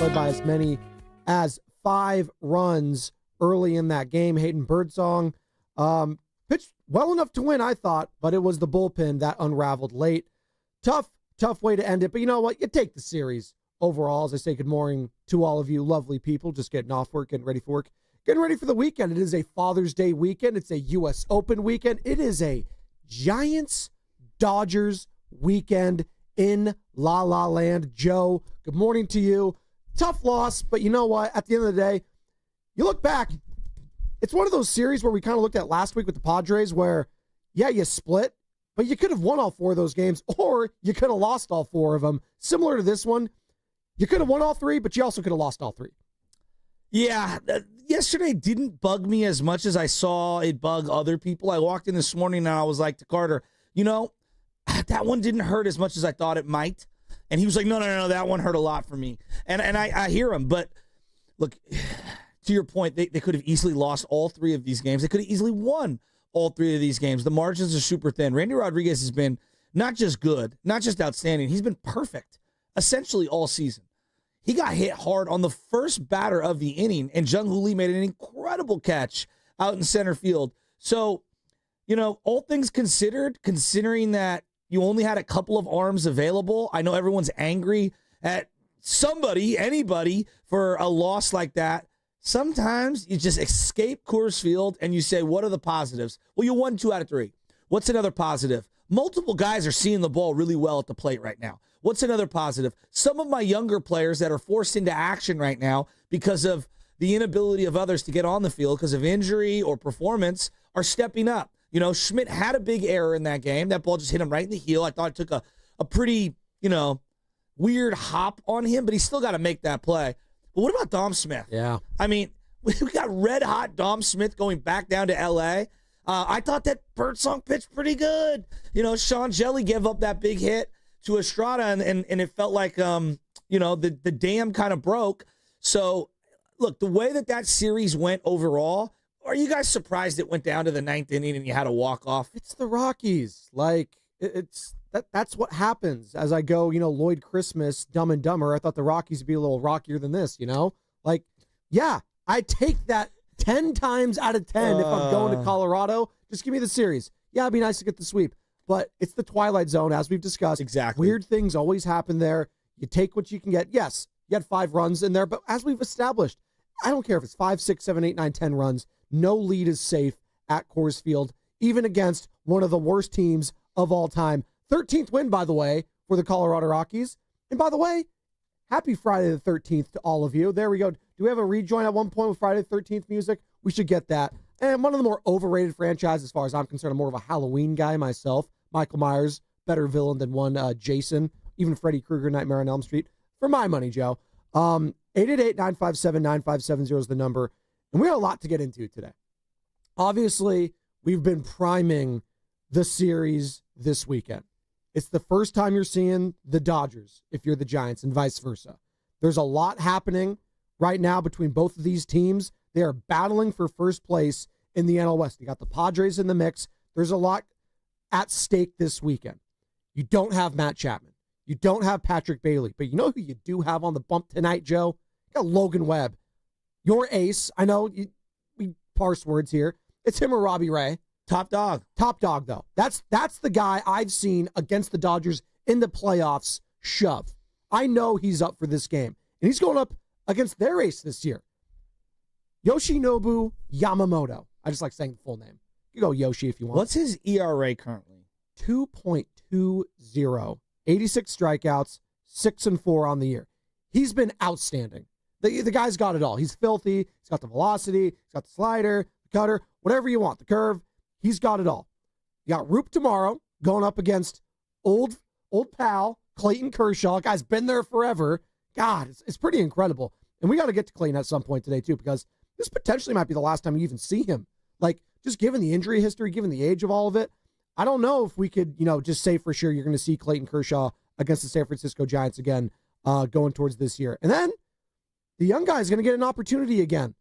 led by as many as 5 runs early in that game. Hayden Birdsong pitched well enough to win, I thought, but it was the bullpen that unraveled late. Tough way to end it, but you know what? You take the series overall. As I say good morning to all of you lovely people, just getting off work, getting ready for work, getting ready for the weekend. It is a Father's Day weekend. It's a U.S. Open weekend. It is a Giants-Dodgers weekend in La La Land. Joe, good morning to you. Tough loss, but you know what? At the end of the day, you look back, it's one of those series where we kind of looked at last week with the Padres where, yeah, you split, but you could have won all 4 of those games, or you could have lost all 4 of them. Similar to this one, you could have won all 3, but you also could have lost all 3. Yeah, yesterday didn't bug me as much as I saw it bug other people. I walked in this morning and I was like to Carter, you know, that one didn't hurt as much as I thought it might. And he was like, no, that one hurt a lot for me. And I hear him, but look, to your point, they could have easily lost all 3 of these games. They could have easily won all 3 of these games. The margins are super thin. Randy Rodriguez has been not just good, not just outstanding. He's been perfect essentially all season. He got hit hard on the first batter of the inning, and Jung Hoo Lee made an incredible catch out in center field. So, you know, all things considered, considering that you only had a couple of arms available, I know everyone's angry at somebody, anybody, for a loss like that. Sometimes you just escape Coors Field and you say, what are the positives? Well, you won 2 out of 3. What's another positive? Multiple guys are seeing the ball really well at the plate right now. What's another positive? Some of my younger players that are forced into action right now because of the inability of others to get on the field because of injury or performance are stepping up. You know, Schmidt had a big error in that game. That ball just hit him right in the heel. I thought it took a pretty, weird hop on him, but he still got to make that play. But what about Dom Smith? Yeah. I mean, we got red-hot Dom Smith going back down to L.A. I thought that Birdsong pitched pretty good. You know, Sean Jelly gave up that big hit to Estrada, and it felt like, the dam kind of broke. So, look, the way that series went overall, are you guys surprised it went down to the 9th inning and you had a walk-off? It's the Rockies. Like, that's what happens. As I go, Lloyd Christmas, Dumb and Dumber, I thought the Rockies would be a little rockier than this, Like, yeah, I take that 10 times out of 10 if I'm going to Colorado. Just give me the series. Yeah, it'd be nice to get the sweep. But it's the Twilight Zone, as we've discussed. Exactly. Weird things always happen there. You take what you can get. Yes, you had 5 runs in there, but as we've established, I don't care if it's 5, 6, 7, 8, 9, 10 runs. No lead is safe at Coors Field, even against one of the worst teams of all time. 13th win, by the way, for the Colorado Rockies. And by the way, happy Friday the 13th to all of you. There we go. Do we have a rejoin at one point with Friday the 13th music? We should get that. And one of the more overrated franchises, as far as I'm concerned, I'm more of a Halloween guy myself. Michael Myers, better villain than one Jason. Even Freddy Krueger, Nightmare on Elm Street. For my money, Joe. 888-957-9570 is the number. And we have a lot to get into today. Obviously, we've been priming the series this weekend. It's the first time you're seeing the Dodgers if you're the Giants and vice versa. There's a lot happening right now between both of these teams. They are battling for first place in the NL West. You got the Padres in the mix. There's a lot at stake this weekend. You don't have Matt Chapman. You don't have Patrick Bailey. But you know who you do have on the bump tonight, Joe? You got Logan Webb. Your ace. I know we parse words here. It's him or Robbie Ray. Top dog. Top dog, though. That's the guy I've seen against the Dodgers in the playoffs shove. I know he's up for this game. And he's going up against their ace this year. Yoshinobu Yamamoto. I just like saying the full name. You go Yoshi if you want. What's his ERA currently? 2.20. 86 strikeouts, 6-4 on the year. He's been outstanding. The guy's got it all. He's filthy. He's got the velocity. He's got the slider, the cutter, whatever you want, the curve. He's got it all. You got Roop tomorrow going up against old pal Clayton Kershaw. Guy's been there forever. God, it's pretty incredible. And we got to get to Clayton at some point today, too, because this potentially might be the last time you even see him. Like, just given the injury history, given the age of all of it, I don't know if we could, just say for sure you're going to see Clayton Kershaw against the San Francisco Giants again going towards this year. And then the young guy is going to get an opportunity again.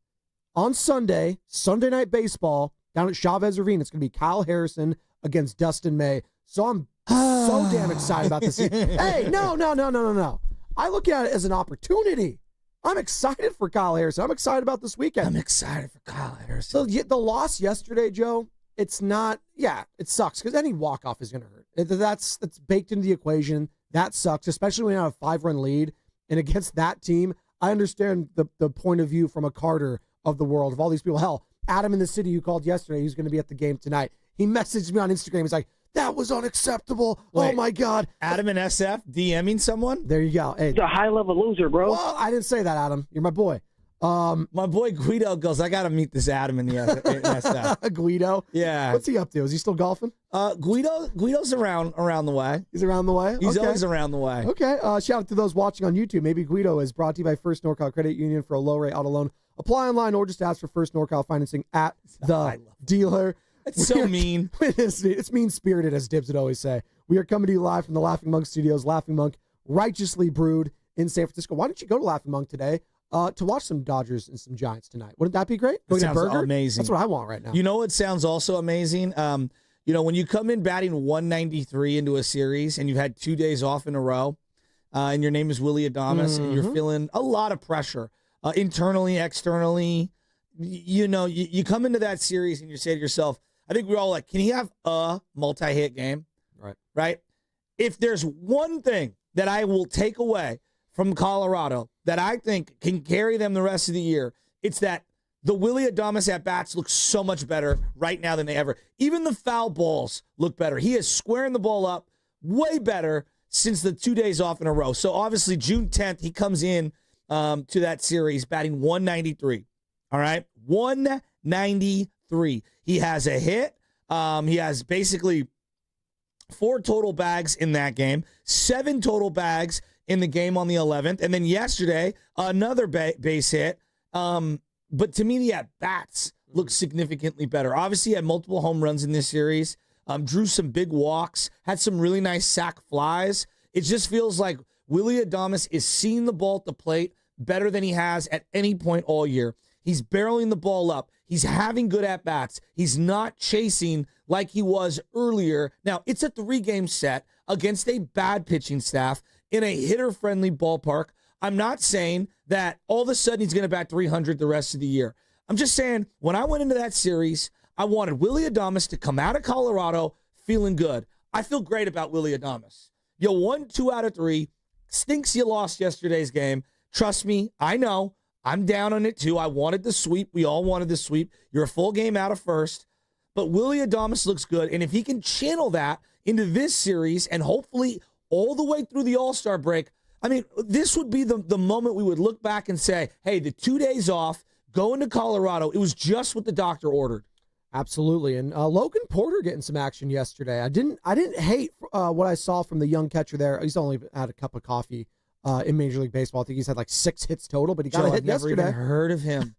On Sunday Night Baseball, down at Chavez Ravine, it's going to be Kyle Harrison against Dustin May. So I'm so damn excited about this. Hey, no. I look at it as an opportunity. I'm excited for Kyle Harrison. I'm excited about this weekend. I'm excited for Kyle Harrison. So the loss yesterday, Joe, it's not, it sucks because any walk-off is going to hurt. That's baked into the equation. That sucks, especially when you have a 5-run lead. And against that team, I understand the point of view from a Carter of the world, of all these people. Hell, Adam in the city who called yesterday, who's going to be at the game tonight. He messaged me on Instagram. He's like, that was unacceptable. Wait, oh, my God. Adam in SF DMing someone? There you go. Hey, He's a high-level loser, bro. well, I didn't say that, Adam. You're my boy. My boy Guido goes, I got to meet this Adam in the SF. Guido. Yeah. What's he up to? Is he still golfing? Guido's around the way. He's around the way? He's Okay. always around the way. Okay. Shout out to those watching on YouTube. Maybe Guido is brought to you by First NorCal Credit Union for a low-rate auto loan. Apply online or just ask for First NorCal financing at the dealer. It's so mean. It's mean-spirited, as Dibs would always say. We are coming to you live from the Laughing Monk Studios. Laughing Monk, righteously brewed in San Francisco. Why don't you go to Laughing Monk today to watch some Dodgers and some Giants tonight? Wouldn't that be great? That sounds burger? amazing. That's what I want right now. You know what sounds also amazing? When you come in batting 193 into a series and you've had 2 days off in a row, and your name is Willie Adames, and you're feeling a lot of pressure internally, externally. You come into that series and you say to yourself, I think we're all like, can he have a multi-hit game? Right? If there's one thing that I will take away from Colorado that I think can carry them the rest of the year, it's that the Willie Adames at-bats look so much better right now than they ever. Even the foul balls look better. He is squaring the ball up way better since the 2 days off in a row. So obviously June 10th, he comes in to that series batting 193. All right? 193. He has a hit. He has basically 4 total bags in that game, 7 total bags in the game on the 11th, and then yesterday, another base hit. But to me, the at-bats look significantly better. Obviously, he had multiple home runs in this series, drew some big walks, had some really nice sac flies. It just feels like Willie Adames is seeing the ball at the plate better than he has at any point all year. He's barreling the ball up. He's having good at-bats. He's not chasing like he was earlier. Now, it's a 3-game set against a bad pitching staff in a hitter-friendly ballpark. I'm not saying that all of a sudden he's going to bat 300 the rest of the year. I'm just saying when I went into that series, I wanted Willie Adames to come out of Colorado feeling good. I feel great about Willie Adames. You won 2 out of 3. Stinks you lost yesterday's game. Trust me, I know. I'm down on it too. I wanted the sweep. We all wanted the sweep. You're a full game out of first. But Willie Adames looks good. And if he can channel that into this series and hopefully all the way through the All-Star break, I mean, this would be the moment we would look back and say, hey, the 2 days off, going to Colorado, it was just what the doctor ordered. Absolutely. And Logan Porter getting some action yesterday. I didn't hate what I saw from the young catcher there. He's only had a cup of coffee in Major League Baseball. I think he's had like 6 hits total, but he got a hit I've never yesterday. even heard of him.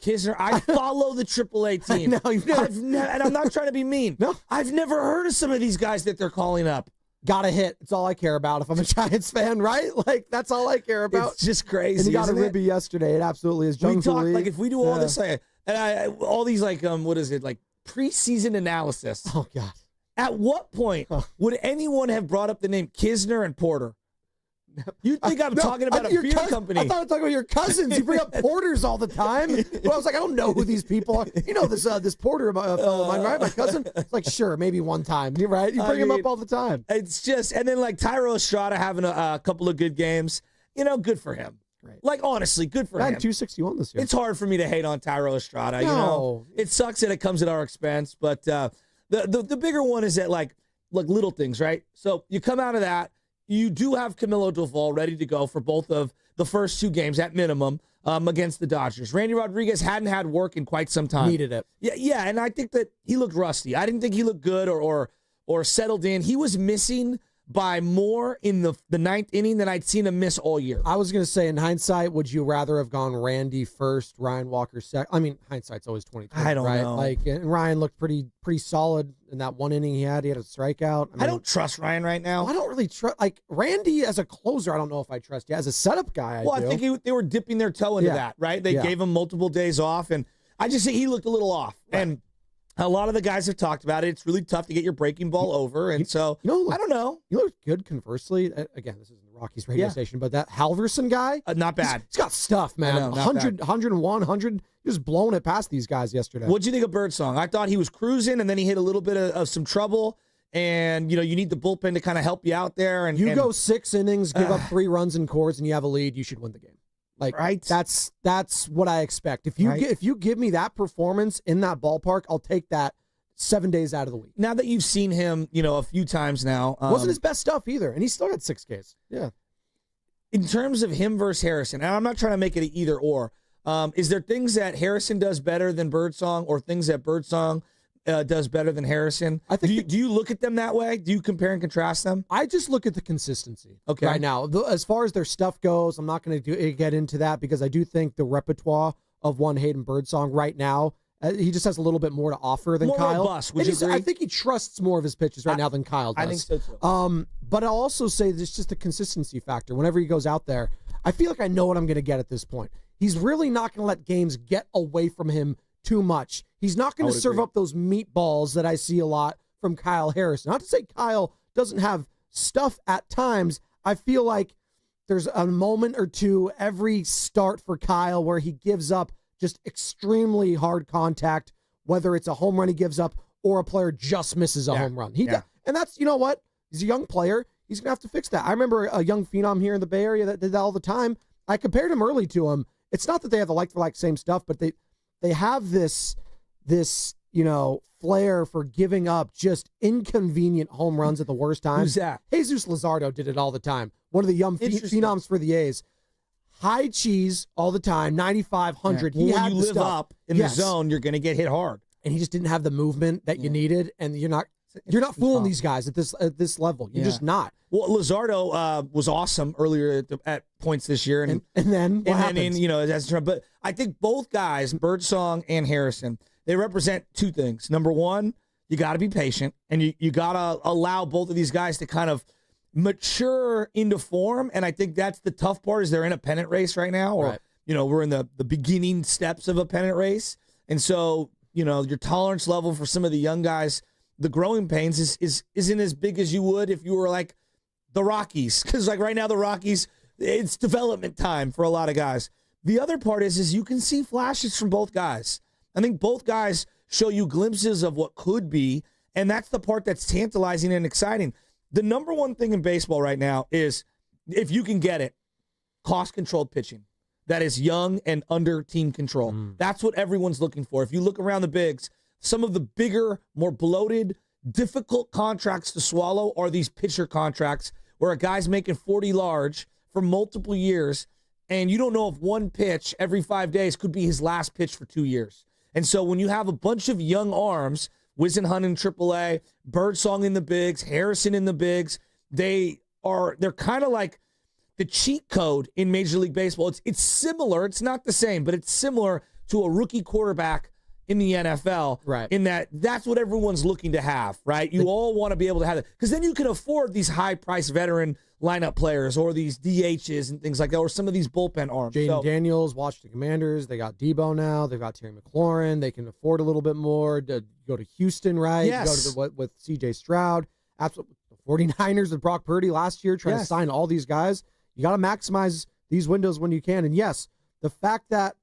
Kisner. I follow the AAA team. No, you've never. And I'm not trying to be mean. No. I've never heard of some of these guys that they're calling up. Got a hit. It's all I care about if I'm a Giants fan, right? Like, that's all I care about. It's just crazy. And he got a isn't it? ribby yesterday. It absolutely is. We Jung talk Lee. like if we do all this, all these what is it, like preseason analysis. Oh, God. At what point would anyone have brought up the name Kisner and Porter? You think I'm talking about a beer company? I thought I was talking about your cousins. You bring up Porters all the time. Well, I was like, I don't know who these people are. You know this Porter fellow of mine, right? My cousin. It's like, sure, maybe one time. You're right. You bring him up all the time. It's just, and then like Tyro Estrada having a couple of good games. Good for him. Right. Like, honestly, good for him. 261 this year. It's hard for me to hate on Tyro Estrada. No. It sucks that it comes at our expense, but the bigger one is that like little things, right? So you come out of that. You do have Camilo Doval ready to go for both of the first 2 games at minimum against the Dodgers. Randy Rodriguez hadn't had work in quite some time. Needed it. Yeah, and I think that he looked rusty. I didn't think he looked good or settled in. He was missing by more in the 9th inning than I'd seen him miss all year. I was going to say, in hindsight, would you rather have gone Randy first, Ryan Walker second? I mean, hindsight's always 20/20. I don't right? know. Like, and Ryan looked pretty solid in that 1 inning he had. He had a strikeout. I don't trust Ryan right now. I don't really trust. Like, Randy as a closer, I don't know if I trust. Yeah, as a setup guy, I think they were dipping their toe into that, right? They gave him multiple days off, and I just think he looked a little off. Right. And A lot of the guys have talked about it. It's really tough to get your breaking ball over, and so I don't know. You know what's good, conversely? Again, this isn't the Rockies radio station, but that Halverson guy, Not bad. He's got stuff, man. I know, 100, 101, 100, just blowing it past these guys yesterday. What'd you think of Birdsong? I thought he was cruising, and then he hit a little bit of some trouble, and you need the bullpen to kind of help you out there. And you go 6 innings, give up 3 runs in cores, and you have a lead, you should win the game. Like, right? That's what I expect. If you give me that performance in that ballpark, I'll take that 7 days out of the week. Now that you've seen him, a few times now. Wasn't his best stuff either, and he still had 6 Ks. Yeah. In terms of him versus Harrison, and I'm not trying to make it an either or, is there things that Harrison does better than Birdsong or things that Birdsong does better than Harrison? I think do you look at them that way? Do you compare and contrast them? I just look at the consistency okay. right now. As far as their stuff goes, I'm not going to get into that because I do think the repertoire of one Hayden Birdsong right now, he just has a little bit more to offer than more Kyle. Robust, would you agree? I think he trusts more of his pitches right now than Kyle does. I think so too. But I'll also say there's just the consistency factor. Whenever he goes out there, I feel like I know what I'm going to get at this point. He's really not going to let games get away from him too much. He's not going to serve up those meatballs that I see a lot from Kyle Harrison. Not to say Kyle doesn't have stuff at times. I feel like there's a moment or two every start for Kyle where he gives up just extremely hard contact, whether it's a home run he gives up or a player just misses a home run. And that's, you know what? He's a young player. He's going to have to fix that. I remember a young phenom here in the Bay Area that did that all the time. I compared him early to him. It's not that they have the like-for-like same stuff, but they have this flair for giving up just inconvenient home runs at the worst times. Who's that? Jesus Luzardo did it all the time. One of the young phenoms for the A's. High cheese all the time, 95, 100. Yeah. He when had you the live stuff. up in the zone, you're going to get hit hard. And he just didn't have the movement that you needed, and you're not fooling these guys at this level. You're just not. Well, Luzardo was awesome earlier at points this year, and then what happens? But I think both guys, Birdsong and Harrison, they represent two things. Number one, you got to be patient, and you got to allow both of these guys to kind of mature into form. And I think that's the tough part is they're in a pennant race right now, or we're in the beginning steps of a pennant race, and so your tolerance level for some of the young guys, the growing pains isn't as big as you would if you were like the Rockies, because like right now the Rockies, it's development time for a lot of guys. The other part is you can see flashes from both guys. I think both guys show you glimpses of what could be, and that's the part that's tantalizing and exciting. The number one thing in baseball right now is, if you can get it, cost-controlled pitching that is young and under team control. That's what everyone's looking for. If you look around the bigs, some of the bigger, more bloated, difficult contracts to swallow are these pitcher contracts where a guy's making 40 large for multiple years, and you don't know if one pitch every 5 days could be his last pitch for 2 years. And so when you have a bunch of young arms, Wisenhunt in AAA, Birdsong in the bigs, Harrison in the bigs, they're kind of like the cheat code in Major League Baseball. It's similar. It's not the same, but it's similar to a rookie quarterback in the NFL, right? In that's what everyone's looking to have, right? You all want to be able to have it, because then you can afford these high-priced veteran lineup players or these DHs and things like that, or some of these bullpen arms. Jaden Daniels, Washington Commanders, they got Debo now. They've got Terry McLaurin. They can afford a little bit more to go to Houston, right? Yes. Go to with C.J. Stroud. Absolutely. The 49ers with Brock Purdy last year trying to sign all these guys. You got to maximize these windows when you can. And yes, the fact that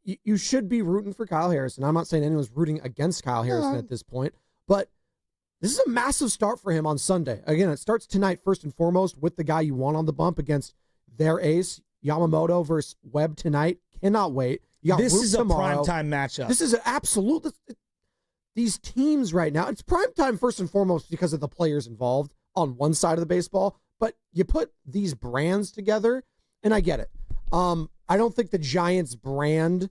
you should be rooting for Kyle Harrison. I'm not saying anyone's rooting against Kyle Harrison at this point, but this is a massive start for him on Sunday. Again, it starts tonight first and foremost with the guy you want on the bump against their ace, Yamamoto versus Webb tonight. Cannot wait. You got this Root is tomorrow. A primetime matchup. This is an absolute. These teams right now, it's primetime first and foremost because of the players involved on one side of the baseball, but you put these brands together, and I get it. I don't think the Giants brand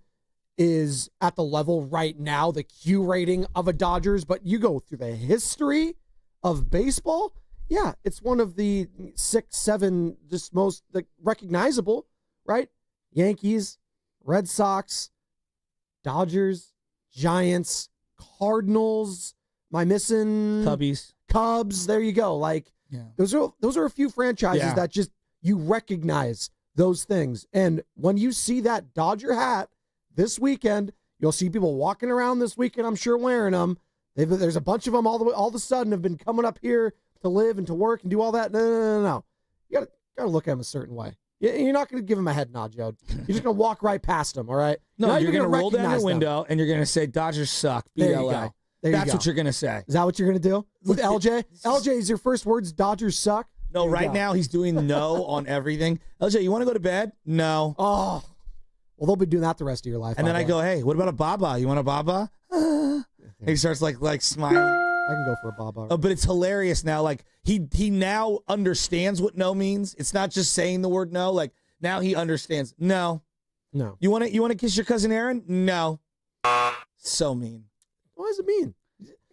is at the level right now, the Q rating of a Dodgers, but you go through the history of baseball, yeah, it's one of the 6, 7 just most recognizable, right? Yankees, Red Sox, Dodgers, Giants, Cardinals. Am I missing? Cubs. There you go. Those are a few franchises that just you recognize those things. And when you see that Dodger hat this weekend, You'll see people walking around this weekend, I'm sure, wearing them. There's a bunch of them all of a sudden have been coming up here to live and to work and do all that. No. You gotta look at them a certain way. You're not going to give them a head nod, Joe. You're just going to walk right past them, all right? No, you're going to roll down your window and you're going to say, Dodgers suck, beat LA. That's what you're going to say. Is that what you're going to do with LJ? LJ, is your first words Dodgers suck? No, right now he's doing no on everything. LJ, you want to go to bed? No. Oh. Well, they'll be doing that the rest of your life. And then I go, hey, what about a baba? You want a baba? And he starts like smiling. I can go for a baba. Oh, but it's hilarious now. Like he now understands what no means. It's not just saying the word no. Like now he understands. No. You want to kiss your cousin Aaron? No. So mean. What does it mean?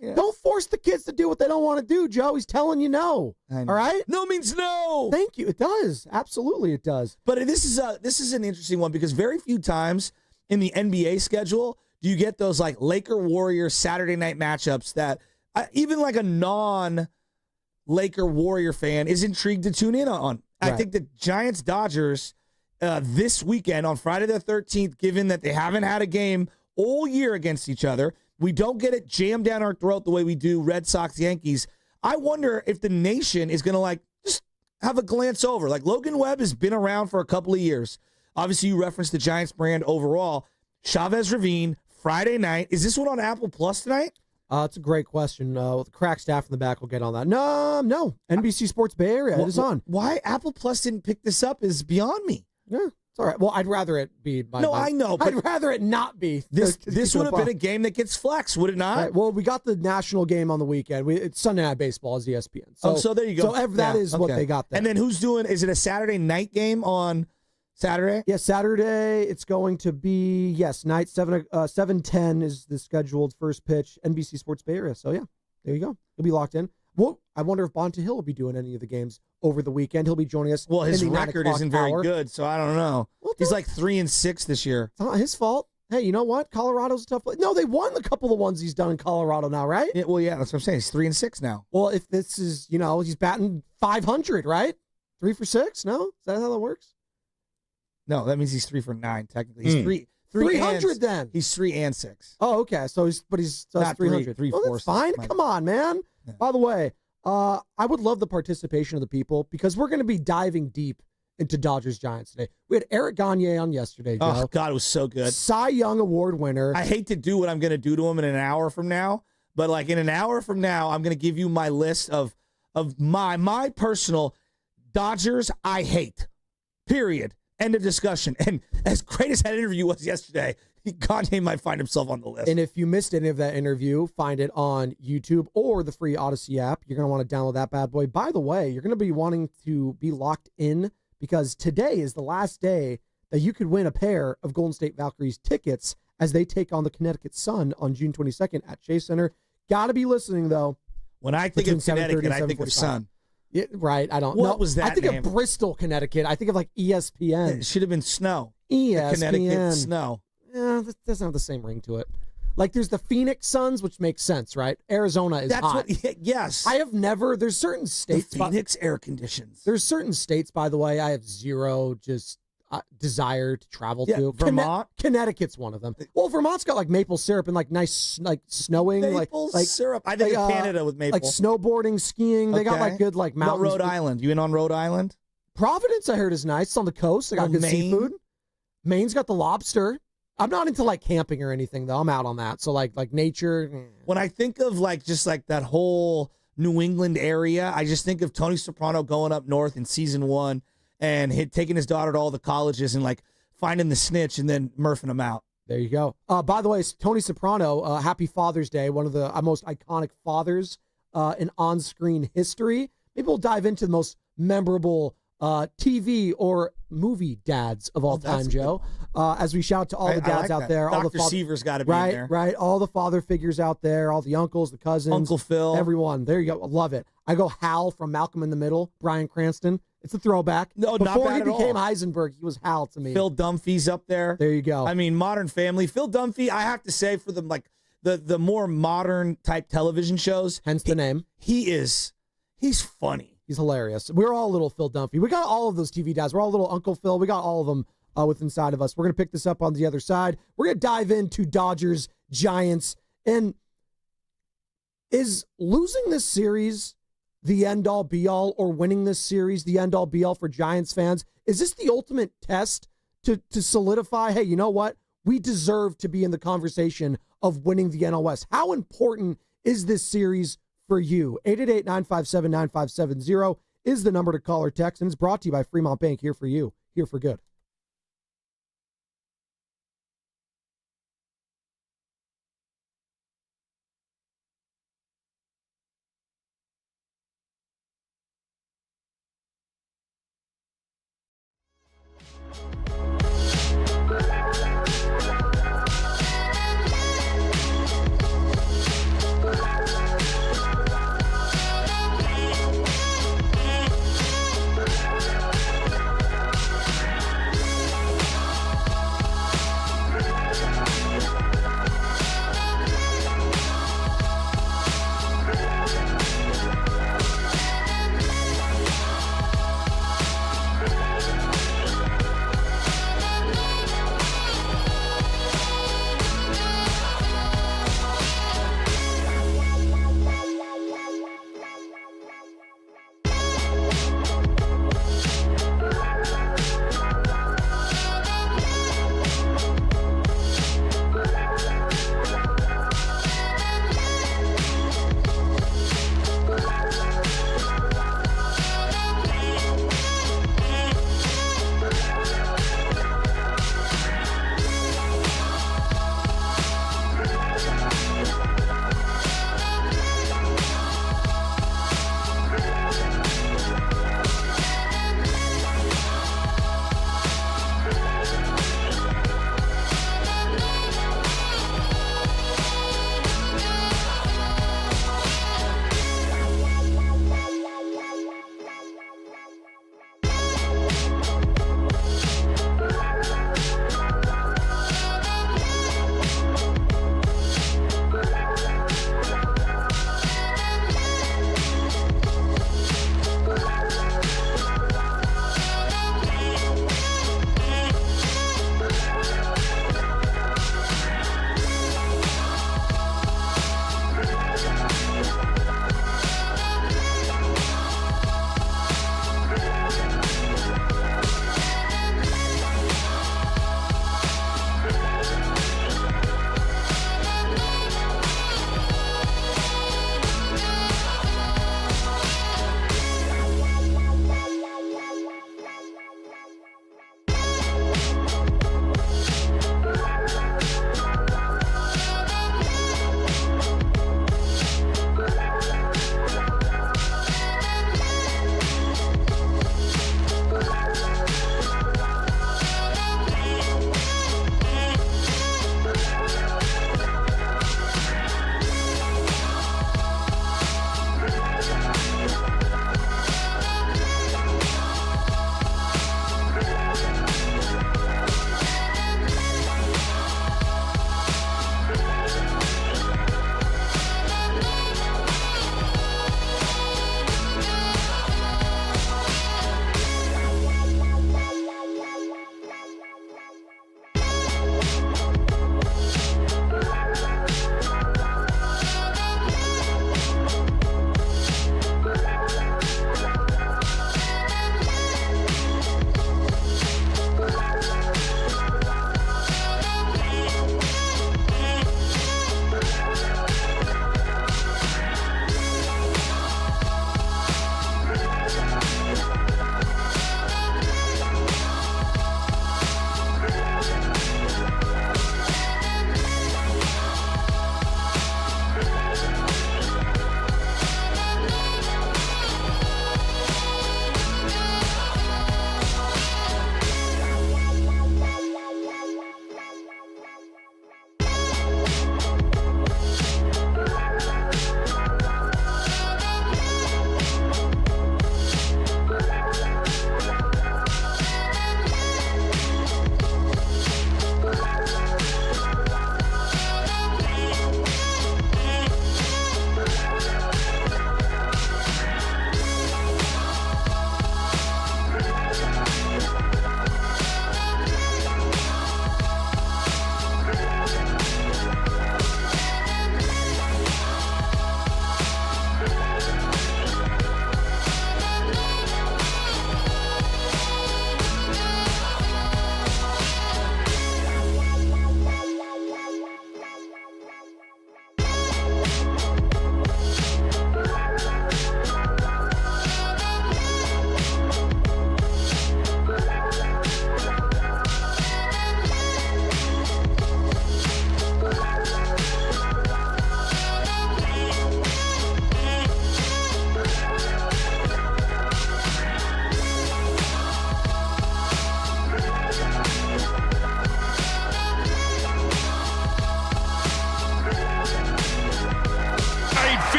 Yeah. Don't force the kids to do what they don't want to do, Joe. He's telling you no. All right? No means no. Thank you. It does. Absolutely, it does. But this is an interesting one because very few times in the NBA schedule do you get those like Laker Warrior Saturday night matchups that even like a non-Laker Warrior fan is intrigued to tune in on. Right. I think the Giants Dodgers this weekend on Friday the 13th, given that they haven't had a game all year against each other, we don't get it jammed down our throat the way we do Red Sox Yankees. I wonder if the nation is going to like just have a glance over. Like Logan Webb has been around for a couple of years. Obviously, you referenced the Giants brand overall. Chavez Ravine, Friday night. Is this one on Apple Plus tonight? It's a great question. The crack staff in the back will get on that. No. NBC Sports Bay Area. It is on. Why Apple Plus didn't pick this up is beyond me. Yeah, it's all right. Well, I'd rather it be. I know. But I'd rather it not be. This would have been a game that gets flexed, would it not? Right, well, we got the national game on the weekend. It's Sunday Night Baseball is ESPN. So there you go. So that is what they got there. And then who's doing? Is it a Saturday night game on Saturday? Yeah, Saturday. It's going to be night 7:10 is the scheduled first pitch. NBC Sports Bay Area. So yeah, there you go. He'll be locked in. Well, I wonder if Bonta Hill will be doing any of the games over the weekend. He'll be joining us. Well, his record isn't very good, so I don't know. Well, he's like 3-6 this year. It's not his fault. Hey, you know what? Colorado's a tough place. No, they won the couple of ones he's done in Colorado now, right? Yeah, well, yeah, that's what I'm saying. He's 3-6 now. Well, if this is, he's batting 500, right? 3 for 6? No? Is that how that works? No, that means he's 3 for 9, technically. He's 300 then. He's 3-6. Oh, okay. So he's not 300. 3, well, that's fine. Come on, man. Yeah. By the way, I would love the participation of the people because we're going to be diving deep into Dodgers Giants today. We had Eric Gagne on yesterday, Joe. Oh, God, it was so good. Cy Young Award winner. I hate to do what I'm going to do to him in an hour from now, but like in an hour from now, I'm going to give you my list of my personal Dodgers I hate. Period. End of discussion. And as great as that interview was yesterday, Gagne might find himself on the list. And if you missed any of that interview, find it on YouTube or the free Odyssey app. You're going to want to download that bad boy. By the way, you're going to be wanting to be locked in because today is the last day that you could win a pair of Golden State Valkyries tickets as they take on the Connecticut Sun on June 22nd at Chase Center. Got to be listening, though. When I think of Connecticut, I think of Sun. Yeah, right. I don't know. What was that I think name? Of Bristol, Connecticut. I think of like ESPN. It should have been Snow. ESPN. Connecticut Snow. Yeah, that doesn't have the same ring to it. Like there's the Phoenix Suns, which makes sense, right? Arizona is hot. Yes. I have never, there's certain states. The Phoenix air conditions. There's certain states, by the way, I have zero just desire to travel to. Vermont? Connecticut's one of them. Well, Vermont's got like maple syrup and like nice, like snowing. Maple syrup. I think of Canada with maple. Like snowboarding, skiing. They got like good like mountains. Rhode Island. You in on Rhode Island? Providence, I heard, is nice. It's on the coast. They got good seafood. Maine's got the lobster. I'm not into like camping or anything though. I'm out on that. So like nature. When I think of like just like that whole New England area, I just think of Tony Soprano going up north in season 1 and taking his daughter to all the colleges and like finding the snitch and then murphing him out. There you go. By the way, Tony Soprano, happy Father's Day. One of the most iconic fathers in on-screen history. Maybe we'll dive into the most memorable TV or movie dads of all time, Joe. As we shout to all the dads out there. Dr. All the Seaver's got to be in there. Right. All the father figures out there, all the uncles, the cousins. Uncle Phil. Everyone. There you go. I love it. I go Hal from Malcolm in the Middle, Bryan Cranston. It's a throwback. No, Before not bad he became Heisenberg, he was Hal to me. Phil Dunphy's up there. There you go. I mean, Modern Family. Phil Dunphy, I have to say, for the more modern type television shows. Hence the name. He's funny. He's hilarious. We're all a little Phil Dunphy. We got all of those TV dads. We're all little Uncle Phil. We got all of them with Inside of Us. We're going to pick this up on the other side. We're going to dive into Dodgers, Giants, and is losing this series the end-all, be-all, or winning this series the end-all, be-all for Giants fans? Is this the ultimate test to solidify, hey, you know what? We deserve to be in the conversation of winning the NL West. How important is this series for you? 888-957-9570 is the number to call or text, and it's brought to you by Fremont Bank, here for you, here for good.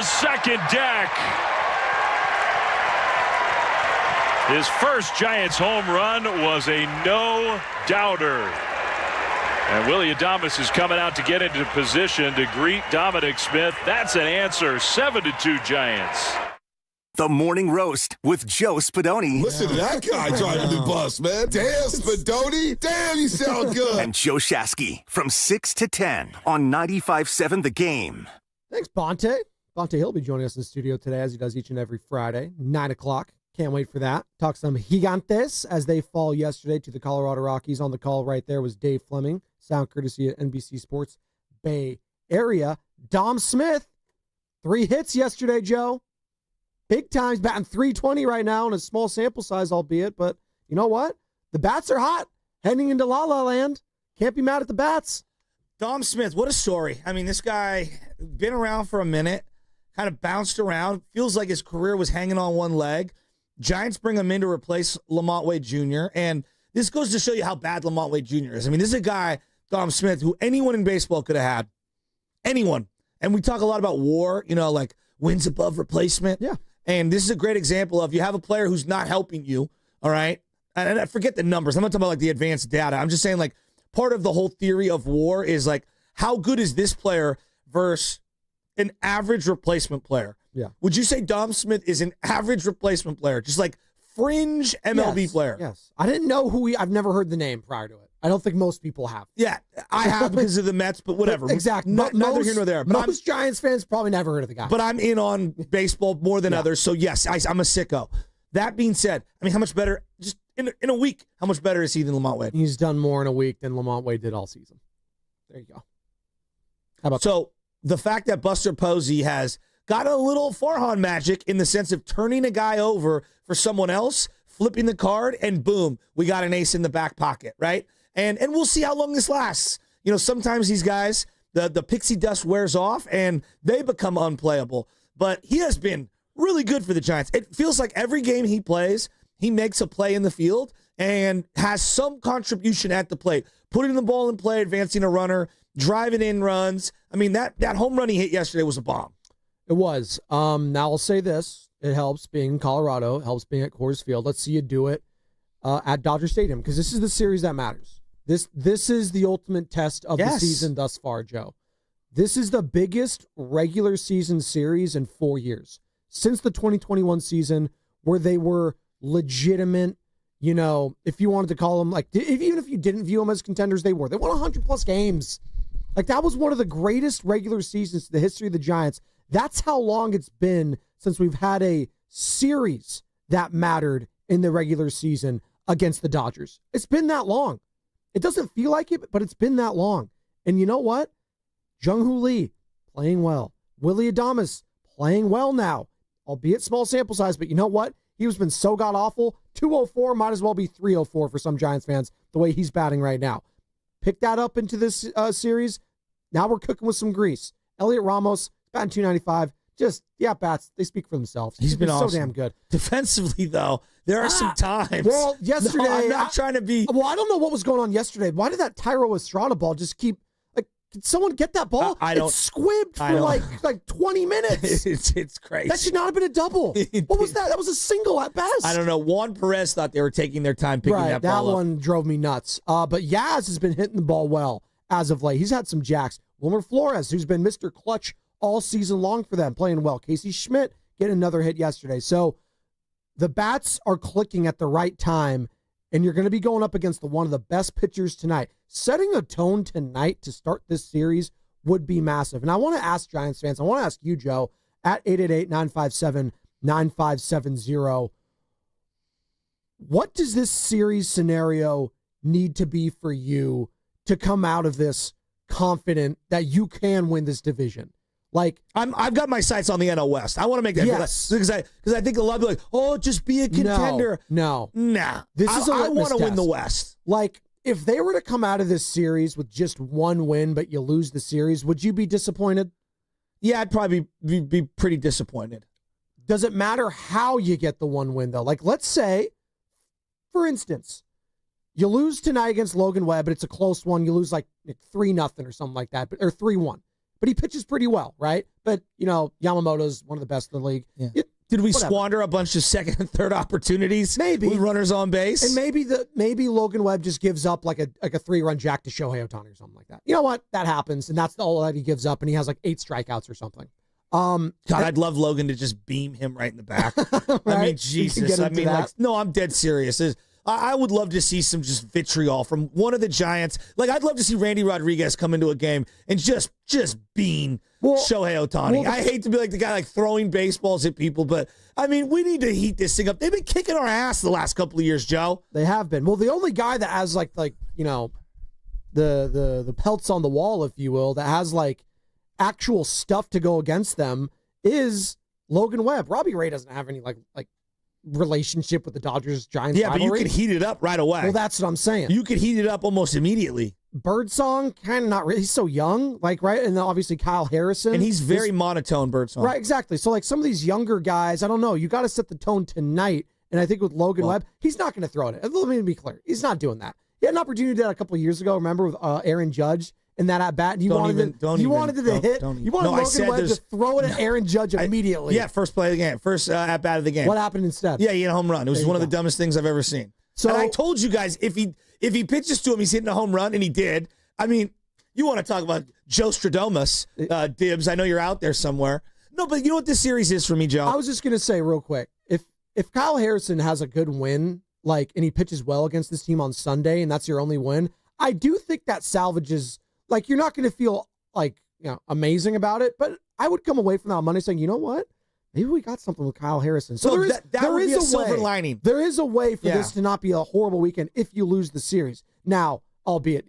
second deck. His first Giants home run was a no-doubter. And Willie Adames is coming out to get into position to greet Dominic Smith. That's an answer. 7-2 Giants. The Morning Roast with Joe Spadoni. Listen to that guy driving the bus, man. Damn, Spadoni. Damn, you sound good. And Joe Shasky from 6 to 10 on 95.7 The Game. Thanks, Bonte. Bonte Hill will be joining us in the studio today, as he does each and every Friday, 9 o'clock. Can't wait for that. Talk some Gigantes as they fall yesterday to the Colorado Rockies. On the call right there was Dave Fleming, sound courtesy of NBC Sports Bay Area. Dom Smith, 3 hits yesterday, Joe. Big time. He's batting .320 right now in a small sample size, albeit. But you know what? The bats are hot heading into La La Land. Can't be mad at the bats. Dom Smith, what a story. I mean, this guy been around for a minute, kind of bounced around. Feels like his career was hanging on one leg. Giants bring him in to replace Lamont Wade Jr., and this goes to show you how bad Lamont Wade Jr. is. I mean, this is a guy, Dom Smith, who anyone in baseball could have had. Anyone. And we talk a lot about WAR, like wins above replacement. Yeah. And this is a great example of you have a player who's not helping you, all right? And I forget the numbers. I'm not talking about, like, the advanced data. I'm just saying, like, part of the whole theory of WAR is, like, how good is this player versus an average replacement player? Yeah. Would you say Dom Smith is an average replacement player, just like fringe MLB player? Yes. I didn't know I've never heard the name prior to it. I don't think most people have. Yeah, I have because of the Mets, but whatever. Exactly. Neither here nor there. But most Giants fans probably never heard of the guy. But I'm in on baseball more than others, so yes, I'm a sicko. That being said, I mean, how much better, just in a week, how much better is he than Lamont Wade? He's done more in a week than Lamont Wade did all season. There you go. How about So the fact that Buster Posey has got a little Farhan magic in the sense of turning a guy over for someone else, flipping the card, and boom, we got an ace in the back pocket, right? And we'll see how long this lasts. Sometimes these guys, the pixie dust wears off and they become unplayable. But he has been really good for the Giants. It feels like every game he plays, he makes a play in the field and has some contribution at the plate. Putting the ball in play, advancing a runner, driving in runs. I mean, that home run he hit yesterday was a bomb. It was. Now I'll say this. It helps being in Colorado. It helps being at Coors Field. Let's see you do it at Dodger Stadium, because this is the series that matters. This is the ultimate test of the season thus far, Joe. This is the biggest regular season series in 4 years. Since the 2021 season, where they were legitimate, if you wanted to call them, like, even if you didn't view them as contenders, they were. They won 100-plus games. Like, that was one of the greatest regular seasons in the history of the Giants. That's how long it's been since we've had a series that mattered in the regular season against the Dodgers. It's been that long. It doesn't feel like it, but it's been that long. And you know what? Jung-Hoo Lee, playing well. Willie Adames, playing well now, albeit small sample size, but you know what? He's been so god-awful. 204 might as well be 304 for some Giants fans, the way he's batting right now. Pick that up into this series. Now we're cooking with some grease. Elliot Ramos, batting 295. Just, bats, they speak for themselves. He's been awesome. So damn good. Defensively, though, there are some times. Well, yesterday. No, I'm not trying to be. Well, I don't know what was going on yesterday. Why did that Tyro Estrada ball just keep, did someone get that ball? I don't. It squibbed for like 20 minutes. It's crazy. That should not have been a double. What was that? That was a single at best. I don't know. Juan Perez thought they were taking their time picking that ball up. That one drove me nuts. But Yaz has been hitting the ball well as of late. He's had some jacks. Wilmer Flores, who's been Mr. Clutch all season long for them, playing well. Casey Schmidt getting another hit yesterday. So the bats are clicking at the right time, and you're going to be going up against one of the best pitchers tonight. Setting a tone tonight to start this series would be massive. And I want to ask Giants fans, I want to ask you, Joe, at 888-957-9570, what does this series scenario need to be for you to come out of this confident that you can win this division? Like, I've got my sights on the NL West. I want to make that because I think a lot of people are like, oh, just be a contender. No. Nah. I want to win the West. Like, if they were to come out of this series with just one win, but you lose the series, would you be disappointed? Yeah, I'd probably be pretty disappointed. Does it matter how you get the one win, though? Like, let's say, for instance, you lose tonight against Logan Webb, but it's a close one. You lose like 3-0 or something like that, or 3-1. but he pitches pretty well, right? But, Yamamoto's one of the best in the league. Yeah. Did we squander a bunch of second and third opportunities? Maybe. With runners on base? And maybe Logan Webb just gives up like a 3-run jack to Shohei Ohtani or something like that. You know what? That happens, and that's all that he gives up, and he has like 8 strikeouts or something. God, I'd love Logan to just beam him right in the back. Right? I mean, Jesus. I mean, no, I'm dead serious. I would love to see some just vitriol from one of the Giants. Like, I'd love to see Randy Rodriguez come into a game and just beam Shohei Ohtani. I hate to be like the guy like throwing baseballs at people, but I mean, we need to heat this thing up. They've been kicking our ass the last couple of years, Joe. They have been. Well, the only guy that has the pelts on the wall, if you will, that has like actual stuff to go against them is Logan Webb. Robbie Ray doesn't have any like relationship with the Dodgers-Giants rivalry. But you could heat it up right away. Well, that's what I'm saying. You could heat it up almost immediately. Birdsong, kind of not really. He's so young, like, right? And then obviously Kyle Harrison. And he's very monotone, Birdsong. Right, exactly. So, like, some of these younger guys, I don't know. You got to set the tone tonight. And I think with Logan Webb, he's not going to throw it. Let me be clear. He's not doing that. He had an opportunity to do that a couple of years ago, remember, with Aaron Judge in that at-bat. And you wanted Logan Webb to throw it at Aaron Judge immediately. First play of the game. First at-bat of the game. What happened instead? Yeah, he had a home run. It was one of the dumbest things I've ever seen. So, and I told you guys, if he pitches to him, he's hitting a home run, and he did. I mean, you want to talk about Joe Stradamus, Dibs. I know you're out there somewhere. No, but you know what this series is for me, Joe? I was just going to say real quick, if Kyle Harrison has a good win, and he pitches well against this team on Sunday, and that's your only win, I do think that salvages, you're not going to feel, amazing about it, but I would come away from that on Monday saying, you know what? Maybe we got something with Kyle Harrison. So there is a silver lining. There is a way for this to not be a horrible weekend if you lose the series. Now, albeit,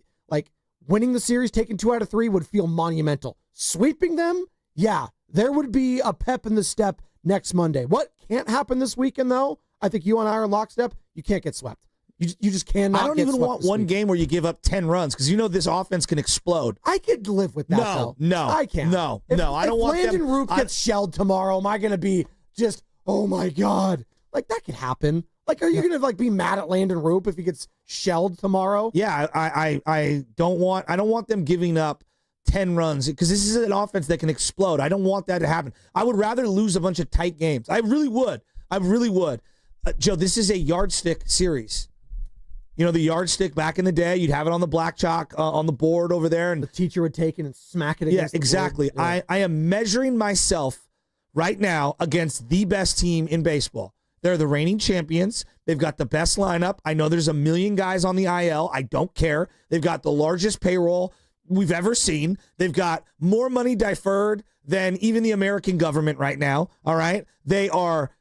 winning the series, taking 2 out of 3 would feel monumental. Sweeping them, there would be a pep in the step next Monday. What can't happen this weekend, though? I think you and I are in lockstep. You can't get swept. You just cannot. I don't even want one game where you give up 10 runs because this offense can explode. I could live with that. No, I can't. No, I don't want Landon Roop gets shelled tomorrow, am I going to be just, oh my God? That could happen. Are you going to be mad at Landon Roop if he gets shelled tomorrow? Yeah, I don't want them giving up 10 runs because this is an offense that can explode. I don't want that to happen. I would rather lose a bunch of tight games. I really would. Joe, this is a yardstick series. The yardstick back in the day, you'd have it on the black chalk on the board over there. And the teacher would take it and smack it against the exactly. Board. Yeah. I am measuring myself right now against the best team in baseball. They're the reigning champions. They've got the best lineup. I know there's a million guys on the IL. I don't care. They've got the largest payroll we've ever seen. They've got more money deferred than even the American government right now. All right. They are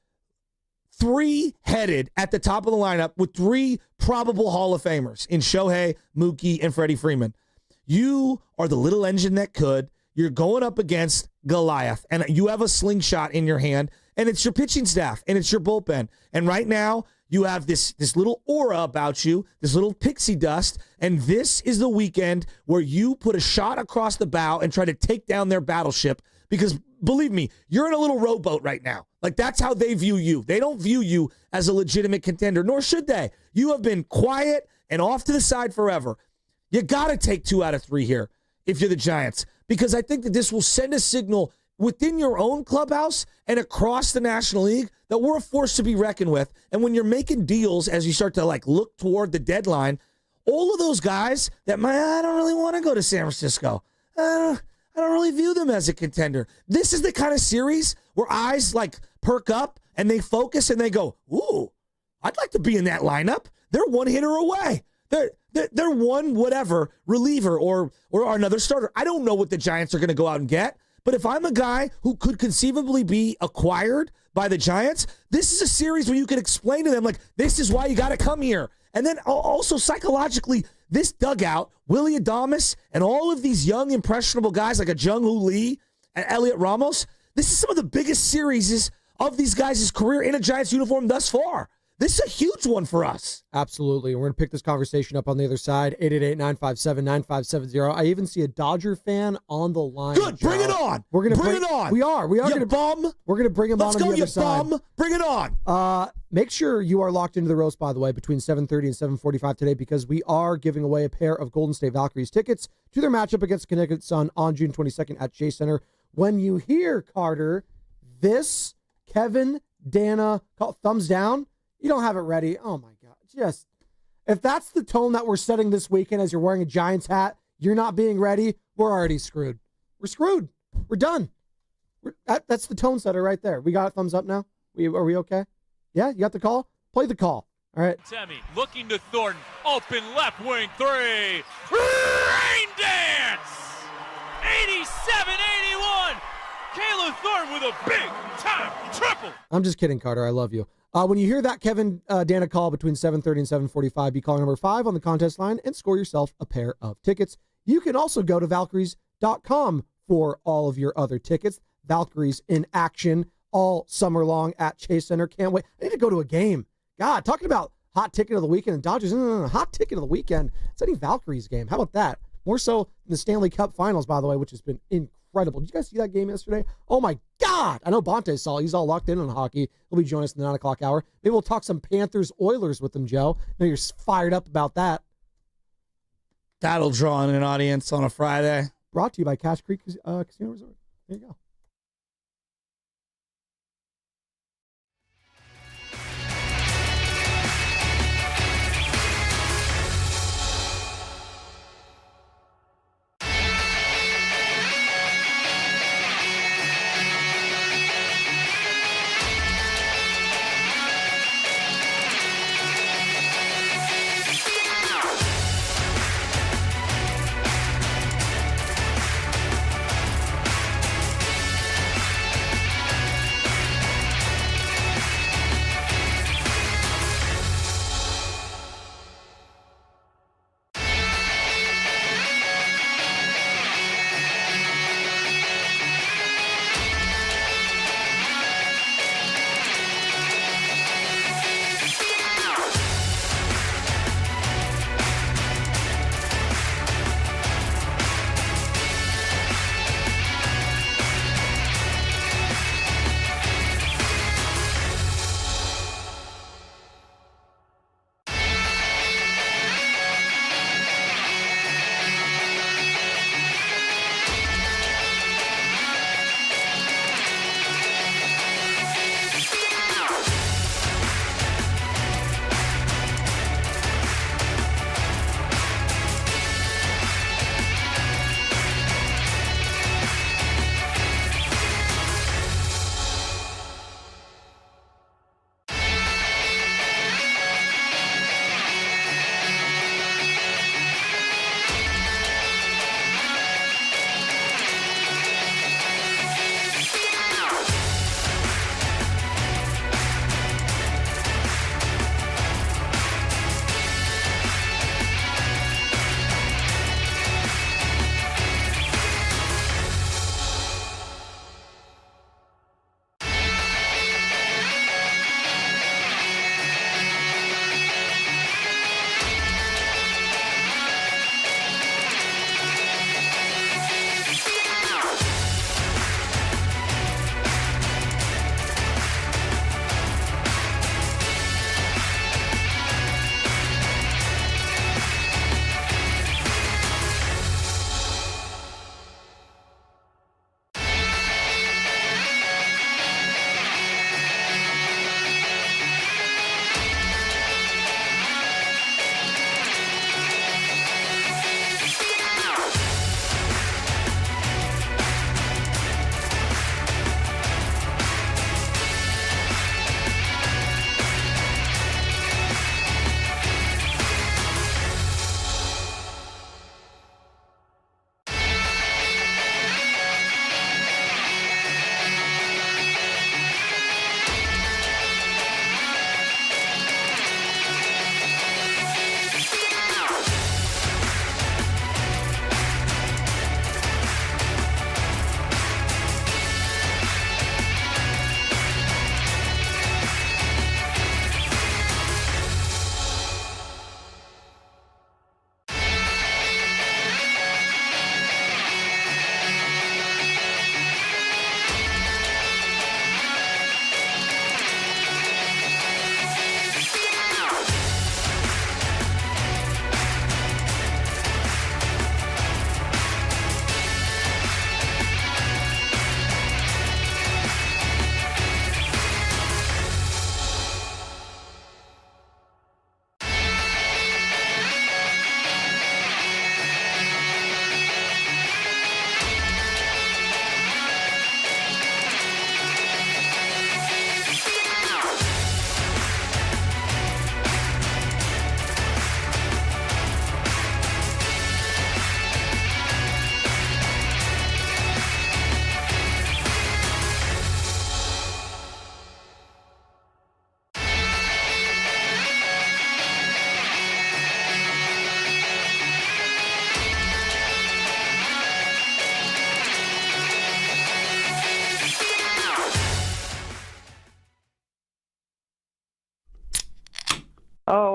3-headed at the top of the lineup with 3 probable Hall of Famers in Shohei, Mookie, and Freddie Freeman. You are the little engine that could. You're going up against Goliath, and you have a slingshot in your hand, and it's your pitching staff, and it's your bullpen. And right now, you have this little aura about you, this little pixie dust, and this is the weekend where you put a shot across the bow and try to take down their battleship because, believe me, you're in a little rowboat right now. That's how they view you. They don't view you as a legitimate contender, nor should they. You have been quiet and off to the side forever. You got to take 2 out of 3 here if you're the Giants, because I think that this will send a signal within your own clubhouse and across the National League that we're a force to be reckoned with. And when you're making deals as you start to look toward the deadline, all of those guys that I don't really want to go to San Francisco. I don't really view them as a contender. This is the kind of series where eyes perk up and they focus and they go, ooh, I'd like to be in that lineup. They're one hitter away. They're one whatever reliever or another starter. I don't know what the Giants are going to go out and get, but if I'm a guy who could conceivably be acquired by the Giants, this is a series where you can explain to them, this is why you got to come here. And then also psychologically, this dugout, Willie Adames, and all of these young, impressionable guys like a Jung-Hoo Lee and Elliot Ramos, this is some of the biggest series of these guys' career in a Giants uniform thus far. This is a huge one for us. Absolutely. We're going to pick this conversation up on the other side. 888-957-9570. I even see a Dodger fan on the line. Good. Joe. Bring it on. We're going to bring it on. We are you going to bum. We're going to bring him Let's on go, the other you side. bum. Bring it on. Make sure you are locked into the roast, by the way, between 7:30 and 7:45 today, because we are giving away a pair of Golden State Valkyries tickets to their matchup against Connecticut Sun on June 22nd at Chase Center. When you hear, Carter, this Kevin Dana thumbs down, you don't have it ready. Oh, my God. Just, if that's the tone that we're setting this weekend as you're wearing a Giants hat, you're not being ready, we're already screwed. We're screwed. We're done. That's the tone setter right there. We got a thumbs up now? Are we okay? Yeah, you got the call? Play the call. All right. Temi looking to Thornton. Open left wing three. Rain dance! 87-81. Caleb Thornton with a big time triple. I'm just kidding, Carter. I love you. When you hear that Kevin Dana call between 7:30 and 7:45, be calling number 5 on the contest line and score yourself a pair of tickets. You can also go to Valkyries.com for all of your other tickets. Valkyries in action all summer long at Chase Center. Can't wait. I need to go to a game. God, talking about hot ticket of the weekend and Dodgers. Hot ticket of the weekend. It's any Valkyries game. How about that? More so than the Stanley Cup Finals, by the way, which has been incredible. Did you guys see that game yesterday? Oh, my God. I know Bonte saw it. He's all locked in on hockey. He'll be joining us in the 9 o'clock hour. Maybe we'll talk some Panthers-Oilers with him, Joe. I know you're fired up about that. That'll draw in an audience on a Friday. Brought to you by Cache Creek Casino Resort. There you go.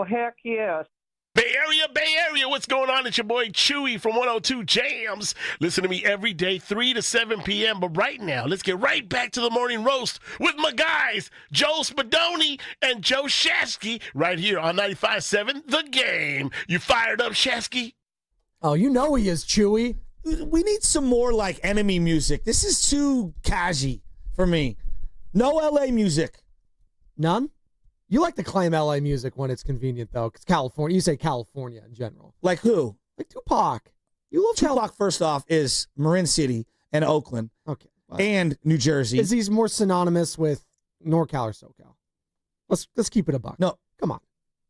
heck yes. Bay Area, what's going on? It's your boy Chewy from 102 Jams. Listen to me every day, 3 to 7 p.m. But right now, let's get right back to the morning roast with my guys, Joe Spadoni and Joe Shasky, right here on 95.7 The Game. You fired up, Shasky? Oh, you know he is, Chewy. We need some more, like, enemy music. This is too casual for me. No L.A. music. None? You like to claim L.A. music when it's convenient, though, because California. You say California in general. Like who? Like Tupac. You love Tupac, first off, is Marin City and Oakland. Okay. Well, and New Jersey. Is he's more synonymous with NorCal or SoCal? Let's keep it a buck. No. Come on.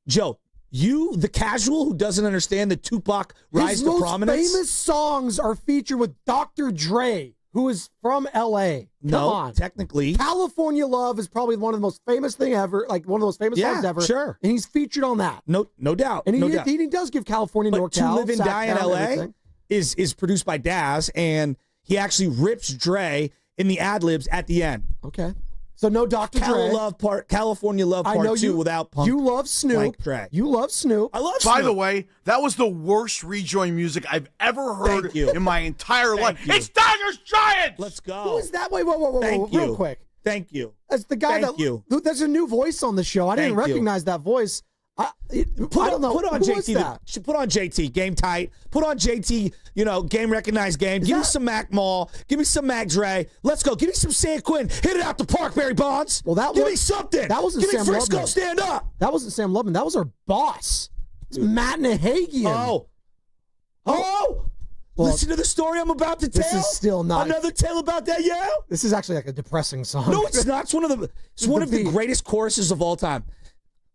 Joe, you, the casual who doesn't understand that Tupac rise to prominence? His most famous songs are featured with Dr. Dre, who is from L.A. Come on. Technically. California Love is probably one of the most famous thing ever, like one of the most famous songs ever. Sure. And he's featured on that. No doubt. And no doubt. He does give California, but NorCal, To Live and Die in L.A. everything. is produced by Daz, and he actually rips Dre in the ad-libs at the end. Okay. So no Dr. Dre. California Love Part 2 without Punk. You love Snoop. Dre. You love Snoop. I love Snoop. By the way, that was the worst rejoin music I've ever heard in my entire life. You. It's Tigers Giants! Let's go. Who is that? Wait, whoa, Thank real you. quick. Thank you. That's the guy there's a new voice on the show. I didn't recognize that voice. I don't know. Put on Who JT. is that? Put on JT. Game tight. Put on JT. Game recognized game. Give me some Mac Mall. Give me some Mac Dre. Let's go. Give me some San Quinn. Hit it out the park, Barry Bonds. Well, give me something. That wasn't Give Sam me Frisco. Lubman. Stand up. That wasn't Sam Lubman. That was our boss. It's Matt Nahagian. Oh. Well, listen to the story I'm about to tell. This is still not another tale about that yell. This is actually like a depressing song. No, it's not. It's one of the greatest choruses of all time.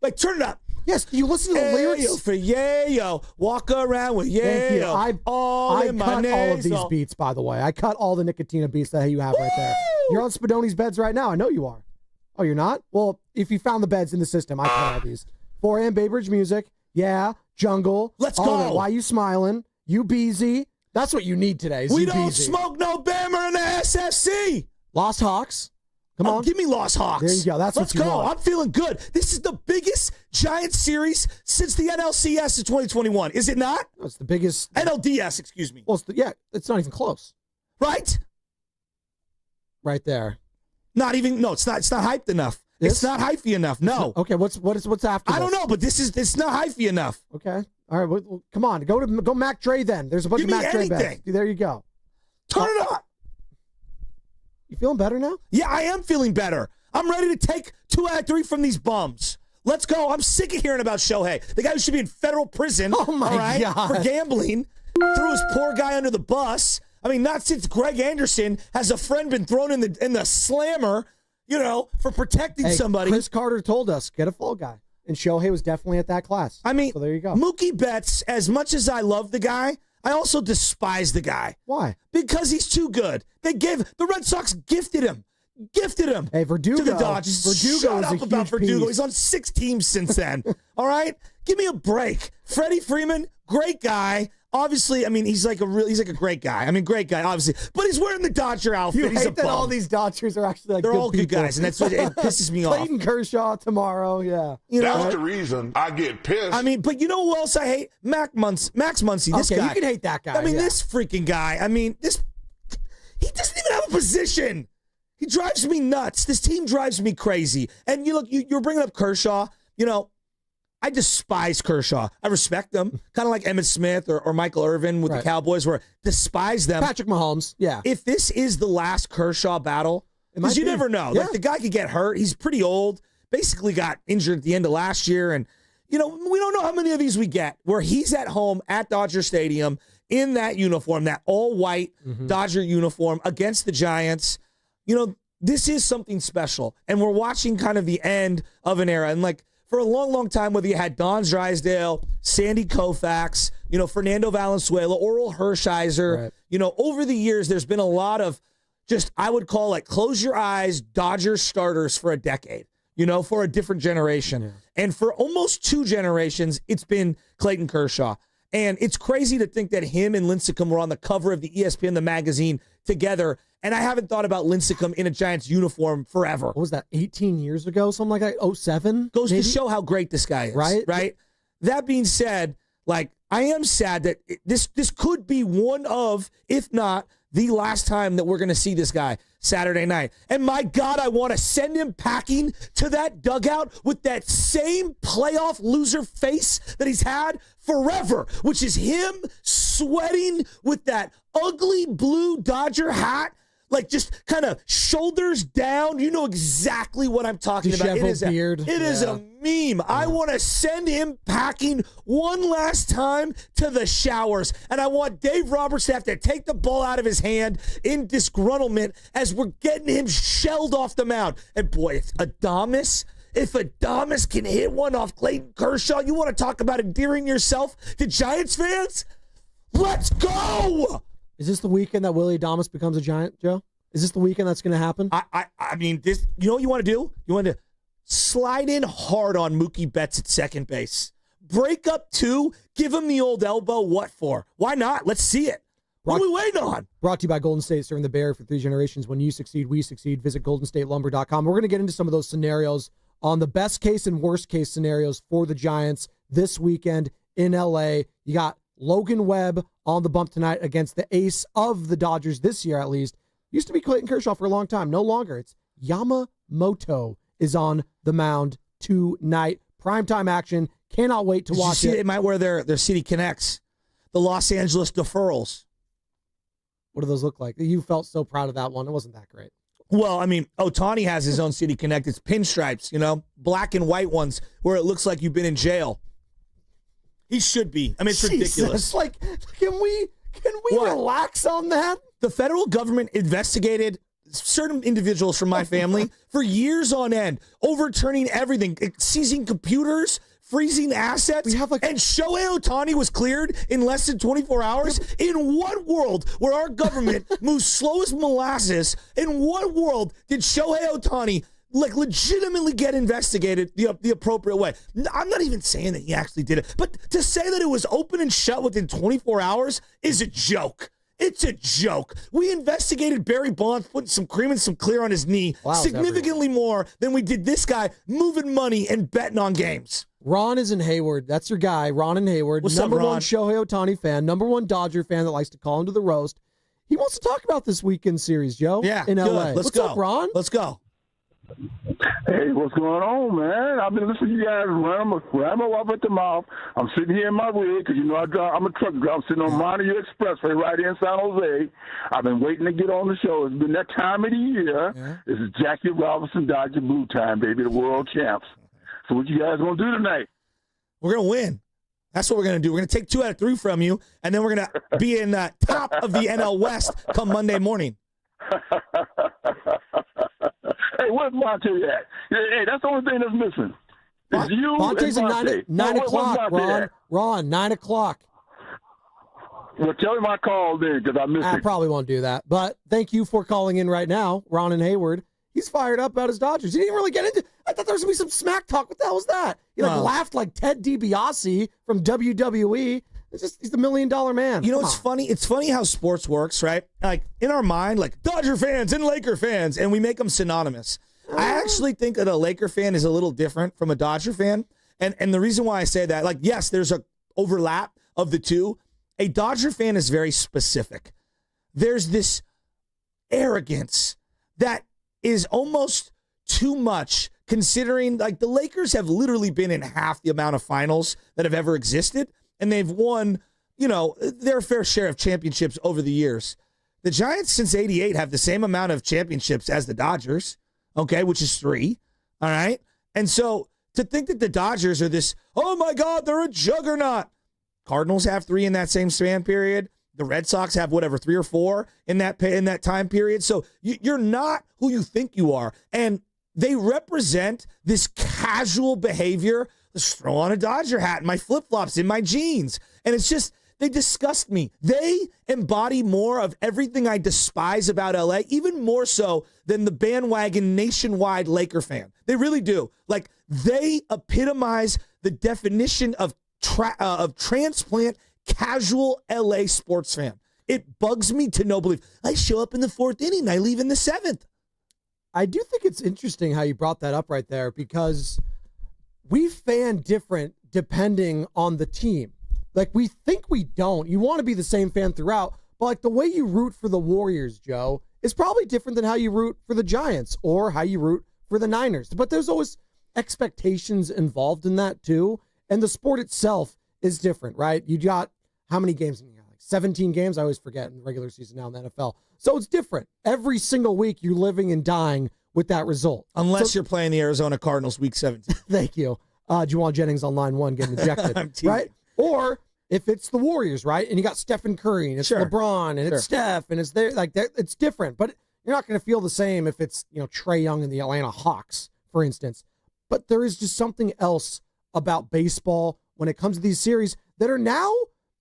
Like, turn it up. Yes, you listen to the lyrics? For yo, walk around with Thank you. I cut all of these beats, by the way. I cut all the Nicotina beats that you have right there. You're on Spadoni's beds right now. I know you are. Oh, you're not? Well, if you found the beds in the system, I cut all these. 4 a.m. Bay Bridge music. Yeah. Jungle. Let's all go. of it. Why you smiling? You Beezy. That's what you need today. We don't smoke no Bama in the SFC. Lost Hawks. Come on. Give me Lost Hawks. There you go. Let's go. I'm feeling good. This is the biggest Giants series since the NLCS in 2021. Is it not? No, it's the biggest. NLDS, excuse me. Well, it's not even close. Right? Right there. Not even. No, it's not. It's not hyped enough. It's not hypey enough. No. Okay. What's after? I don't know, but it's not hypey enough. Okay. All right. Well, come on. Go Mac Dre then. There's a bunch of Mac Dre beds. There you go. Turn it up. You feeling better now? Yeah, I am feeling better. I'm ready to take 2 out of 3 from these bums. Let's go. I'm sick of hearing about Shohei, the guy who should be in federal prison. Oh my God. For gambling. Threw his poor guy under the bus. I mean, not since Greg Anderson has a friend been thrown in the slammer, for protecting somebody. Chris Carter told us, get a fall guy. And Shohei was definitely at that class. I mean, so there you go. Mookie Betts, as much as I love the guy, I also despise the guy. Why? Because he's too good. The Red Sox gifted him. Hey, Verdugo. To the Dodgers. Verdugo Shut up about Verdugo. Piece. He's on 6 teams since then. All right? Give me a break. Freddie Freeman, great guy. Obviously, I mean, he's like a great guy. I mean, great guy, obviously. But he's wearing the Dodger outfit. You he's hate that all these Dodgers are actually They're good all people. good guys, and that's what it pisses me off. Clayton Kershaw tomorrow, yeah. That's the reason I get pissed. I mean, but you know who else I hate? Max Muncy, this guy. Okay, you can hate that guy. I mean, this freaking guy. I mean, he doesn't even have a position. He drives me nuts. This team drives me crazy. And you're bringing up Kershaw. I despise Kershaw. I respect them. Kind of like Emmitt Smith or Michael Irvin with the Cowboys, where I despise them. Patrick Mahomes, yeah. If this is the last Kershaw battle, because you never know. Yeah. Like, the guy could get hurt. He's pretty old. Basically got injured at the end of last year. And, we don't know how many of these we get where he's at home at Dodger Stadium in that uniform, that all-white Dodger uniform against the Giants. This is something special. And we're watching kind of the end of an era. And, for a long, long time, whether you had Don Drysdale, Sandy Koufax, Fernando Valenzuela, Oral Hershiser, over the years, there's been a lot of I would call close your eyes Dodgers starters for a decade, for a different generation. Yeah. And for almost 2 generations, it's been Clayton Kershaw. And it's crazy to think that him and Lincecum were on the cover of the ESPN, the magazine, together. And I haven't thought about Lincecum in a Giants uniform forever. What was that, 18 years ago? Something like that? 07? Goes to show how great this guy is. Right? Right? that being said, like, I am sad that this could be one of, if not the last time that we're going to see this guy Saturday night. And my God, I want to send him packing to that dugout with that same playoff loser face that he's had forever, which is him sweating with that ugly blue Dodger hat, like just kind of shoulders down. You know exactly what I'm talking about. It is beard. It is a meme. I want to send him packing one last time to the showers. And I want Dave Roberts to have to take the ball out of his hand in disgruntlement as we're getting him shelled off the mound. And boy, if Adames can hit one off Clayton Kershaw, you want to talk about endearing yourself to Giants fans? Let's go! Is this the weekend that Willie Adames becomes a Giant, Joe? Is this the weekend that's going to happen? I mean, this. You know what you want to do? You want to slide in hard on Mookie Betts at second base. Break up 2. Give him the old elbow. What for? Why not? Let's see it. What are we waiting on? Brought to you by Golden State, serving the Bay Area for 3 generations. When you succeed, we succeed. Visit GoldenStateLumber.com. We're going to get into some of those scenarios on the best case and worst case scenarios for the Giants this weekend in L.A. You got Logan Webb on the bump tonight against the ace of the Dodgers this year, at least. Used to be Clayton Kershaw for a long time. No longer. It's Yamamoto is on the mound tonight. Primetime action. Cannot wait to watch it. It might wear their City Connects, the Los Angeles deferrals. What do those look like? You felt so proud of that one. It wasn't that great. Well, I mean, Ohtani has his own City Connect. It's pinstripes, black and white ones where it looks like you've been in jail. He should be. I mean, it's ridiculous. Like, can we relax on that? The federal government investigated certain individuals from my family for years on end, overturning everything, seizing computers, freezing assets. And Shohei Ohtani was cleared in less than 24 hours. In what world where our government moves slow as molasses, in what world did Shohei Ohtani legitimately get investigated the appropriate way? I'm not even saying that he actually did it, but to say that it was open and shut within 24 hours is a joke. It's a joke. We investigated Barry Bonds putting some cream and some clear on his knee significantly more than we did this guy moving money and betting on games. Ron is in Hayward. That's your guy, Ron in Hayward. What's number up, Ron? one Shohei Ohtani fan, number one Dodger fan that likes to call into the roast. He wants to talk about this weekend series, Joe. Yeah, in good. LA. What's go. Up, Ron? Let's go. Hey, what's going on, man? I've been listening to you guys ramble off at the mouth. I'm sitting here in my rig because, I'm a truck driver. I'm sitting on Montague Expressway right here in San Jose. I've been waiting to get on the show. It's been that time of the year. Yeah. This is Jackie Robinson, Dodger Blue time, baby, the world champs. So what you guys going to do tonight? We're going to win. That's what we're going to do. We're going to take 2 out of 3 from you, and then we're going to be in the top of the NL West come Monday morning. Hey, where's Monte at? Hey, that's the only thing that's missing. It's you Monte's and at 9 o'clock, Ron. Ron, 9 o'clock. Well, tell him I called in because I missed it. I probably won't do that. But thank you for calling in right now, Ron and Hayward. He's fired up about his Dodgers. He didn't really get into. I thought there was going to be some smack talk. What the hell was that? He laughed like Ted DiBiase from WWE. He's the $1 million man. It's funny. It's funny how sports works, right? Like in our mind, like Dodger fans and Laker fans, and we make them synonymous. I actually think that a Laker fan is a little different from a Dodger fan. And the reason why I say that, like, yes, there's a overlap of the two. A Dodger fan is very specific. There's this arrogance that is almost too much, considering like the Lakers have literally been in half the amount of finals that have ever existed, and they've won, their fair share of championships over the years. The Giants since '88 have the same amount of championships as the Dodgers, okay, which is 3, all right? And so to think that the Dodgers are this, oh my God, they're a juggernaut. Cardinals have 3 in that same span period. The Red Sox have 3 or 4 in that time period. So you're not who you think you are. And they represent this casual behavior. Let's throw on a Dodger hat and my flip-flops in my jeans. And it's just, they disgust me. They embody more of everything I despise about LA, even more so than the bandwagon nationwide Laker fan. They really do. Like, they epitomize the definition of transplant casual LA sports fan. It bugs me to no belief. I show up in the 4th inning, I leave in the 7th. I do think it's interesting how you brought that up right there, because we fan different depending on the team. Like, we think we don't. You want to be the same fan throughout, but like the way you root for the Warriors, Joe, is probably different than how you root for the Giants or how you root for the Niners. But there's always expectations involved in that too. And the sport itself is different, right? You got how many games in the year? Like 17 games? I always forget in the regular season now in the NFL. So it's different. Every single week you're living and dying with that result. Unless you're playing the Arizona Cardinals week 17. Thank you. Juwan Jennings on line 1 getting ejected, right? Or if it's the Warriors, right? And you got Stephen Curry and it's LeBron and it's Steph and it's there, like it's different. But you're not going to feel the same if it's, Trae Young and the Atlanta Hawks, for instance. But there is just something else about baseball when it comes to these series that are now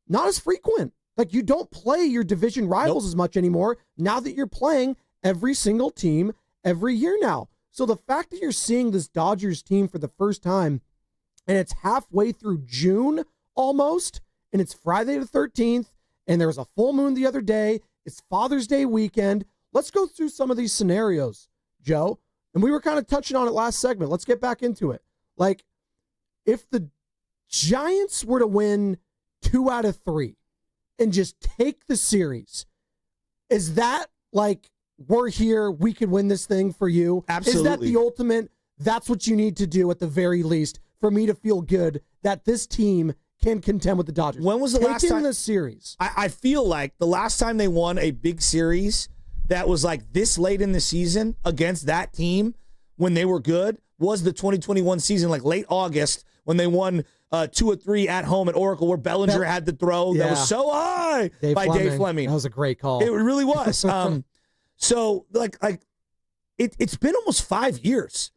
not as frequent. Like, you don't play your division rivals as much anymore now that you're playing every single team every year now. So the fact that you're seeing this Dodgers team for the first time, and it's halfway through June almost, and it's Friday the 13th, and there was a full moon the other day. It's Father's Day weekend. Let's go through some of these scenarios, Joe. And we were kind of touching on it last segment. Let's get back into it. Like, if the Giants were to win 2 out of 3 and just take the series, is that like, we're here, we could win this thing for you? Absolutely. Is that the ultimate, that's what you need to do at the very least for me to feel good that this team can contend with the Dodgers? When was the last time this series? I feel like the last time they won a big series that was like this late in the season against that team when they were good was the 2021 season, like late August, when they won 2 or 3 at home at Oracle, where Bellinger had the throw that was so high by Dave Fleming. That was a great call. It really was. So it's been almost 5 years,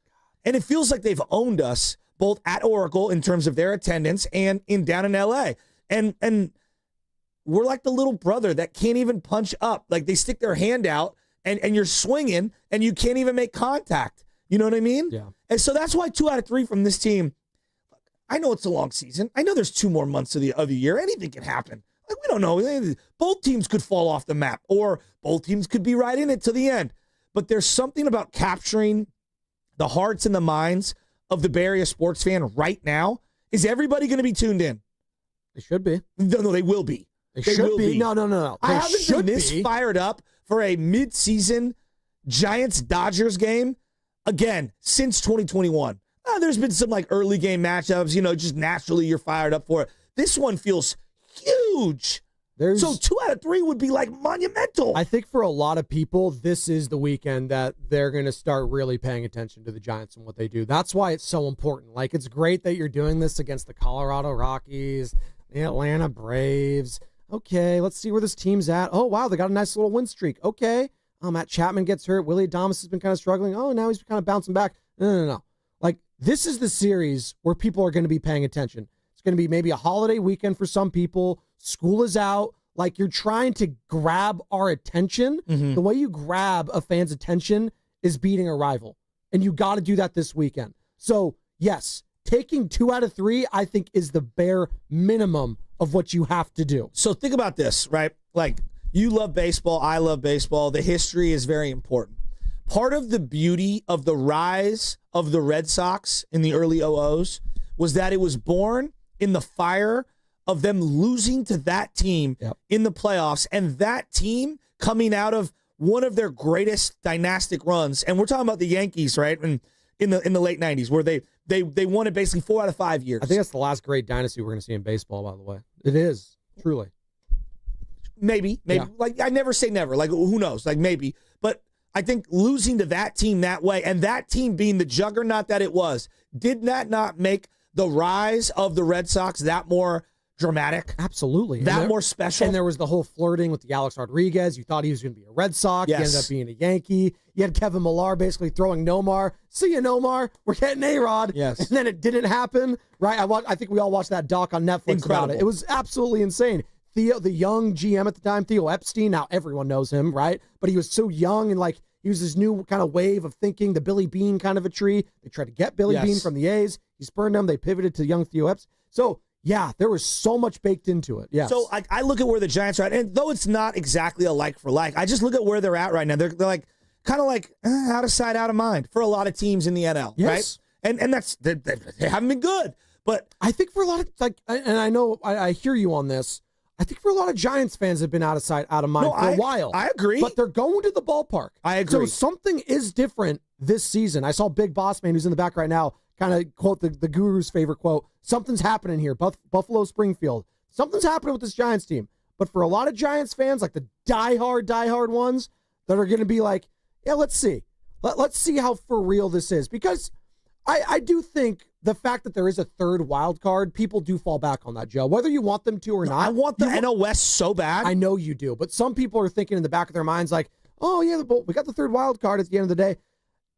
and it feels like they've owned us both at Oracle in terms of their attendance and down in LA. And we're like the little brother that can't even punch up. Like, they stick their hand out and you're swinging and you can't even make contact. You know what I mean? Yeah. And so that's why 2 out of 3 from this team. I know it's a long season. I know there's 2 more months of the year. Anything can happen. Like, we don't know. Both teams could fall off the map, or both teams could be right in it to the end. But there's something about capturing the hearts and the minds of the Bay Area sports fan right now. Is everybody going to be tuned in? They should be. No, they will be. They should be. No. I haven't been this fired up for a mid-season Giants-Dodgers game, again, since 2021. There's been some like early game matchups, just naturally you're fired up for it. This one feels huge. So 2 out of 3 would be like monumental. I think for a lot of people, this is the weekend that they're going to start really paying attention to the Giants and what they do. That's why it's so important. Like, it's great that you're doing this against the Colorado Rockies, the Atlanta Braves. Okay, let's see where this team's at. Oh, wow, they got a nice little win streak. Okay. Matt Chapman gets hurt. Willie Adames has been kind of struggling. Oh, now he's kind of bouncing back. No. Like, this is the series where people are going to be paying attention. It's going to be maybe a holiday weekend for some people. School is out. Like, you're trying to grab our attention. Mm-hmm. The way you grab a fan's attention is beating a rival. And you got to do that this weekend. So, yes, taking 2 out of 3, I think, is the bare minimum of what you have to do. So think about this, right? Like, you love baseball. I love baseball. The history is very important. Part of the beauty of the rise of the Red Sox in the early 00s was that it was born in the fire of them losing to that team in the playoffs, and that team coming out of one of their greatest dynastic runs. And we're talking about the Yankees, right? And in the late 90s, where they won it basically 4 out of 5 years. I think that's the last great dynasty we're going to see in baseball, by the way. It is, truly. Maybe. Yeah. Like, I never say never. Like, who knows? Like, maybe. But I think losing to that team that way, and that team being the juggernaut that it was, did that not make the rise of the Red Sox that more dramatic? Absolutely. That more special? And there was the whole flirting with the Alex Rodriguez. You thought he was going to be a Red Sox. Yes. He ended up being a Yankee. You had Kevin Millar basically throwing Nomar. See you, Nomar. We're getting A-Rod. Yes. And then it didn't happen, right? I think we all watched that doc on Netflix about it. It was absolutely insane. Theo, the young GM at the time, Theo Epstein, now everyone knows him, right? But he was so young, and like, he was this new kind of wave of thinking, the Billy Beane kind of a tree. They tried to get Billy Beane from the A's. He spurned him. They pivoted to young Theo Epstein. So, yeah, there was so much baked into it. Yes. So I look at where the Giants are at, and though it's not exactly a like for like, I just look at where they're at right now. They're like kind of like out of sight, out of mind for a lot of teams in the NL, right? And that's they haven't been good. But I think for a lot of, and I know I hear you on this, I think for a lot of Giants fans have been out of sight, out of mind for a while. I agree. But they're going to the ballpark. I agree. So something is different this season. I saw Big Boss Man, who's in the back right now, kind of quote the Guru's favorite quote, something's happening here, Buffalo Springfield. Something's happening with this Giants team. But for a lot of Giants fans, like the diehard ones, that are going to be like, yeah, let's see. Let's see how for real this is. Because I do think the fact that there is a third wild card, people do fall back on that, Joe. Whether you want them to or not. I want the NL West so bad. I know you do. But some people are thinking in the back of their minds like, oh, yeah, we got the third wild card at the end of the day.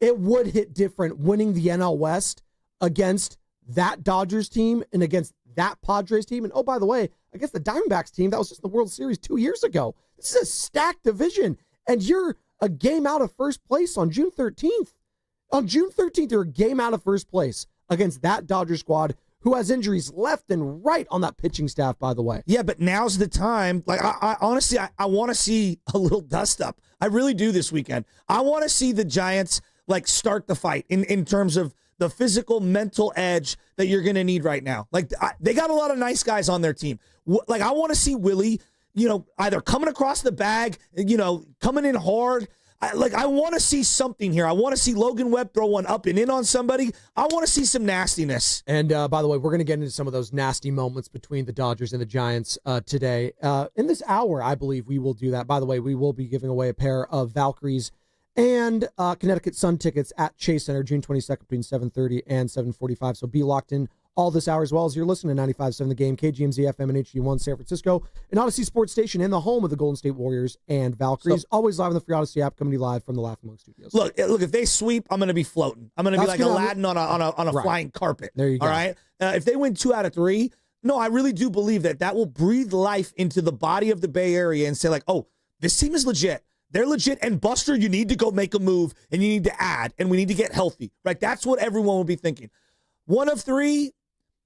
It would hit different winning the NL West against that Dodgers team and against that Padres team. And, oh, by the way, against the Diamondbacks team, that was just the World Series 2 years ago. This is a stacked division. And you're a game out of first place on June 13th. On June 13th, you're a game out of first place against that Dodger squad who has injuries left and right on that pitching staff, by the way. Yeah, but now's the time. Like, I honestly, I want to see a little dust up. I really do this weekend. I want to see the Giants, like, start the fight in terms of the physical, mental edge that you're going to need right now. Like, they got a lot of nice guys on their team. Like, I want to see Willie, either coming across the bag, coming in hard. I want to see something here. I want to see Logan Webb throw one up and in on somebody. I want to see some nastiness. And by the way, we're going to get into some of those nasty moments between the Dodgers and the Giants today. In this hour, I believe we will do that. By the way, we will be giving away a pair of Valkyries and Connecticut Sun tickets at Chase Center, June 22nd between 7:30 and 7:45. So be locked in all this hour as well as you're listening to 95.7 The Game, KGMZ FM and HD1 San Francisco, and Odyssey Sports Station in the home of the Golden State Warriors and Valkyries. Always live on the free Odyssey app, coming to you live from the Laughing Monk Studios. Look, if they sweep, I'm going to be floating. I'm going to be like Aladdin on a right. flying carpet. There you go. All right? If they win 2 out of 3, no, I really do believe that will breathe life into the body of the Bay Area and say, like, oh, this team is legit. They're legit. And Buster, you need to go make a move and you need to add and we need to get healthy. Right? That's what everyone will be thinking. 1 of 3,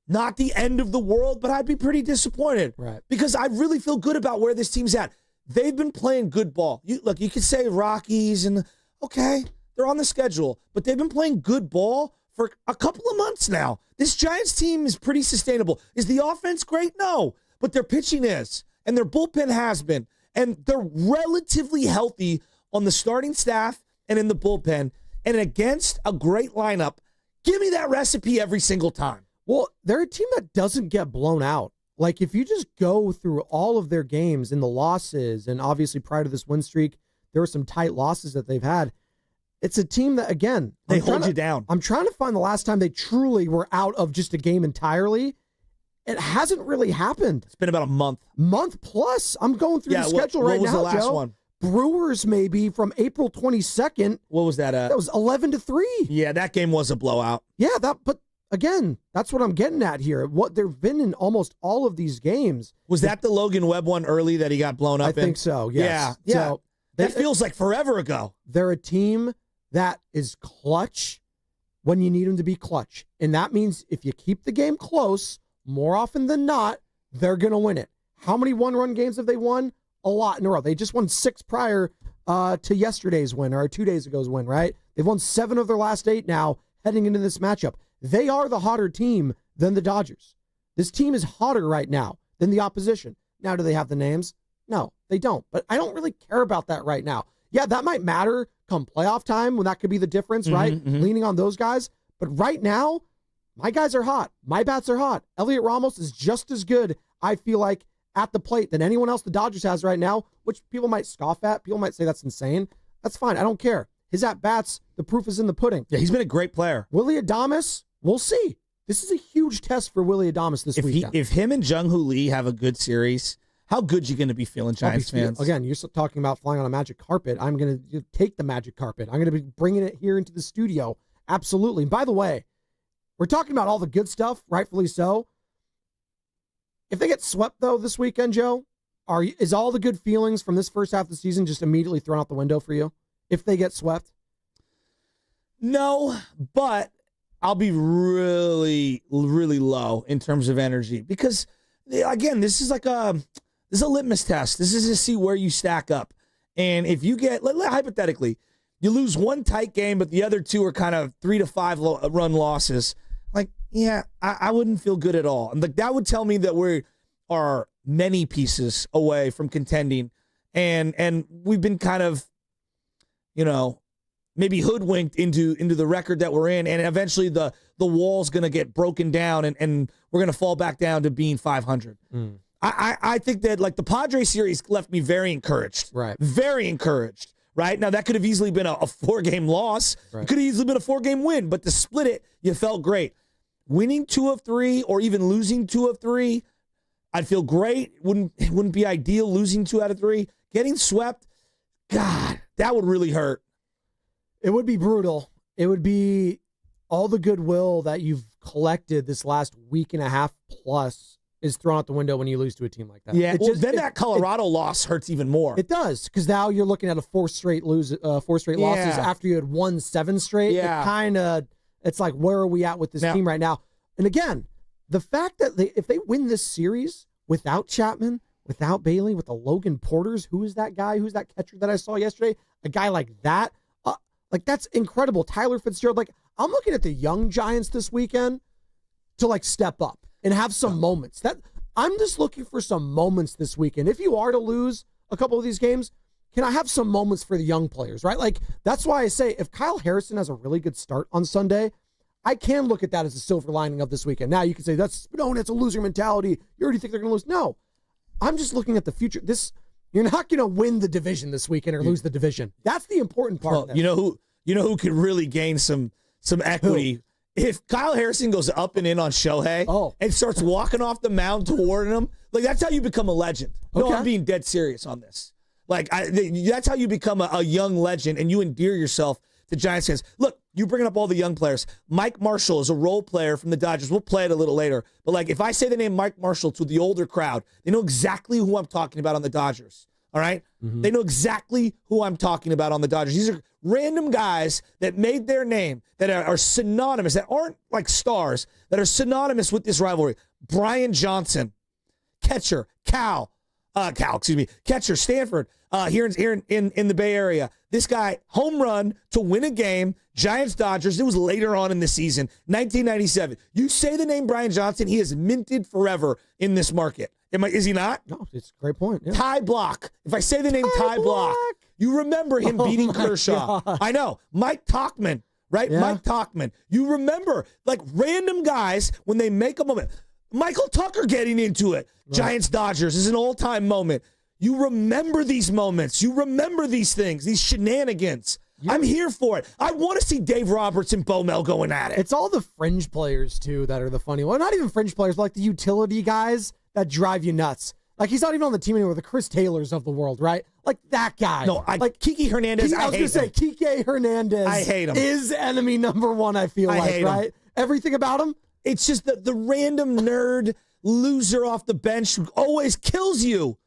not the end of the world, but I'd be pretty disappointed. Right. Because I really feel good about where this team's at. They've been playing good ball. You could say Rockies and, okay, they're on the schedule, but they've been playing good ball for a couple of months now. This Giants team is pretty sustainable. Is the offense great? No, but their pitching is, and their bullpen has been, and they're relatively healthy on the starting staff and in the bullpen, and against a great lineup. Give me that recipe every single time. Well, they're a team that doesn't get blown out. Like, if you just go through all of their games and the losses, and obviously prior to this win streak, there were some tight losses that they've had. It's a team that, again, they hold you down. I'm trying to find the last time they truly were out of just a game entirely. It hasn't really happened. It's been about a month. Month plus. I'm going through the schedule right now, What was the last Joe. one? Brewers maybe from April 22nd. What was that? That was 11-3. Yeah, that game was a blowout. Yeah, but again, that's what I'm getting at here. What they've been in almost all of these games. Was that the Logan Webb one early that he got blown up in? I think so, yes. Yeah. So that feels like forever ago. They're a team that is clutch when you need them to be clutch. And that means if you keep the game close, more often than not, they're going to win it. How many one-run games have they won? A lot in a row. They just won 6 prior to yesterday's win, or 2 days ago's win, right? They've won 7 of their last 8 now heading into this matchup. They are the hotter team than the Dodgers. This team is hotter right now than the opposition. Now, do they have the names? No, they don't. But I don't really care about that right now. Yeah, that might matter come playoff time when that could be the difference, right? Mm-hmm. Leaning on those guys. But right now, my guys are hot. My bats are hot. Elliot Ramos is just as good, I feel like, at the plate than anyone else the Dodgers has right now, which people might scoff at. People might say that's insane. That's fine. I don't care. His at-bats, the proof is in the pudding. Yeah, he's been a great player. Willie Adames, we'll see. This is a huge test for Willie Adames this weekend. If him and Jung-Hoo Lee have a good series, how good you going to be feeling, Giants fans? Again, you're talking about flying on a magic carpet. I'm going to take the magic carpet. I'm going to be bringing it here into the studio. Absolutely. And by the way, we're talking about all the good stuff, rightfully so. If they get swept, though, this weekend, Joe, is all the good feelings from this first half of the season just immediately thrown out the window for you? If they get swept? No, but I'll be really, really low in terms of energy because, again, this is a litmus test. This is to see where you stack up. And if you get, hypothetically, you lose one tight game, but the other 2 are kind of 3 to 5 run losses. Like, yeah, I wouldn't feel good at all. And that would tell me that we are many pieces away from contending, and we've been kind of, maybe hoodwinked into the record that we're in, and eventually the wall's going to get broken down, and we're going to fall back down to being 500. I think that, like, the Padres series left me very encouraged. Right. Very encouraged. Right? Now, that could have easily been a 4-game loss. Right. It could have easily been a 4-game win, but to split it, you felt great. Winning 2 of 3 or even losing 2 of 3, I'd feel great. It wouldn't be ideal losing 2 out of 3. Getting swept, God, that would really hurt. It would be brutal. It would be all the goodwill that you've collected this last week and a half plus is thrown out the window when you lose to a team like that. Yeah, that Colorado loss hurts even more. It does, because now you're looking at 4 straight losses after you had won 7 straight. Yeah. It's like, where are we at with this team right now? And again, the fact that if they win this series without Chapman, without Bailey, with the Logan Porters, who is that guy? Who's that catcher that I saw yesterday? A guy like that, that's incredible. Tyler Fitzgerald. I'm looking at the young Giants this weekend to step up and have some moments. I'm just looking for some moments this weekend. If you are to lose a couple of these games, can I have some moments for the young players, right? That's why I say if Kyle Harrison has a really good start on Sunday, I can look at that as a silver lining of this weekend. Now you can say it's a loser mentality. You already think they're going to lose. No, I'm just looking at the future. You're not going to win the division this weekend or lose the division. That's the important part. Of you know who could really gain some equity? Who? If Kyle Harrison goes up and in on Shohei and starts walking off the mound toward him, that's how you become a legend. Okay. No, I'm being dead serious on this. That's how you become a young legend, and you endear yourself to Giants fans. Look, you bringing up all the young players. Mike Marshall is a role player from the Dodgers. We'll play it a little later. But if I say the name Mike Marshall to the older crowd, they know exactly who I'm talking about on the Dodgers. All right? Mm-hmm. They know exactly who I'm talking about on the Dodgers. These are random guys that made their name, that are synonymous, that aren't like stars, that are synonymous with this rivalry. Brian Johnson, catcher, catcher, Stanford, here in the Bay Area. This guy, home run to win a game, Giants-Dodgers. It was later on in the season, 1997. You say the name Brian Johnson, he is minted forever in this market. Is he not? No, it's a great point. Yeah. Ty Block. If I say the name Ty Block, you remember him beating Kershaw. God. I know. Mike Tauchman, right? Yeah. Mike Tauchman. You remember, random guys, when they make a moment. Michael Tucker getting into it. Right. Giants-Dodgers is an all-time moment. You remember these moments. You remember these things, these shenanigans. Yeah. I'm here for it. I want to see Dave Roberts and Bo Mel going at it. It's all the fringe players, too, that are the funny ones. Not even fringe players, but the utility guys that drive you nuts. He's not even on the team anymore. The Chris Taylors of the world, right? That guy. No, Kike Hernandez, I hate him. Kike Hernandez I hate him. Is enemy number 1, I feel right? Him. Everything about him? It's just the random nerd loser off the bench who always kills you.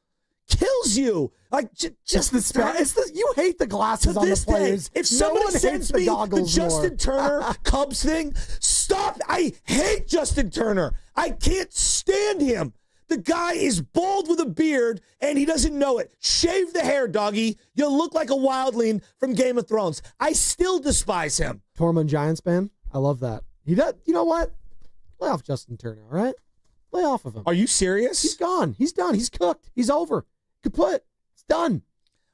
Just the you hate the glasses on the players. If someone sends me the Justin Turner Cubs thing, stop. I hate Justin Turner. I can't stand him. The guy is bald with a beard, and he doesn't know it. Shave the hair, doggy. You look like a wildling from Game of Thrones. I still despise him. Tormund Giants fan. I love that. He does. You know what? Lay off Justin Turner, all right? Lay off of him. Are you serious? He's gone. He's done. He's cooked. He's over. Kaput. It's done.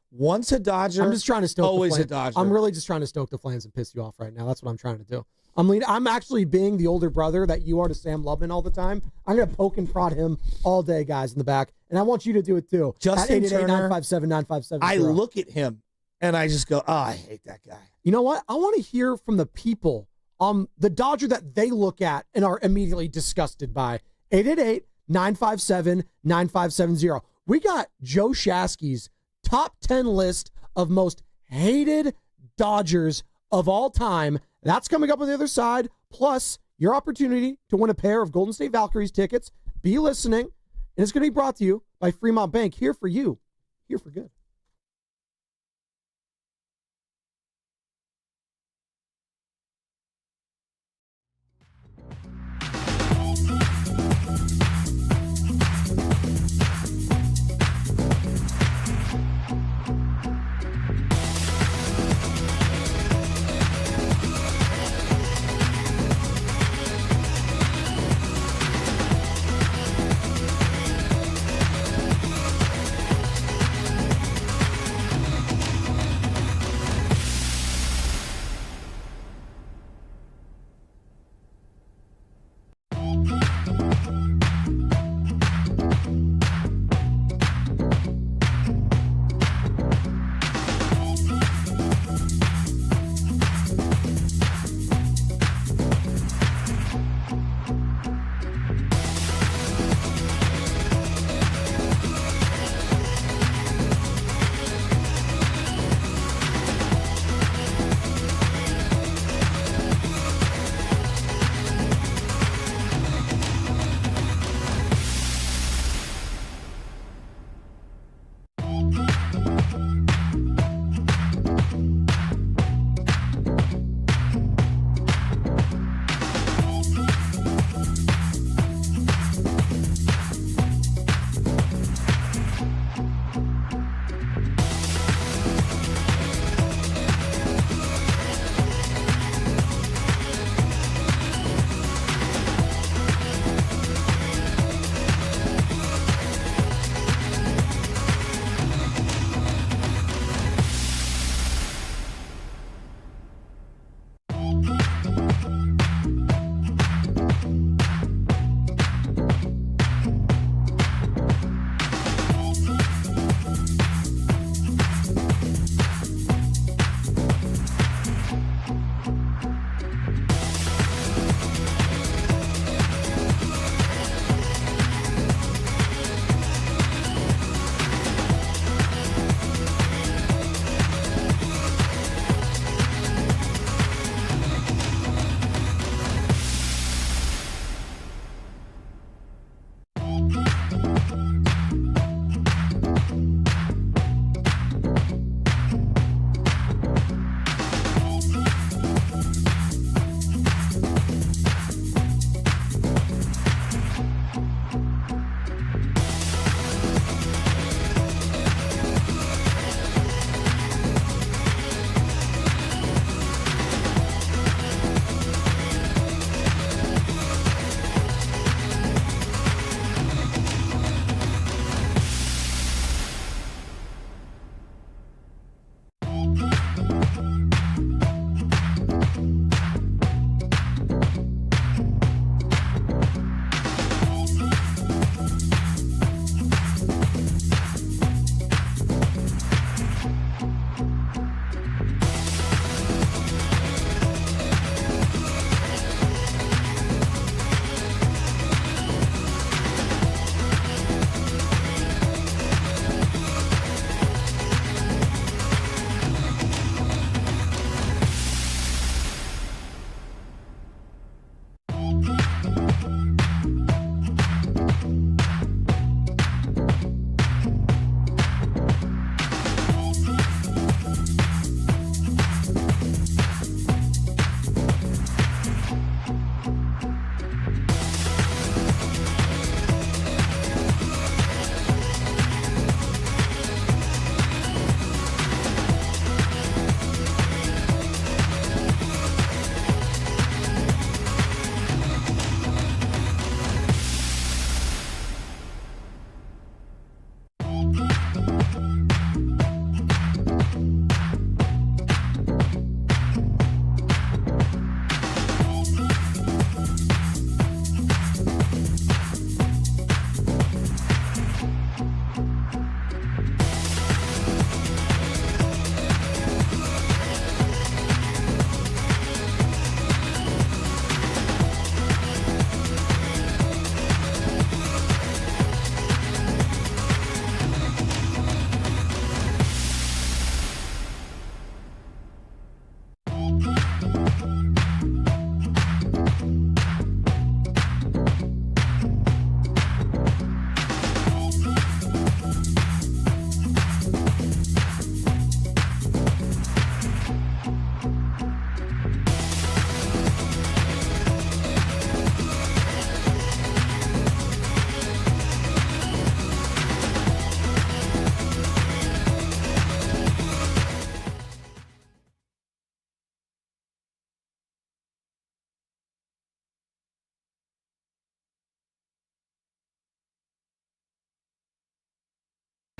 Once a Dodger, I'm just trying to stoke always the flames. A Dodger. I'm really just trying to stoke the flames and piss you off right now. That's what I'm trying to do. I'm actually being the older brother that you are to Sam Lubman all the time. I'm going to poke and prod him all day, guys, in the back. And I want you to do it, too. Justin Turner, 957-9570. I look at him, and I just go, I hate that guy. You know what? I want to hear from the people, the Dodger that they look at and are immediately disgusted by. 888-957-9570. We got Joe Shasky's top 10 list of most hated Dodgers of all time. That's coming up on the other side. Plus, your opportunity to win a pair of Golden State Valkyries tickets. Be listening. And it's going to be brought to you by Fremont Bank. Here for you. Here for good.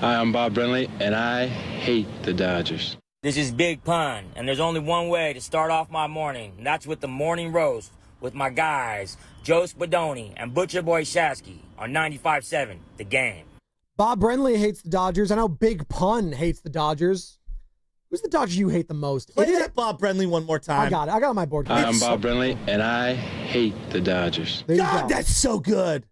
Hi, I'm Bob Brenly, and I hate the Dodgers. This is Big Pun, and there's only one way to start off my morning, and that's with the morning roast with my guys, Joe Spadoni and Butcher Boy Shasky on 95.7 The Game. Bob Brenly hates the Dodgers. I know Big Pun hates the Dodgers. Who's the Dodger you hate the most? Play that Bob Brenly one more time. I got it. I got it on my board. Hi, I'm Bob Brenly, and I hate the Dodgers. God, that's so good.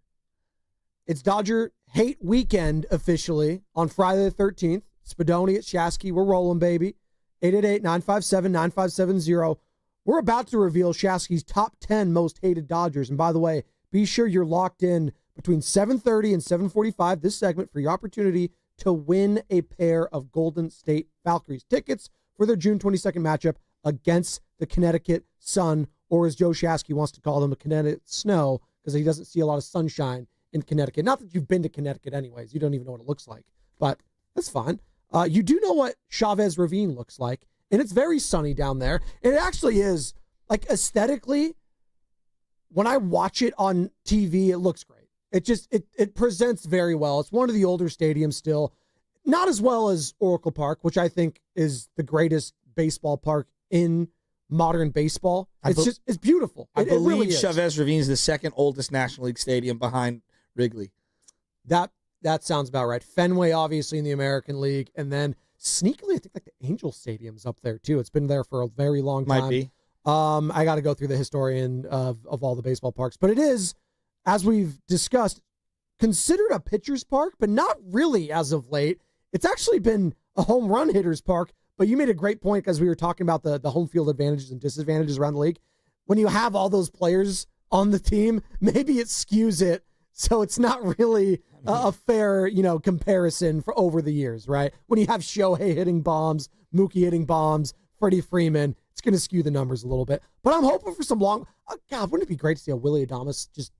It's Dodger Hate Weekend officially on Friday the 13th. Spadoni at Shasky. We're rolling, baby. 888-957-9570. We're about to reveal Shasky's top 10 most hated Dodgers. And by the way, be sure you're locked in between 7:30 and 7:45 this segment for your opportunity to win a pair of Golden State Valkyries tickets for their June 22nd matchup against the Connecticut Sun, or as Joe Shasky wants to call them, a Connecticut Snow, because he doesn't see a lot of sunshine in Connecticut. Not that you've been to Connecticut anyways. You don't even know what it looks like, but that's fine. You do know what Chavez Ravine looks like, and it's very sunny down there. And it actually is, like, aesthetically, when I watch it on TV, it looks great. It presents very well. It's one of the older stadiums still. Not as well as Oracle Park, which I think is the greatest baseball park in modern baseball. It's beautiful. I believe really is. Chavez Ravine is the second oldest National League stadium behind Wrigley. That sounds about right. Fenway, obviously, in the American League. And then sneakily, I think like the Angel Stadium's up there, too. It's been there for a very long time. Might be. I got to go through the historian of all the baseball parks. But it is, as we've discussed, considered a pitcher's park, but not really as of late. It's actually been a home run hitter's park. But you made a great point because we were talking about the home field advantages and disadvantages around the league. When you have all those players on the team, maybe it skews it. So it's not really a fair, comparison for over the years, right? When you have Shohei hitting bombs, Mookie hitting bombs, Freddie Freeman, it's going to skew the numbers a little bit. But I'm hoping for some long. God, wouldn't it be great to see a Willie Adames just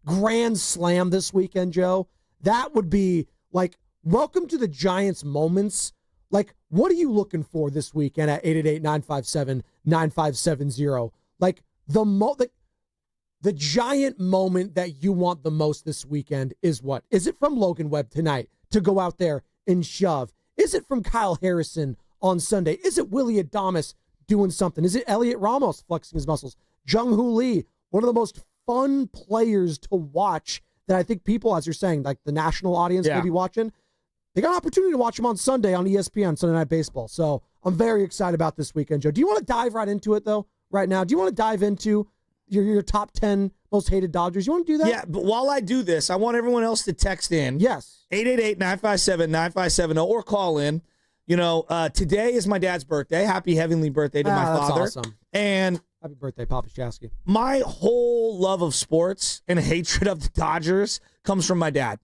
grand slam this weekend, Joe? That would be like, welcome to the Giants moments. Like, what are you looking for this weekend at 888-957-9570? Like, the giant moment that you want the most this weekend is what? Is it from Logan Webb tonight to go out there and shove? Is it from Kyle Harrison on Sunday? Is it Willie Adames doing something? Is it Elliot Ramos flexing his muscles? Jung-Hoo Lee, one of the most fun players to watch that I think people, as you're saying, like the national audience may be watching. They got an opportunity to watch him on Sunday on ESPN, Sunday Night Baseball. So I'm very excited about this weekend, Joe. Do you want to dive right into it, though, right now? Do you want to dive into your top 10 most hated Dodgers? You want to do that? Yeah, but while I do this, I want everyone else to text in. Yes. 888-957-9570 or call in. Today is my dad's birthday. Happy heavenly birthday to my father. That's awesome. And happy birthday, Papa Shasky. My whole love of sports and hatred of the Dodgers comes from my dad.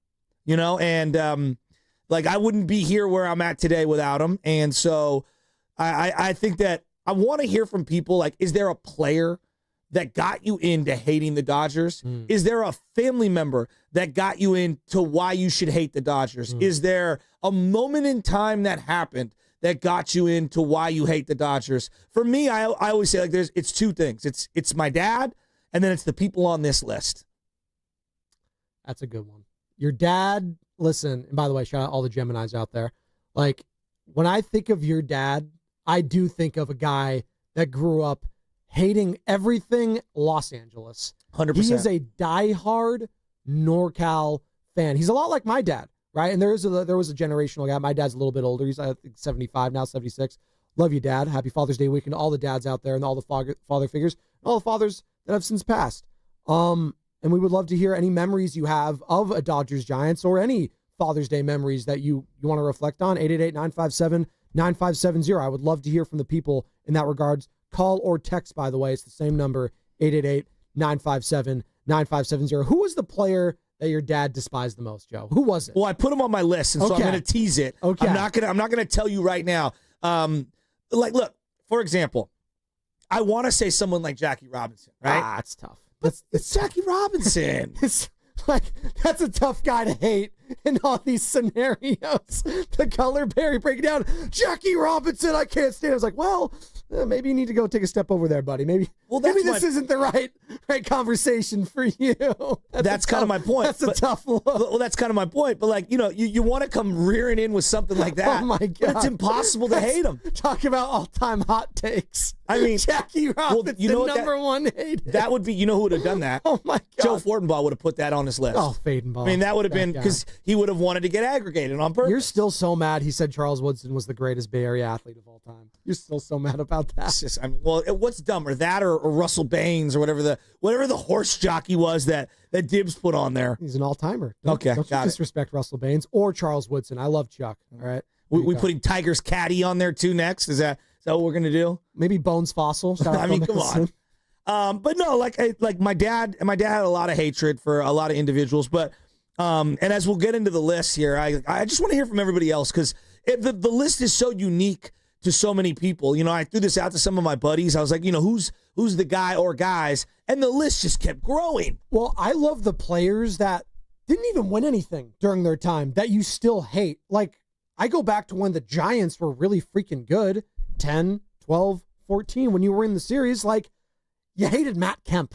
I wouldn't be here where I'm at today without him. And so I think that I want to hear from people, like, is there a player that got you into hating the Dodgers? Is there a family member that got you into why you should hate the Dodgers? Is there a moment in time that happened that got you into why you hate the Dodgers? For me, I always say, like, it's two things. It's my dad, and then it's the people on this list. That's a good one. Your dad, listen, and by the way, shout out all the Geminis out there. Like, when I think of your dad, I do think of a guy that grew up hating everything Los Angeles. 100%. He is a diehard NorCal fan. He's a lot like my dad, right? And there was a generational gap. My dad's a little bit older. He's, I think, 75 now, 76. Love you, Dad. Happy Father's Day weekend to all the dads out there and all the father figures and all the fathers that have since passed. And we would love to hear any memories you have of a Dodgers Giants or any Father's Day memories that you want to reflect on. 888-957-9570. I would love to hear from the people in that regards. Call or text, by the way. It's the same number, 888-957-9570. Who was the player that your dad despised the most, Joe? Who was it? Well, I put him on my list, and so I'm going to tease it. Okay. I'm not going to tell you right now. Look, for example, I want to say someone like Jackie Robinson, right? Ah, it's tough. But it's Jackie Robinson. It's like, that's a tough guy to hate. in all these scenarios. The color Barry breaking down, Jackie Robinson, I can't stand it. I was like, well, maybe you need to go take a step over there, buddy. Maybe this isn't the right conversation for you. That's kind of my point. That's a tough look. Well, that's kind of my point. But like, you want to come rearing in with something like that. Oh my God. But it's impossible to hate him. Talk about all-time hot takes. I mean, Jackie Robinson, number one hated. That would be, who would have done that? Oh my God. Joe Fortenbaugh would have put that on his list. Oh, Fadenbaugh. I mean, that would have been because he would have wanted to get aggregated on purpose. You're still so mad he said Charles Woodson was the greatest Bay Area athlete of all time. You're still so mad about that. What's dumber, that or Russell Baines or whatever the horse jockey was that Dibs put on there? He's an all-timer. Don't disrespect Russell Baines or Charles Woodson. I love Chuck. All right. We putting Tiger's caddy on there too next? Is that what we're gonna do? Maybe Bones Fossil. I mean, come on. But no, like my dad had a lot of hatred for a lot of individuals. But and as we'll get into the list here, I just want to hear from everybody else because the list is so unique to so many people. I threw this out to some of my buddies. I was like, who's the guy or guys, and the list just kept growing. Well, I love the players that didn't even win anything during their time that you still hate. Like, I go back to when the Giants were really freaking good, 10, 12, 14, when you were in the series. Like, you hated Matt Kemp.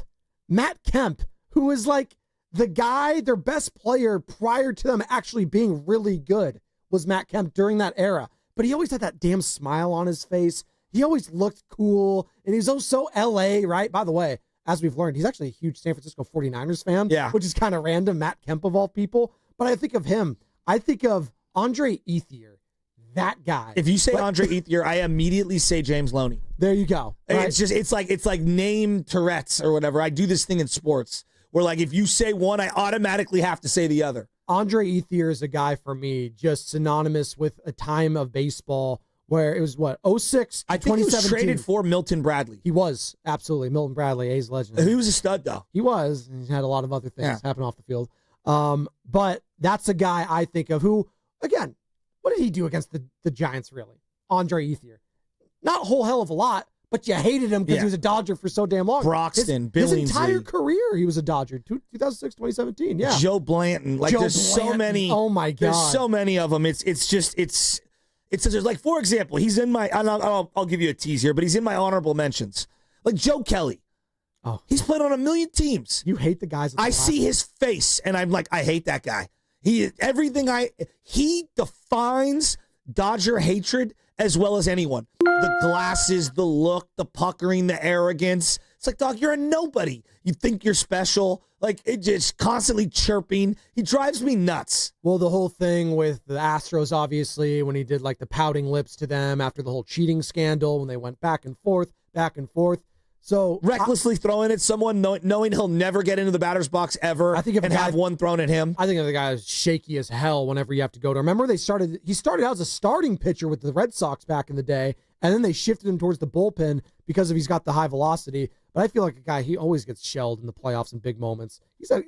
Matt Kemp, who was like the guy, their best player prior to them actually being really good, was Matt Kemp during that era. But he always had that damn smile on his face. He always looked cool, and he's so LA, right? By the way, as we've learned, he's actually a huge San Francisco 49ers fan, which is kind of random, Matt Kemp of all people. But I think of him. I think of Andre Ethier, that guy. If you say Andre Ethier, I immediately say James Loney. There you go. Right? It's like name Tourette's or whatever. I do this thing in sports where like if you say one, I automatically have to say the other. Andre Ethier is a guy for me, just synonymous with a time of baseball where it was 06 I think he was traded for Milton Bradley. He was, absolutely. Milton Bradley, A's legend. He was a stud, though. He was. He had a lot of other things happen off the field. But that's a guy I think of who, again, what did he do against the Giants, really? Andre Ethier. Not a whole hell of a lot, but you hated him because he was a Dodger for so damn long. Broxton, his Billingsley. entire career, he was a Dodger. 2006, 2017, yeah. Joe Blanton. So many. Oh, my God. There's so many of them. It's just like, for example, he's in my, I'll give you a tease here, but he's in my honorable mentions. Like Joe Kelly. Oh, he's played on a million teams. You hate the guys. I see his face, and I'm like, I hate that guy. He defines Dodger hatred as well as anyone. The glasses, the look, the puckering, the arrogance. It's like, dog, you're a nobody. You think you're special. Like, it just constantly chirping. He drives me nuts. Well, the whole thing with the Astros, obviously, when he did like the pouting lips to them after the whole cheating scandal, when they went back and forth. So recklessly throwing at someone, knowing he'll never get into the batter's box ever, have one thrown at him. I think of the guy who's shaky as hell whenever you have to go to. Remember, he started out as a starting pitcher with the Red Sox back in the day, and then they shifted him towards the bullpen because he's got the high velocity. But I feel like a guy, he always gets shelled in the playoffs in big moments. He's like,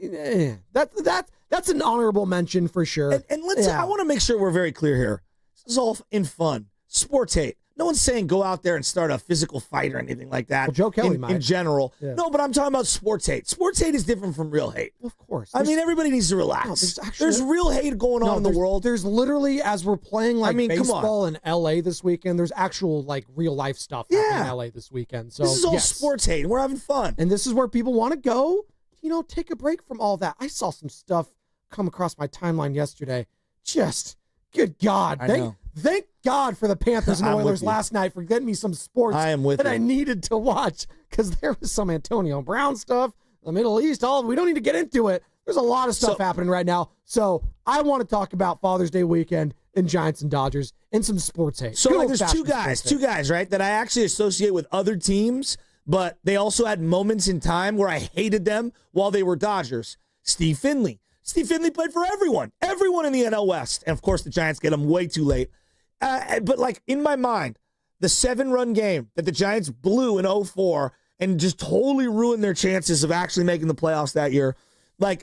that's an honorable mention for sure. And I want to make sure we're very clear here. This is all in fun. Sports hate. No one's saying go out there and start a physical fight or anything like that. Well, Joe Kelly might. In general. Yeah. No, but I'm talking about sports hate. Sports hate is different from real hate. Of course. I mean, everybody needs to relax. No, there's real hate going on in the world. There's literally, as we're playing baseball in LA this weekend, there's actual real life stuff happening in LA this weekend. So this is all sports hate, and we're having fun. And this is where people want to go, take a break from all that. I saw some stuff come across my timeline yesterday. Just, good God. Thank God for the Panthers and Oilers last night for getting me some sports I needed to watch, because there was some Antonio Brown stuff, the Middle East, we don't need to get into it. There's a lot of stuff happening right now. So I want to talk about Father's Day weekend and Giants and Dodgers and some sports hate. So there's two guys, right, that I actually associate with other teams, but they also had moments in time where I hated them while they were Dodgers. Steve Finley. Steve Finley played for everyone in the NL West. And, of course, the Giants get him way too late. But, in my mind, the 7-run game that the Giants blew in 2004 and just totally ruined their chances of actually making the playoffs that year,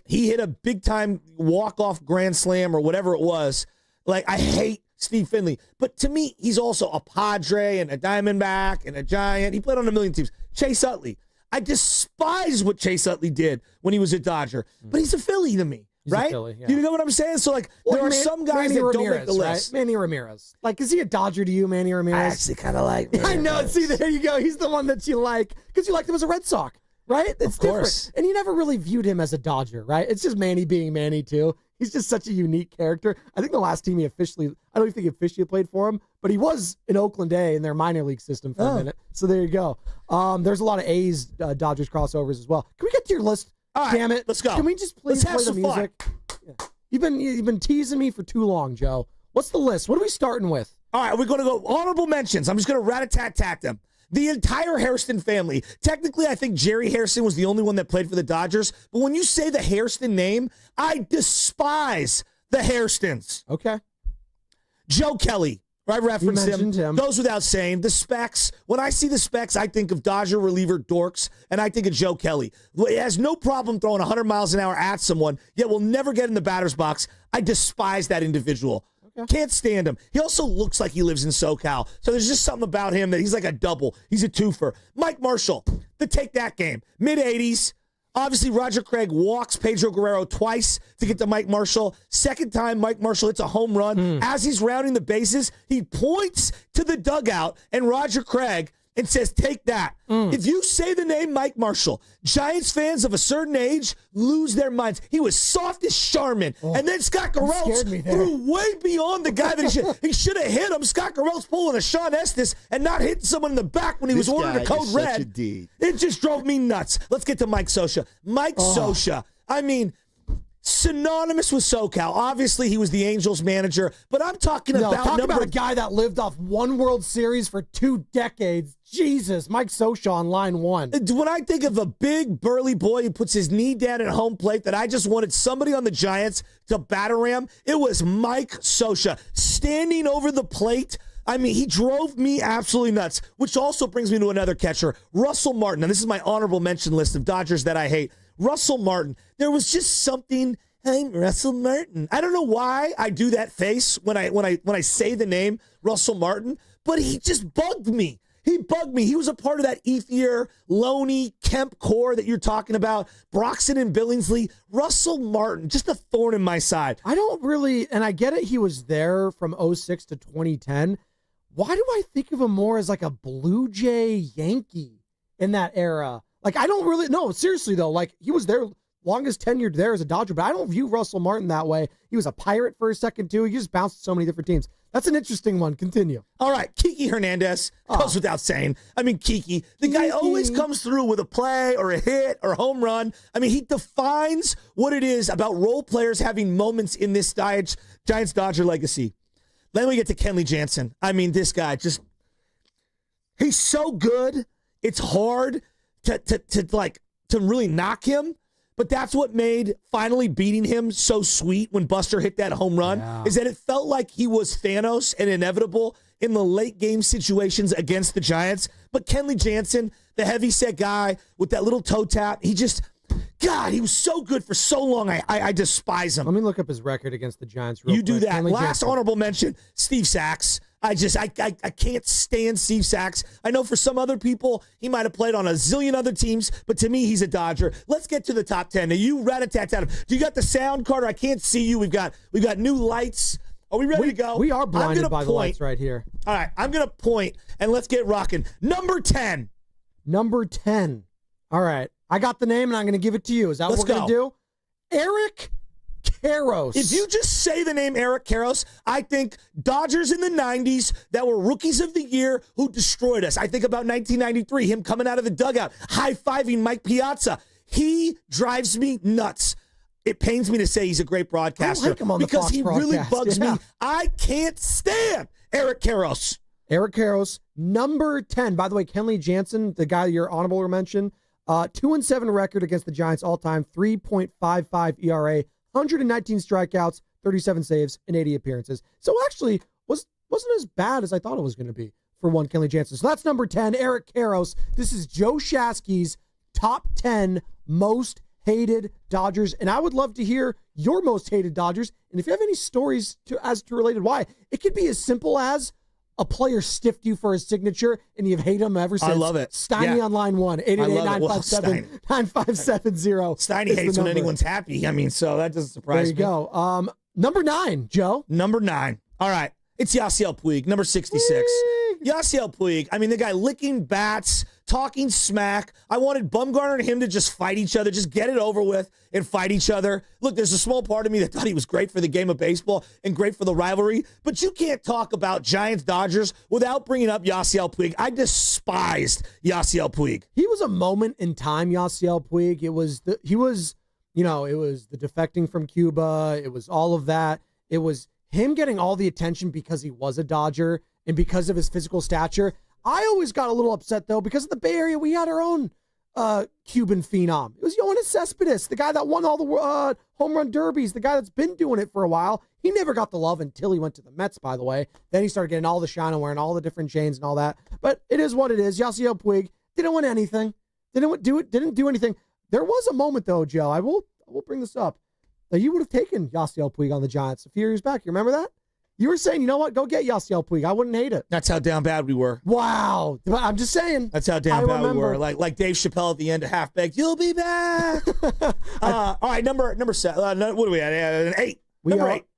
he hit a big-time walk-off grand slam or whatever it was. I hate Steve Finley. But to me, he's also a Padre and a Diamondback and a Giant. He played on a million teams. Chase Utley. I despise what Chase Utley did when he was a Dodger, but he's a Philly to me. right? Philly, yeah. You know what I'm saying? So, like, there are some guys Manny that Ramirez, don't make the list. Right? Manny Ramirez. Like, is he a Dodger to you, Manny Ramirez? I actually kind of like Manny I know. Ramirez. See, there you go. He's the one that you like because you liked him as a Red Sox, right? It's Of course. different. And you never really viewed him as a Dodger, right? It's just Manny being Manny, too. He's just such a unique character. I think the last team I don't even think he officially played for him, but he was in Oakland A in their minor league system for a minute. So there you go. There's a lot of A's Dodgers crossovers as well. Can we get to your list? All right, Damn it. let's go. Can we just please Let's have play the some music? Yeah. You've been teasing me for too long, Joe. What's the list? What are we starting with? All right, we're going to go honorable mentions. I'm just going to rat-a-tat-tat them. The entire Hairston family. Technically, I think Jerry Hairston was the only one that played for the Dodgers. But when you say the Hairston name, I despise the Hairstons. Okay. Joe Kelly. I referenced him. Goes without saying. The Specs. When I see the Specs, I think of Dodger reliever dorks, and I think of Joe Kelly. He has no problem throwing 100 miles an hour at someone, yet will never get in the batter's box. I despise that individual. Okay. Can't stand him. He also looks like he lives in SoCal. So there's just something about him that he's like a double. He's a twofer. Mike Marshall, the Take That game. Mid-'80s. Obviously, Roger Craig walks Pedro Guerrero twice to get to Mike Marshall. Second time, Mike Marshall hits a home run. As he's rounding the bases, he points to the dugout and Roger Craig and says, "Take that." If you say the name Mike Marshall, Giants fans of a certain age lose their minds. He was soft as Charmin. And then Scott Garrels threw way beyond the guy that he should have hit him. Scott Garrels pulling a Sean Estes and not hitting someone in the back when he was ordered a code red. It just drove me nuts. Let's get to Mike Scioscia. Mike Scioscia. I mean, synonymous with SoCal. Obviously, he was the Angels manager, but I'm talking about a guy that lived off one World Series for 2 decades. Jesus, Mike Scioscia on line 1. When I think of a big, burly boy who puts his knee down at home plate that I just wanted somebody on the Giants to batter ram, it was Mike Scioscia standing over the plate. I mean, he drove me absolutely nuts, which also brings me to another catcher, Russell Martin. And this is my honorable mention list of Dodgers that I hate. Russell Martin. There was just something. I'm Russell Martin. I don't know why I do that face when I say the name Russell Martin, but he just bugged me. He bugged me. He was a part of that Ethier, Loney, Kemp core that you're talking about, Broxton and Billingsley. Russell Martin, just a thorn in my side. I don't really, and I get it, he was there from 06 to 2010. Why do I think of him more as like a Blue Jay Yankee in that era? Like, I don't really, no, seriously though, like he was there, longest tenured there as a Dodger, but I don't view Russell Martin that way. He was a Pirate for a second too. He just bounced so many different teams. That's an interesting one. Continue. All right, Kiki Hernandez goes without saying. I mean, Kiki, the guy always comes through with a play or a hit or a home run. I mean, he defines what it is about role players having moments in this Giants-Dodger legacy. Then we get to Kenley Jansen. I mean, this guy just, he's so good. It's hard to really knock him. But that's what made finally beating him so sweet when Buster hit that home run, is that it felt like he was Thanos and inevitable in the late game situations against the Giants. But Kenley Jansen, the heavyset guy with that little toe tap, he just, God, he was so good for so long. I despise him. Let me look up his record against the Giants real quick. You do that. Kenley Last Jansen. honorable mention, Steve Sachs. I can't stand Steve Sachs. I know for some other people, he might have played on a zillion other teams, but to me, he's a Dodger. Let's get to the top 10. Now, you rat-a-tat-tat. Do you got the sound, Carter? I can't see you. We've got new lights. Are we ready to go? We are blinded by the lights right here. All right, I'm going to point, and let's get rocking. Number 10. Number 10. All right. I got the name, and I'm going to give it to you. Is that what we're going to do? Eric Karros. If you just say the name Eric Karros, I think Dodgers in the 90s that were rookies of the year who destroyed us. I think about 1993, him coming out of the dugout, high-fiving Mike Piazza. He drives me nuts. It pains me to say he's a great broadcaster, I like him on the because Fox he broadcast. really bugs me. I can't stand Eric Karros. Eric Karros, number 10. By the way, Kenley Jansen, the guy your honorable mention, 2-7 record against the Giants all-time, 3.55 ERA, 119 strikeouts, 37 saves, and 80 appearances. So actually, wasn't as bad as I thought it was going to be for one Kenley Jansen. So that's number 10, Eric Karros. This is Joe Shasky's top 10 most hated Dodgers, and I would love to hear your most hated Dodgers. And if you have any stories as to related why, it could be as simple as a player stiffed you for his signature and you've hated him ever since. I love it. Steiny on line 1, 888-957-9570. Steiny hates when anyone's happy. I mean, so that doesn't surprise me. There you go. Number 9, Joe. Number 9. All right. It's Yasiel Puig, number 66. Yasiel Puig, I mean, the guy licking bats, talking smack. I wanted Bumgarner and him to just fight each other, just get it over with and fight each other. Look, there's a small part of me that thought he was great for the game of baseball and great for the rivalry, but you can't talk about Giants-Dodgers without bringing up Yasiel Puig. I despised Yasiel Puig. He was a moment in time, Yasiel Puig. It was the defecting from Cuba. It was all of that. It was him getting all the attention because he was a Dodger and because of his physical stature. I always got a little upset, though, because of the Bay Area, we had our own Cuban phenom. It was Yoenis Cespedes, the guy that won all the home run derbies, the guy that's been doing it for a while. He never got the love until he went to the Mets, by the way. Then he started getting all the shine and wearing all the different chains and all that. But it is what it is. Yasiel Puig didn't win anything. Didn't do anything. There was a moment, though, Joe. I will bring this up. That you would have taken Yasiel Puig on the Giants a few years back. You remember that? You were saying, you know what? Go get Yasiel Puig. I wouldn't hate it. That's how down bad we were. Wow. I'm just saying. That's how down bad we were. Like Dave Chappelle at the end of Half Baked. You'll be back. All right, number 7. What are we at? 8.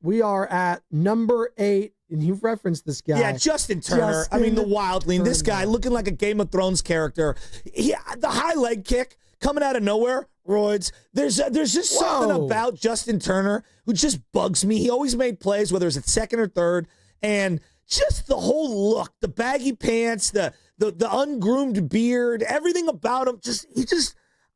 We are at number 8, and you've referenced this guy. Yeah, Justin Turner. I mean, the wildling. This guy looking like a Game of Thrones character. The high leg kick coming out of nowhere. Roids. There's just something about Justin Turner who just bugs me. He always made plays, whether it's at second or third, and just the whole look, the baggy pants, the ungroomed beard, everything about him.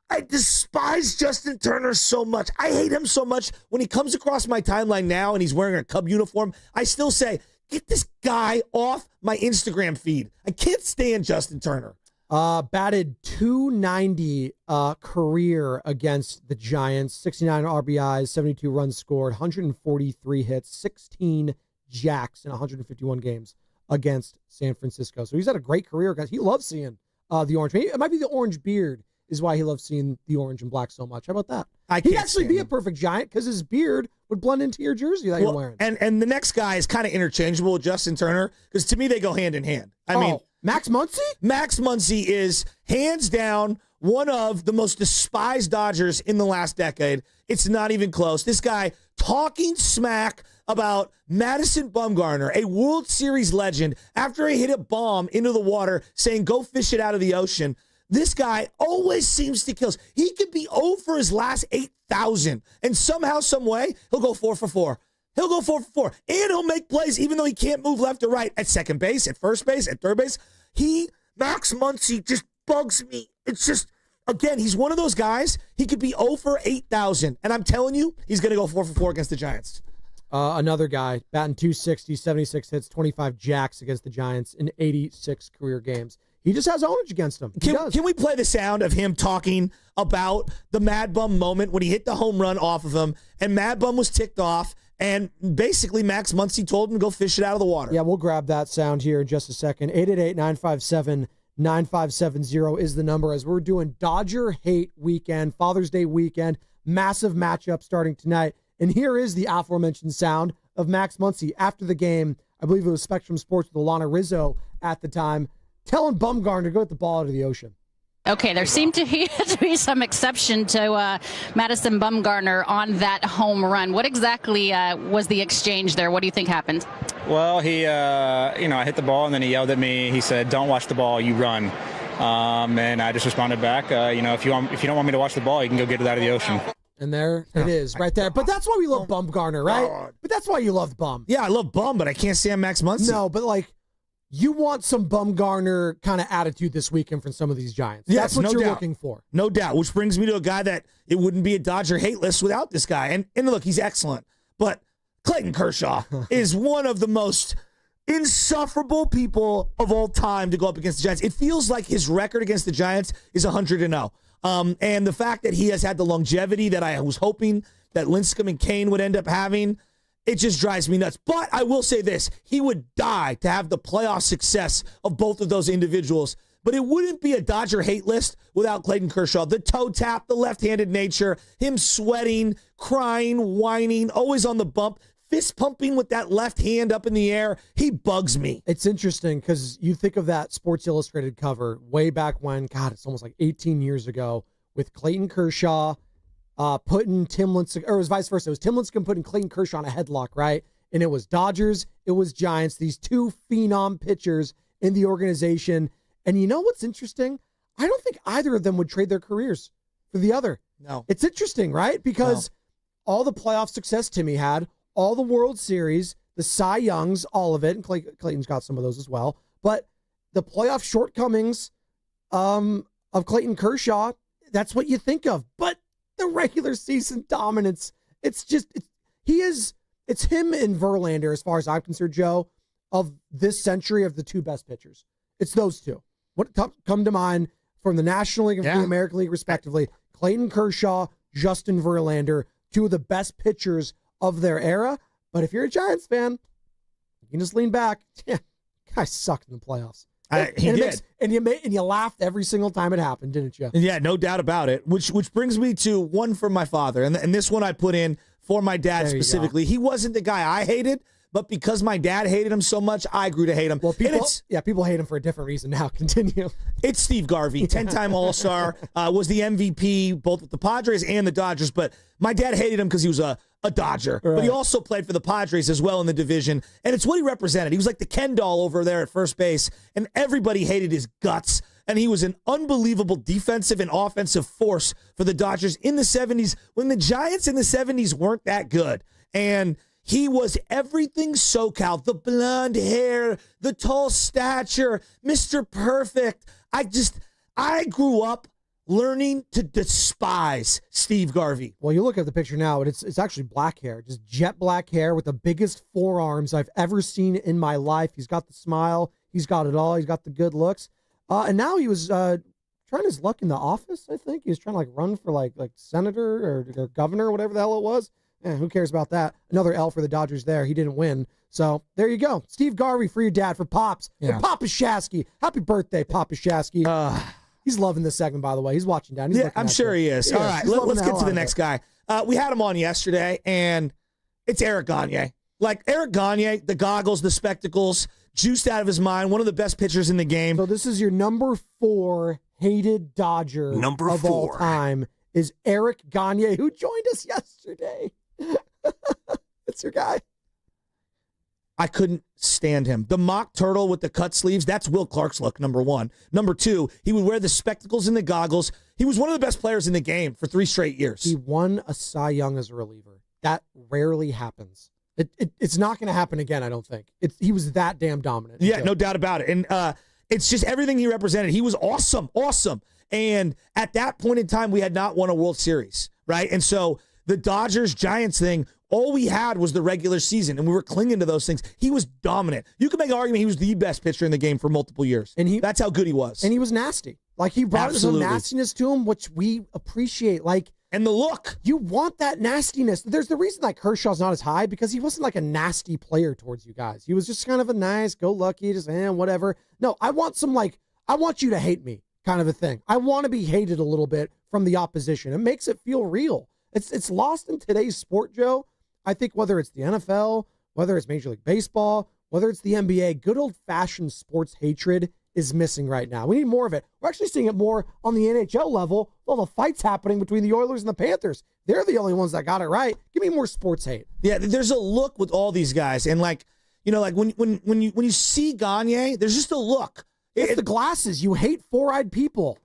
I despise Justin Turner so much. I hate him so much. When he comes across my timeline now and he's wearing a Cub uniform, I still say, get this guy off my Instagram feed. I can't stand Justin Turner. Batted .290 career against the Giants, 69 RBIs, 72 runs scored, 143 hits, 16 jacks in 151 games against San Francisco. So he's had a great career, guys. He loves seeing the orange. It might be the orange beard is why he loves seeing the orange and black so much. How about that? He'd actually be a perfect Giant because his beard would blend into your jersey that you're wearing. And the next guy is kind of interchangeable with Justin Turner because to me they go hand in hand. I mean, Max Muncy? Max Muncy is hands down one of the most despised Dodgers in the last decade. It's not even close. This guy talking smack about Madison Bumgarner, a World Series legend, after he hit a bomb into the water saying, go fish it out of the ocean. This guy always seems to kill. He could be 0 for his last 8,000, and somehow, some way, he'll go 4 for 4. He'll go 4 for 4, and he'll make plays even though he can't move left or right at second base, at first base, at third base. Max Muncy just bugs me. It's just, again, he's one of those guys. He could be 0 for 8,000, and I'm telling you, he's going to go 4 for 4 against the Giants. Another guy, batting .260, 76 hits, 25 jacks against the Giants in 86 career games. He just has ownage against him. Can we play the sound of him talking about the Mad Bum moment when he hit the home run off of him, and Mad Bum was ticked off, and basically Max Muncy told him to go fish it out of the water. Yeah, we'll grab that sound here in just a second. 888-957-9570 is the number as we're doing Dodger Hate Weekend, Father's Day weekend, massive matchup starting tonight. And here is the aforementioned sound of Max Muncy after the game. I believe it was Spectrum Sports with Alana Rizzo at the time, telling Bumgarner to go get the ball out of the ocean. Okay, there seemed to be some exception to Madison Bumgarner on that home run. What exactly was the exchange there? What do you think happened? Well, he, I hit the ball and then he yelled at me. He said, "Don't watch the ball, you run." And I just responded back, if you don't want me to watch the ball, you can go get it out of the ocean. And there it is, right there. But that's why we love Bumgarner, right? But that's why you love Bum. Yeah, I love Bum, but I can't stand Max Muncy. No, but you want some Bumgarner kind of attitude this weekend from some of these Giants. Yes, that's what you're doubt. looking for. No doubt, which brings me to a guy that it wouldn't be a Dodger hate list without this guy. And look, he's excellent. But Clayton Kershaw is one of the most insufferable people of all time to go up against the Giants. It feels like his record against the Giants is 100-0. And the fact that he has had the longevity that I was hoping that Lincecum and Kane would end up having, it just drives me nuts. But I will say this, he would die to have the playoff success of both of those individuals. But it wouldn't be a Dodger hate list without Clayton Kershaw. The toe tap, the left-handed nature, him sweating, crying, whining, always on the bump, fist pumping with that left hand up in the air. He bugs me. It's interesting because you think of that Sports Illustrated cover way back when, God, it's almost like 18 years ago, with Clayton Kershaw putting Tim Lincecum, or it was vice versa. It was Tim Lincecum putting Clayton Kershaw in a headlock, right? And it was Dodgers, it was Giants, these two phenom pitchers in the organization. And you know what's interesting? I don't think either of them would trade their careers for the other. No. It's interesting, right? Because all the playoff success Timmy had, all the World Series, the Cy Youngs, all of it, and Clayton's got some of those as well, but the playoff shortcomings of Clayton Kershaw, that's what you think of. But the regular season dominance, it's him and Verlander, as far as I'm concerned, Joe, of this century, of the two best pitchers. It's those two. What come to mind from the National League and from the American League, respectively? Clayton Kershaw, Justin Verlander, two of the best pitchers of their era. But if you're a Giants fan, you can just lean back. Yeah, guy sucked in the playoffs. He did. And you laughed every single time it happened, didn't you? Yeah, no doubt about it. Which brings me to one from my father. And this one I put in for my dad specifically. He wasn't the guy I hated, but because my dad hated him so much, I grew to hate him. Well, people hate him for a different reason now. Continue. It's Steve Garvey, 10-time All-Star, was the MVP both with the Padres and the Dodgers, but my dad hated him because he was a Dodger. Right. But he also played for the Padres as well in the division, and it's what he represented. He was like the Ken doll over there at first base, and everybody hated his guts, and he was an unbelievable defensive and offensive force for the Dodgers in the 70s when the Giants in the 70s weren't that good. And he was everything SoCal, the blonde hair, the tall stature, Mr. Perfect. I grew up learning to despise Steve Garvey. Well, you look at the picture now, and it's actually black hair, just jet black hair with the biggest forearms I've ever seen in my life. He's got the smile. He's got it all. He's got the good looks. And now he was trying his luck in the office, I think. He was trying to run for like senator or governor or whatever the hell it was. Who cares about that? Another L for the Dodgers there. He didn't win. So there you go. Steve Garvey for your dad, for Pops. Yeah. For Papa Shasky. Happy birthday, Papa Shasky. He's loving this segment, by the way. He's watching down. I'm sure he is. All right, let's get to the next guy. We had him on yesterday, and it's Eric Gagne. Like, Eric Gagne, the goggles, the spectacles, juiced out of his mind, one of the best pitchers in the game. So this is your number 4 hated Dodger of all time, is Eric Gagne, who joined us yesterday. It's your guy. I couldn't stand him. The mock turtle with the cut sleeves, that's Will Clark's look, number 1. Number 2, he would wear the spectacles and the goggles. He was one of the best players in the game for 3 straight years. He won a Cy Young as a reliever. That rarely happens. It's not going to happen again, I don't think. He was that damn dominant. Yeah, no doubt about it. And it's just everything he represented. He was awesome. And at that point in time, we had not won a World Series, right? And so the Dodgers-Giants thing, all we had was the regular season, and we were clinging to those things. He was dominant. You can make an argument he was the best pitcher in the game for multiple years. And that's how good he was. And he was nasty. Like, he brought some nastiness to him, which we appreciate. And the look. You want that nastiness. There's the reason like Kershaw's not as high, because he wasn't like a nasty player towards you guys. He was just kind of a nice, go-lucky, just whatever. No, I want I want you to hate me kind of a thing. I want to be hated a little bit from the opposition. It makes it feel real. It's lost in today's sport, Joe. I think whether it's the NFL, whether it's Major League Baseball, whether it's the NBA, good old-fashioned sports hatred is missing right now. We need more of it. We're actually seeing it more on the NHL level. All the fights happening between the Oilers and the Panthers. They're the only ones that got it right. Give me more sports hate. Yeah, there's a look with all these guys, and when you see Gagne, there's just a look. It's the glasses. You hate four-eyed people.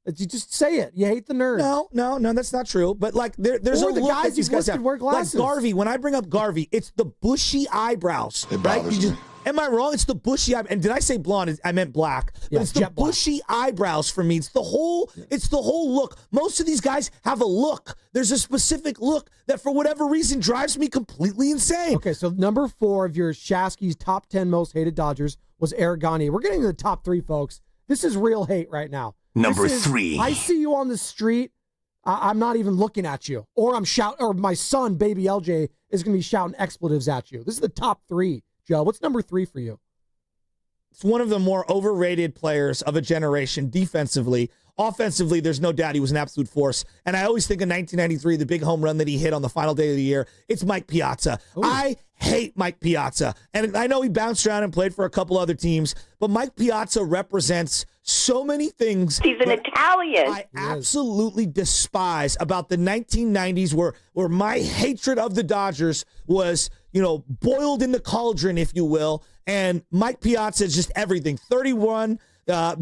You just say it. You hate the nerds. No, that's not true. But there's or a the look guys that these guys have. Wear glasses. Like Garvey. When I bring up Garvey, it's the bushy eyebrows. It bothers me. Am I wrong? It's the bushy eyebrows. And did I say blonde? I meant black. But it's the bushy eyebrows for me. It's the whole look. Most of these guys have a look. There's a specific look that for whatever reason drives me completely insane. Okay, so number 4 of your Shasky's top 10 most hated Dodgers was Eric Gagne. We're getting to the top 3, folks. This is real hate right now. Number 3. I see you on the street. I'm not even looking at you. Or I'm shouting, or my son, baby LJ, is going to be shouting expletives at you. This is the top 3. Joe, what's number 3 for you? It's one of the more overrated players of a generation defensively. offensively, there's no doubt he was an absolute force. And I always think of 1993, the big home run that he hit on the final day of the year. It's Mike Piazza. Ooh. I hate Mike Piazza. And I know he bounced around and played for a couple other teams, but Mike Piazza represents so many things. He's an Italian. I absolutely despise about the 1990s where my hatred of the Dodgers was, boiled in the cauldron, if you will. And Mike Piazza is just everything. 31,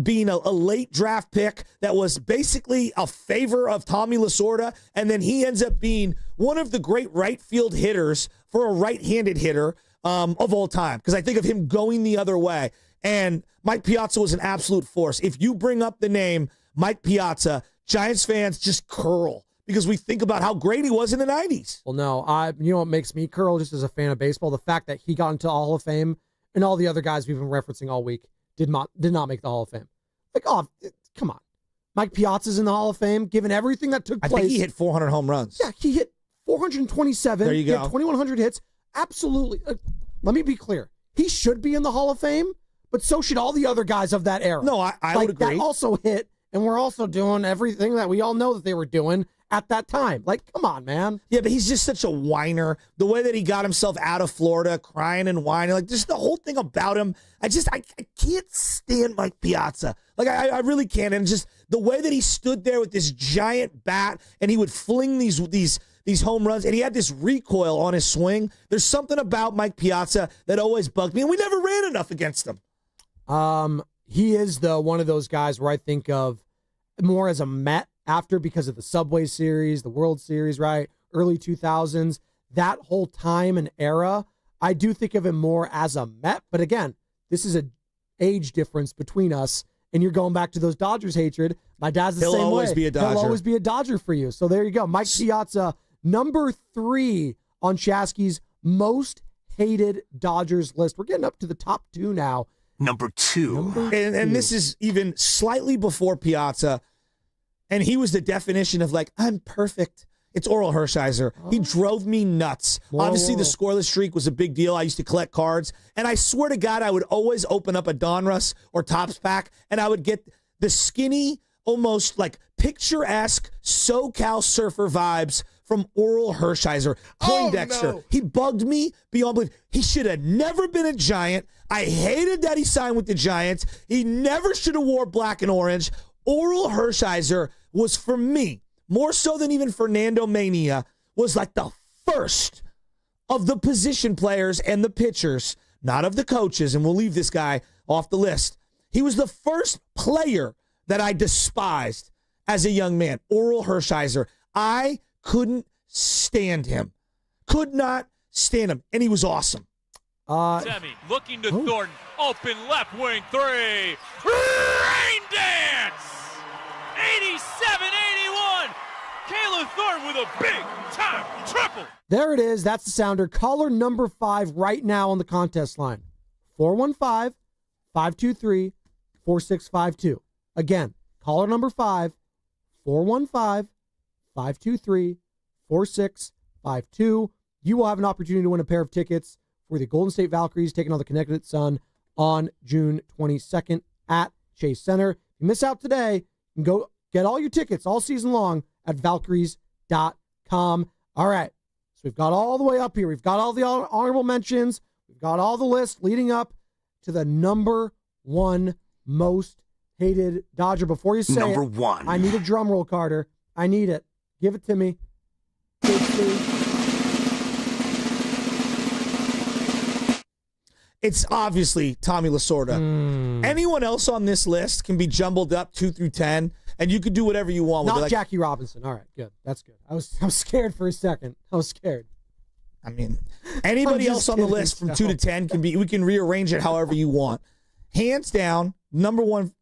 being a late draft pick that was basically a favor of Tommy Lasorda, and then he ends up being one of the great right field hitters for a right-handed hitter of all time, because I think of him going the other way. And Mike Piazza was an absolute force. If you bring up the name Mike Piazza, Giants fans just curl because we think about how great he was in the 90s. Well, no, you know what makes me curl just as a fan of baseball? The fact that he got into the Hall of Fame and all the other guys we've been referencing all week did not make the Hall of Fame. Like, come on. Mike Piazza's in the Hall of Fame, given everything that took place. I think he hit 400 home runs. Yeah, he hit 427. There you go. He had 2,100 hits. Absolutely. Let me be clear. He should be in the Hall of Fame, but so should all the other guys of that era. No, I would agree. That also hit, and we're also doing everything that we all know that they were doing at that time. Like, come on, man. Yeah, but he's just such a whiner. The way that he got himself out of Florida, crying and whining, like just the whole thing about him. I can't stand Mike Piazza. Like, I really can't. And just the way that he stood there with this giant bat and he would fling these home runs, and he had this recoil on his swing. There's something about Mike Piazza that always bugged me, and we never ran enough against him. He is one of those guys where I think of more as a Met after, because of the Subway Series, the World Series, right? Early 2000s, that whole time and era, I do think of him more as a Met. But again, this is an age difference between us, and you're going back to those Dodgers hatred. My dad's the same way. He'll always be a Dodger. He'll always be a Dodger for you. So there you go. Mike Piazza, number 3 on Shasky's most hated Dodgers list. We're getting up to the top 2 now. Number 2. And this is even slightly before Piazza. And he was the definition of, like, I'm perfect. It's Oral Hershiser. Oh. He drove me nuts. Obviously, the scoreless streak was a big deal. I used to collect cards. And I swear to God, I would always open up a Donruss or Topps pack, and I would get the skinny, almost like picturesque SoCal surfer vibes from Oral Hershiser. Poindexter. No. He bugged me beyond belief. He should have never been a Giant. I hated that he signed with the Giants. He never should have wore black and orange. Oral Hershiser was, for me, more so than even Fernando Mania, was like the first of the position players and the pitchers, not of the coaches, and we'll leave this guy off the list. He was the first player that I despised as a young man, Oral Hershiser. I couldn't stand him. Could not stand him, and he was awesome. Semi looking to Thornton, open left wing 3, rain dance! 87-81. Caleb Thornton with a big-time triple. There it is. That's the sounder. Caller number 5 right now on the contest line. 415-523-4652. Again, caller number 5, 415-523-4652. You will have an opportunity to win a pair of tickets for the Golden State Valkyries taking on the Connecticut Sun on June 22nd at Chase Center. If you miss out today, you can go get all your tickets all season long at Valkyries.com. All right, so we've got all the way up here. We've got all the honorable mentions. We've got all the lists leading up to the number 1 most hated Dodger. Before you say number 1, I need a drum roll, Carter. I need it. Give it to me. It's obviously Tommy Lasorda. Anyone else on this list can be jumbled up 2 through 10, and you could do whatever you want with it. Not Jackie Robinson. All right, good. That's good. I was scared for a second. I was scared. I mean, anybody else on the list from 2 to 10 can be. We can rearrange it however you want. Hands down, number 1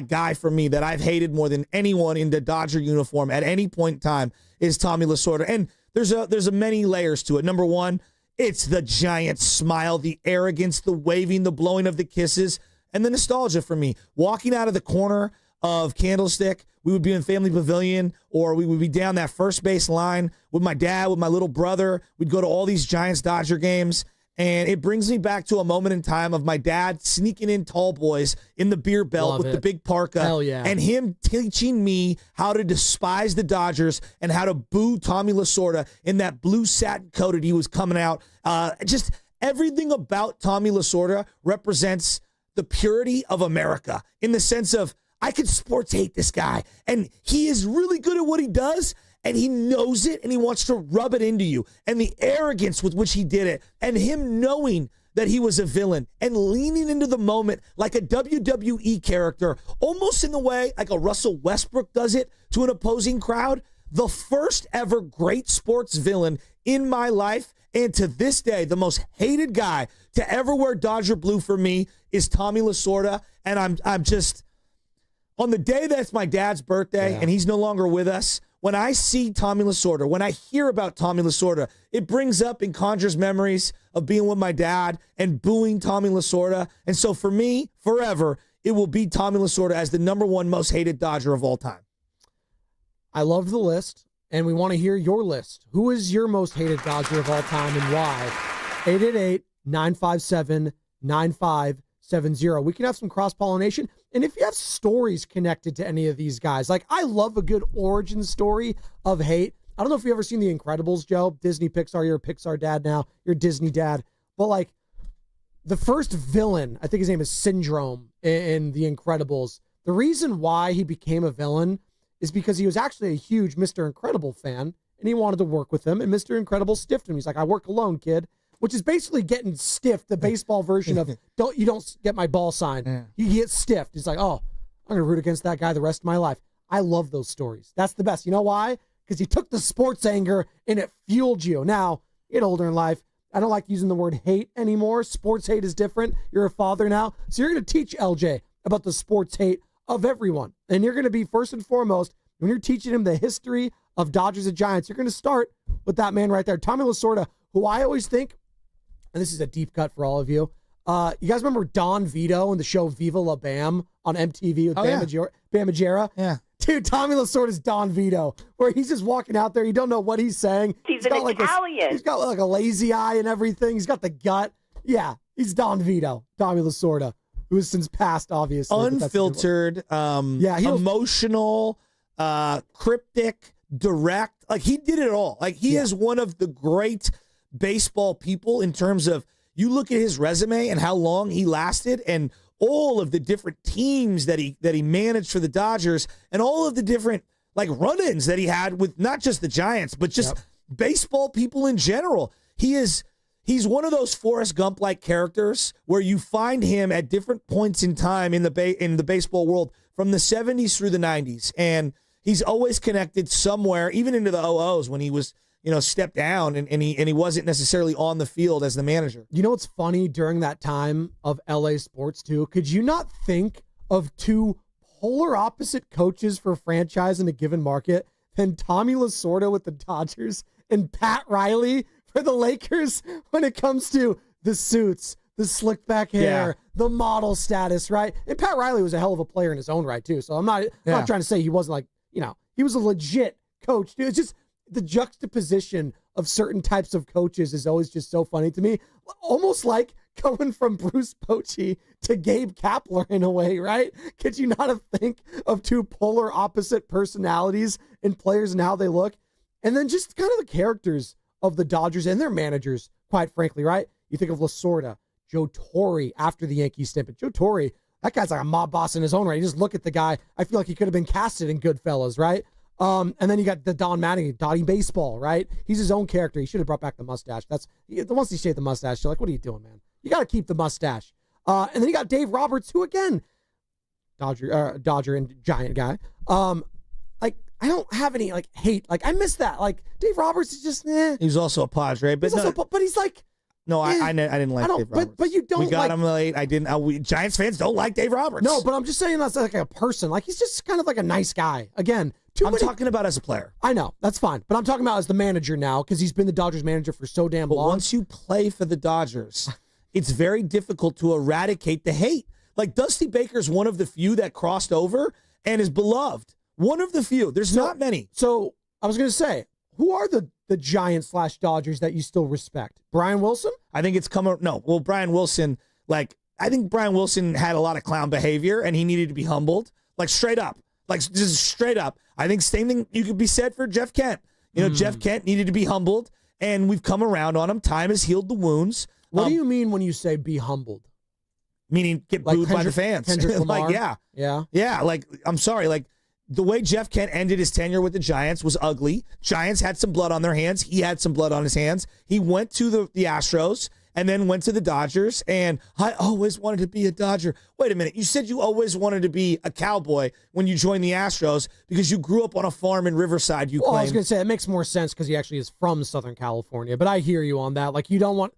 guy for me that I've hated more than anyone in the Dodger uniform at any point in time is Tommy Lasorda. And there's a many layers to it. Number 1. It's the giant smile, the arrogance, the waving, the blowing of the kisses, and the nostalgia for me. Walking out of the corner of Candlestick, we would be in Family Pavilion, or we would be down that first base line with my dad, with my little brother. We'd go to all these Giants-Dodger games, And it brings me back to a moment in time of my dad sneaking in tall boys in the beer belt with the big parka. Hell yeah. And him teaching me how to despise the Dodgers and how to boo Tommy Lasorda in that blue satin coat that he was coming out. Just everything about Tommy Lasorda represents the purity of America in the sense of I could sports hate this guy. And he is really good at what he does. And he knows it, and he wants to rub it into you. And the arrogance with which he did it, and him knowing that he was a villain, and leaning into the moment like a WWE character, almost in the way like a Russell Westbrook does it to an opposing crowd. The first ever great sports villain in my life, and to this day, the most hated guy to ever wear Dodger blue for me is Tommy Lasorda. And I'm just, on the day that's my dad's birthday, and he's no longer with us, when I see Tommy Lasorda, when I hear about Tommy Lasorda, it brings up and conjures memories of being with my dad and booing Tommy Lasorda. And so for me, forever, it will be Tommy Lasorda as the number one most hated Dodger of all time. I love the list, and we want to hear your list. Who is your most hated Dodger of all time and why? 888-957-9570. We can have some cross-pollination. And if you have stories connected to any of these guys, like I love a good origin story of hate. I don't know if you've ever seen The Incredibles, Joe. Disney, Pixar, you're a Pixar dad now. You're a Disney dad. But like the first villain, I think his name is Syndrome in The Incredibles. The reason why he became a villain is because he was actually a huge Mr. Incredible fan and he wanted to work with him. And Mr. Incredible stiffed him. He's like, I work alone, kid. Which is basically getting stiffed, the baseball version of don't get my ball signed. Yeah. He gets stiffed. He's like, oh, I'm going to root against that guy the rest of my life. I love those stories. That's the best. You know why? Because you took the sports anger and it fueled you. Now, you get older in life. I don't like using the word hate anymore. Sports hate is different. You're a father now. So you're going to teach LJ about the sports hate of everyone. And you're going to be, first and foremost, when you're teaching him the history of Dodgers and Giants, you're going to start with that man right there, Tommy Lasorda, who I always think, and this is a deep cut for all of you. You guys remember Don Vito in the show Viva La Bam on MTV with Bam Margera? Yeah. Dude, Tommy Lasorda is Don Vito, where he's just walking out there. You don't know what he's saying. He's an Italian. He's got like a lazy eye and everything. He's got the gut. Yeah, he's Don Vito, Tommy Lasorda, who has since passed, obviously. Unfiltered, emotional, cryptic, direct. Like, he did it all. Like, he is one of the great baseball people in terms of, you look at his resume and how long he lasted and all of the different teams that he managed for the Dodgers and all of the different like run-ins that he had with not just the Giants, but just baseball people in general. He's one of those Forrest Gump-like characters where you find him at different points in time in the baseball world from the 70s through the 90s. And he's always connected somewhere, even into the 00s when he was, stepped down and he wasn't necessarily on the field as the manager. You know what's funny during that time of LA sports too? Could you not think of two polar opposite coaches for franchise in a given market than Tommy Lasorda with the Dodgers and Pat Riley for the Lakers when it comes to the suits, the slick back hair, the model status, right? And Pat Riley was a hell of a player in his own right too. So I'm not trying to say he wasn't like, he was a legit coach. Dude, it's just the juxtaposition of certain types of coaches is always just so funny to me. Almost like going from Bruce Bochy to Gabe Kapler in a way, right? Could you not think of two polar opposite personalities and players and how they look? And then just kind of the characters of the Dodgers and their managers, quite frankly, right? You think of Lasorda, Joe Torre after the Yankees stint. But Joe Torre, that guy's like a mob boss in his own right. You just look at the guy. I feel like he could have been casted in Goodfellas, right? And then you got the Don Mattingly, Dottie Baseball, right? He's his own character. He should have brought back the mustache. Once he shaved the mustache, you're like, what are you doing, man? You got to keep the mustache. And then you got Dave Roberts, who again, Dodger and Giant guy. Like, I don't have any like hate. Like, I miss that. Like, Dave Roberts is just, He was also a Padre, but but he's like, no, I didn't like Dave Roberts. But you don't. We got him late. I didn't. Giants fans don't like Dave Roberts. No, but I'm just saying that's like a person. Like, he's just kind of like a nice guy. Again, I'm talking about as a player. I know, that's fine. But I'm talking about as the manager now because he's been the Dodgers manager for so damn long. But once you play for the Dodgers, it's very difficult to eradicate the hate. Like, Dusty Baker's one of the few that crossed over and is beloved. One of the few. There's not many. So I was going to say, Who are the Giants/Dodgers that you still respect? Brian Wilson? I think it's coming. No, well, Brian Wilson, I think Brian Wilson had a lot of clown behavior and he needed to be humbled. Straight up. Just straight up. I think same thing you could be said for Jeff Kent. Jeff Kent needed to be humbled, and we've come around on him. Time has healed the wounds. What do you mean when you say be humbled? Meaning get booed by the fans. Yeah. Yeah, I'm sorry. The way Jeff Kent ended his tenure with the Giants was ugly. Giants had some blood on their hands. He had some blood on his hands. He went to the Astros and then went to the Dodgers, and I always wanted to be a Dodger. Wait a minute. You said you always wanted to be a Cowboy when you joined the Astros because you grew up on a farm in Riverside, you claim. I was going to say, it makes more sense because he actually is from Southern California, but I hear you on that. You don't want,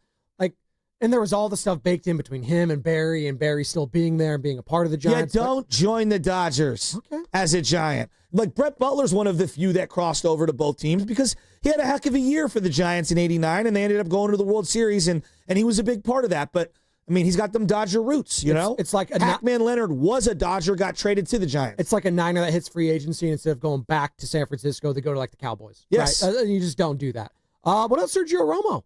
and there was all the stuff baked in between him and Barry still being there and being a part of the Giants. Yeah, don't join the Dodgers as a Giant. Brett Butler's one of the few that crossed over to both teams because he had a heck of a year for the Giants in '89, and they ended up going to the World Series, and he was a big part of that. But, he's got them Dodger roots, It's like Pac-Man Leonard was a Dodger, got traded to the Giants. It's like a Niner that hits free agency, and instead of going back to San Francisco, they go to the Cowboys. Yes. Right? You just don't do that. What else, Sergio Romo?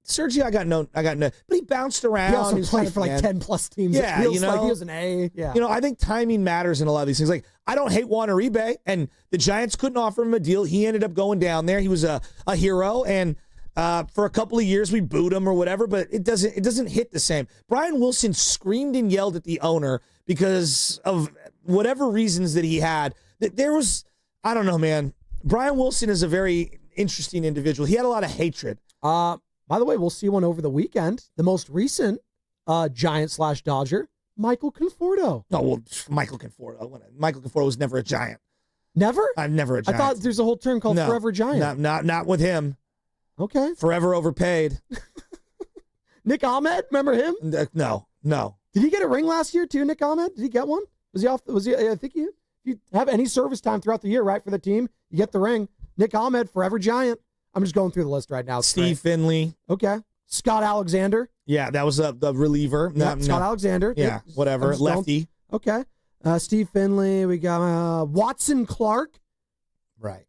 Sergio, I got no, but he bounced around. He also played for 10+ teams. Yeah, he was an A. Yeah. I think timing matters in a lot of these things. I don't hate Juan Uribe, and the Giants couldn't offer him a deal. He ended up going down there. He was a hero, and for a couple of years we booed him or whatever, but it doesn't hit the same. Brian Wilson screamed and yelled at the owner because of whatever reasons that he had. There was, I don't know, man. Brian Wilson is a very interesting individual. He had a lot of hatred. By the way, we'll see one over the weekend. The most recent Giant/Dodger, Michael Conforto. Oh, well, Michael Conforto. Michael Conforto was never a Giant. Never? I'm never a Giant. I thought there's a whole term called Forever Giant. Not with him. Okay. Forever overpaid. Nick Ahmed, remember him? No. Did he get a ring last year too, Nick Ahmed? Did he get one? I think if you have any service time throughout the year, right, for the team, you get the ring. Nick Ahmed, Forever Giant. I'm just going through the list right now. Steve Finley. Okay. Scott Alexander. Yeah, that was the reliever. Scott Alexander. Yeah, whatever. Lefty. Okay. Steve Finley. We got Watson Clark. Right.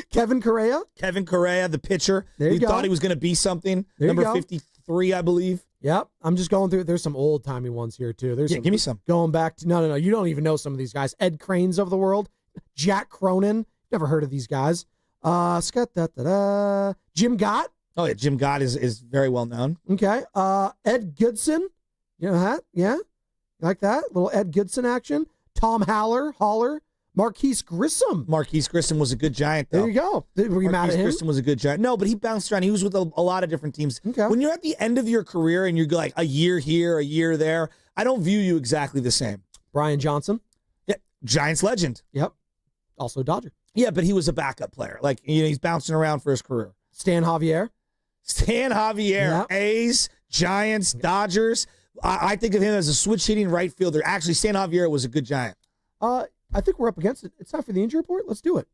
Kevin Correa. The pitcher. There you go. Thought he was going to be something. There you Number go. 53, I believe. Yep. I'm just going through. There's some old-timey ones here, too. Give me some. Going back to, no. You don't even know some of these guys. Ed Cranes of the world. Jack Cronin. Never heard of these guys. Jim Gott. Oh, yeah. Jim Gott is very well known. Okay. Ed Goodson. You know that? Yeah. Like that? Little Ed Goodson action. Tom Haller. Marquise Grissom. Marquise Grissom was a good Giant, though. There you go. Were you mad at him? Marquise Grissom was a good Giant. No, but he bounced around. He was with a lot of different teams. Okay. When you're at the end of your career and you're a year here, a year there, I don't view you exactly the same. Brian Johnson. Yeah. Giants legend. Yep. Also Dodger. Yeah, but he was a backup player. He's bouncing around for his career. Stan Javier. Yep. A's, Giants, Dodgers. I think of him as a switch-hitting right fielder. Actually, Stan Javier was a good Giant. I think we're up against it. It's time for the injury report. Let's do it.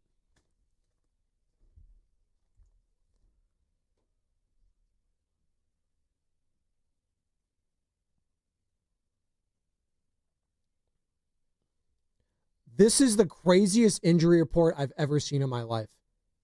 This is the craziest injury report I've ever seen in my life.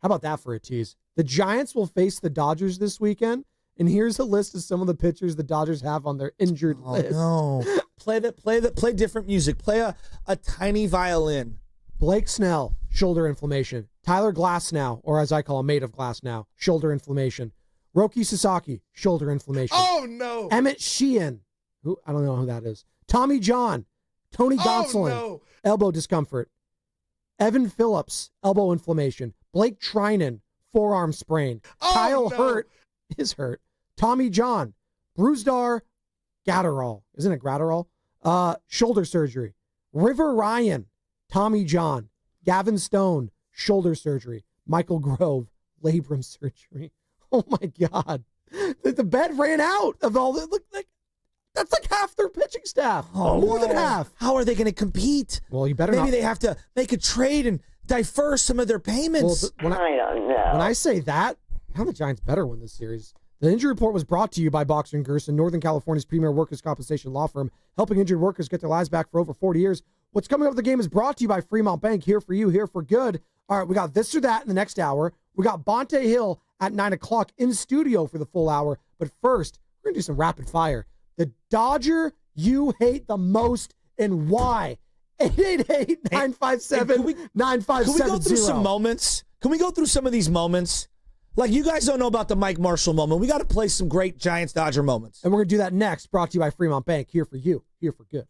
How about that for a tease? The Giants will face the Dodgers this weekend, and here's a list of some of the pitchers the Dodgers have on their injured list. No. Play different music. Play a tiny violin. Blake Snell, shoulder inflammation. Tyler Glasnow, or as I call him, Made of Glass Now, shoulder inflammation. Roki Sasaki, shoulder inflammation. Oh, no. Emmett Sheehan, who I don't know who that is. Tommy John, Tony Gonsolin, elbow discomfort. Evan Phillips, elbow inflammation. Blake Trinan, forearm sprain. Kyle Hurt is hurt. Tommy John, Brusdar Gatterall. Isn't it Gratterall? Shoulder surgery. River Ryan, Tommy John. Gavin Stone, shoulder surgery. Michael Grove, labrum surgery. Oh, my God. The bed ran out of all the... That's like half their pitching staff. More than half. How are they going to compete? Well, you better Maybe they have to make a trade and defer some of their payments. I don't know. When I say that, how the Giants better win this series. The injury report was brought to you by Boxer & Gerson, Northern California's premier workers' compensation law firm, helping injured workers get their lives back for over 40 years. What's coming up with the game is brought to you by Fremont Bank, here for you, here for good. All right, we got this or that in the next hour. We got Bonte Hill at 9 o'clock in studio for the full hour. But first, we're going to do some rapid fire. The Dodger you hate the most and why? 888-957-9570. Can we go through some moments? Can we go through some of these moments? Like, you guys don't know about the Mike Marshall moment. We got to play some great Giants-Dodger moments. And we're going to do that next, brought to you by Fremont Bank, here for you, here for good.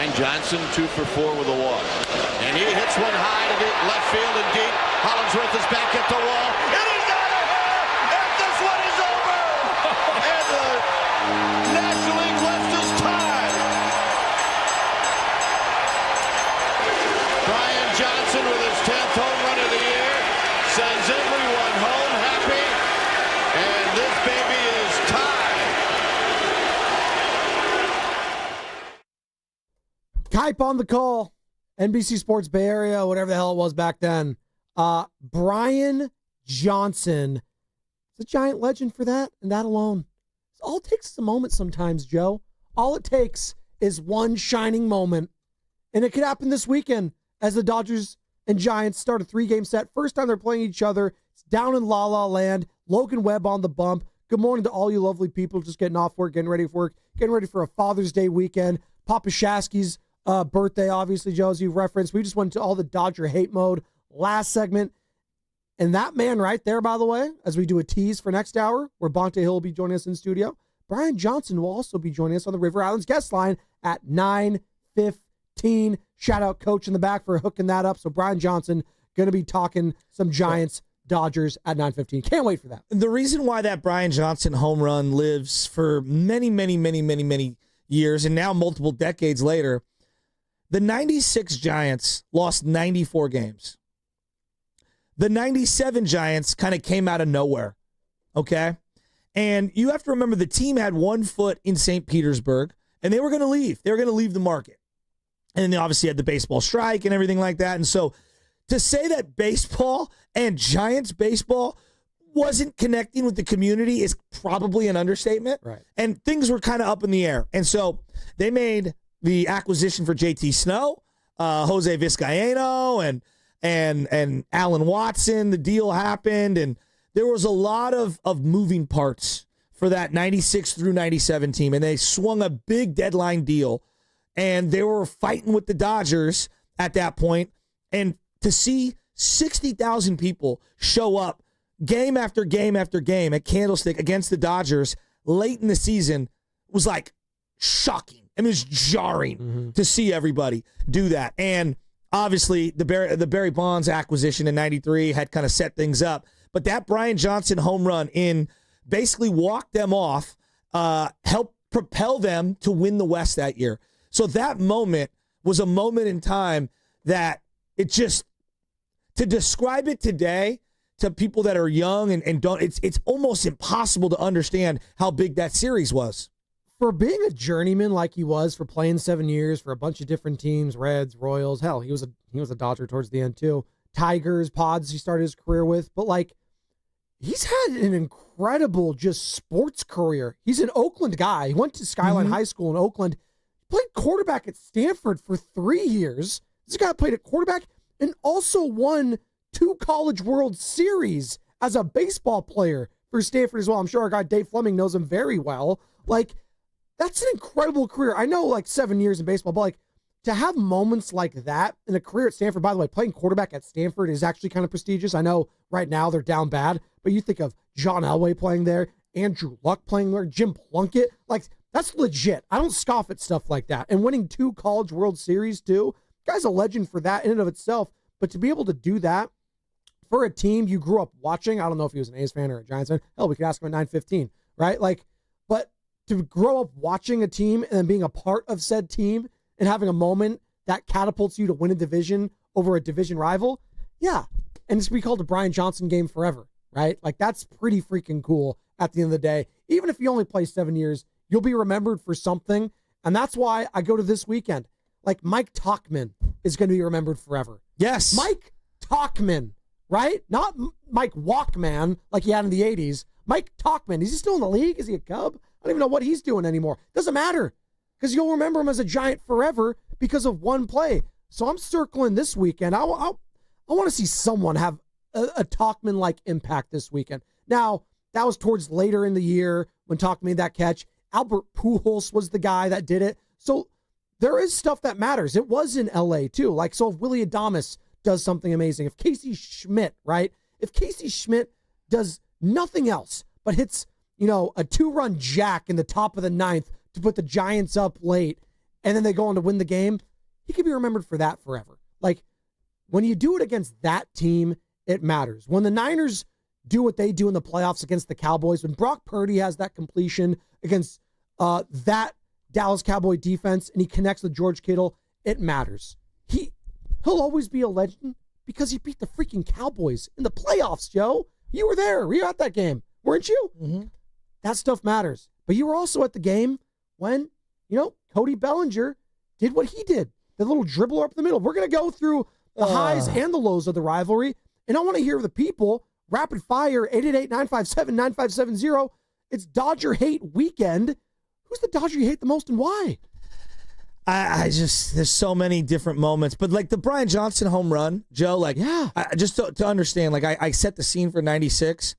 Brian Johnson 2 for 4 with a walk. And he hits one high to left field and deep. Hollingsworth is back at the wall. And he's out of here! And this one is over! And the National League West is tied. Brian Johnson with his 10th home run of the year sends everyone home happy. And this baby is tied. Kype on the call. NBC Sports Bay Area, whatever the hell it was back then. Brian Johnson is a giant legend for that and that alone. All it takes is a moment sometimes, Joe. All it takes is one shining moment. And it could happen this weekend as the Dodgers and Giants start a 3-game set. First time they're playing each other. It's down in La La Land. Logan Webb on the bump. Good morning to all you lovely people just getting off work, getting ready for work, getting ready for a Father's Day weekend. Papa Shasky's birthday, obviously, Joe, as you referenced. We just went to all the Dodger hate mode last segment. And that man right there, by the way, as we do a tease for next hour, where Bonte Hill will be joining us in studio, Brian Johnson will also be joining us on the River Islands guest line at 9:15. Shout out Coach in the back for hooking that up. So Brian Johnson going to be talking some Giants, Dodgers at 9:15. Can't wait for that. The reason why that Brian Johnson home run lives for many, many, many, many, many years, and now multiple decades later, the 96 Giants lost 94 games. The 97 Giants kind of came out of nowhere, okay? And you have to remember the team had 1 foot in St. Petersburg, and they were going to leave. They were going to leave the market. And then they obviously had the baseball strike and everything like that. And so to say that baseball and Giants baseball wasn't connecting with the community is probably an understatement. Right. And things were kind of up in the air. And so they made the acquisition for JT Snow, Jose Vizcaíno, and Alan Watson. The deal happened, and there was a lot of moving parts for that 96 through 97 team, and they swung a big deadline deal, and they were fighting with the Dodgers at that point. And to see 60,000 people show up game after game after game at Candlestick against the Dodgers late in the season was like shocking. I mean, it was jarring to see everybody do that. And obviously, the Barry Bonds acquisition in 93 had kind of set things up. But that Brian Johnson home run basically walked them off, helped propel them to win the West that year. So that moment was a moment in time that it just, to describe it today to people that are young and don't, it's almost impossible to understand how big that series was. For being a journeyman like he was, for playing 7 years for a bunch of different teams, Reds, Royals, hell, he was a Dodger towards the end too. Tigers, Pods, he started his career with, but like he's had an incredible just sports career. He's an Oakland guy. He went to Skyline High School in Oakland, played quarterback at Stanford for 3 years. This guy played at quarterback and also won 2 College World Series as a baseball player for Stanford as well. I'm sure our guy Dave Fleming knows him very well. Like, that's an incredible career. I know like 7 years in baseball, but like to have moments like that in a career at Stanford, by the way, playing quarterback at Stanford is actually kind of prestigious. I know right now they're down bad, but you think of John Elway playing there, Andrew Luck playing there, Jim Plunkett, like that's legit. I don't scoff at stuff like that. And winning 2 College World Series too, guy's a legend for that in and of itself. But to be able to do that for a team you grew up watching, I don't know if he was an A's fan or a Giants fan. Hell, we could ask him at 9:15, right? Like, but to grow up watching a team and then being a part of said team and having a moment that catapults you to win a division over a division rival, yeah. And it's be called a Brian Johnson game forever, right? Like, that's pretty freaking cool at the end of the day. Even if you only play 7 years, you'll be remembered for something. And that's why I go to this weekend. Like, Mike Tauchman is going to be remembered forever. Yes. Mike Tauchman, right? Not Mike Walkman like he had in the 80s. Mike Tauchman. Is he still in the league? Is he a Cub? I don't even know what he's doing anymore. Doesn't matter, because you'll remember him as a Giant forever because of one play. So I'm circling this weekend. I want to see someone have a Tauchman-like impact this weekend. Now, that was towards later in the year when Tauchman made that catch. Albert Pujols was the guy that did it. So there is stuff that matters. It was in L.A. too. Like, so if Willie Adames does something amazing, if Casey Schmidt, right? If Casey Schmidt does nothing else but hits, a 2-run jack in the top of the 9th to put the Giants up late, and then they go on to win the game, he could be remembered for that forever. Like, when you do it against that team, it matters. When the Niners do what they do in the playoffs against the Cowboys, when Brock Purdy has that completion against that Dallas Cowboy defense and he connects with George Kittle, it matters. He'll always be a legend because he beat the freaking Cowboys in the playoffs, Joe. You were there. You were at that game, weren't you? Mm-hmm. That stuff matters. But you were also at the game when, Cody Bellinger did what he did. The little dribbler up the middle. We're going to go through the highs and the lows of the rivalry. And I want to hear the people. Rapid fire, 888-957-9570. It's Dodger Hate Weekend. Who's the Dodger you hate the most and why? There's so many different moments. But like the Brian Johnson home run, Joe, just to understand, I set the scene for 96.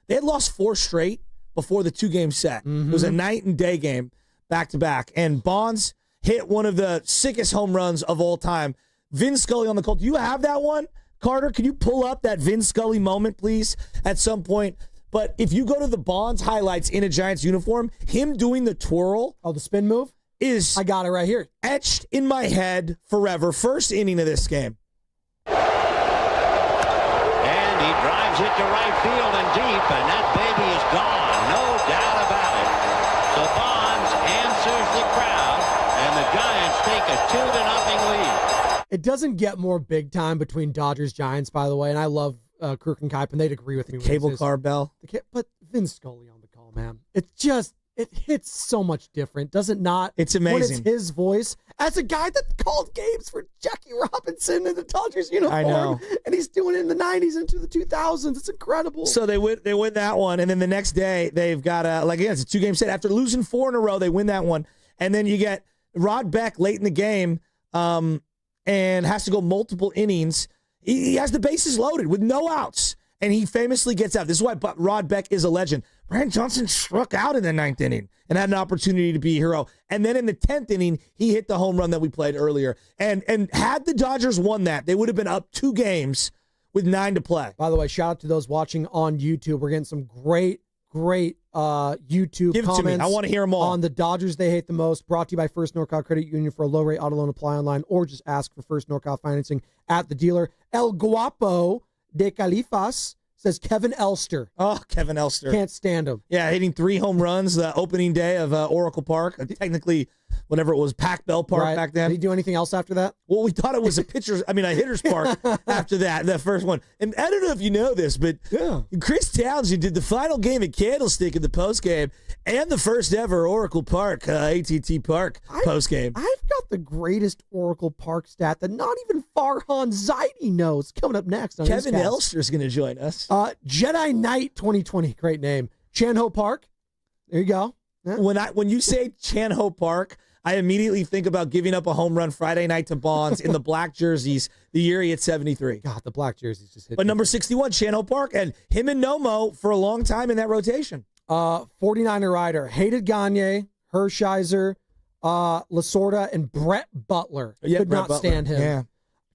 They had lost 4 straight before the 2-game set. Mm-hmm. It was a night and day game back to back. And Bonds hit one of the sickest home runs of all time. Vin Scully on the call. Do you have that one? Carter, can you pull up that Vin Scully moment, please, at some point? But if you go to the Bonds highlights in a Giants uniform, him doing the twirl. Oh, the spin move? I got it right here. Etched in my head forever. First inning of this game. And he drives it to right field and deep, and that baby is gone. No doubt about it. So Bonds answers the crowd, and the Giants take a 2-0 lead. It doesn't get more big time between Dodgers Giants, by the way, and I love Kirk and Kuip, and they'd agree with me. Cable car bell. But Vin Scully on the call, man. It hits so much different, does it not? It's amazing. When it's his voice. As a guy that called games for Jackie Robinson in the Dodgers uniform. I know. And he's doing it in the 90s into the 2000s. It's incredible. So they win that one, and then the next day they've got it's a 2-game set. After losing 4 in a row, they win that one. And then you get Rod Beck late in the game and has to go multiple innings. He has the bases loaded with no outs, and he famously gets out. This is why Rod Beck is a legend. Brian Johnson struck out in the 9th inning and had an opportunity to be a hero. And then in the 10th inning, he hit the home run that we played earlier. And had the Dodgers won that, they would have been up 2 games with 9 to play. By the way, shout out to those watching on YouTube. We're getting some great YouTube Give it comments. to me. I want to hear them all. On the Dodgers they hate the most, brought to you by First NorCal Credit Union. For a low-rate auto loan, apply online, or just ask for First NorCal financing at the dealer. El Guapo de Califas says Kevin Elster. Oh, Kevin Elster. Can't stand him. Yeah, hitting 3 home runs the opening day of Oracle Park. Technically, whenever it was Pac Bell Park back then. Did he do anything else after that? Well, we thought it was a hitter's park after that first one. And I don't know if you know this, but Chris Townsend did the final game at Candlestick in the postgame and the first ever Oracle Park, AT&T Park postgame. I've got the greatest Oracle Park stat that not even Farhan Zaidi knows. Coming up next on Kevin Elster's going to join us. Jedi Knight 2020, great name. Chan-Ho Park. There you go. Yeah. When you say Chan-Ho Park, I immediately think about giving up a home run Friday night to Bonds in the black jerseys the year he hit 73. God, the black jerseys just hit. But number 61, Chan-Ho Park, and him and Nomo for a long time in that rotation. 49er rider, hated Gagne, Hershiser, Lasorda, and Brett Butler. Could not stand him. Yeah.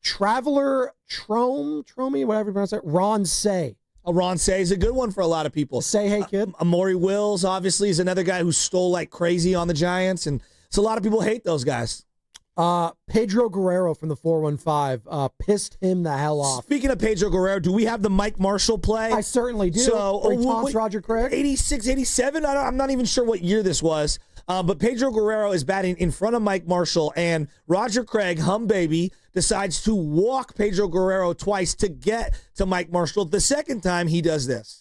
Traveler Tromi, whatever you pronounce it, Ron Say. Ron Say is a good one for a lot of people. Say hey, kid. Amaury Wills, obviously, is another guy who stole like crazy on the Giants, and so a lot of people hate those guys. Pedro Guerrero from the 415 pissed him the hell off. Speaking of Pedro Guerrero, do we have the Mike Marshall play? I certainly do. So, Roger Craig? 86, 87? I'm not even sure what year this was. But Pedro Guerrero is batting in front of Mike Marshall, and Roger Craig, hum baby, decides to walk Pedro Guerrero twice to get to Mike Marshall. The second time, he does this.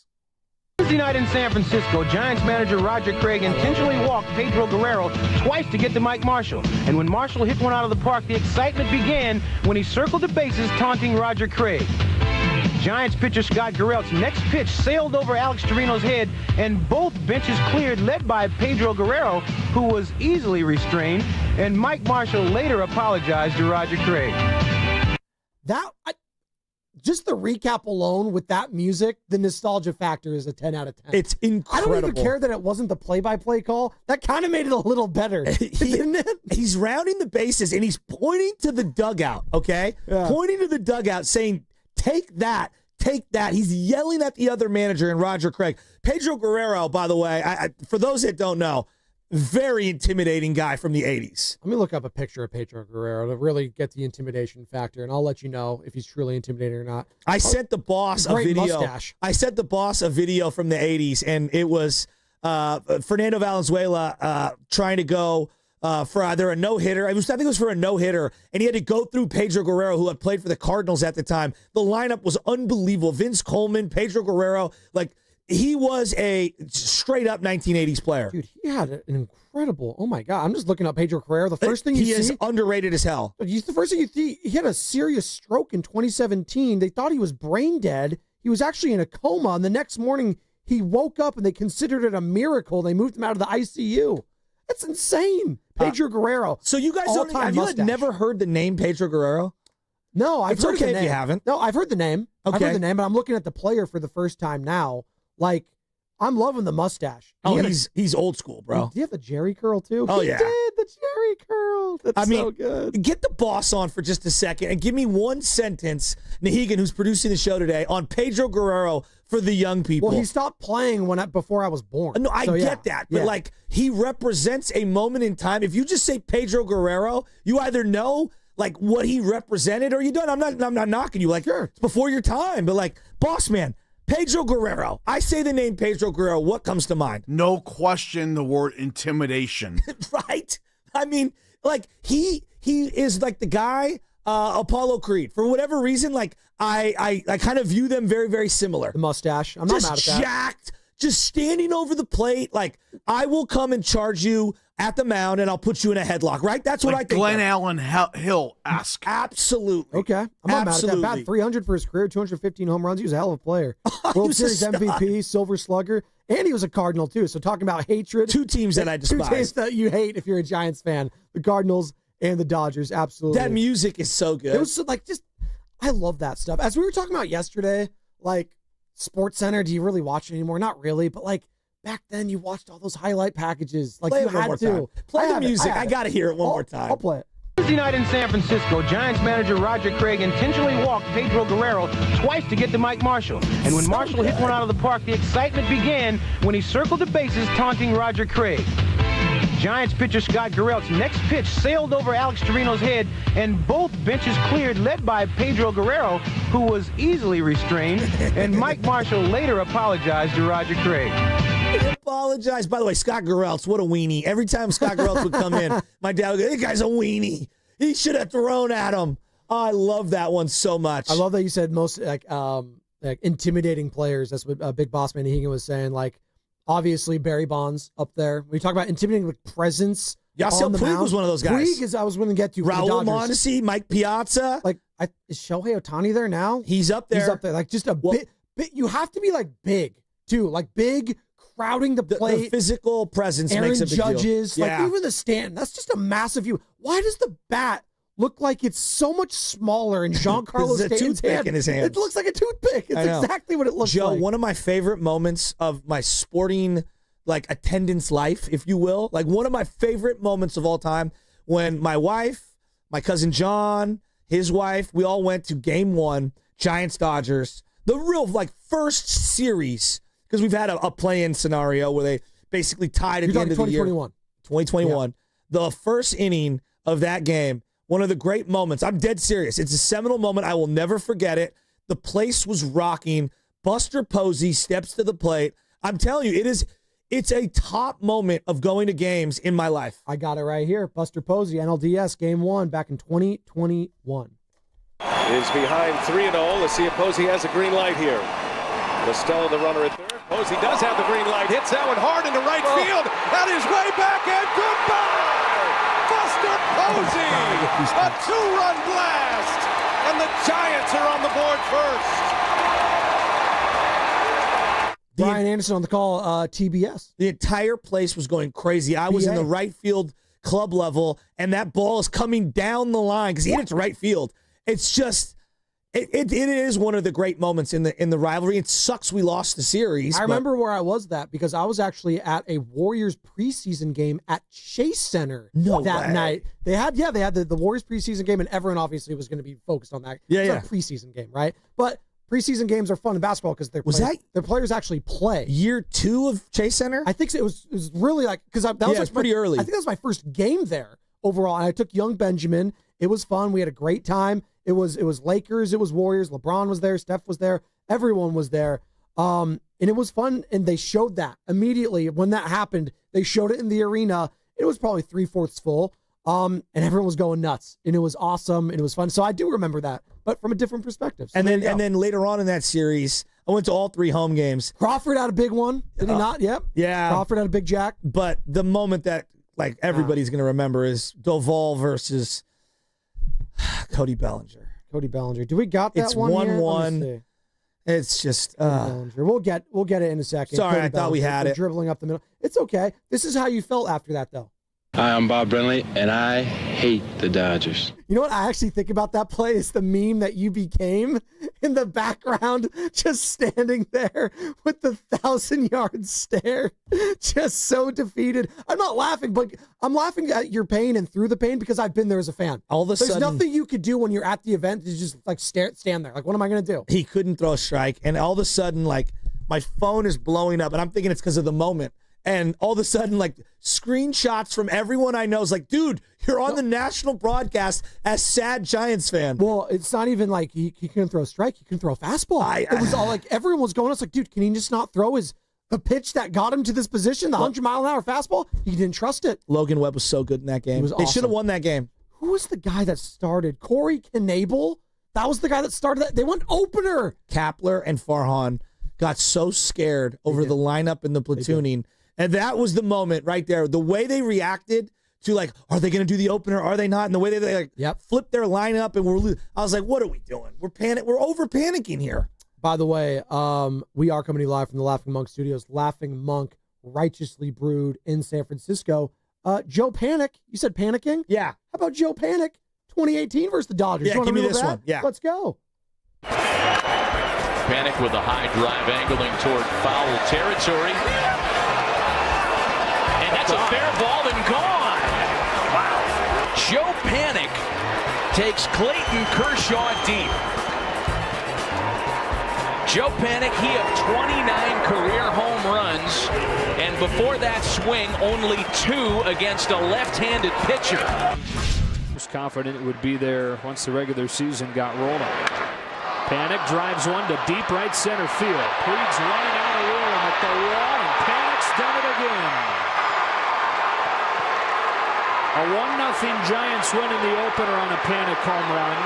Wednesday night in San Francisco, Giants manager Roger Craig intentionally walked Pedro Guerrero twice to get to Mike Marshall. And when Marshall hit one out of the park, the excitement began when he circled the bases, taunting Roger Craig. Giants pitcher Scott Garrett's next pitch sailed over Alex Torino's head, and both benches cleared, led by Pedro Guerrero, who was easily restrained, and Mike Marshall later apologized to Roger Craig. Just the recap alone with that music, the nostalgia factor is a 10 out of 10. It's incredible. I don't even care that it wasn't the play-by-play call. That kind of made it a little better, didn't it? He's rounding the bases, and he's pointing to the dugout, okay? Yeah. Pointing to the dugout, saying, take that. He's yelling at the other manager and Roger Craig. Pedro Guerrero, by the way, for those that don't know, very intimidating guy from the 80s. Let me look up a picture of Pedro Guerrero to really get the intimidation factor, and I'll let you know if he's truly intimidating or not. I sent the boss a video. Mustache. I sent the boss a video from the 80s, and it was Fernando Valenzuela trying to go for either a no-hitter. I think it was for a no-hitter, and he had to go through Pedro Guerrero, who had played for the Cardinals at the time. The lineup was unbelievable. Vince Coleman, Pedro Guerrero, he was a straight-up 1980s player. Dude, he had an incredible, oh my God. I'm just looking up Pedro Guerrero. The first thing he is underrated as hell. The first thing you see, he had a serious stroke in 2017. They thought he was brain dead. He was actually in a coma, and the next morning he woke up, and they considered it a miracle. They moved him out of the ICU. That's insane. Pedro Guerrero. So you guys have you never heard the name Pedro Guerrero? No, I've heard the name. If you haven't. No, I've heard the name. Okay. I've heard the name, but I'm looking at the player for the first time now. I'm loving the mustache. He's old school, bro. Do you have the Jerry curl too? Oh, he yeah. did the Jerry curl. That's so good. Get the boss on for just a second and give me one sentence, Nahegan, who's producing the show today, on Pedro Guerrero for the young people. Well, he stopped playing before I was born. No, I get that. But, he represents a moment in time. If you just say Pedro Guerrero, you either know, what he represented or you don't. I'm not knocking you. Sure. It's before your time. But, boss man, Pedro Guerrero. I say the name Pedro Guerrero. What comes to mind? No question, the word intimidation. Right? I mean, he is the guy, Apollo Creed. For whatever reason, I kind of view them very, very similar. The mustache. I'm not mad at that. Just jacked, just standing over the plate. I will come and charge you at the mound, and I'll put you in a headlock, right? That's what I think. Glenn Allen Hill-esque. Absolutely. Okay. I'm not mad at that. Bad 300 for his career, 215 home runs. He was a hell of a player. World Series MVP, Silver Slugger, and he was a Cardinal, too. So talking about hatred. Two teams that I despise. Two teams that you hate if you're a Giants fan. The Cardinals and the Dodgers, absolutely. That music is so good. It was I love that stuff. As we were talking about yesterday, Sports Center, do you really watch it anymore? Not really, but back then you watched all those highlight packages. Play you it one had more to. time. Play the music. I got to hear it one more time. I'll play it. Thursday night in San Francisco, Giants manager Roger Craig intentionally walked Pedro Guerrero twice to get to Mike Marshall. And when Marshall hit one out of the park, the excitement began when he circled the bases, taunting Roger Craig. Giants pitcher Scott Garrett's next pitch sailed over Alex Torino's head, and both benches cleared, led by Pedro Guerrero, who was easily restrained, and Mike Marshall later apologized to Roger Craig. He apologized. By the way, Scott Garrelts, what a weenie. Every time Scott Garrelts would come in, my dad would go, "That guy's a weenie. He should have thrown at him." Oh, I love that one so much. I love that you said most intimidating players. That's what Big Boss Man Hegan was saying. Obviously, Barry Bonds up there. We talk about intimidating presence. Yasiel Puig was one of those guys. Puig is I was going to get to. Raul Mondesi, Mike Piazza. Is Shohei Ohtani there now? He's up there. He's up there. Just a bit. You have to be big too. Big, crowding the plate. The physical presence Aaron makes a big Judges, deal. Yeah. Even the stand. That's just a massive view. Why does the bat look like it's so much smaller in Giancarlo Stanton's hand? In his hand. It looks like a toothpick. It's exactly what it looks like. Joe, one of my favorite moments of my sporting attendance life, if you will, one of my favorite moments of all time, when my wife, my cousin John, his wife, we all went to Game 1, Giants-Dodgers, the real first series, because we've had a play-in scenario where they basically tied at the end of the year. 2021. The first inning of that game, one of the great moments. I'm dead serious. It's a seminal moment. I will never forget it. The place was rocking. Buster Posey steps to the plate. I'm telling you, it's a top moment of going to games in my life. I got it right here. Buster Posey, NLDS, Game 1 back in 2021. Is behind 3-0. Let's see if Posey has a green light here. Costello, the runner at third. Posey does have the green light. Hits that one hard into right field. That is way back, and goodbye! Buster Posey! A two-run blast! And the Giants are on the board first. Brian Anderson on the call, TBS. The entire place was going crazy. I was in the right field club level, and that ball is coming down the line because he hit it to right field. It's just, it is one of the great moments in the rivalry. It sucks we lost the series. I remember where I was because I was actually at a Warriors preseason game at Chase Center night. They had the Warriors preseason game, and everyone obviously was going to be focused on that. It's a preseason game, right? But preseason games are fun in basketball because their players actually play. Year 2 of Chase Center? I think so. It was really like, because that was like pretty early. I think that was my first game there overall. And I took young Benjamin. It was fun. We had a great time. It was Lakers. It was Warriors. LeBron was there. Steph was there. Everyone was there. And it was fun. And they showed that immediately when that happened. They showed it in the arena. It was probably 3/4 full. And everyone was going nuts. And it was awesome. And it was fun. So I do remember that, but from a different perspective. So and then later on in that series, I went to all 3 home games. Crawford had a big one. Did he not? Yep. Yeah. Crawford had a big jack. But the moment that like everybody's going to remember is Doval versus Cody Bellinger. Cody Bellinger. Do we got that it's one? It's 1-1. It's just we'll get it in a second. Sorry, Cody I thought we had it. Dribbling up the middle. It's okay. This is how you felt after that, though. Hi, I'm Bob Brenly, and I hate the Dodgers. You know what I actually think about that play is the meme that you became in the background, just standing there with the 1,000-yard stare, just so defeated. I'm not laughing, but I'm laughing at your pain and through the pain because I've been there as a fan. All of a sudden, there's nothing you could do when you're at the event to just like stand there. Like, what am I going to do? He couldn't throw a strike, and all of a sudden, like, my phone is blowing up, and I'm thinking it's because of the moment. And all of a sudden, like, screenshots from everyone I know is like, dude, you're on the national broadcast as sad Giants fan. Well, it's not even like he couldn't throw a strike. He couldn't throw a fastball. It was all like, everyone was going, it's like, dude, can he just not throw the pitch that got him to this position, the 100-mile-an-hour fastball? He didn't trust it. Logan Webb was so good in that game. They should have won that game. Who was the guy that started? Corey Knable? That was the guy that started that. They went opener. Kapler and Farhan got so scared over the lineup and the platooning. And that was the moment right there. The way they reacted to, like, are they going to do the opener? Are they not? And the way they like flipped their lineup and I was like, what are we doing? We're over panicking here. By the way, we are coming to you live from the Laughing Monk Studios. Laughing Monk, righteously brewed in San Francisco. Joe Panic, you said panicking? Yeah. How about Joe Panic, 2018 versus the Dodgers? Yeah, give me this one. Yeah. Let's go. Panic with a high drive angling toward foul territory. And that's a fair ball and gone. Wow. Joe Panic takes Clayton Kershaw deep. Joe Panic, he had 29 career home runs, and before that swing, only 2 against a left-handed pitcher. Was confident it would be there once the regular season got rolling. Panic drives one to deep right center field. Puig's running out of room at the wall, and Panic's done it again. A 1-0 Giants win in the opener on a Panic home run.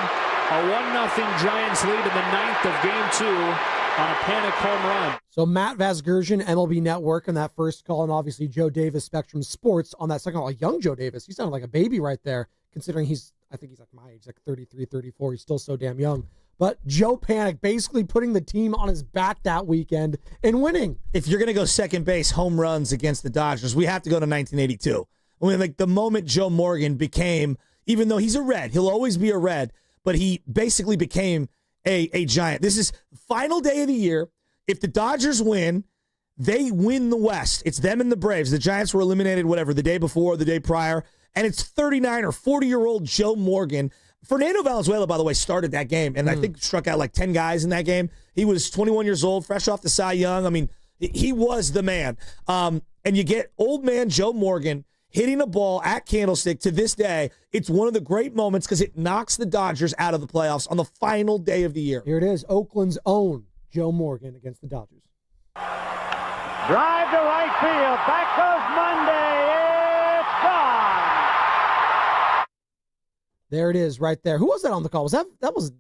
A 1-0 Giants lead in the 9th of Game 2 on a Panic home run. So Matt Vasgersian, MLB Network on that first call, and obviously Joe Davis, Spectrum Sports on that second call. A young Joe Davis. He sounded like a baby right there, considering I think he's like my age, like 33, 34. He's still so damn young. But Joe Panic basically putting the team on his back that weekend and winning. If you're going to go second base home runs against the Dodgers, we have to go to 1982. I mean, like the moment Joe Morgan became, even though he's a Red, he'll always be a Red, but he basically became a Giant. This is final day of the year. If the Dodgers win, they win the West. It's them and the Braves. The Giants were eliminated, whatever, the day before or the day prior. And it's 39 or 40-year-old Joe Morgan. Fernando Valenzuela, by the way, started that game, and I think struck out like 10 guys in that game. He was 21 years old, fresh off the Cy Young. I mean, he was the man. And you get old man Joe Morgan hitting a ball at Candlestick. To this day, it's one of the great moments because it knocks the Dodgers out of the playoffs on the final day of the year. Here it is, Oakland's own Joe Morgan against the Dodgers. Drive to right field. Back goes Monday. It's gone. There it is, right there. Who was that on the call? That was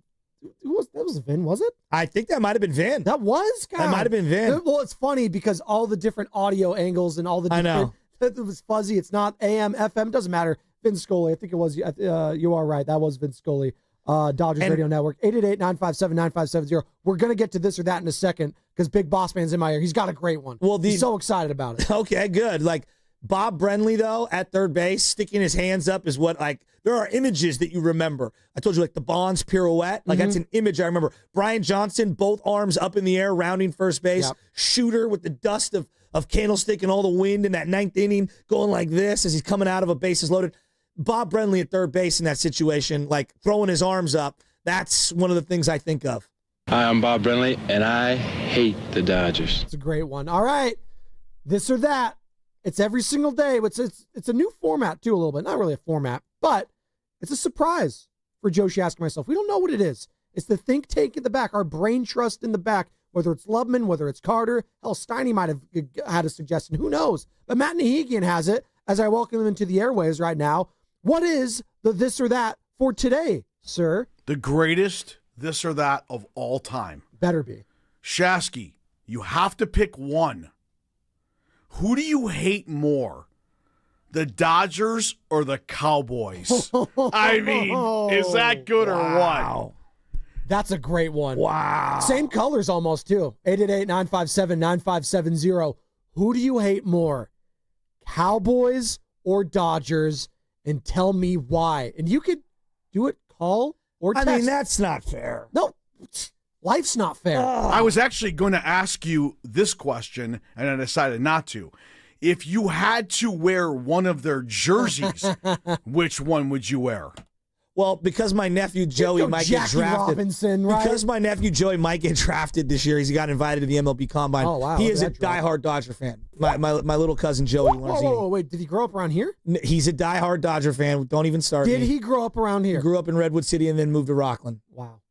Vin, was it? I think that might have been Vin. That was? God. That might have been Vin. Well, it's funny because all the different audio angles and all the different... I know. It was fuzzy. It's not AM, FM. Doesn't matter. Vin Scully. I think it was. You are right. That was Vin Scully. Dodgers Radio Network. 888-957-9570. We're going to get to this or that in a second because Big Boss Man's in my ear. He's got a great one. Well, he's so excited about it. Okay, good. Like Bob Brenly, though, at third base, sticking his hands up is what, like, there are images that you remember. I told you, like, the Bonds pirouette. Like, that's an image I remember. Brian Johnson, both arms up in the air, rounding first base. Yep. Shooter with the dust of Candlestick and all the wind in that 9th inning going like this as he's coming out of a bases loaded. Bob Brenly at third base in that situation, like throwing his arms up, that's one of the things I think of. Hi, I'm Bob Brenly, and I hate the Dodgers. It's a great one. All right. This or that. It's every single day. It's a new format, too, a little bit. Not really a format, but it's a surprise for Joe Shasky and myself. We don't know what it is. It's the think tank in the back, our brain trust in the back, whether it's Lubman, whether it's Carter. Hell, Steiny might have had a suggestion. Who knows? But Matt Nahigian has it as I welcome him into the airwaves right now. What is the this or that for today, sir? The greatest this or that of all time. Better be. Shasky, you have to pick one. Who do you hate more? The Dodgers or the Cowboys? I mean, is that good or what? That's a great one. Wow. Same colors almost, too. 888-957-9570. Who do you hate more? Cowboys or Dodgers? And tell me why. And you could do it, call or text. I mean, that's not fair. No, life's not fair. I was actually going to ask you this question, and I decided not to. If you had to wear one of their jerseys, which one would you wear? Well, because my nephew Joey might get drafted. Robinson, right? Because my nephew Joey might get drafted this year. He got invited to the MLB Combine. Oh, wow. He is a diehard Dodger fan. My little cousin Joey. Whoa, wait. Did he grow up around here? He's a diehard Dodger fan. Don't even start. Did he grow up around here? He grew up in Redwood City and then moved to Rockland. Wow.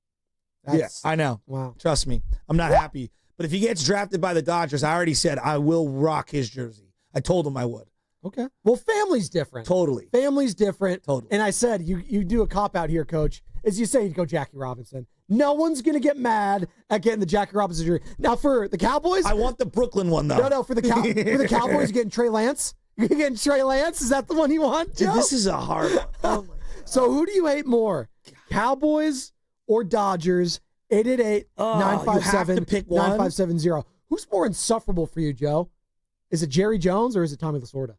Yes, I know. Wow. Trust me. I'm not happy. But if he gets drafted by the Dodgers, I already said I will rock his jersey. I told him I would. Okay. Well, family's different. Totally. Family's different. Totally. And I said, you do a cop-out here, Coach, is you say you'd go Jackie Robinson. No one's going to get mad at getting the Jackie Robinson jersey. Now, for the Cowboys... I want the Brooklyn one, though. No, for the Cowboys, you're getting Trey Lance? You're getting Trey Lance? Is that the one you want, Joe? Dude, this is a hard one. Oh, my God. So who do you hate more? Cowboys or Dodgers? 888-957-9570. Who's more insufferable for you, Joe? Is it Jerry Jones or is it Tommy Lasorda?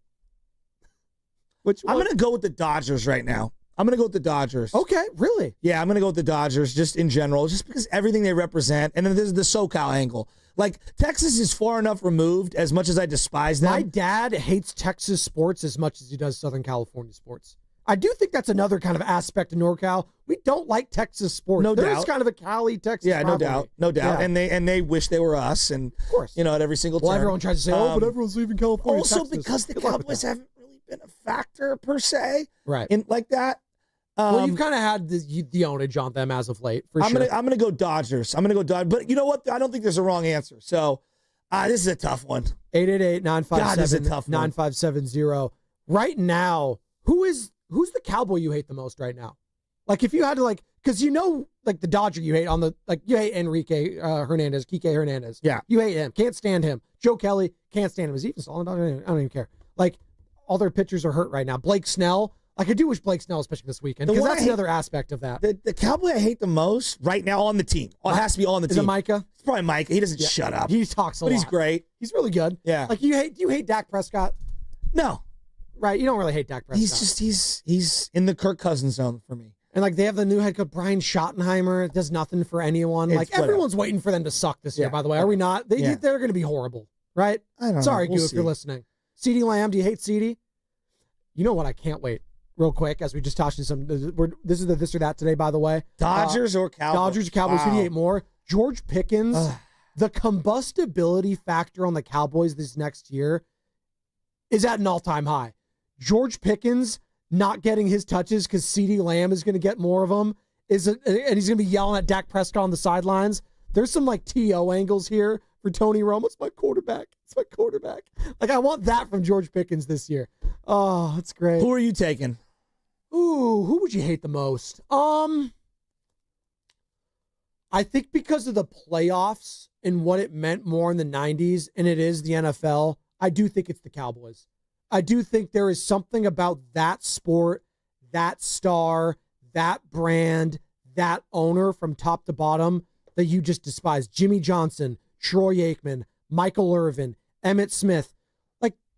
Which one? I'm going to go with the Dodgers right now. I'm going to go with the Dodgers. Okay, really? Yeah, I'm going to go with the Dodgers just in general, just because everything they represent. And then there's the SoCal angle. Like, Texas is far enough removed, as much as I despise them. My dad hates Texas sports as much as he does Southern California sports. I do think that's another kind of aspect of NorCal. We don't like Texas sports. No doubt. There's kind of a Cali-Texas Yeah, no rivalry. doubt. No doubt. Yeah. And they wish they were us. And, of course. at every single time. Well, everyone tries to say, but everyone's leaving California. Also, Texas. because the Cowboys haven't really been a factor, per se. Right. Like that. Well, you've kind of had the ownage on them as of late, for sure. I'm gonna go Dodgers. I'm gonna go Dodgers. But you know what? I don't think there's a wrong answer. So this is a tough one. 888-957-9570. Right now, who's the Cowboy you hate the most right now? Like, if you had to, because the Dodger you hate you hate Enrique Hernandez, Kike Hernandez. Yeah. You hate him. Can't stand him. Joe Kelly, can't stand him. Is he even still on the Dodgers? I don't even care. Like, all their pitchers are hurt right now. Blake Snell. Like, I do wish Blake Snell was pitching this weekend, because that's another aspect of that. The Cowboy I hate the most right now on the team. It has to be on the team. Is it Micah? It's probably Micah. He doesn't shut up. He talks a lot. But he's great. He's really good. Yeah. Like, do you hate Dak Prescott? No. Right, you don't really hate Dak Prescott. He's in the Kirk Cousins zone for me. And they have the new head coach Brian Schottenheimer. It does nothing for anyone. Everyone's waiting for them to suck this year. By the way, are we not? They're going to be horrible, right? I don't know. Sorry, We'll Gu, if you're listening. CeeDee Lamb, do you hate CeeDee? You know what? I can't wait. Real quick, as we just touched on some. This is the this or that today, by the way. Dodgers or Cowboys? Dodgers or Cowboys. Wow. Who do you hate more? George Pickens. The combustibility factor on the Cowboys this next year is at an all-time high. George Pickens not getting his touches because CeeDee Lamb is going to get more of them, and he's going to be yelling at Dak Prescott on the sidelines. There's some TO angles here for Tony Romo. It's my quarterback. It's my quarterback. I want that from George Pickens this year. Oh, that's great. Who are you taking? Ooh, who would you hate the most? I think because of the playoffs and what it meant more in the 90s, and it is the NFL, I do think it's the Cowboys. I do think there is something about that sport, that star, that brand, that owner from top to bottom that you just despise. Jimmy Johnson, Troy Aikman, Michael Irvin, Emmitt Smith.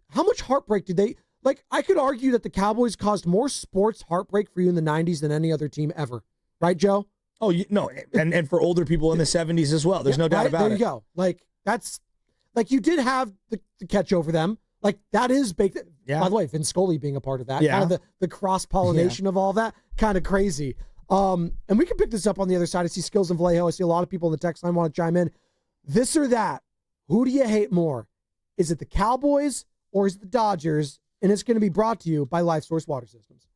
How much heartbreak did they... I could argue that the Cowboys caused more sports heartbreak for you in the 90s than any other team ever. Right, Joe? Oh, no, and for older people in the 70s as well. There's no doubt about it. There you go. That's... you did have the catch over them. That is baked... Yeah. By the way, Vince Scully being a part of that. Yeah. Kind of the cross-pollination of all that. Kind of crazy. And we can pick this up on the other side. I see Skills and Vallejo. I see a lot of people in the text line want to chime in. This or that, who do you hate more? Is it the Cowboys or is it the Dodgers? And it's going to be brought to you by Life Source Water Systems.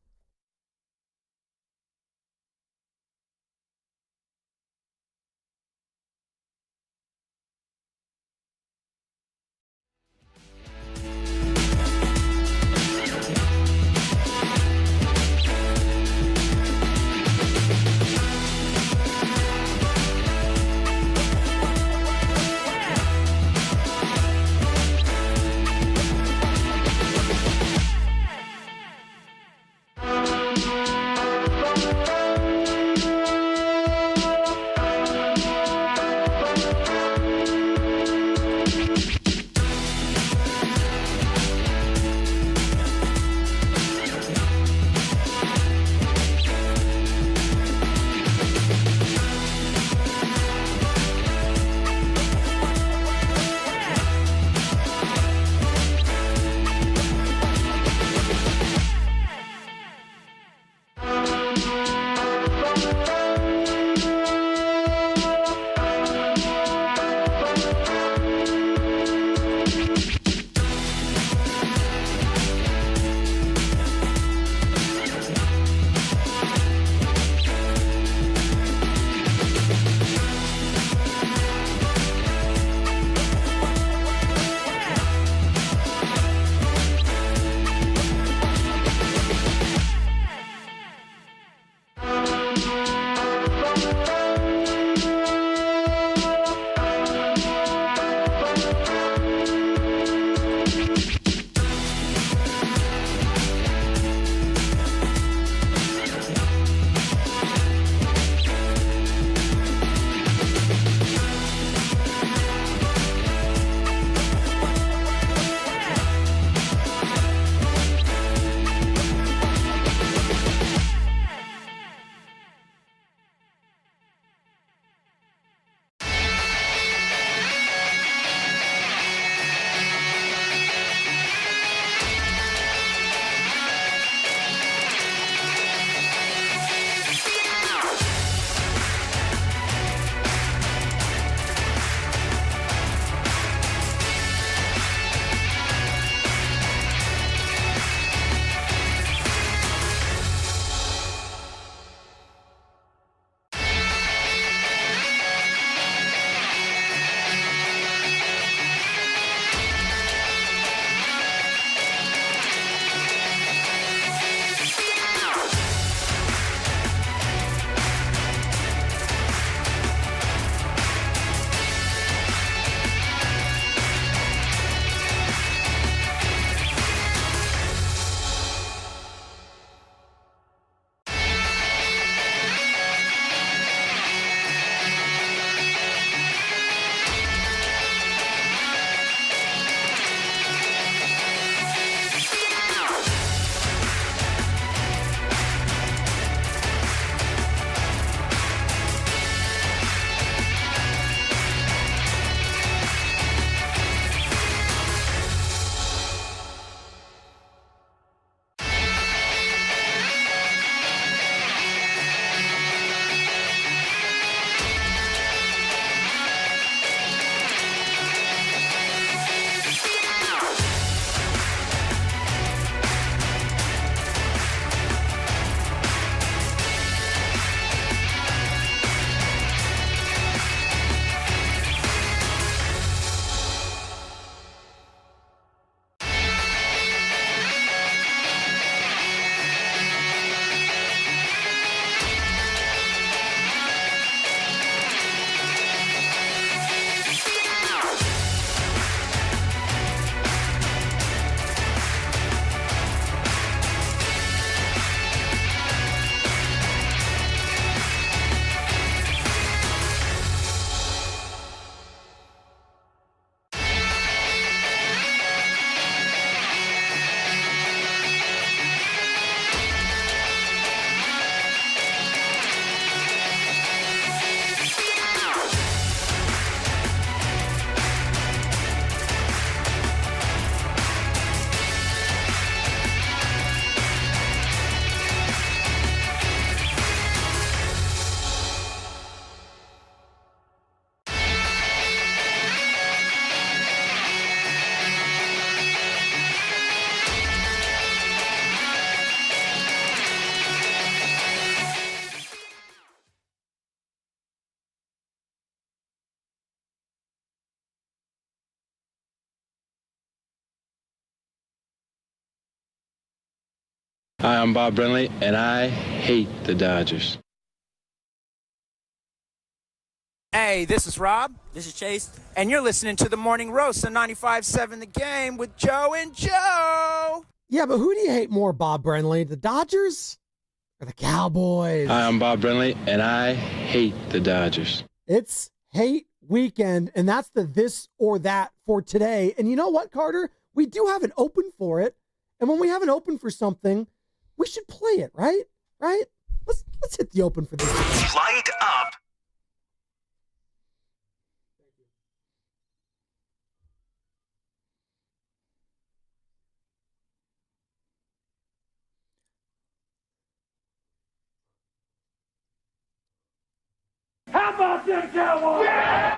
Hi, I'm Bob Brenly, and I hate the Dodgers. Hey, this is Rob. This is Chase. And you're listening to the Morning Roast on 95.7 The Game with Joe and Joe. Yeah, but who do you hate more, Bob Brenly? The Dodgers or the Cowboys? Hi, I'm Bob Brenly, and I hate the Dodgers. It's hate weekend, and that's the this or that for today. And you know what, Carter? We do have an open for it. And when we have an open for something, we should play it, right? Right? Let's hit the open for this. Light up. How about them Cowboys? Yeah!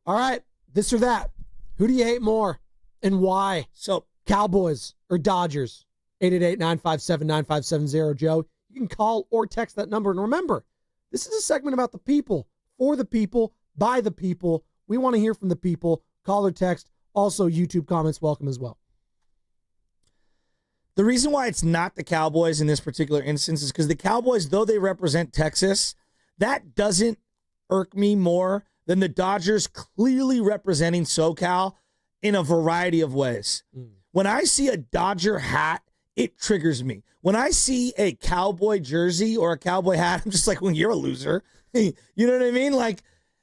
All right, this or that. Who do you hate more and why? So, Cowboys or Dodgers? 888-957-9570, Joe. You can call or text that number. And remember, this is a segment about the people, for the people, by the people. We want to hear from the people. Call or text. Also, YouTube comments welcome as well. The reason why it's not the Cowboys in this particular instance is because the Cowboys, though they represent Texas, that doesn't irk me more than the Dodgers clearly representing SoCal in a variety of ways. When I see a Dodger hat, it triggers me. When I see a Cowboy jersey or a Cowboy hat, I'm just like, well, you're a loser. You know what I mean? Like,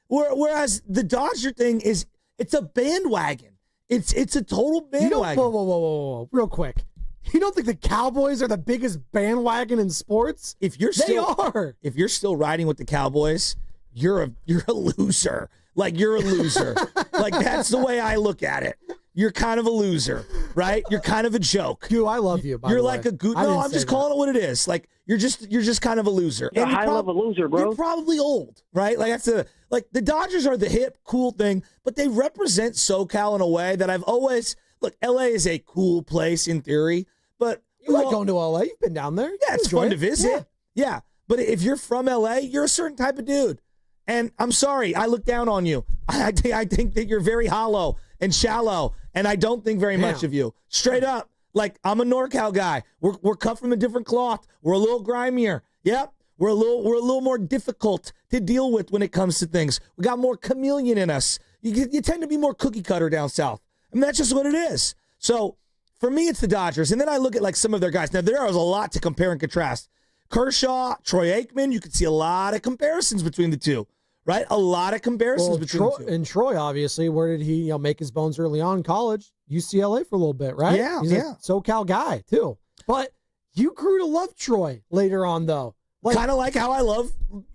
whereas the Dodger thing is, it's a bandwagon. It's a total bandwagon. Whoa. Real quick. You don't think the Cowboys are the biggest bandwagon in sports? If you're still riding with the Cowboys, you're a loser. Like, you're a loser. Like, that's the way I look at it. You're kind of a loser, right? You're kind of a joke. Dude, I love you, by You're the like way. a good. I No, didn't I'm say just that. calling it what it is. Like, you're just kind of a loser. You're a you're high-level loser, bro. You're probably old, right? Like, the Dodgers are the hip, cool thing, but they represent SoCal in a way that I've always look. LA is a cool place in theory, but You like going to LA? You've been down there. yeah, it's Enjoy fun it. to visit. Yeah, but if you're from LA, you're a certain type of dude. And I'm sorry, I look down on you. I think that you're very hollow and shallow, and I don't think very much of you. Straight up, like, I'm a NorCal guy. We're cut from a different cloth. We're a little grimier. Yep, we're a little more difficult to deal with when it comes to things. We got more chameleon in us. You tend to be more cookie cutter down south, and that's just what it is. So for me, it's the Dodgers, and then I look at like some of their guys. Now there is a lot to compare and contrast. Kershaw, Troy Aikman. You can see a lot of comparisons between the two. Right? A lot of comparisons between the two. And Troy, obviously, where did he make his bones early on in college? UCLA for a little bit, right? Yeah, He's a SoCal guy, too. But you grew to love Troy later on, though. Kind of like how I love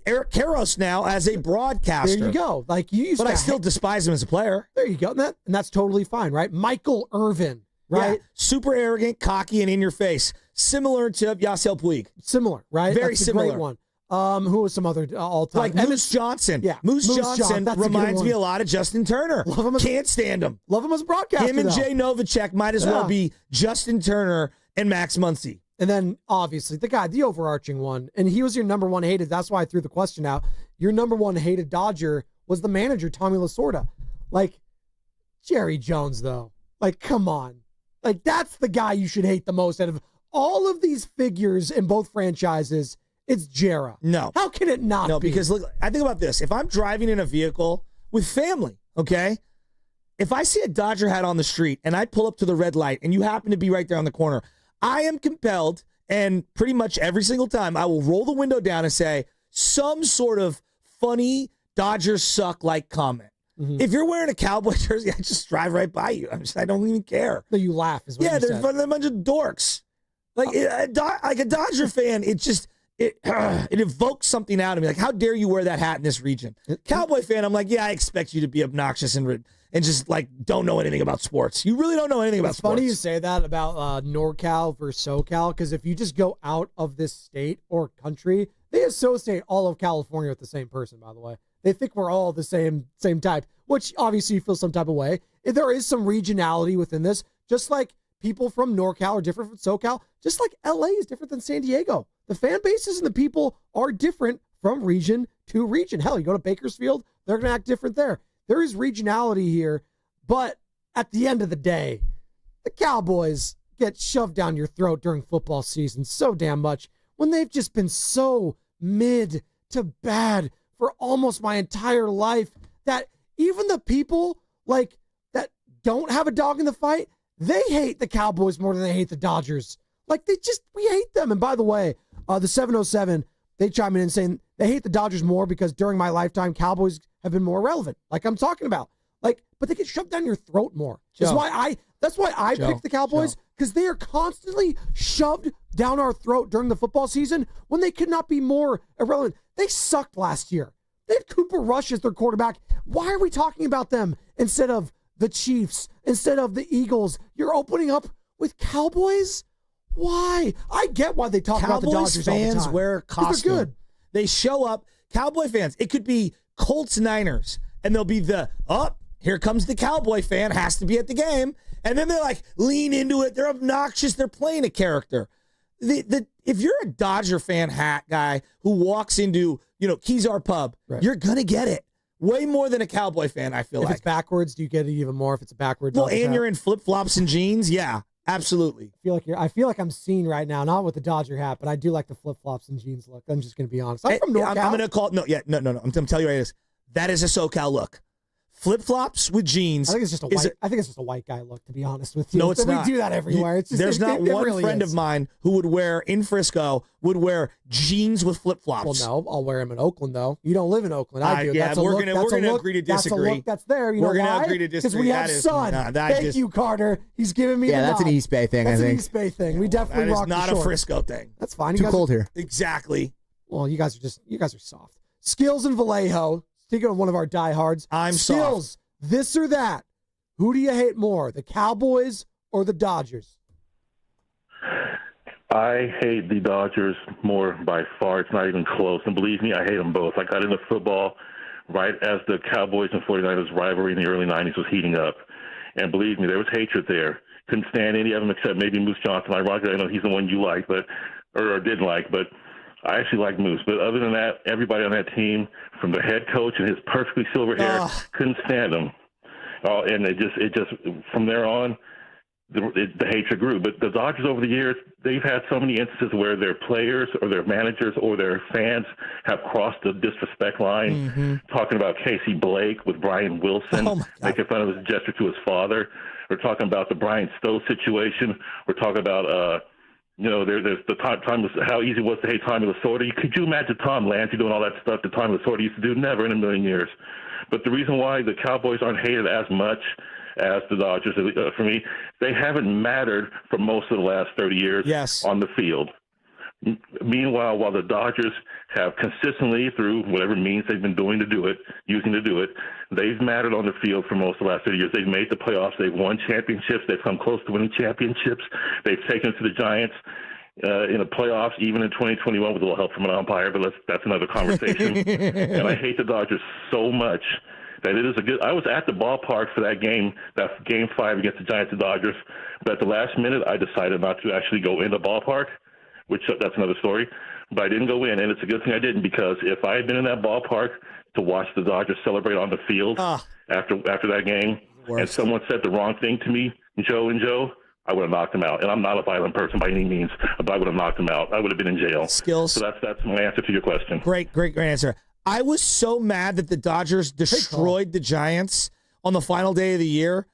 Eric Karros now as a broadcaster. There you go. Like, you used but to I still despise him as a player. There you go. And that's totally fine, right? Michael Irvin, right? Yeah. Super arrogant, cocky, and in your face. Similar to Yasiel Puig. Similar, right? Very That's a similar. Great one. Who was some other all-time? Like Moose Johnson. Yeah. Moose Johnson that's a good reminds one. me a lot of Justin Turner. Love him Can't stand him. Love him as a broadcaster, Him and though. Jay Novacek might as well be Justin Turner and Max Muncy. And then, obviously, the overarching one, and he was your number one hated. That's why I threw the question out. Your number one hated Dodger was the manager, Tommy Lasorda. Like, Jerry Jones, though. Like, come on. Like, that's the guy you should hate the most out of all of these figures in both franchises. It's Jera. No. How can it not No, be? because look, I think about this. If I'm driving in a vehicle with family, okay, if I see a Dodger hat on the street and I pull up to the red light and you happen to be right there on the corner, I am compelled, and pretty much every single time, I will roll the window down and say some sort of funny Dodgers suck like comment. Mm-hmm. If you're wearing a Cowboy jersey, I just drive right by you. I don't even care. No, you laugh. Is what yeah, you they're said. a bunch of dorks. Like a Dodger fan, it evokes something out of me. Like, how dare you wear that hat in this region? Cowboy fan, I'm like, yeah, I expect you to be obnoxious and just like don't know anything about sports. You really don't know anything about sports. Funny you say that about NorCal versus SoCal, because if you just go out of this state or country, they associate all of California with the same person, by the way. They think we're all the same type, which obviously you feel some type of way. There is some regionality within this, just like people from NorCal are different from SoCal, just like LA is different than San Diego. The fan bases and the people are different from region to region. Hell, you go to Bakersfield, they're going to act different there. There is regionality here, but at the end of the day, the Cowboys get shoved down your throat during football season so damn much when they've just been so mid to bad for almost my entire life that even the people like that don't have a dog in the fight, they hate the Cowboys more than they hate the Dodgers. Like we hate them. And by the way, the 707, they chime in and saying they hate the Dodgers more because during my lifetime, Cowboys have been more relevant. Like I'm talking about. Like, but they get shoved down your throat more. That's why I picked the Cowboys, because they are constantly shoved down our throat during the football season when they could not be more irrelevant. They sucked last year. They had Cooper Rush as their quarterback. Why are we talking about them instead of the Chiefs, instead of the Eagles? You're opening up with Cowboys? Why? I get why they talk about the Dodgers all the time. Cowboys fans wear costumes. They're good. They show up. Cowboy fans, it could be Colts Niners, and they'll be here comes the Cowboy fan, has to be at the game. And then they're like, lean into it. They're obnoxious. They're playing a character. If you're a Dodger fan guy who walks into, Kezar Pub, you're going to get it. Way more than a Cowboy fan, I feel like. If it's backwards, do you get it even more if it's backwards? Well, and you're in flip-flops and jeans? Yeah, absolutely. I feel like I'm seen right now, not with the Dodger hat, but I do like the flip-flops and jeans look. I'm just going to be honest. I'm from NorCal. I'm going to call it. No. I'm going to tell you right this. That is a SoCal look. Flip-flops with jeans. I think it's just a white guy look, to be honest with you. No, it's not. We do that everywhere. There's not one friend of mine who would wear, in Frisco, would wear jeans with flip-flops. Well, no, I'll wear them in Oakland, though. You don't live in Oakland. I do. Yeah, we're going to agree to disagree. That's a look that's there. We're going to agree to disagree. Because we have sun. Thank you, Carter. He's giving me that's an East Bay thing, I think. That's an East Bay thing. We definitely rock the shorts. Not a Frisco thing. That's fine. Too cold here. Exactly. Well, you guys are soft. Skills and Vallejo. Speaking of one of our diehards. Skills. Soft. This or that. Who do you hate more, the Cowboys or the Dodgers? I hate the Dodgers more by far. It's not even close. And believe me, I hate them both. I got into football right as the Cowboys and 49ers rivalry in the early 90s was heating up. And believe me, there was hatred there. Couldn't stand any of them except maybe Moose Johnson. Ironically, I know he's the one you like, or didn't like, but I actually like Moose. But other than that, everybody on that team, from the head coach and his perfectly silver hair, couldn't stand him. And it just from there on, the hatred grew. But the Dodgers over the years, they've had so many instances where their players or their managers or their fans have crossed the disrespect line. Talking about Casey Blake with Brian Wilson, making fun of his gesture to his father. We're talking about the Brian Stowe situation. We're talking about there's the time how easy it was to hate Tommy Lasorda. Could you imagine Tom Lancy doing all that stuff that Tommy Lasorda used to do? Never in a million years. But the reason why the Cowboys aren't hated as much as the Dodgers, for me, they haven't mattered for most of the last 30 years on the field. Meanwhile, while the Dodgers have consistently, through whatever means they've been using to do it, they've mattered on the field for most of the last 30 years. They've made the playoffs. They've won championships. They've come close to winning championships. They've taken it to the Giants in the playoffs, even in 2021 with a little help from an umpire, but that's another conversation. And I hate the Dodgers so much that it is I was at the ballpark for that game 5 against the Giants and Dodgers, but at the last minute I decided not to actually go in the ballpark, which that's another story. But I didn't go in, and it's a good thing I didn't, because if I had been in that ballpark to watch the Dodgers celebrate on the field after that game, and someone said the wrong thing to me, Joe, I would have knocked him out. And I'm not a violent person by any means, but I would have knocked him out. I would have been in jail. Skills. So that's my answer to your question. Great answer. I was so mad that the Dodgers destroyed the Giants on the final day of the year.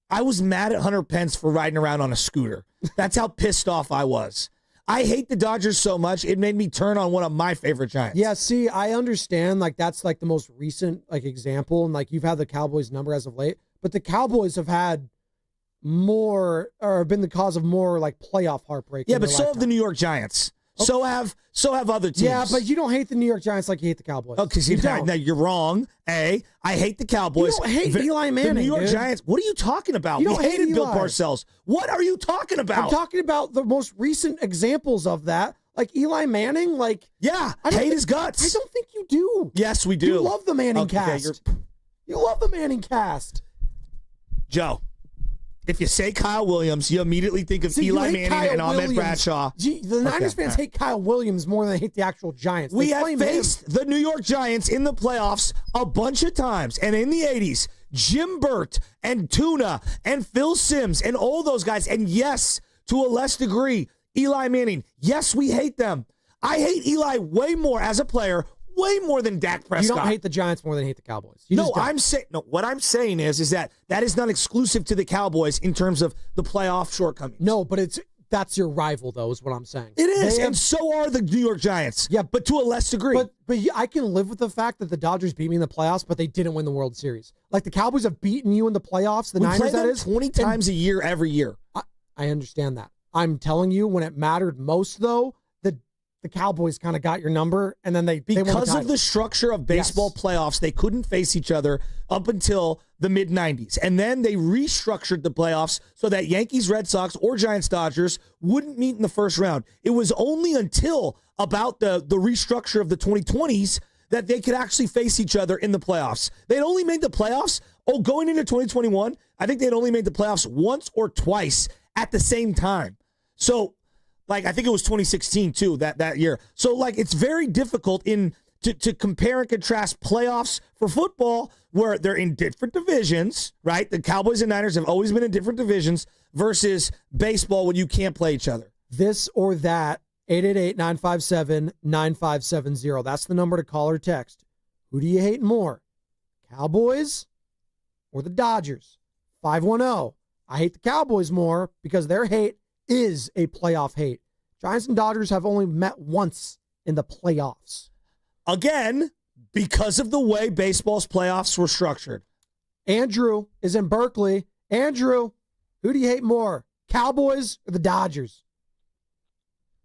I was mad at Hunter Pence for riding around on a scooter. That's how pissed off I was. I hate the Dodgers so much, it made me turn on one of my favorite Giants. Yeah, see, I understand, that's the most recent, example, and, you've had the Cowboys number as of late, but the Cowboys have had more, or been the cause of more, playoff heartbreak. Yeah, but so have the New York Giants. Okay. So have other teams. Yeah, but you don't hate the New York Giants like you hate the Cowboys. Okay, now you're wrong. I hate the Cowboys. You don't hate Eli Manning, the New York dude. Giants. What are you talking about? You don't hate hated Bill Eli. Parcells. What are you talking about? I'm talking about the most recent examples of that. Like Eli Manning, hate his guts. I don't think you do. Yes, we do. You love the Manning cast. You love the Manning cast. Joe, if you say Kyle Williams, you immediately think of Eli Manning and Ahmed Bradshaw. The Niners fans hate Kyle Williams more than they hate the actual Giants. We have faced the New York Giants in the playoffs a bunch of times. And in the 80s, Jim Burt and Tuna and Phil Simms and all those guys. And yes, to a less degree, Eli Manning. Yes, we hate them. I hate Eli way more as a player, way more than Dak Prescott. You don't hate the Giants more than you hate the Cowboys. What I'm saying is that is not exclusive to the Cowboys in terms of the playoff shortcomings. No, but that's your rival, though, is what I'm saying. It is, and so are the New York Giants. Yeah, but to a less degree. But I can live with the fact that the Dodgers beat me in the playoffs, but they didn't win the World Series. Like, the Cowboys have beaten you in the playoffs. The Niners, that is 20 times a year, every year. I understand that. I'm telling you, when it mattered most, though, the Cowboys kind of got your number, and then they won the because title. of the structure of baseball playoffs, they couldn't face each other up until the mid-'90s. And then they restructured the playoffs so that Yankees, Red Sox, or Giants, Dodgers wouldn't meet in the first round. It was only until about the restructure of the 2020s that they could actually face each other in the playoffs. They'd only made the playoffs, going into 2021, I think they'd only made the playoffs once or twice at the same time. So, I think it was 2016, too, that year. So, it's very difficult to compare and contrast playoffs for football where they're in different divisions, right? The Cowboys and Niners have always been in different divisions versus baseball when you can't play each other. This or that, 888-957-9570. That's the number to call or text. Who do you hate more, Cowboys or the Dodgers? 510. I hate the Cowboys more because their hate is a playoff hate. Giants and Dodgers have only met once in the playoffs. Again, because of the way baseball's playoffs were structured. Andrew is in Berkeley. Andrew, who do you hate more, Cowboys or the Dodgers?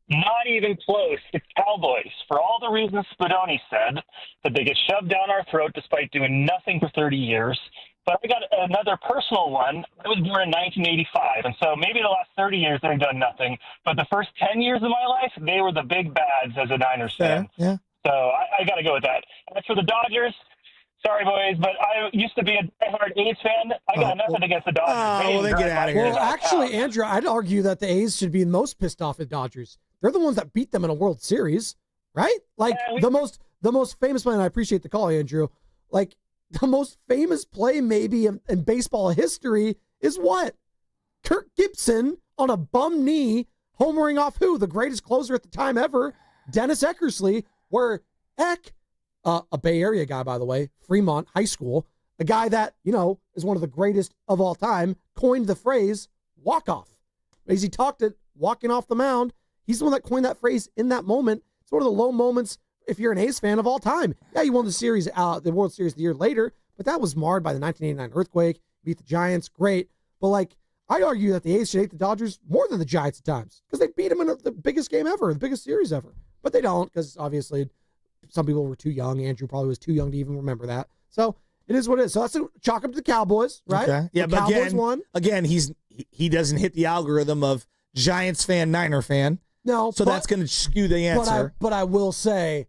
Not even close. The Cowboys, for all the reasons Spadoni said, that they get shoved down our throat despite doing nothing for 30 years. But I got another personal one. I was born in 1985, and so maybe the last 30 years they've done nothing. But the first 10 years of my life, they were the big bads as a Niners fan. Yeah. So I got to go with that. As for the Dodgers, sorry, boys, but I used to be a diehard A's fan. I got nothing against the Dodgers. Then get out of here. Well, actually, Andrew, I'd argue that the A's should be most pissed off at Dodgers. They're the ones that beat them in a World Series, right? The most famous play, and I appreciate the call, Andrew, the most famous play maybe in baseball history is what? Kirk Gibson on a bum knee, homering off who? The greatest closer at the time ever, Dennis Eckersley, where a Bay Area guy, by the way, Fremont High School, a guy that, is one of the greatest of all time, coined the phrase walk-off. As he talked it, walking off the mound, he's the one that coined that phrase in that moment. It's one of the low moments if you're an A's fan of all time. Yeah, you won the World Series the year later, but that was marred by the 1989 earthquake. Beat the Giants, great. But I'd argue that the A's should hate the Dodgers more than the Giants at times because they beat them in the biggest game ever, the biggest series ever. But they don't because obviously some people were too young. Andrew probably was too young to even remember that. So it is what it is. So that's chalk up to the Cowboys, right? Okay. Yeah, the but Cowboys won. Again, he doesn't hit the algorithm of Giants fan, Niner fan. No, so that's going to skew the answer. But I will say,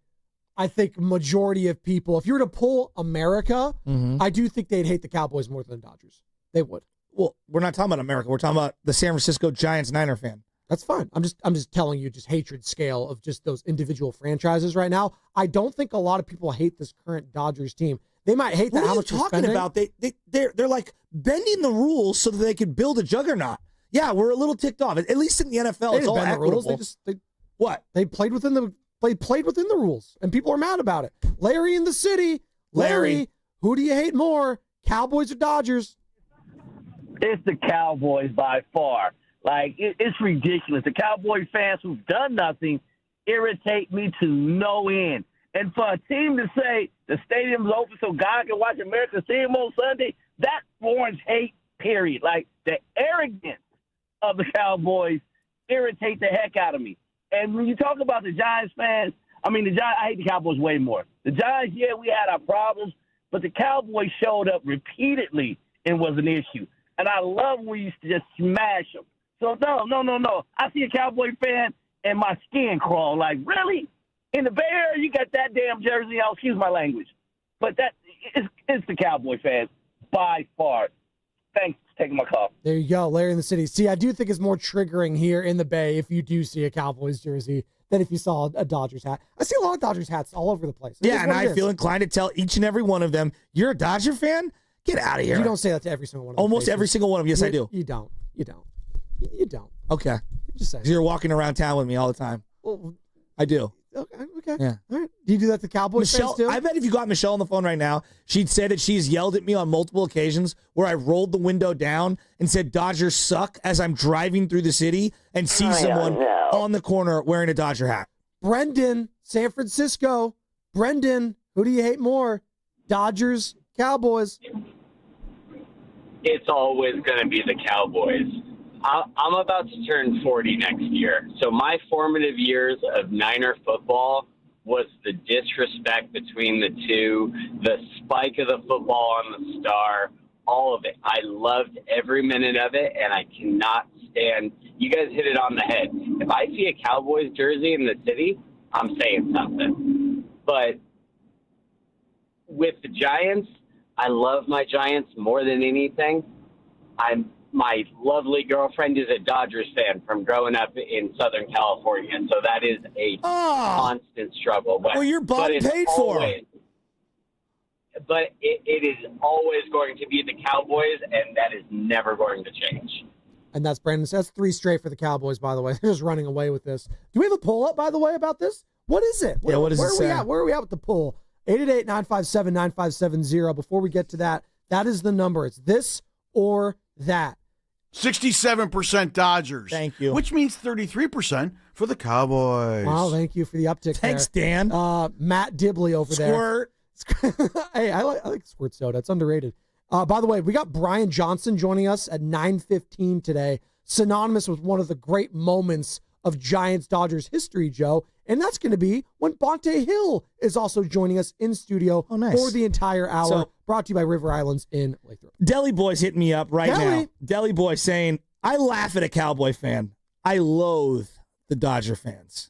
I think majority of people, if you were to poll America, I do think they'd hate the Cowboys more than the Dodgers. They would. Well, we're not talking about America. We're talking about the San Francisco Giants Niner fan. That's fine. I'm just telling you just hatred scale of just those individual franchises right now. I don't think a lot of people hate this current Dodgers team. They might hate that. What how are you much talking about? They're like bending the rules so that they could build a juggernaut. Yeah, we're a little ticked off. At least in the NFL, it's all equitable. They played within the rules, and people are mad about it. Larry in the city. Larry, who do you hate more, Cowboys or Dodgers? It's the Cowboys by far. It's ridiculous. The Cowboy fans who've done nothing irritate me to no end. And for a team to say the stadium's open so God can watch America see him on Sunday, that warrants hate, period. The arrogance of the Cowboys irritate the heck out of me. And when you talk about the Giants fans, I hate the Cowboys way more. The Giants, yeah, we had our problems, but the Cowboys showed up repeatedly and was an issue. And I love when we used to just smash them. So, no. I see a Cowboy fan and my skin crawl. Really? In the Bay Area, you got that damn jersey on? Excuse my language. But it's the Cowboy fans by far. Thanks for taking my call. There you go, Larry in the city. See, I do think it's more triggering here in the Bay if you do see a Cowboys jersey than if you saw a Dodgers hat. I see a lot of Dodgers hats all over the place. Yeah, and I feel inclined to tell each and every one of them, you're a Dodger fan? Get out of here. You don't say that to every single one of them. Almost every single one of them. Yes, I do. You don't. Okay. Just saying. You're walking around town with me all the time. Well, I do. Okay. Yeah. All right. Do you do that to Cowboys Michelle, fans too? I bet if you got Michelle on the phone right now, she'd say that she's yelled at me on multiple occasions where I rolled the window down and said Dodgers suck as I'm driving through the city and see someone on the corner wearing a Dodger hat. Brendan, San Francisco. Brendan, who do you hate more? Dodgers, Cowboys? It's always going to be the Cowboys. I'm about to turn 40 next year. So my formative years of Niner football was the disrespect between the two, the spike of the football on the star, all of it. I loved every minute of it, and I cannot stand – you guys hit it on the head. If I see a Cowboys jersey in the city, I'm saying something. But with the Giants, I love my Giants more than anything. My lovely girlfriend is a Dodgers fan from growing up in Southern California, so that is a constant struggle. But, well, you're bought and paid for. But it is always going to be the Cowboys, and that is never going to change. And that's Brandon. That's 3 straight for the Cowboys, by the way. They're just running away with this. Do we have a poll up, by the way, about this? What is it? Yeah, what does it say? Where are we at with the poll? 888-957-9570. Before we get to that, that is the number. It's this or that. 67% Dodgers. Thank you. Which means 33% for the Cowboys. Wow, thank you for the uptick. Thanks, Dan. Matt Dibley over Squirt. there. Hey, I like Squirt Soda. It's underrated. By the way, we got Brian Johnson joining us at 9:15 today. Synonymous with one of the great moments of Giants-Dodgers history, Joe. And that's going to be when Bonte Hill is also joining us in studio for the entire hour. So, brought to you by River Islands in Lathrop. Deli Boy's hitting me up right now. Deli Boy saying, I laugh at a Cowboy fan. I loathe the Dodger fans.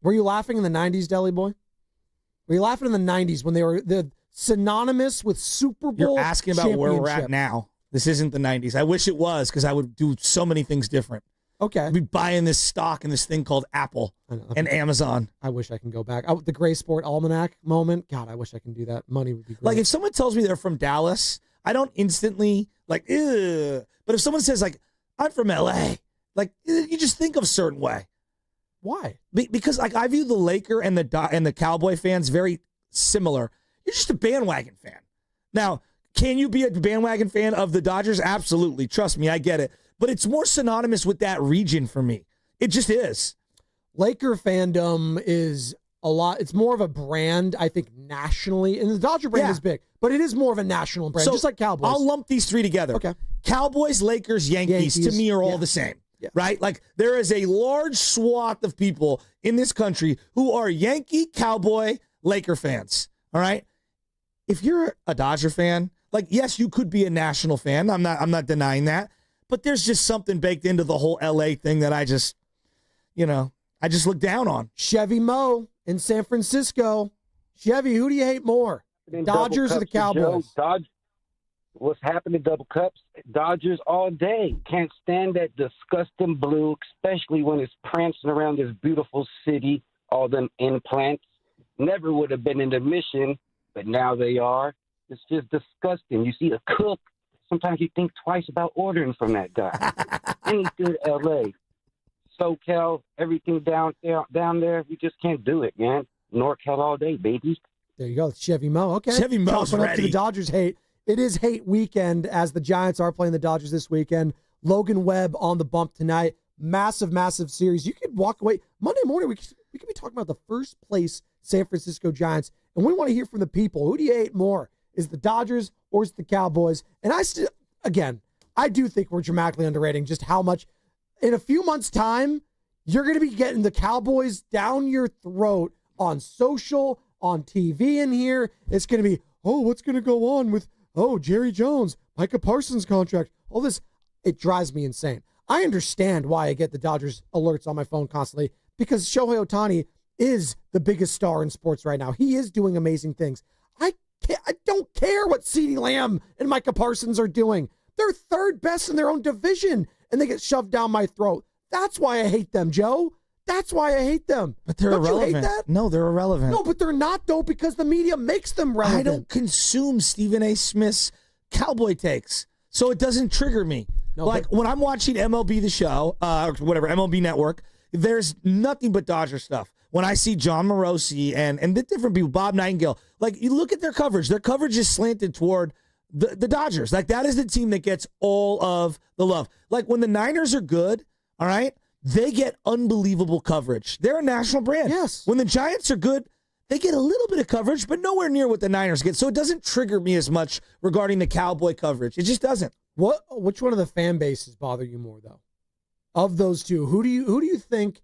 Were you laughing in the 90s, Deli Boy? Were you laughing in the 90s when they were synonymous with Super Bowl You're asking about where we're at now. This isn't the 90s. I wish it was because I would do so many things different. Okay. I'd be buying this stock in this thing called Apple and Amazon. I wish I can go back. The Gray Sport Almanac moment. God, I wish I can do that. Money would be great. Like if someone tells me they're from Dallas, I don't instantly like, ugh. But if someone says like, I'm from LA, like you just think of a certain way. Why? Because like I view the Laker and the Cowboy fans very similar. You're just a bandwagon fan. Now, can you be a bandwagon fan of the Dodgers? Absolutely. Trust me, I get it. But it's more synonymous with that region for me. It just is. Laker fandom is a lot. It's more of a brand, I think, nationally. And the Dodger brand is big, but it is more of a national brand, just like Cowboys. I'll lump these 3 together. Okay. Cowboys, Lakers, Yankees to me are all the same, right? Like there is a large swath of people in this country who are Yankee, Cowboy, Laker fans, all right? If you're a Dodger fan, like, yes, you could be a national fan. I'm not denying that. But there's just something baked into the whole LA thing that I just look down on. Chevy Mo in San Francisco. Chevy, who do you hate more? Dodgers or the Cowboys? What's happening, double cups? Dodgers all day. Can't stand that disgusting blue, especially when it's prancing around this beautiful city, all them implants. Never would have been in the mission, but now they are. It's just disgusting. You see a cook, sometimes you think twice about ordering from that guy. Any good L.A. SoCal, everything down there, we just can't do it, man. NorCal all day, baby. There you go. It's Chevy Mo. Okay. Chevy Mo's Talking ready. Up to the Dodgers hate. It is hate weekend as the Giants are playing the Dodgers this weekend. Logan Webb on the bump tonight. Massive, massive series. You could walk away. Monday morning, we could be talking about the first place San Francisco Giants, and we want to hear from the people. Who do you hate more? Is the Dodgers or is the Cowboys? And I do think we're dramatically underrating just how much, in a few months' time, you're going to be getting the Cowboys down your throat on social, on TV in here. It's going to be, what's going to go on with, Jerry Jones, Micah Parsons contract, all this. It drives me insane. I understand why I get the Dodgers alerts on my phone constantly because Shohei Ohtani is the biggest star in sports right now. He is doing amazing things. I don't care what CeeDee Lamb and Micah Parsons are doing. They're third best in their own division, and they get shoved down my throat. That's why I hate them, Joe. That's why I hate them. But they're irrelevant. You hate that? No, they're irrelevant. No, but they're not, though, because the media makes them relevant. I don't consume Stephen A. Smith's Cowboy takes, so it doesn't trigger me. No, like when I'm watching MLB The Show, or whatever, MLB Network, there's nothing but Dodger stuff. When I see John Morosi and the different people, Bob Nightingale, like you look at their coverage is slanted toward the Dodgers. Like that is the team that gets all of the love. Like when the Niners are good, all right, they get unbelievable coverage. They're a national brand. Yes. When the Giants are good, they get a little bit of coverage, but nowhere near what the Niners get. So it doesn't trigger me as much regarding the Cowboy coverage. It just doesn't. Which one of the fan bases bother you more, though? Of those two, who do you think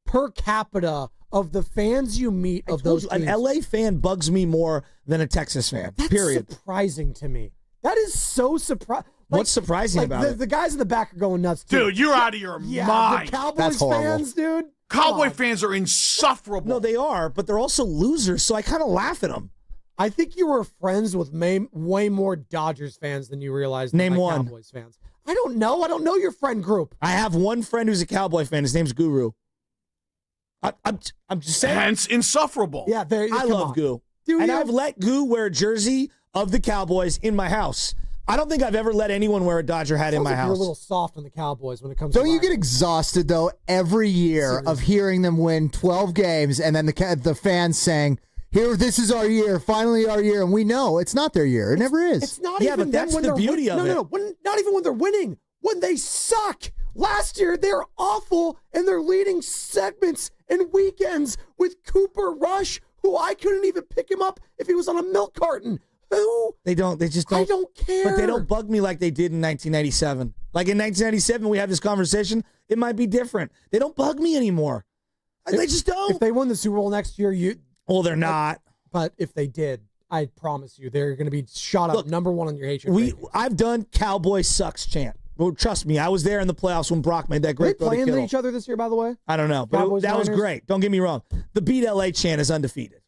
per capita of the fans you meet of those teams? An LA fan bugs me more than a Texas fan. That's period. Surprising to me. That is so surprising. What's surprising about it? The guys in the back are going nuts, too. Dude, you're out of your mind. The Cowboys fans, dude. Cowboy fans are insufferable. No, they are, but they're also losers, so I kind of laugh at them. I think you were friends with way more Dodgers fans than you realized. Name one. Cowboys fans. I don't know. I don't know your friend group. I have one friend who's a Cowboy fan. His name's Guru. I'm just saying. Hence, insufferable. Yeah, I love Goo. And I've let Goo wear a jersey of the Cowboys in my house. I don't think I've ever let anyone wear a Dodger hat in my house. You're a little soft on the Cowboys when it comes Don't to you get exhausted, though, every year of hearing them win 12 games and then the fans saying, here, this is our year, finally our year, and we know it's not their year. It never is. It's not even but that's when the they're beauty of it. No, not even when they're winning. When they suck. Last year, they're awful, and they're leading segments and weekends with Cooper Rush, who I couldn't even pick him up if he was on a milk carton. Who? They just don't. I don't care. But they don't bug me like they did in 1997. Like in 1997, we have this conversation. It might be different. They don't bug me anymore. They just don't. If they win the Super Bowl next year, Well, they're not. But if they did, I promise you, they're going to be shot up number one on your hatred. I've done Cowboy sucks chant. Well, trust me, I was there in the playoffs when Brock made that great throw to Kittle. Are they playing each other this year, by the way? I don't know, but Cowboys, that was Niners? great. Don't get me wrong. The Beat LA chant is undefeated.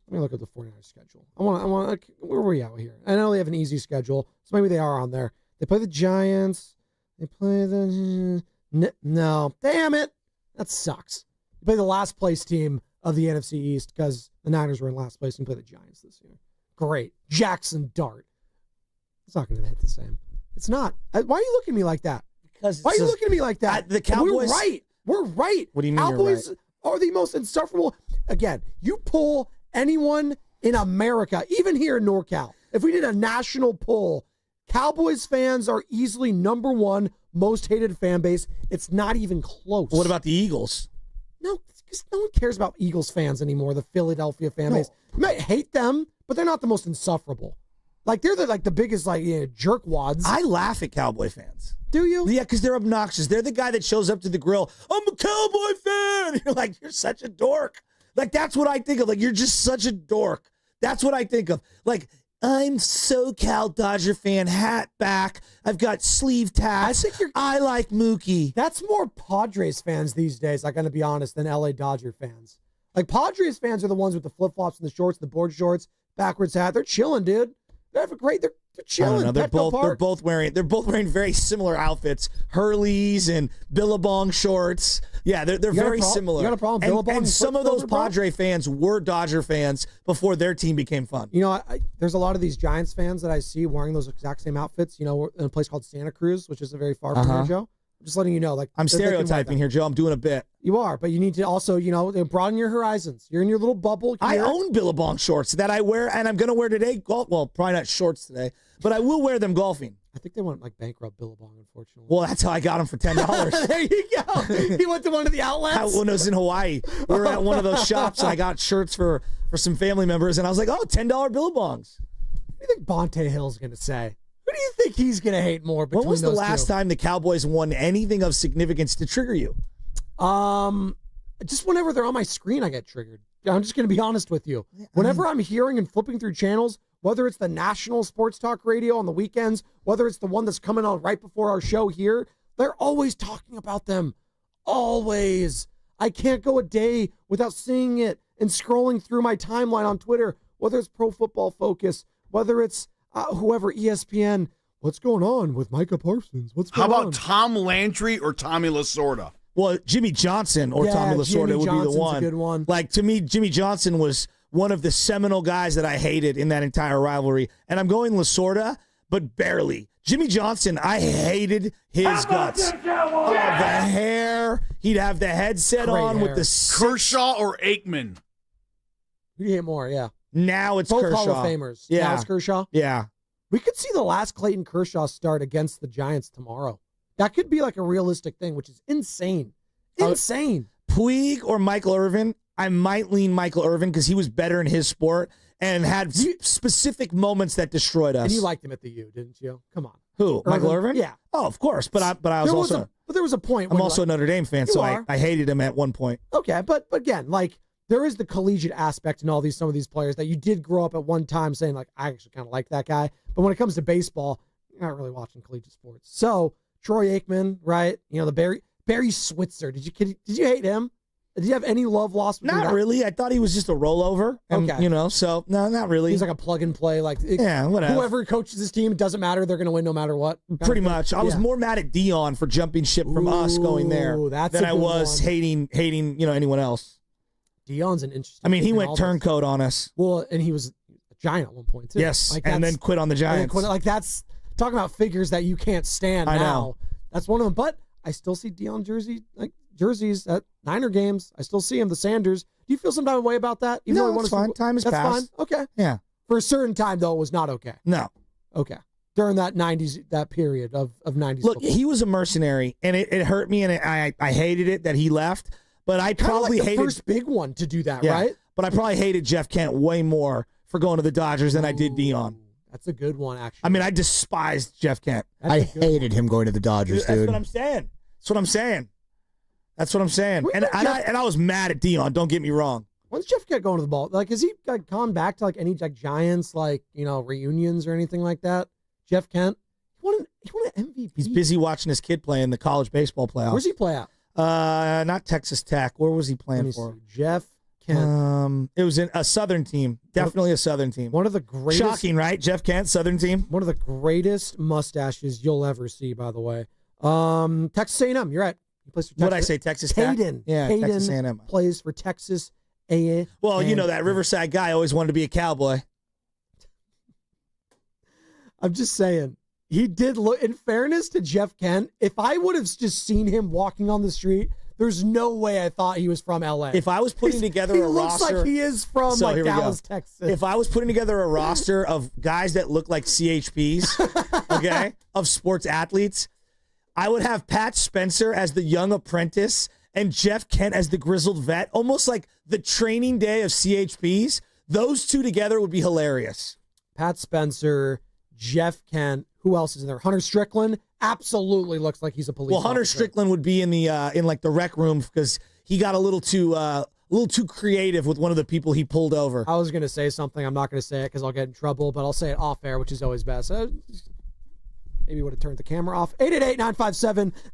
Let me look at the 49ers schedule. I want. Where are we out here? I know they have an easy schedule, so maybe they are on there. They play the Giants. They play the no. Damn it, that sucks. They play the last place team of the NFC East because the Niners were in last place and play the Giants this year. Great, Jackson Dart. It's not going to hit the same. It's not. Why are you looking at me like that? Because why are you looking at me like that? The Cowboys. We're right. We're right. What do you mean Cowboys you're right? Are the most insufferable. Again, you pull anyone in America, even here in NorCal, if we did a national poll, Cowboys fans are easily number one most hated fan base. It's not even close. What about the Eagles? No, because no one cares about Eagles fans anymore, the Philadelphia fan base. You might hate them, but they're not the most insufferable. Like, they're the biggest, jerkwads. I laugh at Cowboy fans. Do you? Yeah, because they're obnoxious. They're the guy that shows up to the grill. I'm a Cowboy fan. You're like, you're such a dork. Like, that's what I think of. Like, you're just such a dork. That's what I think of. Like, I'm SoCal Dodger fan, hat back. I've got sleeve tats. I like Mookie. That's more Padres fans these days, I gotta be honest, than LA Dodger fans. Like, Padres fans are the ones with the flip-flops and the shorts, the board shorts, backwards hat. They're chilling, dude. They're chilling. I don't know. They're both wearing very similar outfits. Hurleys and Billabong shorts. Yeah, they're very similar. You got a problem? Billabong and some of those Padre fans were Dodger fans before their team became fun. You know, there's a lot of these Giants fans that I see wearing those exact same outfits. You know, in a place called Santa Cruz, which isn't very far from here, Joe. I'm just letting you know. Like, I'm stereotyping here, Joe. I'm doing a bit. You are, but you need to also, broaden your horizons. You're in your little bubble. I own Billabong shorts that I wear, and I'm going to wear today. Well, probably not shorts today, but I will wear them golfing. I think they went bankrupt Billabong, unfortunately. Well, that's how I got them for $10. There you go. He went to one of the outlets. When I was in Hawaii, we were at one of those shops, and I got shirts for some family members, and I was like, $10 Billabongs. What do you think Bonte Hill's going to say? Who do you think he's going to hate more between When was the those last two? time the Cowboys won anything of significance to trigger you? Just whenever they're on my screen, I get triggered. I'm just going to be honest with you. Whenever I'm hearing and flipping through channels, whether it's the national sports talk radio on the weekends, whether it's the one that's coming on right before our show here, they're always talking about them. Always. I can't go a day without seeing it and scrolling through my timeline on Twitter, whether it's Pro Football Focus, whether it's whoever, ESPN. What's going on with Micah Parsons? How about Tom Landry or Tommy Lasorda? Well, Jimmy Johnson or Tommy Lasorda would be the one. A good one. Like, to me, Jimmy Johnson was one of the seminal guys that I hated in that entire rivalry. And I'm going Lasorda, but barely. Jimmy Johnson, I hated his guts. Oh, the hair. He'd have the headset Great on hair. with the Kershaw or Aikman? Who do you hate more? Yeah. Now it's Both Kershaw. Hall of Famers. Yeah. Now it's Kershaw. Yeah. We could see the last Clayton Kershaw start against the Giants tomorrow. That could be like a realistic thing, which is insane. Insane. Puig or Michael Irvin, I might lean Michael Irvin because he was better in his sport and had specific moments that destroyed us. And you liked him at the U, didn't you? Come on. Who? Michael Irvin? Yeah. Oh, of course. But I was also. But there was a point. I'm when also a Notre Dame fan, so I hated him at one point. Okay, but again, like there is the collegiate aspect in some of these players that you did grow up at one time saying like I actually kind of like that guy. But when it comes to baseball, you're not really watching collegiate sports. So Troy Aikman, right? You know the Barry Switzer. Did you hate him? Did you have any love lost? Not really. I thought he was just a rollover. And, Okay. So no, not really. He's like a plug and play. Like whatever. Whoever coaches his team, it doesn't matter. They're going to win no matter what. Pretty much. I was more mad at Dion for jumping ship from us going there that's than a I good was one. hating anyone else. Dion's an interesting. I mean, he thing in went all turncoat on us. Well, and he was a Giant at one point too. Yes, Like, and that's- then quit on the Giants. Like that's talking about figures that you can't stand I now. know. That's one of them. But I still see Dion jerseys at Niner games. I still see him. The Sanders. Do you feel some type of way about that? Even though No, he won it's a Super fine. Bowl? Time has That's passed. fine. Okay. Yeah. For a certain time though, it was not okay. No. Okay. During that 90s, that period of 90s. Look, football. he was a mercenary, and it hurt me, and I hated it that he left. But I Kinda probably like the hated first big one to do that, yeah, right? But I probably hated Jeff Kent way more for going to the Dodgers than I did Dion. That's a good one, actually. I mean, I despised Jeff Kent. I hated him going to the Dodgers, That's dude. what I'm saying. That's what I'm saying. That's what I'm saying. And I was mad at Dion. Don't get me wrong. When's Jeff Kent going to the ball? Like, has he gone back to like any like Giants reunions or anything like that? Jeff Kent, he won an MVP. He's busy watching his kid play in the college baseball playoffs. Where's he play at? Not Texas Tech. Where was he playing for? Jeff Kent. It was in a Southern team. Definitely a Southern team. One of the greatest. Shocking, right? Jeff Kent, Southern team. One of the greatest mustaches you'll ever see, by the way. Texas A&M. You're right. He plays for Texas. What did I say? Texas Tech? Hayden. Yeah, Hayden Texas A&M. plays for Texas A&M. Well, you know that Riverside guy always wanted to be a Cowboy. I'm just saying. He did look, in fairness to Jeff Kent, if I would have just seen him walking on the street, there's no way I thought he was from LA. If I was putting together a roster. He looks like he is from So here we go. Dallas, Texas. If I was putting together a roster of guys that look like CHPs, okay, of sports athletes, I would have Pat Spencer as the young apprentice and Jeff Kent as the grizzled vet, almost like the training day of CHPs. Those two together would be hilarious. Pat Spencer, Jeff Kent, who else is in there? Hunter Strickland absolutely looks like he's a police Well, Hunter officer. Strickland would be in the in like the rec room because he got a little too creative with one of the people he pulled over. I was going to say something. I'm not going to say it because I'll get in trouble, but I'll say it off air, which is always best. Maybe would have turned the camera off.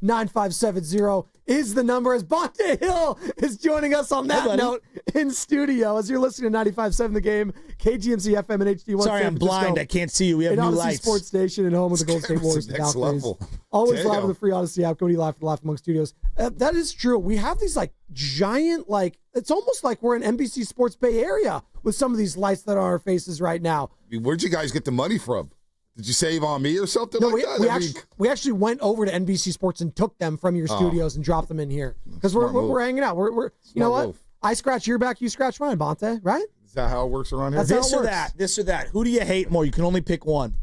888-957-9570 is the number as Bonte Hill is joining us on that note in studio as you're listening to 95.7 The Game, KGMC FM and HD1. Sorry, I'm blind. I can't see you. We have an new Odyssey lights. Sports Station and home of the Golden State Warriors. and Next Valkyries. level. Always Damn. live with the free Odyssey app. Go to live for the Laugh Among Studios. That is true. We have these like giant, like it's almost like we're in NBC Sports Bay Area with some of these lights that are on our faces right now. Where'd you guys get the money from? Did you save on me or something No, like that? we actually went over to NBC Sports and took them from your studios and dropped them in here because we're hanging out. We're you know what? Move. I scratch your back, you scratch mine, Bonte. Right? Is that how it works around here? That's how This it or works. that. This or that. Who do you hate more? You can only pick one.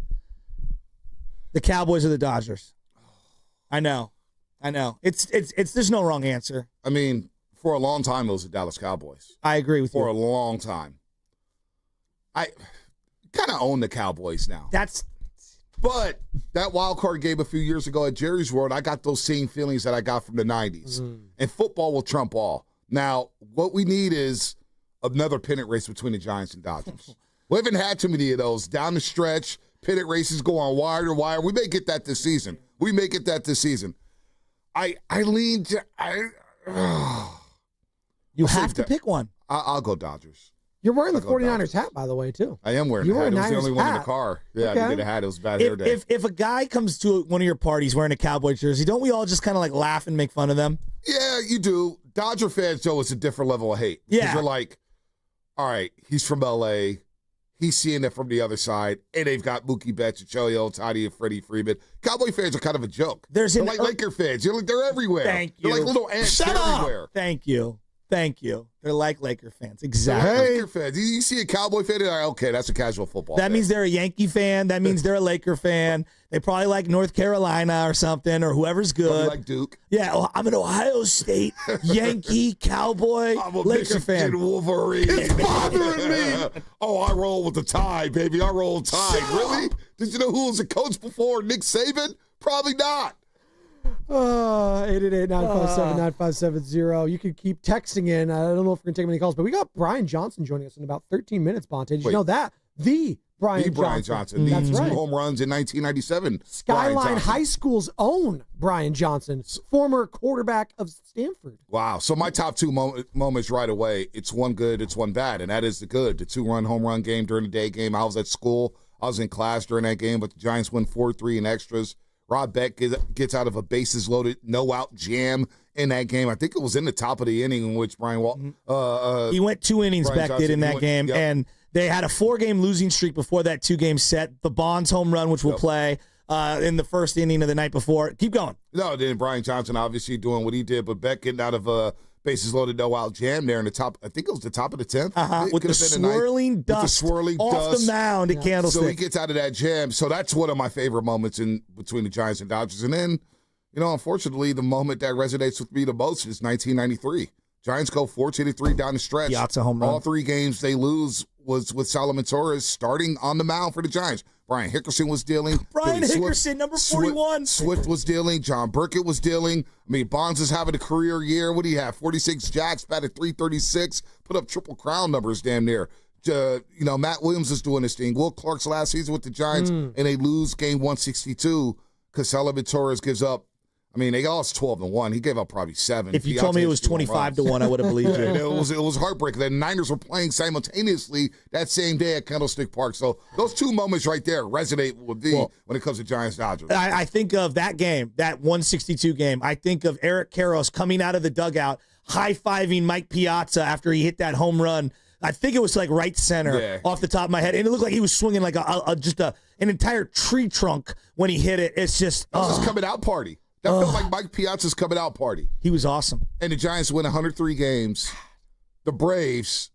The Cowboys or the Dodgers. I know. It's there's no wrong answer. I mean, for a long time, it was the Dallas Cowboys. I agree with you. For a long time. I kind of own the Cowboys now. But that wild card game a few years ago at Jerry's World, I got those same feelings that I got from the 90s. And football will trump all. Now, what we need is another pennant race between the Giants and Dodgers. We haven't had too many of those. Down the stretch, pennant races go on wire to wire. We may get that this season. I lean to... You have to pick one. I'll go Dodgers. You're wearing the I'll go 49ers hat, by the way, too. I am wearing You a were hat. a It was the Niners only one in the hat. car. Yeah, Okay. I did a hat. It was a bad hair day. If a guy comes to one of your parties wearing a Cowboy jersey, don't we all just kind of like laugh and make fun of them? Yeah, you do. Dodger fans, Joe, it's a different level of hate. 'Cause Yeah. you're like, all right, he's from L.A. He's seeing it from the other side, and they've got Mookie Betts, Choyo, Toddy, and Freddie Freeman. Cowboy fans are kind of a joke. They're like Laker fans. They're everywhere. Thank you. They're like little ants. Shut up. Everywhere. Thank you. They're like Laker fans. Exactly. They're like Laker fans. You see a Cowboy fan, they're like, okay, that's a casual football That fan. means they're a Yankee fan. That means they're a Laker fan. They probably like North Carolina or something, or whoever's good. Probably like Duke. Yeah, well, I'm an Ohio State Yankee Cowboy I'm a Laker fan. Wolverine. It's bothering me. Oh, I roll with the Tide, baby. I roll Tide. Really? Did you know who was a coach before Nick Saban? Probably not. 888-957-9570. You can keep texting in. I don't know if we're going to take many calls, but we got Brian Johnson joining us in about 13 minutes, Bonte. Did you know that? The Brian Johnson. The That's two right. home runs in 1997. Skyline High School's own Brian Johnson, former quarterback of Stanford. Wow. So my top two moments right away, it's one good, it's one bad, and that is the good. The 2-run home run game during the day game. I was at school. I was in class during that game, but the Giants win 4-3 in extras. Rob Beck gets out of a bases-loaded, no-out jam in that game. I think it was in the top of the inning in which Brian he went 2 innings, Brian Beck Johnson, did in that game, yep. and they had a 4-game losing streak before that 2-game set. The Bonds home run, which we'll play in the first inning of the night before. Keep going. No, then Brian Johnson obviously doing what he did, but Beck getting out of a bases-loaded, no-out jam there in the top, I think it was the top of the 10th. With the swirling dust off the mound at Candlestick. So he gets out of that jam. So that's one of my favorite moments in between the Giants and Dodgers. And then, unfortunately, the moment that resonates with me the most is 1993. Giants go 14-3 down the stretch. Piazza home run. All 3 games they lose was with Solomon Torres starting on the mound for the Giants. Brian Hickerson was dealing. Brian Hickerson, number 41. Swift was dealing. John Burkett was dealing. I mean, Bonds is having a career year. What do you have? 46 jacks, batted .336, put up triple crown numbers damn near. Matt Williams is doing this thing. Will Clark's last season with the Giants, and they lose game 162 because Solomon Torres gives up. I mean, they lost 12-1. He gave up probably 7. If you told me it was 25-1, I would have believed you. It was heartbreaking. The Niners were playing simultaneously that same day at Candlestick Park. So those 2 moments right there resonate with me when it comes to Giants-Dodgers. I think of that game, that 162 game. I think of Eric Karros coming out of the dugout, high-fiving Mike Piazza after he hit that home run. I think it was like right center off the top of my head. And it looked like he was swinging like an entire tree trunk when he hit it. It's just That was his coming out party. That felt like Mike Piazza's coming out party. He was awesome. And the Giants win 103 games. The Braves,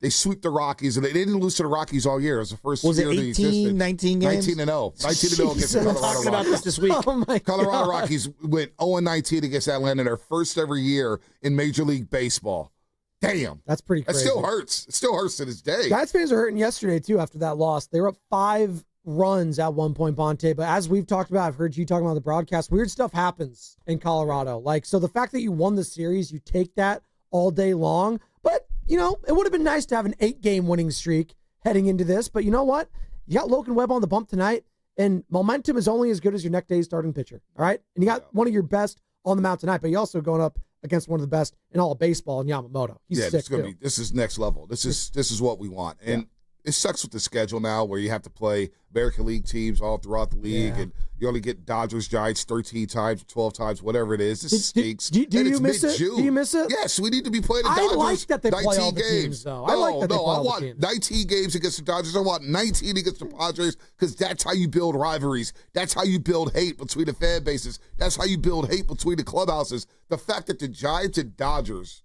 they sweep the Rockies, and they didn't lose to the Rockies all year. It was the first year of the existence. 19 games? 19-0. 19-0 against the Colorado Rockies. About this week. Oh my Colorado God. Rockies went 0-19 against Atlanta, their first ever year in Major League Baseball. Damn. That's pretty That crazy. still hurts. It still hurts to this day. Giants fans are hurting yesterday, too, after that loss. They were up 5 runs at one point, Bonte. But as we've talked about, I've heard you talking about the broadcast, weird stuff happens in Colorado. So the fact that you won the series, you take that all day long. But, it would have been nice to have an 8-game winning streak heading into this. But you know what? You got Logan Webb on the bump tonight, and momentum is only as good as your next day's starting pitcher. All right? And you got one of your best on the mound tonight, but you're also going up against one of the best in all of baseball in Yamamoto. He's sick, too. This is next level. This is what we want. And it sucks with the schedule now where you have to play American League teams all throughout the league, and you only get Dodgers, Giants 13 times, 12 times, whatever it is. This stinks. Do you miss it? Do you miss it? Yes, we need to be playing the Dodgers. I like that they play all the games. teams, though. I like that they play all the teams. I want 19 games against the Dodgers. I want 19 against the Padres because that's how you build rivalries. That's how you build hate between the fan bases. That's how you build hate between the clubhouses. The fact that the Giants and Dodgers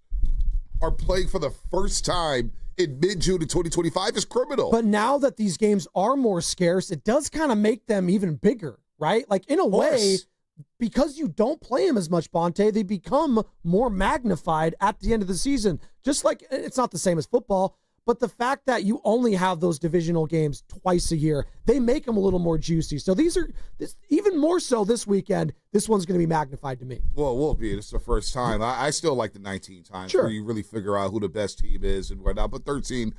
are playing for the first time in mid-June of 2025 is criminal. But now that these games are more scarce, it does kind of make them even bigger, right? Like, in a way, because you don't play them as much, Bonte, they become more magnified at the end of the season. Just like, it's not the same as football, but the fact that you only have those divisional games twice a year, they make them a little more juicy. So even more so this weekend, this one's going to be magnified to me. Well, it will be. It's the first time. I still like the 19 times where you really figure out who the best team is and whatnot. But 13,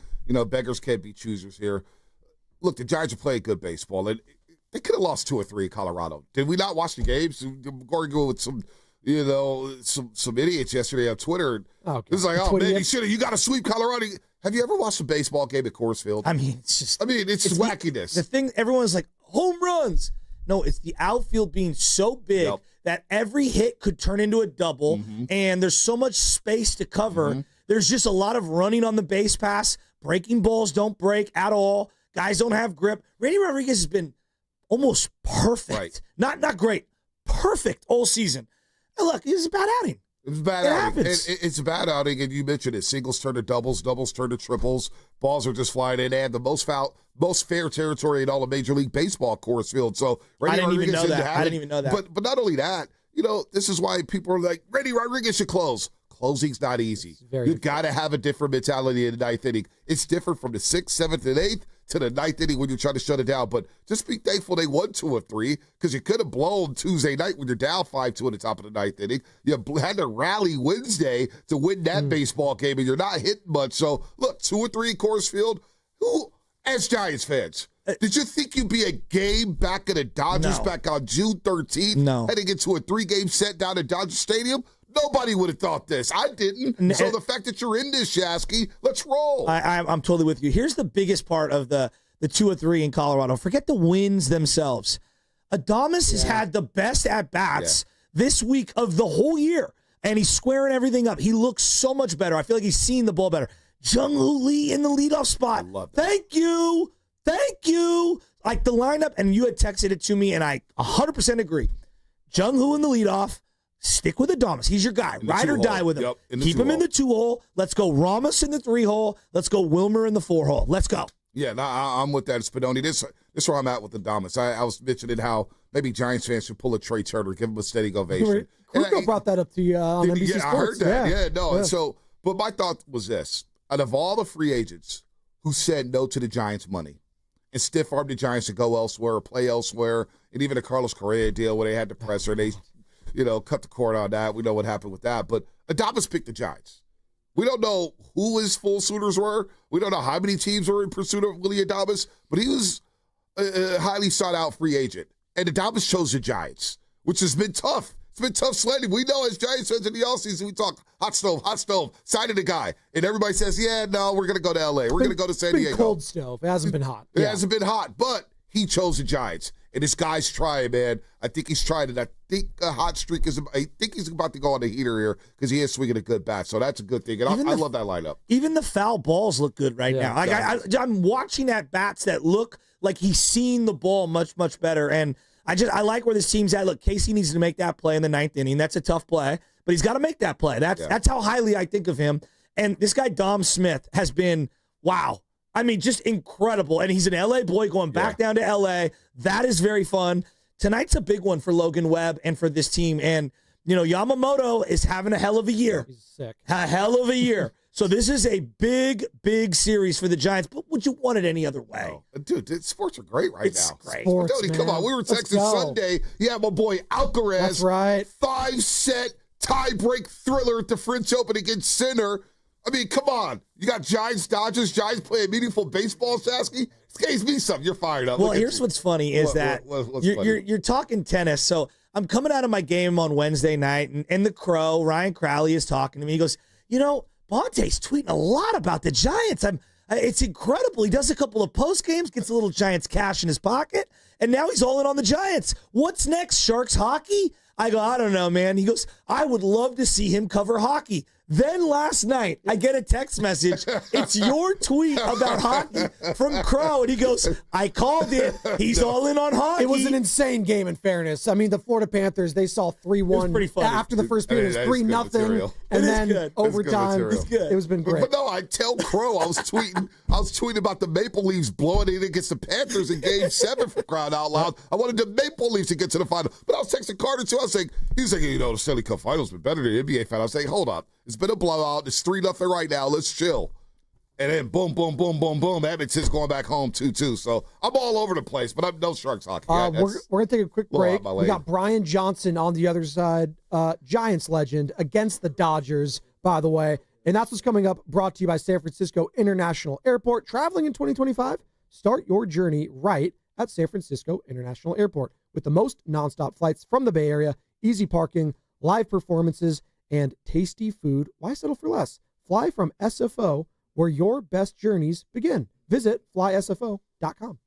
beggars can't be choosers here. Look, the Giants are playing good baseball. They could have lost 2 or 3 in Colorado. Did we not watch the games? Going with some idiots yesterday on Twitter. It's like, oh, man, you got to sweep Colorado. Have you ever watched a baseball game at Coors Field? I mean, it's wackiness. The thing, everyone's like, home runs. No, it's the outfield being so big that every hit could turn into a double, and there's so much space to cover. There's just a lot of running on the base pass. Breaking balls don't break at all. Guys don't have grip. Randy Rodriguez has been almost perfect. Right. Not great. Perfect all season. And look, it's a bad outing. It was a bad outing. It's a bad outing, and you mentioned it. Singles turn to doubles, doubles turn to triples. Balls are just flying in. They have the most fair territory in all of Major League Baseball, Coors Field. So I didn't even know that. But not only that, this is why people are like, Randy Rodriguez should close. Closing's not easy. You've got to have a different mentality in the ninth inning. It's different from the 6th, 7th, and 8th to the ninth inning when you're trying to shut it down. But just be thankful they won 2 of 3 because you could have blown Tuesday night when you're down 5-2 at the top of the ninth inning. You had to rally Wednesday to win that baseball game, and you're not hitting much. So, look, 2 or 3 Coors Field. Who, as Giants fans, did you think you'd be a game back at the Dodgers back on June 13th? No. Heading into a 3-game set down at Dodger Stadium? Nobody would have thought this. I didn't. So the fact that you're in this, Shasky, let's roll. I'm totally with you. Here's the biggest part of the 2 or 3 in Colorado. Forget the wins themselves. Adames has had the best at-bats this week of the whole year, and he's squaring everything up. He looks so much better. I feel like he's seeing the ball better. Jung-Hoo Lee in the leadoff spot. I love that. Thank you. Like the lineup, and you had texted it to me, and I 100% agree. Jung-Hoo in the leadoff. Stick with Adames. He's your guy. Ride or die with him. Keep him in the 2-hole. Let's go Ramos in the 3-hole. Let's go Wilmer in the 4-hole. Let's go. Yeah, no, I'm with that, Spadoni. This is where I'm at with Adames. I was mentioning how maybe Giants fans should pull a Trey Turner, give him a steady ovation. Kruko brought that up to you on NBC Sports. I heard that. And so, but my thought was this. Out of all the free agents who said no to the Giants' money and stiff-armed the Giants to go elsewhere or play elsewhere, and even the Carlos Correa deal where they had the presser, they cut the cord on that. We know what happened with that. But Adames picked the Giants. We don't know who his full suitors were. We don't know how many teams were in pursuit of Willie Adames, but he was a highly sought-out free agent. And Adames chose the Giants, which has been tough. It's been tough sledding. We know as Giants fans in the offseason, we talk hot stove, signing the guy. And everybody says, no, we're going to go to L.A. We're going to go to San Diego. Cold stove. It hasn't been hot. It hasn't been hot, but he chose the Giants. And this guy's trying, man. I think he's trying it. I think a hot streak I think he's about to go on the heater here because he is swinging a good bat. So that's a good thing. And I love that lineup. Even the foul balls look good right now. I'm watching at bats that look like he's seeing the ball much, much better. And I like where this team's at. Look, Casey needs to make that play in the 9th inning. That's a tough play, but he's got to make that play. That's how highly I think of him. And this guy, Dom Smith, has been, wow. I mean, just incredible. And he's an L.A. boy going back down to L.A. That is very fun. Tonight's a big one for Logan Webb and for this team. And, Yamamoto is having a hell of a year. He's sick. A hell of a year. So this is a big, big series for the Giants. But would you want it any other way? Oh, dude, sports are great right now. Great. Sports, Tony, come on. We were texting Sunday. Yeah, my boy Alcaraz. That's right. 5-set tie-break thriller at the French Open against Sinner. I mean, come on. You got Giants, Dodgers, Giants playing meaningful baseball, Sasky? This game's me something. You're fired up. Well, here's what's funny is you're talking tennis. So I'm coming out of my game on Wednesday night, and the Crow, Ryan Crowley, is talking to me. He goes, Bonte's tweeting a lot about the Giants. It's incredible. He does a couple of post games, gets a little Giants cash in his pocket, and now he's all in on the Giants. What's next, Sharks hockey? I go, I don't know, man. He goes, I would love to see him cover hockey. Then last night, I get a text message. It's your tweet about hockey from Crow. And he goes, I called it. He's all in on hockey. It was an insane game, in fairness. I mean, the Florida Panthers, they saw 3-1. After the first period, it was 3-0. And then overtime. It was been great. But no, I tell Crow, I was tweeting about the Maple Leafs blowing it against the Panthers in Game 7 for crying out loud. I wanted the Maple Leafs to get to the final. But I was texting Carter, too. I was saying, he was like, the Stanley Cup Finals been better than the NBA final. I was saying, hold up. It's been a blowout. It's 3-0 right now. Let's chill. And then boom, boom, boom, boom, boom. Edmonton's going back home 2-2. So I'm all over the place, but I'm no Sharks hockey. We're going to take a quick break. We got Brian Johnson on the other side, Giants legend, against the Dodgers, by the way. And that's what's coming up, brought to you by San Francisco International Airport. Traveling in 2025, start your journey right at San Francisco International Airport. With the most nonstop flights from the Bay Area, easy parking, live performances, and tasty food. Why settle for less? Fly from SFO, where your best journeys begin. Visit flysfo.com.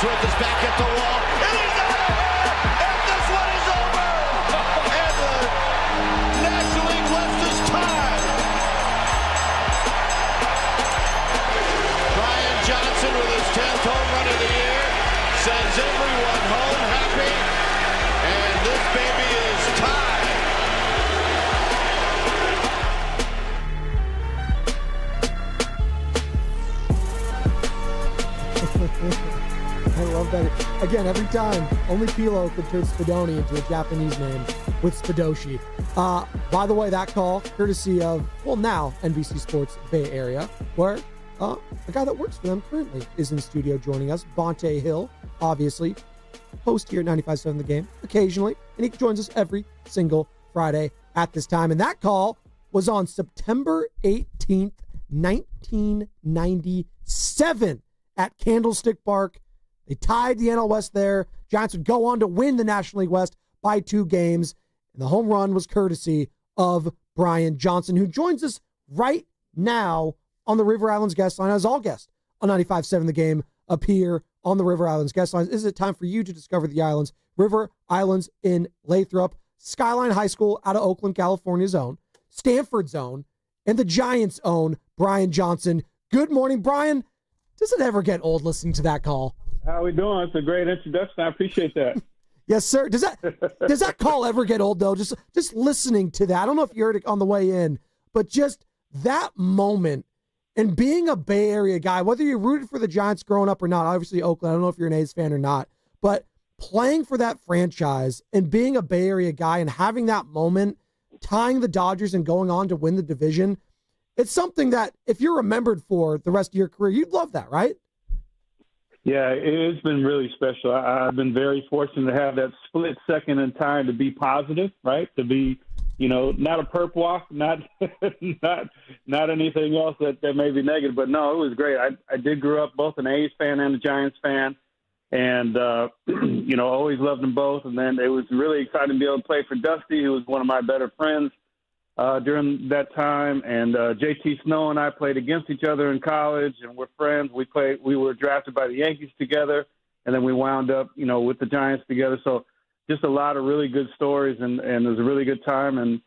Hollingsworth is back at the wall. And he's out of here. And this one is over. And the National League West is tied. Brian Johnson with his 10th home run of the year sends everyone home happy. And this baby is tied. I love that. Again, every time, only Pilo could turn Spadoni into a Japanese name with Spadoshi. By the way, that call, courtesy of, well, now NBC Sports Bay Area, where a guy that works for them currently is in studio joining us, Bonte Hill, obviously, host here at 95.7 The Game occasionally, and he joins us every single Friday at this time. And that call was on September 18th, 1997 at Candlestick Park. They tied the NL West there. Giants would go on to win the National League West by 2 games. And the home run was courtesy of Brian Johnson, who joins us right now on the River Islands guest line, as all guests on 95.7 The Game appear on the River Islands guest line. Is it time for you to discover the islands? River Islands in Lathrop, Skyline High School out of Oakland, California's own, Stanford's own, and the Giants' own Brian Johnson. Good morning, Brian. Does it ever get old listening to that call? How we doing? It's a great introduction. I appreciate that. Yes, sir. Does that call ever get old, though? Just listening to that. I don't know if you heard it on the way in, but just that moment and being a Bay Area guy, whether you rooted for the Giants growing up or not, obviously Oakland, I don't know if you're an A's fan or not, but playing for that franchise and being a Bay Area guy and having that moment, tying the Dodgers and going on to win the division, it's something that if you're remembered for the rest of your career, you'd love that, right? Yeah, it's been really special. I've been very fortunate to have that split second in time to be positive, right? To be, not a perp walk, not anything else that may be negative. But no, it was great. I did grow up both an A's fan and a Giants fan, and always loved them both. And then it was really exciting to be able to play for Dusty, who was one of my better friends during that time. And JT Snow and I played against each other in college, and we're friends. We were drafted by the Yankees together, and then we wound up, with the Giants together. So just a lot of really good stories, and it was a really good time. And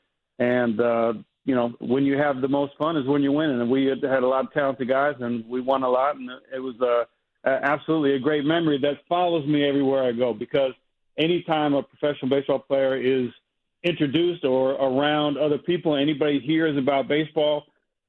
when you have the most fun is when you win. And we had a lot of talented guys, and we won a lot. And it was absolutely a great memory that follows me everywhere I go, because anytime a professional baseball player is introduced or around other people, anybody hears about baseball,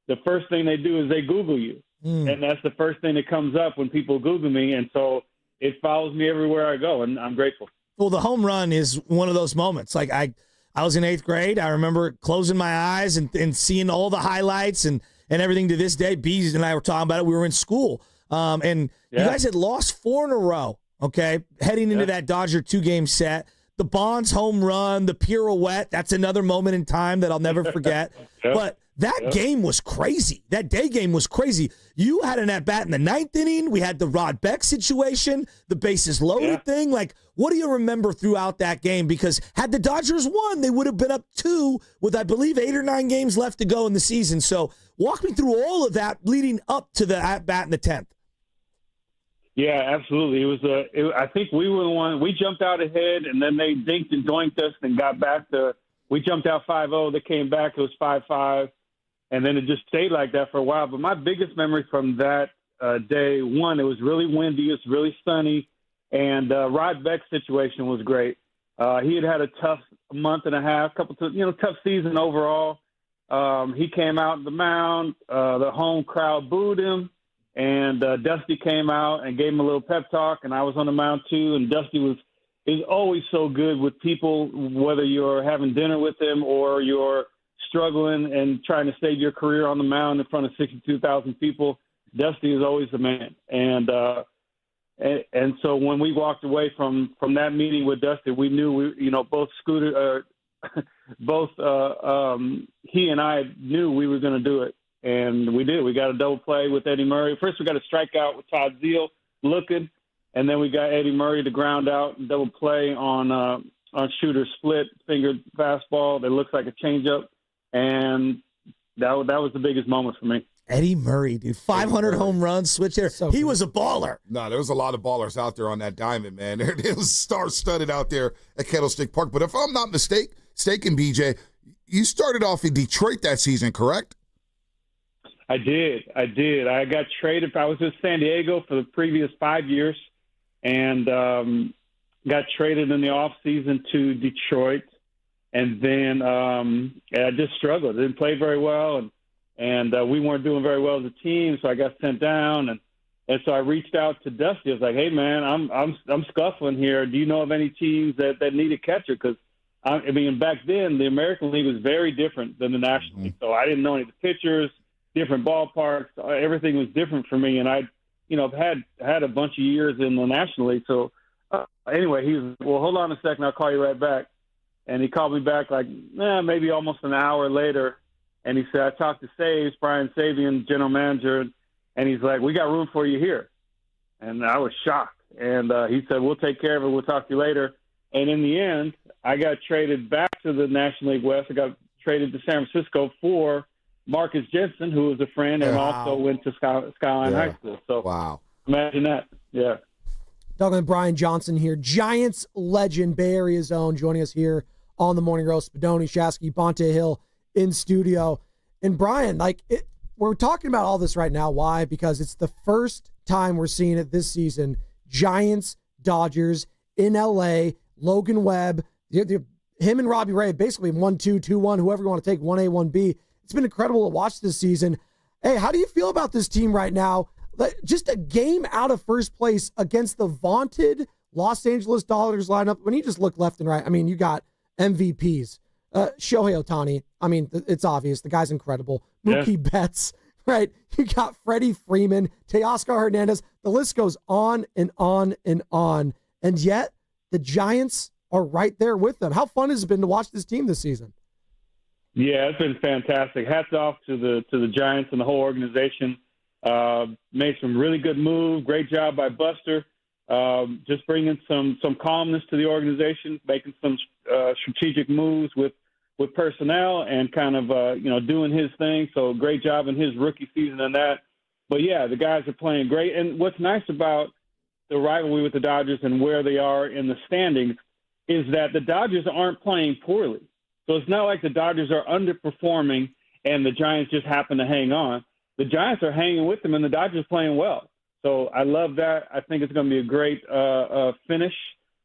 the first thing they do is they Google you. And that's the first thing that comes up when people Google me. And so it follows me everywhere I go, and I'm grateful. Well, the home run is one of those moments. Like I was in 8th grade. I remember closing my eyes and seeing all the highlights and everything to this day. Bees and I were talking about it. We were in school. You guys had lost 4 in a row, okay, heading into that Dodger 2-game set. The Bonds home run, the pirouette, that's another moment in time that I'll never forget. But that game was crazy. That day game was crazy. You had an at-bat in the 9th inning. We had the Rod Beck situation, the bases loaded thing. Like, what do you remember throughout that game? Because had the Dodgers won, they would have been up 2 with, I believe, 8 or 9 games left to go in the season. So walk me through all of that leading up to the at-bat in the 10th. Yeah, absolutely. It was I think we were the one. We jumped out ahead, and then they dinked and doinked us and got back to. We jumped out 5-0. They came back. It was 5-5, and then it just stayed like that for a while. But my biggest memory from that day, one, it was really windy. It was really sunny, and Rod Beck's situation was great. He had a tough month and a half, tough season overall. He came out on the mound. The home crowd booed him. And Dusty came out and gave him a little pep talk, and I was on the mound too. And Dusty is always so good with people, whether you're having dinner with him or you're struggling and trying to save your career on the mound in front of 62,000 people. Dusty is always the man. And so when we walked away from that meeting with Dusty, we knew he and I knew we were going to do it. And we did. We got a double play with Eddie Murray. First, we got a strikeout with Todd Zeal looking, and then we got Eddie Murray to ground out and double play on Shooter's split fingered fastball that looks like a changeup, and that was the biggest moment for me. Eddie Murray, dude. 500 home runs, switch there. He was a baller. No, there was a lot of ballers out there on that diamond, man. It was star-studded out there at Kettlestick Park. But if I'm not mistaken, BJ, you started off in Detroit that season, correct? I did. I got traded. I was in San Diego for the previous 5 years and got traded in the offseason to Detroit. And then I just struggled. Didn't play very well, and we weren't doing very well as a team, so I got sent down. And so I reached out to Dusty. I was like, "Hey, man, I'm scuffling here. Do you know of any teams that need a catcher?" Because I mean, back then the American League was very different than the National League, so I didn't know any of the pitchers, different ballparks. Everything was different for me, and I've had a bunch of years in the National League. So anyway, he was, "Well, hold on a second, I'll call you right back." And he called me back like maybe almost an hour later, and he said, "I talked to Saves, Brian Sabian, general manager, and he's like, we got room for you here." And I was shocked. And he said, "We'll take care of it. We'll talk to you later." And in the end, I got traded back to the National League West. I got traded to San Francisco for Marcus Jensen, who was a friend and also went to Skyline High School. So imagine that. Yeah. Doug and Brian Johnson here, Giants legend, Bay Area's own, joining us here on the Morning Roast. Spadoni, Shasky, Bonte Hill in studio. And Brian, we're talking about all this right now. Why? Because it's the first time we're seeing it this season. Giants, Dodgers in LA, Logan Webb, him and Robbie Ray, basically 1-2, 2-1, whoever you want to take, 1A, 1B. It's been incredible to watch this season. Hey, how do you feel about this team right now? Just a game out of first place against the vaunted Los Angeles Dodgers lineup. When you just look left and right, I mean, you got MVPs. Shohei Ohtani, I mean, it's obvious. The guy's incredible. Mookie Betts, right? You got Freddie Freeman, Teoscar Hernandez. The list goes on and on and on. And yet, the Giants are right there with them. How fun has it been to watch this team this season? Yeah, it's been fantastic. Hats off to the Giants and the whole organization. Made some really good moves. Great job by Buster. Just bringing some calmness to the organization, making some strategic moves with personnel and kind of doing his thing. So great job in his rookie season and that. But yeah, the guys are playing great. And what's nice about the rivalry with the Dodgers and where they are in the standings is that the Dodgers aren't playing poorly. So it's not like the Dodgers are underperforming and the Giants just happen to hang on. The Giants are hanging with them, and the Dodgers playing well. So I love that. I think it's going to be a great finish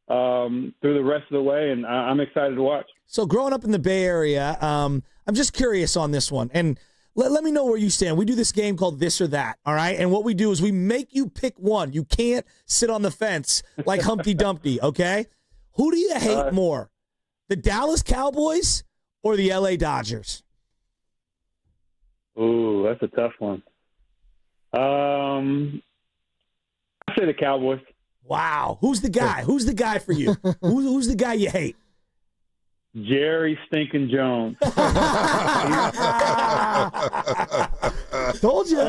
through the rest of the way, and I'm excited to watch. So growing up in the Bay Area, I'm just curious on this one. And let me know where you stand. We do this game called This or That, all right? And what we do is we make you pick one. You can't sit on the fence like Humpty Dumpty, okay? Who do you hate more, the Dallas Cowboys or the L.A. Dodgers? Ooh, that's a tough one. I say the Cowboys. Wow. Who's the guy? Who's the guy for you? Who's the guy you hate? Jerry Stinkin' Jones. Told you.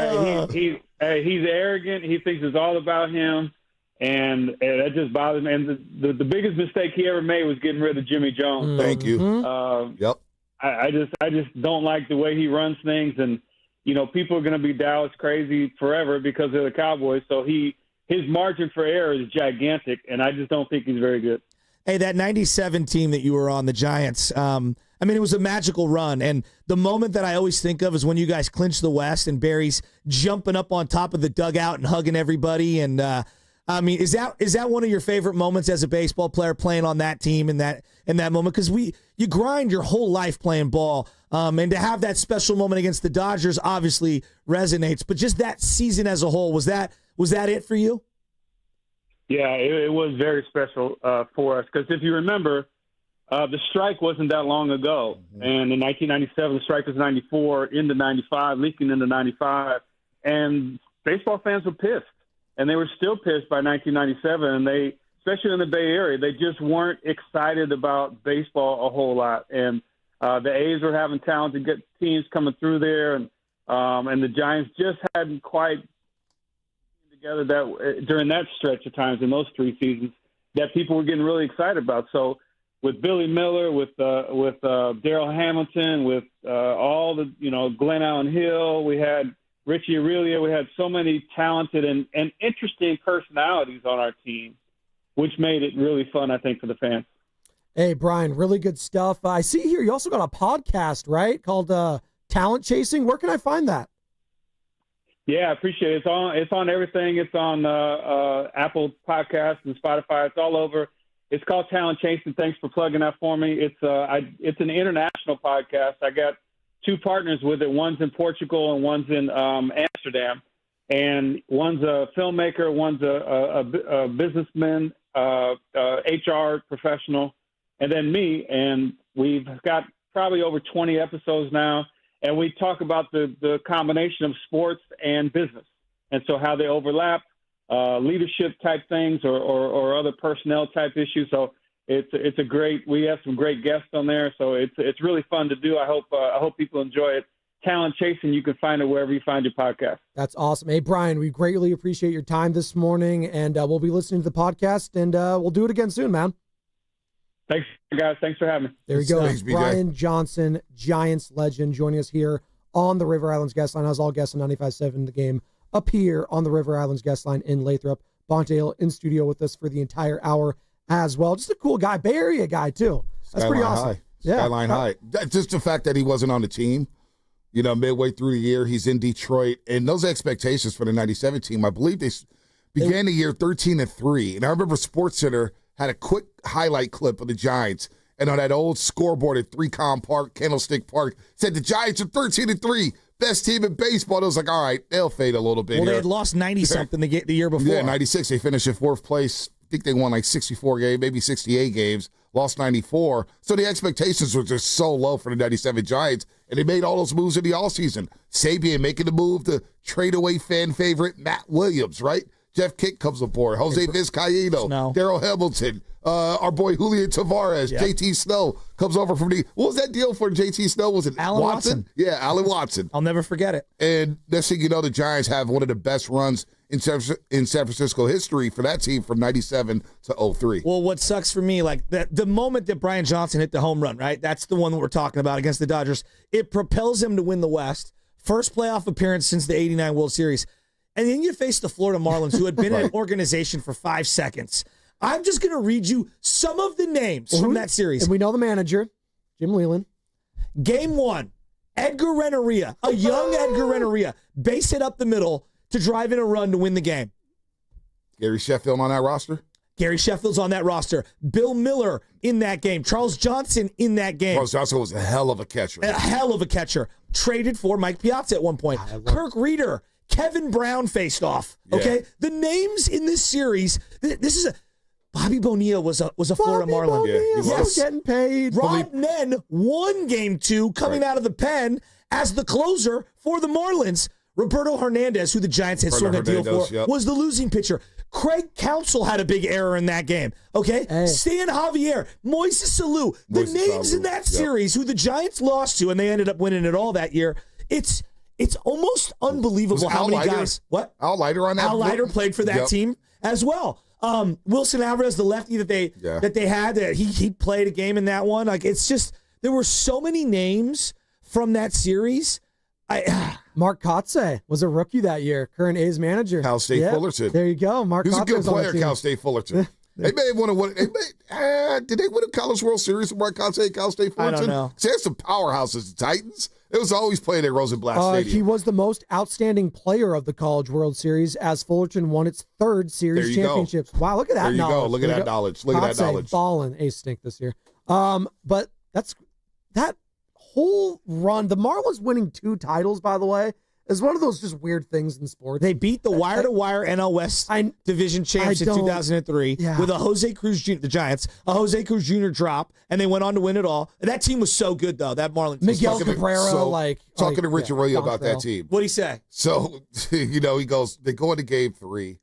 He's arrogant. He thinks it's all about him, and that just bothers me. And the biggest mistake he ever made was getting rid of Jimmy Jones. Thank you. Yep. I just don't like the way he runs things, and people are going to be Dallas crazy forever because they're the Cowboys. So his margin for error is gigantic, and I just don't think he's very good. Hey, that 97 team that you were on, the Giants, I mean, it was a magical run, and the moment that I always think of is when you guys clinched the West and Barry's jumping up on top of the dugout and hugging everybody. And I mean, is that one of your favorite moments as a baseball player, playing on that team in that moment? Because you grind your whole life playing ball, and to have that special moment against the Dodgers obviously resonates. But just that season as a whole, was that it for you? Yeah, it was very special for us because if you remember, the strike wasn't that long ago, and in 1997 the strike was 94 into 95, leaking into 95, and baseball fans were pissed. And they were still pissed by 1997, and they, especially in the Bay Area, they just weren't excited about baseball a whole lot. And the A's were having talented good teams coming through there, and the Giants just hadn't quite together that during that stretch of times in those three seasons that people were getting really excited about. So with Billy Miller, with Darrell Hamilton, with all the Glenn Allen Hill, we had Richie Aurelia. We had so many talented and interesting personalities on our team, which made it really fun, I think, for the fans. Hey, Brian, really good stuff. I see here you also got a podcast, right, called Talent Chasing. Where can I find that? Yeah, I appreciate it. It's on everything. It's on Apple Podcasts and Spotify. It's all over. It's called Talent Chasing. Thanks for plugging that for me. It's an international podcast. I got 2 partners with it. One's in Portugal and one's in Amsterdam. And one's a filmmaker, one's a businessman, HR professional, and then me. And we've got probably over 20 episodes now. And we talk about the combination of sports and business, and so how they overlap, leadership type things or other personnel type issues. So it's a great. We have some great guests on there, so it's really fun to do. I hope people enjoy it. Talent Chasing, you can find it wherever you find your podcast. That's awesome. Hey, Brian, we greatly appreciate your time this morning, and we'll be listening to the podcast, and we'll do it again soon, man. Thanks, guys. Thanks for having me. There we go. Thanks, BJ. Brian Johnson, Giants legend, joining us here on the River Islands guest line. As all guests on 95.7 The Game up here on the River Islands guest line in Lathrop. Bonte in studio with us for the entire hour as well. Just a cool guy. Bay Area guy, too. That's pretty awesome. High. Yeah. Skyline High. Just the fact that he wasn't on the team, midway through the year, he's in Detroit. And those expectations for the 97 team, I believe they began the year 13-3. And I remember SportsCenter had a quick highlight clip of the Giants, and on that old scoreboard at 3Com Park, Candlestick Park, said the Giants are 13-3, best team in baseball. And it was like, all right, they'll fade a little bit. Well, they had lost 90-something the year before. Yeah, 96. They finished in 4th place. I think they won like 64 games, maybe 68 games, lost 94. So the expectations were just so low for the 97 Giants, and they made all those moves in the offseason. Sabian making the move to trade away fan favorite Matt Williams, right? Jeff Kick comes aboard. Jose Vizcaíno, Darryl Hamilton, our boy Julian Tavares, JT Snow comes over from what was that deal for JT Snow? Was it Alan Watson? Yeah, Alan Watson. I'll never forget it. And next thing you know, the Giants have one of the best runs in San Francisco history for that team from 97 to 03. Well, what sucks for me, like the moment that Brian Johnson hit the home run, right? That's the one that we're talking about against the Dodgers. It propels him to win the West. First playoff appearance since the 89 World Series. And then you face the Florida Marlins, who had been in an organization for 5 seconds. I'm just going to read you some of the names from that series. And we know the manager, Jim Leland. Game 1, Edgar Renteria, a young Edgar Renteria, base hit up the middle to drive in a run to win the game. Gary Sheffield on that roster? Gary Sheffield's on that roster. Bill Miller in that game. Charles Johnson in that game. Charles Johnson was a hell of a catcher. A hell of a catcher. Traded for Mike Piazza at one point. Kirk Reeder. Kevin Brown faced off. Okay, the names in this series. This is Bobby Bonilla was a Florida Marlin. Yeah, he was getting paid. Rod Nen won Game 2, coming out of the pen as the closer for the Marlins. Roberto Hernandez, who the Giants had swung a deal for, was the losing pitcher. Craig Counsell had a big error in that game. Okay, Stan Javier, Moises Alou, the names in that series, who the Giants lost to, and they ended up winning it all that year. It's almost unbelievable how many guys. What? Al Leiter on that. Al Leiter played for that team as well. Wilson Alvarez, the lefty that they had, he played a game in that one. Like, it's just, there were so many names from that series. Mark Kotze was a rookie that year, current A's manager. Cal State Fullerton. There you go. Mark He's Kotze a good player, Cal State Fullerton. They may have won did they win a College World Series with Mark Kotze and Cal State Fullerton? I don't know. They had some powerhouses, the Titans. It was always playing at Rosenblatt Stadium. He was the most outstanding player of the College World Series as Fullerton won its 3rd series championships. Go. Wow, look at that knowledge. There you go. Look at that knowledge. Look at that knowledge. Balling Ace stink this year. But that whole run, the Marlins winning 2 titles, by the way, is one of those just weird things in sports. They beat the wire-to-wire NL West division champs in 2003 with a Jose Cruz Jr., the Giants, a Jose Cruz Jr. drop, and they went on to win it all. That team was so good, though, that Marlins team. Miguel Cabrera, talking to Rich Aurelia about that team. What'd he say? So, he goes, they go into Game 3.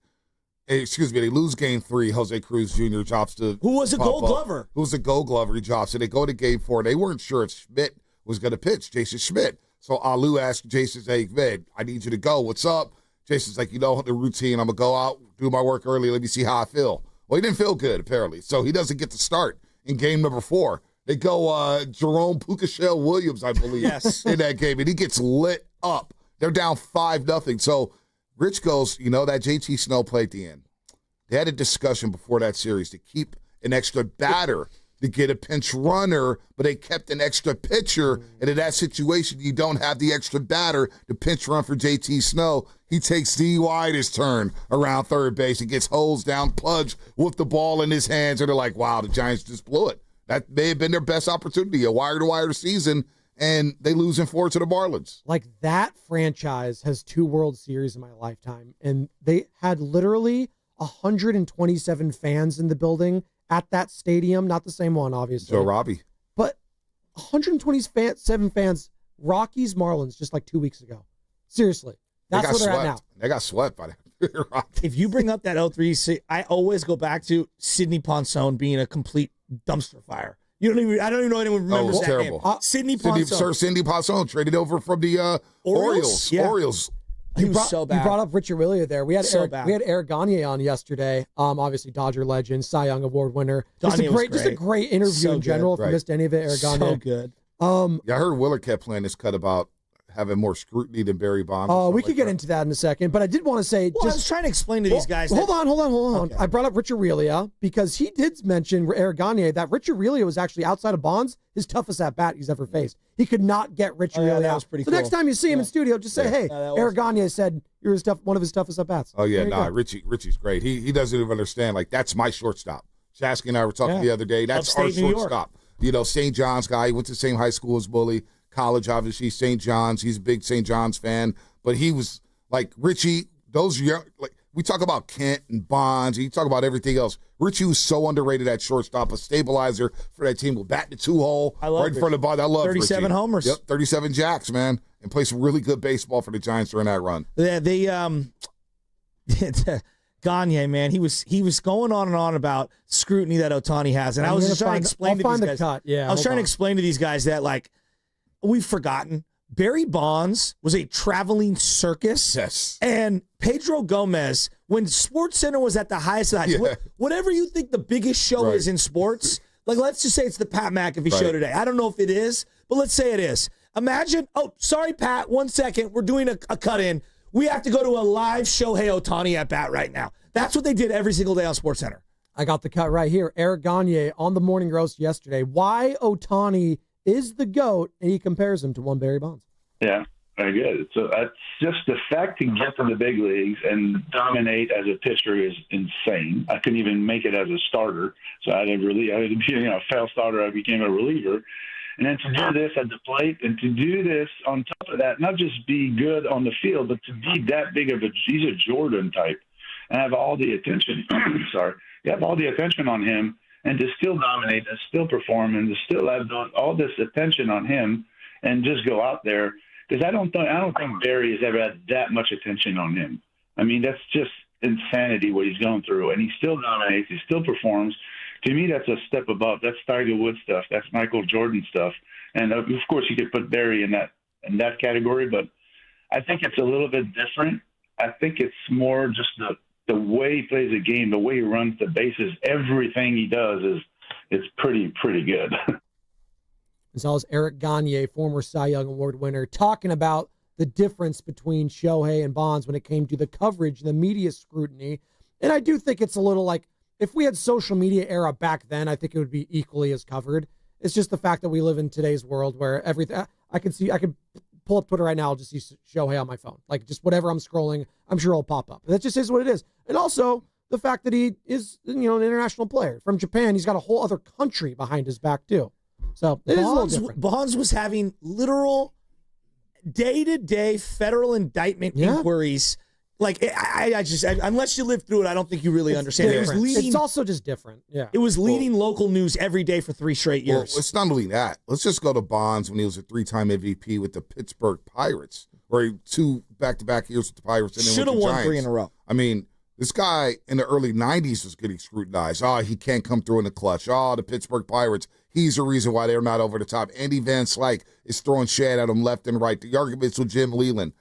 They lose Game 3. Jose Cruz Jr. drops to who was a Gold Glover. Who was a Gold Glover. He drops, and they go to Game 4. They weren't sure if Schmidt was going to pitch, Jason Schmidt. So Alou asked Jason, hey, man, I need you to go. What's up? Jason's like, the routine. I'm going to go out, do my work early. Let me see how I feel. Well, he didn't feel good, apparently. So he doesn't get to start in game number 4. They go Jerome Pukashel Williams, I believe, in that game. And he gets lit up. They're down 5-0. So Rich goes, that JT Snow play at the end. They had a discussion before that series to keep an extra batter to get a pinch runner, but they kept an extra pitcher. And in that situation, you don't have the extra batter to pinch run for JT Snow. He takes D. his turn around third base and gets hosed down, Pudge with the ball in his hands. And they're like, wow, the Giants just blew it. That may have been their best opportunity, a wire-to-wire season, and they lose in 4 to the Marlins. Like, that franchise has 2 World Series in my lifetime, and they had literally 127 fans in the building at that stadium. Not the same one, obviously. Joe Robbie. But 127 fans, Rockies, Marlins, just like 2 weeks ago. Seriously. That's where they're at now. They got swept by the Rockies. If you bring up that 03, I always go back to Sidney Ponson being a complete dumpster fire. I don't even know anyone remembers that terrible. name. Sidney Ponson. Sir Sidney Ponson traded over from the Orioles. Yeah. Orioles. He was so bad. You brought up Richard Willier there. We had bad. Eric Gagne on yesterday. Obviously Dodger legend, Cy Young Award winner. Just Gagne a great interview so in general. good. If you missed any of it, Eric Gagne. So good. I heard Willard kept playing this cut about having more scrutiny than Barry Bonds. Oh, we could get into that in a second, but I did want to say, I was trying to explain to these guys. Hold on. Okay. I brought up Richard Aurilia because he did mention Eric Gagne that Richard Aurilia was actually outside of Bonds his toughest at bat he's ever faced. He could not get Richard Aurilia out. Pretty so cool. next time you see him in studio, just say, "Hey, Eric Gagne said you're one of his toughest at bats." Oh yeah, Richie's great. He doesn't even understand. Like, that's my shortstop. Shasky and I were talking the other day. That's our shortstop. St. John's guy. He went to the same high school as Bully. College, obviously, St. John's. He's a big St. John's fan. But he was like, Richie, those young, like, we talk about Kent and Bonds, and you talk about everything else. Richie was so underrated at shortstop, a stabilizer for that team. Will bat the 2-hole right in front of the ball. I love 37 Richie. homers. Yep, 37 jacks, man. And play some really good baseball for the Giants during that run. Yeah, Gagne, man, he was going on and on about scrutiny that Ohtani has, and I was just trying to explain to these guys. I was trying to explain to these guys that, like, we've forgotten Barry Bonds was a traveling circus. Yes. And Pedro Gomez, when SportsCenter was at the highest of the heights, whatever you think the biggest show is in sports, like, let's just say it's the Pat McAfee show today. I don't know if it is, but let's say it is. Imagine, sorry, Pat, 1 second, we're doing a cut-in. We have to go to a live Shohei Ohtani at bat right now. That's what they did every single day on SportsCenter. I got the cut right here. Eric Gagne on the Morning Roast yesterday. Why Ohtani is the GOAT, and he compares him to one Barry Bonds. Yeah, very good. So that's just the fact to get to the big leagues and dominate as a pitcher is insane. I couldn't even make it as a starter, so I had to be a failed starter. I became a reliever. And then to do this at the plate and to do this on top of that, not just be good on the field, but to be that big of he's a Jordan type and have all the attention. You have all the attention on him and to still dominate and still perform and to still have all this attention on him and just go out there. Because I don't think Barry has ever had that much attention on him. I mean, that's just insanity what he's going through. And he still dominates. He still performs. To me, that's a step above. That's Tiger Woods stuff. That's Michael Jordan stuff. And, of course, you could put Barry in that category. But I think it's a little bit different. I think it's more just the way he plays the game, the way he runs the bases. Everything he does is pretty good. As well as Eric Gagne, former Cy Young Award winner, talking about the difference between Shohei and Bonds when it came to the coverage and the media scrutiny. And I do think it's a little like, if we had social media era back then, I think it would be equally as covered. It's just the fact that we live in today's world where everything, I could pull up Twitter right now, I'll just see Shohei on my phone. Like, just whatever I'm scrolling, I'm sure it'll pop up. That just is what it is. And also the fact that he is, an international player from Japan. He's got a whole other country behind his back too. So it is a little different. Bonds was having literal day-to-day federal indictment inquiries. Like, I just, unless you lived through it, I don't think you really understand. It's also just different. Yeah. It was leading local news every day for 3 straight years. Well, it's not only that. Let's just go to Bonds when he was a 3-time MVP with the Pittsburgh Pirates, where he 2 back-to-back years with the Pirates. And then should have won Giants. 3 in a row. I mean, this guy in the early 90s was getting scrutinized. Oh, he can't come through in the clutch. Oh, the Pittsburgh Pirates. He's the reason why they're not over the top. Andy Van Slyke is throwing shade at him left and right. The arguments with Jim Leland.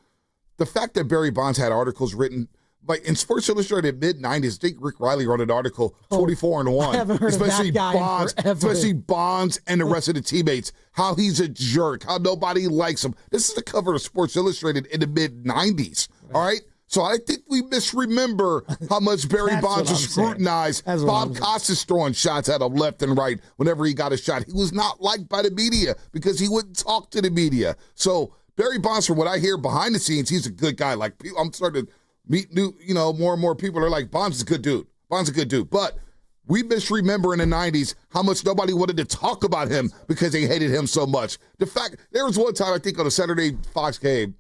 The fact that Barry Bonds had articles written like in Sports Illustrated mid-90s, I think Rick Riley wrote an article, 24-1. I haven't heard of that guy in forever. Especially Bonds and the rest of the teammates, how he's a jerk, how nobody likes him. This is the cover of Sports Illustrated in the mid-90s, all right? So I think we misremember how much Barry Bonds was scrutinized. Bob Costas throwing shots at him left and right whenever he got a shot. He was not liked by the media because he wouldn't talk to the media. So Barry Bonds, from what I hear behind the scenes, he's a good guy. Like, I'm starting to meet more and more people are like, Bonds is a good dude. Bonds is a good dude. But we misremember in the 90s how much nobody wanted to talk about him because they hated him so much. The fact, there was one time, I think on a Saturday Fox game,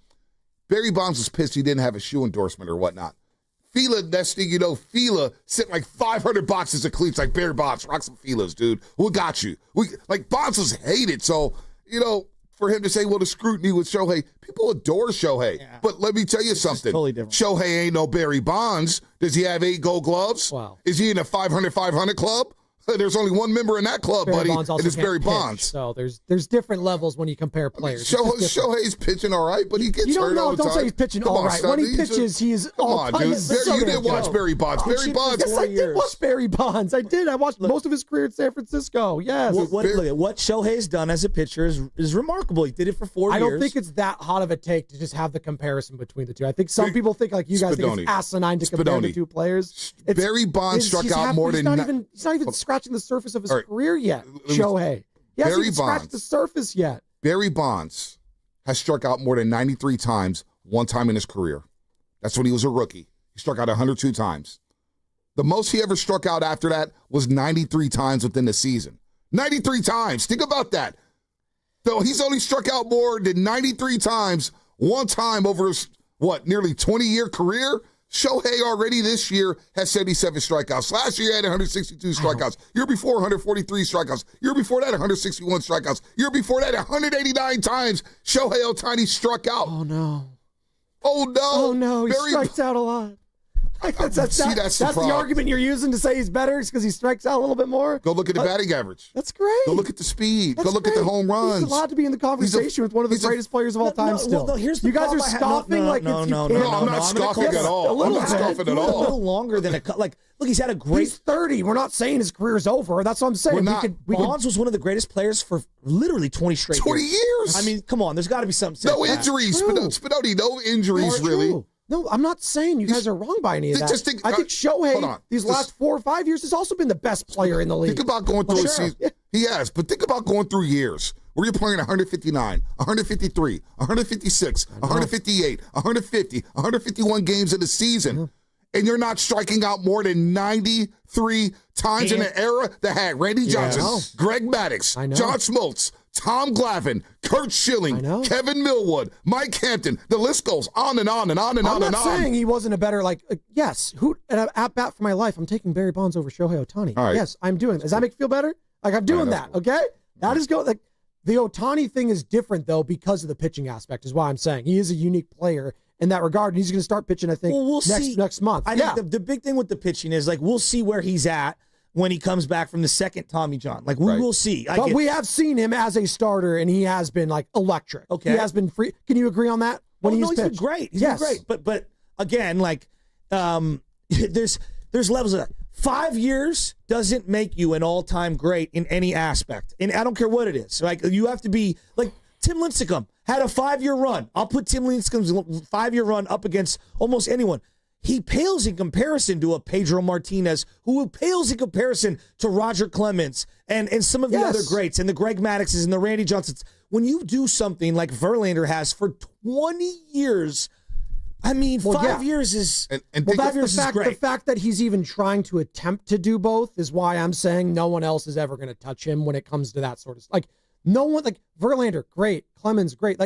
Barry Bonds was pissed he didn't have a shoe endorsement or whatnot. Fila, next thing you know, Fila sent like 500 boxes of cleats like, Barry Bonds, rock some Filas, dude. We got you. Bonds was hated. So, for him to say, well, the scrutiny with Shohei, people adore Shohei. Yeah. But let me tell you something. Totally different. Shohei ain't no Barry Bonds. Does he have 8 gold gloves? Wow. Is he in a 500 club? There's only one member in that club, Barry buddy, Bonds and it's Barry pitch, Bonds. So there's different levels when you compare players. Shohei's pitching all right, but he gets hurt all the time. Don't say he's pitching all right. When he pitches, he's all time. Come on, dude. You didn't watch Barry Bonds. Barry Bonds. Yes, I did watch Barry Bonds. I did. I watched most of his career in San Francisco. Yes. What Shohei's done as a pitcher is remarkable. He did it for 4 years. I don't think it's that hot of a take to just have the comparison between the two. I think some people think, like you guys, think it's asinine to compare the two players. Barry Bonds struck out more than... He's not even scratching the surface of his career yet, Shohei. He hasn't even scratched the surface yet. Barry Bonds has struck out more than 93 times, one time in his career. That's when he was a rookie. He struck out 102 times. The most he ever struck out after that was 93 times within the season. 93 times. Think about that. So he's only struck out more than 93 times, one time over his, nearly 20-year career? Shohei already this year has 77 strikeouts. Last year he had 162 strikeouts. Year before, 143 strikeouts. Year before that, 161 strikeouts. Year before that, 189 times Shohei Ohtani struck out. Oh, no. Oh, no. Oh, no. He strikes out a lot. That's the argument you're using to say he's better because he strikes out a little bit more. Go look at the batting average. That's great. Go look at the speed. Go look at the home runs. He's allowed to be in the conversation with one of the greatest players of all time still. Well, here's the you guys are scoffing like it's No, I'm not scoffing at all. I'm not scoffing at all. A little longer than look, he's had a great... He's 30. We're not saying his career's over. That's what I'm saying. Bonds was one of the greatest players for literally 20 straight 20 years. I mean, come on. There's got to be something. No injuries. Spinotti, no injuries, really. No, I'm not saying you guys are wrong by any of that. I think Shohei, these last 4 or 5 years, has also been the best player in the league. Think about going through a season. Yeah. He has, but think about going through years where you're playing 159, 153, 156, 158, 150, 151 games in a season, and you're not striking out more than 93 times in an era that had Randy Johnson, Greg Maddux, John Smoltz, Tom Glavine, Kurt Schilling, Kevin Millwood, Mike Hampton. The list goes on and on and on and on and on. I'm not saying he wasn't a better, yes, at bat for my life, I'm taking Barry Bonds over Shohei Ohtani. All right. Yes, I'm doing it. Does that make you feel better? I'm doing that, okay? That is the Ohtani thing is different, though, because of the pitching aspect, is why I'm saying. He is a unique player in that regard, and he's going to start pitching, I think, next month. I think the big thing with the pitching is, we'll see where he's at when he comes back from the second Tommy John. We will see. But we have seen him as a starter, and he has been, electric. Okay. He has been free. Can you agree on that? He's been great. He's been great. But again, there's levels of that. 5 years doesn't make you an all-time great in any aspect. And I don't care what it is. You have to be, Tim Lincecum had a 5-year run. I'll put Tim Lincecum's 5-year run up against almost anyone. He pales in comparison to a Pedro Martinez, who pales in comparison to Roger Clemens and some of the other greats and the Greg Maddoxes and the Randy Johnsons. When you do something like Verlander has for 20 years, 5 years is great. The fact that he's even trying to attempt to do both is why I'm saying no one else is ever going to touch him when it comes to that sort of no one, Verlander, great, Clemens, great,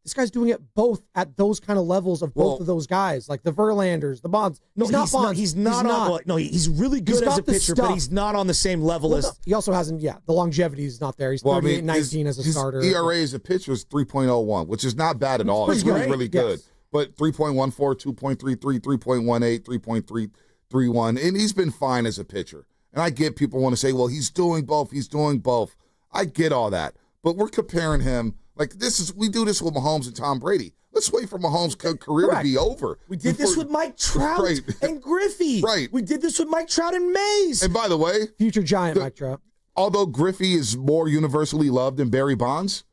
this guy's doing it both at those kind of levels of both of those guys, the Verlanders, the Bonds. He's really good as a pitcher, but he's not on the same level as... He also hasn't, the longevity is not there. He's 38-19 as a starter. His ERA as a pitcher is 3.01, which is not bad at all. It's really good. Yes. But 3.14, 2.33, 3.18, 3.331, and he's been fine as a pitcher. And I get people want to say, well, he's doing both. I get all that. But we're comparing him... we do this with Mahomes and Tom Brady. Let's wait for Mahomes' career to be over. We did this with Mike Trout and Griffey. Right. We did this with Mike Trout and Mays. And by the way, future Giant Mike Trout. Although Griffey is more universally loved than Barry Bonds,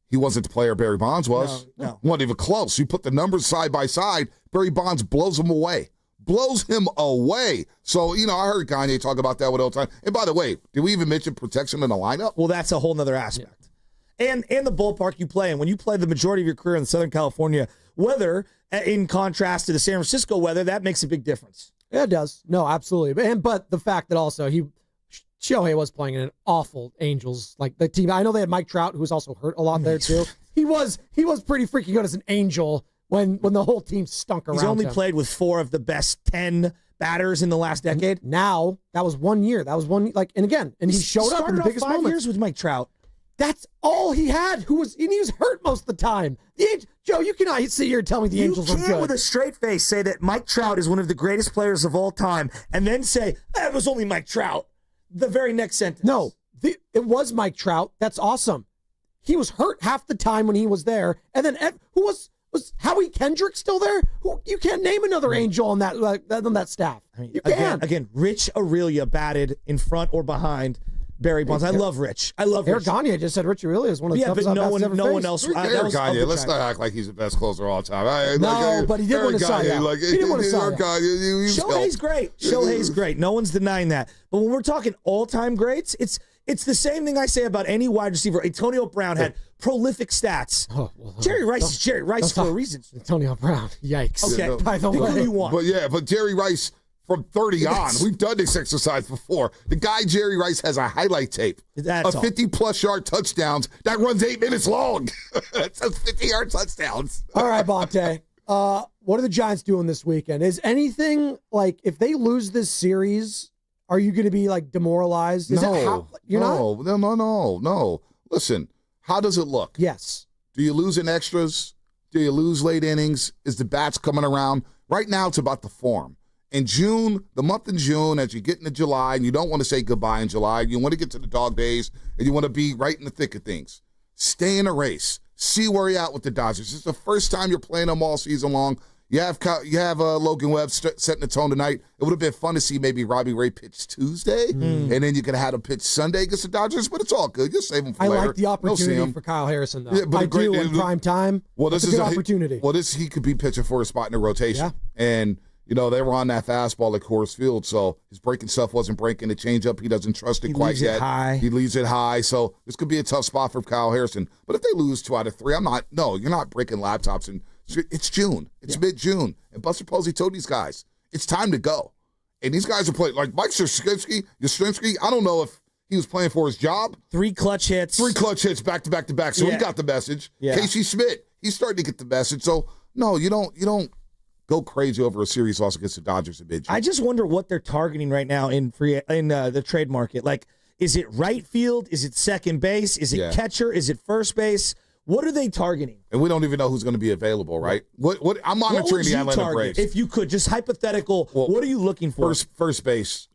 he wasn't the player Barry Bonds was. No. Wasn't even close. You put the numbers side by side, Barry Bonds blows him away. So, I heard Kanye talk about that all the time. And by the way, did we even mention protection in the lineup? Well, that's a whole nother aspect. Yeah. And the ballpark you play in. When you play the majority of your career in Southern California weather, in contrast to the San Francisco weather, that makes a big difference. Yeah, it does. No, absolutely. But the fact that also Shohei was playing in an awful Angels the team. I know they had Mike Trout, who was also hurt a lot there too. He was pretty freaking good as an Angel when the whole team stunk around. He's only him. played with 4 of the best 10 batters in the last decade. Now that was 1 year. That was one and he showed up in the biggest 5 moments. years with Mike Trout. That's all he had. He was hurt most of the time. Joe, you cannot sit here and tell me the Angels were good. You can't with a straight face say that Mike Trout is one of the greatest players of all time and then say, it was only Mike Trout. The very next sentence. No, it was Mike Trout. That's awesome. He was hurt half the time when he was there. And then who was Howie Kendrick still there? You can't name another Angel on that staff. You can't. Again, Rich Aurelia batted in front or behind Barry Bonds. I love Rich. Eric Gagne just said Rich Aurelia is one of the toughest but no ever one else. Eric Gagne, let's not act like he's the best closer of all time. But he did win a Cy Young. He did win a Cy Young. Shohei's great. Shohei's great. No one's denying that. But when we're talking all-time greats, it's the same thing I say about any wide receiver. Antonio Brown had prolific stats. Jerry Rice is Jerry Rice for a reason. Antonio Brown. Yikes. Okay. By the way. Who do you want? But Jerry Rice from 30 on. We've done this exercise before. The guy Jerry Rice has a highlight tape of 50-plus yard touchdowns that runs 8 minutes long. It says 50-yard touchdowns. All right, Bonte. What are the Giants doing this weekend? Is anything if they lose this series, are you going to be demoralized? No. Listen, how does it look? Yes. Do you lose in extras? Do you lose late innings? Is the bats coming around? Right now, it's about the form. In June, the month in June, as you get into July, and you don't want to say goodbye in July, you want to get to the dog days, and you want to be right in the thick of things. Stay in a race. See where you're at with the Dodgers. It's the first time you're playing them all season long. You have Logan Webb setting the tone tonight. It would have been fun to see maybe Robbie Ray pitch Tuesday, and then you could have had him pitch Sunday against the Dodgers, but it's all good. You'll save him for later. I like the opportunity for Kyle Harrison, though. Yeah, but I do in prime time. Well, this is a good opportunity. He could be pitching for a spot in the rotation. Yeah. And they were on that fastball at Coors Field, so his breaking stuff wasn't breaking. The changeup, he doesn't trust it quite yet. He leaves it high, so this could be a tough spot for Kyle Harrison. But if they lose 2 out of 3, you're not breaking laptops. And it's June. It's mid-June. And Buster Posey told these guys, it's time to go. And these guys are playing, like Mike Yastrzemski, I don't know if he was playing for his job. 3 clutch hits. 3 clutch hits back to back to back, so he got the message. Yeah. Casey Schmidt, he's starting to get the message. So, no, you don't go crazy over a series loss against the Dodgers in mid-June. I just wonder what they're targeting right now in the trade market. Is it right field? Is it second base? Is it catcher? Is it first base? What are they targeting? And we don't even know who's going to be available, right? What I'm monitoring the Atlanta Braves. If you could, just hypothetical, what are you looking for? First base.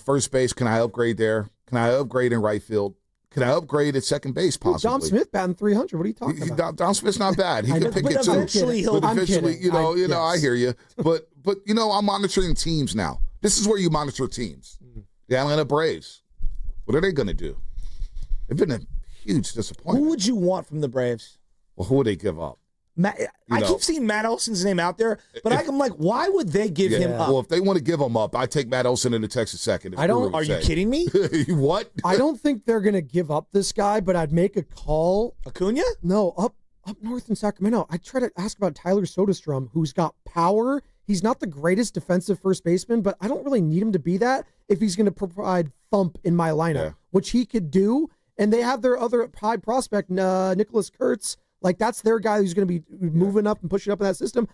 First base, can I upgrade there? Can I upgrade in right field? Can I upgrade at second base, possibly? Dom Smith batting 300. What are you talking about? Dom Smith's not bad. He can pick it too. Eventually, I hear you. But I'm monitoring teams now. This is where you monitor teams. The Atlanta Braves. What are they going to do? They've been a huge disappointment. Who would you want from the Braves? Well, who would they give up? I keep seeing Matt Olson's name out there, but I'm like, why would they give him up? Well, if they want to give him up, I take Matt Olson in the Texas second. Are you kidding me? What? I don't think they're going to give up this guy, but I'd make a call. Acuna? No, up north in Sacramento. I try to ask about Tyler Soderstrom, who's got power. He's not the greatest defensive first baseman, but I don't really need him to be that if he's going to provide thump in my lineup, which he could do. And they have their other high prospect, Nicholas Kurtz. That's their guy who's going to be moving up and pushing up in that system.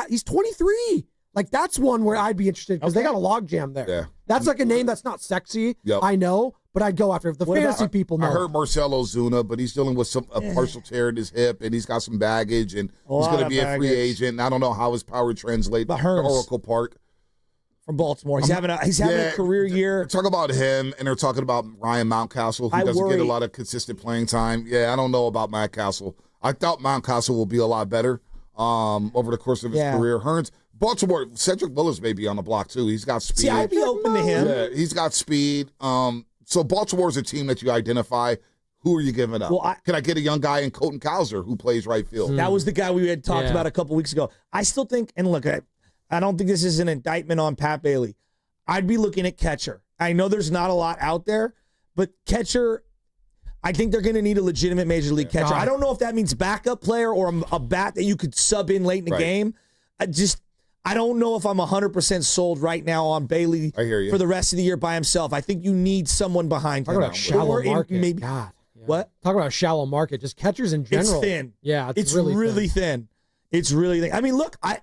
He's 23. That's one where I'd be interested because they got a logjam there. Yeah. That's a name that's not sexy. Yep. I know, but I'd go after it. The fantasy people know. I heard Marcell Ozuna, but he's dealing with a partial tear in his hip, and he's got some baggage, and he's going to be a free agent. And I don't know how his power translates to Oracle Park. From Baltimore. He's having a career year. Talk about him, and they're talking about Ryan Mountcastle, who doesn't get a lot of consistent playing time. Yeah, I don't know about Mountcastle. I thought Mountcastle will be a lot better. over the course of his career. Hearns, Baltimore, Cedric Willis may be on the block too. He's got speed. See, I'd be open to him. Yeah, he's got speed. So Baltimore's a team that you identify. Who are you giving up? Well, can I get a young guy in Colton Cowser who plays right field? That was the guy we had talked about a couple weeks ago. I still think, and look, I don't think this is an indictment on Pat Bailey. I'd be looking at catcher. I know there's not a lot out there, but catcher, I think they're going to need a legitimate major league catcher. I don't know if that means backup player or a bat that you could sub in late in the game. I don't know if I'm 100% sold right now on Bailey for the rest of the year by himself. I think you need someone behind him. Talk about shallow market. God. Yeah. What? Talk about a shallow market. Just catchers in general. It's thin. Yeah, it's really thin. It's really thin. I mean, look, I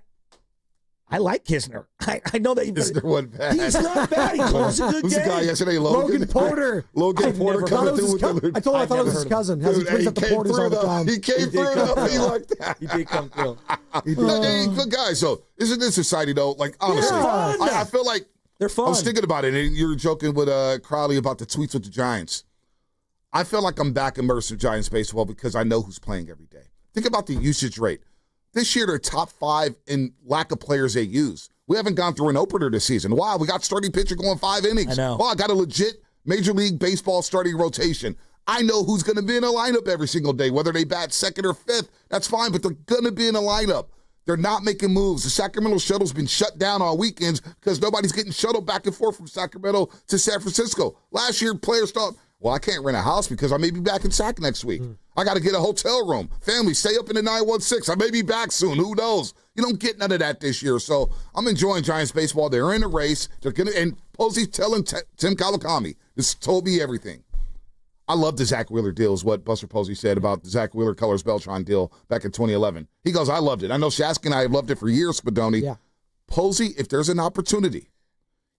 like Kisner. I know that Kisner wasn't bad. He's not bad. He closed a good game. Who's the guy yesterday? Logan Porter. Coming through with the I thought it was his cousin. Has he twins at the Porters all the time. He came through though. He like that. He did come through. Good guy. So isn't this exciting though? Like honestly, I feel like they're fun. I was thinking about it, and you were joking with Crowley about the tweets with the Giants. I feel like I'm back immersed in Giants baseball because I know who's playing every day. Think about the usage rate. This year, they're top 5 in lack of players they use. We haven't gone through an opener this season. Wow, we got starting pitcher going 5 innings. I know. Wow, I got a legit Major League Baseball starting rotation. I know who's going to be in a lineup every single day, whether they bat 2nd or 5th. That's fine, but they're going to be in a lineup. They're not making moves. The Sacramento shuttle's been shut down on weekends because nobody's getting shuttled back and forth from Sacramento to San Francisco. Last year, players thought, well, I can't rent a house because I may be back in Sac next week. I got to get a hotel room. Family, stay up in the 916. I may be back soon. Who knows? You don't get none of that this year. So I'm enjoying Giants baseball. They're in a race. They're gonna, and Posey's telling Tim Kawakami, this told me everything. I love the Zach Wheeler deal is what Buster Posey said about the Zach Wheeler Colors Beltran deal back in 2011. He goes, I loved it. I know Shasky and I have loved it for years, Spadoni. Yeah. Posey, if there's an opportunity,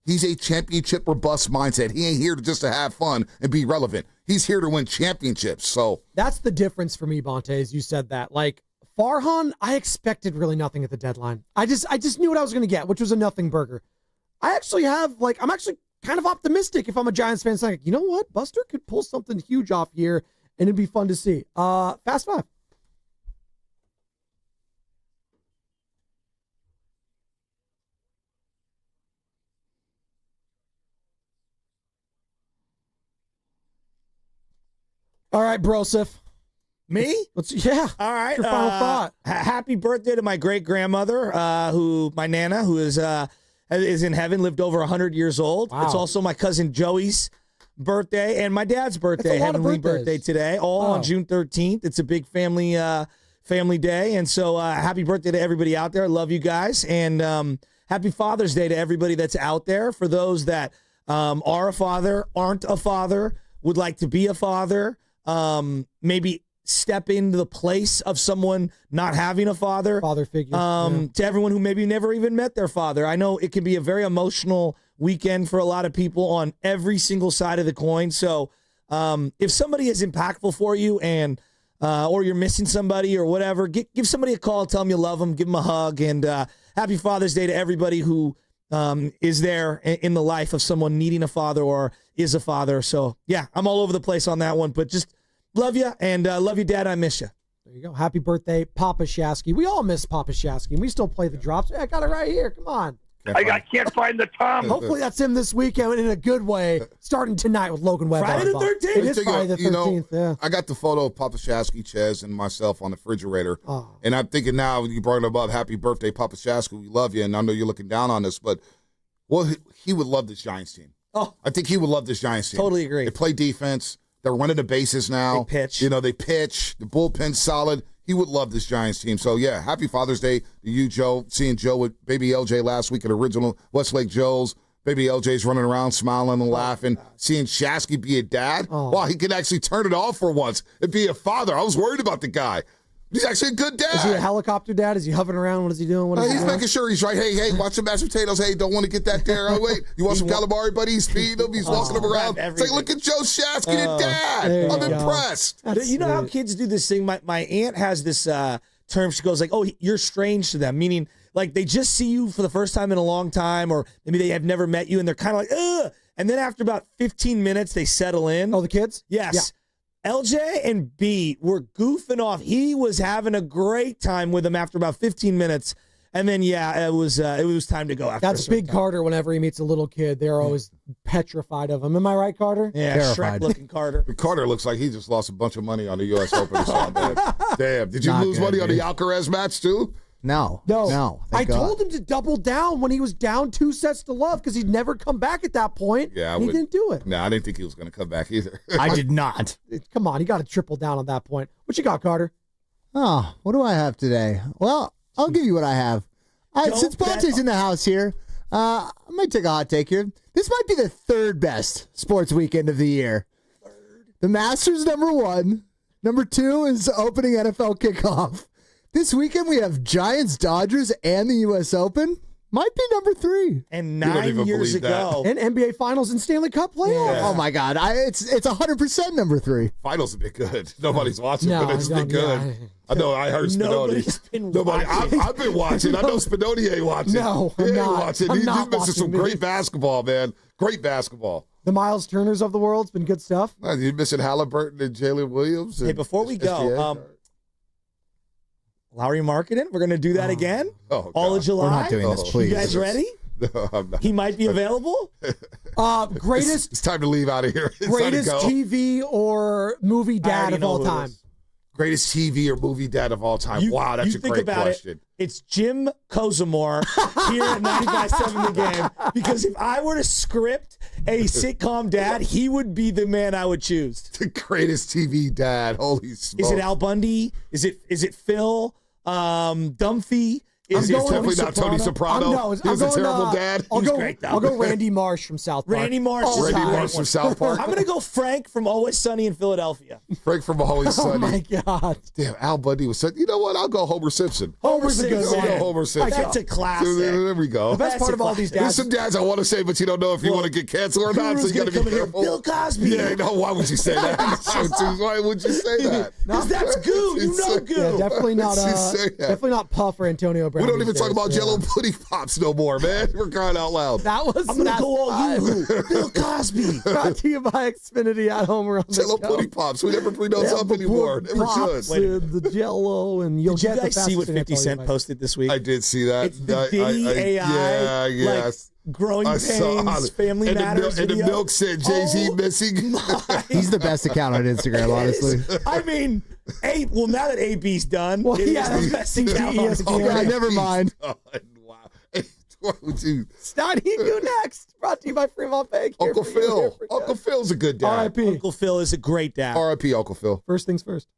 he's a championship or bust mindset. He ain't here just to have fun and be relevant. He's here to win championships. So that's the difference for me, Bonte, as you said that. Like Farhan, I expected really nothing at the deadline. I just knew what I was going to get, which was a nothing burger. I'm actually kind of optimistic if I'm a Giants fan. It's like, you know what? Buster could pull something huge off here, and it'd be fun to see. Fast 5. All right, Broseph. Me? Yeah. All right. Your final thought. Happy birthday to my great grandmother, my Nana, who is in heaven, lived over 100 years old. Wow. It's also my cousin Joey's birthday and my dad's birthday, heavenly birthday today, all on June 13th. It's a big family day, and so happy birthday to everybody out there. I love you guys, and happy Father's Day to everybody that's out there. For those that are a father, aren't a father, would like to be a father, maybe step into the place of someone not having a father figure. To everyone who maybe never even met their father. I know it can be a very emotional weekend for a lot of people on every single side of the coin. So if somebody is impactful for you and or you're missing somebody or whatever, give somebody a call, tell them you love them, give them a hug, and happy Father's Day to everybody who is there in the life of someone needing a father or is a father. So yeah, I'm all over the place on that one, but just love you, and love you, Dad. I miss you. There you go. Happy birthday, Papa Shasky. We all miss Papa Shasky, and we still play the drops. I got it right here. Come on. I can't find the Tom. Hopefully that's him this weekend in a good way, starting tonight with Logan Webb. Friday the 13th. It is Friday the 13th, yeah. I got the photo of Papa Shasky, Ches, and myself on the refrigerator. And I'm thinking now, when you brought him up, happy birthday, Papa Shasky. We love you, and I know you're looking down on us, but he would love this Giants team. I think he would love this Giants team. Totally agree. They play defense. They're running the bases now. They pitch. They pitch. The bullpen's solid. He would love this Giants team. So, yeah, happy Father's Day to you, Joe. Seeing Joe with baby LJ last week at original Westlake Joe's. Baby LJ's running around smiling and laughing. Seeing Shasky be a dad. Wow, he could actually turn it off for once and be a father. I was worried about the guy. He's actually a good dad. Is he a helicopter dad? Is he hovering around? What is he doing? He's making sure he's right. Hey, watch some mashed potatoes. Hey, don't want to get that there. Oh, wait. You want some calamari, buddy? He's feeding him. He's walking him around. It's like, look at Joe Shasky, the dad. I'm impressed. You know how kids do this thing? My aunt has this term. She goes like, oh, you're strange to them, meaning like they just see you for the first time in a long time, or maybe they have never met you, and they're kind of like, ugh. And then after about 15 minutes, they settle in. Oh, the kids? Yes. Yeah. LJ and B were goofing off. He was having a great time with him after about 15 minutes. And then, it was time to go after. That's Big Carter whenever he meets a little kid. They're always petrified of him. Am I right, Carter? Yeah, Shrek-looking Carter. Carter looks like he just lost a bunch of money on the U.S. Open or something. Damn. Did you lose money on the Alcaraz match, too? No. I told him to double down when he was down 2-0 because he'd never come back at that point. Yeah, he didn't do it. No, I didn't think he was going to come back either. I did not. Come on, he got to triple down on that point. What you got, Carter? Oh, what do I have today? Well, I'll give you what I have. Since Bonte's in the house here, I might take a hot take here. This might be the third best sports weekend of the year. The Masters, number 1. Number 2 is opening NFL kickoff. This weekend we have Giants, Dodgers, and the U.S. Open. Might be number 3. And 9 years ago. And NBA Finals and Stanley Cup playoffs. Yeah. Oh, my God. It's 100% number 3. Finals have been good. Nobody's watching, but it's been good. Yeah. I know. I heard Spinoni. I've been watching. I know Spinoni ain't watching. No, I'm not. Watching. He's missing some great basketball, man. Great basketball. The Miles Turners of the world. It's been good stuff. You're missing Halliburton and Jalen Williams. Hey, before we go, Lowry Marketing, we're going to do that again. All of July. We're not doing this, please. You guys ready? No, I'm not. He might be available. Greatest. It's time to leave out of here. Greatest TV or movie dad of all time. Greatest TV or movie dad of all time. Wow, that's a great question. It's Jim Kozumor here at 95.7 The Game. Because if I were to script a sitcom dad, he would be the man I would choose. The greatest TV dad. Holy smokes. Is it Al Bundy? Is it Phil? Dumphy? It's definitely not Tony Soprano. He's a terrible dad. He's great, though. I'll go Randy Marsh from South Park. Randy Marsh from South Park. I'm going to go Frank from Always Sunny in Philadelphia. Frank from Always Sunny. Oh, my God. Damn, Al Bundy was such. You know what? I'll go Homer Simpson. Homer's a good one. I'll go Homer Simpson. That's a classic. There we go. The best part of all these dads. There's some dads I want to say, but you don't know if you want to get canceled or not, so you got to be careful. Bill Cosby. Yeah, no, why would you say that? Why would you say that? Because that's goo. You know goo. Yeah, definitely not Puff or Antonio Brown. We don't even talk about Jello Pudding Pops no more, man. We're crying out loud. I'm gonna go all you. Bill Cosby. Brought to you by Xfinity at home around Jello Pudding Pops. We never bring those up anymore. Never should. The Jello, and you'll Did get you guys the see what 50 Cent posted this week? I did see that. It's the Diddy AI. Yes. Growing Pains, Family Matters and the milk said Jay-Z missing. He's the best account on Instagram, honestly. I mean, now that AB's done, yeah, the best account on Instagram. Never mind. Wow. Steiny Guru next. Brought to you by Fremont Bank. Uncle Phil. Uncle Phil's a good dad. R.I.P. Uncle Phil is a great dad. R.I.P. Uncle Phil. First things first.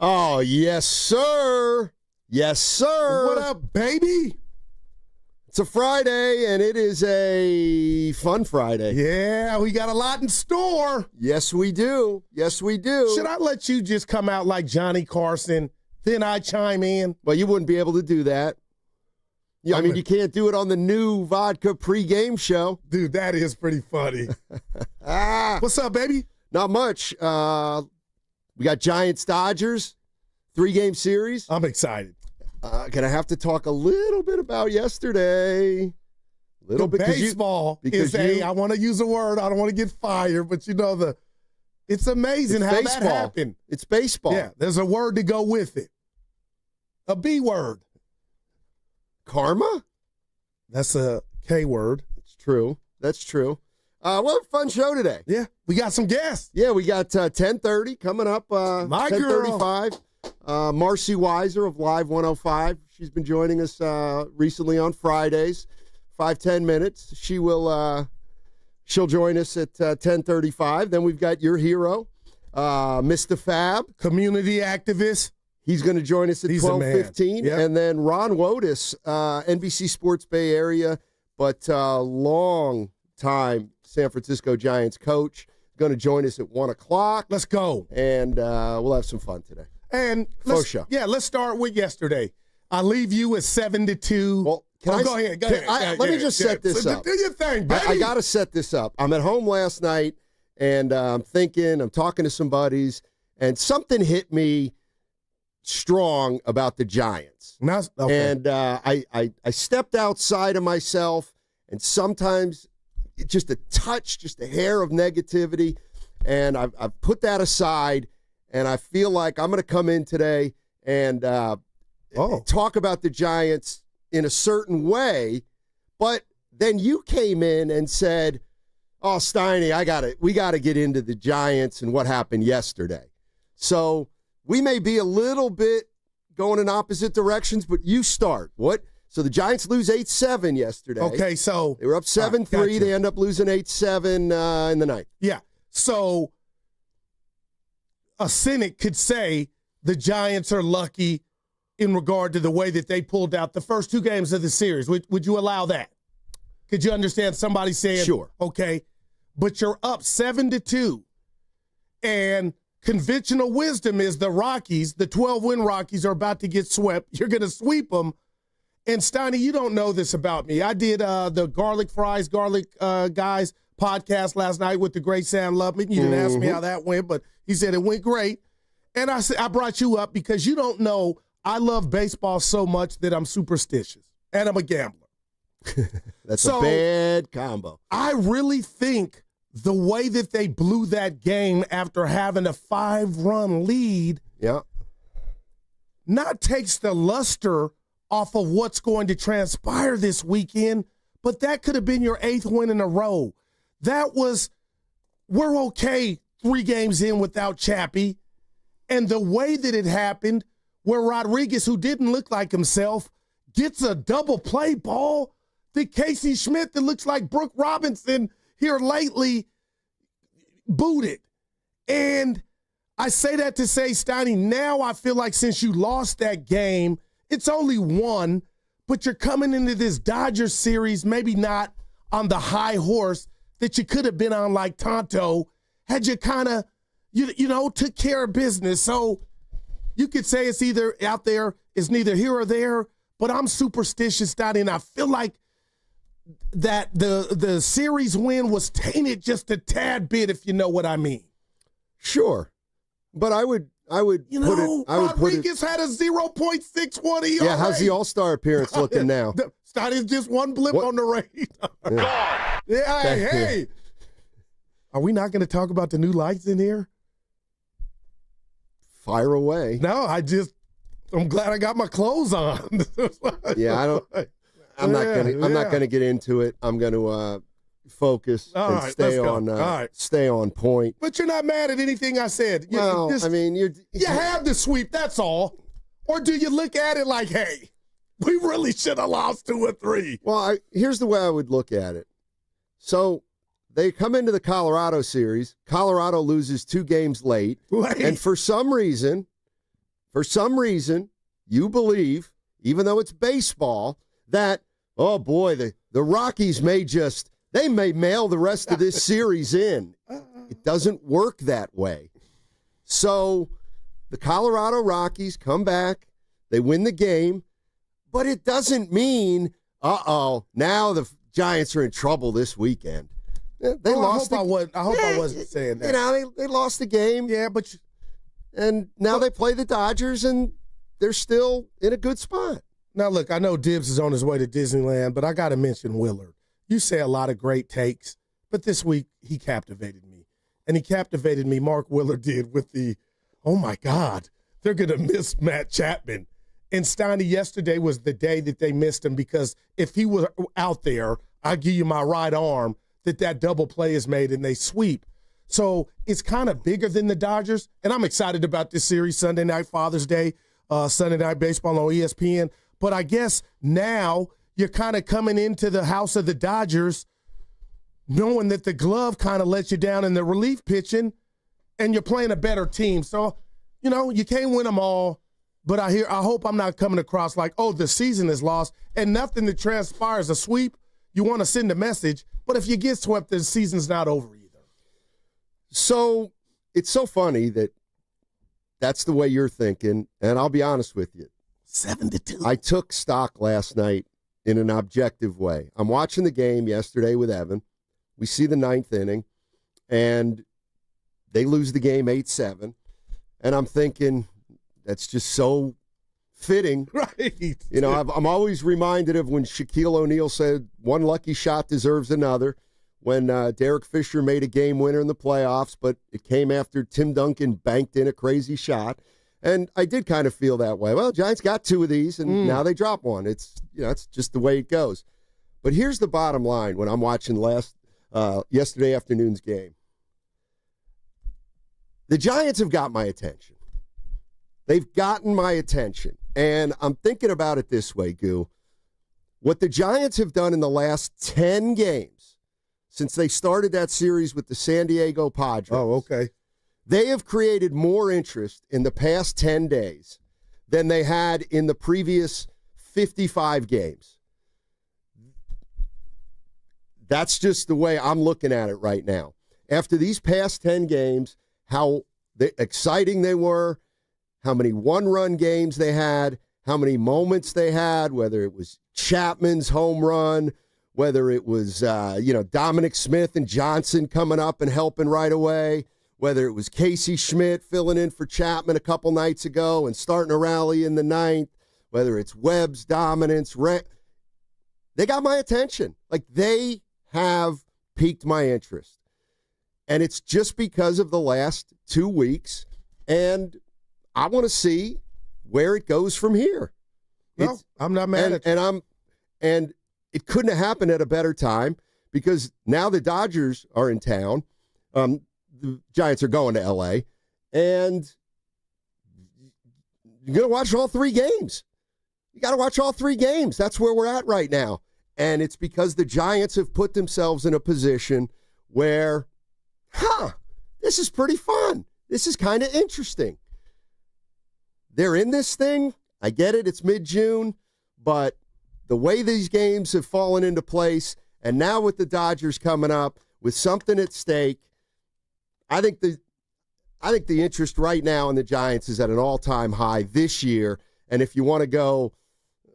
Oh, yes, sir. Yes, sir. What up, baby? It's a Friday, and it is a fun Friday. Yeah, we got a lot in store. Yes, we do. Yes, we do. Should I let you just come out like Johnny Carson, then I chime in? Well, you wouldn't be able to do that. Yeah, I mean, you can't do it on the new vodka pregame show. Dude, that is pretty funny. What's up, baby? Not much. We got Giants-Dodgers, 3-game series. I'm excited. Gonna have to talk a little bit about yesterday. The baseball is I want to use a word. I don't want to get fired, but it's amazing how that happened. It's baseball. Yeah, there's a word to go with it. A B word. Karma? That's a K word. It's true. That's true. Well, a fun show today. Yeah, we got some guests. Yeah, we got 10:30 coming up. My 10:35. Marcy Weiser of Live 105. She's been joining us recently on Fridays, 5-10 minutes. She'll join us at 10:35. Then we've got your hero, Mr. Fab, community activist. He's going to join us at 12:15. Yep. And then Ron Wotus, NBC Sports Bay Area, but long time San Francisco Giants coach, going to join us at 1 o'clock. Let's go. And we'll have some fun today. And let's start with yesterday. I leave you at 7-2. Well, go ahead. Let me just set this up. Do your thing, baby. I got to set this up. I'm at home last night, and I'm talking to some buddies, and something hit me strong about the Giants. Okay. And I stepped outside of myself, and sometimes just a touch, just a hair of negativity, and I've put that aside. And I feel like I'm going to come in today and talk about the Giants in a certain way. But then you came in and said, "Oh, Steiny, we got to get into the Giants and what happened yesterday." So we may be a little bit going in opposite directions, but you start. What? So the Giants lose 8-7 yesterday. Okay, so they were up 7-3. They end up losing 8-7 in the ninth. Yeah. So a cynic could say the Giants are lucky in regard to the way that they pulled out the first 2 games of the series. Would you allow that? Could you understand somebody saying, sure, okay, but you're up 7-2, and conventional wisdom is the Rockies, the 12-win Rockies, are about to get swept. You're going to sweep them. And Steiny, you don't know this about me. I did the Garlic Guys podcast last night with the great Sam Lubman. You didn't ask me how that went, but he said it went great. And I said I brought you up because you don't know I love baseball so much that I'm superstitious and I'm a gambler. That's a bad combo. I really think the way that they blew that game after having a 5-run lead, not takes the luster off of what's going to transpire this weekend, but that could have been your 8th win in a row. We're okay 3 games in without Chappie. And the way that it happened, where Rodriguez, who didn't look like himself, gets a double play ball that Casey Schmidt, that looks like Brooke Robinson here lately, booted. And I say that to say, Steiny, now I feel like since you lost that game, it's only 1, but you're coming into this Dodgers series, maybe not on the high horse that you could have been on like Tonto, had you kind of, took care of business. So you could say it's either out there, it's neither here or there, but I'm superstitious, Steiny, and I feel like that the series win was tainted just a tad bit, if you know what I mean. Sure. But I would Rodriguez had a 0.61 ERA. Yeah, how's the All-Star appearance looking now? Steiny's just one blip on the radar. Yeah, hey. Are we not going to talk about the new lights in here? Fire away. No, I'm glad I got my clothes on. Yeah, I'm not going to get into it. I'm going to focus and stay on point. But you're not mad at anything I said. You have the sweep, that's all. Or do you look at it like, hey, we really should have lost 2 or 3? Well, here's the way I would look at it. So they come into the Colorado series. Colorado loses 2 games late. And for some reason, for some reason, you believe, even though it's baseball, that, oh boy, the Rockies may mail the rest of this series in. It doesn't work that way. So the Colorado Rockies come back, they win the game, but it doesn't mean, now the Giants are in trouble this weekend. They lost. I hope I wasn't saying that. You know, they lost the game. Yeah, and now they play the Dodgers, and they're still in a good spot. Now, look, I know Dibs is on his way to Disneyland, but I got to mention Willard. You say a lot of great takes, but this week he captivated me. And he captivated me, Mark Willard did, with the, oh, my God, they're going to miss Matt Chapman. And Steiny, yesterday was the day that they missed him, because if he was out there, I give you my right arm that double play is made and they sweep. So it's kind of bigger than the Dodgers, and I'm excited about this series, Sunday night, Father's Day, Sunday Night Baseball on ESPN. But I guess now you're kind of coming into the house of the Dodgers knowing that the glove kind of lets you down in the relief pitching, and you're playing a better team. So, you know, you can't win them all, but I hope I'm not coming across like, oh, the season is lost, and nothing that transpires a sweep. You want to send a message, but if you get swept, the season's not over either. So it's so funny that that's the way you're thinking, and I'll be honest with you. 7-2. I took stock last night in an objective way. I'm watching the game yesterday with Evan. We see the 9th inning, and they lose the game 8-7. And I'm thinking, that's just so fitting. Right. You know, I'm always reminded of when Shaquille O'Neal said, one lucky shot deserves another, when Derek Fisher made a game winner in the playoffs, but it came after Tim Duncan banked in a crazy shot. And I did kind of feel that way. Well, Giants got 2 of these, and now they drop one. It's, you know, it's just the way it goes. But here's the bottom line when I'm watching yesterday afternoon's game. The Giants have got my attention. They've gotten my attention. And I'm thinking about it this way, Goo. What the Giants have done in the last 10 games, since they started that series with the San Diego Padres. Oh, okay. They have created more interest in the past 10 days than they had in the previous 55 games. That's just the way I'm looking at it right now. After these past 10 games, how exciting they were, how many one-run games they had, how many moments they had, whether it was Chapman's home run, whether it was Dominic Smith and Johnson coming up and helping right away, whether it was Casey Schmidt filling in for Chapman a couple nights ago and starting a rally in the 9th, whether it's Webb's dominance. They got my attention. Like, they have piqued my interest. And it's just because of the last 2 weeks, and I want to see where it goes from here. No, I'm not mad at you. And it couldn't have happened at a better time, because now the Dodgers are in town. The Giants are going to L.A., and you're going to watch all 3 games. You got to watch all 3 games. That's where we're at right now. And it's because the Giants have put themselves in a position where, this is pretty fun. This is kind of interesting. They're in this thing. I get it. It's mid-June. But the way these games have fallen into place, and now with the Dodgers coming up with something at stake, I think the interest right now in the Giants is at an all-time high this year. And if you want to go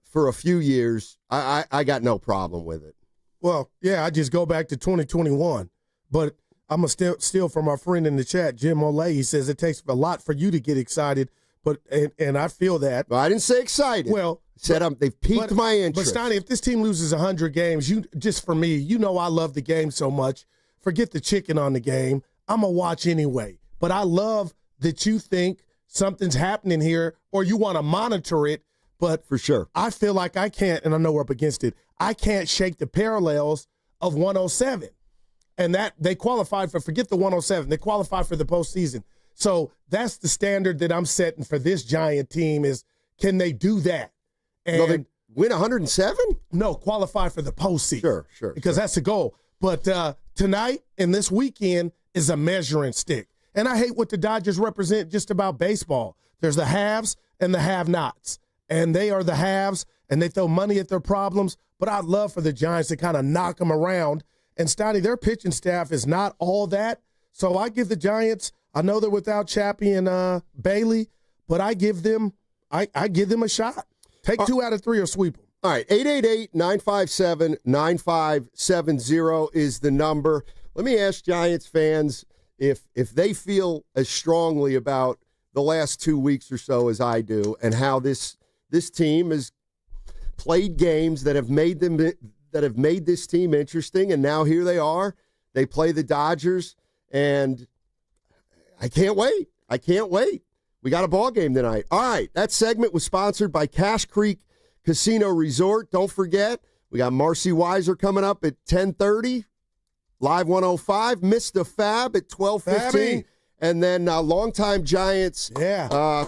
for a few years, I got no problem with it. Well, yeah, I just go back to 2021. But I'm going to steal from our friend in the chat, Jim Olay. He says it takes a lot for you to get excited. But and I feel that. Well, I didn't say excited. Well, they've piqued my interest. But Steiny, if this team loses 100 games, just for me, you know I love the game so much. Forget the chicken on the game. I'm going to watch anyway. But I love that you think something's happening here or you want to monitor it. But for sure, I feel like I can't, and I know we're up against it, I can't shake the parallels of 107. And that they qualified for, forget the 107, they qualified for the postseason. So that's the standard that I'm setting for this Giant team is, can they do that? And will they win 107? No, qualify for the postseason. Sure. Because that's the goal. But tonight and this weekend is a measuring stick. And I hate what the Dodgers represent just about baseball. There's the haves and the have-nots. And they are the haves, and they throw money at their problems. But I'd love for the Giants to kind of knock them around. And, Steiny, their pitching staff is not all that. So I give the Giants, I know they're without Chappie and Bailey, but I give them a shot. Take 2 out of 3 or sweep them. All right, 888-957-9570 is the number. Let me ask Giants fans if they feel as strongly about the last 2 weeks or so as I do, and how this team has played games that have made this team interesting, and now here they are. They play the Dodgers, and I can't wait. We got a ball game tonight. All right, that segment was sponsored by Cache Creek Casino Resort. Don't forget, we got Marcy Weiser coming up at 10:30, Live 105. Mr. Fab at 12:15. And then longtime Giants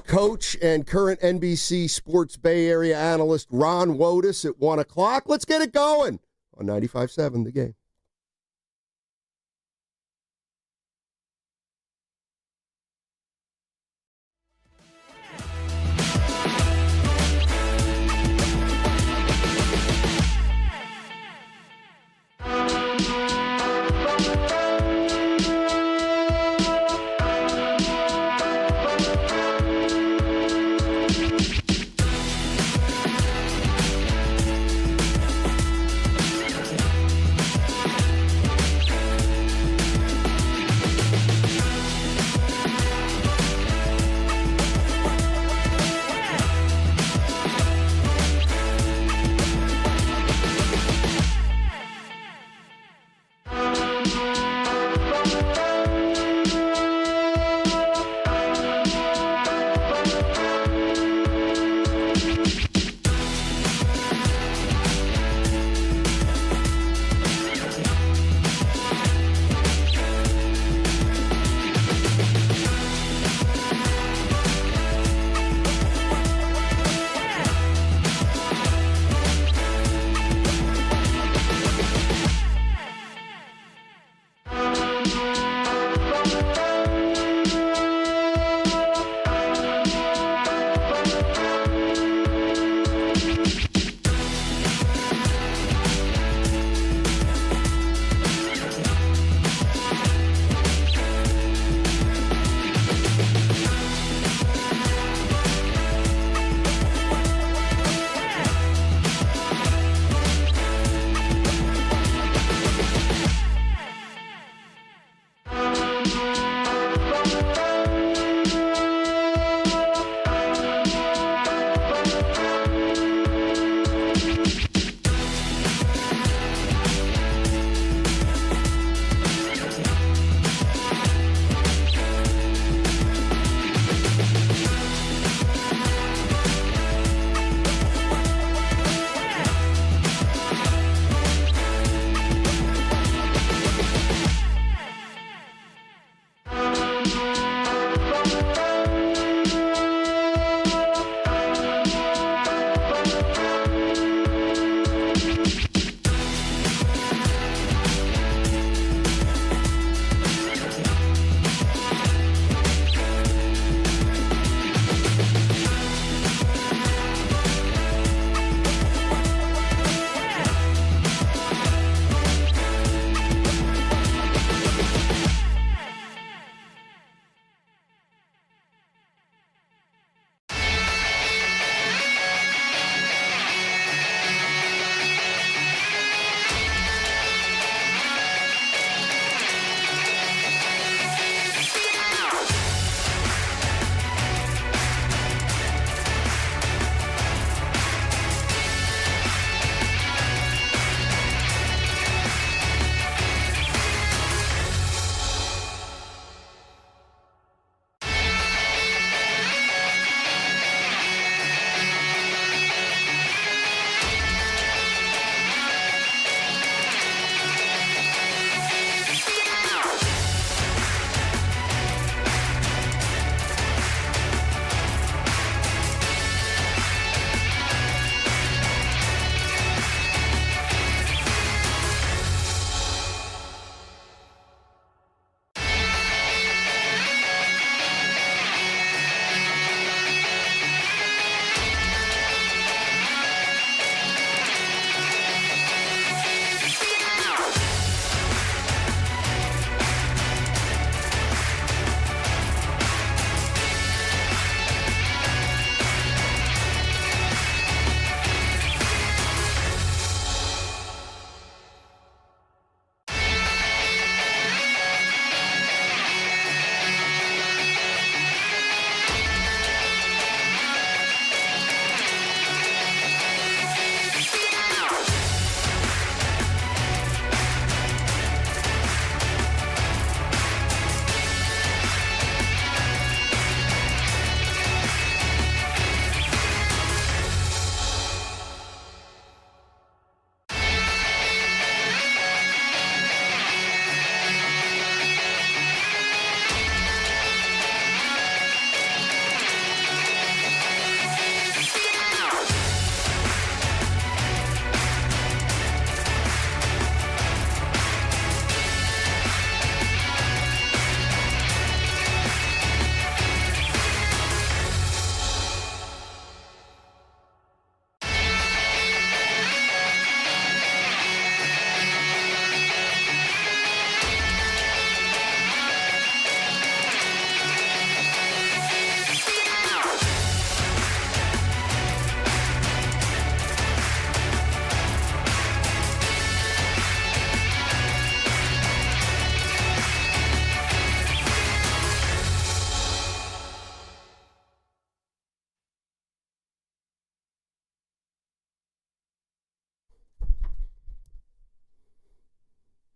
coach and current NBC Sports Bay Area analyst Ron Wotus at 1 o'clock. Let's get it going on 95.7 The Game.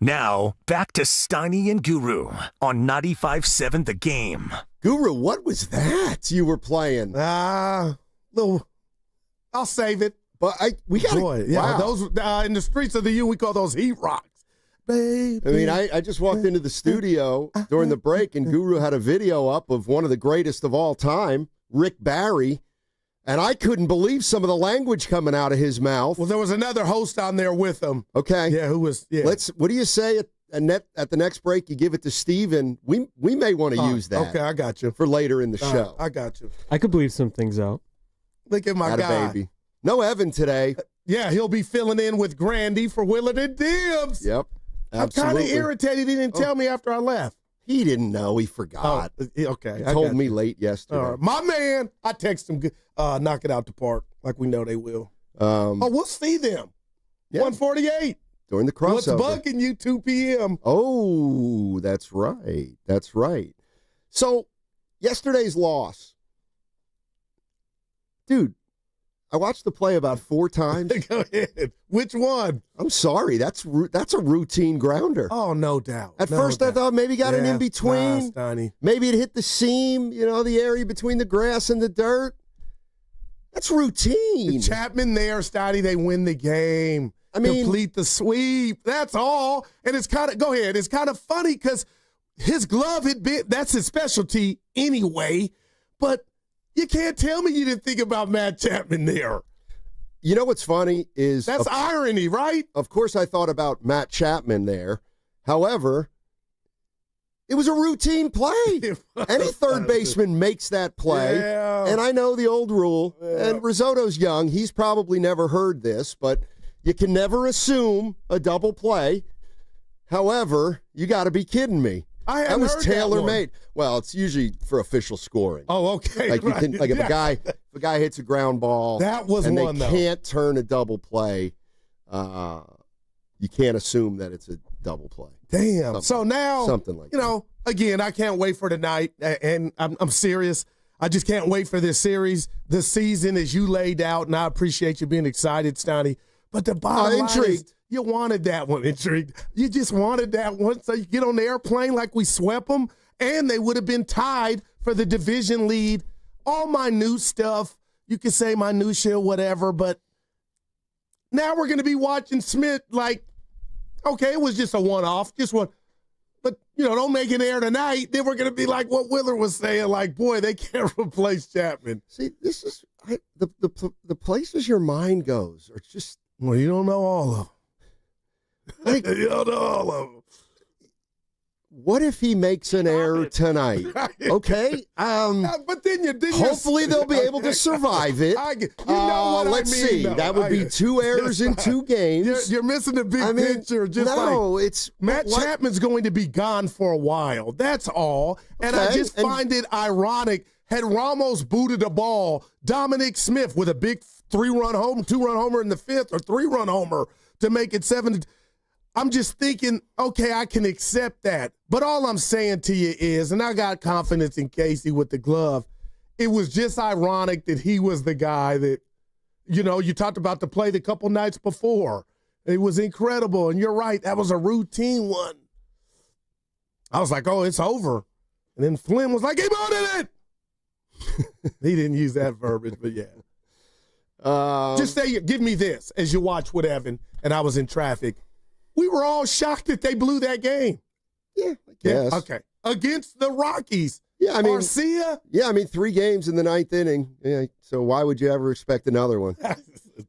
Now, back to Steiny and Guru on 95.7 The Game. Guru, what was that you were playing? I'll save it. But we got to. Yeah, those in the streets of the U, we call those heat rocks. Baby. I mean, I just walked into the studio during the break, and Guru had a video up of one of the greatest of all time, Rick Barry, and I couldn't believe some of the language coming out of his mouth. Well, there was another host on there with him. Okay. Yeah, who was, yeah. What do you say at the next break? You give it to Steven. We may want to use that. Okay, I got you. For later in the show. I got you. I could bleep some things out. Look at my guy. Baby. No Evan today. Yeah, he'll be filling in with Grandy for Willard Dibs. Yep. Absolutely. I'm kind of irritated he didn't tell me after I left. He didn't know. He forgot. Okay. He told me late yesterday. All right. My man, I text him, knock it out the park like we know they will. We'll see them. Yeah. 148. During the crossover. What's bugging you, 2 p.m.? Oh, that's right. That's right. So, yesterday's loss. Dude, I watched the play about 4 times. Go ahead. Which one? I'm sorry. That's a routine grounder. Oh, no doubt. At first, I thought maybe got an in-between. Maybe it hit the seam, the area between the grass and the dirt. That's routine. The Chapman there, Steiny, they win the game. I mean, complete the sweep. That's all. And it's kind of, go ahead. It's kind of funny because his glove had been, that's his specialty anyway. But you can't tell me you didn't think about Matt Chapman there. You know what's funny is... That's irony, right? Of course I thought about Matt Chapman there. However, it was a routine play. Any third baseman makes that play. Yeah. And I know the old rule. Yeah. And Risotto's young. He's probably never heard this, but you can never assume a double play. However, you got to be kidding me. That was tailor-made. Well, it's usually for official scoring. Oh, okay. Like you can, if a guy hits a ground ball, that was and one, they can't turn a double play, you can't assume that it's a double play. Damn. So now, something like that. Again, I can't wait for tonight, and I'm serious. I just can't wait for this series, this season, as you laid out, and I appreciate you being excited, Steiny. But the bottom line is, you wanted that one, intrigued. You just wanted that one, so you get on the airplane like we swept them, and they would have been tied for the division lead. All my new stuff, you can say my new shit, whatever, but now we're going to be watching Smith like, okay, it was just a one-off, just one. But, don't make it air tonight. Then we're going to be like what Willard was saying, like, boy, they can't replace Chapman. See, this is the places your mind goes are just. Well, you don't know all of them. You don't know all of them. What if he makes an error tonight? Okay. But then hopefully they'll be able to survive it. Let's see. Though. That would be 2 errors in 2 games. You're missing the big picture. Matt Chapman's going to be gone for a while. That's all. And I just find it ironic. Had Ramos booted a ball, Dominic Smith with a big 2-run homer in the 5th, or 3-run homer to make it 7. I'm just thinking, okay, I can accept that. But all I'm saying to you is, and I got confidence in Casey with the glove, it was just ironic that he was the guy that, you talked about the play the couple nights before. It was incredible. And you're right, that was a routine one. I was like, oh, it's over. And then Flynn was like, he wanted it. He didn't use that verbiage, but yeah. Just say, give me this as you watch with Evan, and I was in traffic. We were all shocked that they blew that game. Yeah, I guess. Yeah, okay. Against the Rockies. Yeah, I mean, Garcia? Yeah, I mean, 3 games in the 9th inning. Yeah, so why would you ever expect another one?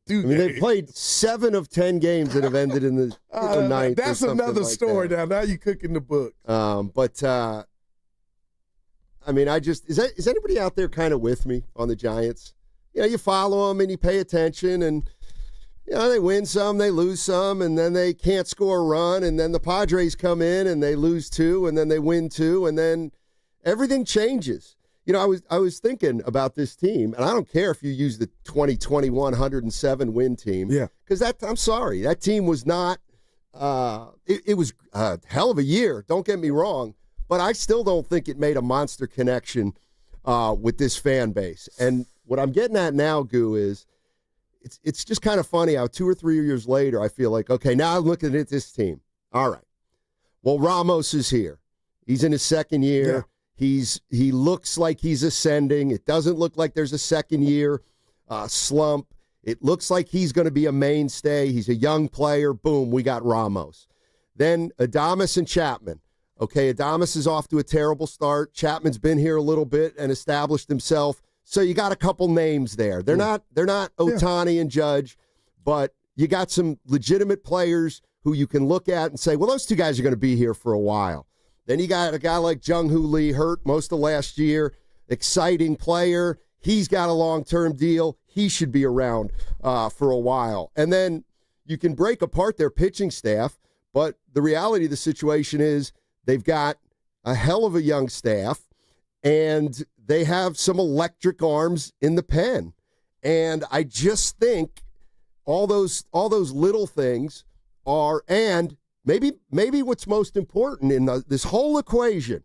They played 7 of 10 games that have ended in the 9th. That's another story now. Now you're cooking the book. I mean, is anybody out there kind of with me on the Giants? You follow them and you pay attention, and they win some, they lose some, and then they can't score a run, and then the Padres come in and they lose 2, and then they win 2, and then everything changes. I was thinking about this team, and I don't care if you use the 2021 107 win team. Yeah. Because I'm sorry, that team was not. It was a hell of a year. Don't get me wrong, but I still don't think it made a monster connection with this fan base. And what I'm getting at now, Goo, is. It's just kind of funny how 2 or 3 years later, I feel like, okay, now I'm looking at this team. All right. Well, Ramos is here. He's in his second year. Yeah. He looks like he's ascending. It doesn't look like there's a second-year slump. It looks like he's going to be a mainstay. He's a young player. Boom, we got Ramos. Then Adames and Chapman. Okay, Adames is off to a terrible start. Chapman's been here a little bit and established himself. So you got a couple names there. They're not Ohtani and Judge, but you got some legitimate players who you can look at and say, well, those two guys are going to be here for a while. Then you got a guy like Jung-Hoo Lee, hurt most of last year, exciting player. He's got a long-term deal. He should be around for a while. And then you can break apart their pitching staff, but the reality of the situation is they've got a hell of a young staff, and they have some electric arms in the pen. And I just think all those little things are, and maybe what's most important in this whole equation,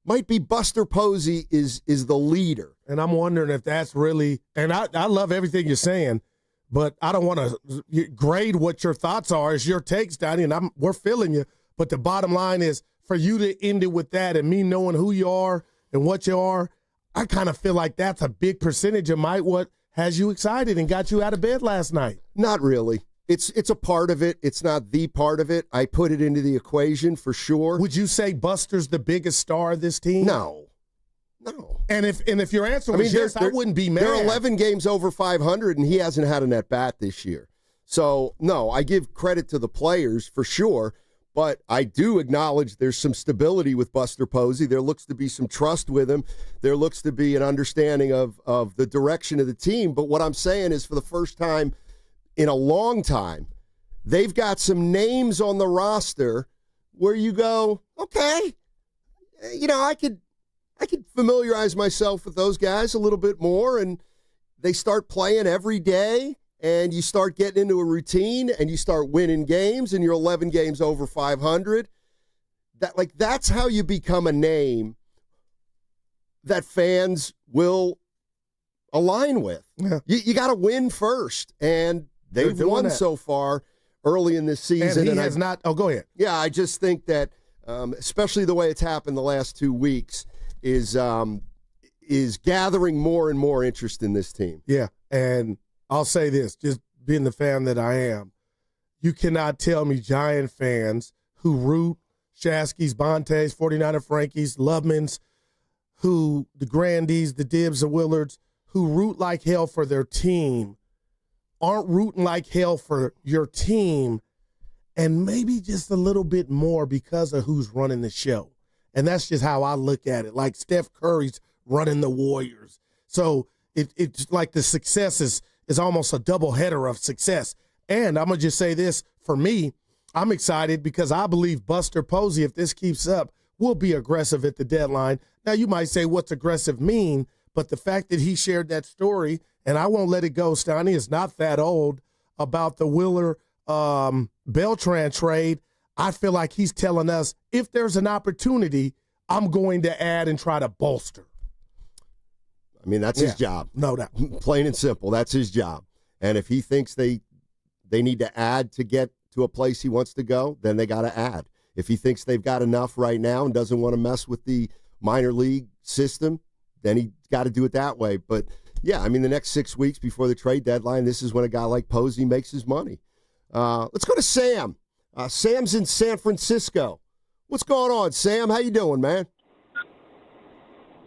might be Buster Posey is the leader. And I'm wondering if that's really, and I love everything you're saying, but I don't want to grade what your thoughts are. It's your takes, Donnie, and we're feeling you. But the bottom line is, for you to end it with that and me knowing who you are and what you are, I kind of feel like that's a big percentage of what has you excited and got you out of bed last night. Not really. It's a part of it. It's not the part of it. I put it into the equation for sure. Would you say Buster's the biggest star of this team? No. And if your answer was yes, I wouldn't be mad. They're 11 games over 500, and he hasn't had an at-bat this year. So, no, I give credit to the players for sure, but I do acknowledge there's some stability with Buster Posey. There looks to be some trust with him. There looks to be an understanding of the direction of the team. But what I'm saying is, for the first time in a long time, they've got some names on the roster where you go, okay, I could familiarize myself with those guys a little bit more, and they start playing every day, and you start getting into a routine, and you start winning games, and you're 11 games over 500. That's how you become a name that fans will align with. Yeah. You got to win first, and they've won so far early in this season. And he has not. Oh, go ahead. Yeah, I just think that, especially the way it's happened the last 2 weeks, is gathering more and more interest in this team. Yeah, and I'll say this, just being the fan that I am, you cannot tell me Giant fans who root Shasky's, Bontes, 49er Frankies, Loveman's, the Grandies, the Dibs, the Willards, who root like hell for their team, aren't rooting like hell for your team, and maybe just a little bit more because of who's running the show. And that's just how I look at it. Like Steph Curry's running the Warriors. So it's like the success is almost a double header of success. And I'm going to just say this, for me, I'm excited because I believe Buster Posey, if this keeps up, will be aggressive at the deadline. Now, you might say, what's aggressive mean? But the fact that he shared that story, and I won't let it go, Steiny, is not that old, about the Willard Beltran trade, I feel like he's telling us, if there's an opportunity, I'm going to add and try to bolster. I mean, that's his job. No doubt. Plain and simple, that's his job. And if he thinks they need to add to get to a place he wants to go, then they got to add. If he thinks they've got enough right now and doesn't want to mess with the minor league system, then he got to do it that way. But, yeah, I mean, the next 6 weeks before the trade deadline, this is when a guy like Posey makes his money. Let's go to Sam. Sam's in San Francisco. What's going on, Sam? How you doing, man?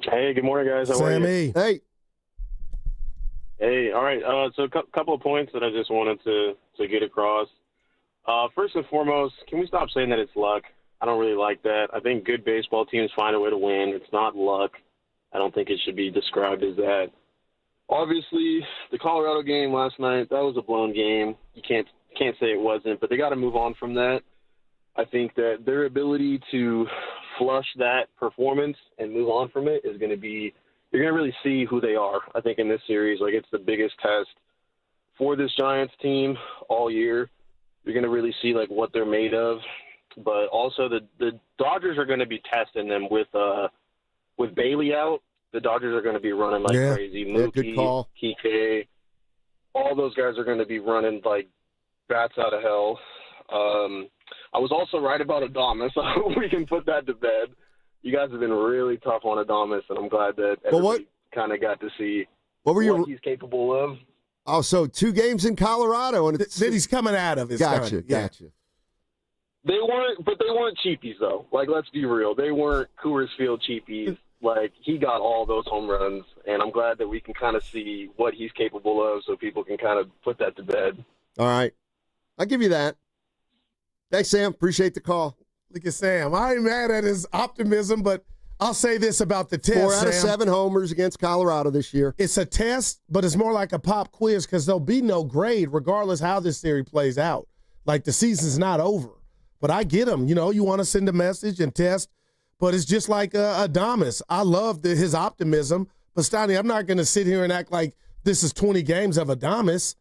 Hey, good morning, guys. How are you? Hey. Hey, all right. So a couple of points that I just wanted to get across. First and foremost, can we stop saying that it's luck? I don't really like that. I think good baseball teams find a way to win. It's not luck. I don't think it should be described as that. Obviously, the Colorado game last night, that was a blown game. You can't say it wasn't, but they got to move on from that. I think that their ability to flush that performance and move on from it is going to be – you're going to really see who they are, I think, in this series. Like, it's the biggest test for this Giants team all year. You're going to really see, like, what they're made of. But also the Dodgers are going to be testing them with Bailey out. The Dodgers are going to be running like crazy. Mookie, Kike, all those guys are going to be running like bats out of hell. I was also right about Adamas. I hope we can put that to bed. You guys have been really tough on Adamas, and I'm glad that everybody kind of got to see what he's capable of. Oh, so 2 games in Colorado, and that he's coming out of. Gotcha. They weren't cheapies though. Like, let's be real, they weren't Coors Field cheapies. Like, he got all those home runs, and I'm glad that we can kind of see what he's capable of, so people can kind of put that to bed. All right, I'll give you that. Thanks, Sam. Appreciate the call. Look at Sam. I ain't mad at his optimism, but I'll say this about the test. 4 out of 7 homers against Colorado this year. It's a test, but it's more like a pop quiz because there'll be no grade regardless how this series plays out. Like, the season's not over. But I get him. You know, you want to send a message and test, but it's just like Adamas. I love his optimism, but Steiny, I'm not going to sit here and act like this is 20 games of Adamas,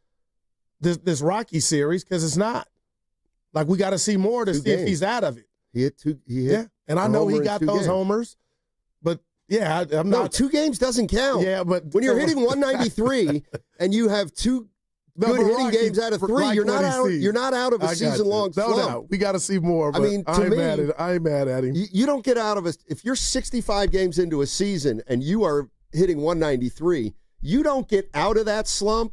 this Rocky series, because it's not. Like, we got to see more to see if he's out of it. He hit 2. And I know he got those homers, but yeah, I'm not. No, 2 games doesn't count. Yeah, but when you're hitting 193 and you have 2 good hitting games out of 3, you're not out. You're not out of a season-long slump. No, we got to see more. But I mean, to me, I ain't mad at him. You don't get out of a. If you're 65 games into a season and you are hitting 193, you don't get out of that slump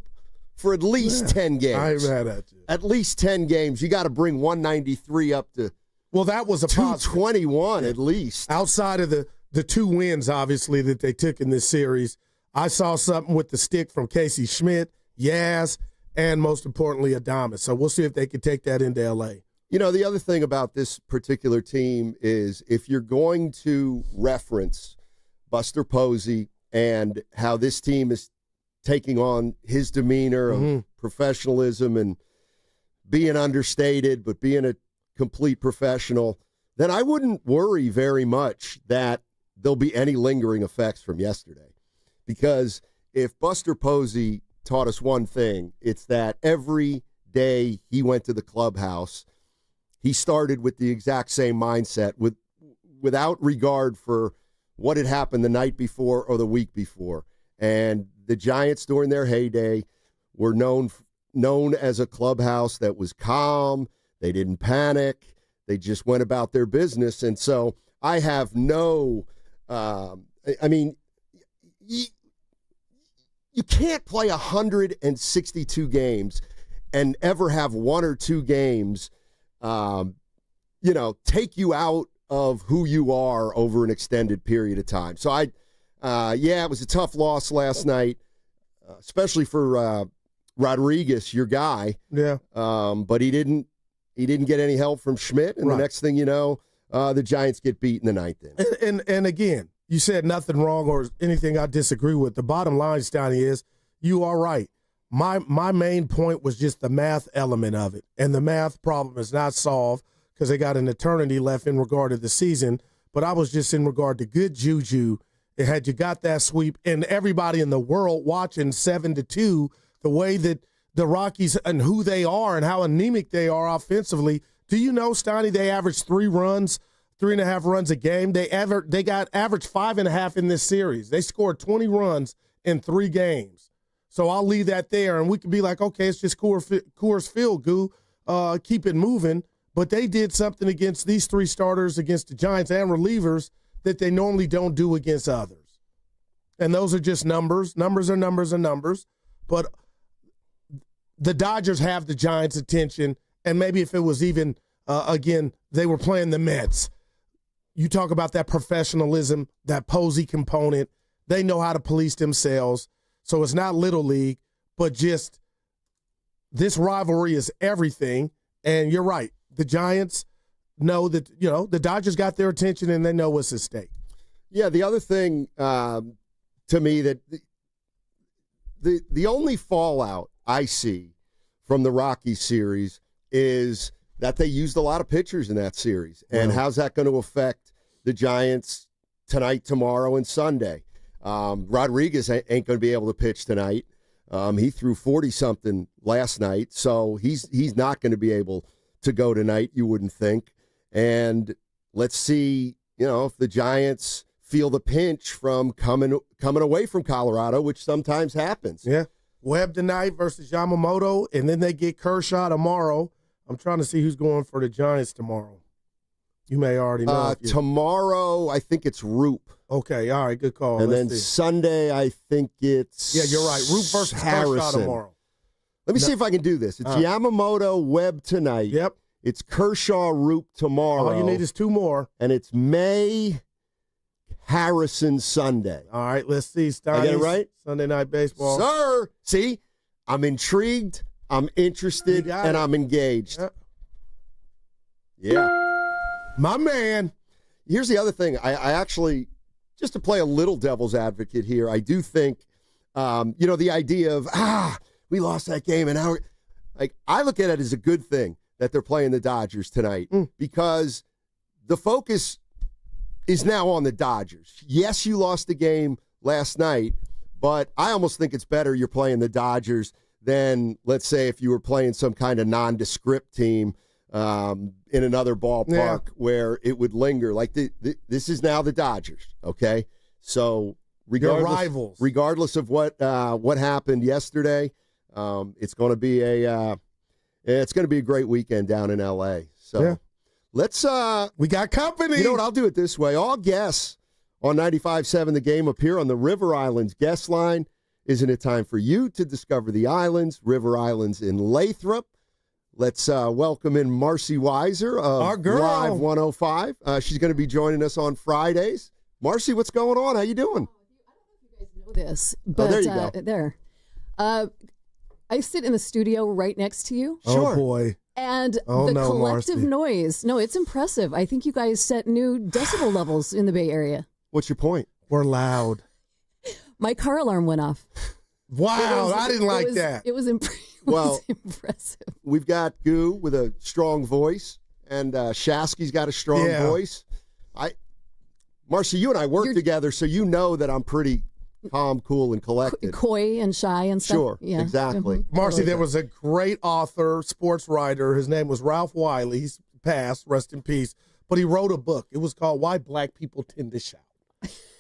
for at least 10 games. I ain't mad at you. At least 10 games. You got to bring 193 up to. Well, that was a 221 at least. Outside of the 2 wins, obviously, that they took in this series, I saw something with the stick from Casey Schmidt, Yaz, and most importantly, Adamas. So we'll see if they can take that into L.A. You know, the other thing about this particular team is if you're going to reference Buster Posey and how this team is taking on his demeanor of professionalism and being understated, but being a complete professional, then I wouldn't worry very much that there'll be any lingering effects from yesterday. Because if Buster Posey taught us one thing, it's that every day he went to the clubhouse, he started with the exact same mindset, without regard for what had happened the night before or the week before. And the Giants during their heyday were known as a clubhouse that was calm. They didn't panic. They just went about their business. And so I have no, you can't play 162 games and ever have 1 or 2 games, take you out of who you are over an extended period of time. So it was a tough loss last night, especially for Rodriguez, your guy. Yeah. But he didn't get any help from Schmidt, and the next thing you know, the Giants get beat in the 9th inning. And again, you said nothing wrong or anything I disagree with. The bottom line, Steiny, is you are right. My main point was just the math element of it, and the math problem is not solved because they got an eternity left in regard to the season. But I was just in regard to good juju. And had you got that sweep and everybody in the world watching 7-2, the way that the Rockies and who they are and how anemic they are offensively. Do you know, Steiny, they averaged 3.5 runs a game. They got averaged 5.5 in this series. They scored 20 runs in 3 games. So I'll leave that there, and we could be like, okay, it's just Coors Field, Goo. Keep it moving. But they did something against these 3 starters, against the Giants and relievers, that they normally don't do against others. And those are just numbers. Numbers are numbers are numbers. But the Dodgers have the Giants' attention, and maybe if it was even, again, they were playing the Mets. You talk about that professionalism, that Posey component. They know how to police themselves. So it's not Little League, but just this rivalry is everything. And you're right. The Giants know that, the Dodgers got their attention and they know what's at stake. Yeah, the other thing to me that the only fallout I see from the Rockies series is that they used a lot of pitchers in that series. And how's that going to affect the Giants tonight, tomorrow, and Sunday? Rodriguez ain't going to be able to pitch tonight. He threw 40-something last night, so he's not going to be able to go tonight, you wouldn't think. And let's see, if the Giants feel the pinch from coming away from Colorado, which sometimes happens. Yeah. Webb tonight versus Yamamoto, and then they get Kershaw tomorrow. I'm trying to see who's going for the Giants tomorrow. You may already know. Tomorrow, I think it's Roop. Okay, all right, good call. And Let's then see. Sunday, I think it's Yeah, you're right. Roop versus Harrison Kershaw tomorrow. Let me see if I can do this. It's Yamamoto, Webb tonight. Yep. It's Kershaw, Roop tomorrow. All you need is 2 more. And it's May, Harrison Sunday. All right, let's see. I get it right? Sunday Night Baseball. Sir, see, I'm intrigued, I'm interested, and I'm engaged. Yeah. My man. Here's the other thing. I actually, just to play a little devil's advocate here, I do think, the idea of, we lost that game, and now, I look at it as a good thing that they're playing the Dodgers tonight because the focus is now on the Dodgers. Yes, you lost the game last night, but I almost think it's better you're playing the Dodgers than, let's say, if you were playing some kind of nondescript team in another ballpark where it would linger. Like this is now the Dodgers, okay? So regardless of what happened yesterday, it's going to be a great weekend down in L.A. So let's we got company. You know what? I'll do it this way. All guests on 95.7 The Game appear on the River Islands guest line. Isn't it time for you to discover the islands? River Islands in Lathrop. Let's welcome in Marcy Weiser of Our girl. Live 105. She's going to be joining us on Fridays. Marcy, what's going on? How you doing? Know this, but there you go. There. I sit in the studio right next to you. Oh, boy. And the collective Marcy. noise, no, it's impressive. I think you guys set new decibel levels in the Bay Area. What's your point? We're loud. My car alarm went off. Wow, I didn't like that. It was impressive. We've got Goo with a strong voice, and Shasky's got a strong voice. Marcy, you and I work together, so you know that I'm pretty calm, cool, and collected. Coy and shy and stuff. Sure, yeah. exactly. Marcy, there was a great author, sports writer. His name was Ralph Wiley. He's passed, rest in peace. But he wrote a book. It was called Why Black People Tend to Shout.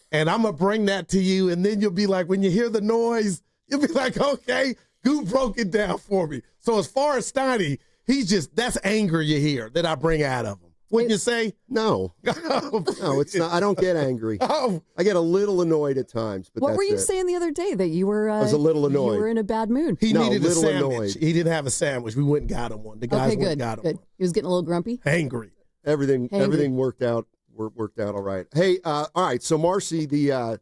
And I'm going to bring that to you, and then you'll be like, when you hear the noise, you'll be like, okay, Goo broke it down for me. So as far as Steiny, that's anger you hear that I bring out of him. Wouldn't you say? No. No, it's not. I don't get angry. I get a little annoyed at times, but what that's were you it. saying the other day that you were? I was a little annoyed. You were in a bad mood. He needed a little sandwich. annoyed. He didn't have a sandwich. We went and got him one. The guys went and got him one. He was getting a little grumpy. Angry. Everything worked out all right. Hey, all right. So Marcy, the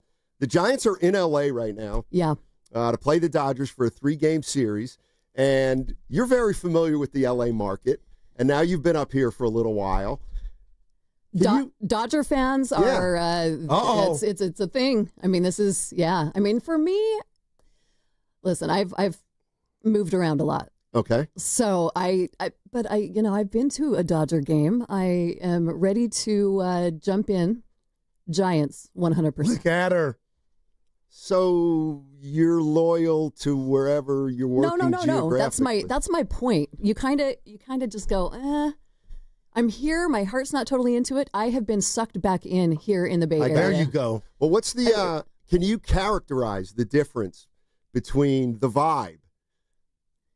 Giants are in LA right now. Yeah. To play the Dodgers for a 3-game series, and you're very familiar with the LA market, and now you've been up here for a little while. Dodger fans are. It's a thing. I mean, this is I mean, for me, listen, I've moved around a lot. Okay. So but I've been to a Dodger game. I am ready to jump in. Giants, 100%. Look at her. So you're loyal to wherever you're working. No. That's my point. You kind of just go, I'm here. My heart's not totally into it. I have been sucked back in here in the Bay Area. There you go. Well, what's the? Can you characterize the difference between the vibe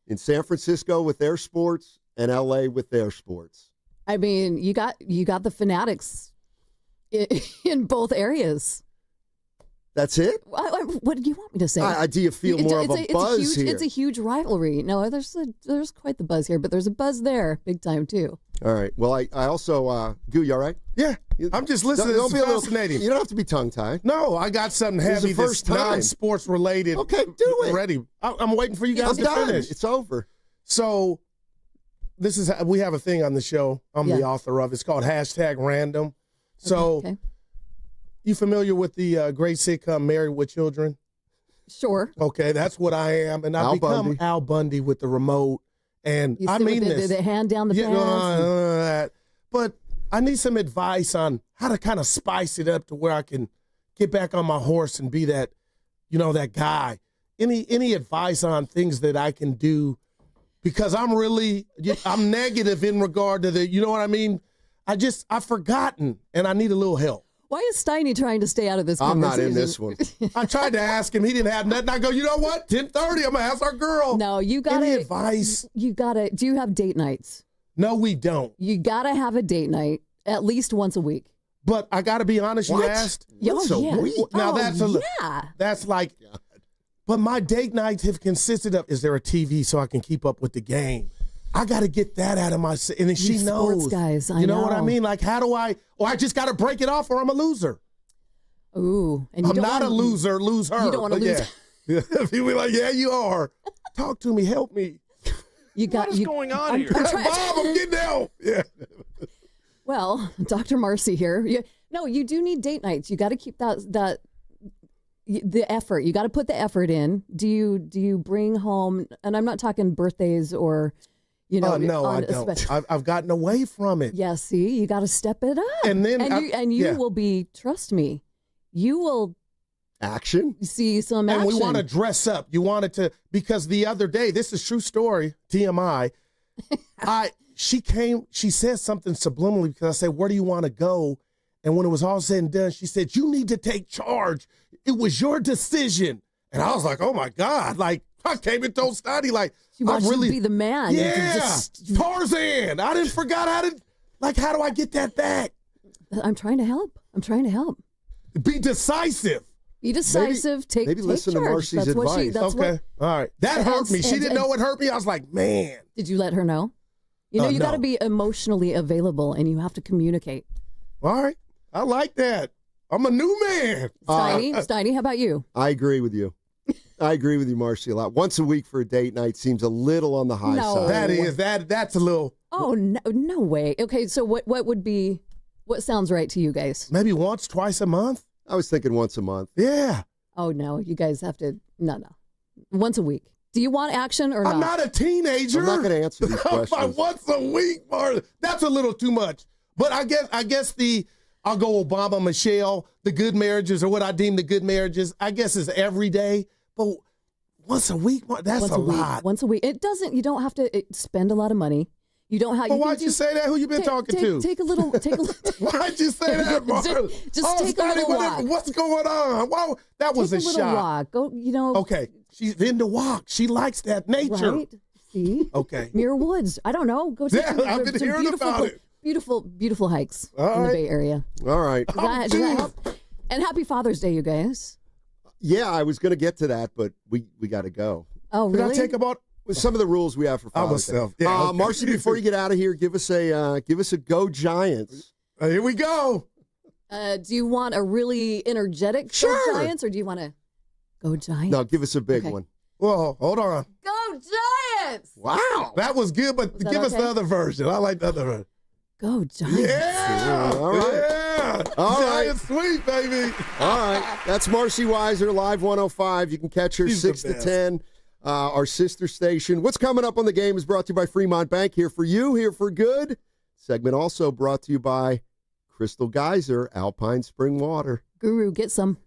in San Francisco with their sports and LA with their sports? I mean, you got the fanatics in both areas. That's it? What do you want me to say? Do you feel more of a buzz here? It's a huge rivalry. No, there's quite the buzz here, but there's a buzz there, big time too. All right. Well, I also, Goo, you all right? Yeah. I'm just listening. Don't be fascinating. You don't have to be tongue-tied. No, I got something heavy that's non-sports related. Okay, do it. Ready. I'm waiting for you guys to finish. It's over. So we have a thing on the show. I'm the author of. It's called #Random. So Okay. You familiar with the great sitcom Married with Children? Sure. Okay, that's what I am. And I've become Al Bundy with the remote. And You I sit mean with this. the hand down the pants. But I need some advice on how to kind of spice it up to where I can get back on my horse and be that, that guy. Any advice on things that I can do? Because I'm negative in regard to the, you know what I mean? I've forgotten and I need a little help. Why is Steiny trying to stay out of this I'm conversation? not in this one. I tried to ask him. He didn't have nothing. I go, you know what? 10:30, I'm going to ask our girl. No, you got Any advice? Do you have date nights? No, we don't. You got to have a date night at least once a week. But I got to be honest, you asked. Once a week? Now Yeah. that's like, but my date nights have consisted of, is there a TV so I can keep up with the game? I got to get that out of my, and then she knows. Sports guys, I you know what I know. mean? Like, how do I just got to break it off or I'm a loser. Ooh. And you I'm don't not wanna, a loser, lose her. You don't want to lose. Yeah. People be like, yeah, you are. Talk to me, help me. What is going on here? Bob, I'm getting help. Yeah. Well, Dr. Marcy here. You do need date nights. You got to keep the effort. You got to put the effort in. Do you bring home? And I'm not talking birthdays or, no, I don't. I've gotten away from it. Yeah, see, you got to step it up. And then you will be. Trust me, you will action. See some action. And we want to dress up. You wanted to, because the other day, this is true story, TMI. She said something subliminally because I said, where do you want to go? And when it was all said and done, she said, you need to take charge. It was your decision. And I was like, oh my God. Like, I came and told Steiny, like, she wants you to be the man. Yeah. Tarzan. I didn't forgot how do I get that back? I'm trying to help. Be decisive. Be decisive. Maybe listen charge. to Marcy's That's advice. What she, that's okay. What, all right. That hurt me. She didn't know it hurt me. I was like, man. Did you let her know? You No. got to be emotionally available and you have to communicate. All right. I like that. I'm a new man. Steiny, how about you? I agree with you. I agree with you, Marcy, a lot. Once a week for a date night seems a little on the high side. That's a little. Oh, no way. Okay, so what sounds right to you guys? Maybe once, twice a month? I was thinking once a month. Yeah. Oh, no, you guys have to, no. Once a week. Do you want action or not? I'm not a teenager. I'm not going to answer these questions. Once a week, Martha. That's a little too much. But I guess I'll go Obama, Michelle, the good marriages, or what I deem the good marriages, I guess is every day. But once a week, that's a lot. Once a week. You don't have to spend a lot of money. You don't have. Well, why'd you say that? Who you been talking to? Take a little. Why'd you say that, Martha? Just take a little walk. What's going on? Wow, that was take a little shot. Walk. Go. Okay, she's into walk. She likes that nature. Right. See. Okay. Muir Woods. I don't know. Go take. I've been hearing about it. Beautiful hikes in the Bay Area. All right. Does that help? And happy Father's Day, you guys. Yeah, I was going to get to that, but we got to go. Oh, really? Did I take about some of the rules we have for Father's Day? Yeah, okay. Marcy, before you get out of here, give us a Go Giants. Here we go. Do you want a really energetic Go Giants, or do you want to Go Giants? No, give us a big one. Whoa, hold on. Go Giants! Wow, that was good, but give us the other version. I like the other version. Go Giants! Yeah, all right. Yeah, all right. Giants sweet, baby. All right, that's Marcy Weiser, Live 105. You can catch her 6 to 10. Our sister station. What's coming up on the game is brought to you by Fremont Bank. Here for you, here for good. Segment also brought to you by Crystal Geyser, Alpine Spring Water. Guru, get some.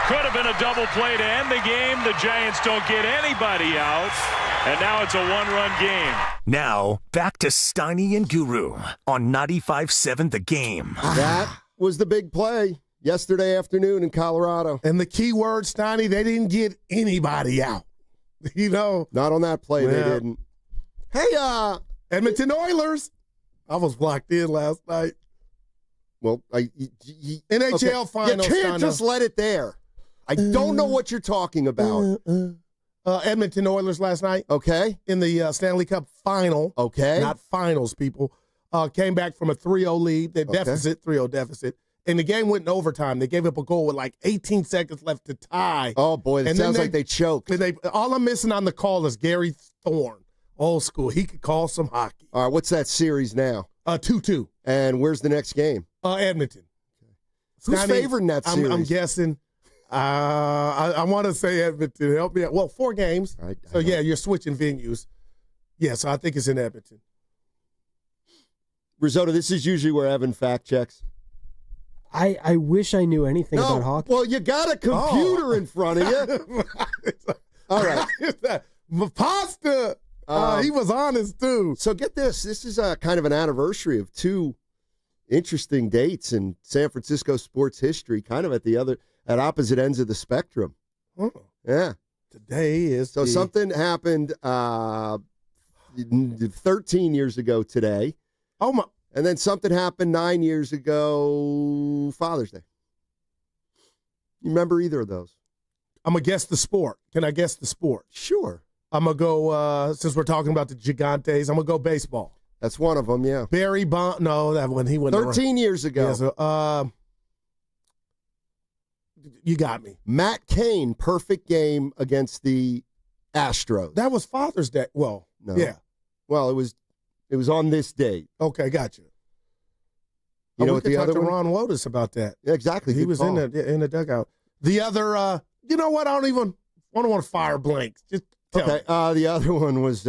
Could have been a double play to end the game. The Giants don't get anybody out, and now it's a one-run game. Now, back to Steiny and Guru on 95.7 The Game. That was the big play yesterday afternoon in Colorado. And the key word, Steiny, they didn't get anybody out. You know? Not on that play, they didn't. Hey, Edmonton Oilers. I was locked in last night. Well, NHL finals. You can't just let it there. I don't know what you're talking about. Edmonton Oilers last night. Okay. In the Stanley Cup final. Okay. Not finals, people. Came back from a 3-0 lead. Their deficit, 3-0 deficit. And the game went in overtime. They gave up a goal with like 18 seconds left to tie. Oh, boy. That sounds like they choked. All I'm missing on the call is Gary Thorne. Old school. He could call some hockey. All right. What's that series now? 2-2. And where's the next game? Edmonton. Who's favoring that series? I'm guessing. I want to say Edmonton. Help me out. Well, 4 games. So, yeah, you're switching venues. Yeah, so I think it's in Edmonton. Risotto, this is usually where Evan fact checks. I wish I knew anything about hockey. Well, you got a computer in front of you. All right. Pasta. He was honest, too. So get this. This is kind of an anniversary of 2 interesting dates in San Francisco sports history, kind of at opposite ends of the spectrum. Oh. Yeah. Today is something happened 13 years ago today. Oh, my. And then something happened 9 years ago, Father's Day. You remember either of those? I'm going to guess the sport. Can I guess the sport? Sure. I'm going to go, since we're talking about the Gigantes, I'm going to go baseball. That's one of them, yeah. Barry Bonds. No, that one, he went 13 years ago. Yeah, so, you got me. Matt Cain, perfect game against the Astros. That was Father's Day. Well, no. Yeah. Well, it was on this date. Okay, gotcha. You know what the other one? one? Ron Wotus about that. Yeah, exactly. He was in the dugout. The other, you know what? I don't want to fire blanks. Just tell me. The other one was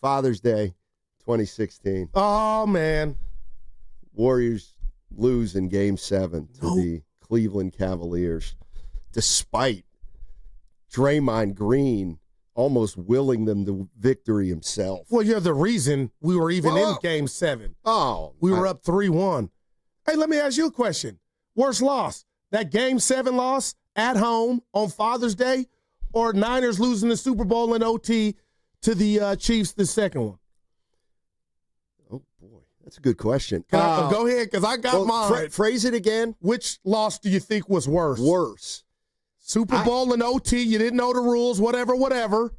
Father's Day, 2016. Oh man, Warriors lose in Game 7 to the Cleveland Cavaliers, despite Draymond Green almost willing them to victory himself. Well, you're the reason we were even in Game 7. Oh, we were up 3-1. Hey, let me ask you a question. Worst loss, that Game 7 loss at home on Father's Day, or Niners losing the Super Bowl in OT to the Chiefs, the second one? Oh, boy. That's a good question. Go ahead, because I got mine. Phrase it again. Which loss do you think was worse? Worse. Super Bowl and OT, you didn't know the rules, whatever,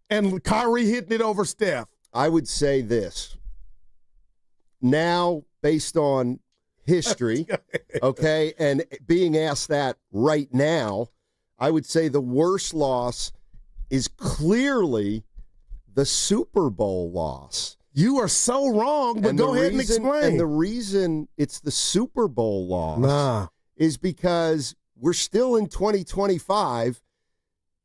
and Kyrie hitting it over Steph. I would say this. now, based on history, okay, and being asked that right now, I would say the worst loss is clearly the Super Bowl loss. You are so wrong, but go ahead and explain. And the reason it's the Super Bowl loss is because we're still in 2025,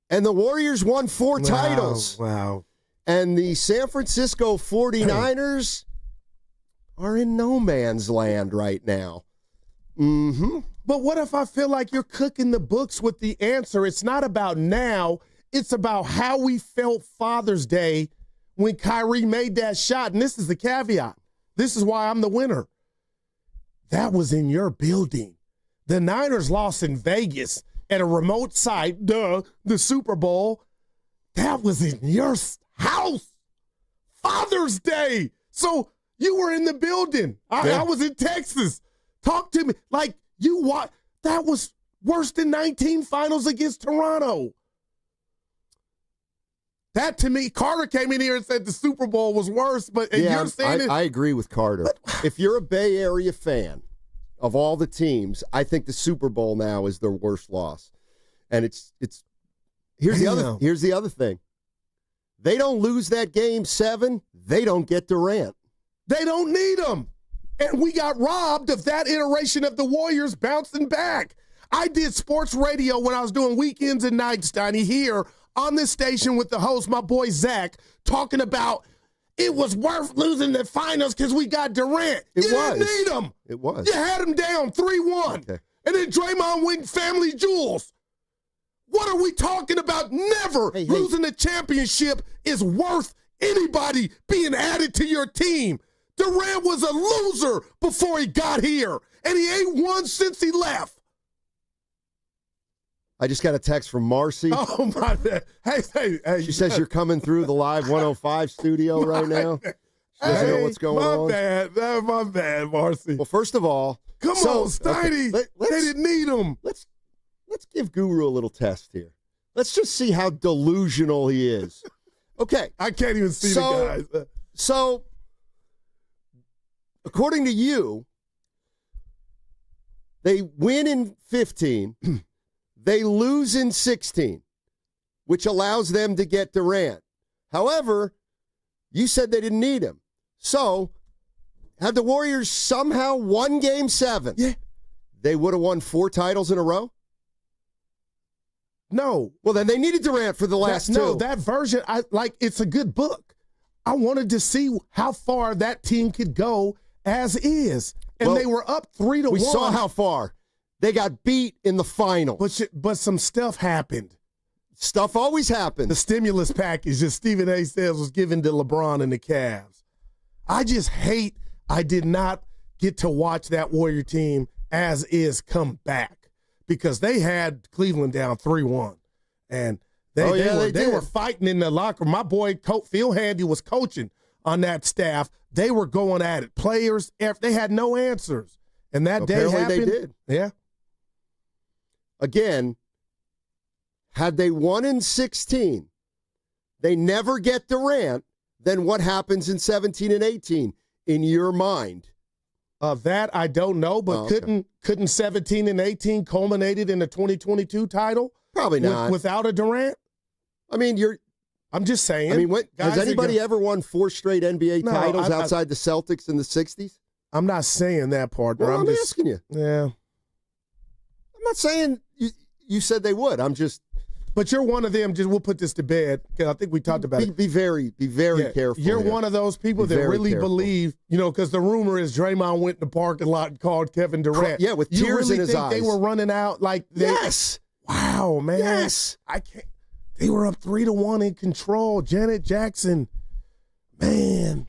and the Warriors won 4 titles. Wow. And the San Francisco 49ers are in no man's land right now. Mm-hmm. But what if I feel like you're cooking the books with the answer? It's not about now. It's about how we felt Father's Day when Kyrie made that shot. And this is the caveat. This is why I'm the winner. That was in your building. The Niners lost in Vegas at a remote site, the Super Bowl. That was in your house. Father's Day. So you were in the building. I was in Texas. Talk to me. Like, that was worse than 19 finals against Toronto. That, to me, Carter came in here and said the Super Bowl was worse, but you're saying I agree with Carter. If you're a Bay Area fan of all the teams, I think the Super Bowl now is their worst loss. And here's the other thing. They don't lose that game 7, they don't get Durant. They don't need him. And we got robbed of that iteration of the Warriors bouncing back. I did sports radio when I was doing weekends and nights, Steiny, here on this station with the host, my boy Zach, talking about it was worth losing the finals because we got Durant. You didn't need him. It was. You had him down 3-1. Okay. And then Draymond went family jewels. What are we talking about? Never losing the championship is worth anybody being added to your team. Durant was a loser before he got here, and he ain't won since he left. I just got a text from Marcy. Oh, my God. Hey. She says you're coming through the Live 105 studio right now. She doesn't know what's going on. My bad, Marcy. Well, first of all, come on, Steiny. Okay, they didn't need him. Let's give Guru a little test here. Let's just see how delusional he is. Okay. I can't even see the guys. So, according to you, they win in 15. They lose in 16, which allows them to get Durant. However, you said they didn't need him. So, had the Warriors somehow won Game 7, they would have won 4 titles in a row? No. Well, then they needed Durant for the last 2. No, that version, it's a good book. I wanted to see how far that team could go as is. And they were up 3-1. We saw how far. They got beat in the final. But some stuff happened. Stuff always happens. The stimulus package that Stephen A. says was given to LeBron and the Cavs. I just hate I did not get to watch that Warrior team as is come back because they had Cleveland down 3-1. And they were fighting in the locker room. My boy Phil Handy was coaching on that staff. They were going at it. Players, they had no answers. And that day happened. They did. Yeah. Again, had they won in 16, they never get Durant, then what happens in 17 and 18 in your mind? That I don't know, but couldn't 17 and 18 culminated in the 2022 title? Probably not. Without a Durant? I mean, I'm just saying. I mean, has anybody ever won 4 straight NBA titles outside the Celtics in the 60s? I'm not saying that, partner. Well, I'm just asking you. Yeah. I'm not saying you said they would. I'm just. But you're one of them. We'll put this to bed because I think we talked about it. Be very careful. You're one of those people that really believe, because the rumor is Draymond went in the parking lot and called Kevin Durant. Yeah, with tears in his eyes. They were running out like yes. Wow, man. Yes. I can't. They were up 3-1 in control. Janet Jackson, man.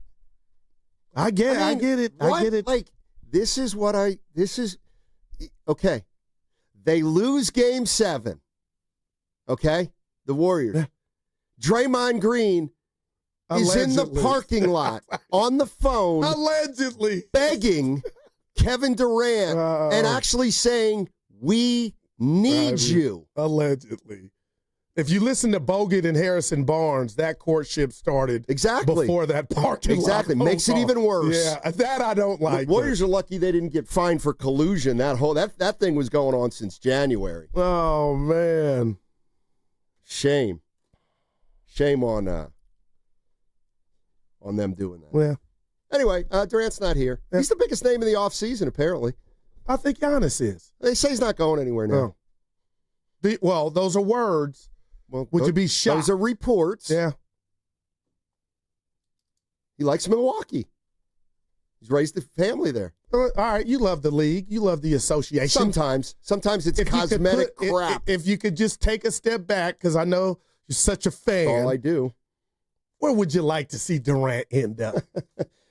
I get it. I get it. Like, this is okay. They lose Game 7. Okay? The Warriors. Draymond Green is in the parking lot on the phone. Allegedly. Begging Kevin Durant and actually saying, we need you. Allegedly. If you listen to Bogut and Harrison Barnes, that courtship started before that parking lot. Exactly. Makes it even worse. Yeah, that I don't like. The Warriors are lucky they didn't get fined for collusion. That thing was going on since January. Oh, man. Shame on them doing that. Well, anyway, Durant's not here. He's the biggest name in the offseason, apparently. I think Giannis is. They say he's not going anywhere now. Well, those are words. Well, would you be shocked? Those are reports. Yeah. He likes Milwaukee. He's raised a family there. All right, you love the league. You love the association. Sometimes it's cosmetic crap. If you could just take a step back, because I know you're such a fan. That's all I do. Where would you like to see Durant end up?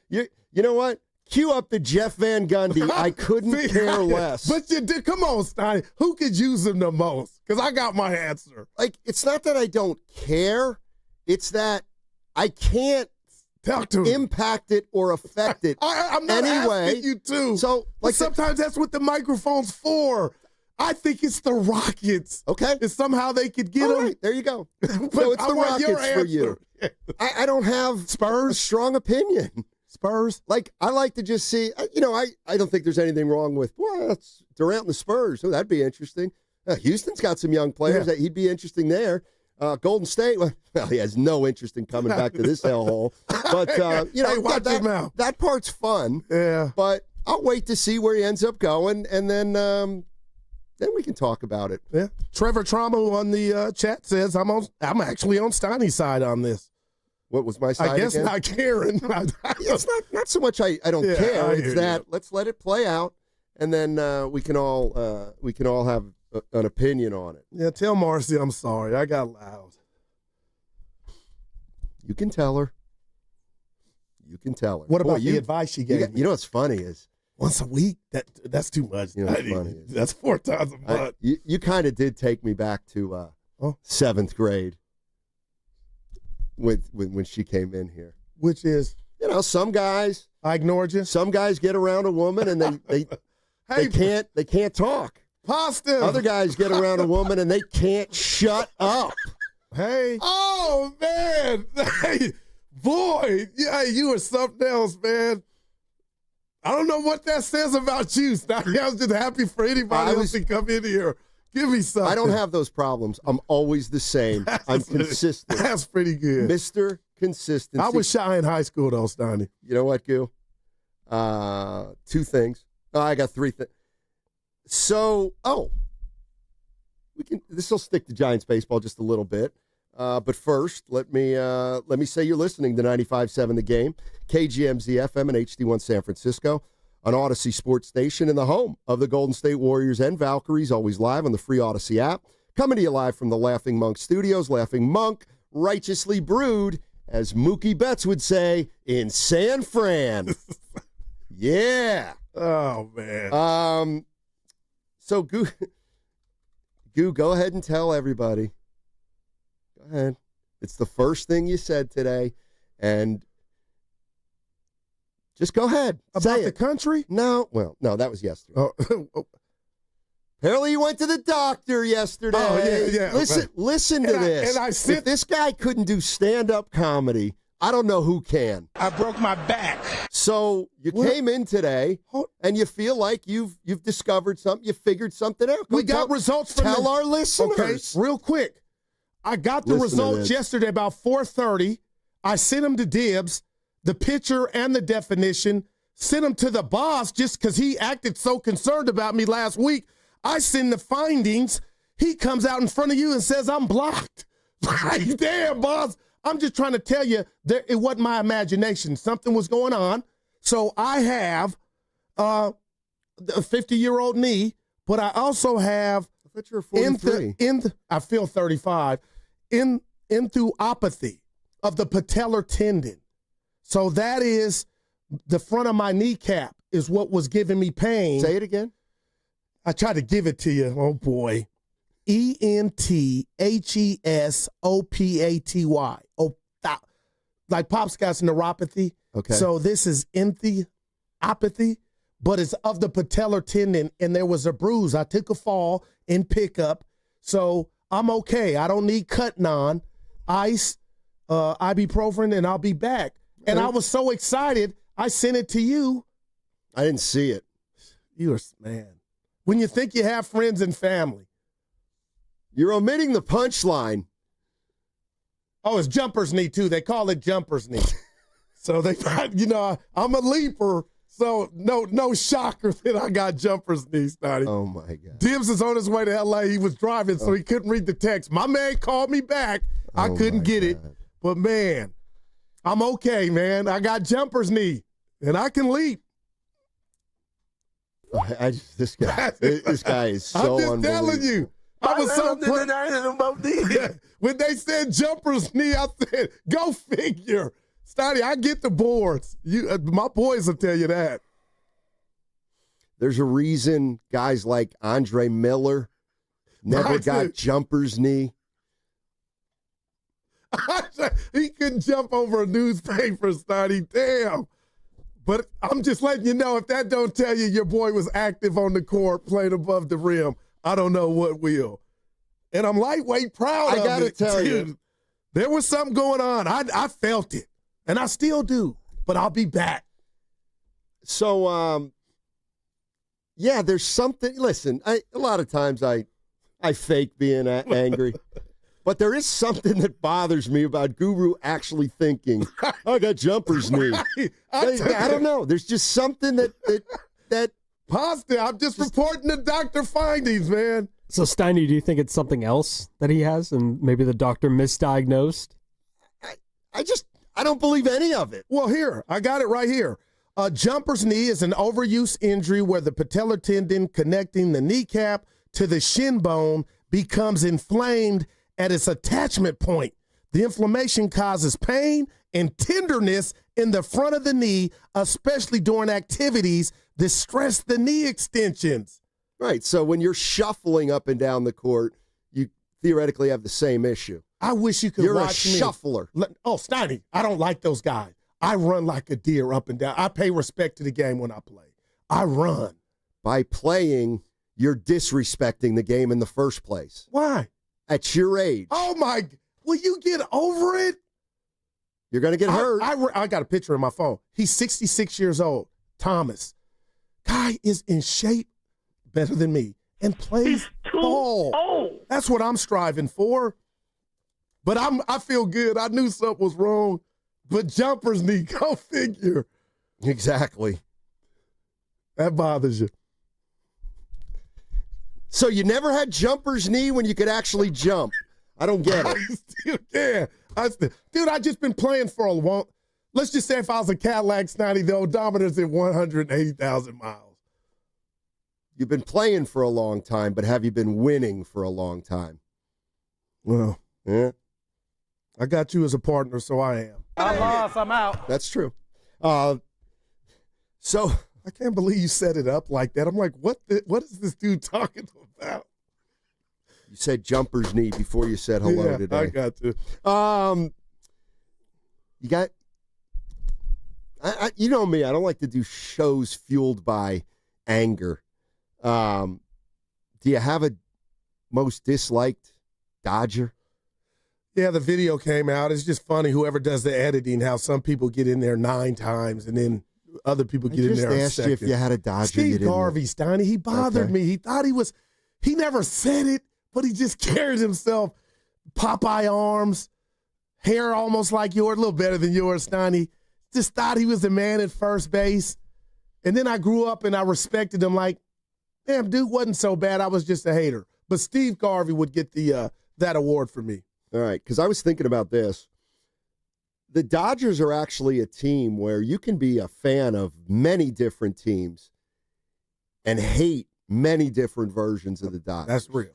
You know what? Cue up the Jeff Van Gundy. I couldn't care less. But you did. Come on, Steiny. Who could use him the most? Because I got my answer. Like, it's not that I don't care. It's that I can't impact it or affect it. I'm not asking you to. So, like, sometimes that's what the microphone's for. I think it's the Rockets. Okay. And somehow they could get them. Right, there you go. But so it's I the want your Rockets for you. I don't have Spurs? a strong opinion. Spurs? Like, I like to just see, I don't think there's anything wrong with, well, it's Durant and the Spurs. Oh, that'd be interesting. Houston's got some young players that he'd be interesting there. Golden State, well, he has no interest in coming back to this hellhole. But, that part's fun. Yeah. But I'll wait to see where he ends up going, and then we can talk about it. Yeah. Trevor Trauma on the chat says, I'm actually on Steiny's side on this. What was my side? I guess again? not caring. It's not so much I don't care. It's that let's let it play out, and then we can all have an opinion on it. Yeah, tell Marcy I'm sorry. I got loud. You can tell her. What about the advice you gave? You know what's funny is once a week. That's too much. You know what's funny is, that's 4 times a month. You kind of did take me back to 7th grade. When she came in here, which is, some guys, I ignored you. Some guys get around a woman and they can't talk. Positive. Other guys get around a woman and they can't shut up. Hey. Oh man. Hey, boy. Yeah, you are something else, man. I don't know what that says about you, Steiny. I was just happy for anybody else to come in here. Give me something. I don't have those problems. I'm always the same. I'm consistent. That's pretty good. Mr. Consistency. I was shy in high school, though, Steiny. You know what, Goo? 2 things. I got 3 things. So, this will stick to Giants baseball just a little bit. But first, let me say you're listening to 95.7 The Game, KGMZ FM and HD1 San Francisco, an Odyssey sports station in the home of the Golden State Warriors and Valkyries, always live on the free Odyssey app. Coming to you live from the Laughing Monk Studios. Laughing Monk, righteously brewed, as Mookie Betts would say, in San Fran. Yeah. Oh, man. So, Goo, go ahead and tell everybody. Go ahead. It's the first thing you said today, and just go ahead. About the country? No. Well, no, that was yesterday. Oh. Apparently you went to the doctor yesterday. Oh, yeah. Listen to this. If this guy couldn't do stand-up comedy, I don't know who can. I broke my back. So you came in today, and you feel like you've discovered something. You figured something out. We got results from Tell our listeners. Okay, real quick. I got the results yesterday about 4:30. I sent them to Dibs, the picture and the definition, sent them to the boss just because he acted so concerned about me last week. I send the findings. He comes out in front of you and says, I'm blocked. Like, damn, boss. I'm just trying to tell you that it wasn't my imagination. Something was going on. So I have a 50-year-old knee, but I also have I thought you were 43. I feel 35. Enthopathy of the patellar tendon. So that is the front of my kneecap is what was giving me pain. Say it again. I tried to give it to you. Oh, boy. Enthesopathy. Oh, like Pop's got neuropathy. Okay. So this is enthopathy, but it's of the patellar tendon, and there was a bruise. I took a fall in pickup, so I'm okay. I don't need Cutnon, ice, ibuprofen, and I'll be back. And I was so excited, I sent it to you. I didn't see it. Man. When you think you have friends and family. You're omitting the punchline. Oh, it's jumper's knee, too. They call it jumper's knee. So they, I'm a leaper, so no shocker that I got jumper's knee, Steiny. Oh, my God. Dibs is on his way to L.A. He was driving, so he couldn't read the text. My man called me back. I couldn't get it. But, man, I'm okay, man. I got jumper's knee, and I can leap. This guy is so I'm just telling you. I was so when they said jumper's knee, I said, go figure. Steiny, I get the boards. My boys will tell you that. There's a reason guys like Andre Miller never got jumper's knee. He couldn't jump over a newspaper, Steiny. Damn. But I'm just letting you know, if that don't tell you your boy was active on the court playing above the rim, I don't know what will. And I'm lightweight proud of it. I got to tell you. There was something going on. I felt it. And I still do. But I'll be back. So, yeah, there's something. Listen, a lot of times I fake being angry. But there is something that bothers me about Guru actually thinking, I got jumper's knee. I don't know. There's just something that positive. I'm just reporting the doctor findings, man. So, Steiny, do you think it's something else that he has and maybe the doctor misdiagnosed? I don't believe any of it. Well, here, I got it right here. Jumper's knee is an overuse injury where the patellar tendon connecting the kneecap to the shin bone becomes inflamed at its attachment point. The inflammation causes pain and tenderness in the front of the knee, especially during activities that stress the knee extensions. Right. So when you're shuffling up and down the court, you theoretically have the same issue. I wish you could watch me. You're a shuffler. Oh, Steiny, I don't like those guys. I run like a deer up and down. I pay respect to the game when I play. I run. By playing, you're disrespecting the game in the first place. Why? At your age. Oh, my. Will you get over it? You're going to get hurt. I got a picture in my phone. He's 66 years old. Thomas. Guy is in shape better than me and plays ball. Oh. That's what I'm striving for. But I feel good. I knew something was wrong. But jumper's knee, go figure. Exactly. That bothers you. So you never had jumper's knee when you could actually jump. I don't get it. I still can. Dude, I just been playing for a long. Let's just say if I was a Cadillac Steiny, the odometer's at 180,000 miles. You've been playing for a long time, but have you been winning for a long time? Well, yeah. I got you as a partner, so I am. I'm lost. I'm out. That's true. So I can't believe you set it up like that. I'm like, what is this dude talking about? You said jumper's knee before you said hello today. I got to. You got. You know me. I don't like to do shows fueled by anger. Do you have a most disliked Dodger? Yeah, the video came out. It's just funny, whoever does the editing, how some people get in there 9 times and then other people get in there a second. I just asked you if you had a Dodger. Steve Garvey, Steiny, he bothered me. He thought he never said it, but he just carried himself. Popeye arms, hair almost like yours, a little better than yours, Steiny. Just thought he was the man at first base. And then I grew up and I respected him like, damn, dude wasn't so bad. I was just a hater. But Steve Garvey would get that award for me. All right, because I was thinking about this. The Dodgers are actually a team where you can be a fan of many different teams and hate many different versions of the Dodgers. That's real.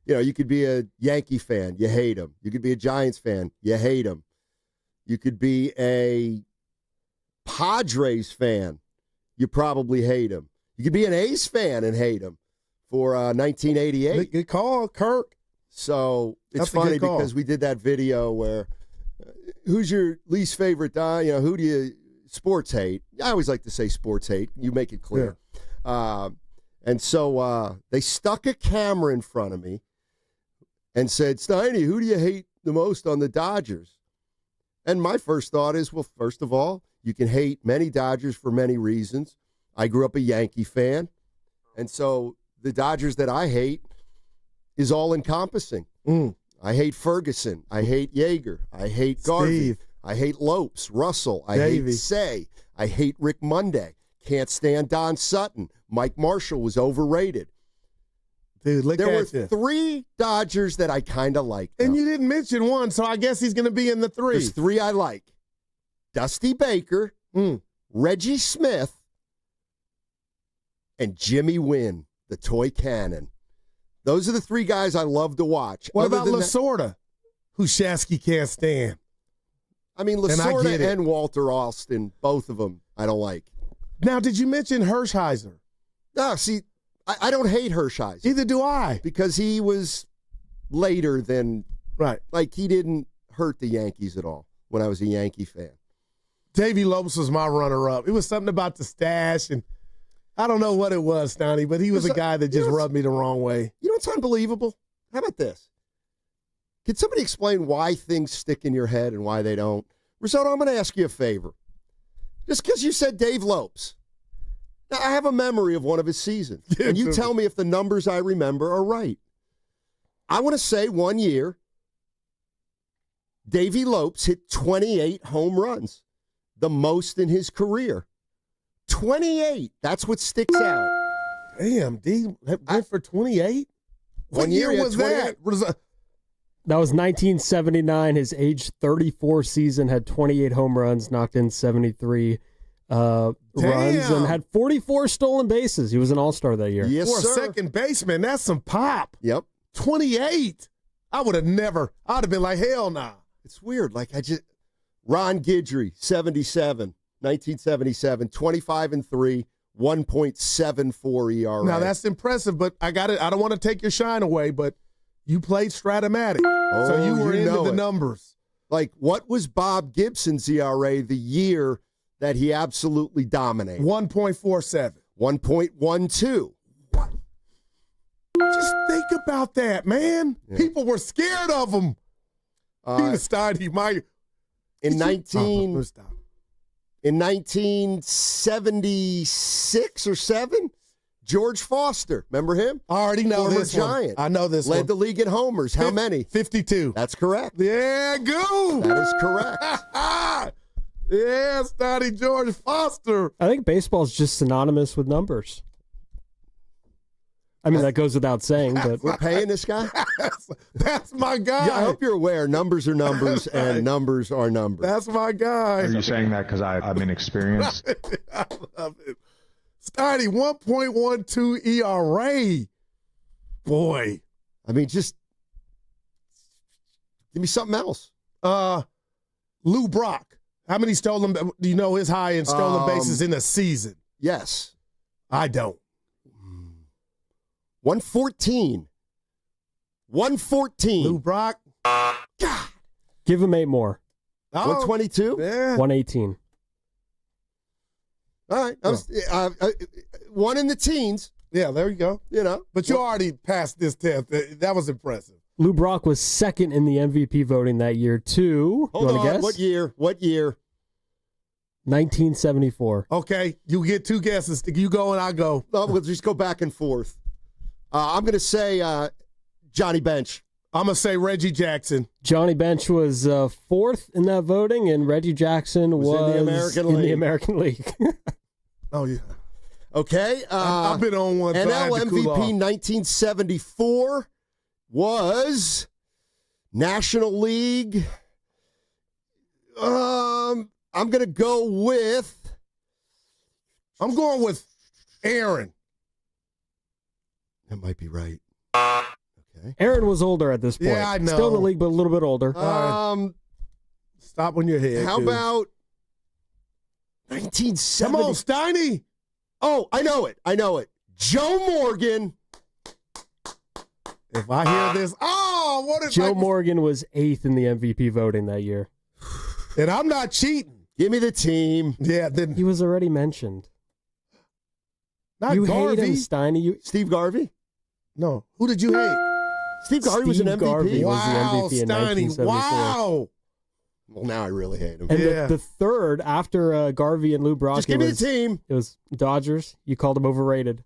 You know, you could be a Yankee fan, you hate them. You could be a Giants fan, you hate them. You could be a Padres fan, you probably hate them. You could be an A's fan and hate them for 1988. Good call, Kirk. So it's funny because we did that video where who's your least favorite, who do you sports hate? I always like to say sports hate. You make it clear. Yeah. And so they stuck a camera in front of me, and said, Steiny, who do you hate the most on the Dodgers? And my first thought is, well, first of all, you can hate many Dodgers for many reasons. I grew up a Yankee fan, and so the Dodgers that I hate is all-encompassing. I hate Ferguson. I hate Yeager. I hate Garvey. Steve. I hate Lopes, Russell. I Davey. hate Say. I hate Rick Monday. Can't stand Don Sutton. Mike Marshall was overrated. Dude, look there at were you. 3 Dodgers that I kind of liked. And you didn't mention one, so I guess he's going to be in the 3. There's 3 I like. Dusty Baker, Reggie Smith, and Jimmy Wynn, the toy cannon. Those are the 3 guys I love to watch. What Other about than Lasorda, who Shasky can't stand? I mean, Lasorda and Walter Austin, both of them, I don't like. Now, did you mention Hershiser? No, see, I don't hate Hershiser. Either do I. Because he was later than, right. Like, he didn't hurt the Yankees at all when I was a Yankee fan. Davey Lopes was my runner-up. It was something about the stash, and I don't know what it was, Steiny, but he was a guy that just rubbed me the wrong way. You know what's unbelievable? How about this? Can somebody explain why things stick in your head and why they don't? Risotto, I'm going to ask you a favor. Just because you said Dave Lopes. Now, I have a memory of one of his seasons, and you tell me if the numbers I remember are right. I want to say one year, Davey Lopes hit 28 home runs, the most in his career. 28. That's what sticks out. Damn, D went for 28? What year year was that? That was 1979. His age 34 season had 28 home runs, knocked in 73 runs, and had 44 stolen bases. He was an all-star that year. Yes, For a sir. second baseman, that's some pop. Yep. 28. I would have never. I would have been like, hell nah. It's weird. Like, Ron Guidry, 1977, 25-3, 1.74 ERA. Now, that's impressive, but I got it. I don't want to take your shine away, but you played Stratomatic, so you were into the numbers. Like, what was Bob Gibson's ERA the year that he absolutely dominated? 1.47. 1.12. Just think about that, man. Yeah. People were scared of him. He was Steiny. In 1976 or 7, George Foster. Remember him? I already know Former this one. Giant. I know this Led one. the league in homers. How many? 52. That's correct. Yeah, go. That is correct. Yeah, Steiny George Foster. I think baseball is just synonymous with numbers. I mean, that goes without saying, but we're paying this guy. That's my guy. Yeah, I hope you're aware. Numbers are numbers, and numbers are numbers. That's my guy. Are you saying that because I'm inexperienced? I love it. Steiny, 1.12 ERA. Boy. I mean, just give me something else. Lou Brock. How many stolen? Do you know his high in stolen bases in a season? Yes. I don't. 114. 114. Lou Brock. God. give him 8 more. 122? Yeah. 118. All right. I was, one in the teens. Yeah, there you go. You know. But you already passed this test. That was impressive. Lou Brock was second in the MVP voting that year, too. Hold you want to guess? What year? What year? 1974. Okay. You get 2 guesses. You go and I go. We'll just go back and forth. I'm going to say Johnny Bench. I'm going to say Reggie Jackson. Johnny Bench was 4th in that voting, and Reggie Jackson was in the American League. Oh, yeah. Okay. I've been on one. NL MVP 1974 was National League. I'm going to go with. I'm going with Aaron. That might be right. Okay. Aaron was older at this point. Yeah, I know. Still in the league, but a little bit older. Stop on your head. How dude. about 1970? Come on, Steiny. Oh, I know it. Joe Morgan. If I hear this, what if Joe Morgan was 8th in the MVP voting that year. And I'm not cheating. Give me the team. Yeah, then he was already mentioned. Not you Garvey. hate him, Steiny. Steve Garvey? No. Who did you hate? Steve Garvey was an MVP. Garvey was the MVP in Steiny, 1974. wow. Well, now I really hate him. And the third after Garvey and Lou Brock, Just give me the team. It was Dodgers. You called him overrated.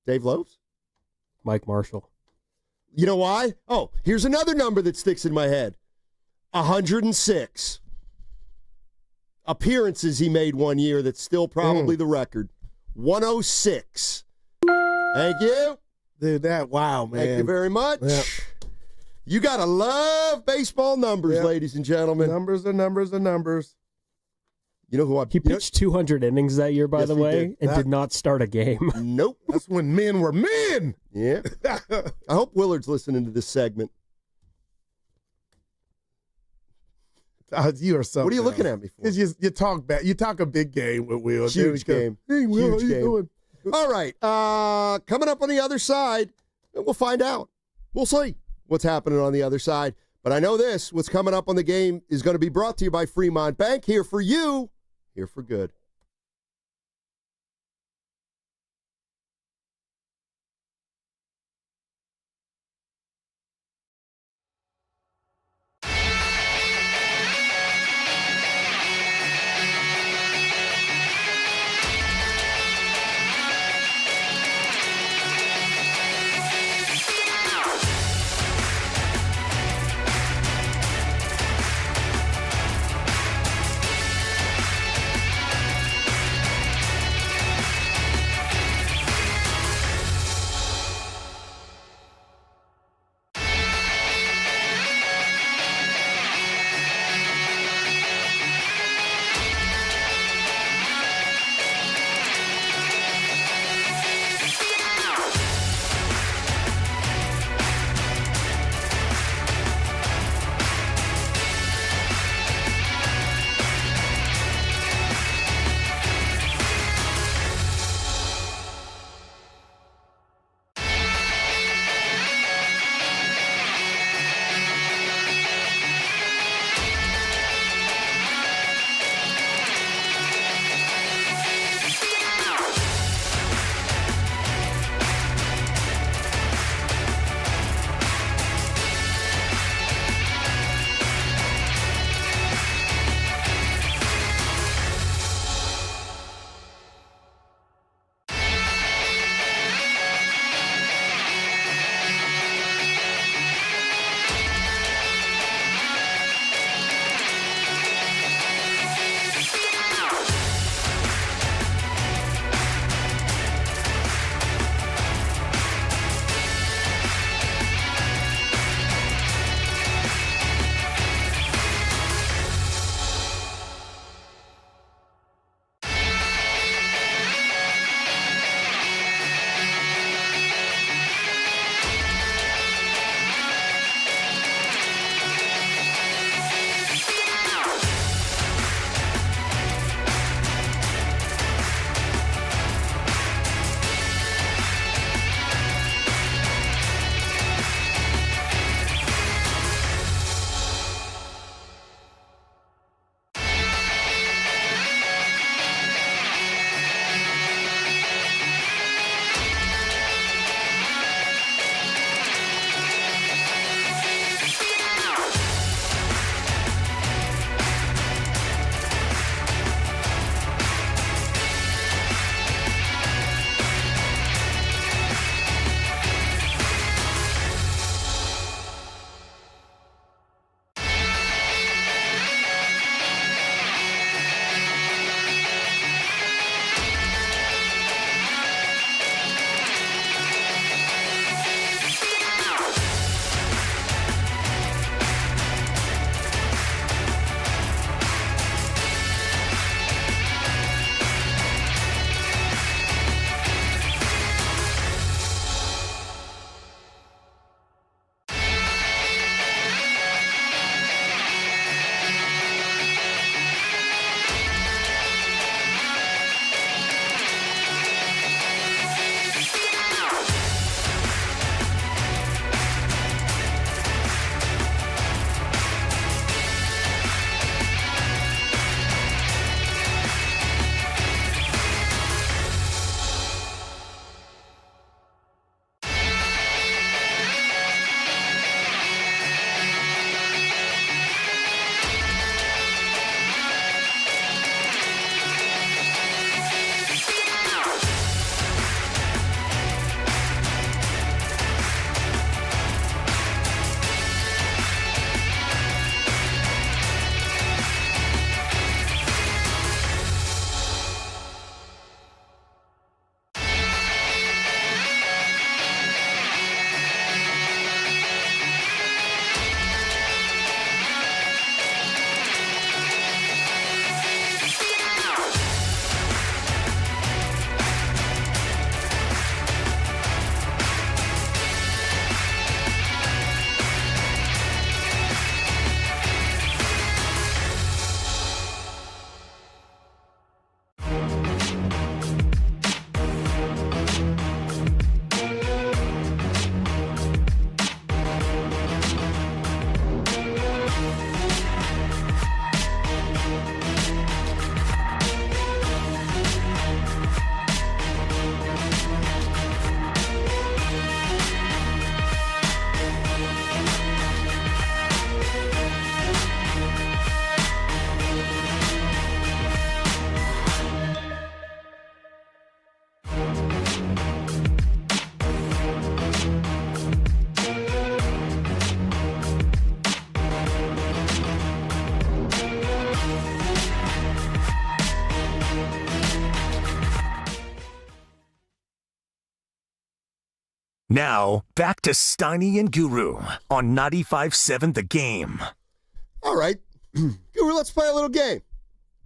Dave Lopes? Mike Marshall. You know why? Oh, here's another number that sticks in my head. 106 appearances he made one year. That's still probably the record. 106. Thank you. Dude, wow, man. Thank you very much. Yep. You got to love baseball numbers, ladies and gentlemen. Numbers are numbers are numbers. You know who He pitched 200 innings that year, by the way, and did not start a game. Nope. That's when men were men. Yeah. I hope Willard's listening to this segment. You are something. What are you looking at me for? Because you talk back. You talk a big game with Will. Huge game. Hey, Will, Huge how you game. doing? All right. Coming up on the other side, we'll find out. We'll see what's happening on the other side. But I know this, what's coming up on the game is going to be brought to you by Fremont Bank. Here for you, here for good. Now, back to Steiny and Guru on 95.7 The Game. All right. Guru, let's play a little game.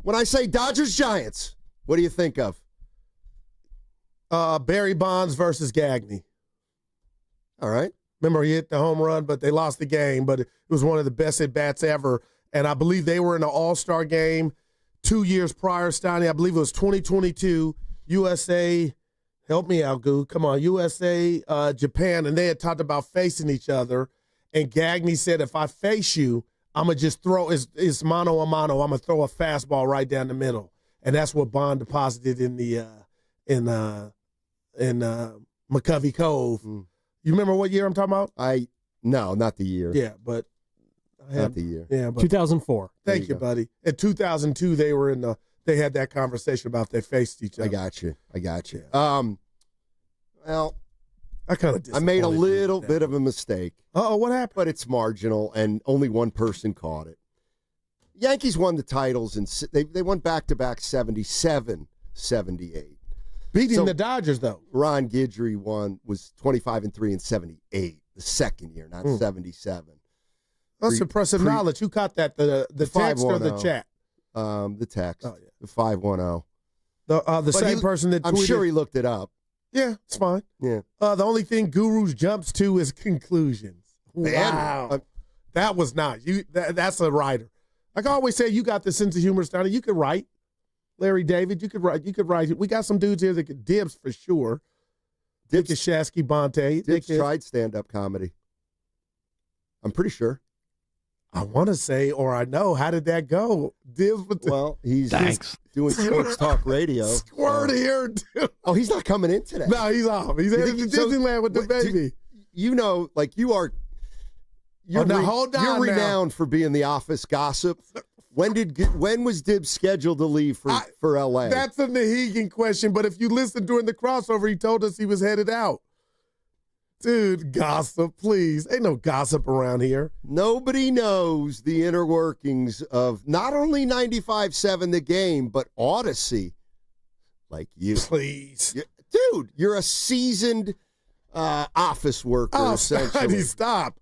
When I say Dodgers-Giants, what do you think of? Barry Bonds versus Gagne. All right. Remember, he hit the home run, but they lost the game, but it was one of the best at-bats ever. And I believe they were in the All-Star game 2 years prior, Steiny. I believe it was 2022, USA. Help me out, Goo. Come on, USA, Japan, and they had talked about facing each other. And Gagne said, if I face you, I'm going to just throw, it's mano a mano. I'm going to throw a fastball right down the middle. And that's what Bond deposited in the McCovey Cove. You remember what year I'm talking about? No, not the year. Yeah, but not the year. Yeah, but 2004. Thank you, buddy. In 2002, they had that conversation about they faced each other. I got you. Well, I made a little bit of a mistake. What happened? But it's marginal, and only one person caught it. Yankees won the titles, and they won back-to-back 77, 78. Beating the Dodgers, though. Ron Guidry was 25-3 in 78, the second year, not 77. That's impressive knowledge. Who caught that? The text or the chat? The text. Oh, yeah. The 510. The same person that tweeted. I'm sure he looked it up. Yeah, it's fine. Yeah. The only thing Gurus jumps to is conclusions. Wow. That was not. That's a writer. Like I always say, you got the sense of humor, Steiny. You could write. Larry David, you could write. We got some dudes here that could Dibs for sure. Dick Shasky, Bonte. Dibs tried stand-up comedy. I'm pretty sure. I want to say, or I know, how did that go? Dibs with he's doing sports talk radio. Squirt here. Oh, he's not coming in today. No, he's off. He's headed to Disneyland with the baby. You're hold on you're renowned for being the office gossip. When was Dibs scheduled to leave for L.A.? That's a Nahegan question, but if you listened during the crossover, he told us he was headed out. Dude, gossip, please. Ain't no gossip around here. Nobody knows the inner workings of not only 95.7 The Game, but Odyssey like you. Please. Dude, you're a seasoned office worker, essentially. Stop.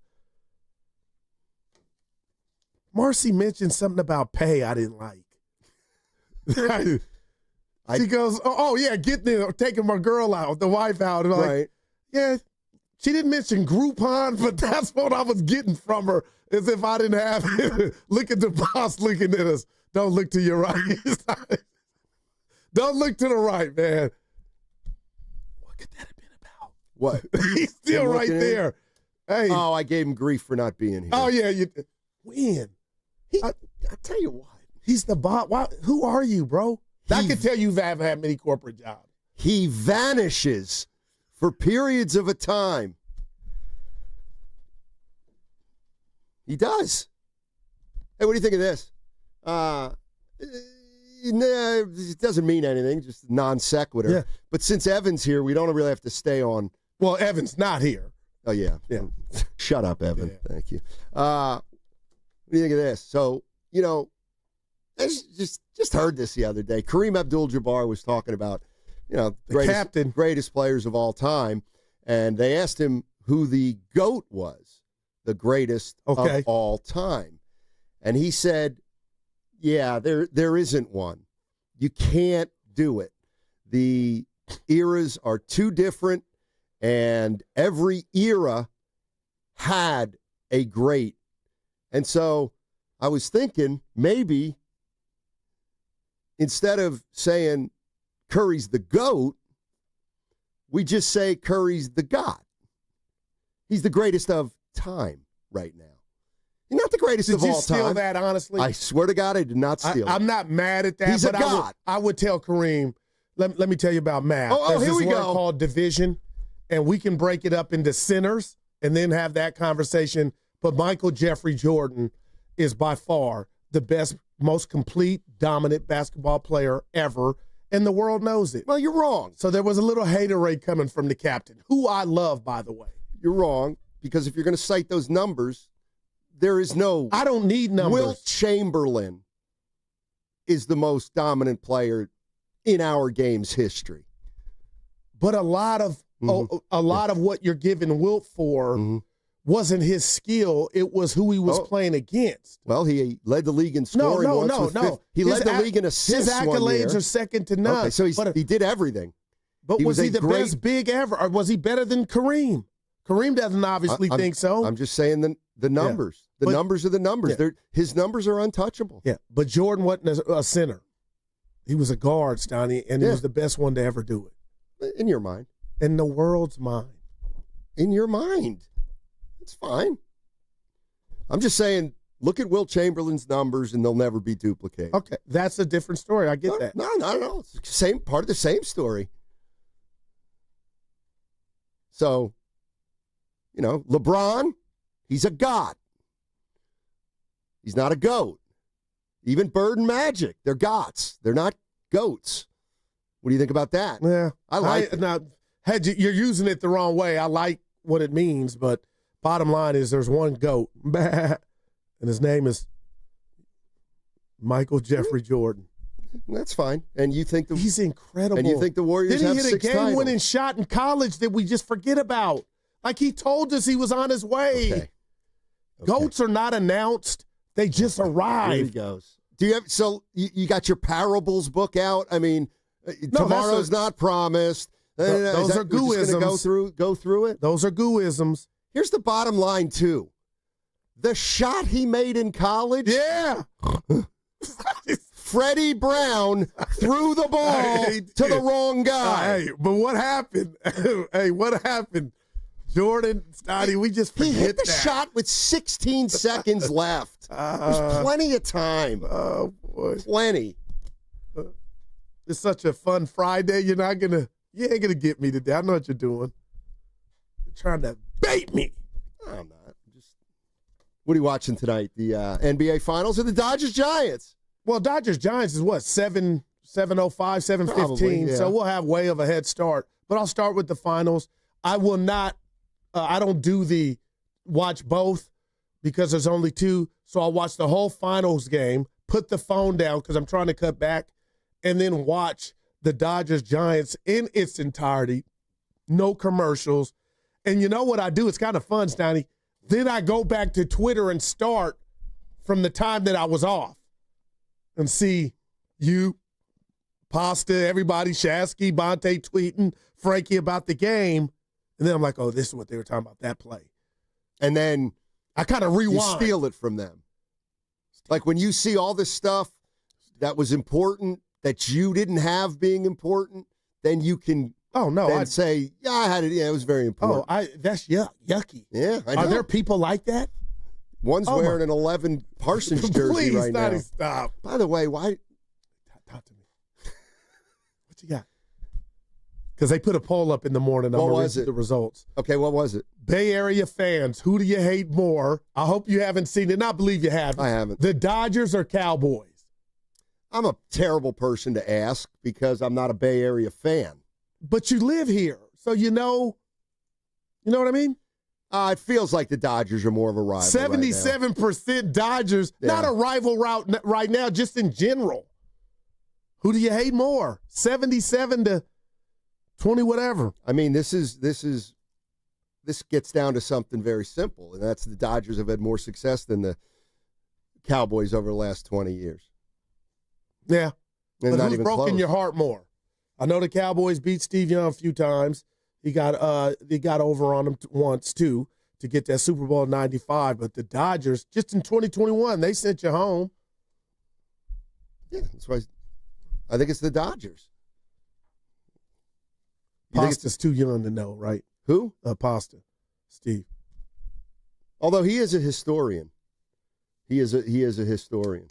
Marcy mentioned something about pay I didn't like. She goes, taking my girl out, the wife out. And right. Yeah, she didn't mention Groupon, but that's what I was getting from her, as if I didn't have it. Look at the boss looking at us. Don't look to your right. Don't look to the right, man. What could that have been about? What? He's still right there. Hey. Oh, I gave him grief for not being here. Oh, yeah. When? I tell you what. He's the boss. Who are you, bro? I can tell you haven't had many corporate jobs. He vanishes for periods of a time. He does. Hey, what do you think of this? It doesn't mean anything, just non sequitur. Yeah. But since Evan's here, we don't really have to stay on. Well, Evan's not here. Oh, yeah. Shut up, Evan. Yeah. Thank you. What do you think of this? So, I just heard this the other day. Kareem Abdul-Jabbar was talking about, the greatest players of all time, and they asked him who the GOAT was, the greatest of all time. And he said, yeah, there isn't one. You can't do it. The eras are too different, and every era had a great. And so I was thinking maybe instead of saying Curry's the GOAT, we just say Curry's the God. He's the greatest of time right now. He's not the greatest of all time. Did you steal that, honestly? I swear to God, I did not steal it. I'm not mad at that. He's but a God. I would tell Kareem, let me tell you about math. There's here this we word go. Called division, and we can break it up into centers and then have that conversation. But Michael Jeffrey Jordan is by far the best, most complete, dominant basketball player ever, and the world knows it. Well, you're wrong. So there was a little haterade coming from the captain, who I love, by the way. You're wrong, because if you're going to cite those numbers, there is no... I don't need numbers. Wilt Chamberlain is the most dominant player in our game's history. But a lot of a lot of what you're giving Wilt for wasn't his skill. It was who he was playing against. Well, he led the league in scoring. No. He led the league in assists. His accolades are second to none. Okay, so he did everything. But was he the best big ever? Or was he better than Kareem? Kareem doesn't obviously think so. I'm just saying the numbers. The numbers are the numbers. Yeah. His numbers are untouchable. Yeah, but Jordan wasn't a center. He was a guard, Steiny, and he was the best one to ever do it. In your mind. In the world's mind. In your mind. It's fine. I'm just saying, look at Wilt Chamberlain's numbers, and they'll never be duplicated. Okay, that's a different story. I get that. No. It's the same part of the same story. So, LeBron, he's a god. He's not a goat. Even Bird and Magic, they're gods. They're not goats. What do you think about that? Yeah, I like it. Now, you're using it the wrong way. I like what it means, but bottom line is there's one GOAT, and his name is Michael Jeffrey Jordan. That's fine. And you think he's incredible. And you think the Warriors have 6 titles. Then he hit a game-winning shot in college that we just forget about. Like he told us he was on his way. Okay. Goats are not announced. They just arrive. Here he goes. Do you have, so you got your parables book out? I mean, tomorrow's not promised. Those are gooisms. Go through it? Those are gooisms. Here's the bottom line, too. The shot he made in college. Yeah. Freddie Brown threw the ball to the wrong guy. But what happened? What happened? Jordan, Steiny, we just forget He hit the that. shot with 16 seconds left. There's plenty of time. Oh, boy. Plenty. It's such a fun Friday. You ain't gonna get me today. I know what you're doing. You're trying to bait me. I'm not. What are you watching tonight? The NBA Finals or the Dodgers-Giants? Well, Dodgers-Giants is what, 7:05, 7:15. Probably, yeah. So we'll have way of a head start. But I'll start with the finals. I will not. I don't do the watch both because there's only 2. So I'll watch the whole finals game, put the phone down because I'm trying to cut back, and then watch the Dodgers-Giants in its entirety. No commercials. And you know what I do? It's kind of fun, Steiny. Then I go back to Twitter and start from the time that I was off and see you, Pasta, everybody, Shasky, Bonte tweeting, Frankie about the game. And then I'm like, oh, this is what they were talking about, that play. And then I kind of rewind. You steal it from them. Like when you see all this stuff that was important that you didn't have being important, then you can I'd say, yeah, I had it. Yeah, it was very important. That's yucky. Yeah, I know. Are there people like that? One's wearing an 11 Parsons jersey right now. Please, stop. By the way, why? Talk to me. What you got? Because they put a poll up in the morning. What was it? The results. Okay, what was it? Bay Area fans, who do you hate more? I hope you haven't seen it. I believe you have. I haven't. The Dodgers or Cowboys? I'm a terrible person to ask because I'm not a Bay Area fan. But you live here, so you know what I mean? It feels like the Dodgers are more of a rival. 77% Dodgers, not a rival route right now, just in general. Who do you hate more? 77 to 20, whatever. I mean, this gets down to something very simple, and that's the Dodgers have had more success than the Cowboys over the last 20 years. Yeah. And but not who's even broken close. your heart more? I know the Cowboys beat Steve Young a few times. They got over on him once, too, to get that Super Bowl in 95. But the Dodgers, just in 2021, they sent you home. Yeah, that's why I think it's the Dodgers. Pasta's too young to know, right? Who? Pasta. Steve. Although he is a historian. He is a historian.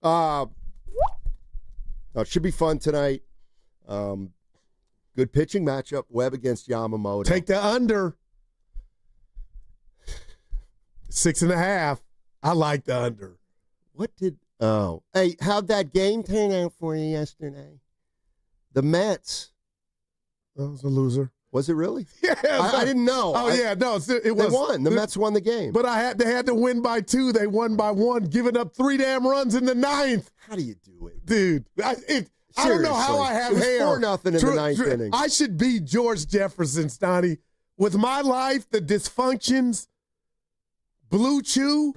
It should be fun tonight. Good pitching matchup. Webb against Yamamoto. Take the under. 6.5. I like the under. Hey, how'd that game turn out for you yesterday? The Mets. That was a loser. Was it really? Yeah. I didn't know. It was. They won. The Mets won the game. But they had to win by 2. They won by 1, giving up 3 damn runs in the 9th. How do you do it? Dude, I don't know how I have hair. 4-0 in the ninth inning. I should be George Jefferson, Steiny. With my life, the dysfunctions, Blue Chew,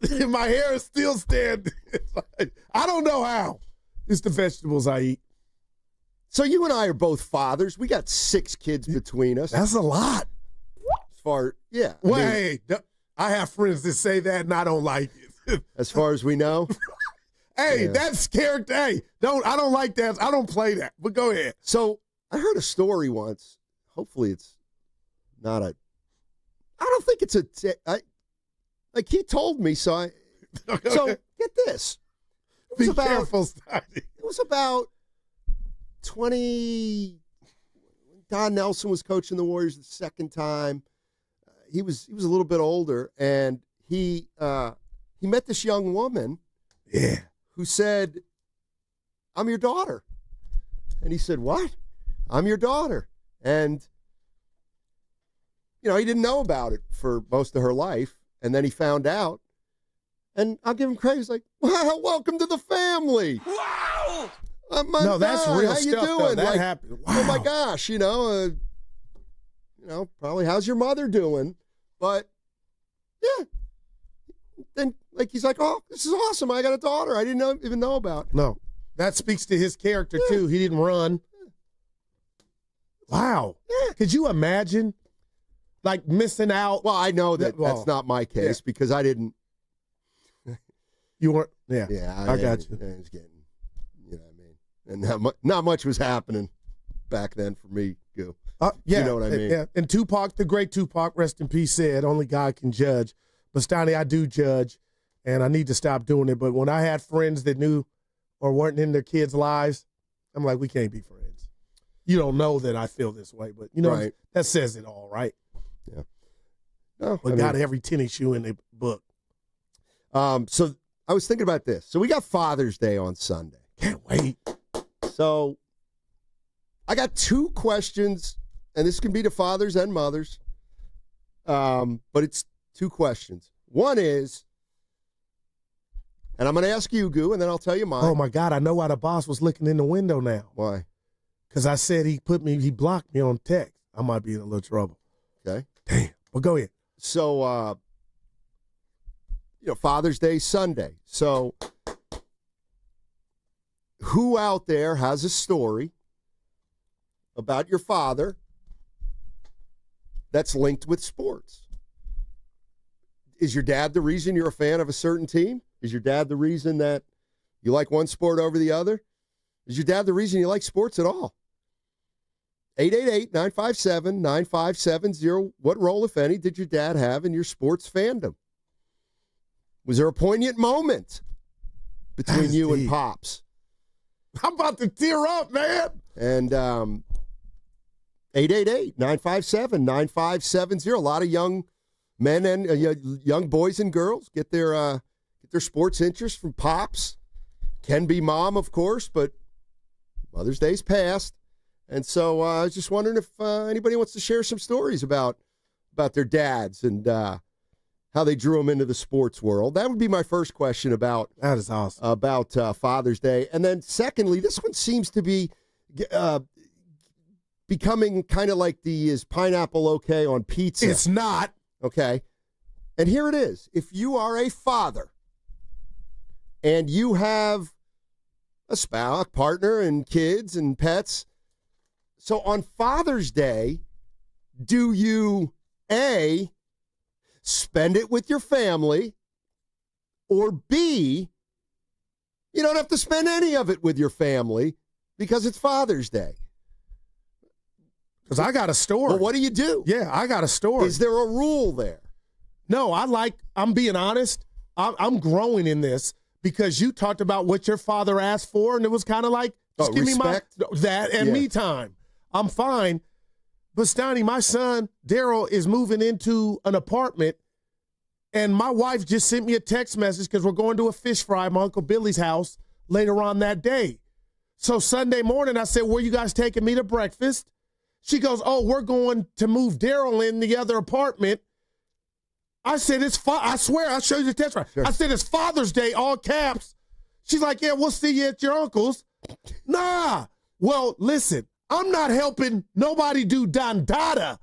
and my hair is still standing. I don't know how. It's the vegetables I eat. So you and I are both fathers. We got 6 kids between us. That's a lot. As far, yeah. Well, hey, I have friends that say that, and I don't like it. As far as we know. Hey, that's character. Hey, I don't like that. I don't play that. But go ahead. So I heard a story once. Hopefully it's not a. I don't think it's a. Like he told me, so I. So get this. Be careful, Steiny. It was about 20. Don Nelson was coaching the Warriors the second time. He was a little bit older, and he met this young woman. Yeah. Who said, "I'm your daughter," and he said, "What? I'm your daughter," and he didn't know about it for most of her life, and then he found out, and I'll give him credit. He's like, "Wow, welcome to the family." Wow. No, that's real how stuff. You doing? That like, happened. Wow. Oh my gosh, probably how's your mother doing? But yeah. Then, he's like, "Oh, this is awesome! I got a daughter. I didn't even know about." No, that speaks to his character too. He didn't run. Wow. Yeah. Could you imagine, missing out? Well, I know that's not my case because I didn't. You weren't. Yeah. Yeah. I got you. I was getting. You know what I mean? And not much was happening back then for me, Goo. Yeah. You know what I mean? Yeah. And Tupac, the great Tupac, rest in peace, said, "Only God can judge." But Steiny, I do judge, and I need to stop doing it. But when I had friends that knew or weren't in their kids' lives, I'm like, we can't be friends. You don't know that I feel this way, but right. That says it all, right? Yeah. No, but got every tennis shoe in the book. So I was thinking about this. So we got Father's Day on Sunday. Can't wait. So I got 2 questions, and this can be to fathers and mothers, but it's 2 questions. One is, and I'm going to ask you, Goo, and then I'll tell you mine. Oh, my God. I know why the boss was looking in the window now. Why? Because I said he blocked me on text. I might be in a little trouble. Okay. Damn. Well, go ahead. So, Father's Day Sunday. So who out there has a story about your father that's linked with sports? Is your dad the reason you're a fan of a certain team? Is your dad the reason that you like one sport over the other? Is your dad the reason you like sports at all? 888-957-9570. What role, if any, did your dad have in your sports fandom? Was there a poignant moment between you and Pops? I'm about to tear up, man. And 888-957-9570. A lot of young men and young boys and girls get their sports interest from Pops. Can be Mom, of course, but Mother's Day's passed. And so I was just wondering if anybody wants to share some stories about their dads and how they drew them into the sports world. That would be my first question about. That is awesome. About Father's Day. And then secondly, this one seems to be becoming kind of like is pineapple okay on pizza? It's not. Okay. And here it is. If you are a father and you have a spouse, partner, and kids and pets, so on Father's Day, do you, A, spend it with your family, or B, you don't have to spend any of it with your family because it's Father's Day? Because I got a story. Well, what do you do? Yeah, I got a story. Is there a rule there? No, I'm being honest. I'm growing in this because you talked about what your father asked for, and it was kind of like, just give respect? me that and me time. I'm fine. But Steiny, my son, Daryl, is moving into an apartment, and my wife just sent me a text message because we're going to a fish fry at my Uncle Billy's house later on that day. So Sunday morning, I said, where you guys taking me to breakfast? She goes, oh, we're going to move Daryl in the other apartment. I said, I swear, I'll show you the text. Sure. I said, it's Father's Day, all caps. She's like, yeah, we'll see you at your uncle's. Nah. Well, listen, I'm not helping nobody do Dondada.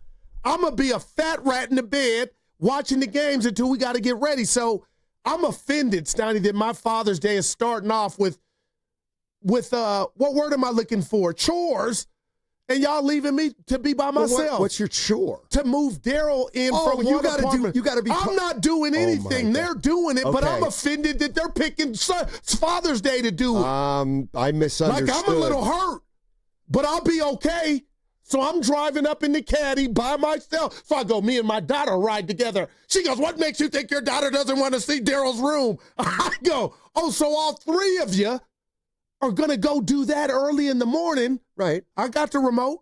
I'm going to be a fat rat in the bed watching the games until we got to get ready. So I'm offended, Steiny, that my Father's Day is starting off with what word am I looking for? Chores. And y'all leaving me to be by myself. What's your chore? To move Daryl in from you one apartment. You got to be. I'm not doing anything. They're doing it, but I'm offended that they're picking Father's Day to do it. I misunderstood. Like, I'm a little hurt, but I'll be okay. So I'm driving up in the caddy by myself. So I go, me and my daughter ride together. She goes, what makes you think your daughter doesn't want to see Daryl's room? I go, oh, so all three of you are going to go do that early in the morning. Right. I got the remote.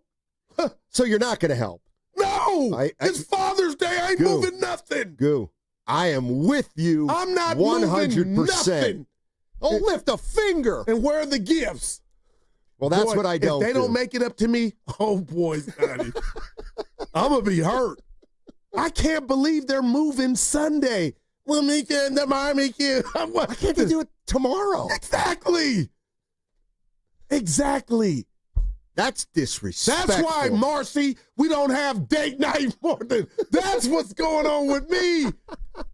So you're not going to help? No. It's Father's Day. I ain't moving nothing. Goo, I am with you. I'm not 100%. moving nothing. Don't lift a finger. And where are the gifts? Well, that's boy, what I don't If they don't make it up to me, oh, boy, Scotty, I'm going to be hurt. I can't believe they're moving Sunday. Well, me and the Miami kid. Why can't they do it tomorrow? Exactly. That's disrespectful. That's why, Marcy, we don't have date night more than. That's what's going on with me.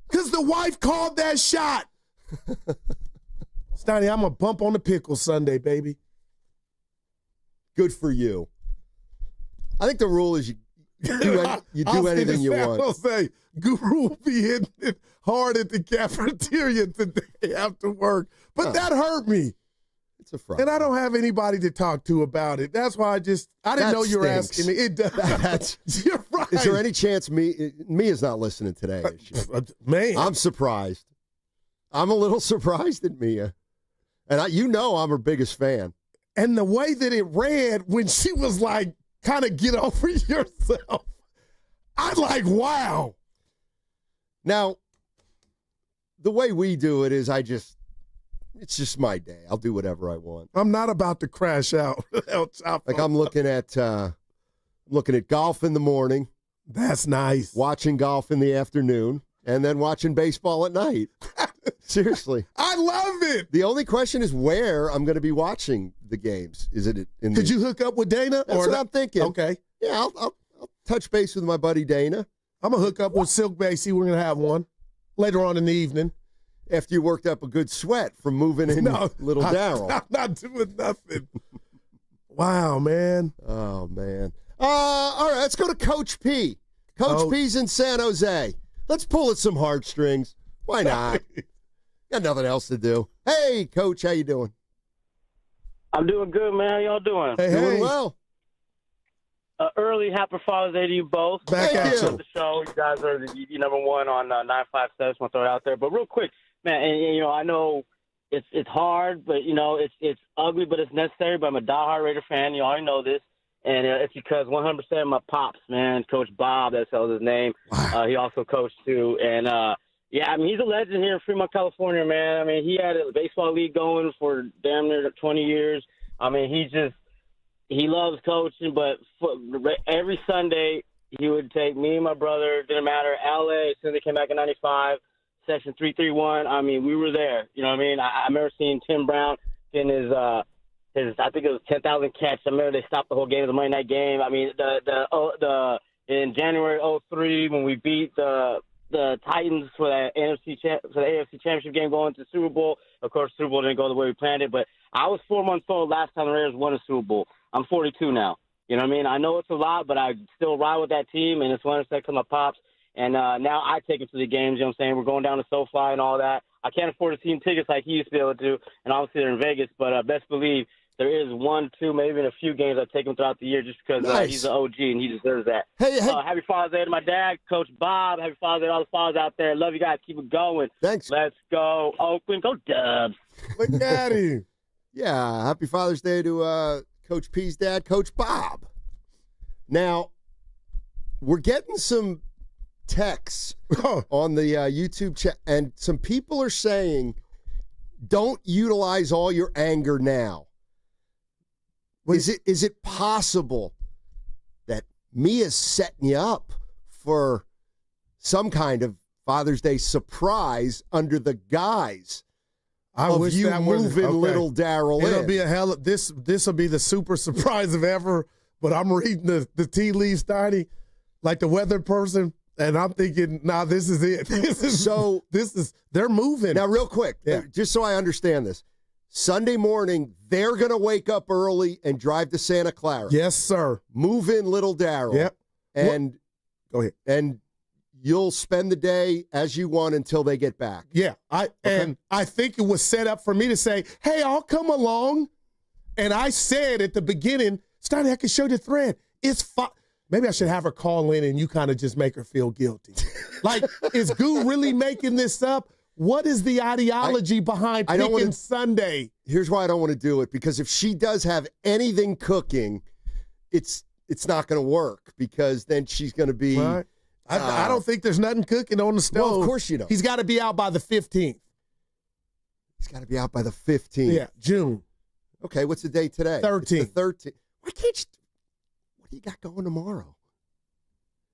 Because the wife called that shot. Steiny, I'm going to bump on the pickle Sunday, baby. Good for you. I think the rule is you do anything you want. I'll say, Guru will be hitting it hard at the cafeteria today after work. But that hurt me. It's a fraud. And I don't have anybody to talk to about it. That's why I didn't know you were asking me. It does. You're right. Is there any chance Mia's not listening today? Man. I'm surprised. I'm a little surprised at Mia. And I'm her biggest fan. And the way that it read when she was like, kind of get over yourself, I'm like, wow. Now, the way we do it is it's just my day. I'll do whatever I want. I'm not about to crash out. Like I'm looking at golf in the morning. That's nice. Watching golf in the afternoon, and then watching baseball at night. Seriously. I love it. The only question is where I'm going to be watching the games. Is it in Could you hook up with Dana? That's what I'm thinking. Okay. Yeah, I'll touch base with my buddy Dana. I'm going to hook up with Silk Bay. See, we're going to have one later on in the evening. After you worked up a good sweat from moving in little Daryl. I'm not doing nothing. Wow, man. Oh, man. All right, let's go to Coach P. Coach P's in San Jose. Let's pull at some heartstrings. Why not? Got nothing else to do. Hey, Coach, how you doing? I'm doing good, man. How y'all doing? Doing well. Early happy Father's Day to you both. Back at you. The show. You guys are the number one on 957. Just want to throw it out there. But real quick, man, and I know it's hard, but it's ugly, but it's necessary. But I'm a diehard Raider fan. You already know this, and it's because 100% of my pops, man, Coach Bob, that's his name. He also coached too, and yeah, I mean he's a legend here in Fremont, California, man. I mean he had a baseball league going for damn near 20 years. I mean he loves coaching, but every Sunday he would take me and my brother, didn't matter, LA, as soon as they came back in 95, section 331. I mean, we were there. You know what I mean? I remember seeing Tim Brown in his I think it was 10,000 catch. I remember they stopped the whole game, the Monday night game. I mean, in January 2003 when we beat the Titans for the AFC Championship game going to the Super Bowl. Of course, the Super Bowl didn't go the way we planned it, but I was 4 months old last time the Raiders won a Super Bowl. I'm 42 now. You know what I mean? I know it's a lot, but I still ride with that team, and it's 100% because my pops. And now I take him to the games, you know what I'm saying? We're going down to SoFi and all that. I can't afford to see him tickets like he used to be able to, and obviously they're in Vegas, but best believe there is 1, 2, maybe even a few games I take him throughout the year just because he's an OG and he deserves that. Hey. Happy Father's Day to my dad, Coach Bob. Happy Father's Day to all the fathers out there. Love you guys. Keep it going. Thanks. Let's go, Oakland. Go Dubs. Look at him. Yeah, happy Father's Day to Coach P's dad, Coach Bob. Now, we're getting some texts on the YouTube chat, and some people are saying, don't utilize all your anger now. Is it possible that Mia's setting you up for some kind of Father's Day surprise under the guise wish you that were moving little Daryl It'll in. be a hell of this will be the super surprise of ever. But I'm reading the tea leaves, Steiny, like the weather person, and I'm thinking, nah, this is it. They're moving. Now, real quick, just so I understand this. Sunday morning, they're going to wake up early and drive to Santa Clara. Yes, sir. Move in little Daryl. Yep. And go ahead. And you'll spend the day as you want until they get back. Yeah. And I think it was set up for me to say, hey, I'll come along. And I said at the beginning, Steiny, I can show you the thread. It's fine. Maybe I should have her call in and you kind of just make her feel guilty. Like, is Goo really making this up? What is the ideology behind picking Sunday? Here's why I don't want to do it, because if she does have anything cooking, it's not going to work, because then she's going to be. Right. I don't think there's nothing cooking on the stove. Well, of course you don't. He's got to be out by the 15th. He's got to be out by the 15th. Yeah, June. Okay, what's the date today? 13th. It's the 13th. Why can't you? What do you got going tomorrow?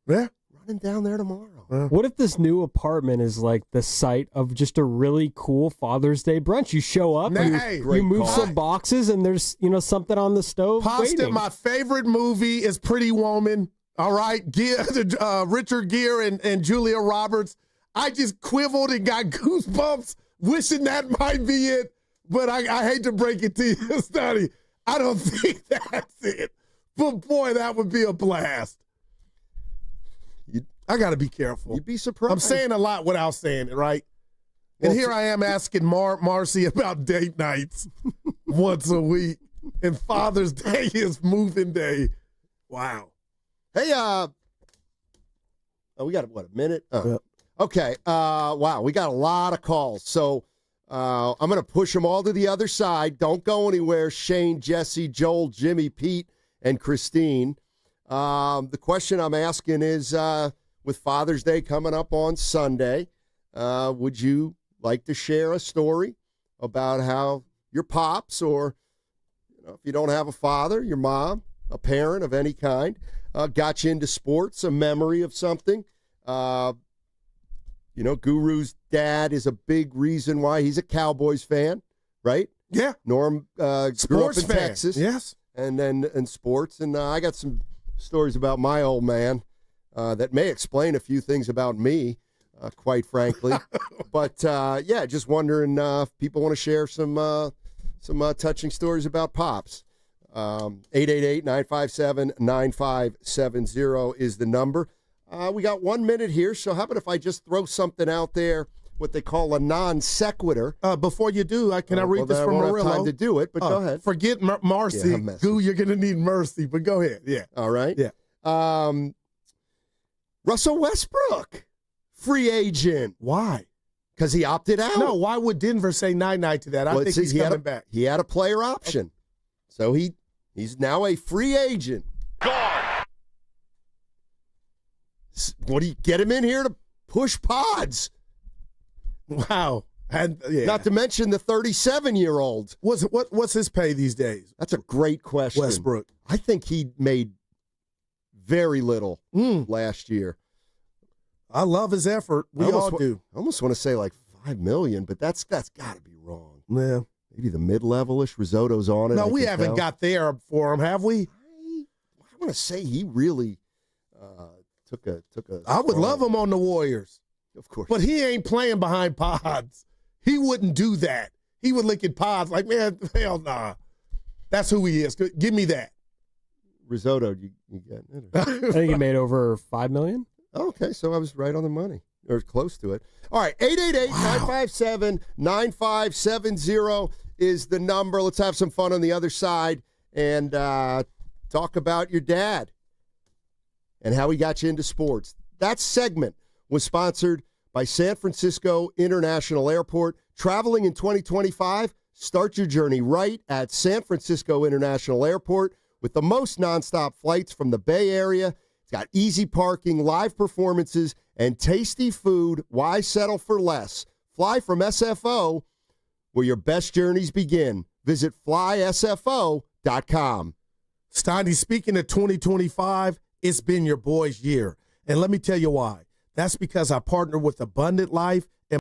Yeah. Running down there tomorrow. What if this new apartment is like the site of just a really cool Father's Day brunch? You show up, you move some boxes, and there's something on the stove. Pasta, waiting. my favorite movie is Pretty Woman. All right, Richard Gere and Julia Roberts. I just quiveled and got goosebumps, wishing that might be it. But I hate to break it to you, Steiny. I don't think that's it. But boy, that would be a blast. I got to be careful. You'd be surprised. I'm saying a lot without saying it, right? And here I am asking Marcy about date nights once a week. And Father's Day is moving day. Wow. Hey, we got, a minute? Oh. Okay. Wow, we got a lot of calls. So I'm going to push them all to the other side. Don't go anywhere. Shane, Jesse, Joel, Jimmy, Pete, and Christine. The question I'm asking is, with Father's Day coming up on Sunday, would you like to share a story about how your pops, or if you don't have a father, your mom, a parent of any kind, got you into sports, a memory of something? Guru's dad is a big reason why he's a Cowboys fan, right? Yeah. Norm grew up Sports in fan. Texas. Yes. And then in sports. And I got some stories about my old man that may explain a few things about me, quite frankly. But, just wondering if people want to share some touching stories about Pops. 888-957-9570 is the number. We got 1 minute here, so how about if I just throw something out there, what they call a non sequitur? Before you do, can I read this from I won't Murillo? have time to do it, but go ahead. Forget Marcy. Yeah, I'm messing. Goo, you're going to need mercy, but go ahead. Yeah. All right. Yeah. Russell Westbrook, free agent. Why? Because he opted out. No, why would Denver say night-night to that? I think he's coming back. He had a player option. So he's now a free agent. What do you get him in here to push pods? Wow. And, Not to mention the 37-year-old. What's his pay these days? That's a great question. Westbrook. I think he made very little last year. I love his effort. We all do. I almost want to say like $5 million, but that's got to be wrong. Yeah. Maybe the mid-level-ish. Risotto's on it. No, we haven't got there for him, have we? I want to say he really took a. I would love him on the Warriors. Of course. But he ain't playing behind pods. He wouldn't do that. He would look at pods like, man, hell nah. That's who he is. Give me that. Risotto, you get it. I think he made over $5 million. Okay, so I was right on the money, or close to it. All right, 888-957-9570 is the number. Let's have some fun on the other side and talk about your dad and how he got you into sports. That segment was sponsored by San Francisco International Airport. Traveling in 2025, start your journey right at San Francisco International Airport with the most nonstop flights from the Bay Area. It's got easy parking, live performances, and tasty food. Why settle for less? Fly from SFO, where your best journeys begin. Visit flysfo.com. Steiny, speaking of 2025, it's been your boy's year. And let me tell you why. That's because I partnered with Abundant Life. And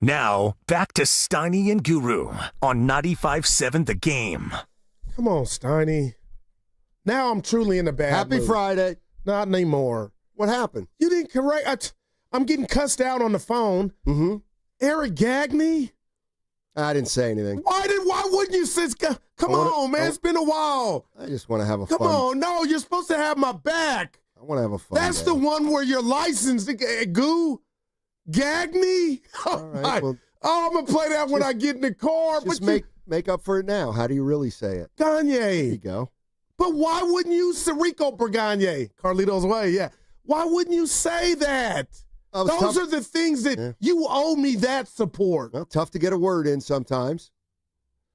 Now, back to Steiny and Guru on 95.7 The Game. Come on, Steiny. Now I'm truly in a bad Happy mood. Friday. Not anymore. What happened? You didn't correct. I'm getting cussed out on the phone. Mm-hmm. Eric Gagney? I didn't say anything. Why wouldn't you say, come on, man, it's been a while. I just want to have a Come fun. on, no, you're supposed to have my back. I want to have a fun That's day. the one where you're licensed, Goo Gagney. All right, well, I'm going to play that when I get in the car. Just but make up for it now. How do you really say it? Gagne. There you go. But why wouldn't you, Rico per Gagne? Carlito's way, yeah. Why wouldn't you say that? Those are the things that you owe me that support. Well, tough to get a word in sometimes.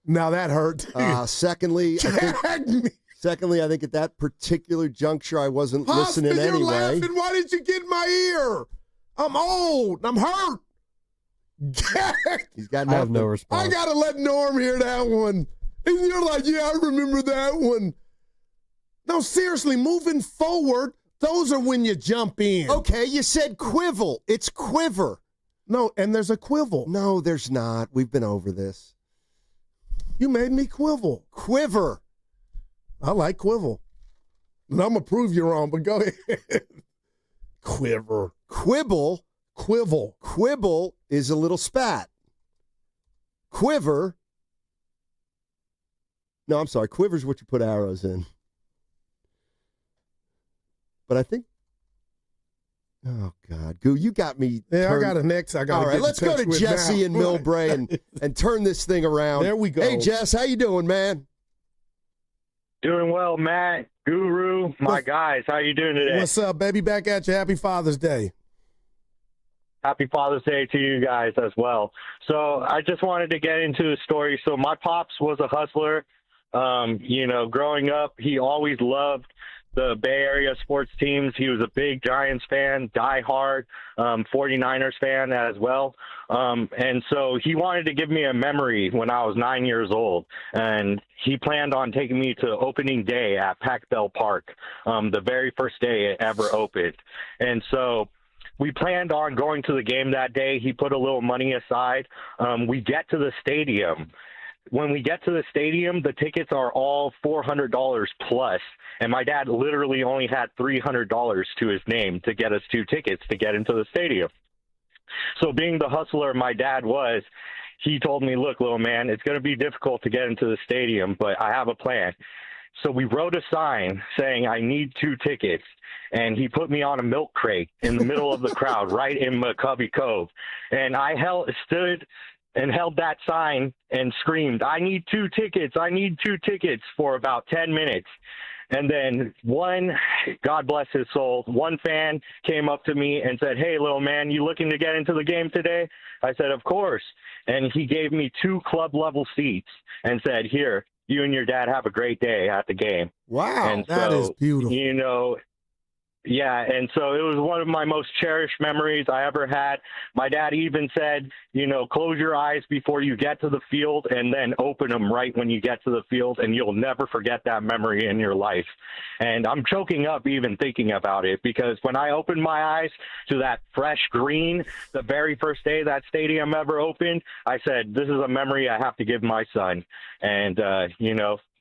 Now that hurt. Secondly, I think at that particular juncture, I wasn't listening you're anyway. Laughing. Why did you get in my ear? I'm old. I'm hurt. He's got I have no response. I got to let Norm hear that one. And you're like, yeah, I remember that one. No, seriously, moving forward, those are when you jump in. Okay, you said quibble. It's quiver. No, and there's a quibble. No, there's not. We've been over this. You made me quibble. Quiver. I like quibble. And I'm going to prove you wrong, but go ahead. Quiver. Quibble. Quibble. Quibble is a little spat. Quiver. No, I'm sorry. Quiver's what you put arrows in. But I think, oh, God. Goo, you got me. Yeah, I got a next. I got All right, let's go to Jesse and Millbrae and turn this thing around. There we go. Hey, Jess, how you doing, man? Doing well, Matt, Guru, my guys. How you doing today? What's up, baby? Back at you. Happy Father's Day. Happy Father's Day to you guys as well. So I just wanted to get into a story. So my pops was a hustler. Growing up, he always loved the Bay Area sports teams. He was a big Giants fan, diehard 49ers fan as well. And so he wanted to give me a memory when I was 9 years old. And he planned on taking me to opening day at Pac Bell Park, the very first day it ever opened. And so we planned on going to the game that day. He put a little money aside. We get to the stadium. When we get to the stadium, the tickets are all $400 plus, and my dad literally only had $300 to his name to get us 2 tickets to get into the stadium. So being the hustler my dad was, he told me, look, little man, it's going to be difficult to get into the stadium, but I have a plan. So we wrote a sign saying, I need 2 tickets. And he put me on a milk crate in the middle of the crowd, right in McCovey Cove. And I stood and held that sign and screamed, I need 2 tickets. I need 2 tickets for about 10 minutes. And then God bless his soul, one fan came up to me and said, hey, little man, you looking to get into the game today? I said, of course. And he gave me 2 club-level seats and said, here, you and your dad have a great day at the game. Wow, and that is beautiful. Yeah, and so it was one of my most cherished memories I ever had. My dad even said, close your eyes before you get to the field and then open them right when you get to the field, and you'll never forget that memory in your life. And I'm choking up even thinking about it, because when I opened my eyes to that fresh green the very first day that stadium ever opened, I said, this is a memory I have to give my son. And,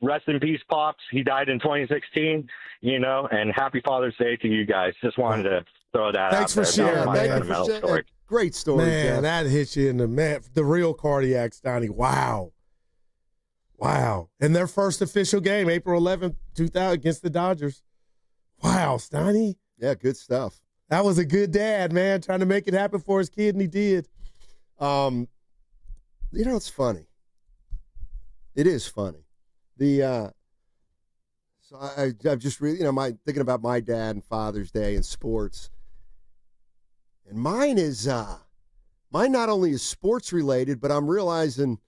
rest in peace, Pops. He died in 2016, and happy Father's Day to you guys. Just wanted to throw that Thanks out for there. sharing. Thank you for sharing. Great story, man. Jeff. That hits you in the real cardiac, Steiny. Wow. And their first official game, April 11th, 2000, against the Dodgers. Wow, Steiny. Yeah, good stuff. That was a good dad, man, trying to make it happen for his kid, and he did. It's funny. It is funny. So I've just really, thinking about my dad and Father's Day and sports. And mine not only is sports related, but I'm realizing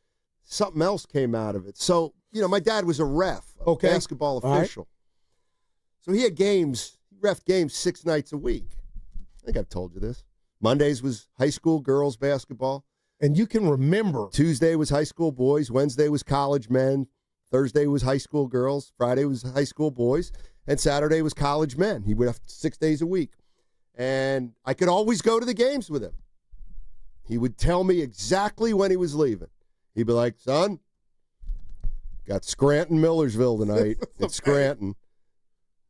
something else came out of it. So, my dad was a ref, a basketball official. Right. So he had games, he reffed games 6 nights a week. I think I've told you this. Mondays was high school girls basketball. And you can remember. Tuesday was high school boys. Wednesday was college men. Thursday was high school girls. Friday was high school boys. And Saturday was college men. He would have 6 days a week. And I could always go to the games with him. He would tell me exactly when he was leaving. He'd be like, son, got Scranton Millersville tonight at Scranton.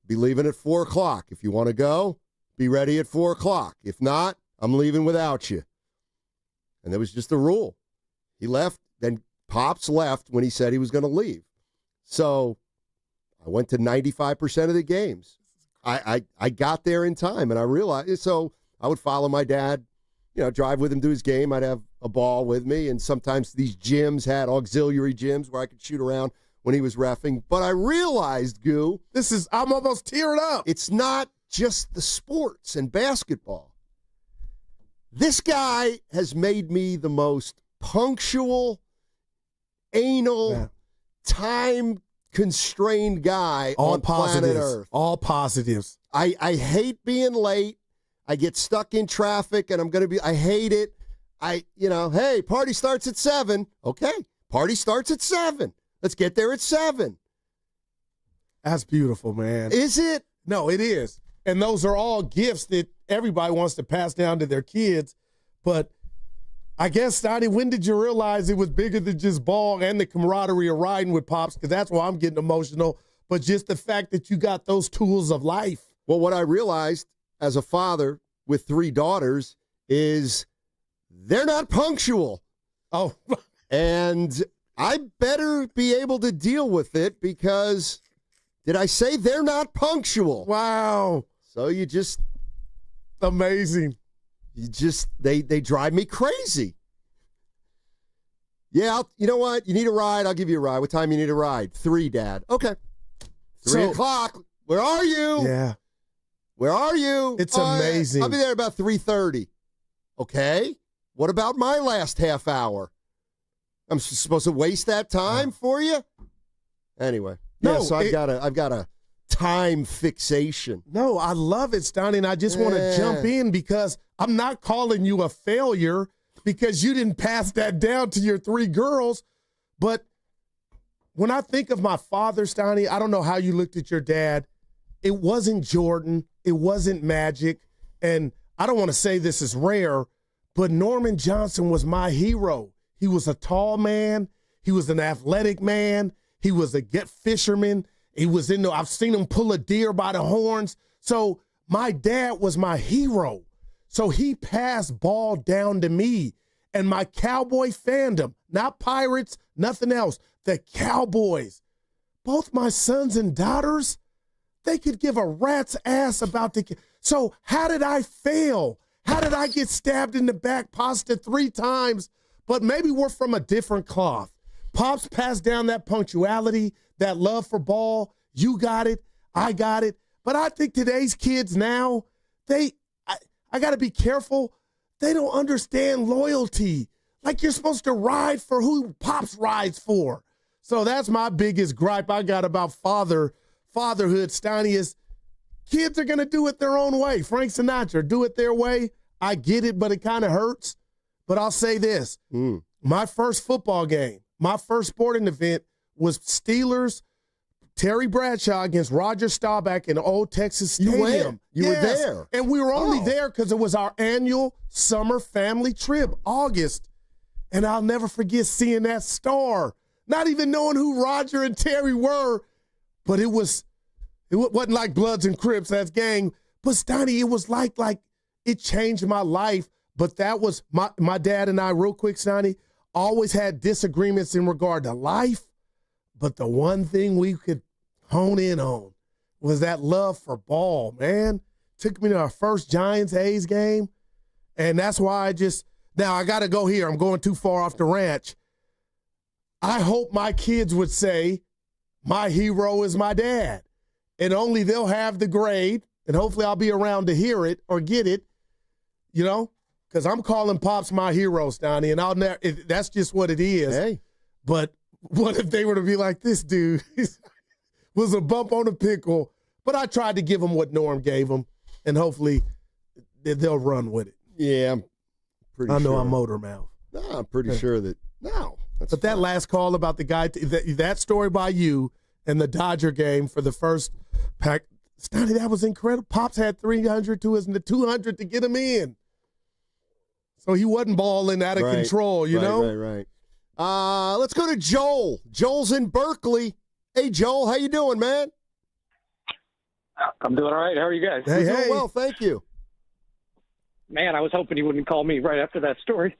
Be leaving at 4 o'clock. If you want to go, be ready at 4 o'clock. If not, I'm leaving without you. And there was just a rule. He left, then Pops left when he said he was going to leave. So I went to 95% of the games. I got there in time, and I realized, so I would follow my dad, drive with him to his game. I'd have a ball with me, and sometimes these gyms had auxiliary gyms where I could shoot around when he was reffing. But I realized, Goo, I'm almost tearing up. It's not just the sports and basketball. This guy has made me the most punctual, anal, time-constrained guy on planet Earth. All positives. I hate being late. I get stuck in traffic, and I hate it. Hey, party starts at 7. Okay, party starts at 7. Let's get there at 7. That's beautiful, man. Is it? No, it is. And those are all gifts that everybody wants to pass down to their kids. But I guess, Steiny, when did you realize it was bigger than just ball and the camaraderie of riding with Pops? Because that's why I'm getting emotional. But just the fact that you got those tools of life. Well, what I realized as a father with 3 daughters is they're not punctual. Oh. And I better be able to deal with it because, did I say they're not punctual? Wow. So you just. Amazing. They drive me crazy. Yeah, you know what? You need a ride? I'll give you a ride. What time you need a ride? 3, Dad. Okay. 3 o'clock. Where are you? Yeah. Where are you? It's amazing. I'll be there about 3:30. Okay. What about my last half hour? I'm supposed to waste that time for you? Anyway. No, so I've got a time fixation. No, I love it, Steiny, and I just want to jump in because I'm not calling you a failure because you didn't pass that down to your 3 girls. But when I think of my father, Steiny, I don't know how you looked at your dad. It wasn't Jordan. It wasn't Magic. And I don't want to say this is rare, but Norman Johnson was my hero. He was a tall man. He was an athletic man. He was a fisherman. I've seen him pull a deer by the horns. So my dad was my hero. So he passed ball down to me. And my Cowboy fandom, not Pirates, nothing else, the Cowboys, both my sons and daughters, they could give a rat's ass about the. So how did I fail? How did I get stabbed in the back pasta 3 times? But maybe we're from a different cloth. Pops passed down that punctuality, that love for ball. You got it. I got it. But I think today's kids now, I got to be careful. They don't understand loyalty. Like you're supposed to ride for who Pops rides for. So that's my biggest gripe I got about fatherhood, Steiny, is kids are going to do it their own way. Frank Sinatra, do it their way. I get it, but it kind of hurts. But I'll say this. My first football game, my first sporting event was Steelers, Terry Bradshaw against Roger Staubach in Old Texas Stadium. You were there. And we were only there because it was our annual summer family trip, August. And I'll never forget seeing that star, not even knowing who Roger and Terry were. But it wasn't like Bloods and Crips, that's gang. But Steiny, it was like it changed my life. But that was my dad and I, real quick, Steiny, always had disagreements in regard to life. But the one thing we could hone in on was that love for ball, man. Took me to our first Giants-A's game. And that's why now I got to go here. I'm going too far off the ranch. I hope my kids would say, my hero is my dad. And only they'll have the grade, and hopefully I'll be around to hear it or get it, because I'm calling Pops my hero, Steiny, and that's just what it is. Hey. But what if they were to be like, this dude was a bump on a pickle? But I tried to give them what Norm gave them, and hopefully they'll run with it. Yeah, I'm pretty sure. I know I'm motor mouth. No, I'm pretty sure that, no. But that last call about the guy, that story by you and the Dodger game for the first pack, Steiny, that was incredible. Pops had 300 to his 200 to get him in. So he wasn't balling out of control, you know? Right. Let's go to Joel. Joel's in Berkeley. Hey, Joel, how you doing, man? I'm doing all right. How are you guys? We're doing well, thank you. Man, I was hoping you wouldn't call me right after that story.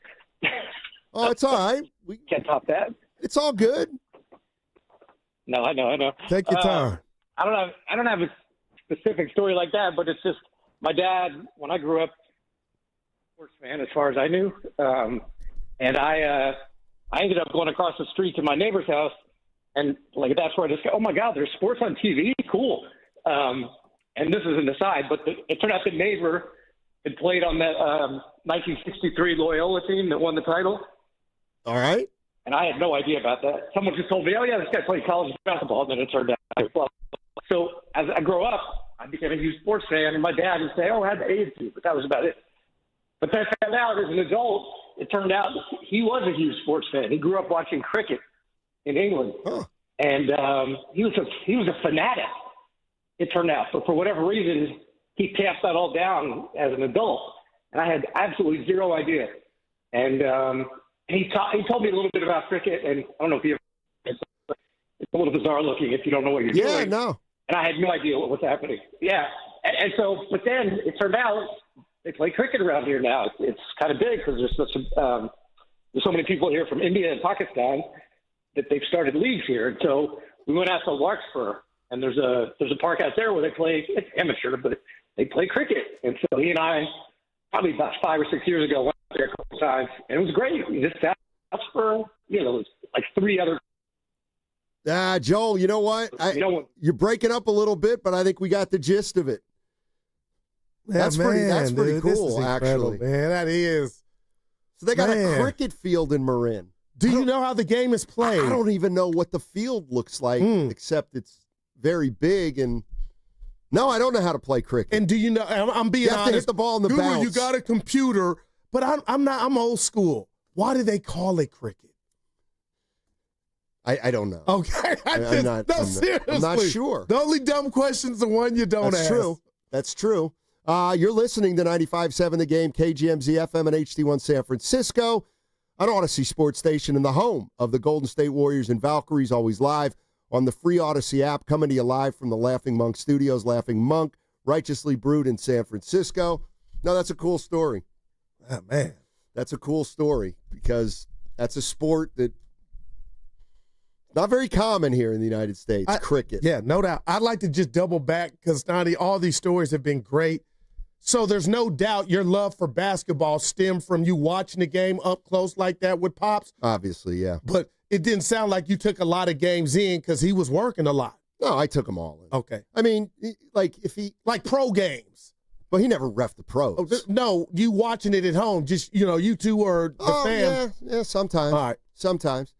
Oh, it's all right. We can't top that. It's all good. No, I know. Take your time. I don't have a specific story like that, but it's just my dad. When I grew up, sports fan as far as I knew, and I ended up going across the street to my neighbor's house, and like that's where I just go, oh my God, there's sports on TV, cool. And this is an aside, but it turned out the neighbor had played on that 1963 Loyola team that won the title. All right. And I had no idea about that. Someone just told me, oh, yeah, this guy played college basketball, and then it turned out. So as I grow up, I became a huge sports fan, and my dad would say, oh, I had the A's team, but that was about it. But then I found out as an adult, it turned out he was a huge sports fan. He grew up watching cricket in England. Huh. And he was a fanatic, it turned out. But for whatever reason, he tamped that all down as an adult. And I had absolutely zero idea. And he told me a little bit about cricket, and I don't know if you ever, it's a little bizarre looking if you don't know what you're doing. Yeah, no. And I had no idea what was happening. Yeah. And so, but then it turned out they play cricket around here now. It's kind of big because there's so many people here from India and Pakistan that they've started leagues here. And so we went out to Larkspur, and there's a park out there where they play, it's amateur, but they play cricket. And so he and I, probably about 5 or 6 years ago, went out there a couple times, and it was great. We just sat for, it was like 3 other. Joel, you know what? You're breaking up a little bit, but I think we got the gist of it. That's pretty cool, actually. Man, that is. So they got a cricket field in Marin. Do you know how the game is played? I don't even know what the field looks like, except it's very big. And no, I don't know how to play cricket. And do you know? I'm being honest. You have to hit the ball in the Guru, bounce. you got a computer, but I'm old school. Why do they call it cricket? I don't know. Okay, seriously. I'm not sure. The only dumb question's the one you don't ask. That's true. You're listening to 95.7 The Game, KGMZ FM and HD1 San Francisco, an Odyssey sports station and the home of the Golden State Warriors and Valkyries, always live on the free Odyssey app, coming to you live from the Laughing Monk Studios. Laughing Monk, righteously brewed in San Francisco. No, that's a cool story. Oh, man. That's a cool story because that's a sport that not very common here in the United States, cricket. Yeah, no doubt. I'd like to just double back because, Steiny, all these stories have been great. So there's no doubt your love for basketball stemmed from you watching the game up close like that with Pops. Obviously, yeah. But it didn't sound like you took a lot of games in because he was working a lot. No, I took them all in. Okay. I mean, like if he... Like pro games. Well, he never reffed the pros. Oh, no, you watching it at home, just, you two or the fam. Yeah, sometimes. All right. Sometimes.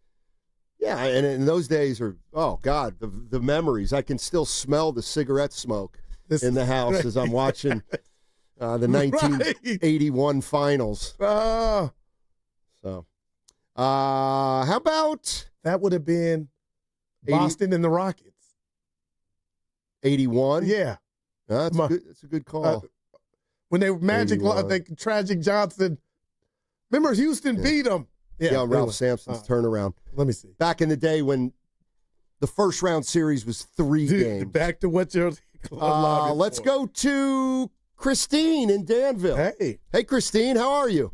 Yeah, and in those days oh, God, the memories. I can still smell the cigarette smoke in the house as I'm watching the 1981 finals. So, how about... That would have been Boston and the Rockets. 81? Yeah. That's a good call. When they were Magic, I think Tragic Johnson. Remember, Houston beat them. Yeah, Ralph Sampson's turnaround. Let me see. Back in the day when the first round series was 3 games. Back to what you're let's go to Christine in Danville. Hey, Christine, how are you?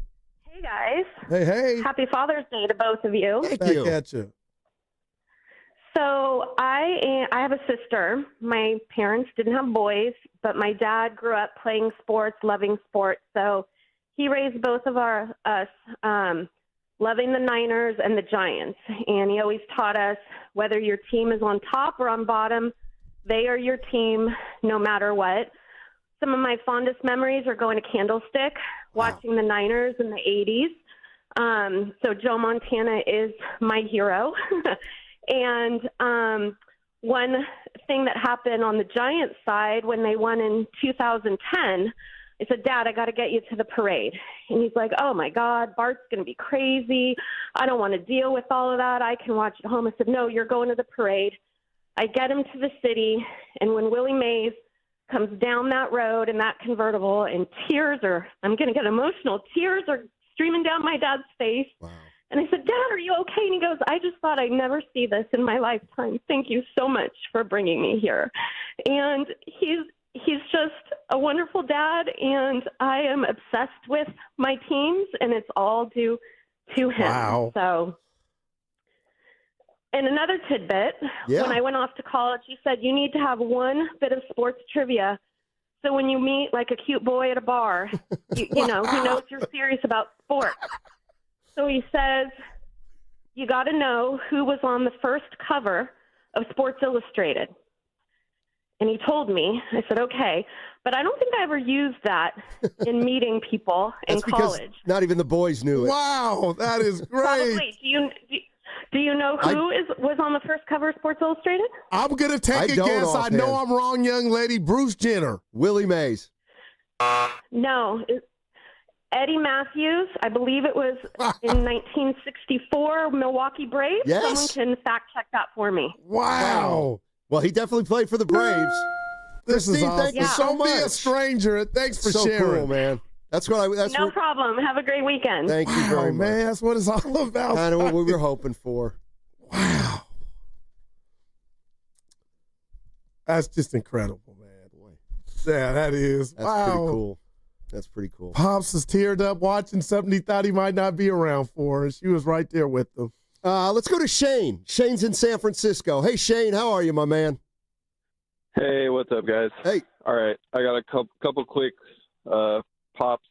Hey, guys. Hey. Happy Father's Day to both of you. Thank you. Back at you. So I have a sister. My parents didn't have boys, but my dad grew up playing sports, loving sports. So he raised both of us loving the Niners and the Giants. And he always taught us whether your team is on top or on bottom, they are your team no matter what. Some of my fondest memories are going to Candlestick, watching the Niners in the 80s. So Joe Montana is my hero. And one thing that happened on the Giants side when they won in 2010, I said, Dad, I got to get you to the parade. And he's like, oh, my God, Bart's going to be crazy. I don't want to deal with all of that. I can watch at home. I said, no, you're going to the parade. I get him to the city, and when Willie Mays comes down that road in that convertible, and I'm going to get emotional, tears are streaming down my dad's face. Wow. And I said, Dad, are you okay? And he goes, I just thought I'd never see this in my lifetime. Thank you so much for bringing me here. And he's just a wonderful dad, and I am obsessed with my teams, and it's all due to him. Wow. So, and another tidbit, when I went off to college, he said, you need to have one bit of sports trivia. So when you meet like a cute boy at a bar, you know, he knows you're serious about sports. So he says, you got to know who was on the first cover of Sports Illustrated. And he told me, I said, okay, but I don't think I ever used that in meeting people in college. Not even the boys knew it. Wow, that is great. Probably. Do you know who was on the first cover of Sports Illustrated? I'm going to take a guess. I know I'm wrong, young lady. Bruce Jenner. Willie Mays. No. Eddie Matthews. I believe it was in 1964, Milwaukee Braves. Yes. Someone can fact check that for me. Wow. Well, he definitely played for the Braves. This is Christine, awesome. thank you so Don't much. be a stranger. Thanks for so sharing. Cool, man. That's what I. That's No what, problem. Have a great weekend. Thank you very much. Man, that's what it's all about. Kind of what we were hoping for. Wow. That's just incredible, man. Boy. Yeah, that is. That's wow. pretty cool. That's pretty cool. Pops is teared up watching something he thought he might not be around for, and she was right there with them. Let's go to Shane. Shane's in San Francisco. Hey, Shane, how are you, my man? Hey, what's up, guys? Hey. All right, I got a couple quick Pops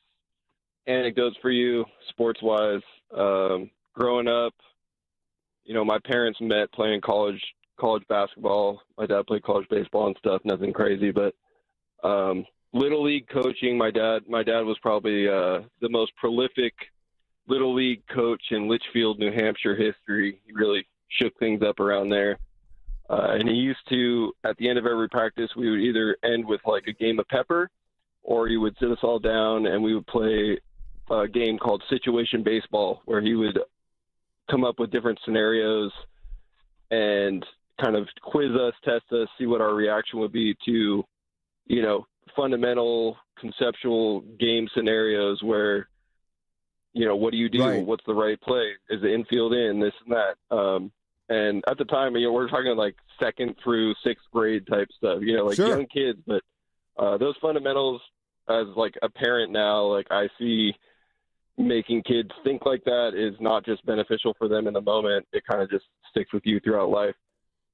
anecdotes for you, sports-wise. Growing up, you know, my parents met playing college basketball. My dad played college baseball and stuff, nothing crazy, but Little League coaching, my dad was probably the most prolific Little League coach in Litchfield, New Hampshire history. He really shook things up around there. And he used to, at the end of every practice, we would either end with like a game of pepper, or he would sit us all down and we would play a game called situation baseball, where he would come up with different scenarios and kind of quiz us, test us, see what our reaction would be to, you know, fundamental conceptual game scenarios where, you know, what do you do? Right. What's the right play? Is the infield in? This and that. And at the time, you know, we're talking like 2nd through 6th grade type stuff, you know, like young kids. But those fundamentals, as like a parent now, like I see making kids think like that is not just beneficial for them in the moment. It kind of just sticks with you throughout life.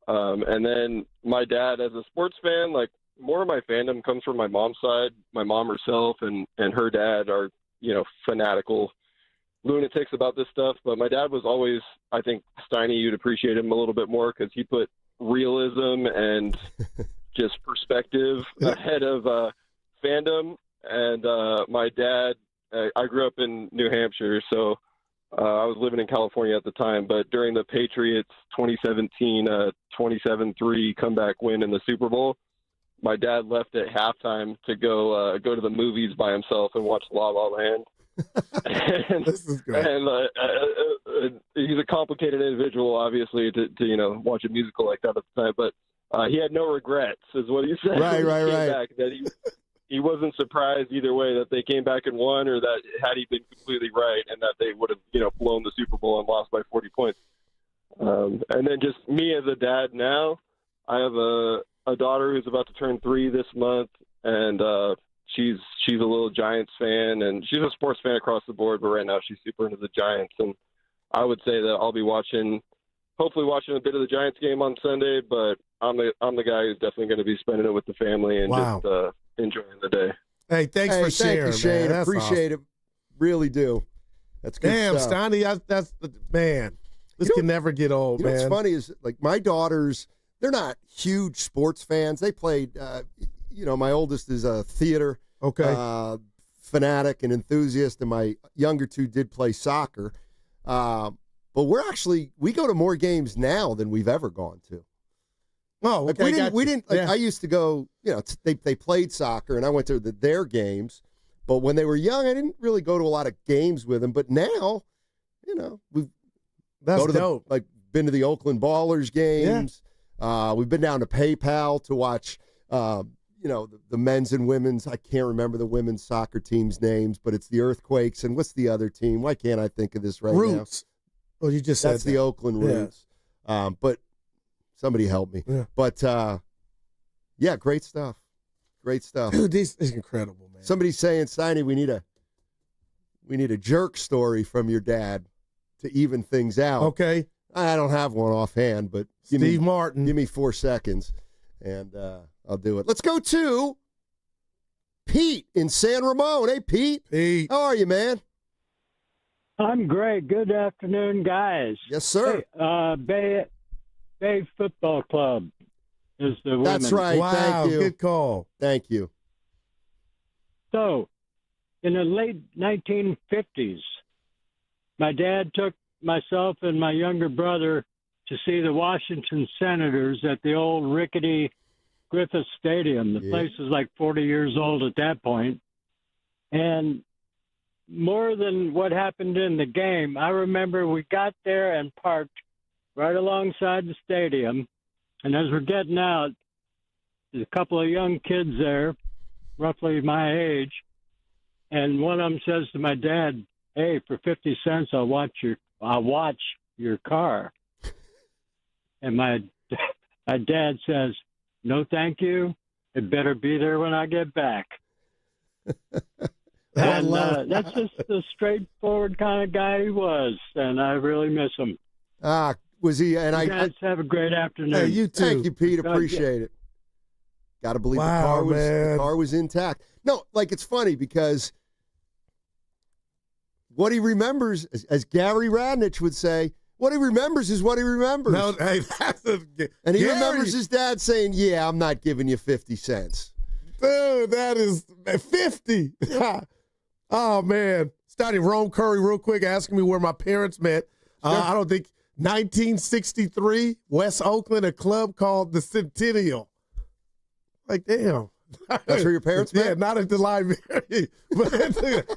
And then my dad, as a sports fan, like more of my fandom comes from my mom's side. My mom herself and her dad are, you know, fanatical lunatics about this stuff. But my dad was always, I think, Steiny, you'd appreciate him a little bit more because he put realism and just perspective ahead of fandom. And my dad, I grew up in New Hampshire, so I was living in California at the time. But during the Patriots 2017 27-3 comeback win in the Super Bowl, my dad left at halftime to go to the movies by himself and watch La La Land. And, this is great. And he's a complicated individual, obviously, to you know, watch a musical like that at the time. But he had no regrets, is what he said. Right. Back, that he wasn't surprised either way that they came back and won, or that had he been completely right and that they would have, you know, blown the Super Bowl and lost by 40 points. And then just me as a dad now, I have a daughter who's about to turn 3 this month, and she's a little Giants fan, and she's a sports fan across the board, but right now she's super into the Giants. And I would say that I'll be hopefully watching a bit of the Giants game on Sunday, but I'm the guy who's definitely going to be spending it with the family and just enjoying the day. Hey, thanks for sharing, thank you, Shane. man. Appreciate it. Really do. That's good Damn, stuff. Steiny, that's man. This can never get old, man. What's funny is, like, my daughters, they're not huge sports fans. They played, you know, my oldest is a theater fanatic and enthusiast, and my younger two did play soccer. But we go to more games now than we've ever gone to. Oh, like okay, we didn't. Like, I used to go. You know, they played soccer, and I went to their games. But when they were young, I didn't really go to a lot of games with them. But now, you know, we've dope. Been to the Oakland Ballers games. Yeah. We've been down to PayPal to watch the men's and women's. I can't remember the women's soccer team's names, but it's the Earthquakes. And what's the other team? Why can't I think of this right now? Roots. Oh, you just said that's the Oakland Roots. But somebody help me. Yeah. But great stuff. Great stuff. Dude, this is incredible, man. Somebody's saying, Steiny, we need a jerk story from your dad to even things out. Okay. I don't have one offhand, but Steve Martin. Give me 4 seconds, and I'll do it. Let's go to Pete in San Ramon. Hey, Pete. Pete. How are you, man? I'm great. Good afternoon, guys. Yes, sir. Hey, Bay Football Club is the women. That's right. Wow, Thank you. good call. Thank you. So, in the late 1950s, my dad took myself and my younger brother to see the Washington Senators at the old rickety Griffith Stadium. The place was like 40 years old at that point. And more than what happened in the game, I remember we got there and parked right alongside the stadium. And as we're getting out, there's a couple of young kids there, roughly my age. And one of them says to my dad, "Hey, for 50 cents, I'll watch your car." And my dad says, "No, thank you. It better be there when I get back." And that's just the straightforward kind of guy he was, and I really miss him. Was he? And you guys have a great afternoon. Hey, you too. Thank you, Pete. Appreciate it. Got to believe the car was intact. No, it's funny because what he remembers, as Gary Radnich would say, what he remembers is what he remembers. No, hey, and he remembers his dad saying, "Yeah, I'm not giving you 50 cents." Dude, that is 50. Oh, man. Starting Rome Curry real quick, asking me where my parents met. I don't think 1963, West Oakland, a club called the Centennial. Damn. That's where your parents met? Yeah, not at the library. But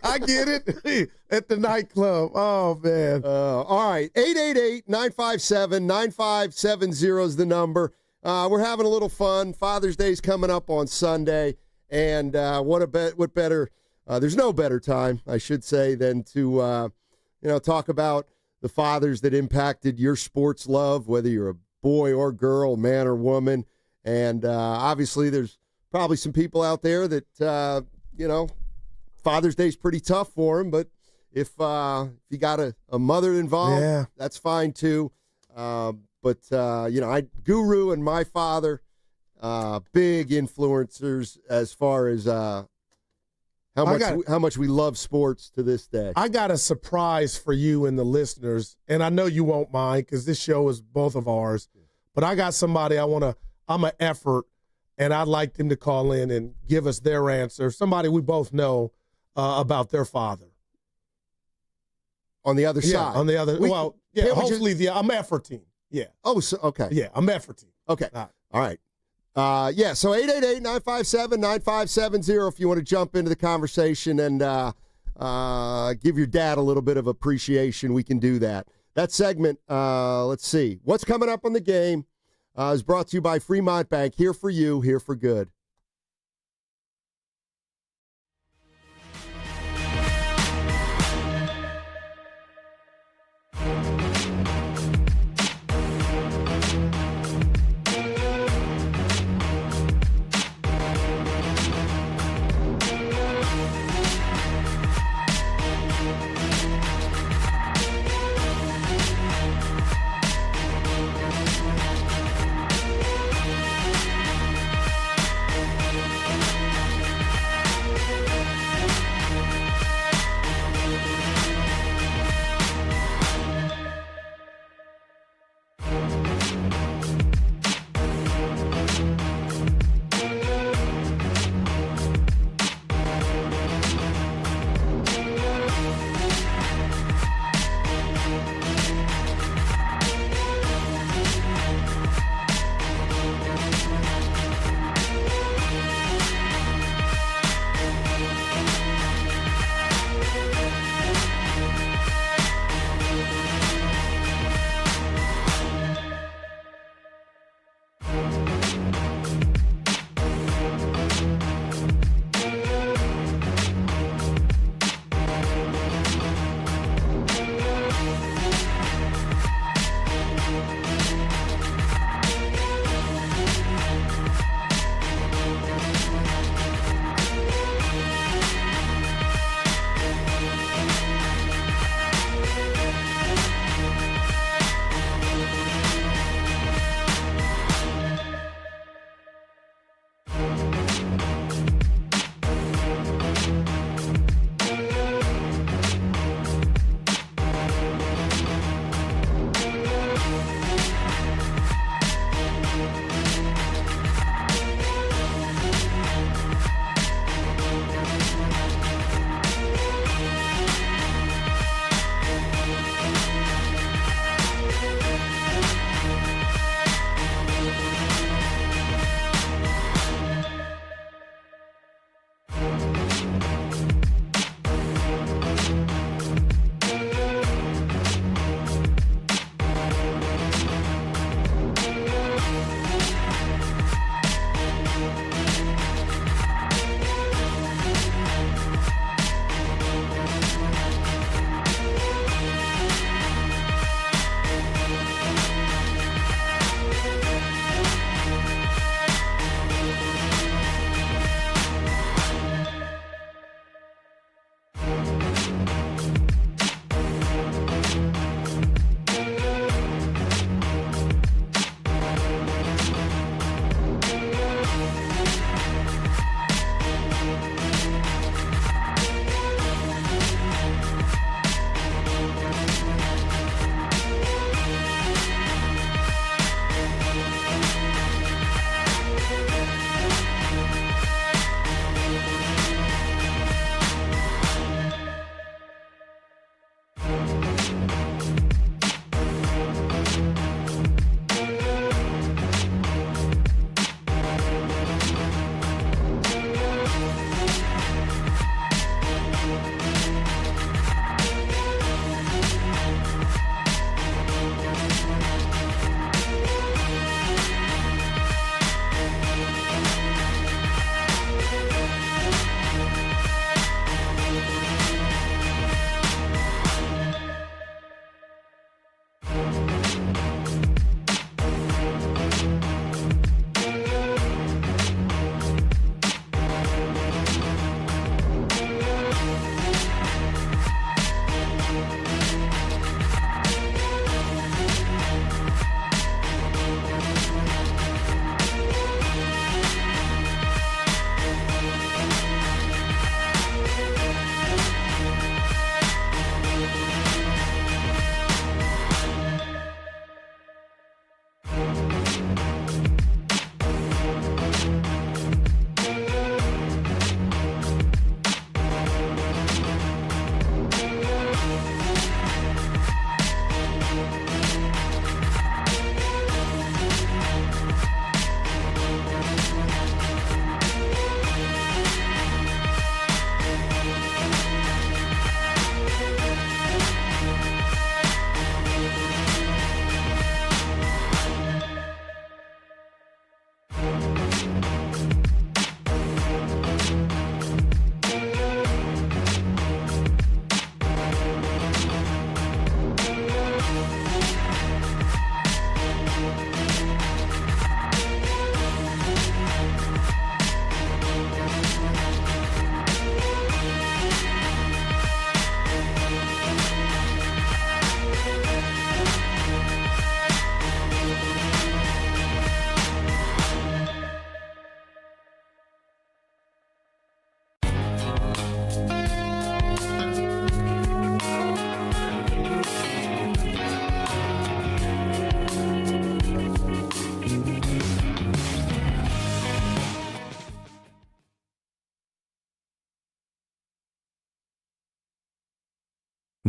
I get it. At the nightclub. Oh, man. All right. 888-957-9570 is the number. We're having a little fun. Father's Day's coming up on Sunday. And what better, there's no better time, I should say, than to, talk about the fathers that impacted your sports love, whether you're a boy or girl, man or woman. And obviously there's probably some people out there that, Father's Day's pretty tough for them. But if you got a mother involved, that's fine too. But Guru and my father, big influencers as far as how much we love sports to this day. I got a surprise for you and the listeners, and I know you won't mind because this show is both of ours. But I got somebody I'm an effort, and I'd like them to call in and give us their answer. Somebody we both know about their father. On the other side. On the other. Hopefully I'm efforting. Yeah. Oh, so okay. Yeah, I'm efforting. Okay. All right. So 888-957-9570 if you want to jump into the conversation and give your dad a little bit of appreciation, we can do that. That segment, let's see. What's coming up on the game is brought to you by Fremont Bank. Here for you, here for good.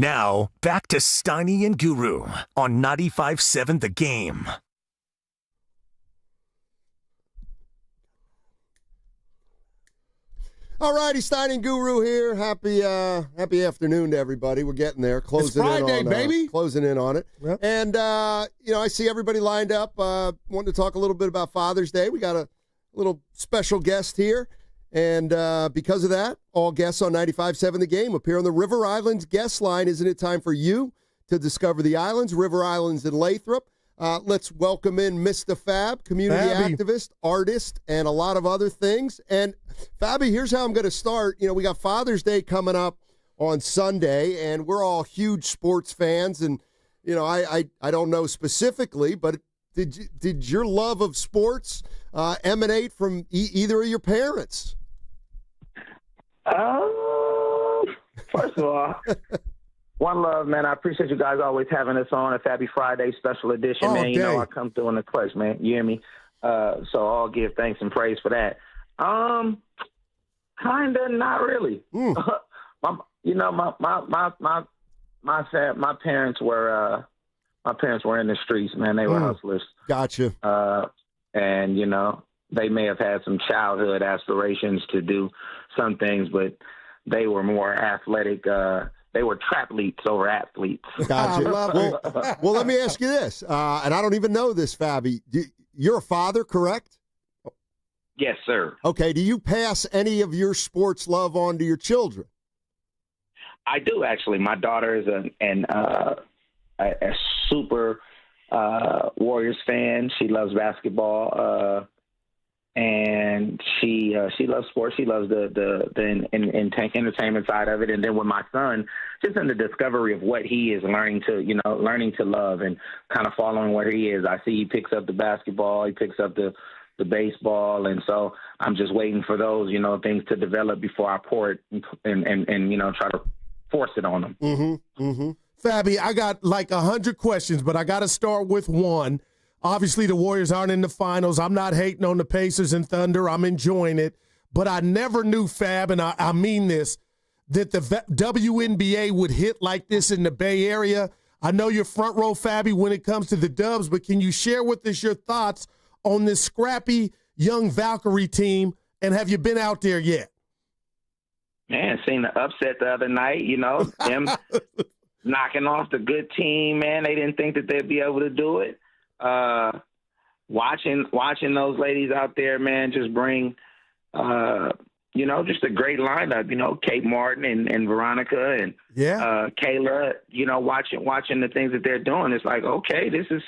Now, back to Steiny and Guru on 95.7 The Game. All righty, Steiny and Guru here. Happy afternoon to everybody. We're getting there. Closing it's Friday, in on, baby. Closing in on it. Yep. And, I see everybody lined up. Wanting to talk a little bit about Father's Day. We got a little special guest here. And because of that, all guests on 95.7 The Game appear on the River Islands guest line. Isn't it time for you to discover the islands? River Islands in Lathrop. Let's welcome in Mr. Fab, community activist, artist, and a lot of other things. And Fabby, here's how I'm going to start. We got Father's Day coming up on Sunday, and we're all huge sports fans. And, I don't know specifically, but did your love of sports emanate from either of your parents? First of all, one love, man. I appreciate you guys always having us on a Fabby Friday special edition, man. You know I come through in the clutch, man. You hear me? So I'll give thanks and praise for that. Kinda, not really. My parents were in the streets, man. They were hustlers. Gotcha. And they may have had some childhood aspirations to do some things, but they were more athletic. They were traplites over athletes. Gotcha. Well, let me ask you this, and I don't even know this, Fabby. You're a father, correct? Yes, sir. Okay. Do you pass any of your sports love on to your children? I do, actually. My daughter is a super Warriors fan. She loves basketball, and she loves sports. She loves the entertainment side of it. And then with my son, just in the discovery of what he is learning to love and kind of following where he is. I see he picks up the basketball, he picks up the baseball, and so I'm just waiting for those things to develop before I pour it and try to force it on them. Mm-hmm. Mm-hmm. Fabby, I got like 100 questions, but I got to start with one. Obviously, the Warriors aren't in the finals. I'm not hating on the Pacers and Thunder. I'm enjoying it. But I never knew, Fab, and I mean this, that the WNBA would hit like this in the Bay Area. I know you're front row, Fabby, when it comes to the Dubs, but can you share with us your thoughts on this scrappy young Valkyrie team, and have you been out there yet? Man, seen the upset the other night, them knocking off the good team, man. They didn't think that they'd be able to do it. Watching those ladies out there, man, just bring, just a great lineup. Kate Martin and Veronica and Kayla. Watching the things that they're doing, it's like, okay, this is.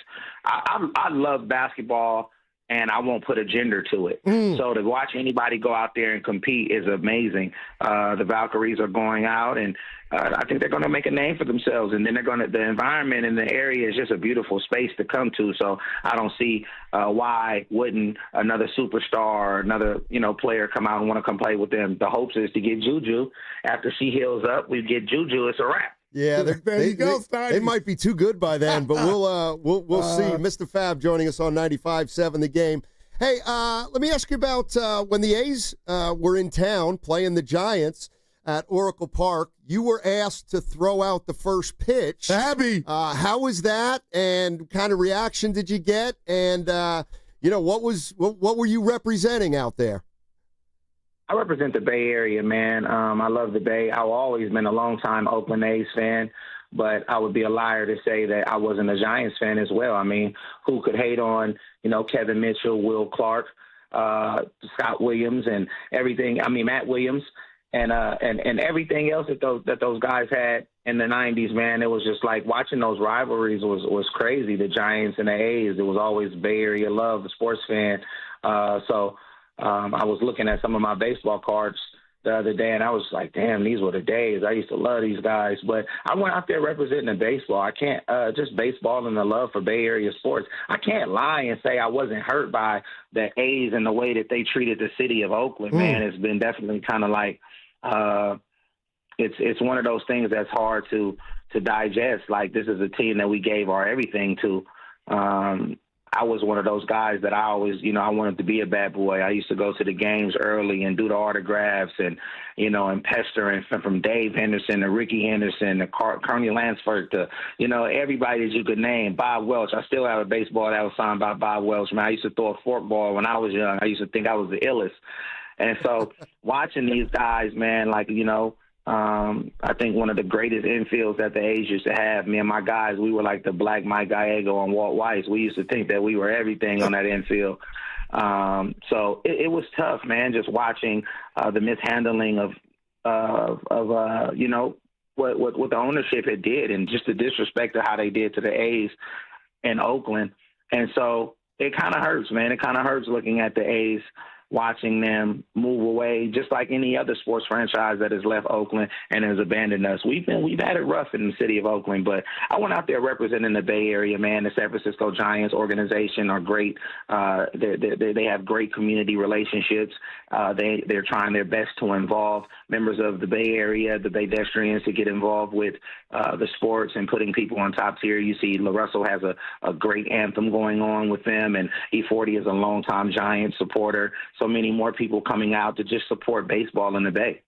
I love basketball, and I won't put a gender to it. So to watch anybody go out there and compete is amazing. The Valkyries are going out, and I think they're going to make a name for themselves. And then the environment in the area is just a beautiful space to come to. So I don't see why wouldn't another superstar or another, player come out and want to come play with them. The hopes is to get Juju. After she heals up, we get Juju. It's a wrap. Yeah, there you go, Steiny. They might be too good by then, but we'll see. Mr. Fab joining us on 95.7 The Game. Hey, let me ask you about when the A's were in town playing the Giants at Oracle Park. You were asked to throw out the first pitch. Fabby, how was that? And kind of reaction did you get? And what were you representing out there? I represent the Bay Area, man. I love the Bay. I've always been a long-time Oakland A's fan, but I would be a liar to say that I wasn't a Giants fan as well. I mean, who could hate on, Kevin Mitchell, Will Clark, Scott Williams, and everything? I mean, Matt Williams, and everything else that those guys had in the 90s, man. It was just like watching those rivalries was crazy. The Giants and the A's. It was always Bay Area love, the sports fan. I was looking at some of my baseball cards the other day, and I was like, damn, these were the days. I used to love these guys. But I went out there representing the baseball. I can't just baseball and the love for Bay Area sports. I can't lie and say I wasn't hurt by the A's and the way that they treated the city of Oakland, man. It's been definitely kind of like it's one of those things that's hard to digest. Like, this is a team that we gave our everything to. I was one of those guys that I always, I wanted to be a bad boy. I used to go to the games early and do the autographs and, and pester, and from Dave Henderson to Ricky Henderson to Kearney Lansford to, everybody that you could name. Bob Welch. I still have a baseball that was signed by Bob Welch. Man, I used to throw a forkball when I was young. I used to think I was the illest. And so watching these guys, man, like, I think one of the greatest infields that the A's used to have, me and my guys, we were like the black Mike Gallego and Walt Weiss. We used to think that we were everything on that infield. So it was tough, man, just watching the mishandling of what the ownership had did, and just the disrespect of how they did to the A's in Oakland. And so it kind of hurts, man. It kind of hurts looking at the A's, watching them move away, just like any other sports franchise that has left Oakland and has abandoned us. We've had it rough in the city of Oakland, but I went out there representing the Bay Area, man. The San Francisco Giants organization are great. They have great community relationships. They're trying their best to involve members of the Bay Area, the Baydestrians, to get involved with the sports and putting people on top tier. You see La Russell has a great anthem going on with them, and E40 is a longtime Giants supporter. So many more people coming out to just support baseball in the Bay.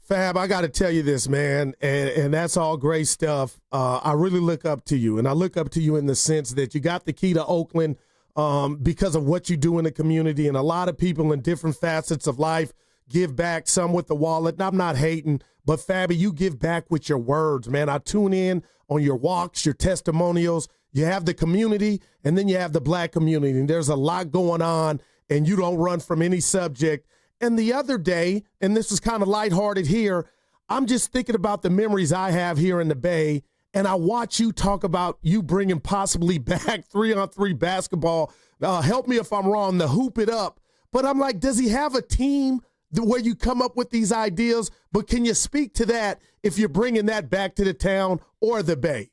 Fab, I got to tell you this, man, and that's all great stuff. I really look up to you, and I look up to you in the sense that you got the key to Oakland because of what you do in the community, and a lot of people in different facets of life give back, some with the wallet. And I'm not hating, but Fabby, you give back with your words, man. I tune in on your walks, your testimonials. You have the community, and then you have the black community, and there's a lot going on, and you don't run from any subject. And the other day, and this is kind of lighthearted here, I'm just thinking about the memories I have here in the Bay, and I watch you talk about you bringing possibly back 3-on-3 basketball. Help me if I'm wrong, to hoop it up. But I'm like, does he have a team where you come up with these ideas? But can you speak to that if you're bringing that back to the town or the Bay?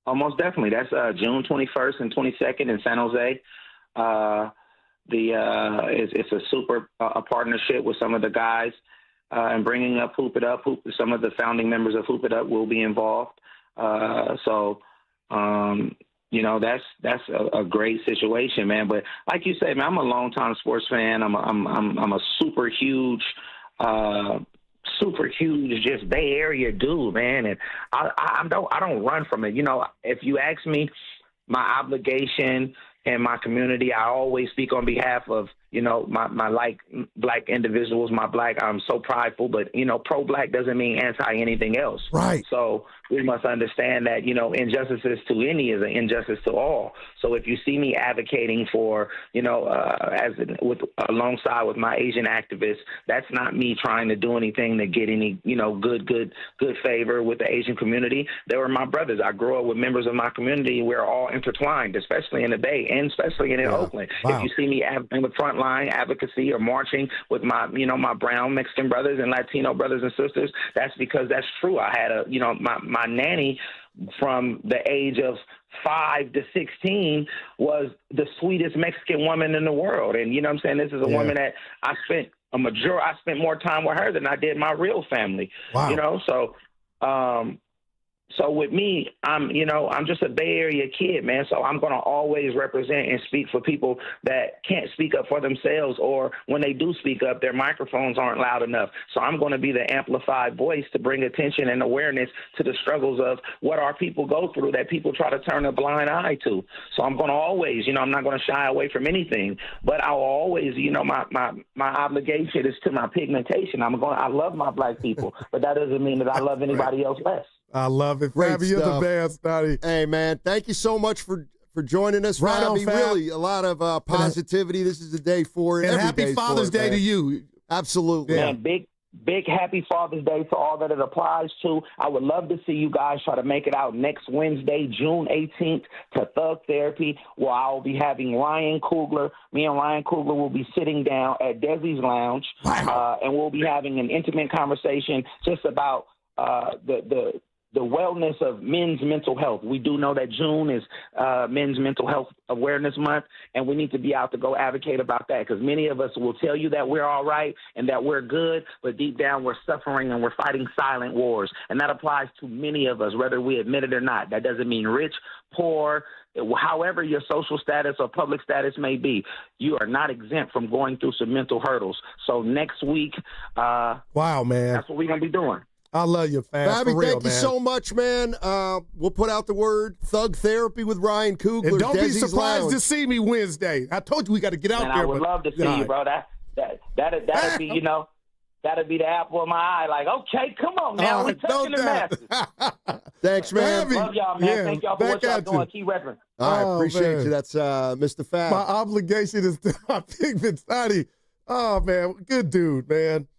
Most definitely. That's June 21st and 22nd in San Jose. It's a super partnership with some of the guys, and bringing up Hoop It Up. Some of the founding members of Hoop It Up will be involved. That's a great situation, man. But like you say, man, I'm a longtime sports fan. I'm a super huge just Bay Area dude, man, and I don't run from it. If you ask me, my obligation and my community, I always speak on behalf of, my like black individuals, I'm so prideful, but, pro-black doesn't mean anti-anything else. Right. So we must understand that, injustices to any is an injustice to all. So if you see me advocating for, alongside with my Asian activists, that's not me trying to do anything to get any, good favor with the Asian community. They were my brothers. I grew up with members of my community. We're all intertwined, especially in the Bay and especially in Oakland. Wow. If you see me in the front line advocacy or marching with my, my brown Mexican brothers and Latino brothers and sisters, that's because that's true. I had my nanny from the age of 5 to 16 was the sweetest Mexican woman in the world. And this is a woman that I spent more time with her than I did my real family. Wow. So with me, I'm just a Bay Area kid, man. So I'm going to always represent and speak for people that can't speak up for themselves, or when they do speak up, their microphones aren't loud enough. So I'm going to be the amplified voice to bring attention and awareness to the struggles of what our people go through that people try to turn a blind eye to. So I'm going to always, I'm not going to shy away from anything, but I'll always, my obligation is to my pigmentation. I love my black people, but that doesn't mean that I love anybody else less. I love it. Great Fabby, you're the stuff. best, Steiny. Hey, man, thank you so much for joining us. Right on, Fabby. Fab. Really, a lot of positivity. This is the day for it. And Every happy day's Father's for it, Day man. to you. Absolutely. Man, big happy Father's Day to all that it applies to. I would love to see you guys try to make it out next Wednesday, June 18th, to Thug Therapy, where I'll be having Ryan Coogler. Me and Ryan Coogler will be sitting down at Desi's Lounge, and we'll be having an intimate conversation just about the the wellness of men's mental health. We do know that June is Men's Mental Health Awareness Month, and we need to be out to go advocate about that, because many of us will tell you that we're all right and that we're good, but deep down we're suffering and we're fighting silent wars. And that applies to many of us, whether we admit it or not. That doesn't mean rich, poor, however your social status or public status may be. You are not exempt from going through some mental hurdles. So next week, wow, man, that's what we're going to be doing. I love you, Fab. Bobby, for real, thank you man. so much, man. We'll put out the word Thug Therapy with Ryan Coogler. And don't be Desi's surprised Lounge. to see me Wednesday. I told you we got to get out And there. I would love to see you, bro. That'd be, that'd be the apple of my eye. Like, okay, come on now. We're touching the masses. Thanks, man. Love y'all, man. Yeah, Thank y'all for what y'all doing. Keep repping. I appreciate man. you. That's Mr. Fab. My obligation is to my pigment Steiny. Oh, man. Good dude, man.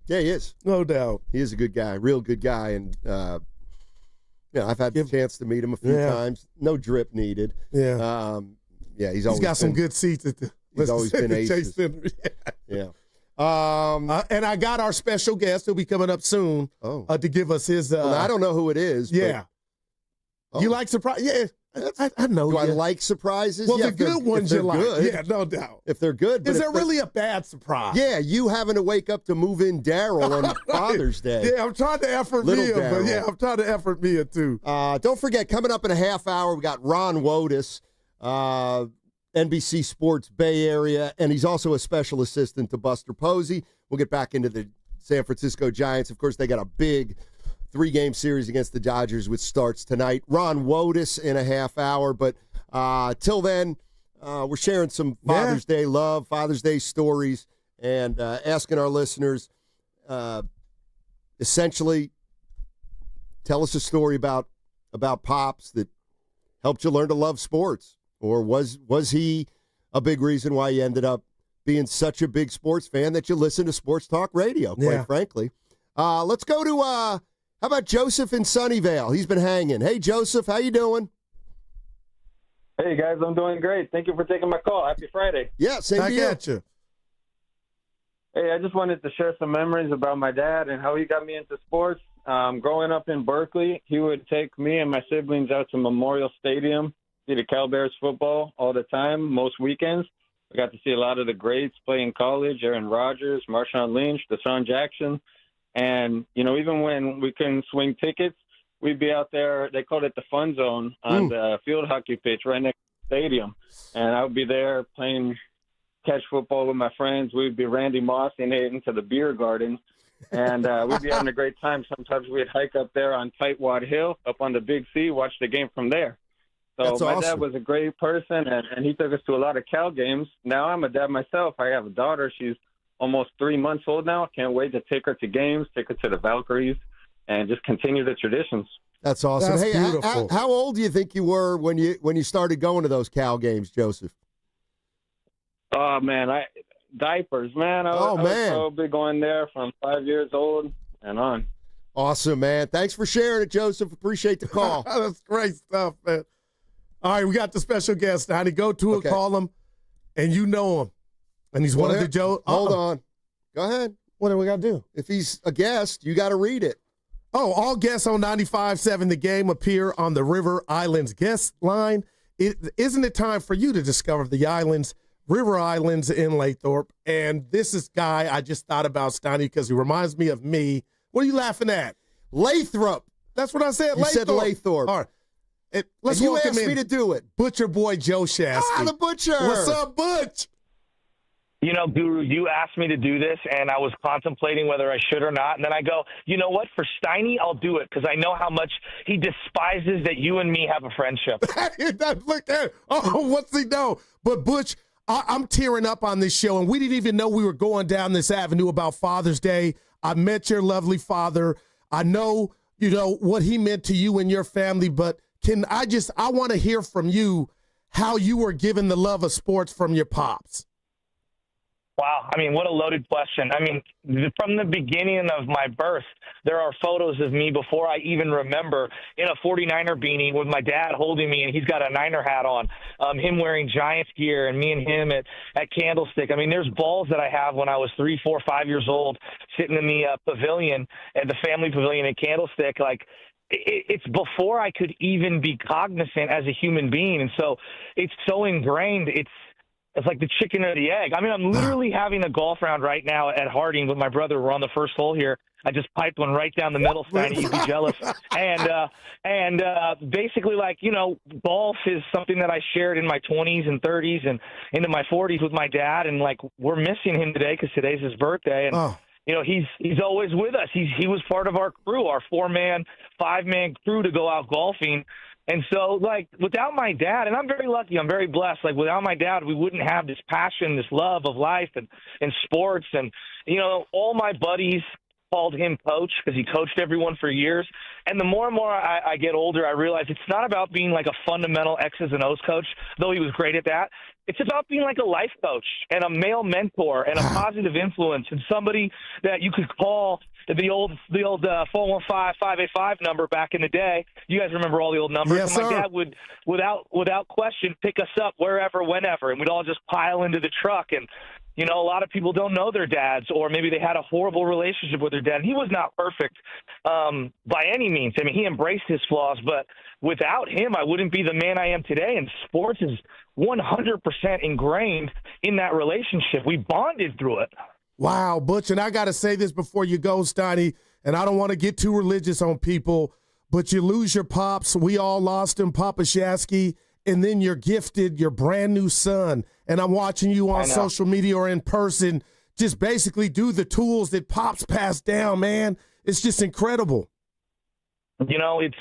Yeah, he is. No doubt. He is a good guy, real good guy. And, I've had the chance to meet him a few times. No drip needed. Yeah. He's always got some good seats at the He's always been Chase aces. Center. Yeah. And I got our special guest who'll be coming up soon to give us his. Well, I don't know who it is. Yeah. But, You like surprise? Yeah. I know. Do I you. like surprises? Well, Yeah, the if they're- good if ones they're you like. good. Yeah, no doubt. If they're good. But Is if there they're- really a bad surprise? Yeah, you having to wake up to move in Daryl on Father's Day. Yeah, I'm trying to effort Little Mia, but Daryl. yeah, I'm trying to effort Mia too. Don't forget, coming up in a half hour, we got Ron Wotus, NBC Sports Bay Area, and he's also a special assistant to Buster Posey. We'll get back into the San Francisco Giants. Of course, they got a big 3-game series against the Dodgers, which starts tonight. Ron Wotus in a half hour, but till then, we're sharing some Father's Day love, Father's Day stories, and asking our listeners, essentially, tell us a story about Pops that helped you learn to love sports, or was he a big reason why you ended up being such a big sports fan that you listen to sports talk radio, quite frankly. Let's go to, how about Joseph in Sunnyvale? He's been hanging. Hey, Joseph, how you doing? Hey, guys, I'm doing great. Thank you for taking my call. Happy Friday. Yeah, same to you. At you. Hey, I just wanted to share some memories about my dad and how he got me into sports. Growing up in Berkeley, he would take me and my siblings out to Memorial Stadium, see the Cowboys football all the time, most weekends. I got to see a lot of the greats play in college, Aaron Rodgers, Marshawn Lynch, Deshaun Jackson. And, even when we couldn't swing tickets, we'd be out there. They called it the fun zone on the field hockey pitch right next to the stadium. And I would be there playing catch football with my friends. We'd be Randy Moss and heading to the beer garden. And we'd be having a great time. Sometimes we'd hike up there on Tightwad Hill, up on the Big C, watch the game from there. So That's my awesome. dad was a great person, and he took us to a lot of Cal games. Now I'm a dad myself. I have a daughter. She's almost 3 months old now. Can't wait to take her to games, take her to the Valkyries, and just continue the traditions. That's awesome. That's hey, beautiful. how old do you think you were when you started going to those Cal games, Joseph? Oh, man, diapers, man. I was probably going there from 5 years old and on. Awesome, man. Thanks for sharing it, Joseph. Appreciate the call. That's great stuff, man. All right, we got the special guest, Steiny. Go to it, call him, and you know him. And he's one of the Joe. Hold on. Go ahead. What do we got to do? If he's a guest, you got to read it. Oh, all guests on 95.7 The Game appear on the River Islands guest line. Isn't it time for you to discover the islands, River Islands in Lathrop? And this is guy I just thought about, Steiny, because he reminds me of me. What are you laughing at? Lathrop. That's what I said. You said Lathrop. All right. Let's and you welcome asked in me to do it. Butcher Boy Joe Shasky. Ah, the Butcher. What's up, Butch? Guru, you asked me to do this, and I was contemplating whether I should or not. And then I go, you know what? For Steiny, I'll do it because I know how much he despises that you and me have a friendship. Look at it. Oh, what's he know? But, Butch, I'm tearing up on this show, and we didn't even know we were going down this avenue about Father's Day. I met your lovely father. I know, what he meant to you and your family, but I want to hear from you how you were given the love of sports from your pops. Wow. I mean, what a loaded question. I mean, from the beginning of my birth, there are photos of me before I even remember in a 49er beanie with my dad holding me, and he's got a Niner hat on, him wearing Giants gear, and me and him at Candlestick. I mean, there's balls that I have when I was 3, 4, 5 years old sitting in the pavilion, at the family pavilion at Candlestick, like, it's before I could even be cognizant as a human being. And so it's so ingrained. It's like the chicken or the egg. I mean, I'm literally having a golf round right now at Harding with my brother. We're on the first hole here. I just piped one right down the middle, Steiny. You'd be jealous. And basically, like, you know, golf is something that I shared in my 20s and 30s and into my 40s with my dad. And, like, we're missing him today because today's his birthday. And, you know, he's always with us. He was part of our crew, our 4-man, 5-man crew to go out golfing. And so, like, without my dad, and I'm very lucky, I'm very blessed, like, without my dad, we wouldn't have this passion, this love of life and sports. And, you know, all my buddies called him coach because he coached everyone for years. And the more and more I get older, I realize it's not about being like a fundamental X's and O's coach, though he was great at that. It's about being like a life coach and a male mentor and a positive influence and somebody that you could call the old 415-585 number back in the day. You guys remember all the old numbers? Yes, and my sir. dad would, without question, pick us up wherever, whenever, and we'd all just pile into the truck. And you know, a lot of people don't know their dads, or maybe they had a horrible relationship with their dad. And he was not perfect by any means. I mean, he embraced his flaws, but without him, I wouldn't be the man I am today. And sports is 100% ingrained in that relationship. We bonded through it. Wow, Butch, and I got to say this before you go, Steiny, and I don't want to get too religious on people, but you lose your pops. We all lost him, Papa Shasky, and then you're gifted your brand new son. And I'm watching you on social media or in person just basically do the tools that Pops passed down, man. It's just incredible. You know, it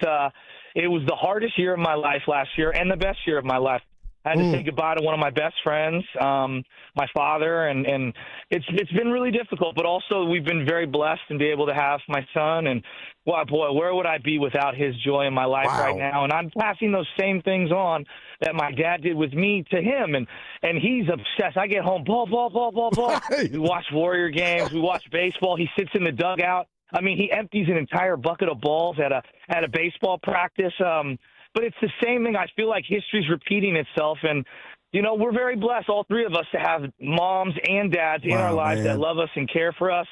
was the hardest year of my life last year and the best year of my life. I had to say goodbye to one of my best friends, my father, and it's been really difficult. But also, we've been very blessed and be able to have my son. And wow, boy, where would I be without his joy in my life right now? And I'm passing those same things on that my dad did with me to him. And he's obsessed. I get home, ball. We watch Warrior games. We watch baseball. He sits in the dugout. I mean, he empties an entire bucket of balls at a baseball practice. But it's the same thing. I feel like history's repeating itself. And, you know, we're very blessed, all three of us, to have moms and dads in our lives that love us and care for us.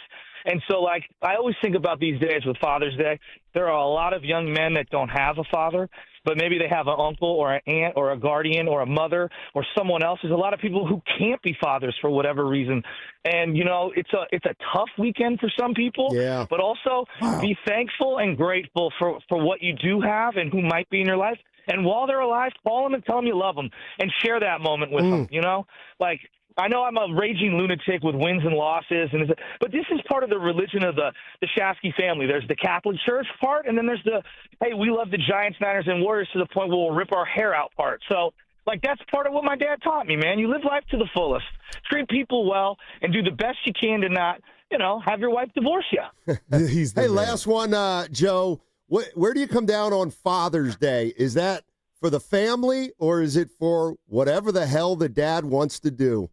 And so, like, I always think about these days with Father's Day. There are a lot of young men that don't have a father, but maybe they have an uncle or an aunt or a guardian or a mother or someone else. There's a lot of people who can't be fathers for whatever reason. And, you know, it's a tough weekend for some people, but also be thankful and grateful for what you do have and who might be in your life. And while they're alive, call them and tell them you love them and share that moment with them, you know? Like, I know I'm a raging lunatic with wins and losses, but this is part of the religion of the Shasky family. There's the Catholic Church part, and then there's the, hey, we love the Giants, Niners, and Warriors to the point where we'll rip our hair out part. So, like, that's part of what my dad taught me, man. You live life to the fullest. Treat people well and do the best you can to not, you know, have your wife divorce you. Hey, last one, Joe. Where do you come down on Father's Day? Is that for the family, or is it for whatever the hell the dad wants to do?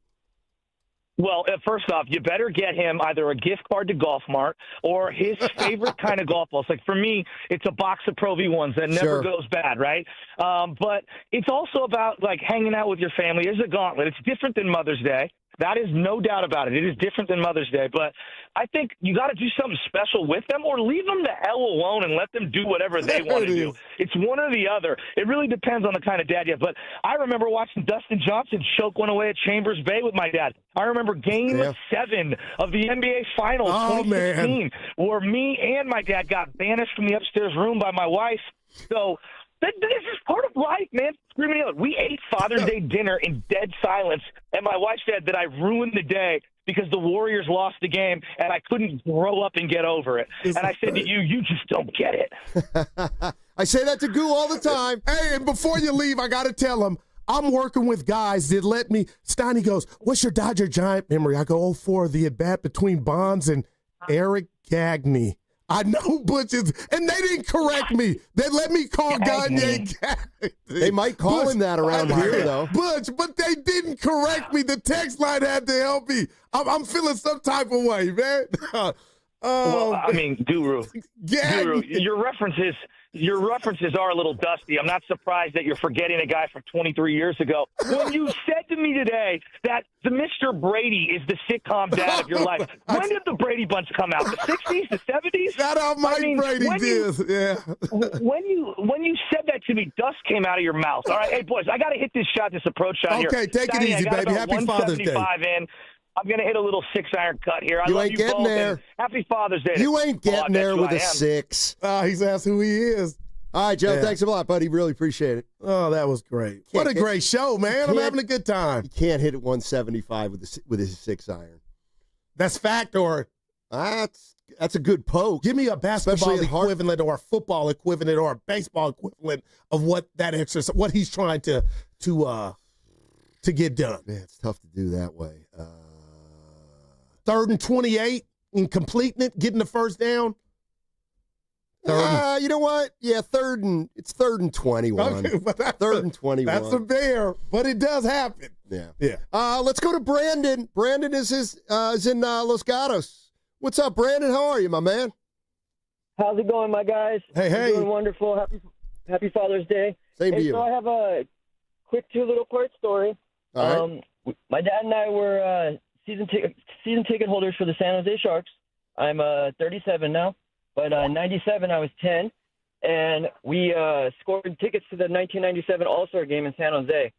Well, first off, you better get him either a gift card to Golf Mart or his favorite kind of golf balls. Like for me, it's a box of Pro V1s that never goes bad, right? But it's also about like hanging out with your family. There's a gauntlet. It's different than Mother's Day. That is no doubt about it. It is different than Mother's Day. But I think you got to do something special with them or leave them the hell alone and let them do whatever they want to do. It's one or the other. It really depends on the kind of dad you have. But I remember watching Dustin Johnson choke one away at Chambers Bay with my dad. I remember Game 7 of the NBA Finals 2016 where me and my dad got banished from the upstairs room by my wife. So this is part of life, man. Screaming out. We ate Father's Day dinner in dead silence, and my wife said that I ruined the day because the Warriors lost the game, and I couldn't grow up and get over it. And I said to you just don't get it. I say that to Goo all the time. Hey, and before you leave, I got to tell him, I'm working with guys that let me. Steiny goes, what's your Dodger Giant memory? I go, 04, the at-bat between Bonds and Eric Gagne. I know Butches, and they didn't correct me. They let me call Gagne. They might call him that around here, though. But they didn't correct me. The text line had to help me. I'm feeling some type of way, man. Well, I mean, Guru, your references your references are a little dusty. I'm not surprised that you're forgetting a guy from 23 years ago. When you said to me today that the Mr. Brady is the sitcom dad of your life, when did the Brady Bunch come out? The 60s, the 70s? Shout out Mike Brady Dibs. Yeah. When you said that to me, dust came out of your mouth. All right, hey boys, I got to hit this approach shot here. Okay, take it Steiny, easy, baby. Happy Father's Day. In. I'm going to hit a little 6-iron cut here. I You love ain't you getting both, there. and happy Father's Day. You ain't getting there with I a 6. He's asked who he is. All right, Joe, Yeah. thanks a lot, buddy. Really appreciate it. Oh, that was great. What a great show, man. I'm having a good time. You can't hit it 175 with his 6-iron. That's fact, or that's a good poke. Give me a basketball Especially at heart. equivalent or a football equivalent or a baseball equivalent of what that exercise, what he's trying to get done. Man, it's tough to do that way. 3rd and 28 and completing it, getting the first down. You know what? Yeah, it's 3rd and 21. Okay, but 3rd and 21. That's a bear, but it does happen. Yeah. Yeah. Let's go to Brandon. Brandon is in Los Gatos. What's up, Brandon? How are you, my man? How's it going, my guys? Hey, I'm doing wonderful. Happy Father's Day. Same to you. So I have a quick 2 little part story. All right. My dad and I were season ticket holders for the San Jose Sharks. I'm 37 now, but 97 I was 10, and we scored tickets to the 1997 All-Star game in San Jose.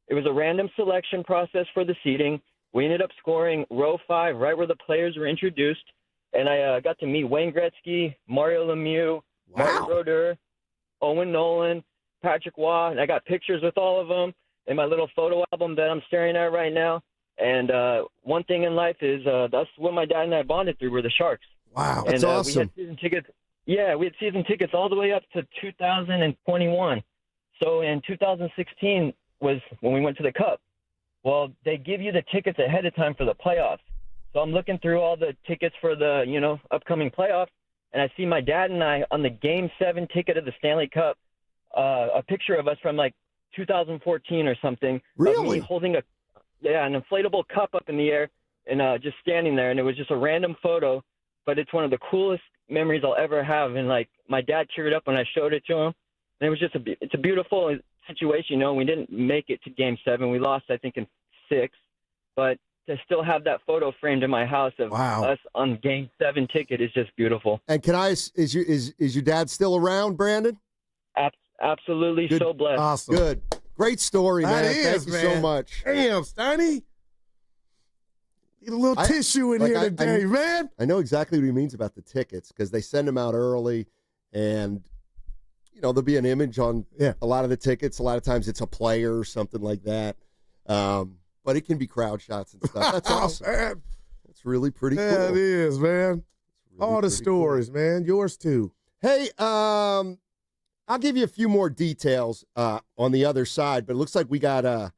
It was a random selection process for the seating. We ended up scoring row 5, right where the players were introduced, and I got to meet Wayne Gretzky, Mario Lemieux, Martin Brodeur, Owen Nolan, Patrick Waugh, and I got pictures with all of them in my little photo album that I'm staring at right now. And one thing in life is that's what my dad and I bonded through were the Sharks. Wow, that's awesome. We had season tickets. Yeah, we had season tickets all the way up to 2021. So in 2016 was when we went to the Cup. Well, they give you the tickets ahead of time for the playoffs. So I'm looking through all the tickets for the upcoming playoffs, and I see my dad and I on the Game 7 ticket of the Stanley Cup, a picture of us from like 2014 or something. Really? Of me holding an inflatable cup up in the air and just standing there, and it was just a random photo, but it's one of the coolest memories I'll ever have. And like my dad cheered up when I showed it to him, and it was just it's a beautiful situation. We didn't make it to Game 7. We lost, I think, in 6, but to still have that photo framed in my house of us on Game 7 ticket is just beautiful. And is your dad still around, Brandon? Absolutely. Good. So blessed. Awesome. Good. Great story, man. That Thank you so much. Damn, Steiny. Need a little tissue in here today, man. I know exactly what he means about the tickets because they send them out early, and there'll be an image on a lot of the tickets. A lot of times it's a player or something like that. But it can be crowd shots and stuff. That's awesome. Man. That's really pretty cool. Yeah, it is, man. Really all the stories, man. Yours too. Hey, I'll give you a few more details on the other side, but it looks like we got a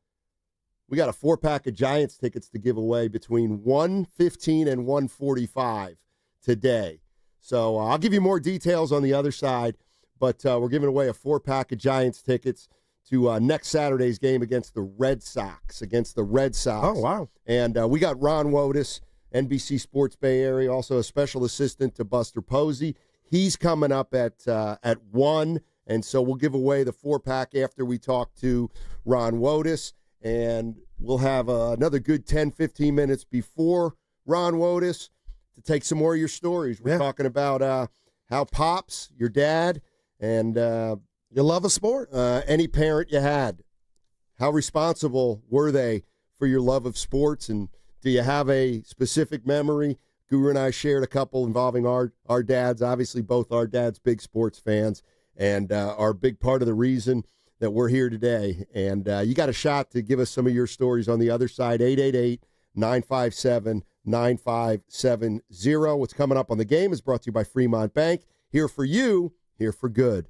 4-pack of Giants tickets to give away between 1:15 and 1:45 today. So I'll give you more details on the other side, but we're giving away a 4-pack of Giants tickets to next Saturday's game against the Red Sox. Oh, wow. And we got Ron Wotus, NBC Sports Bay Area, also a special assistant to Buster Posey. He's coming up at 1, and so we'll give away the 4-pack after we talk to Ron Wotus, and we'll have another good 10, 15 minutes before Ron Wotus to take some more of your stories. We're talking about how Pops, your dad, and your love of sport, any parent you had, how responsible were they for your love of sports, and do you have a specific memory? Guru and I shared a couple involving our dads. Obviously, both our dads big sports fans, and are a big part of the reason that we're here today. And you got a shot to give us some of your stories on the other side, 888-957-9570. What's coming up on the game is brought to you by Fremont Bank. Here for you, here for good.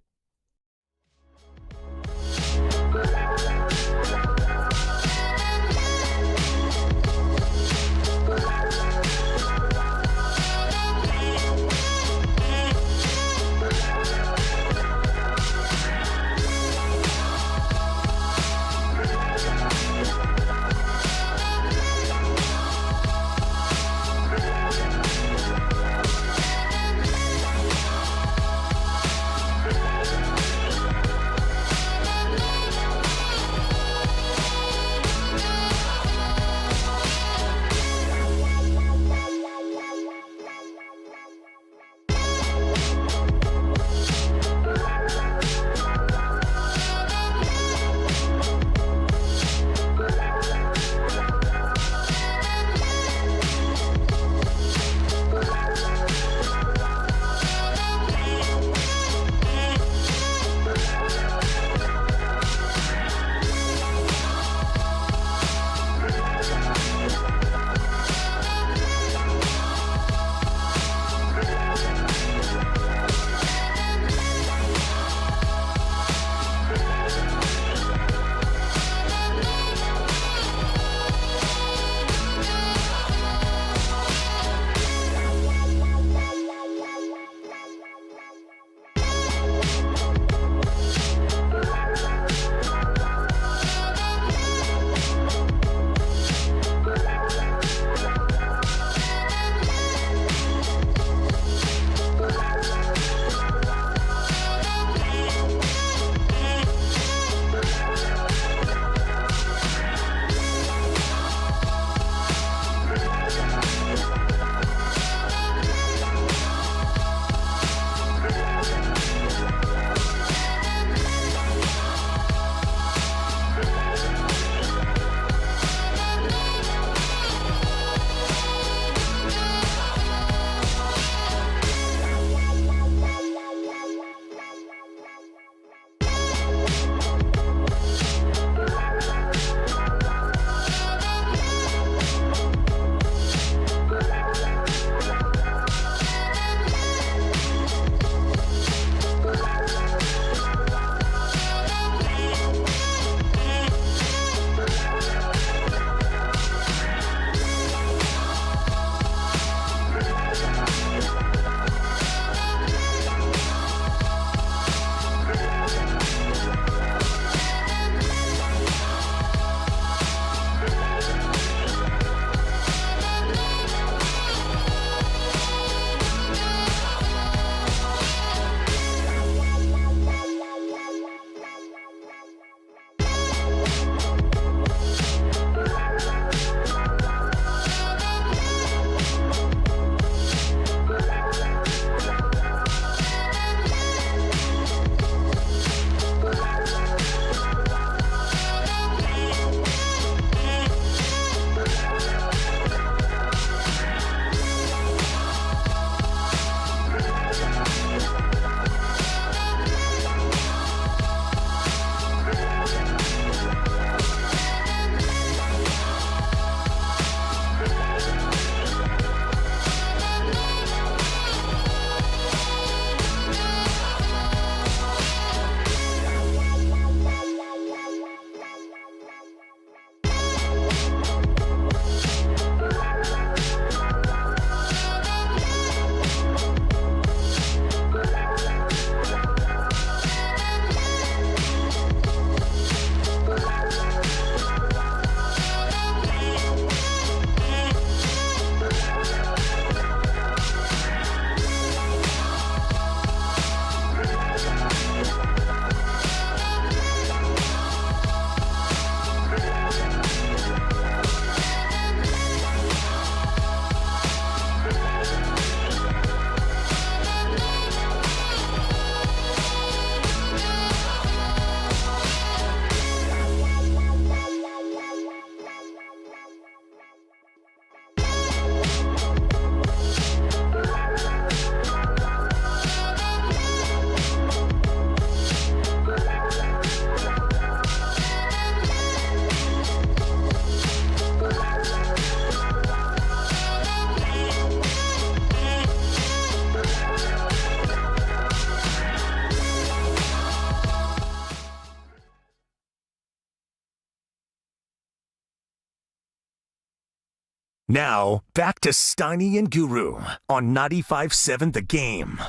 Now, back to Steiny and Guru on 95.7 The Game.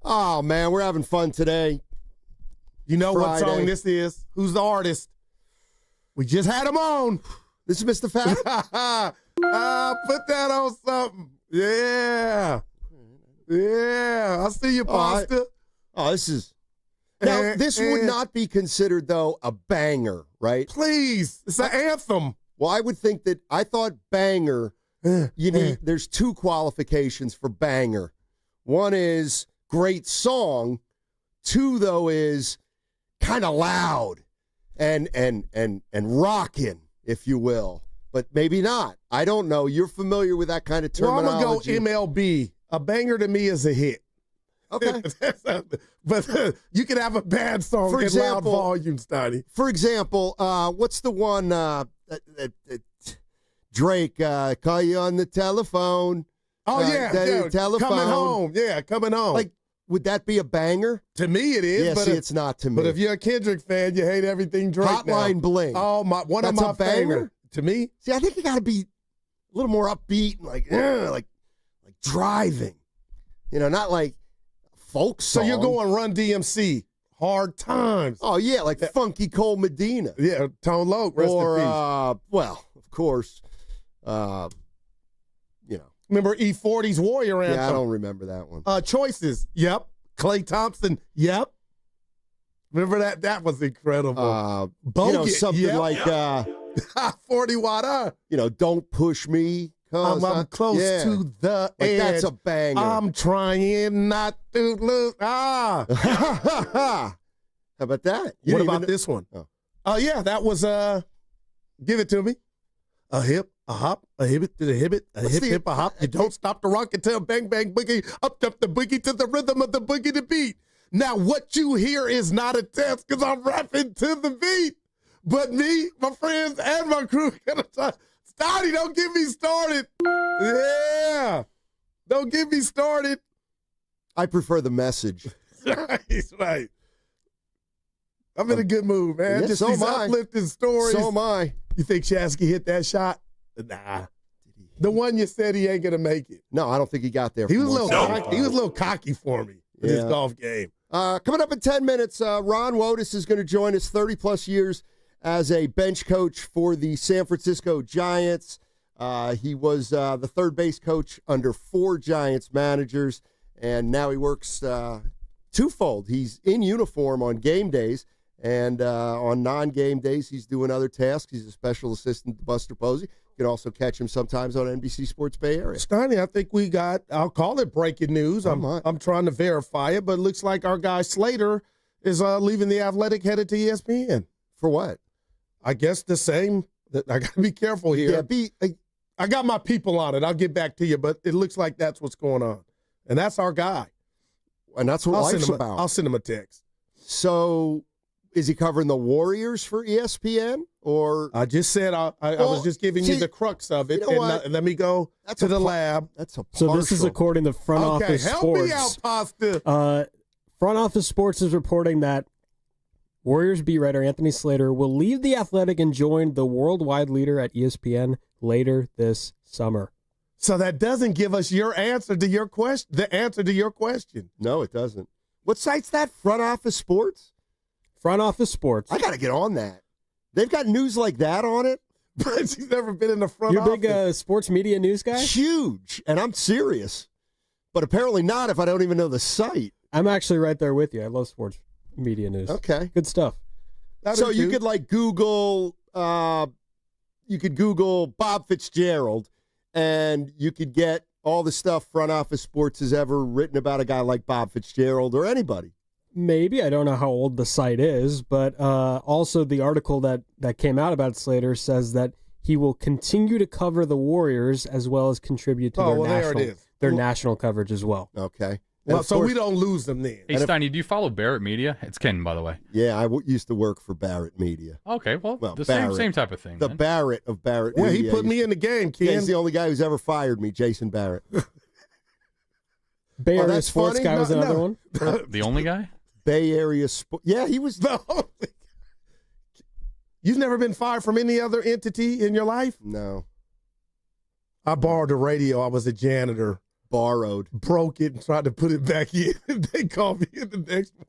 Oh, man, we're having fun today. You know Friday. what song this is? Who's the artist? We just had him on. This is Mr. Fat? Put that on something. Yeah. Yeah. I see you, Pasta. This is... Now, this would not be considered, though, a banger, right? Please. It's an anthem. Well, I would think that... I thought banger, there's two qualifications for banger. One is great song. Two, though, is kind of loud and rocking, if you will. But maybe not. I don't know. You're familiar with that kind of terminology. Well, I'm going to go MLB. A banger to me is a hit. Okay. But you can have a bad song For in example, loud volume, Steiny. For example, what's the one Drake, call you on the telephone. Oh, yeah. Telephone. Coming home. Yeah, coming home. Like, would that be a banger? To me, it is. Yeah, but it's not to me. But if you're a Kendrick fan, you hate everything Drake Hotline now. Bling. Oh, one That's of my a banger? favorite. To me? See, I think you got to be a little more upbeat and like driving. You know, not like folk song. So you're going Run DMC, Hard Times. Oh, yeah, like Funky Cole Medina. Yeah, Tone Loc, rest in peace. Well, of course, Remember E40's Warrior Anthem? Yeah, I don't remember that one. Choices, yep. Klay Thompson, yep. Remember that? That was incredible. Something like 40 watt. Don't push me. I'm close to the edge. That's a banger. I'm trying not to lose. How about that? What about this one? Oh, yeah, that was give it to me. A hip, a hop, a hip to the hip, a hip, a hop. You don't stop the rock until bang, bang, boogie. Up the boogie to the rhythm of the boogie to beat. Now, what you hear is not a test because I'm rapping to the beat. But me, my friends, and my crew gonna try. Steiny, don't get me started. Yeah. Don't get me started. I prefer the message. Right. I'm in a good mood, man. Yeah, Just so these am I. uplifting stories. So am I. You think Shasky hit that shot? Nah. The one you said he ain't going to make it. No, I don't think he got there. He was a little cocky for me in his golf game. Coming up in 10 minutes, Ron Wotus is going to join us, 30-plus years as a bench coach for the San Francisco Giants. He was the third base coach under 4 Giants managers, and now he works twofold. He's in uniform on game days, and on non-game days, he's doing other tasks. He's a special assistant to Buster Posey. You can also catch him sometimes on NBC Sports Bay Area. Steiny, I think we got, I'll call it breaking news. I'm trying to verify it, but it looks like our guy Slater is leaving The Athletic, headed to ESPN. For what? I guess the same. I got to be careful here. Yeah, I got my people on it. I'll get back to you, but it looks like that's what's going on. And that's our guy. And that's what life's about. I'll send him a text. So is he covering the Warriors for ESPN? Or I just said I was just giving you the crux of it. You know what? Let me go to the lab. That's a So this is according to Front Office help Sports. me out, Pasta. Front Office Sports is reporting that Warriors beat writer Anthony Slater will leave The Athletic and join the worldwide leader at ESPN later this summer. So that doesn't give us your answer to your question. The answer to your question. No, it doesn't. What site's that? Front Office Sports? Front Office Sports. I got to get on that. They've got news like that on it. But he's never been in the front office. You're a big sports media news guy? Huge. And I'm serious. But apparently not if I don't even know the site. I'm actually right there with you. I love sports media news. Okay. Good stuff. So you could Google Bob Fitzgerald, and you could get all the stuff Front Office Sports has ever written about a guy like Bob Fitzgerald or anybody. Maybe. I don't know how old the site is, but also the article that came out about Slater says that he will continue to cover the Warriors as well as contribute to their national coverage as well. Okay. Well, so we don't lose them then. Hey, Steiny, do you follow Barrett Media? It's Ken, by the way. Yeah, I used to work for Barrett Media. Okay, well the Barrett, same type of thing. The man. Barrett of Barrett Media. Yeah, he put me in the game, Ken. Yeah, he's the only guy who's ever fired me, Jason Barrett. Bay Area sports guy was another one? The only guy? Bay Area sports. Yeah, he was the only. You've never been fired from any other entity in your life? No. I borrowed a radio. I was a janitor. Borrowed. Broke it and tried to put it back in. They called me in the next one.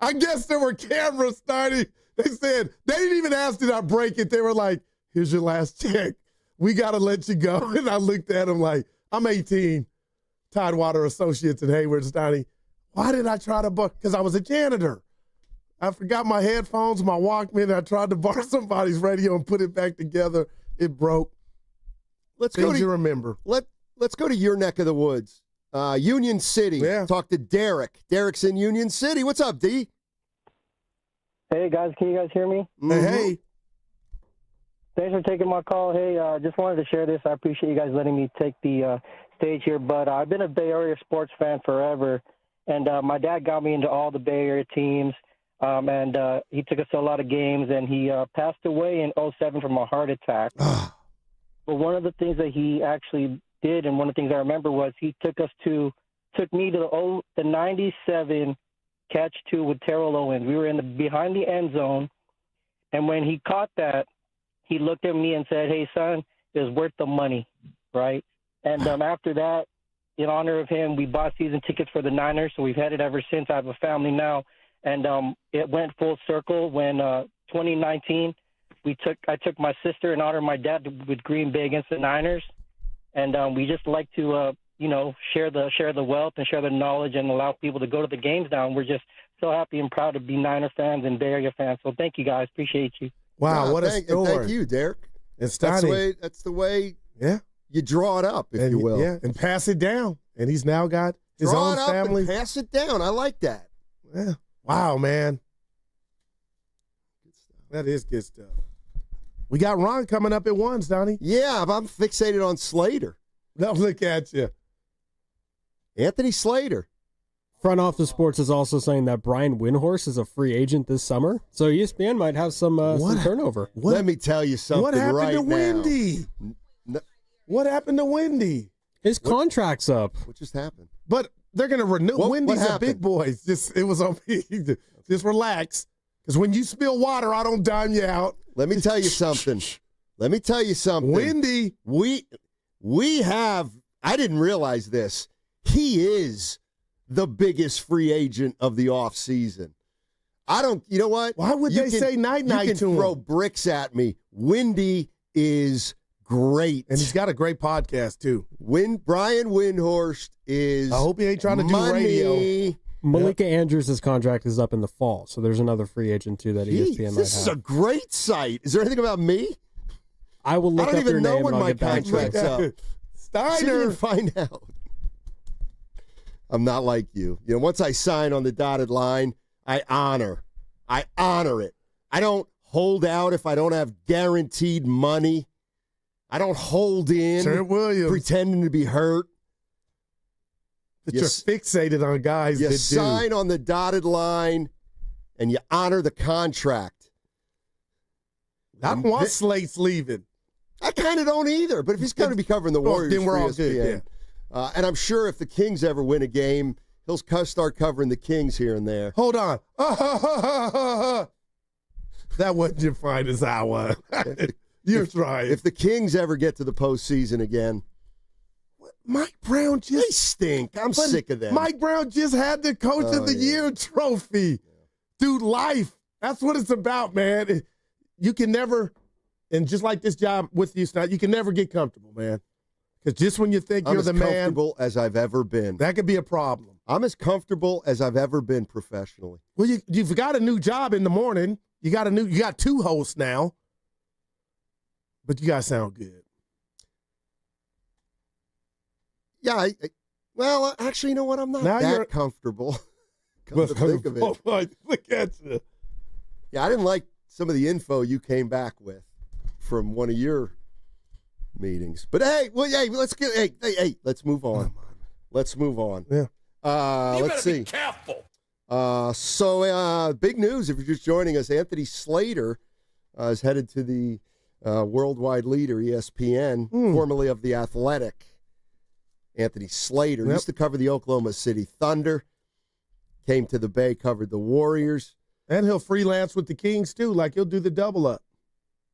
I guess there were cameras, Steiny. They said, they didn't even ask did I break it. They were like, here's your last check. We got to let you go. And I looked at him like, I'm 18. Tidewater Associates in Hayward, Steiny. Why did I try to borrow? Because I was a janitor. I forgot my headphones, my Walkman. I tried to borrow somebody's radio and put it back together. It broke. Let's go to you remember. Let's go to your neck of the woods. Union City. Yeah. Talk to Derek. Derek's in Union City. What's up, D? Hey, guys. Can you guys hear me? Hey. Thanks for taking my call. Hey, just wanted to share this. I appreciate you guys letting me take the stage here. But I've been a Bay Area sports fan forever. And my dad got me into all the Bay Area teams. And he took us to a lot of games. And he passed away in 2007 from a heart attack. But one of the things that he actually did, and one of the things I remember was he took me to the 97 catch 2 with Terrell Owens. We were behind the end zone, and when he caught that, he looked at me and said, "Hey, son, it was worth the money," right? And after that, in honor of him, we bought season tickets for the Niners, so we've had it ever since. I have a family now, and it went full circle when 2019 I took my sister in honor of my dad with Green Bay against the Niners. And we just like to, share the wealth and share the knowledge and allow people to go to the games now. And we're just so happy and proud to be Niner fans and Bay Area fans. So thank you, guys. Appreciate you. Wow, what a story. Thank you, Derek. It's that's the way you draw it up, if you will. Yeah, and pass it down. And he's now got his own family. And pass it down. I like that. Yeah. Wow, man. That is good stuff. We got Ron coming up at 1, Donnie. Yeah, but I'm fixated on Slater. Now look at you. Anthony Slater. Front Office Sports is also saying that Brian Windhorst is a free agent this summer. So ESPN might have some turnover. Let me tell you something What happened right to now. Wendy? What happened to Wendy? His contract's up. What just happened? But they're going to renew. Wendy's what a big boy. It was on me. Just relax. Because when you spill water, I don't dime you out. Let me tell you something. Wendy. We have, I didn't realize this. He is the biggest free agent of the offseason. You know what? Why would they say night-night to him? You can throw bricks at me. Wendy is great. And he's got a great podcast, too. Brian Windhorst is I hope he ain't trying to do radio. Malika Andrews' contract is up in the fall, so there's another free agent, too, that ESPN might have. This is a great site. Is there anything about me? I will look up your name and I'll get back to you. I don't even know when my contract's up. Steiner. Find out. I'm not like you. Once I sign on the dotted line, I honor it. I don't hold out if I don't have guaranteed money. I don't hold in, pretending to be hurt. You're fixated on guys that do. You sign on the dotted line, and you honor the contract. I don't want Slate's leaving. I kind of don't either, but if he's going to be covering the Warriors then we're all for ESPN, good, and I'm sure if the Kings ever win a game, he'll start covering the Kings here and there. Hold on. That wasn't your finest hour. You're trying. If the Kings ever get to the postseason again, Mike Brown they stink. I'm sick of them. Mike Brown just had the Coach of the Year trophy. Dude, life. That's what it's about, man. You can never, and just like this job with you, you can never get comfortable, man. Because just when you think you're the man. I'm as comfortable as I've ever been. That could be a problem. I'm as comfortable as I've ever been professionally. Well, you've got a new job in the morning. You got 2 hosts now. But you guys sound good. Yeah, well, actually, you know what? I'm not that comfortable. Come to think of it. Look at you. Yeah, I didn't like some of the info you came back with from one of your meetings. But hey, let's move on. Let's move on. Yeah. Let's see. Be careful. So big news if you're just joining us. Anthony Slater is headed to the worldwide leader, ESPN, formerly of The Athletic. Anthony Slater used to cover the Oklahoma City Thunder, came to the Bay, covered the Warriors. And he'll freelance with the Kings, too, like he'll do the double up.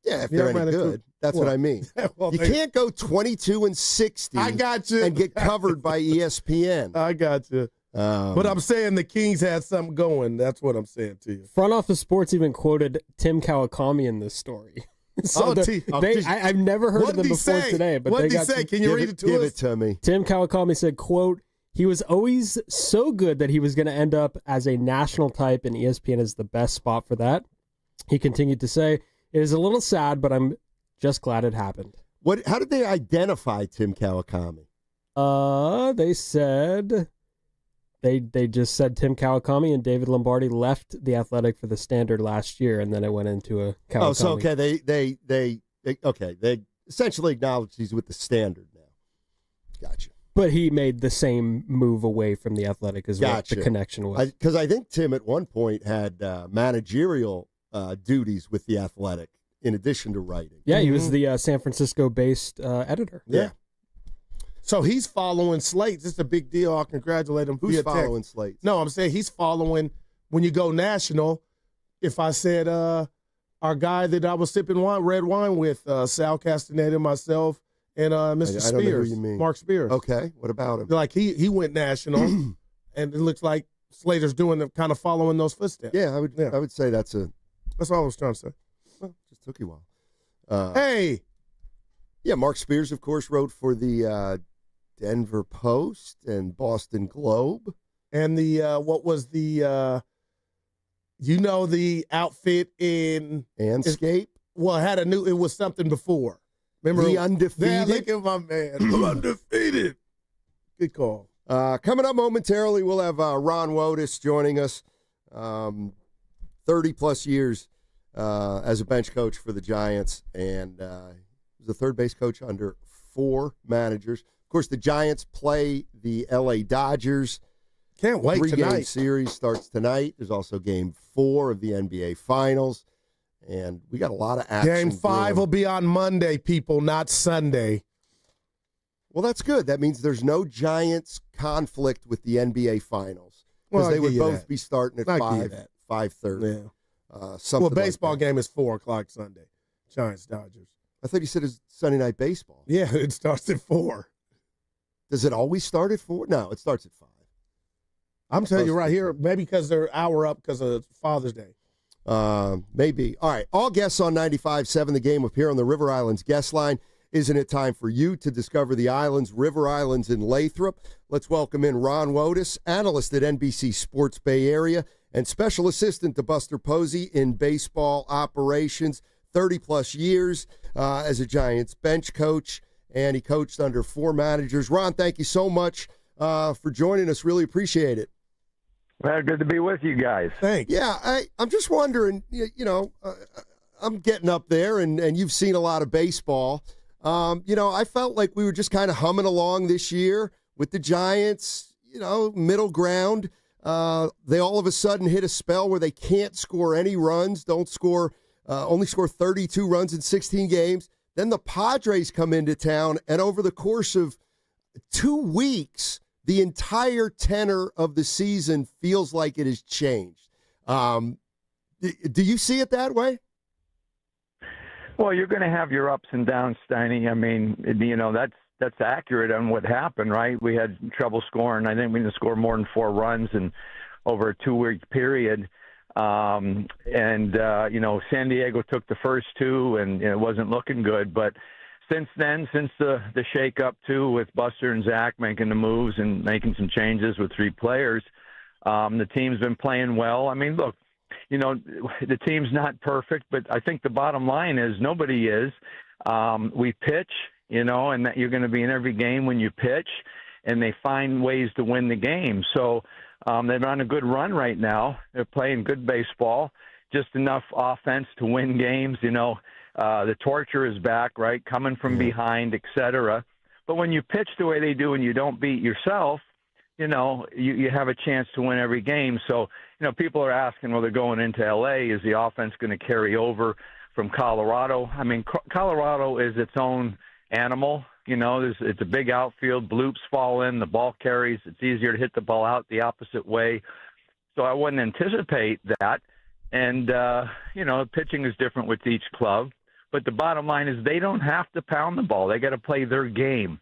Yeah, if they're any good. That's what I mean. Well, you can't go 22-60. I got you. And get covered by ESPN. I got you. But I'm saying the Kings had something going. That's what I'm saying to you. Front Office Sports even quoted Tim Kawakami in this story. So I've never heard of them before today. But what did he say? Can you read it to us? Give it to me. Tim Kawakami said, quote, "He was always so good that he was going to end up as a national type, and ESPN is the best spot for that." He continued to say, "It is a little sad, but I'm just glad it happened." How did they identify Tim Kawakami? They said they just said Tim Kawakami and David Lombardi left the Athletic for the Standard last year, and then it went into a Kawakami. Oh, so okay, they essentially acknowledged he's with the Standard now. Gotcha. But he made the same move away from the Athletic as what the connection was. Because I think Tim at one point had managerial duties with the Athletic in addition to writing. Yeah, he was the San Francisco-based editor. Yeah. So he's following slates. It's a big deal. I'll congratulate him. Who's following slates? No, I'm saying he's following when you go national. If I said our guy that I was sipping red wine with, Sal Castaneda, myself, and Mr. Spears, I don't know who you mean. Mark Spears. Okay, what about him? Like he went national, and it looks like Slater's doing kind of following those footsteps. Yeah, I would say that's all I was trying to say. Well, just took you a while. Hey. Yeah, Mark Spears, of course, wrote for the Denver Post and Boston Globe. And the what was the the outfit in Anscape? It was something before. Remember the Undefeated? Yeah, look at my man. I'm undefeated. Good call. Coming up momentarily, we'll have Ron Wotus joining us. 30-plus years as a bench coach for the Giants, and he was a third base coach under 4 managers. Of course, the Giants play the L.A. Dodgers. Can't wait 3-game tonight. series starts tonight. There's also Game 4 of the NBA Finals, and we got a lot of action. Game 5 will be on Monday, people, not Sunday. Well, that's good. That means there's no Giants conflict with the NBA Finals because they would both be starting at 5:30. Yeah. Baseball game is 4 o'clock Sunday. Giants Dodgers. I thought you said it's Sunday Night Baseball. Yeah, it starts at 4. Does it always start at 4? No, it starts at 5. I'm telling you right here, maybe because they're an hour up because of Father's Day. Maybe. All right. All guests on 95.7 The Game appear on the River Islands guest line. Isn't it time for you to discover the islands, River Islands in Lathrop? Let's welcome in Ron Wotus, analyst at NBC Sports Bay Area and special assistant to Buster Posey in baseball operations. 30-plus years as a Giants bench coach, and he coached under 4 managers. Ron, thank you so much for joining us. Really appreciate it. Well, good to be with you guys. Thanks. Yeah, I'm just wondering, I'm getting up there, and you've seen a lot of baseball. I felt like we were just kind of humming along this year with the Giants, middle ground. They all of a sudden hit a spell where they can't score any runs, only score 32 runs in 16 games. Then the Padres come into town, and over the course of 2 weeks, the entire tenor of the season feels like it has changed. Do you see it that way? Well, you're going to have your ups and downs, Steiny. I mean, that's accurate on what happened, right? We had trouble scoring. I think we didn't score more than 4 runs over a 2-week period. San Diego took the first 2, and it wasn't looking good. But since then, since the shake-up, too, with Buster and Zach making the moves and making some changes with 3 players, the team's been playing well. I mean, look, the team's not perfect, but I think the bottom line is nobody is. We pitch, and that you're going to be in every game when you pitch, and they find ways to win the game. So they're on a good run right now. They're playing good baseball, just enough offense to win games. The torture is back, right, coming from behind, et cetera. But when you pitch the way they do and you don't beat yourself, you have a chance to win every game. So, people are asking, well, they're going into L.A., is the offense going to carry over from Colorado? I mean, Colorado is its own animal. It's a big outfield. Bloops fall in, the ball carries. It's easier to hit the ball out the opposite way. So I wouldn't anticipate that. And, pitching is different with each club. But the bottom line is they don't have to pound the ball. They got to play their game.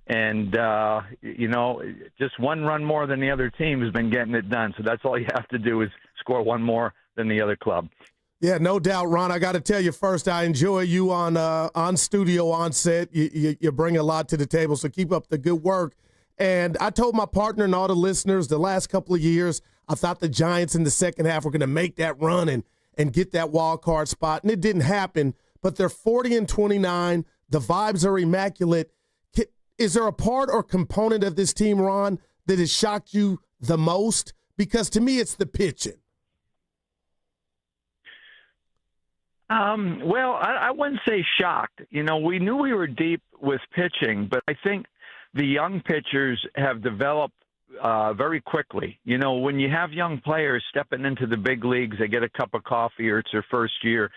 And, just one run more than the other team has been getting it done. So that's all you have to do is score one more than the other club. Yeah, no doubt, Ron. I got to tell you first, I enjoy you on studio, on set. You bring a lot to the table, so keep up the good work. And I told my partner and all the listeners the last couple of years, I thought the Giants in the second half were going to make that run and get that wild card spot, and it didn't happen. But they're 40-29. The vibes are immaculate. Is there a part or component of this team, Ron, that has shocked you the most? Because to me, it's the pitching. Well, I wouldn't say shocked. We knew we were deep with pitching, but I think the young pitchers have developed very quickly. When you have young players stepping into the big leagues, they get a cup of coffee or it's their first year.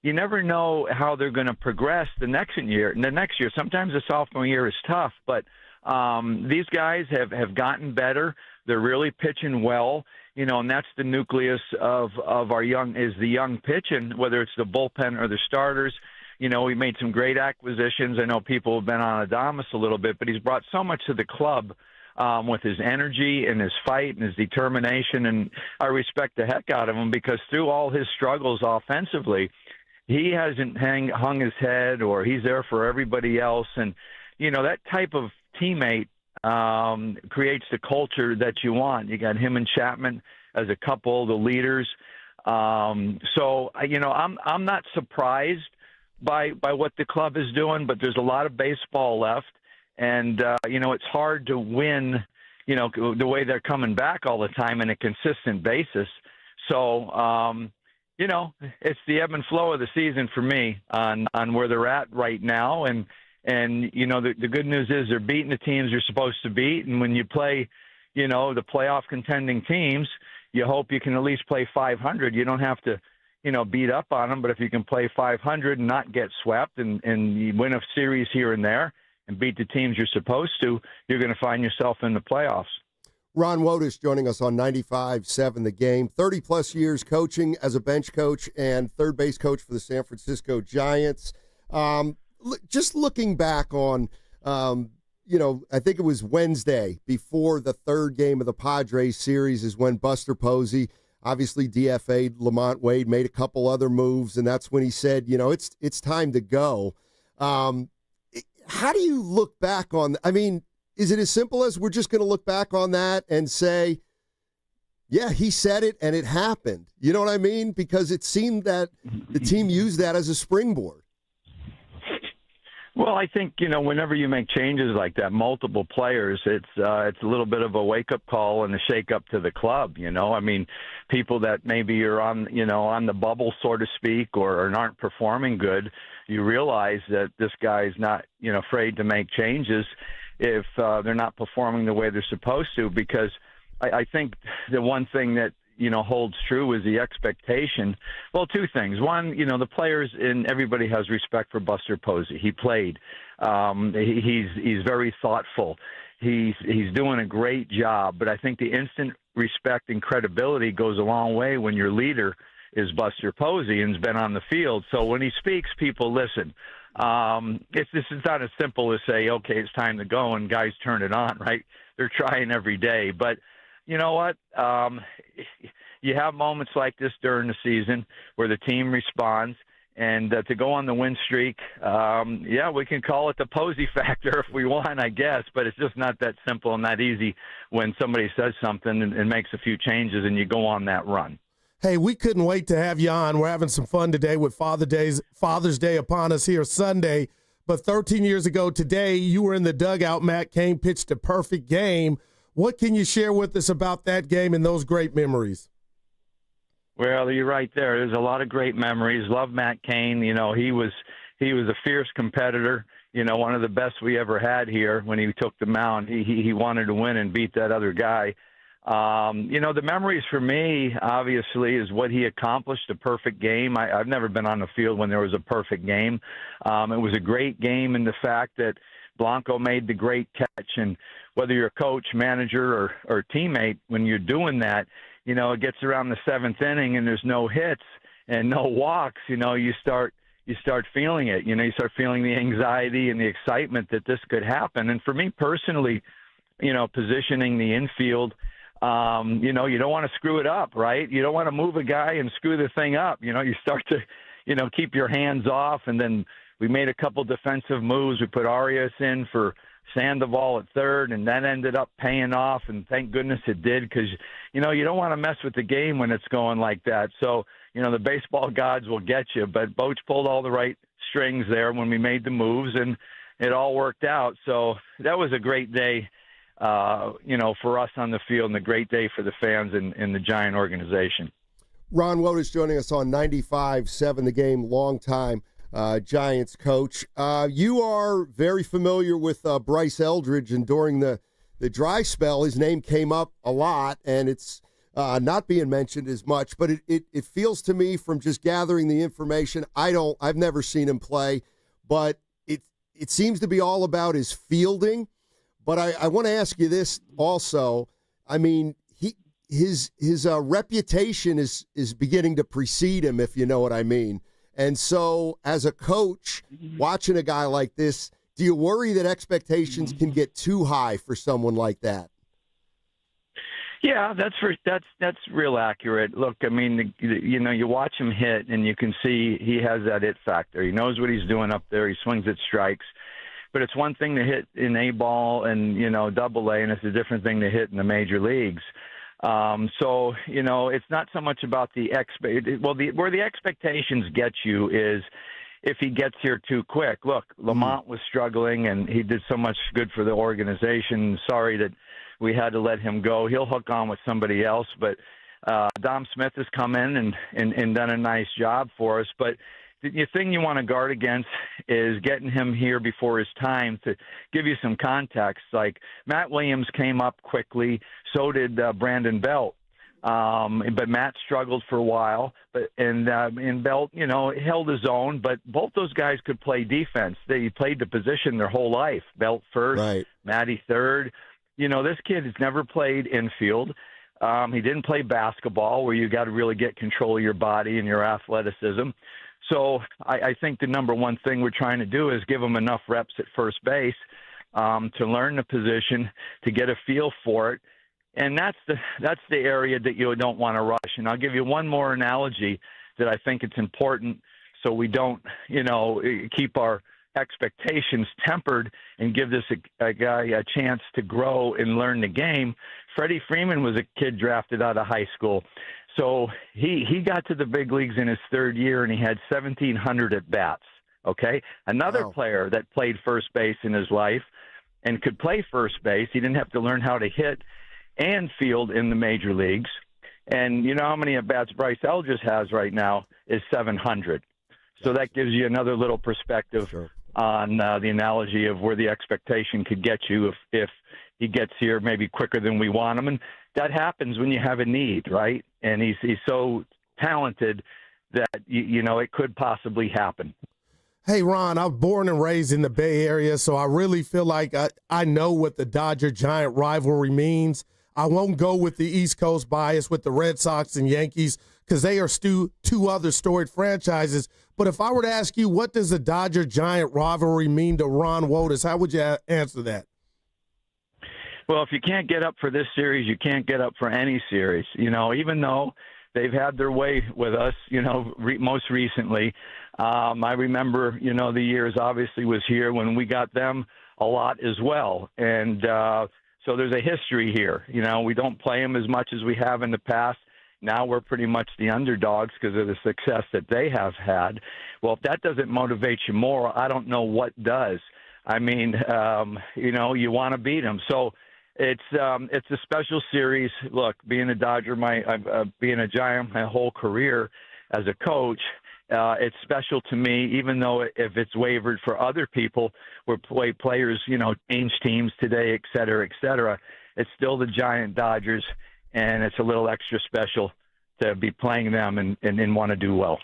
You never know how they're going to progress the next year. Sometimes the sophomore year is tough, but these guys have gotten better. They're really pitching well, and that's the nucleus of our the young pitching, whether it's the bullpen or the starters. We made some great acquisitions. I know people have been on Adames a little bit, but he's brought so much to the club with his energy and his fight and his determination, and I respect the heck out of him because through all his struggles offensively, he hasn't hung his head, or he's there for everybody else. And, that type of teammate creates the culture that you want. You got him and Chapman as a couple, the leaders. I'm not surprised by what the club is doing, but there's a lot of baseball left. And, it's hard to win, the way they're coming back all the time on a consistent basis. So, it's the ebb and flow of the season for me on where they're at right now. And the good news is they're beating the teams you're supposed to beat. And when you play, the playoff contending teams, you hope you can at least play 500. You don't have to, beat up on them. But if you can play 500 and not get swept and you win a series here and there and beat the teams you're supposed to, you're going to find yourself in the playoffs. Ron Wotus joining us on 95.7 The Game. 30-plus years coaching as a bench coach and third base coach for the San Francisco Giants. Just looking back on, I think it was Wednesday before the third game of the Padres series is when Buster Posey obviously DFA'd Lamont Wade, made a couple other moves, and that's when he said, it's time to go. How do you look back on – is it as simple as we're just going to look back on that and say, yeah, he said it and it happened? You know what I mean? Because it seemed that the team used that as a springboard. Well, I think, whenever you make changes like that, multiple players, it's a little bit of a wake-up call and a shake-up to the club, people that maybe are on the bubble, so to speak, or aren't performing good, you realize that this guy's not, afraid to make changes if they're not performing the way they're supposed to, because I think the one thing that, holds true is the expectation. Well, two things. One, the players and everybody has respect for Buster Posey. He played. He's very thoughtful. He's doing a great job, but I think the instant respect and credibility goes a long way when your leader is Buster Posey and's been on the field. So when he speaks, people listen. This is not as simple as say, okay, it's time to go and guys turn it on, right? They're trying every day. But you know what? You have moments like this during the season where the team responds, and to go on the win streak, we can call it the Posey factor if we want, I guess, but it's just not that simple and that easy when somebody says something and makes a few changes and you go on that run. Hey, we couldn't wait to have you on. We're having some fun today with Father's Day upon us here Sunday. But 13 years ago today, you were in the dugout. Matt Cain pitched a perfect game. What can you share with us about that game and those great memories? Well, you're right there. There's a lot of great memories. Love Matt Cain. He was a fierce competitor. One of the best we ever had here when he took the mound. He wanted to win and beat that other guy. The memories for me, obviously, is what he accomplished, a perfect game. I've never been on the field when there was a perfect game. It was a great game in the fact that Blanco made the great catch, and whether you're a coach, manager, or teammate, when you're doing that, it gets around the seventh inning and there's no hits and no walks, you start you start feeling it. You know, you start feeling the anxiety and the excitement that this could happen. And for me personally, you know, positioning the infield, you know, you don't want to screw it up, right? You don't want to move a guy and screw the thing up. You know, you start to, you know, keep your hands off. And then we made a couple defensive moves. We put Arias in for Sandoval at third, and that ended up paying off. And thank goodness it did, because, you know, you don't want to mess with the game when it's going like that. So, you know, the baseball gods will get you. But Boch pulled all the right strings there when we made the moves, and it all worked out. So that was a great day, you know, for us on the field, and a great day for the fans in the Giant organization. Ron Wotus joining us on 95.7 The Game, longtime Giants coach. You are very familiar with Bryce Eldridge, and during the dry spell, his name came up a lot, and it's not being mentioned as much, but it feels to me from just gathering the information, I've never seen him play, but it seems to be all about his fielding. But I want to ask you this also. I mean, his reputation is beginning to precede him, if you know what I mean. And so as a coach, watching a guy like this, do you worry that expectations can get too high for someone like that? Yeah, that's real accurate. Look, I mean, you know, you watch him hit, and you can see he has that it factor. He knows what he's doing up there. He swings at strikes. But it's one thing to hit in A ball and, you know, double A, and it's a different thing to hit in the major leagues. So, you know, it's not so much about where the expectations get you is if he gets here too quick. Look, Lamont was struggling, and he did so much good for the organization. Sorry that we had to let him go. He'll hook on with somebody else, but Dom Smith has come in and done a nice job for us. But the thing you want to guard against is getting him here before his time. To give you some context, like Matt Williams came up quickly, so did Brandon Belt. But Matt struggled for a while, and Belt, you know, held his own. But both those guys could play defense. They played the position their whole life. Belt first, right. Matty third. You know, this kid has never played infield. He didn't play basketball, where you got to really get control of your body and your athleticism. So I think the number one thing we're trying to do is give him enough reps at first base to learn the position, to get a feel for it. And that's the area that you don't want to rush. And I'll give you one more analogy that I think it's important, so we don't, you know, keep our expectations tempered and give this a guy a chance to grow and learn the game. Freddie Freeman was a kid drafted out of high school. So he got to the big leagues in his third year, and he had 1,700 at-bats, okay? Another player that played first base in his life and could play first base, he didn't have to learn how to hit and field in the major leagues. And you know how many at-bats Bryce Eldridge has right now is 700. So that gives you another little perspective on the analogy of where the expectation could get you if he gets here maybe quicker than we want him. And that happens when you have a need, right? And he's so talented that, you know, it could possibly happen. Hey, Ron, I was born and raised in the Bay Area, so I really feel like I know what the Dodger-Giant rivalry means. I won't go with the East Coast bias with the Red Sox and Yankees because they are two other storied franchises. But if I were to ask you, what does the Dodger-Giant rivalry mean to Ron Wotus, how would you answer that? Well, if you can't get up for this series, you can't get up for any series. You know, even though they've had their way with us, you know, most recently. I remember, you know, the years obviously was here when we got them a lot as well. And so there's a history here. You know, we don't play them as much as we have in the past. Now we're pretty much the underdogs because of the success that they have had. Well, if that doesn't motivate you more, I don't know what does. I mean, you know, you want to beat them. So it's a special series. Look, being a Dodger, being a Giant my whole career as a coach, it's special to me, even though if it's wavered for other people where players, you know, change teams today, et cetera, it's still the Giant Dodgers, and it's a little extra special to be playing them and want to do well.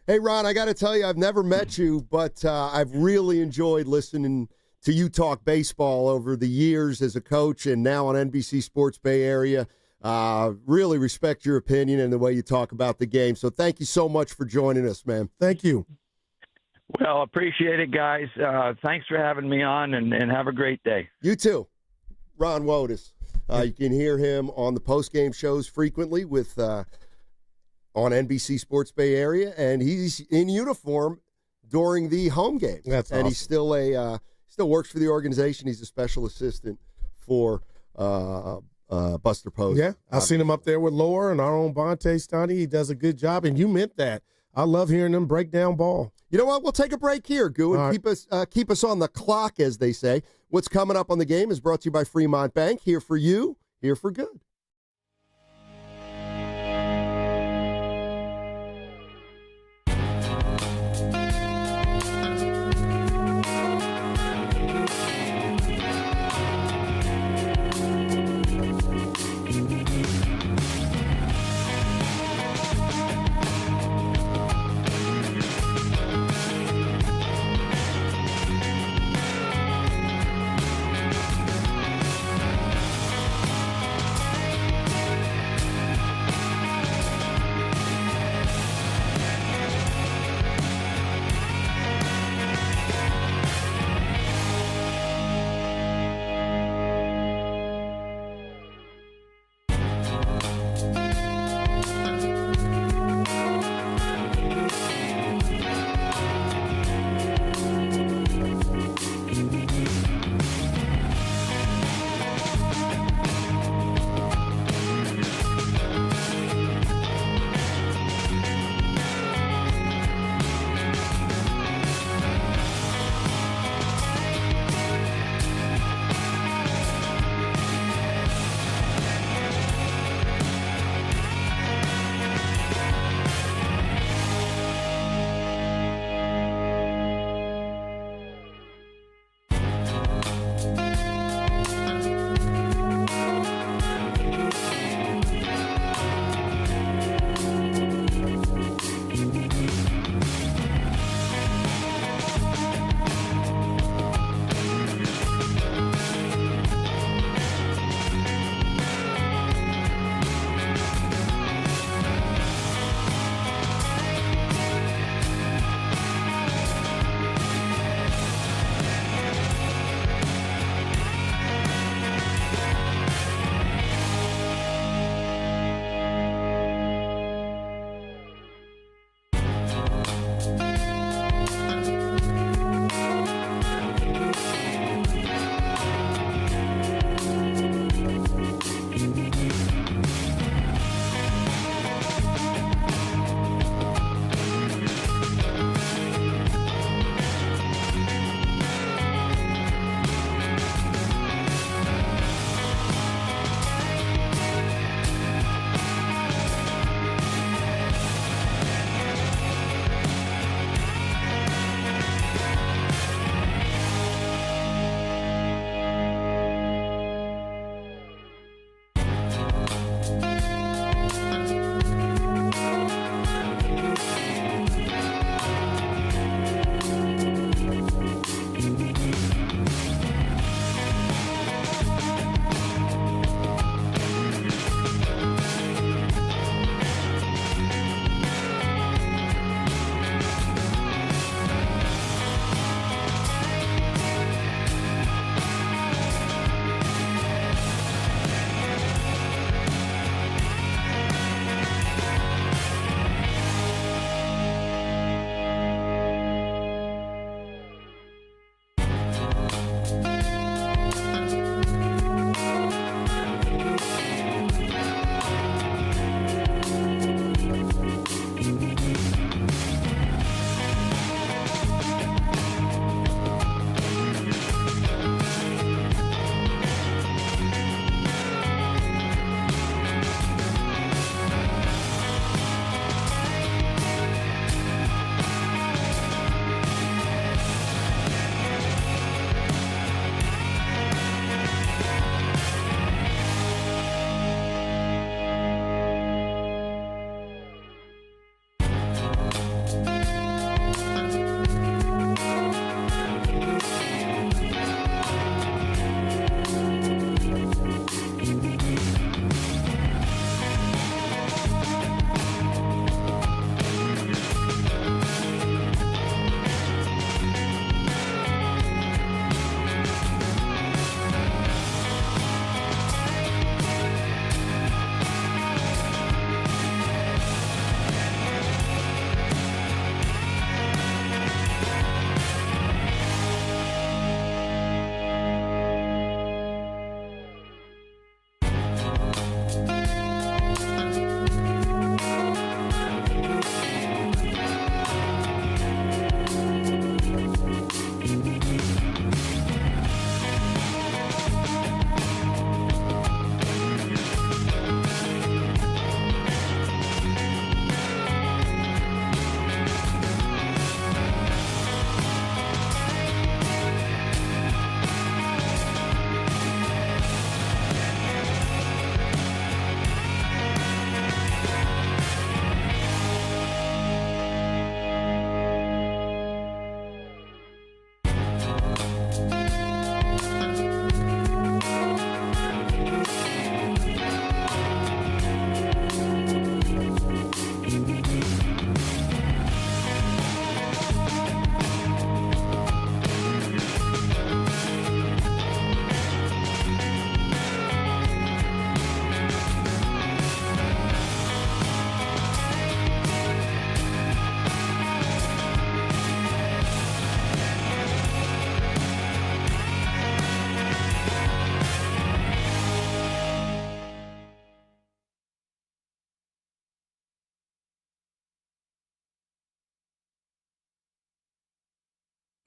Hey, Ron, I got to tell you, I've never met you, but I've really enjoyed listening to you talk baseball over the years as a coach and now on NBC Sports Bay Area. Really respect your opinion and the way you talk about the game. So thank you so much for joining us, man. Thank you. Well, appreciate it, guys. Thanks for having me on, and have a great day. You too. Ron Wotus. You can hear him on the post-game shows frequently with on NBC Sports Bay Area, and he's in uniform during the home game. That's and awesome. He's still still works for the organization. He's a special assistant for Buster Posey. Yeah, I've seen him up there with Laura and our own Bonte Steiny. He does a good job, and you meant that. I love hearing them break down ball. You know what? We'll take a break here, Goo, and keep us on the clock, as they say. What's coming up on the game is brought to you by Fremont Bank. Here for you, here for good.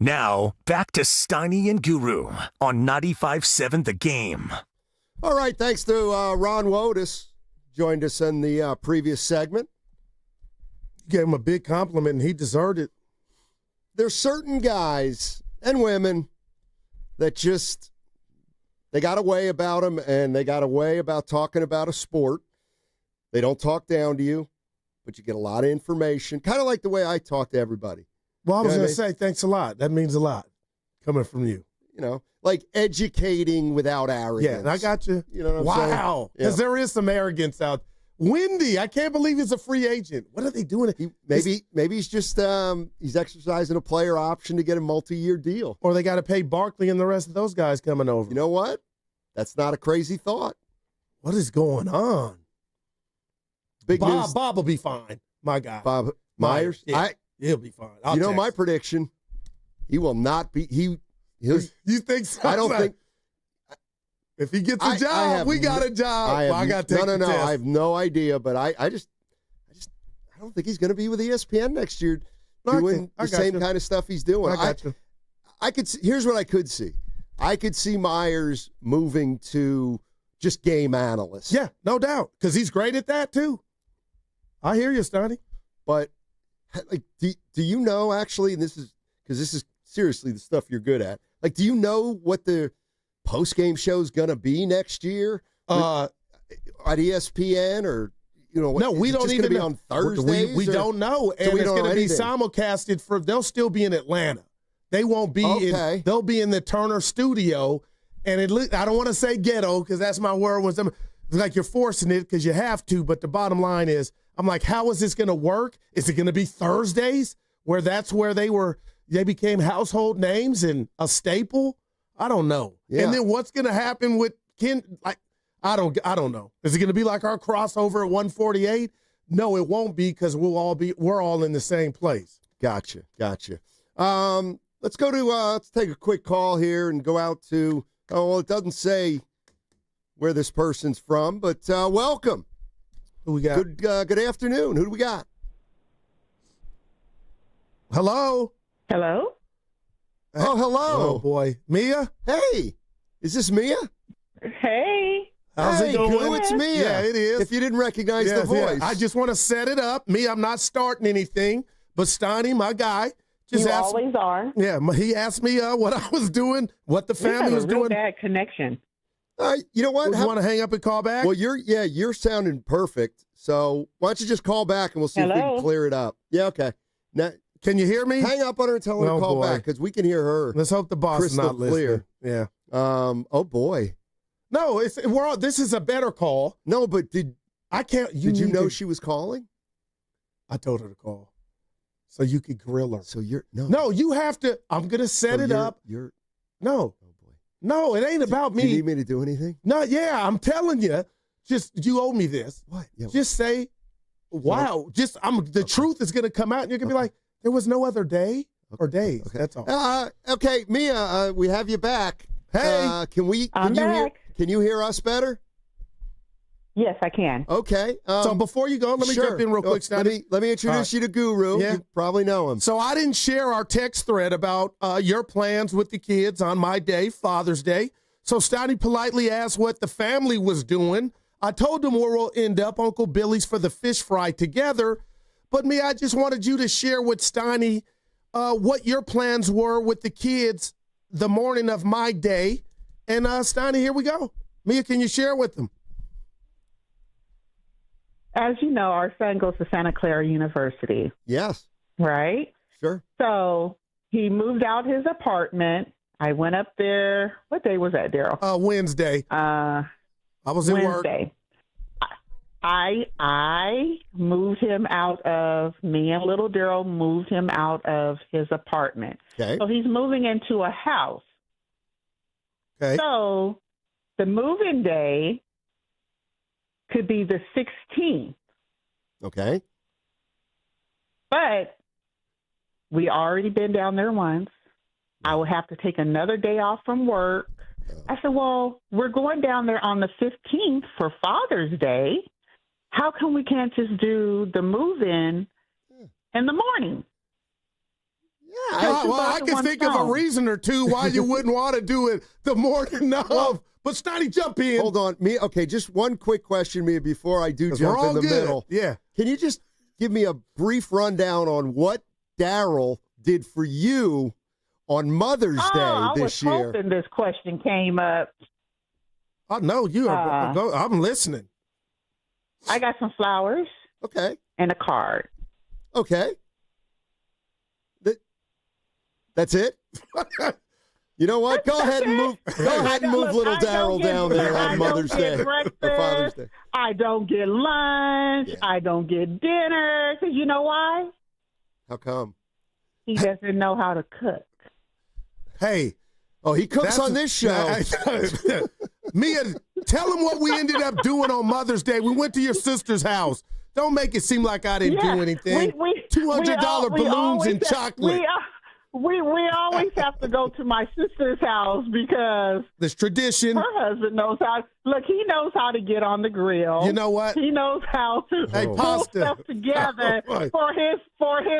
Now, back to Steiny and Guru on 95.7 The Game. All right, thanks to Ron Wotus. Joined us in the previous segment. Gave him a big compliment, and he deserved it. There's certain guys and women that just, they got a way about them, and they got a way about talking about a sport. They don't talk down to you, but you get a lot of information, kind of like the way I talk to everybody. Well, I was going to say, thanks a lot. That means a lot coming from you. You know, like educating without arrogance. Yeah, I got you. You know what I'm saying? Wow. Because there is some arrogance out. Wendy, I can't believe he's a free agent. What are they doing? Maybe he's just he's exercising a player option to get a multi-year deal. Or they got to pay Barkley and the rest of those guys coming over. You know what? That's not a crazy thought. What is going on? Big news. Bob will be fine. My guy. Bob Myers? Yeah, he'll be fine. My prediction, he will not be. You think so? I don't think. If he gets a job, we got a job. I got to take the test. I have no idea, but I don't think he's going to be with ESPN next year doing the same kind of stuff he's doing. I could see, here's what I could see. I could see Myers moving to just game analyst. Yeah, no doubt, because he's great at that too. I hear you, Steiny. But like, do you know actually? And this is seriously the stuff you're good at. Like, do you know what the post-game show is going to be next year at ESPN, or no, we don't even be know. On Thursdays. We don't know, and it's going to be simulcasted for. They'll still be in Atlanta. They won't be in. They'll be in the Turner studio, and I don't want to say ghetto because that's my word. It's like you're forcing it because you have to. But the bottom line is, I'm like, how is this going to work? Is it going to be Thursdays where that's where they became household names and a staple? I don't know. Yeah. And then what's going to happen with Ken? Like, I don't know. Is it going to be like our crossover at 148? No, it won't be because we're all in the same place. Gotcha. Let's go to let's take a quick call here and go out to. Oh, well, it doesn't say where this person's from, but welcome. Who we got? Good afternoon. Who do we got? Hello. Hello. Oh, hello. Oh, boy. Mia? Hey. Is this Mia? Hey. How's it going? Goo, it's Mia. Yeah, it is. If you didn't recognize the voice. Yeah. I just want to set it up. Me, I'm not starting anything, but Steiny, my guy, just always are. Yeah, he asked me what I was doing, what the family was doing. Bad connection. You know what? You want to hang up and call back? Well, you're sounding perfect. So why don't you just call back and we'll see if we can clear it up. Yeah, okay. Now, can you hear me? Hang up on her and tell her to call back because we can hear her. Let's hope the boss is not listening. Yeah. Oh boy. No, this is a better call. No, but did you know she was calling? I told her to call, so you could grill her. So you're no, you have to. I'm gonna set it up. No. Oh boy. No, it ain't about me. You need me to do anything? No, yeah, I'm telling you. Just you owe me this. What? Yeah, just say, wow. The truth is gonna come out, and you're gonna be like, there was no other day or days. Okay. That's all. Okay, Mia, we have you back. Hey, can you hear us better? Yes, I can. Okay. So before you go, let me jump in real quick, Steiny. Let me introduce you to Guru. Yeah. You probably know him. So I didn't share our text thread about your plans with the kids on my day, Father's Day. So Steiny politely asked what the family was doing. I told them where we'll end up, Uncle Billy's for the fish fry together. But Mia, I just wanted you to share with Steiny what your plans were with the kids the morning of my day. And Steiny, here we go. Mia, can you share with them? As you know, our son goes to Santa Clara University. Yes. Right? Sure. So he moved out his apartment. I went up there. What day was that, Daryl? Wednesday. I was in work. Wednesday. I moved him out of, me and little Daryl moved him out of his apartment. Okay. So he's moving into a house. Okay. So the move-in day could be the 16th. Okay. But we already been down there once. I will have to take another day off from work. I said, well, we're going down there on the 15th for Father's Day. How come we can't just do the move-in in the morning? I can think of a reason or two why you wouldn't want to do it the morning of. But Steiny, jump in. Hold on. Mia, okay, just one quick question, Mia, before I do jump in the middle. Yeah. Can you just give me a brief rundown on what Daryl did for you on Mother's Day this year? I was hoping this question came up. Oh, no, you are. I'm listening. I got some flowers. Okay. And a card. Okay. That's it? You know what? Go ahead and move little Daryl down there on Mother's Day or Father's Day. I don't get lunch. Yeah. I don't get dinner. Because you know why? How come? He doesn't know how to cook. Hey. Oh, he cooks on this show. Mia, tell him what we ended up doing on Mother's Day. We went to your sister's house. Don't make it seem like I didn't do anything. $200 balloons and chocolate. We always have to go to my sister's house because this tradition. Her husband knows how. Look, he knows how to get on the grill. You know what? He knows how to pull stuff together for his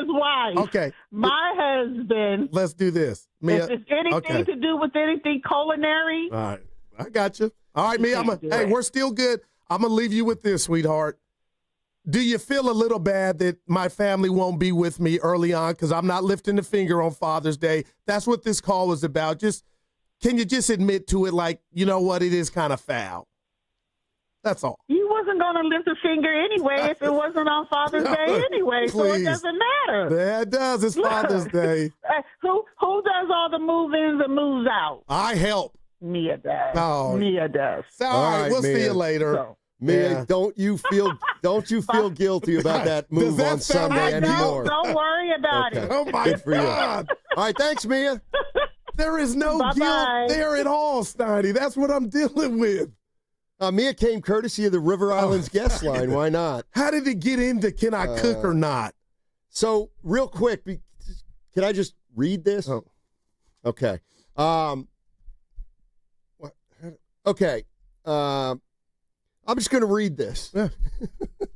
wife. Okay, my husband. Let's do this, Mia. If it's anything to do with anything culinary. All right, I got you. All right, Mia. We're still good. I'm gonna leave you with this, sweetheart. Do you feel a little bad that my family won't be with me early on because I'm not lifting the finger on Father's Day? That's what this call was about. Can you just admit to it, like, you know what, it is kind of foul? That's all. You wasn't going to lift a finger anyway if it wasn't on Father's Day anyway, so it doesn't matter. Yeah, it does. It's Father's Day. Who does all the move-ins and moves out? I help. Mia does. Oh. Mia does. All right, we'll see you later. So. Mia, don't you feel guilty about that move on Sunday anymore? Don't worry about it. Oh my God! All right, thanks, Mia. There is no guilt there at all, Steiny. That's what I'm dealing with. Mia came courtesy of the River Islands guest line. Why not? How did it get into can I cook or not? So real quick, can I just read this? Oh. Okay. Okay. I'm just going to read this.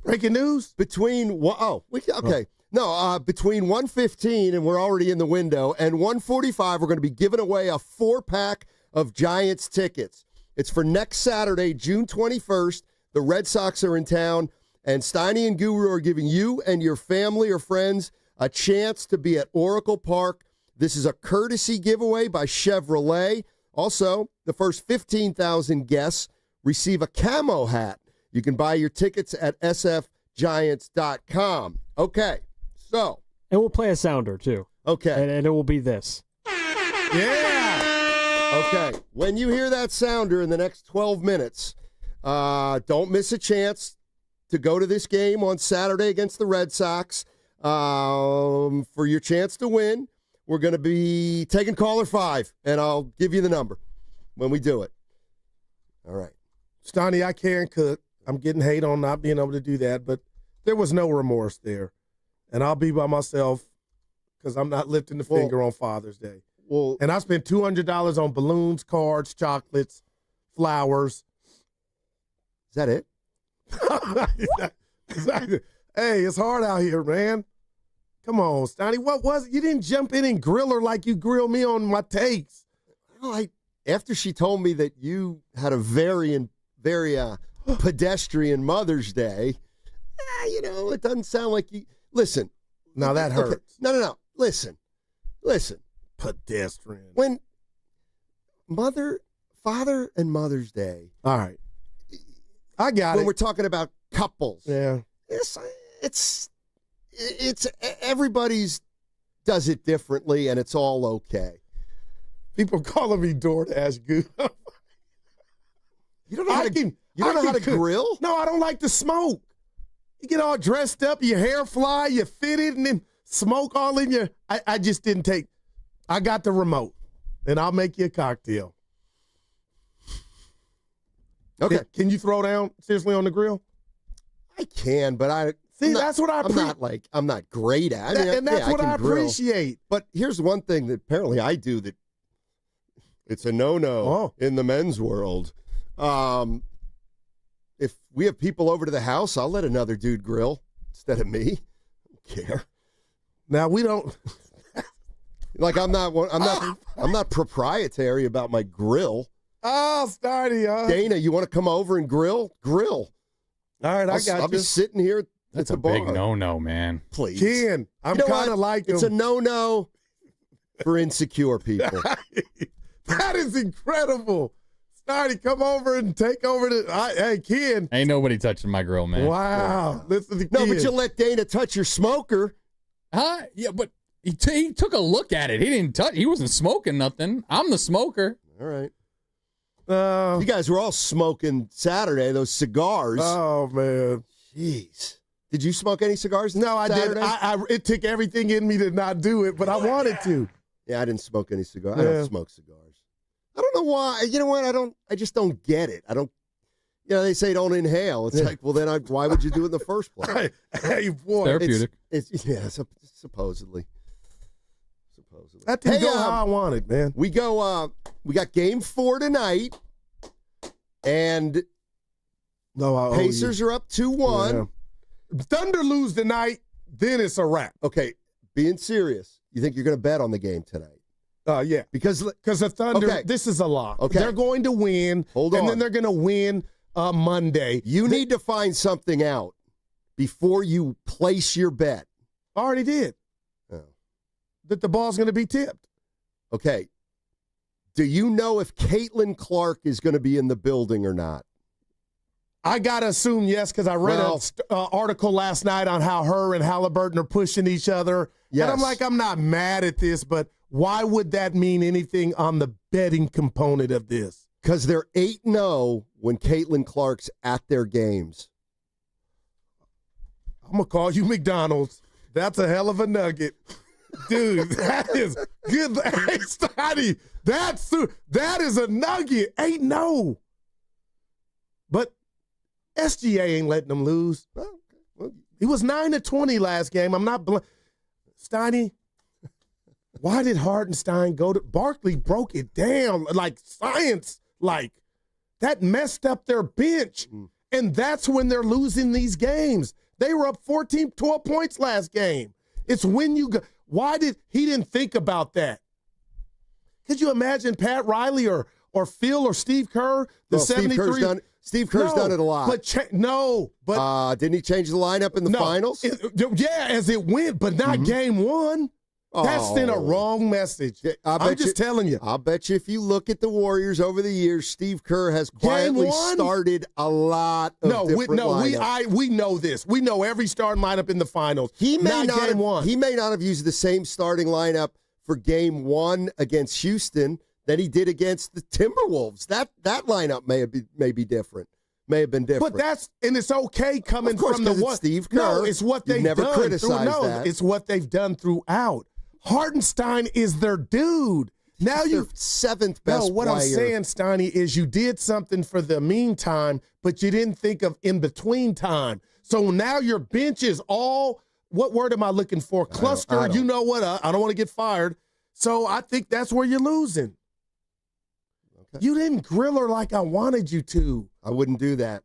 Breaking news? Between 1:15, and we're already in the window, and 1:45, we're going to be giving away a 4-pack of Giants tickets. It's for next Saturday, June 21st. The Red Sox are in town, and Steiny and Guru are giving you and your family or friends a chance to be at Oracle Park. This is a courtesy giveaway by Chevrolet. Also, the first 15,000 guests receive a camo hat. You can buy your tickets at sfgiants.com. Okay, so. And we'll play a sounder, too. Okay. And it will be this. Yeah! Okay, when you hear that sounder in the next 12 minutes, don't miss a chance to go to this game on Saturday against the Red Sox. For your chance to win, we're going to be taking caller 5, and I'll give you the number when we do it. All right. Steiny, I can cook. I'm getting hate on not being able to do that, but there was no remorse there. And I'll be by myself because I'm not lifting the finger on Father's Day. Well, and I spent $200 on balloons, cards, chocolates, flowers. Is that it? Hey, it's hard out here, man. Come on, Steiny. What was it? You didn't jump in and grill her like you grill me on my takes. After she told me that you had a very pedestrian Mother's Day, it doesn't sound like you. Listen. Now that hurts. Okay. No. Listen. Pedestrian. When Father and Mother's Day. All right. I got it. When we're talking about couples. Yeah. It's everybody's does it differently, and it's all okay. People calling me DoorDash Goo. You don't know how to grill? No, I don't like to smoke. You get all dressed up, your hair fly, you fit it, and then smoke all in your. I just didn't take. I got the remote, and I'll make you a cocktail. Okay. Can you throw down seriously on the grill? I can, but that's what I appreciate. I'm not great at it. And that's what I appreciate. But here's one thing that apparently I do that it's a no-no in the men's world. If we have people over to the house, I'll let another dude grill instead of me. I don't care. Now, we don't. Like I'm not proprietary about my grill. Oh, Steiny, Dana, you want to come over and grill? Grill. All right, I got you. I'll be sitting here That's at a the bar. big no-no, man. Please. Ken, I'm kind of like him. It's a no-no for insecure people. That is incredible. Steiny, come over and take over hey, Ken. Ain't nobody touching my grill, man. Wow. Listen to No, Ken. but you let Dana touch your smoker. Huh? Yeah, but he took a look at it. He didn't touch. He wasn't smoking nothing. I'm the smoker. All right. You guys were all smoking Saturday, those cigars. Oh, man. Jeez. Did you smoke any cigars? No, I Saturday? did. It took everything in me to not do it, but I wanted to. Yeah, I didn't smoke any cigars. I don't smoke cigars. I don't know why. You know what? I just don't get it. I don't. You know, they say don't inhale. It's like, well, then why would you do it in the first place? Hey, boy. Therapeutic. Supposedly. That didn't go how I wanted, man. We go. We got Game 4 tonight, and Pacers are up 2-1. Yeah. Thunder lose tonight, then it's a wrap. Okay, being serious, you think you're going to bet on the game tonight? Yeah. Because the Thunder, this is a lock. Okay. They're going to win, and then they're going to win Monday. You need to find something out before you place your bet. I already did. Oh. That the ball's going to be tipped. Okay. Do you know if Caitlin Clark is going to be in the building or not? I got to assume yes, because I read an article last night on how her and Halliburton are pushing each other. Yes. And I'm like, I'm not mad at this, but why would that mean anything on the betting component of this? Because they're 8-0 when Caitlin Clark's at their games. I'm going to call you McDonald's. That's a hell of a nugget. Dude, that is good. Hey, Steiny, that is a nugget. 8-0. But SGA ain't letting them lose. He was 9-20 last game. I'm not Steiny, why did Hartenstein go to Barkley broke it down like science, like that messed up their bench. And that's when they're losing these games. They were up 14, 12 points last game. It's when you go. Why did he didn't think about that? Could you imagine Pat Riley or Phil or Steve Kerr? Steve Kerr's done it a lot. But didn't he change the lineup in the finals? As it went, but not game one. That's then a wrong message. I'm just telling you. I'll bet you if you look at the Warriors over the years, Steve Kerr has quietly started a lot of different lineups. We know this. We know every starting lineup in the finals. He may not have used the same starting lineup for game 1 against Houston that he did against the Timberwolves. That lineup may be different. May have been different. But it's okay coming from the one. Steve Kerr. No, it's what they've never done. criticized that. It's what they've done throughout. Hartenstein is their dude. Now you're 7th best what player. I'm saying, Steiny, is you did something for the meantime, but you didn't think of in between time. So now your bench is all, what word am I looking for? Cluster. You know what? I don't want to get fired. So I think that's where you're losing. Okay. You didn't grill her like I wanted you to. I wouldn't do that.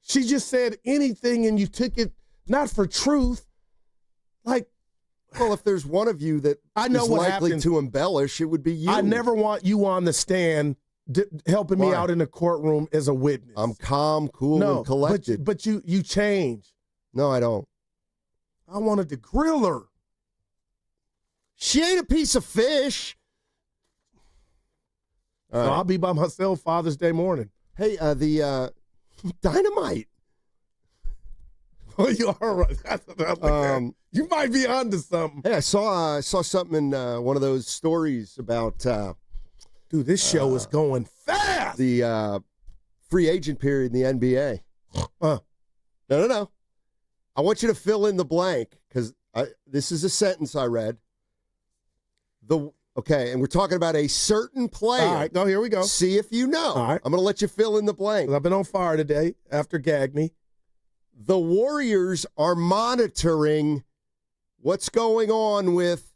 She just said anything and you took it not for truth. Like, well, if there's one of you that is likely to embellish, it would be you. I never want you on the stand helping me out in the courtroom as a witness. I'm calm, cool, and collected. But you change. No, I don't. I wanted to grill her. She ain't a piece of fish. So I'll be by myself Father's Day morning. Hey, the dynamite. Oh, you are right. You might be onto something. Hey, I saw something in one of those stories about. Dude, this show is going fast. The free agent period in the NBA. No. I want you to fill in the blank because this is a sentence I read. Okay, and we're talking about a certain player. All right, here we go. See if you know. All right. I'm going to let you fill in the blank. I've been on fire today after Gagney. The Warriors are monitoring what's going on with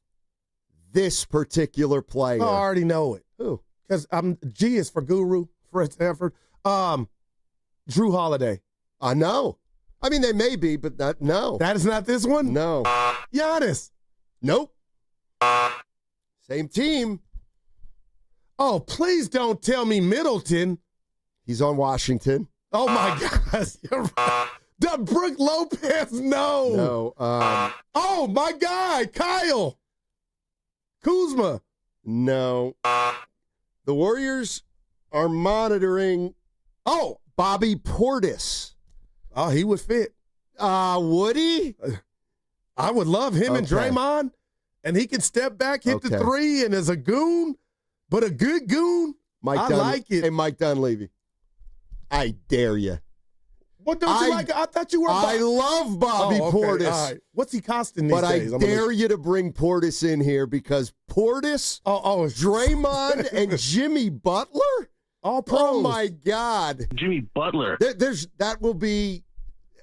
this particular player. I already know it. Who? Because G is for Guru, for Stanford. Drew Holiday. I know. I mean, they may be, but no. That is not this one? No. Giannis. Nope. Same team. Oh, please don't tell me Middleton. He's on Washington. Oh, my gosh. You're right. Brooke Lopez, no. Oh, my guy, Kyle Kuzma. No. The Warriors are monitoring, Bobby Portis. Oh, he would fit. Would he? I would love him and Draymond, and he can step back, hit the three, and is a goon, but a good goon. Like it. Hey, Mike Dunleavy, I dare you. What don't you like? I thought you were. I love Bobby Portis. All right. What's he costing these days? But I dare you to bring Portis in here because Portis, Draymond, and Jimmy Butler? All pros. Oh, my God. Jimmy Butler. That will be.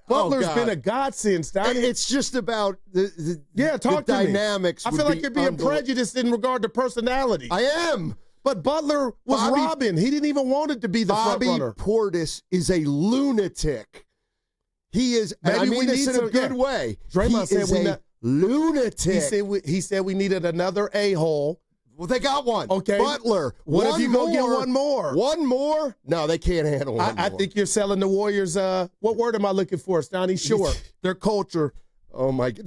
Butler's been a godsend, Steiny. It's just about the Me. dynamics. I feel like you're being prejudiced in regard to personality. I am. But Butler was Robin. He didn't even want it to be the front runner. Bobby Portis is a lunatic. He is. Maybe I mean we this need in a good way. Draymond he is a lunatic. He said we needed another a-hole. Well, they got one. Okay. Butler. What if you go get one more? One more? No, they can't handle one more. I think you're selling the Warriors. What word am I looking for, Steiny? Short. Their culture. Oh, my God.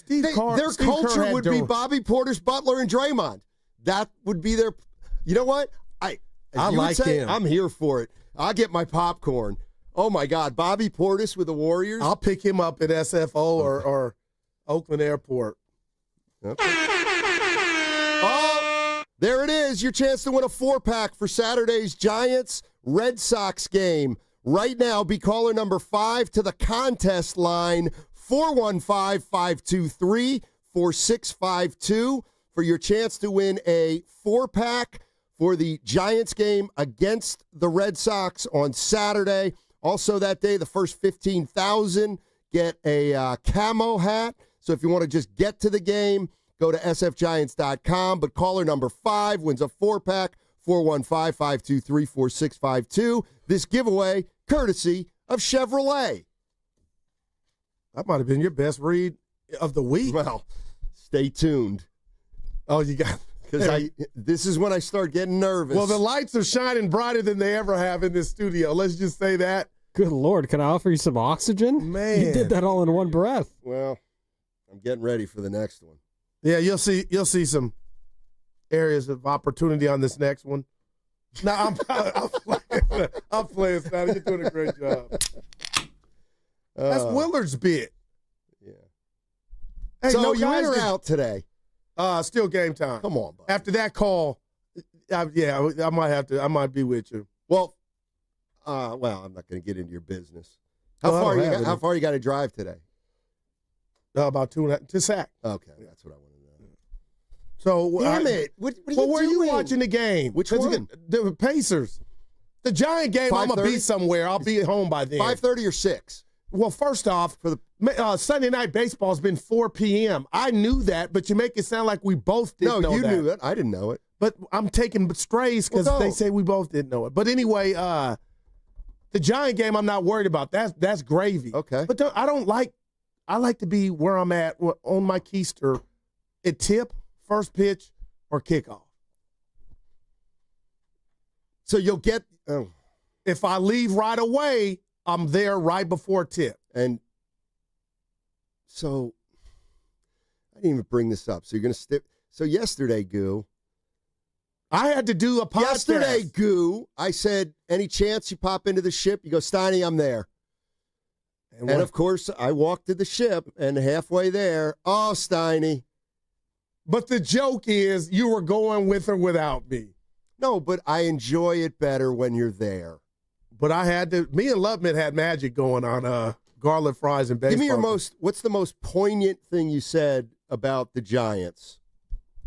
Their culture would be Bobby Portis, Butler, and Draymond. That would be their. You know what? I like him. I'm here for it. I'll get my popcorn. Oh, my God. Bobby Portis with the Warriors? I'll pick him up at SFO or Oakland Airport. Okay. Oh, there it is. Your chance to win a 4-pack for Saturday's Giants-Red Sox game. Right now, be caller number 5 to the contest line, 415-523-4652, for your chance to win a 4-pack for the Giants game against the Red Sox on Saturday. Also that day, the first 15,000 get a camo hat. So if you want to just get to the game, go to sfgiants.com. But caller number 5 wins a 4-pack, 415-523-4652. This giveaway, courtesy of Chevrolet. That might have been your best read of the week. Well, stay tuned. Oh, you got because this is when I start getting nervous. Well, the lights are shining brighter than they ever have in this studio. Let's just say that. Good Lord, can I offer you some oxygen? Man. You did that all in one breath. Well, I'm getting ready for the next one. Yeah, you'll see some areas of opportunity on this next one. No, I'm playing, Steiny. You're doing a great job. That's Willard's bit. Yeah. Hey, so no, you in or out today? Still game time. Come on, buddy. After that call, I might be with you. Well, I'm not going to get into your business. How far you got to drive today? About 2.5 to Sac. Okay, that's what I want to know. So damn it! What are you where are doing? you watching the game? Which one? The Pacers. The Giant game. 5:30? I'm gonna be somewhere. I'll be at home by then. 5:30 or 6. Well, first off, for the Sunday night baseball has been 4 p.m. I knew that, but you make it sound like we both didn't know that. No, you knew it. I didn't know it. But I'm taking strays because they say we both didn't know it. But anyway, the Giant game, I'm not worried about. That's gravy. Okay. But I like to be where I'm at on my keister at tip, first pitch, or kickoff. So you'll get if I leave right away, I'm there right before tip. And so I didn't even bring this up. So you're going to stick. So yesterday, Goo, I had to do a podcast. Yesterday, Goo, I said, any chance you pop into the ship? You go, Steiny, I'm there. And of course, I walked to the ship, and halfway there, oh, Steiny. But the joke is you were going with or without me. No, but I enjoy it better when you're there. But me and Loveman had magic going on garlic fries and baseball. Give me what's the most poignant thing you said about the Giants?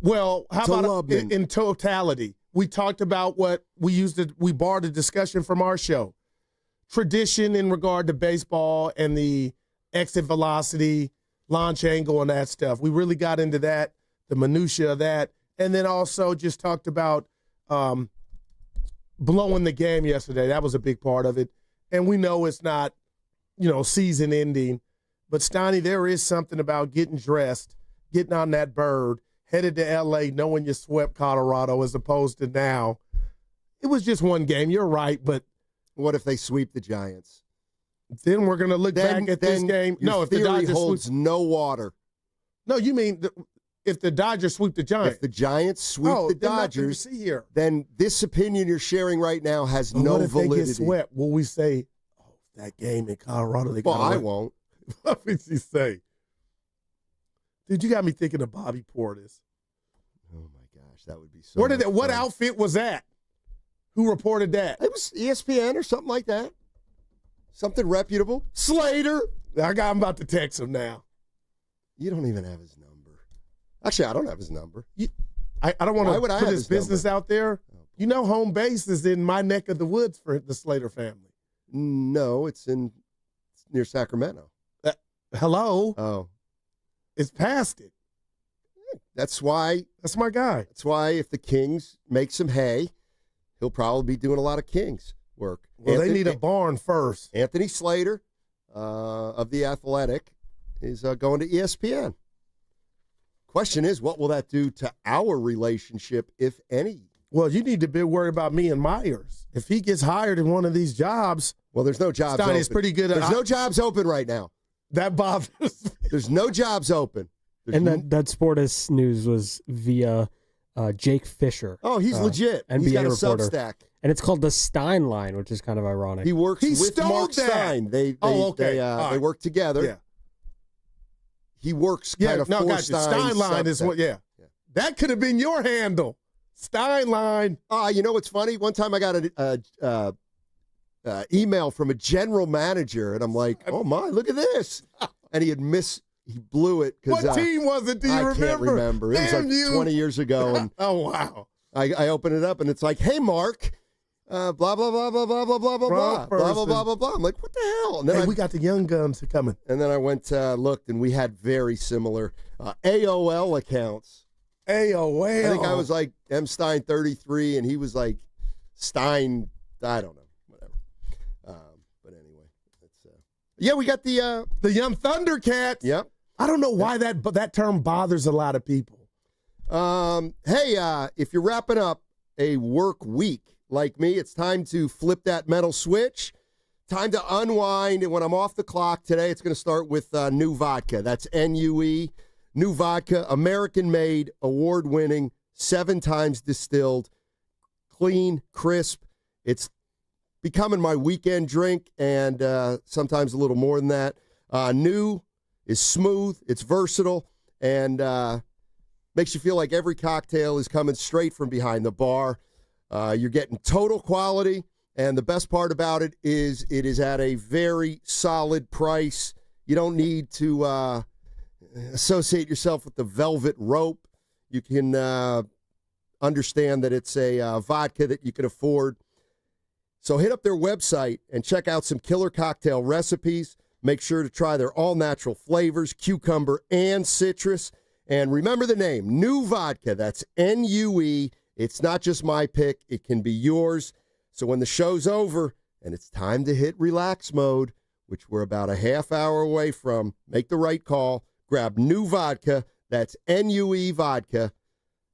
Well, how about in totality? We talked about what we borrowed a discussion from our show. Tradition in regard to baseball and the exit velocity, launch angle, and that stuff. We really got into that, the minutia of that, and then also just talked about blowing the game yesterday. That was a big part of it. And we know it's not, season ending. But, Steiny, there is something about getting dressed, getting on that bird, headed to L.A. knowing you swept Colorado as opposed to now. It was just one game. You're right, but what if they sweep the Giants? Then we're going to look back at this game. No, if the Dodgers holds sweep, no water. No, you mean if the Dodgers sweep the Giants? If the Giants sweep the Dodgers, see here. Then this opinion you're sharing right now has no what if validity. They get swept? Will we say, "Oh, that game in Colorado"? I won't. What would you say? Dude, you got me thinking of Bobby Portis. Oh my gosh, that would be so. What outfit was that? Who reported that? It was ESPN or something like that. Something reputable. Slater. I'm about to text him now. You don't even have his number. Actually, I don't have his number. I don't want to put his business out there. You know, home base is in my neck of the woods for the Slater family. No, it's near Sacramento. Hello? Oh. It's past it. That's why. That's my guy. That's why if the Kings make some hay, he'll probably be doing a lot of Kings work. Well, they need a barn first. Anthony Slater of The Athletic is going to ESPN. Question is, what will that do to our relationship, if any? Well, you need to be worried about me and Myers. If he gets hired in one of these jobs. Well, there's no jobs open. Steiny's pretty good at There's no jobs open right now. That bothers me. There's no jobs open. That Sportus news was via Jake Fisher. Oh, he's legit. NBA he's got a reporter. Substack. And it's called the Stein line, which is kind of ironic. He works with Mark Stein. They work together. Yeah. He works kind of for Stein's Stein line is what, yeah. That could have been your handle. Stein line. You know what's funny? One time I got an email from a general manager, and I'm like, oh, my, look at this. And he blew it. What team was it? Do you remember? I can't remember. It was like 20 years ago. And oh, wow. I open it up, and it's like, hey, Mark, blah, blah, blah, blah, blah, blah, blah, blah, blah, blah, blah, blah, blah. I'm like, what the hell? And then we got the young guns coming. And then I went, looked, and we had very similar AOL accounts. AOL. I think I was like M. Stein 33, and he was like Stein, I don't know, whatever. But anyway, yeah, we got the young Thundercats. Yep. I don't know why that term bothers a lot of people. Hey, if you're wrapping up a work week like me, it's time to flip that mental switch. Time to unwind. And when I'm off the clock today, it's going to start with New Vodka. That's NUE. New Vodka, American-made, award-winning, 7 times distilled, clean, crisp. It's becoming my weekend drink, and sometimes a little more than that. New is smooth, it's versatile, and makes you feel like every cocktail is coming straight from behind the bar. You're getting total quality, and the best part about it is at a very solid price. You don't need to associate yourself with the velvet rope. You can understand that it's a vodka that you can afford. So hit up their website and check out some killer cocktail recipes. Make sure to try their all-natural flavors, cucumber and citrus. And remember the name, New Vodka. That's NUE. It's not just my pick. It can be yours. So when the show's over and it's time to hit relax mode, which we're about a half hour away from, make the right call. Grab New Vodka. That's NUE Vodka.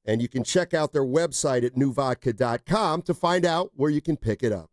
And you can check out their website at newvodka.com to find out where you can pick it up.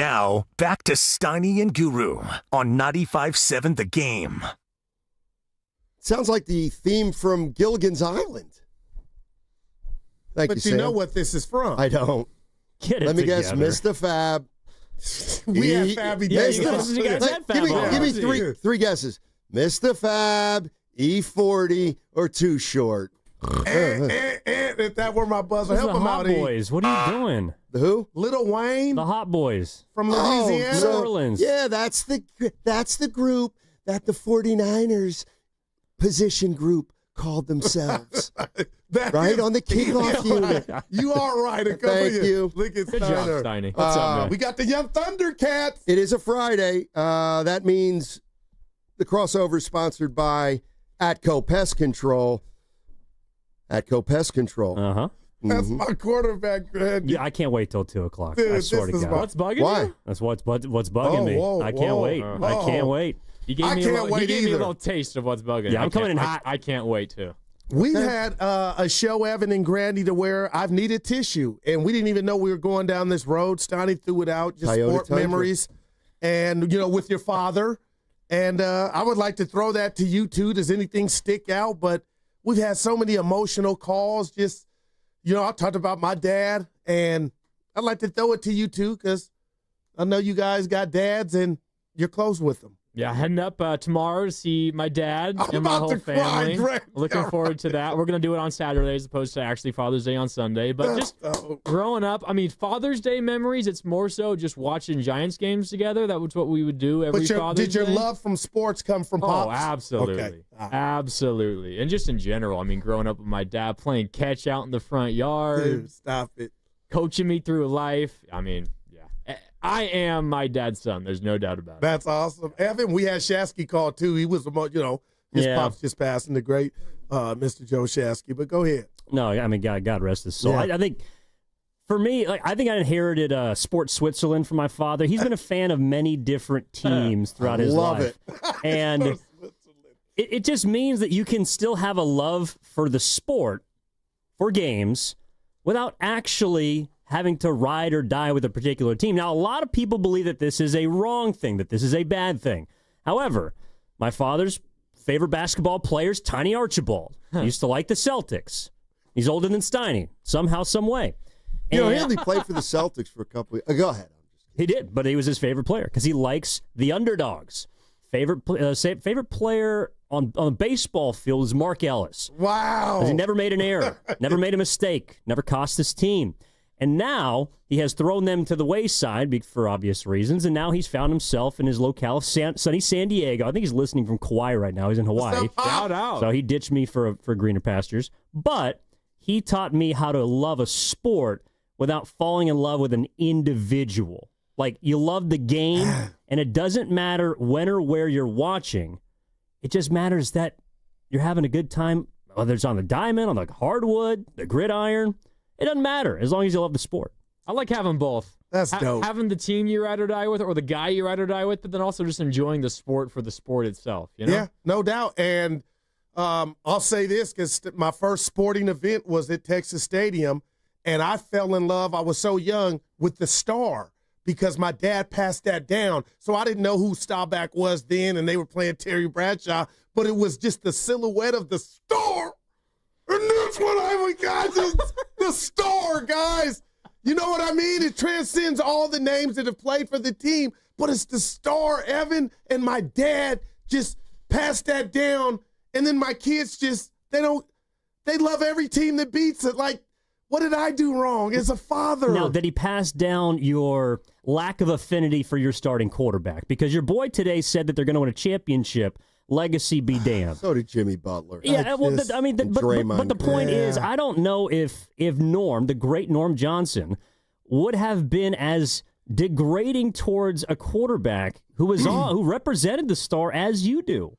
Now, back to Steiny and Guru on 95.7 The Game. Sounds like the theme from Gilligan's Island. Thank but you, Sam. you know what this is from. I don't. Get it Let me together. guess, Mr. Fab. We had Fabby Days. Days. You guys had Fab Give me three guesses. Mr. Fab, E40, or Too Short. And if that were my buzzer, Those help are the him Hot out. Boys. What are you doing? The who? Little Wayne The Hot Boys. from Louisiana. New Orleans. Yeah, that's the group that the 49ers position group called themselves. Right on the kickoff unit. You are right. Thank you. Look at Good job, Steiner. Steiny. What's up, man? We got the Young Thundercats. It is a Friday. That means the crossover is sponsored by Atco Pest Control. Atco Pest Control. Uh-huh. That's my quarterback, Greg. Yeah, I can't wait till 2 o'clock. Dude, I swear to this is God. my- What's bugging Why? you? That's what's bugging me. whoa, I can't whoa. wait. I can't wait. You gave I me can't wait you gave me a either. little taste of what's bugging. Yeah, I I'm coming in can't- hot. I can't wait to. We had a show, Evan and Grandy, to where I've needed tissue, and we didn't even know we were going down this road. Steiny threw it out, just Toyota sport Tundra. memories, and with your father. And I would like to throw that to you too. Does anything stick out? But we've had so many emotional calls. Just I talked about my dad, and I'd like to throw it to you too because I know you guys got dads and you're close with them. Yeah, heading up tomorrow to see my dad I'm and my about whole to cry, family. Greg. Looking forward to that. We're going to do it on Saturday as opposed to actually Father's Day on Sunday. But just growing up, I mean, Father's Day memories, it's more so just watching Giants games together. That was what we would do every But Father's did your Day. love from sports come from Pops? Oh, absolutely. Okay. Absolutely. And just in general, I mean, growing up with my dad playing catch out in the front yard, Dude, stop it. coaching me through life. I mean, yeah. I am my dad's son. There's no doubt about it. That's awesome. Evan, we had Shasky call too. He was, his Yeah. pops just passing, the great Mr. Joe Shasky. But go ahead. No, I mean, God rest his soul. Yeah. I think for me, I think I inherited Sports Switzerland from my father. He's been a fan of many different teams throughout his love life. And it just means that you can still have a love for the sport, for games, without actually having to ride or die with a particular team. Now, a lot of people believe that this is a wrong thing, that this is a bad thing. However, my father's favorite basketball player is Tiny Archibald. He used to like the Celtics. He's older than Steiny, somehow, some way. He only played for the Celtics for a couple of Go ahead. He did, but he was his favorite player because he likes the underdogs. Favorite player on the baseball field is Mark Ellis. Wow. 'Cause he never made an error, never made a mistake, never cost his team. And now he has thrown them to the wayside for obvious reasons, and now he's found himself in his locale of sunny San Diego. I think he's listening from Kauai right now. He's in Hawaii. Shout out. So he ditched me for greener pastures. But he taught me how to love a sport without falling in love with an individual. Like, you love the game, and it doesn't matter when or where you're watching. It just matters that you're having a good time, whether it's on the diamond, on the hardwood, the gridiron. It doesn't matter as long as you love the sport. I like having both. That's dope. Having the team you ride or die with, or the guy you ride or die with, but then also just enjoying the sport for the sport itself. You know? Yeah, no doubt. And I'll say this because my first sporting event was at Texas Stadium, and I fell in love, I was so young, with the Star because my dad passed that down. So I didn't know who Staubach was then, and they were playing Terry Bradshaw, but it was just the silhouette of the Star. And that's what I got, the Star, guys. You know what I mean? It transcends all the names that have played for the team, but it's the Star, Evan, and my dad just passed that down. And then my kids they love every team that beats it. Like, what did I do wrong as a father? Now, did he pass down your lack of affinity for your starting quarterback? Because your boy today said that they're going to win a championship. Legacy be damned. So did Jimmy Butler. Yeah, but the point is, I don't know if Norm, the great Norm Johnson, would have been as degrading towards a quarterback who was who represented the Star as you do.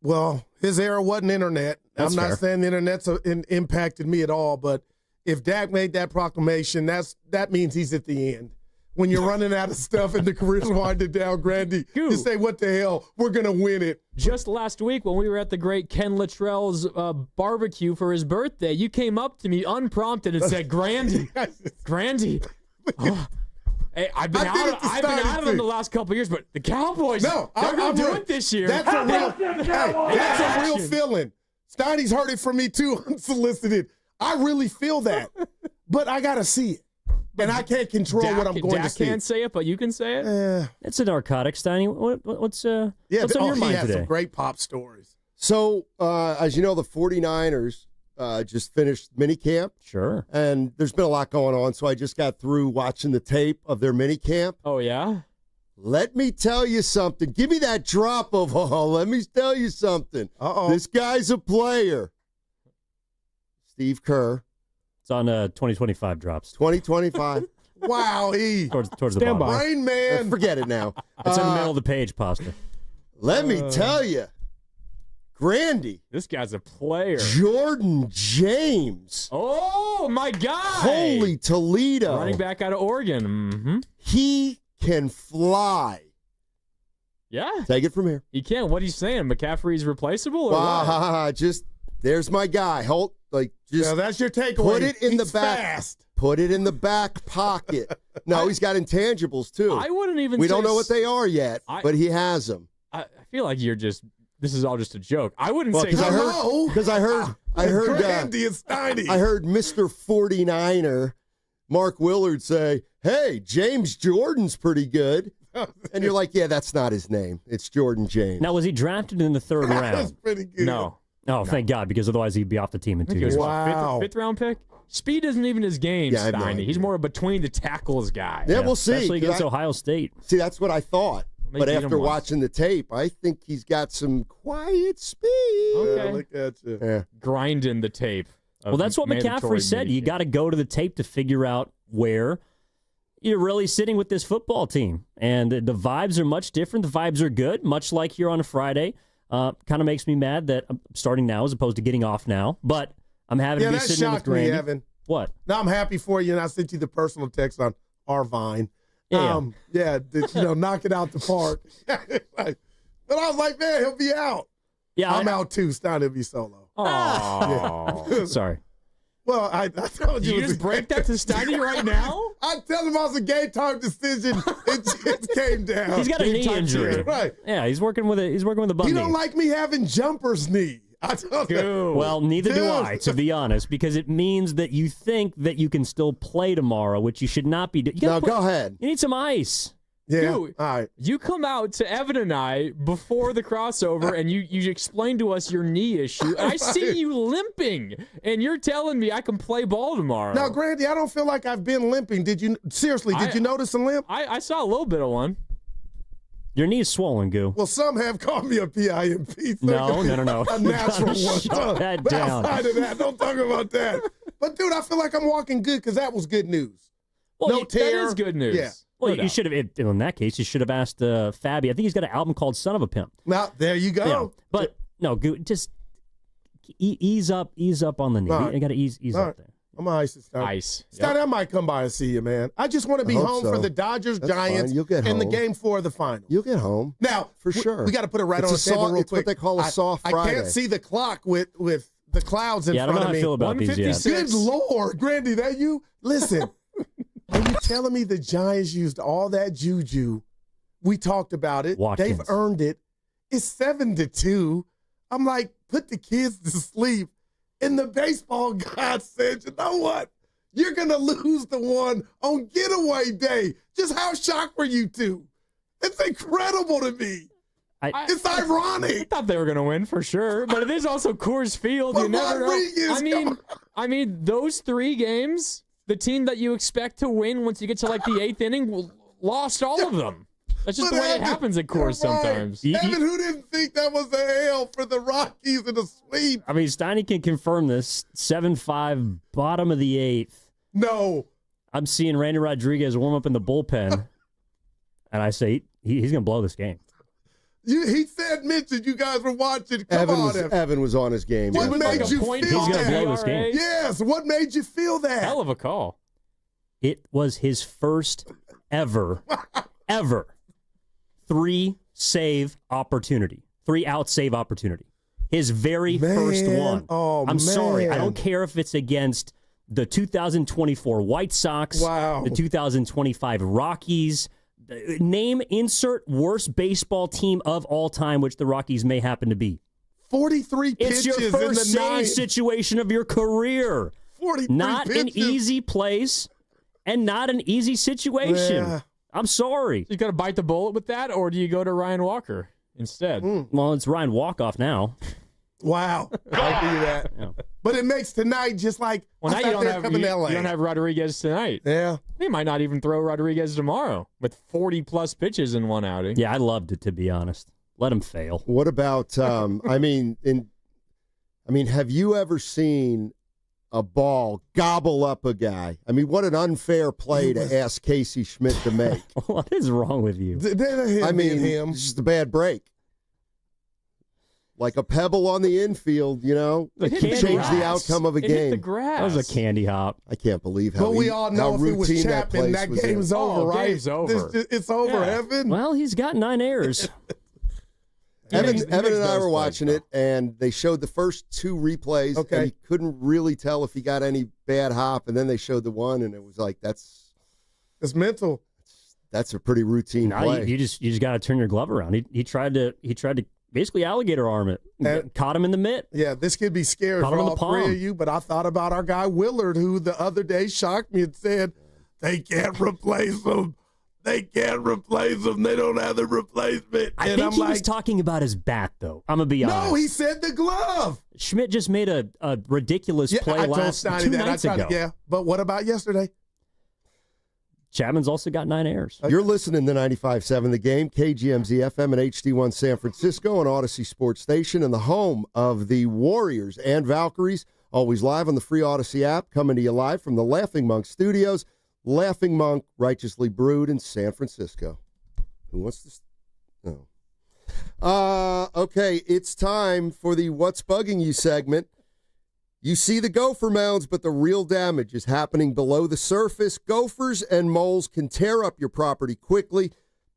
Well, his era wasn't internet. That's I'm not fair. saying the internet's impacted me at all, but if Dak made that proclamation, that means he's at the end. When you're running out of stuff and the career's winding down, Grandy, you say, what the hell? We're going to win it. Just last week when we were at the great Ken Luttrell's barbecue for his birthday, you came up to me unprompted and said, Grandy, Hey, I've been out of them the last couple of years, but the Cowboys, they're going to do it this year. That's a real feeling. Steiny's heard it from me too, unsolicited. I really feel that, but I got to see it. And I can't control what I'm going to see. Dak can't say it, but you can say it? It's a narcotic, Steiny. What's on your mind he has today? some great pop stories. So, as you know, the 49ers just finished minicamp. Sure. And there's been a lot going on, so I just got through watching the tape of their minicamp. Oh, yeah? Let me tell you something. Give me that drop of, let me tell you something. This guy's a player. Steve Kerr. It's on 2025 drops. 2025. Wow, towards the bottom. Rain Man. Forget it now. It's in the middle of the page, Pasta. Let me tell you. Grandy. This guy's a player. Jordan James. Oh, my God. Holy Toledo. Running back out of Oregon. Mm-hmm. He can fly. Yeah. Take it from here. He can. What are you saying? McCaffrey's replaceable? Or what? Just, there's my guy. That's your takeaway. Put it in the back. Fast. Put it in the back pocket. No, he's got intangibles, too. I wouldn't even We say don't know what they are yet, but he has them. I feel like this is all just a joke. I wouldn't say because I heard Grandy and Steiny. I heard Mr. 49er Mark Willard say, "Hey, James Jordan's pretty good." And you're like, "Yeah, that's not his name. It's Jordan James." Now, was he drafted in the third round? That's pretty good. No. Oh, thank God, because otherwise he'd be off the team in 2 years. Wow. Fifth round pick? Speed isn't even his game, Yeah, I have no Steiny. idea. He's more a between the tackles guy. Yeah, we'll see. Especially against Ohio State. See, that's what I thought. They But beat him after once. watching the tape, I think he's got some quiet speed. Okay. Yeah, look at you. Yeah. Grinding the tape. Well, that's what McCaffrey said. You got to go to the tape to figure out where you're really sitting with this football team. And the vibes are much different. The vibes are good, much like here on a Friday. Kind of makes me mad that I'm starting now as opposed to getting off now. But I'm happy to be that sitting with shocked me, Grandy. Evan. What? Now I'm happy for you, and I sent you the personal text on Arvine. Yeah. Knock it out the park. But I was like, man, he'll be out. Yeah, I'm out too. Steiny will be solo. Oh, sorry. Well, I told you. You just break that to Steiny right now? I tell him I was a game time decision. It just came down. He's got a knee injury. Right. Yeah, he's working with a bum You knee. don't like me having jumper's knee. I told him. Well, neither do I, to be honest, because it means that you think that you can still play tomorrow, which you should not be doing. Go ahead. You need some ice. Yeah. Dude, all right. You come out to Evan and I before the crossover, and you explain to us your knee issue. And I see you limping, and you're telling me I can play ball tomorrow. Now, Grandy, I don't feel like I've been limping. Did you notice a limp? I saw a little bit of one. Your knee's swollen, Goo. Well, some have called me a PIMP. No. A natural one. Shut that But down. outside of that, don't talk about that. But, dude, I feel like I'm walking good because that was good news. Well, no tear. That is good news. Yeah. Well, you should have. In that case, you should have asked Fabby. I think he's got an album called "Son of a Pimp." Now, there you go. Yeah. But no, Goo, just ease up on the knee. All right. You got to ease All up right. there. I'm ice. Ice. Scott, I might come by and see you, man. I just want to be hope home so. for the Dodgers, That's Giants, fine. You'll get and the home. game 4 of the final. You'll get home. Now, for sure. We got to put it right It's on a the table soft- real it's quick. what they call a soft I Friday. can't see the clock with the clouds in Yeah, I don't front know how of I me. feel about these yet. Good Lord, Grandy, that you? Listen, are you telling me the Giants used all that juju? We talked about it. Watkins. They've earned it. It's 7-2. I'm like, put the kids to sleep. And the baseball god said, you know what? You're going to lose the one on getaway day. Just how shocked were you two? It's incredible to me. It's ironic. I thought they were going to win for sure, but it is also Coors Field. You never know. I mean, those 3 games, the team that you expect to win once you get to like the 8th inning lost all of them. That's just the way it happens at Coors sometimes. Evan, who didn't think that was a L for the Rockies in the sweep? I mean, Steiny can confirm this. 7-5, bottom of the 8th. No. I'm seeing Randy Rodriguez warm up in the bullpen, and I say he's going to blow this game. He said, mentioned you guys were watching. Come on, Evan was on his game. What made you feel He's going to blow this game. Yes, what made you feel that? Hell of a call. It was his first ever 3 save opportunity, 3 out save opportunity. His very first one. Oh, I'm sorry. I man. don't care if it's against the 2024 White Sox, the 2025 Rockies. Name, insert worst baseball team of all time, which the Rockies may happen to be. 43 pitches It's your first in the save situation of your career. 43 Not pitches. an easy place and not an easy situation. Yeah. I'm sorry. You got to bite the bullet with that, or do you go to Ryan Walker instead? Well, it's Ryan Walkoff now. Wow. I'll do that. Yeah. But it makes tonight just like Well, now I you thought don't they were have coming to LA. you don't have Rodriguez tonight. Yeah. They might not even throw Rodriguez tomorrow with 40-plus pitches in one outing. Yeah, I loved it, to be honest. Let him fail. What about, have you ever seen a ball gobble up a guy? I mean, what an unfair play to ask Casey Schmidt to make. What is wrong with you? It's just a bad break. Like a pebble on the infield, it can change the outcome of a game. Hit the grass. That was a candy hop. I can't believe how But we all know if it was routine Chapman, that place game's was over, right? Game's over. It's over, Evan. Well, he's got 9 errors. Evan and I were watching it, and they showed the first 2 replays, and he couldn't really tell if he got any bad hop, and then they showed the one, and it was like, it's mental. That's a pretty routine play. You just got to turn your glove around. He tried to basically alligator arm it. Caught him in the mitt. Yeah, this could be scary Caught for him in all the palm. 3 of you, but I thought about our guy Willard, who the other day shocked me and said, they can't replace him. They can't replace him. They don't have the replacement. I think he was talking about his bat, though. I'm going to be honest. No, he said the glove. Schmidt just made a ridiculous play I told last Steiny 2 that. nights ago. But what about yesterday? Chapman's also got 9 errors. You're listening to 95.7 The Game, KGMZ FM and HD1 San Francisco on Odyssey Sports Station and the home of the Warriors and Valkyries. Always live on the free Odyssey app, coming to you live from the Laughing Monk Studios. Laughing Monk, righteously brewed in San Francisco. Who wants to... No. Okay, it's time for the What's Bugging You segment. You see the gopher mounds, but the real damage is happening below the surface. Gophers and moles can tear up your property quickly,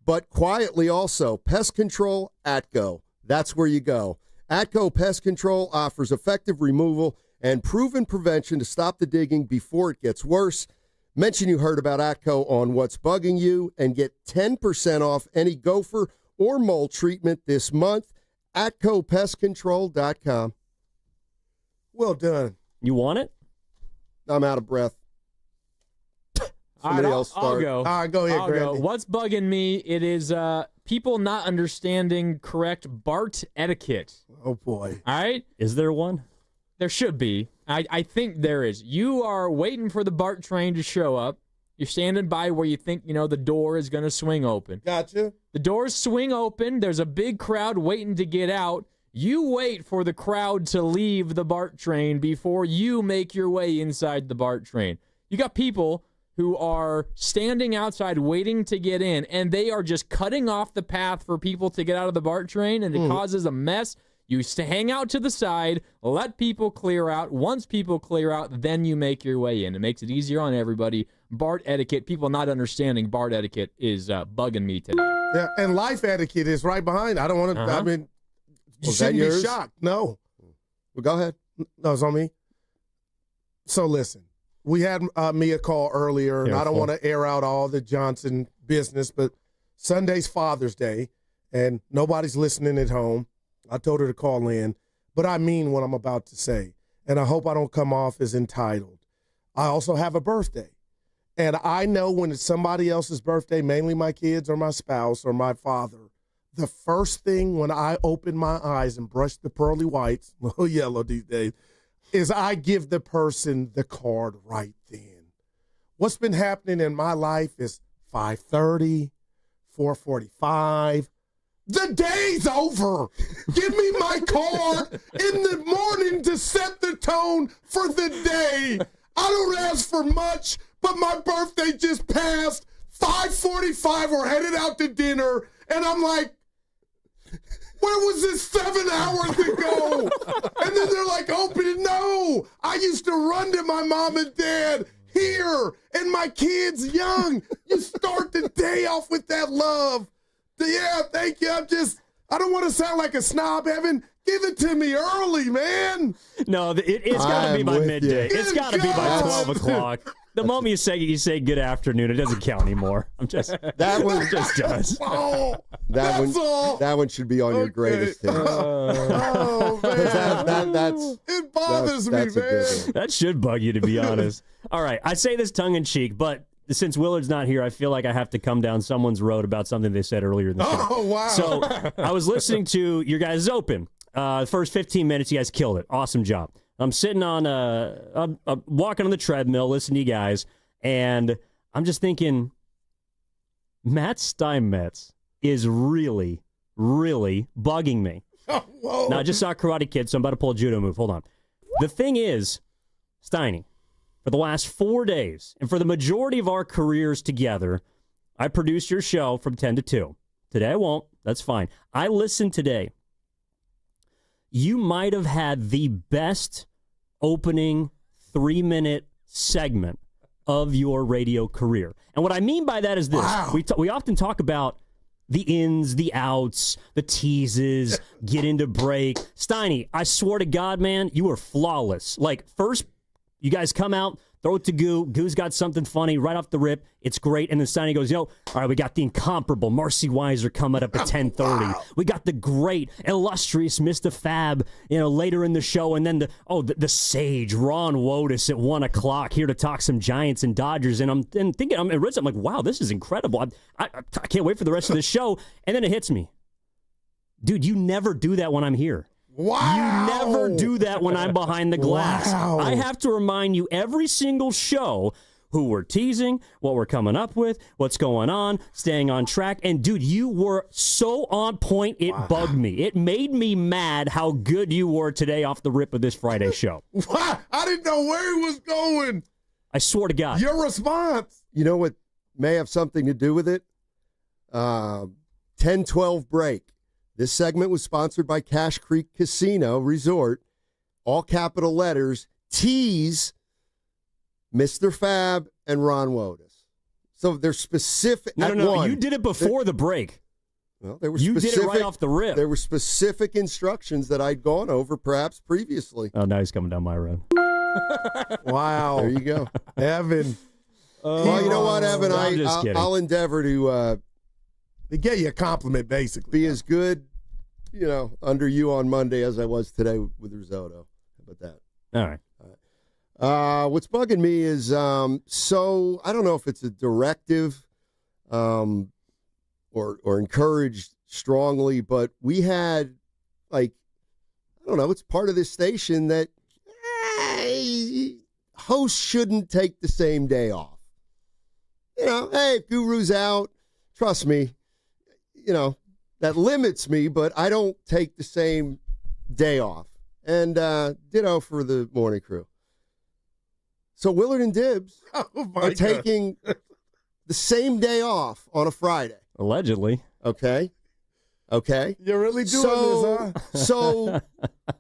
but quietly also. Pest Control, Atco. That's where you go. Atco Pest Control offers effective removal and proven prevention to stop the digging before it gets worse. Mention you heard about Atco on What's Bugging You and get 10% off any gopher or mole treatment this month. AtcoPestControl.com. Well done. You want it? I'm out of breath. Somebody else start. I'll go. All right, go ahead, I'll go. Grandy. What's bugging me? It is people not understanding correct BART etiquette. Oh, boy. All right? Is there one? There should be. I think there is. You are waiting for the BART train to show up. You're standing by where you think, the door is going to swing open. Gotcha. The doors swing open. There's a big crowd waiting to get out. You wait for the crowd to leave the BART train before you make your way inside the BART train. You got people who are standing outside waiting to get in, and they are just cutting off the path for people to get out of the BART train, and it causes a mess. You hang out to the side, let people clear out. Once people clear out, then you make your way in. It makes it easier on everybody. BART etiquette, people not understanding BART etiquette is bugging me today. Yeah, and life etiquette is right behind. I don't want to, you shouldn't be shocked. No. Well, go ahead. No, it's on me. So listen, we had Mia call earlier, and I don't want to air out all the Johnson business, but Sunday's Father's Day, and nobody's listening at home. I told her to call in, but I mean what I'm about to say, and I hope I don't come off as entitled. I also have a birthday, and I know when it's somebody else's birthday, mainly my kids or my spouse or my father, the first thing when I open my eyes and brush the pearly whites, a little yellow these days, is I give the person the card right then. What's been happening in my life is 5:30, 4:45. The day's over. Give me my card in the morning to set the tone for the day. I don't ask for much, but my birthday just passed. 5:45, we're headed out to dinner, and I'm like, where was this 7 hours ago? And then they're like, open it. No, I used to run to my mom and dad here, and my kids young. You start the day off with that love. Yeah, thank you. I don't want to sound like a snob, Evan. Give it to me early, man. No, it's got to be by midday. It's got to be by 12 o'clock. The moment you say good afternoon, it doesn't count anymore. That one just does. That one should be on your greatest hits. Oh man, it bothers me, man. That should bug you, to be honest. All right, I say this tongue in cheek, but since Willard's not here, I feel like I have to come down someone's road about something they said earlier in the show. Oh wow! So I was listening to your guys' open. The first 15 minutes, you guys killed it. Awesome job. I'm sitting on I'm walking on the treadmill, listening to you guys, and I'm just thinking, Matt Steinmetz is really, really bugging me. Whoa. Now, I just saw Karate Kid, so I'm about to pull a judo move. Hold on. The thing is, Steiny, for the last 4 days, and for the majority of our careers together, I produced your show from 10 to 2. Today I won't. That's fine. I listened today. You might have had the best opening 3-minute segment of your radio career. And what I mean by that is this. Wow. We often talk about the ins, the outs, the teases, get into break. Steiny, I swear to God, man, you were flawless. Like, first, you guys come out, throw it to Goo. Goo's got something funny right off the rip. It's great. And then Steiny goes, all right, we got the incomparable Marcy Weiser coming up at 10:30. Wow. We got the great, illustrious Mr. Fab, later in the show. And then the sage, Ron Wotus at 1 o'clock here to talk some Giants and Dodgers. And I'm like, wow, this is incredible. I can't wait for the rest of the show. And then it hits me. Dude, you never do that when I'm here. Wow. You never do that when I'm behind the glass. Wow. I have to remind you every single show who we're teasing, what we're coming up with, what's going on, staying on track. And, dude, you were so on point, it bugged me. It made me mad how good you were today off the rip of this Friday show. What? I didn't know where he was going. I swear to God. Your response. You know what may have something to do with it? 10-12 break. This segment was sponsored by Cache Creek Casino Resort. All capital letters. Tease Mr. Fab and Ron Wotus. So they're specific. No. You did it before the break. Well, they were you specific. did it right off the rip. There were specific instructions that I'd gone over perhaps previously. Oh, now he's coming down my road. Wow. There you go. Evan. Well, you know what, Evan? I'll endeavor to get you a compliment, basically. Be as good, under you on Monday as I was today with risotto. How about that? All right. What's bugging me is, so I don't know if it's a directive or encouraged strongly, but we had, it's part of this station that hosts shouldn't take the same day off. Hey, if Guru's out, trust me, that limits me, but I don't take the same day off. And ditto for the morning crew. So Willard and Dibs are taking the same day off on a Friday. Allegedly. Okay. You're really doing this, huh? So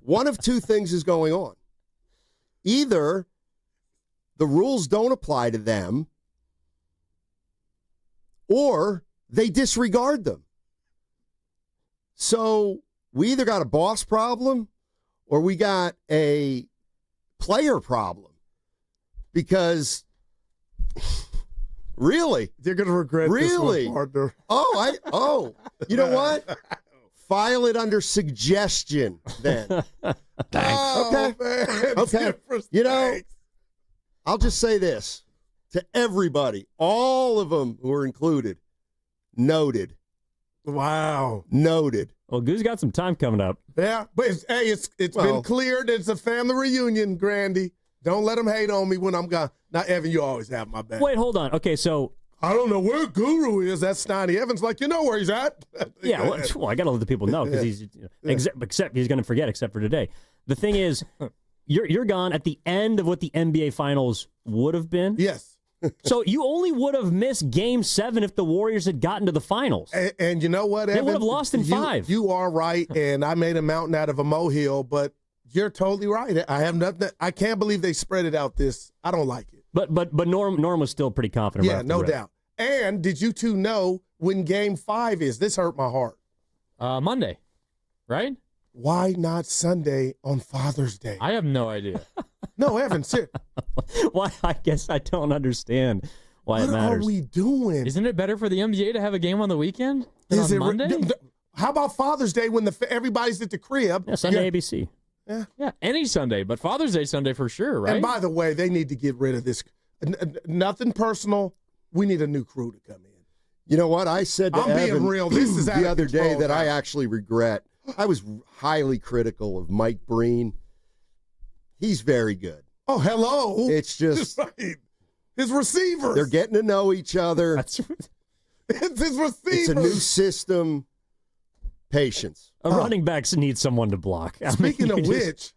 one of two things is going on. Either the rules don't apply to them, or they disregard them. So we either got a boss problem or we got a player problem. Because really, you're going to regret this one, partner. You know what? File it under suggestion then. Thanks. Okay. I'll just say this to everybody, all of them who are included. Noted. Wow. Noted. Well, Goo's got some time coming up. Yeah, but it's been cleared. It's a family reunion, Grandy. Don't let them hate on me when I'm gone. Now, Evan, you always have my back. Wait, hold on. Okay, so I don't know where Guru is. That's Steiny. Evan's like, where he's at. Yeah, well, I got to let the people know because he's except he's going to forget except for today. The thing is, you're gone at the end of what the NBA Finals would have been. Yes. So you only would have missed Game 7 if the Warriors had gotten to the finals. And you know what, Evan? They would have lost in 5. You are right, and I made a mountain out of a molehill, but you're totally right. I have nothing. I can't believe they spread it out this. I don't like it. But Norm was still pretty confident. Yeah, no doubt. And did you two know when Game 5 is? This hurt my heart. Monday, right? Why not Sunday on Father's Day? I have no idea. No, Evan, seriously. Why? I guess I don't understand why it matters. What are we doing? Isn't it better for the NBA to have a game on the weekend than Is on it Monday? How about Father's Day when everybody's at the crib? Yeah, Sunday ABC. Yeah, any Sunday, but Father's Day Sunday for sure, right? And by the way, they need to get rid of this. Nothing personal. We need a new crew to come in. You know what? I said to I'm being Evan real. This is out the of other day control that now. I actually regret. I was highly critical of Mike Breen. He's very good. Oh, hello. It's just right. His receivers. They're getting to know each other. It's his receivers. It's a new system. Patience. Running backs need someone to block. Speaking of which,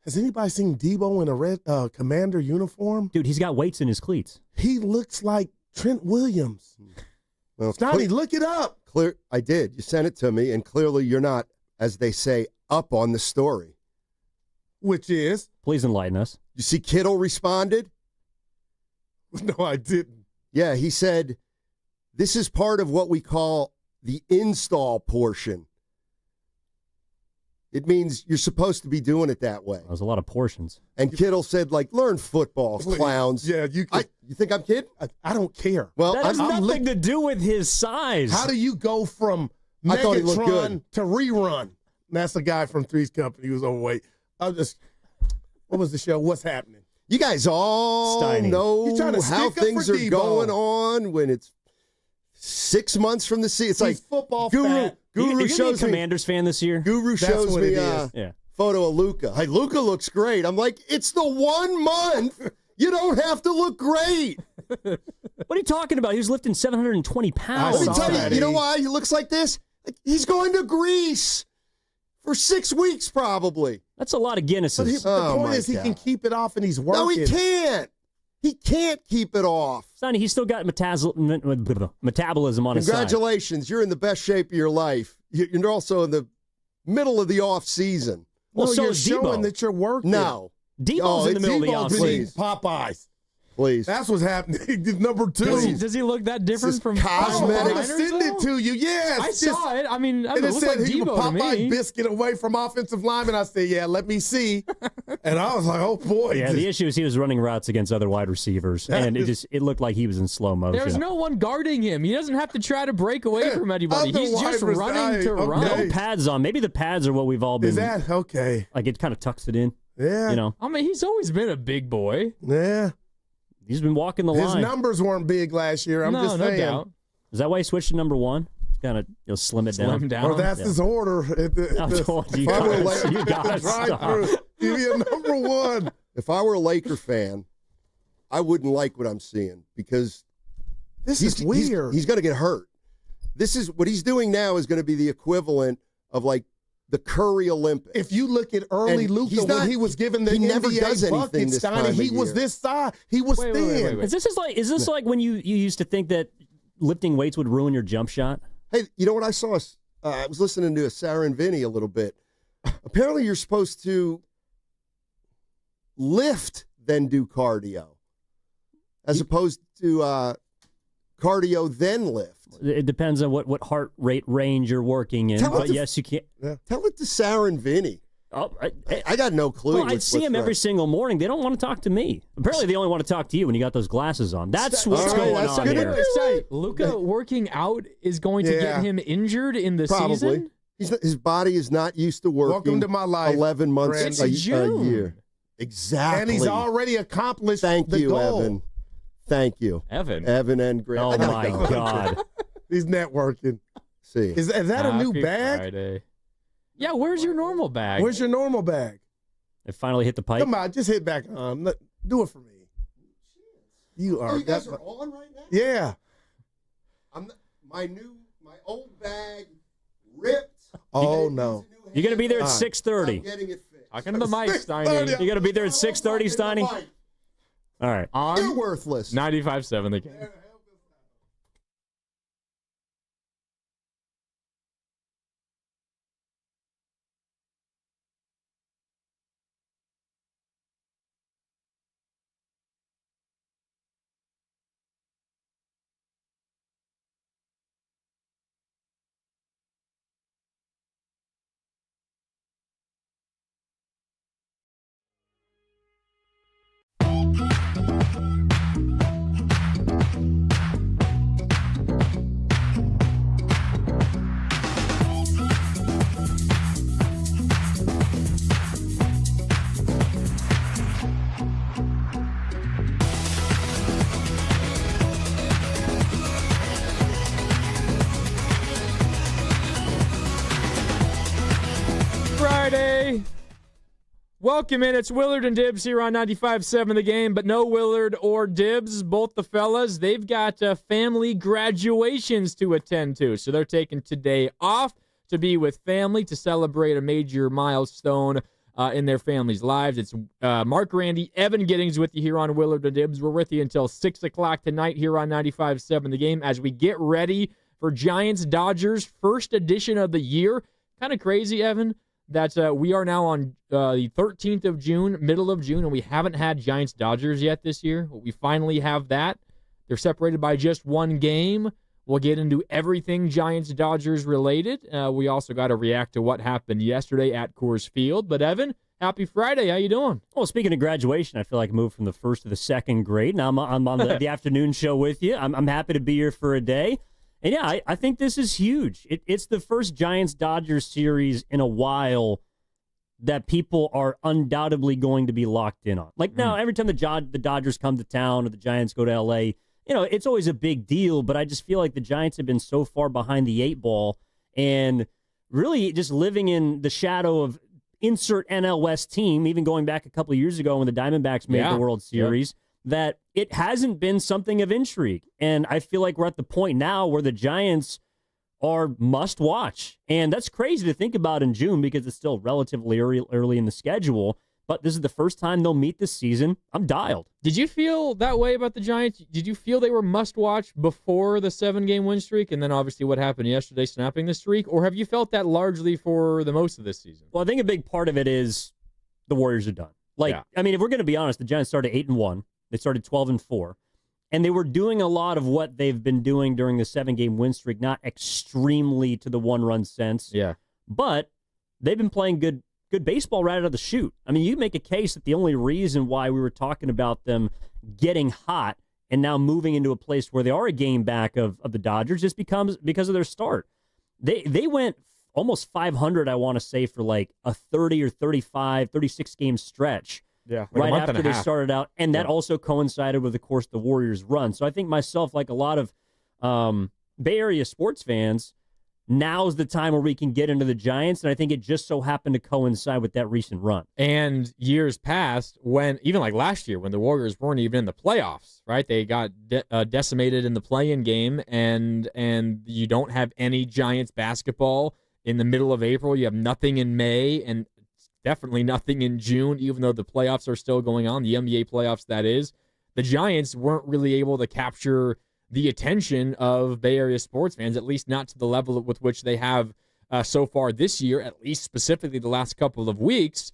has anybody seen Debo in a red commander uniform? Dude, he's got weights in his cleats. He looks like Trent Williams. Well, Steiny, look it up. I did. You sent it to me, and clearly you're not, as they say, up on the story. Which is? Please enlighten us. You see Kittle responded? No, I didn't. Yeah, he said, this is part of what we call the install portion. It means you're supposed to be doing it that way. There's a lot of portions. And Kittle said, learn football, clowns. Yeah, you think I'm kidding? I don't care. Well, that has nothing to do with his size. How do you go from I thought he looked Megatron good. to Rerun? That's a guy from Three's Company who was overweight. What was the show? What's happening? You guys all Steiny. know trying to how stick up things for are Debo. going on when it's 6 months from the season. It's He's like football Guru. fat. You're Guru gonna be a shows me. Commanders fan this year? Guru That's shows what me it a is. Yeah. photo of Luca. Hey, Luca looks great. I'm like, it's the 1 month. You don't have to look great. What are you talking about? He was lifting 720 pounds. Let me tell you, you know why he looks like this? He's going to Greece for 6 weeks probably. That's a lot of But Guinnesses. the point is he can keep it off and he's working. No, he can't. He can't keep it off. Sonny, he's still got metabolism on his side. Congratulations. You're in the best shape of your life. You're also in the middle of the off season. Well, No, so you're is showing Debo. that you're working. No. Debo's in the middle of the Debo's been eating offseason. Popeyes. Please. That's what's happening. Number two. Does he look that different This from is cosmetic. I'm going to send it to you. Yes. I saw it. I mean, And it it looked said like he was Debo to Popeye me. biscuit away from offensive lineman. I said, yeah, let me see. And I was like, oh, boy. Yeah, the issue is he was running routes against other wide receivers, and it looked like he was in slow motion. There's no one guarding him. He doesn't have to try to break away from anybody. Other He's just wide running to receiver- run. okay. No pads on. Maybe the pads are what we've all been. Is that okay? Like it kind of tucks it in. Yeah. You know, I mean, he's always been a big boy. Yeah. he's been walking the His line. numbers weren't big last year. I'm just saying. doubt. Is that why he switched to number one? Kind of slim it down. Slim down. Or that's his order. I told you If I were guys, you gotta drive-through, stop. give me a number one. If I were a Laker fan, I wouldn't like what I'm seeing because This is weird. He's going to get hurt. This is what he's doing now is going to be the equivalent of like the Curry Olympics. If you look at early And Luka he's not- when he was given the he NBA never does anything buckets, this Steiny, time of he was year. this size. He was Wait, thin. wait, wait, wait. Is this like when you used to think that lifting weights would ruin your jump shot? Hey, you know what I saw? I was listening to Sarah and Vinny a little bit. Apparently, you're supposed to lift, then do cardio, as opposed to cardio, then lift. It depends on what heart rate range you're working in. Tell But it to- yes, you can. Tell it to Sarah and Vinny. Oh, I got no clue. Well, I see them every single morning. They don't want to talk to me. Apparently, they only want to talk to you when you got those glasses on. That's what's going on here. Luka working out is going to get him injured in the Probably. season? His body is not used to working. Welcome to my life, 11 months Brandon. a It's June. year. Exactly. And he's already accomplished Thank the you, goal. Evan. Thank you. Evan and Grant. Oh, I gotta my go. God. He's networking. See. Is that a new Happy bag? Friday. Yeah, where's your normal bag? Where's your normal bag? It finally hit the pipe. Come on, just hit back on. Do it for me. You are. Oh, you guys are on right now? Yeah. My old bag ripped. Oh, no. You're going to be there at All right. 6:30. I'm getting it fixed. Talking to the mic, Steiny. You're going to be there at 6:30, Steiny? All right. On You're worthless. 95.7 The Game. Welcome in. It's Willard and Dibs here on 95.7 The Game, but no Willard or Dibs. Both the fellas, they've got family graduations to attend to, so they're taking today off to be with family to celebrate a major milestone in their families' lives. It's Mark Randy, Evan Giddings with you here on Willard and Dibs. We're with you until 6 o'clock tonight here on 95.7 The Game as we get ready for Giants-Dodgers first edition of the year. Kind of crazy, Evan, that we are now on the 13th of June, middle of June, and we haven't had Giants-Dodgers yet this year. We finally have that. They're separated by just one game. We'll get into everything Giants-Dodgers related. We also got to react to what happened yesterday at Coors Field. But, Evan, happy Friday. How you doing? Well, speaking of graduation, I feel like I moved from the first to the second grade. Now I'm on the afternoon show with you. I'm happy to be here for a day. And, yeah, I think this is huge. It's the first Giants-Dodgers series in a while that people are undoubtedly going to be locked in on. Like, now, every time the Dodgers come to town or the Giants go to L.A., it's always a big deal, but I just feel like the Giants have been so far behind the eight ball and really just living in the shadow of insert NL West team, even going back a couple of years ago when the Diamondbacks made the World Series, that it hasn't been something of intrigue. And I feel like we're at the point now where the Giants are must watch. And that's crazy to think about in June because it's still relatively early in the schedule. But this is the first time they'll meet this season. I'm dialed. Did you feel that way about the Giants? Did you feel they were must-watch before the 7-game win streak and then obviously what happened yesterday, snapping the streak? Or have you felt that largely for the most of this season? Well, I think a big part of it is the Warriors are done. I mean, if we're going to be honest, the Giants started 8-1. They started 12-4. And they were doing a lot of what they've been doing during the 7-game win streak, not extremely to the one-run sense. Yeah. But they've been playing good baseball right out of the chute. I mean, you make a case that the only reason why we were talking about them getting hot and now moving into a place where they are a game back of the Dodgers just because of their start. They went almost 500, I want to say, for like a 30 or 35, 36 game stretch. Yeah, right after they started out. And that also coincided with, of course, the Warriors' run. So I think myself, like a lot of Bay Area sports fans, now's the time where we can get into the Giants, and I think it just so happened to coincide with that recent run. And years past, when even like last year, when the Warriors weren't even in the playoffs, right? They got decimated in the play-in game, and you don't have any Giants basketball in the middle of April. You have nothing in May, and definitely nothing in June, even though the playoffs are still going on, the NBA playoffs, that is. The Giants weren't really able to capture the attention of Bay Area sports fans, at least not to the level with which they have so far this year, at least specifically the last couple of weeks.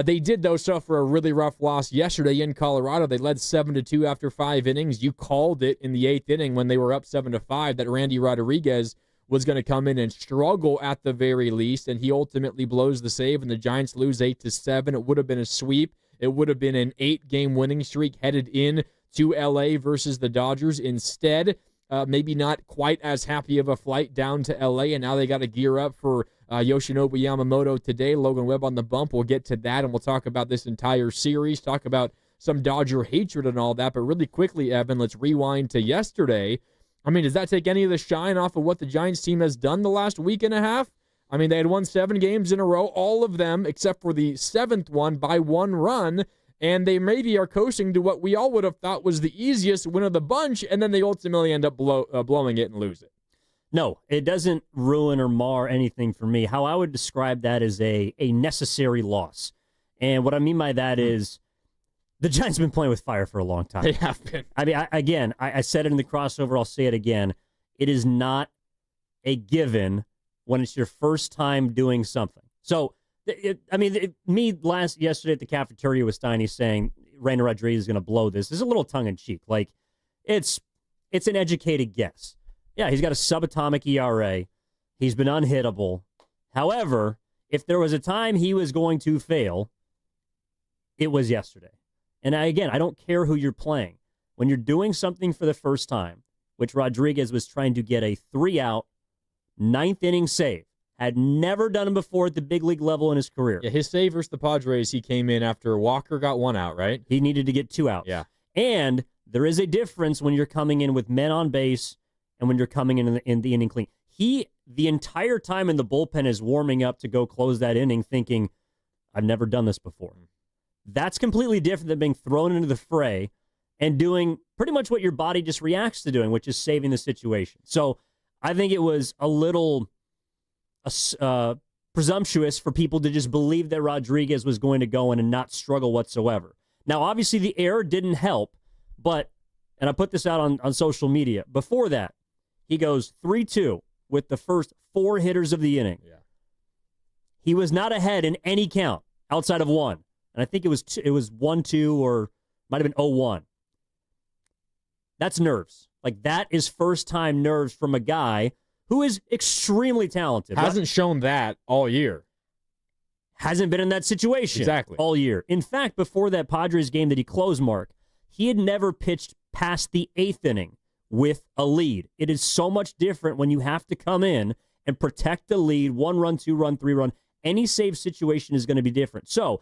They did, though, suffer a really rough loss yesterday in Colorado. They led 7-2 after 5 innings. You called it in the 8th inning when they were up 7-5 that Randy Rodriguez was going to come in and struggle at the very least, and he ultimately blows the save, and the Giants lose 8-7. It would have been a sweep. It would have been an 8-game winning streak headed in to L.A. versus the Dodgers. Instead, maybe not quite as happy of a flight down to L.A., and now they got to gear up for Yoshinobu Yamamoto today. Logan Webb on the bump. We'll get to that, and we'll talk about this entire series, talk about some Dodger hatred and all that. But really quickly, Evan, let's rewind to yesterday. I mean, does that take any of the shine off of what the Giants team has done the last week and a half? I mean, they had won 7 games in a row, all of them, except for the 7th one, by 1 run. And they maybe are coasting to what we all would have thought was the easiest win of the bunch, and then they ultimately end up blowing it and lose it. No, it doesn't ruin or mar anything for me. How I would describe that is a necessary loss. And what I mean by that is the Giants have been playing with fire for a long time. They have been. I mean, I said it in the crossover. I'll say it again. It is not a given when it's your first time doing something. So, yesterday at the cafeteria with Steiny saying Randy Rodriguez is going to blow this is a little tongue-in-cheek. Like, it's an educated guess. Yeah, he's got a subatomic ERA. He's been unhittable. However, if there was a time he was going to fail, it was yesterday. And I don't care who you're playing. When you're doing something for the first time, which Rodriguez was trying to get a 3-out, 9th inning save, had never done it before at the big league level in his career. Yeah, his save versus the Padres, he came in after Walker got 1 out, right? He needed to get 2 outs. Yeah. And there is a difference when you're coming in with men on base and when you're coming in the inning clean. He, the entire time in the bullpen, is warming up to go close that inning thinking, I've never done this before. That's completely different than being thrown into the fray and doing pretty much what your body just reacts to doing, which is saving the situation. So I think it was a little presumptuous for people to just believe that Rodriguez was going to go in and not struggle whatsoever. Now, obviously, the error didn't help, but, and I put this out on social media, before that, he goes 3-2 with the first 4 hitters of the inning. Yeah. He was not ahead in any count outside of one. And I think it was 1-2 or might have been 0-1. That's nerves. Like, that is first-time nerves from a guy who is extremely talented. Hasn't shown that all year. Hasn't been in that situation exactly all year. In fact, before that Padres game that he closed, Mark, he had never pitched past the 8th inning with a lead. It is so much different when you have to come in and protect the lead, 1 run, 2 run, 3 run. Any save situation is going to be different. So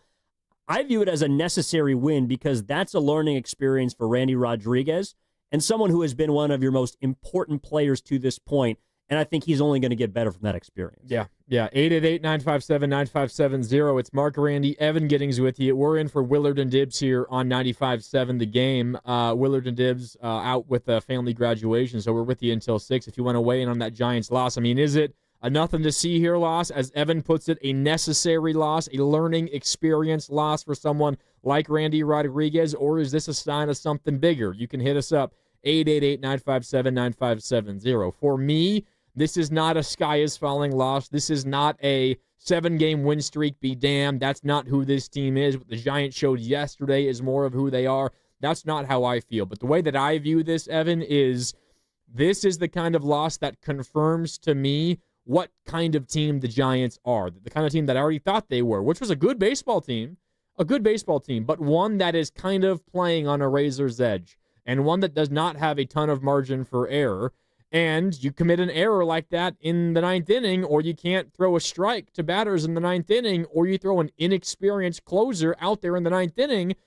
I view it as a necessary win because that's a learning experience for Randy Rodriguez and someone who has been one of your most important players to this point. And I think he's only going to get better from that experience. Yeah. 888-957-9570. It's Mark, Randy, Evan Giddings with you. We're in for Willard and Dibs here on 95.7 The Game. Willard and Dibs out with a family graduation, so we're with you until 6. If you want to weigh in on that Giants loss, I mean, is it a nothing to see here loss? As Evan puts it, a necessary loss, a learning experience loss for someone like Randy Rodriguez, or is this a sign of something bigger? You can hit us up, 888-957-9570. For me, this is not a sky is falling loss. This is not a 7-game win streak be damned. That's not who this team is. What the Giants showed yesterday is more of who they are. That's not how I feel. But the way that I view this, Evan, is this is the kind of loss that confirms to me what kind of team the Giants are. The kind of team that I already thought they were, which was a good baseball team, but one that is kind of playing on a razor's edge and one that does not have a ton of margin for error. And you commit an error like that in the 9th inning, or you can't throw a strike to batters in the 9th inning, or you throw an inexperienced closer out there in the 9th inning,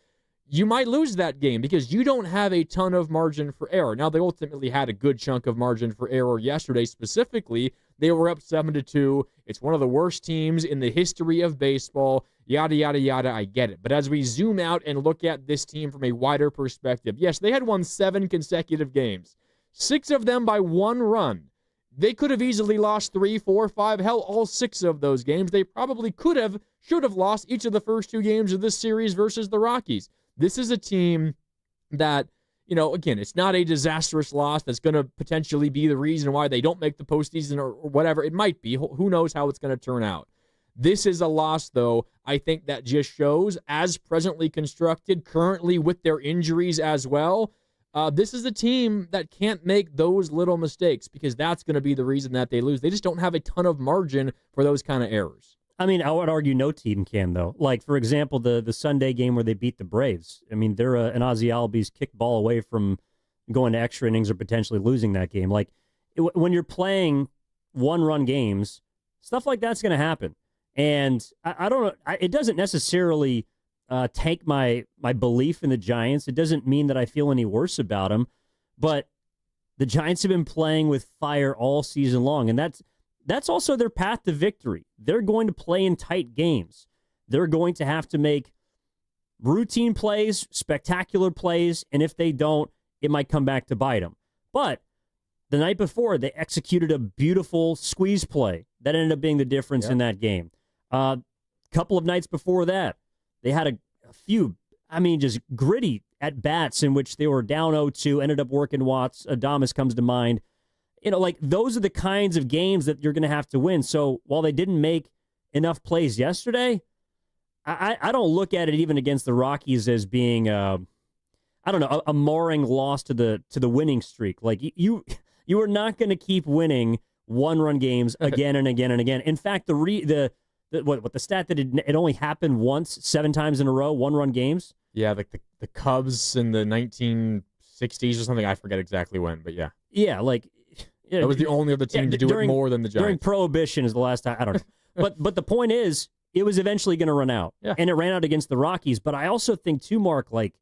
you might lose that game because you don't have a ton of margin for error. Now, they ultimately had a good chunk of margin for error yesterday specifically. They were up 7-2. It's one of the worst teams in the history of baseball. Yada, yada, yada. I get it. But as we zoom out and look at this team from a wider perspective, yes, they had won 7 consecutive games. 6 of them by 1 run. They could have easily lost 3, 4, 5, hell, all 6 of those games. They probably should have lost each of the first 2 games of this series versus the Rockies. This is a team that, again, it's not a disastrous loss that's going to potentially be the reason why they don't make the postseason or whatever. It might be. Who knows how it's going to turn out. This is a loss, though, I think that just shows, as presently constructed, currently with their injuries as well, this is a team that can't make those little mistakes because that's going to be the reason that they lose. They just don't have a ton of margin for those kind of errors. I mean, I would argue no team can, though. Like, for example, the Sunday game where they beat the Braves. I mean, they're an Ozzie Albies kick ball away from going to extra innings or potentially losing that game. Like, when you're playing 1-run games, stuff like that's going to happen. And I don't know. It doesn't necessarily take my belief in the Giants. It doesn't mean that I feel any worse about them, but the Giants have been playing with fire all season long, and that's also their path to victory. They're going to play in tight games. They're going to have to make routine plays, spectacular plays, and if they don't, it might come back to bite them. But the night before, they executed a beautiful squeeze play that ended up being the difference in that game. Couple of nights before that, they had a few, just gritty at-bats in which they were down 0-2, ended up working Watts. Adames comes to mind. Those are the kinds of games that you're going to have to win. So while they didn't make enough plays yesterday, I don't look at it even against the Rockies as being, a marring loss to the winning streak. Like, you are not going to keep winning 1-run games again and again and again. In fact, the stat that it only happened once, 7 times in a row, 1-run games. Yeah, like the Cubs in the 1960s or something. I forget exactly when, but yeah. Yeah, that was the only other team to do it more than the Giants. During Prohibition is the last time. I don't know. But the point is, it was eventually going to run out. Yeah. And it ran out against the Rockies. But I also think, too, Mark, it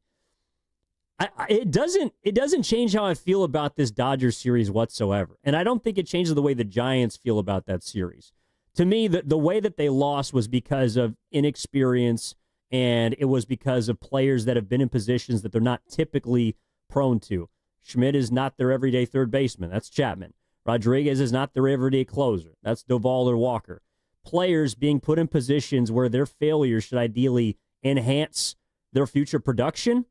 doesn't change how I feel about this Dodgers series whatsoever. And I don't think it changes the way the Giants feel about that series. To me, the way that they lost was because of inexperience, and it was because of players that have been in positions that they're not typically prone to. Schmidt is not their everyday third baseman. That's Chapman. Rodriguez is not their everyday closer. That's Doval or Walker. Players being put in positions where their failures should ideally enhance their future production.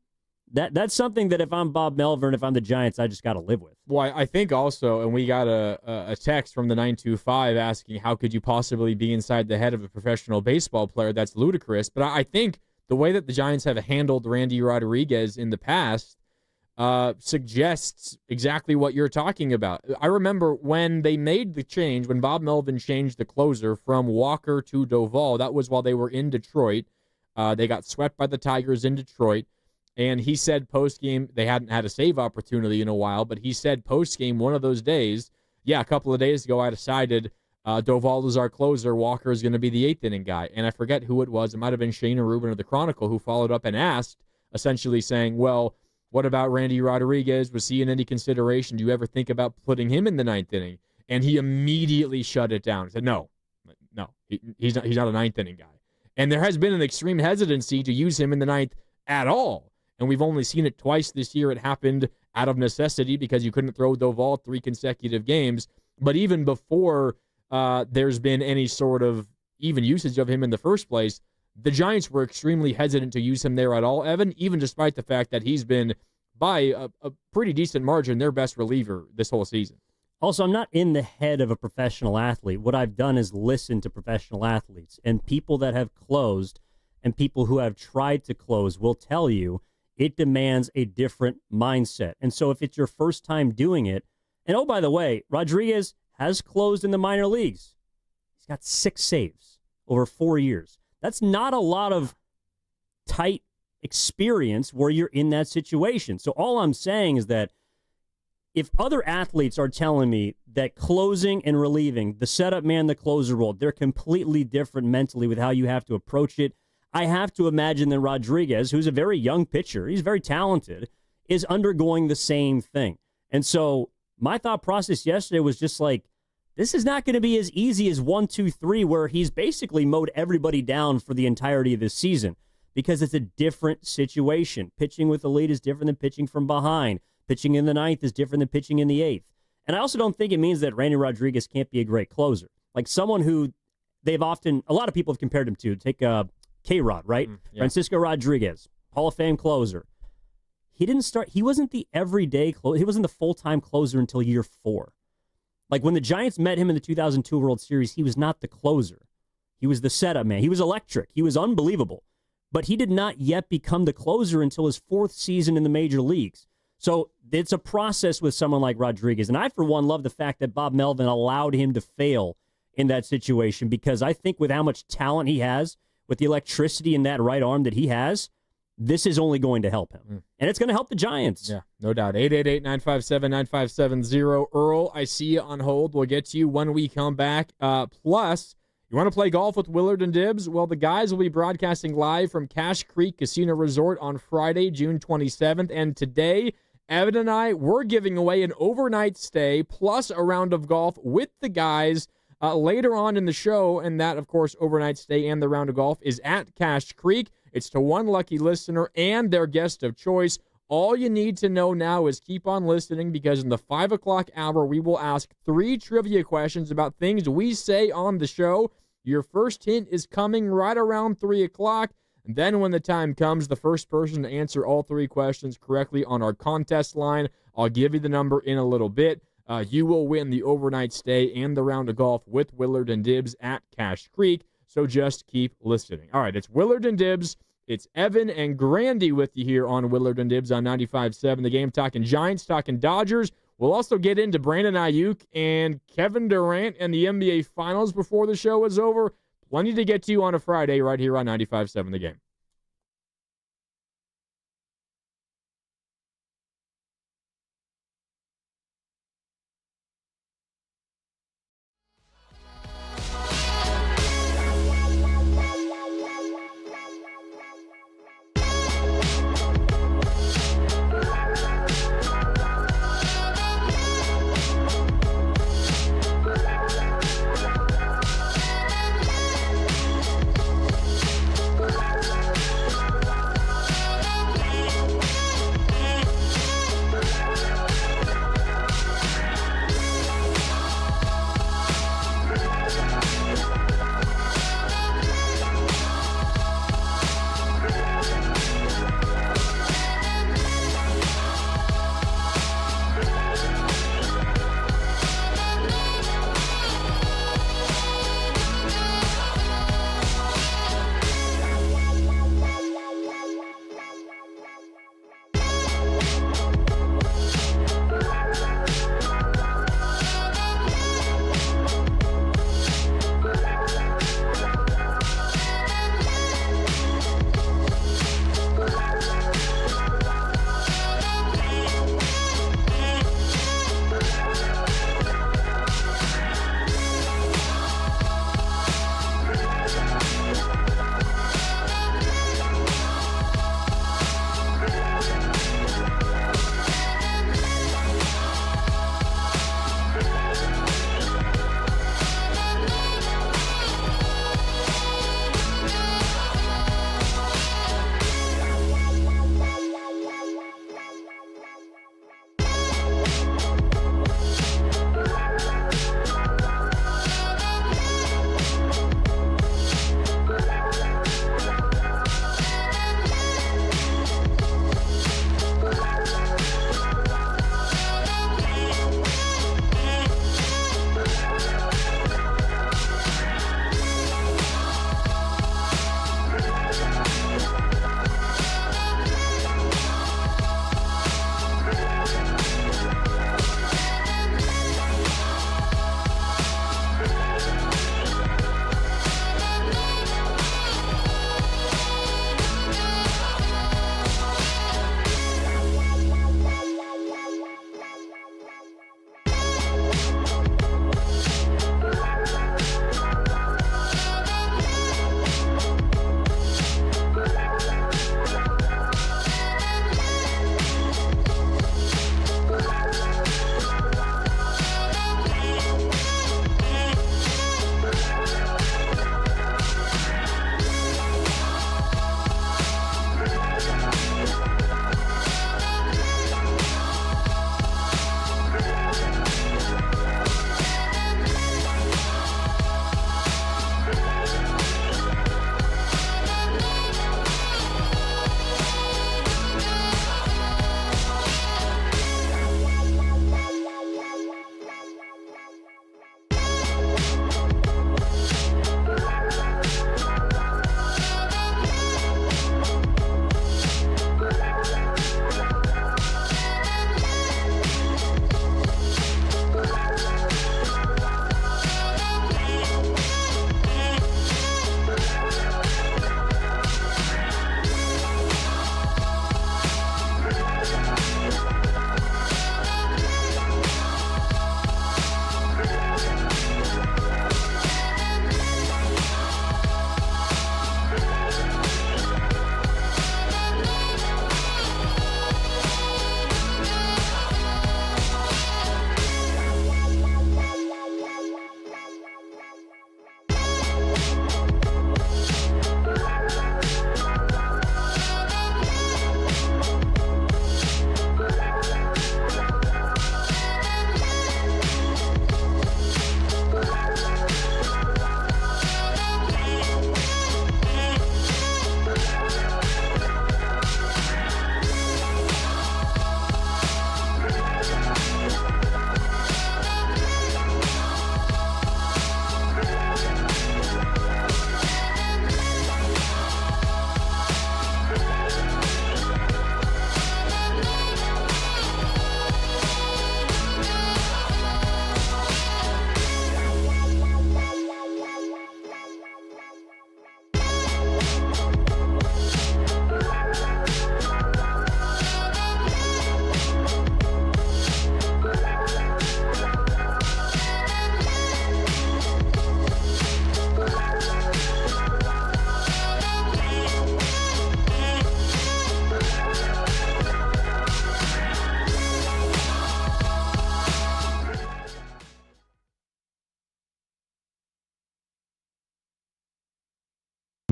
That's something that if I'm Bob Melvin, if I'm the Giants, I just got to live with. Well, I think also, and we got a text from the 925 asking, how could you possibly be inside the head of a professional baseball player? That's ludicrous. But I think the way that the Giants have handled Randy Rodriguez in the past suggests exactly what you're talking about. I remember when they made the change, when Bob Melvin changed the closer from Walker to Doval, that was while they were in Detroit. They got swept by the Tigers in Detroit. And he said post-game, they hadn't had a save opportunity in a while, but he said post-game one of those days, a couple of days ago, I decided Doval is our closer, Walker is going to be the eighth inning guy. And I forget who it was. It might have been Shane Rubin of the Chronicle who followed up and asked, essentially saying, well, what about Randy Rodriguez? Was he in any consideration? Do you ever think about putting him in the ninth inning? And he immediately shut it down. He said, no, he's not a ninth inning guy. And there has been an extreme hesitancy to use him in the ninth at all. And we've only seen it twice this year. It happened out of necessity because you couldn't throw Doval 3 consecutive games. But even before there's been any sort of even usage of him in the first place, the Giants were extremely hesitant to use him there at all, Evan, even despite the fact that he's been, by a pretty decent margin, their best reliever this whole season. Also, I'm not in the head of a professional athlete. What I've done is listen to professional athletes. And people that have closed and people who have tried to close will tell you it demands a different mindset. And so if it's your first time doing it, and oh, by the way, Rodriguez has closed in the minor leagues. He's got 6 saves over 4 years. That's not a lot of tight experience where you're in that situation. So all I'm saying is that if other athletes are telling me that closing and relieving, the setup man, the closer role, they're completely different mentally with how you have to approach it, I have to imagine that Rodriguez, who's a very young pitcher, he's very talented, is undergoing the same thing. And so my thought process yesterday was just like, this is not going to be as easy as 1, 2, 3, where he's basically mowed everybody down for the entirety of this season because it's a different situation. Pitching with the lead is different than pitching from behind. Pitching in the ninth is different than pitching in the eighth. And I also don't think it means that Randy Rodriguez can't be a great closer. Like someone who a lot of people have compared him to. Take K-Rod, right? Yeah. Francisco Rodriguez, Hall of Fame closer. He wasn't the everyday closer. He wasn't the full-time closer until year 4. Like when the Giants met him in the 2002 World Series, he was not the closer. He was the setup man. He was electric. He was unbelievable. But he did not yet become the closer until his 4th season in the major leagues. So it's a process with someone like Rodriguez. And I, for one, love the fact that Bob Melvin allowed him to fail in that situation because I think with how much talent he has, with the electricity in that right arm that he has, this is only going to help him. And it's going to help the Giants. Yeah, no doubt. 888-957-9570. Earl, I see you on hold. We'll get to you when we come back. Plus, you want to play golf with Willard and Dibs? Well, the guys will be broadcasting live from Cache Creek Casino Resort on Friday, June 27th. And today, Evan and I, we're giving away an overnight stay plus a round of golf with the guys later on in the show, and that, of course, overnight stay and the round of golf is at Cache Creek. It's to one lucky listener and their guest of choice. All you need to know now is keep on listening because in the 5 o'clock hour, we will ask 3 trivia questions about things we say on the show. Your first hint is coming right around 3 o'clock. And then when the time comes, the first person to answer all 3 questions correctly on our contest line, I'll give you the number in a little bit. You will win the overnight stay and the round of golf with Willard and Dibs at Cache Creek, so just keep listening. All right, it's Willard and Dibs. It's Evan and Grandy with you here on Willard and Dibs on 95.7 The Game, talking Giants, talking Dodgers. We'll also get into Brandon Ayuk and Kevin Durant and the NBA Finals before the show is over. Plenty to get to you on a Friday right here on 95.7 The Game.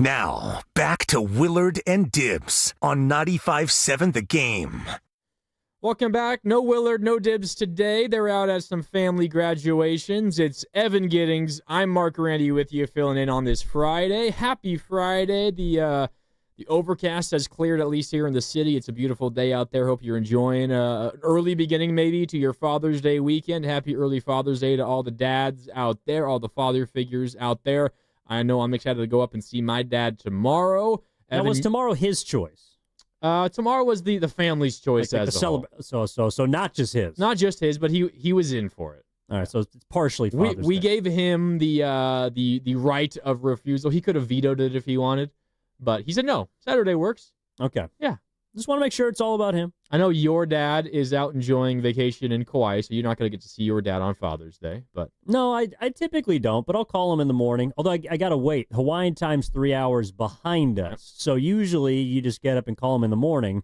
Now, back to Willard and Dibs on 95.7 The Game. Welcome back. No Willard, no Dibs today. They're out at some family graduations. It's Evan Giddings. I'm Mark Randy with you, filling in on this Friday. Happy Friday. The overcast has cleared, at least here in the city. It's a beautiful day out there. Hope you're enjoying an early beginning maybe to your Father's Day weekend. Happy early Father's Day to all the dads out there, all the father figures out there. I know I'm excited to go up and see my dad tomorrow. Now, was tomorrow his choice? Tomorrow was the family's choice like as a whole. So not just his. Not just his, but he was in for it. All right, so it's partially Father's we Day. gave him the right of refusal. He could have vetoed it if he wanted, but he said no. Saturday works. Okay. Yeah. Just want to make sure it's all about him. I know your dad is out enjoying vacation in Kauai, so you're not going to get to see your dad on Father's Day. But no, I typically don't, but I'll call him in the morning. Although I got to wait. Hawaiian time's 3 hours behind us, so usually you just get up and call him in the morning.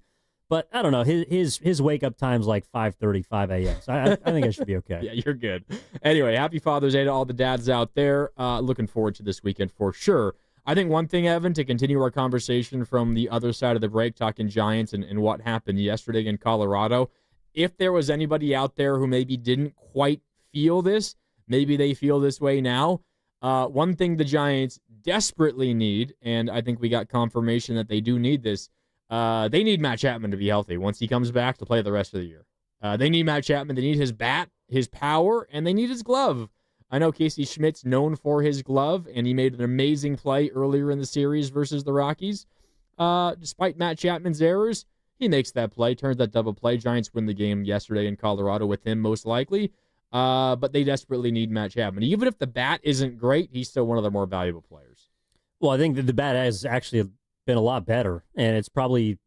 But I don't know. His wake up time's like 5:30, 5 a.m. So I think I should be okay. Yeah, you're good. Anyway, happy Father's Day to all the dads out there. Looking forward to this weekend for sure. I think one thing, Evan, to continue our conversation from the other side of the break, talking Giants and what happened yesterday in Colorado, if there was anybody out there who maybe didn't quite feel this, maybe they feel this way now. One thing the Giants desperately need, and I think we got confirmation that they do need this, they need Matt Chapman to be healthy once he comes back to play the rest of the year. They need Matt Chapman. They need his bat, his power, and they need his glove. I know Casey Schmidt's known for his glove, and he made an amazing play earlier in the series versus the Rockies. Despite Matt Chapman's errors, he makes that play, turns that double play. Giants win the game yesterday in Colorado with him, most likely. But they desperately need Matt Chapman. Even if the bat isn't great, he's still one of their more valuable players. Well, I think that the bat has actually been a lot better, and it's probably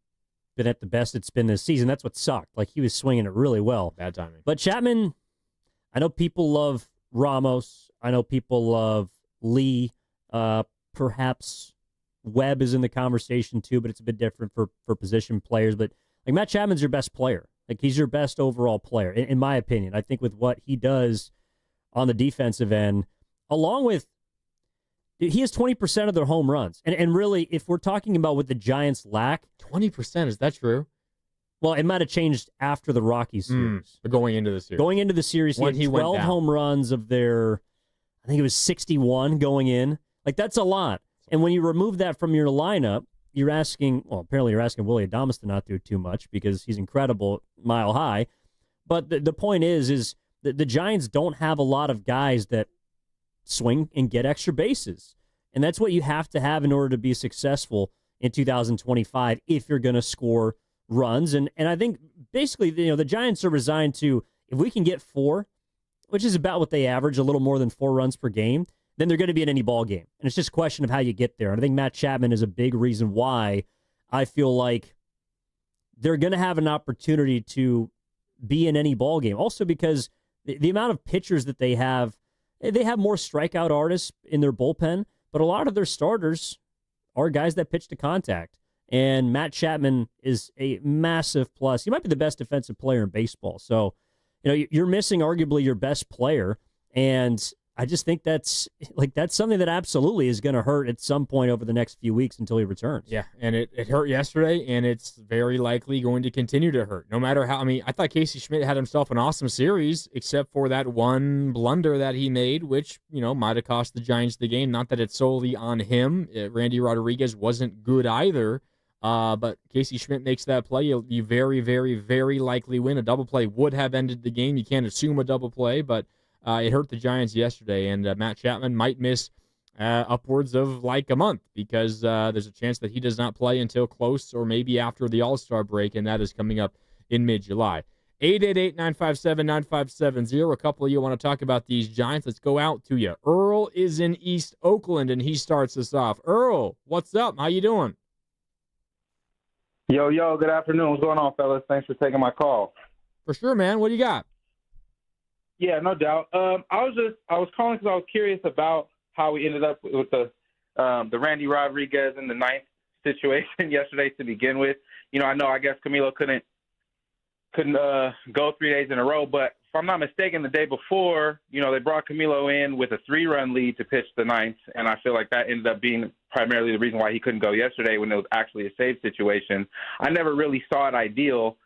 been at the best it's been this season. That's what sucked. Like, he was swinging it really well. Bad timing. But Chapman, I know people love Ramos. I know people love Lee. Perhaps Webb is in the conversation too, but it's a bit different for position players. But like, Matt Chapman's your best player. Like, he's your best overall player, in my opinion. I think with what he does on the defensive end, along with, he has 20% of their home runs. And really, if we're talking about what the Giants lack, 20%, is that true? Well, it might have changed after the Rockies series. But going into the series. Going into the series, When he he had went 12 down. home runs of their, I think it was 61 going in. Like, that's a lot. And when you remove that from your lineup, you're asking, well, apparently you're asking Willie Adames to not do too much because he's incredible, mile high. But the point is that the Giants don't have a lot of guys that swing and get extra bases. And that's what you have to have in order to be successful in 2025 if you're going to score runs. And I think basically, the Giants are resigned to, if we can get 4, which is about what they average, a little more than 4 runs per game, then they're going to be in any ball game. And it's just a question of how you get there. And I think Matt Chapman is a big reason why I feel like they're going to have an opportunity to be in any ball game. Also because the amount of pitchers that they have more strikeout artists in their bullpen, but a lot of their starters are guys that pitch to contact. And Matt Chapman is a massive plus. He might be the best defensive player in baseball. So, you're missing arguably your best player. And I just think that's something that absolutely is going to hurt at some point over the next few weeks until he returns. Yeah, and it hurt yesterday, and it's very likely going to continue to hurt. No matter how, I thought Casey Schmidt had himself an awesome series, except for that one blunder that he made, which, might have cost the Giants the game. Not that it's solely on him. Randy Rodriguez wasn't good either. But Casey Schmidt makes that play. You very, very, very likely win. A double play would have ended the game. You can't assume a double play, but it hurt the Giants yesterday, and Matt Chapman might miss upwards of like a month because there's a chance that he does not play until close or maybe after the All-Star break, and that is coming up in mid-July. 888-957-9570. A couple of you want to talk about these Giants. Let's go out to you. Earl is in East Oakland, and he starts us off. Earl, what's up? How you doing? Yo, good afternoon. What's going on, fellas? Thanks for taking my call. For sure, man. What do you got? Yeah, no doubt. I was calling because I was curious about how we ended up with the Randy Rodriguez in the ninth situation yesterday to begin with. I guess Camilo couldn't go 3 days in a row, but I'm not mistaken, the day before, they brought Camilo in with a 3-run lead to pitch the ninth, and I feel like that ended up being primarily the reason why he couldn't go yesterday when it was actually a save situation. I never really saw it ideal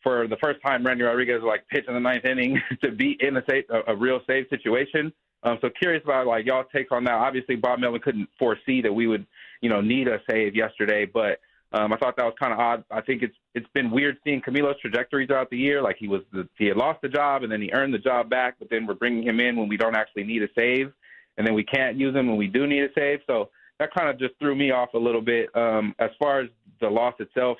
for the first time Randy Rodriguez pitch in the ninth inning to be in a real save situation. So curious about y'all take on that. Obviously, Bob Melvin couldn't foresee that we would, need a save yesterday, but I thought that was kind of odd. I think it's been weird seeing Camilo's trajectory throughout the year. He had lost the job and then he earned the job back, but then we're bringing him in when we don't actually need a save, and then we can't use him when we do need a save. So that kind of just threw me off a little bit. As far as the loss itself,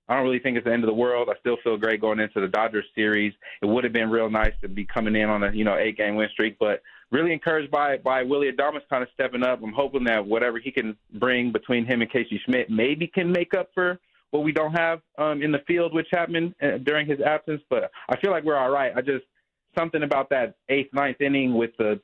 I don't really think it's the end of the world. I still feel great going into the Dodgers series. It would have been real nice to be coming in on a 8-game win streak, but really encouraged by Willie Adames kind of stepping up. I'm hoping that whatever he can bring between him and Casey Schmidt maybe can make up for what we don't have in the field with Chapman during his absence. But I feel like we're all right. Something about that 8th, 9th inning with the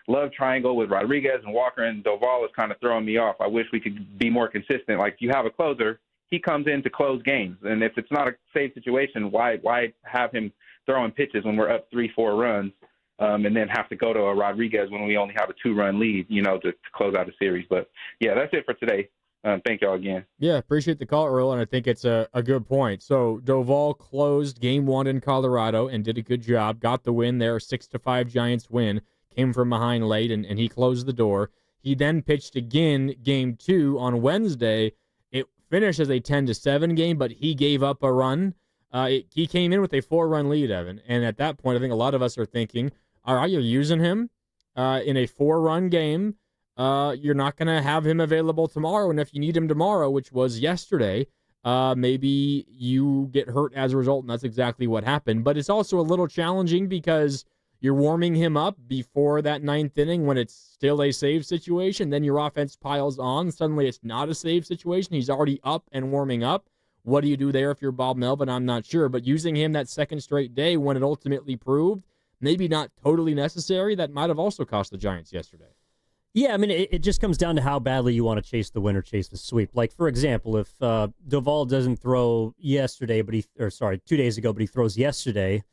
love triangle with Rodriguez and Walker and Doval is kind of throwing me off. I wish we could be more consistent. If you have a closer, he comes in to close games. And if it's not a save situation, why have him throwing pitches when we're up 3-4 runs? And then have to go to a Rodriguez when we only have a 2-run lead, to close out the series. But, yeah, that's it for today. Thank y'all again. Yeah, appreciate the call, Earl, and I think it's a good point. So Doval closed Game 1 in Colorado and did a good job, got the win there, 6-5 Giants win, came from behind late, and he closed the door. He then pitched again Game 2 on Wednesday. It finished as a 10-7 game, but he gave up a run. He came in with a 4-run lead, Evan, and at that point I think a lot of us are thinking, all right, you're using him in a 4-run game. You're not going to have him available tomorrow, and if you need him tomorrow, which was yesterday, maybe you get hurt as a result, and that's exactly what happened. But it's also a little challenging because you're warming him up before that 9th inning when it's still a save situation. Then your offense piles on. Suddenly it's not a save situation. He's already up and warming up. What do you do there if you're Bob Melvin? I'm not sure. But using him that second straight day when it ultimately proved maybe not totally necessary, that might have also cost the Giants yesterday. Yeah, I mean, it just comes down to how badly you want to chase the win or chase the sweep. For example, if Doval doesn't throw yesterday, 2 days ago, but he throws yesterday,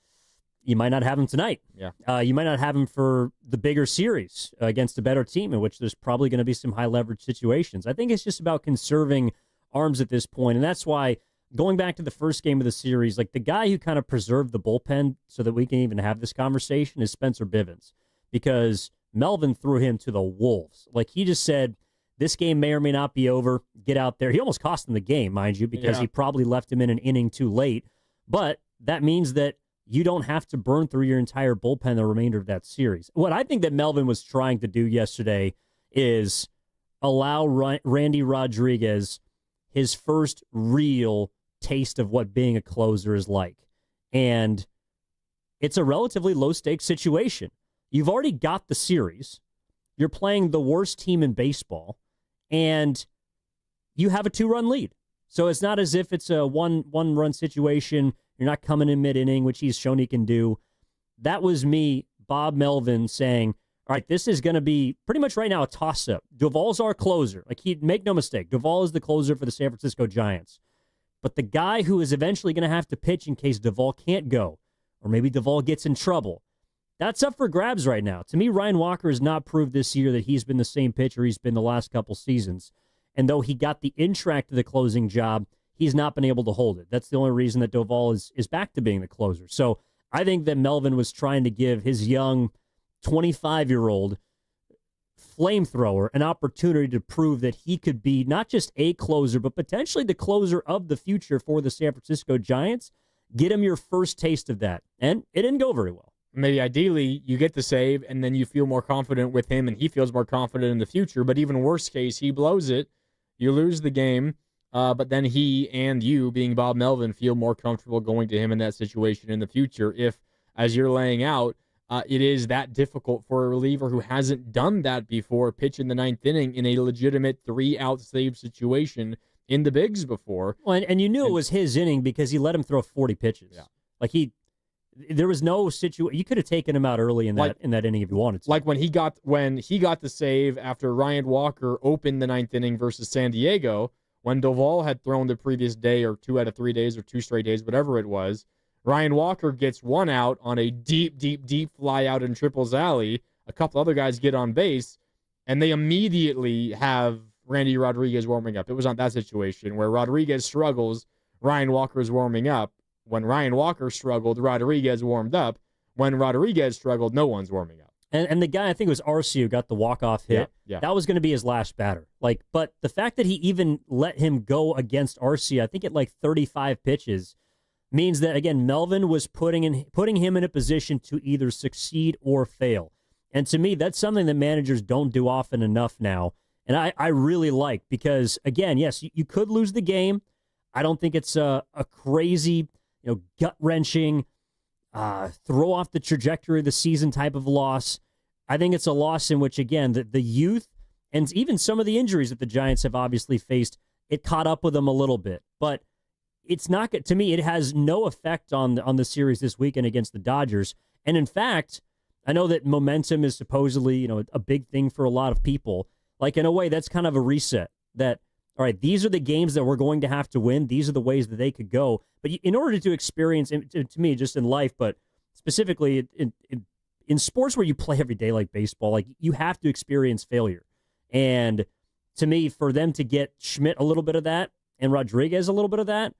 you might not have him tonight. Yeah. You might not have him for the bigger series against a better team in which there's probably going to be some high leverage situations. I think it's just about conserving arms at this point, and that's why going back to the first game of the series, the guy who kind of preserved the bullpen so that we can even have this conversation is Spencer Bivens, because Melvin threw him to the wolves. He just said, this game may or may not be over. Get out there. He almost cost him the game, mind you, because he probably left him in an inning too late. But that means that you don't have to burn through your entire bullpen the remainder of that series. What I think that Melvin was trying to do yesterday is allow Randy Rodriguez his first real taste of what being a closer is like. And it's a relatively low-stakes situation. You've already got the series. You're playing the worst team in baseball, and you have a 2-run lead. So it's not as if it's a one-run situation. You're not coming in mid-inning, which he's shown he can do. That was me, Bob Melvin, saying, all right, this is going to be pretty much right now a toss-up. Doval's our closer. Make no mistake, Doval is the closer for the San Francisco Giants. But the guy who is eventually going to have to pitch in case Doval can't go, or maybe Doval gets in trouble, that's up for grabs right now. To me, Ryan Walker has not proved this year that he's been the same pitcher he's been the last couple seasons. And though he got the in-track to the closing job, he's not been able to hold it. That's the only reason that Doval is back to being the closer. So I think that Melvin was trying to give his young 25-year-old flamethrower an opportunity to prove that he could be not just a closer, but potentially the closer of the future for the San Francisco Giants. Get him your first taste of that. And it didn't go very well. Maybe ideally you get the save and then you feel more confident with him and he feels more confident in the future. But even worst case, he blows it. You lose the game. But then he and you, being Bob Melvin, feel more comfortable going to him in that situation in the future if, as you're laying out, it is that difficult for a reliever who hasn't done that before, pitch in the 9th inning in a legitimate 3-out save situation in the bigs before. Well, and you knew it was his inning because he let him throw 40 pitches. Yeah. There was no situation. You could have taken him out early in that inning if you wanted to. When he got the save after Ryan Walker opened the 9th inning versus San Diego, when Doval had thrown the previous day or 2 out of 3 days or 2 straight days, whatever it was, Ryan Walker gets one out on a deep, deep, deep fly out in Triples Alley. A couple other guys get on base, and they immediately have Randy Rodriguez warming up. It was on that situation where Rodriguez struggles, Ryan Walker is warming up. When Ryan Walker struggled, Rodriguez warmed up. When Rodriguez struggled, no one's warming up. And the guy, I think it was Arce, who got the walk-off hit. Yeah. That was going to be his last batter. But the fact that he even let him go against Arce, I think at 35 pitches, means that, again, Melvin was putting him in a position to either succeed or fail. And to me, that's something that managers don't do often enough now. And I really like, because, again, yes, you could lose the game. I don't think it's a crazy, gut-wrenching, throw off the trajectory of the season type of loss. I think it's a loss in which, again, the youth and even some of the injuries that the Giants have obviously faced, it caught up with them a little bit. But it's not, to me, it has no effect on the series this weekend against the Dodgers. And in fact, I know that momentum is supposedly, a big thing for a lot of people. In a way, that's kind of a reset that, all right, these are the games that we're going to have to win. These are the ways that they could go. But in order to experience, to me, just in life, but specifically in sports where you play every day like baseball, you have to experience failure. And to me, for them to get Schmidt a little bit of that and Rodriguez a little bit of that,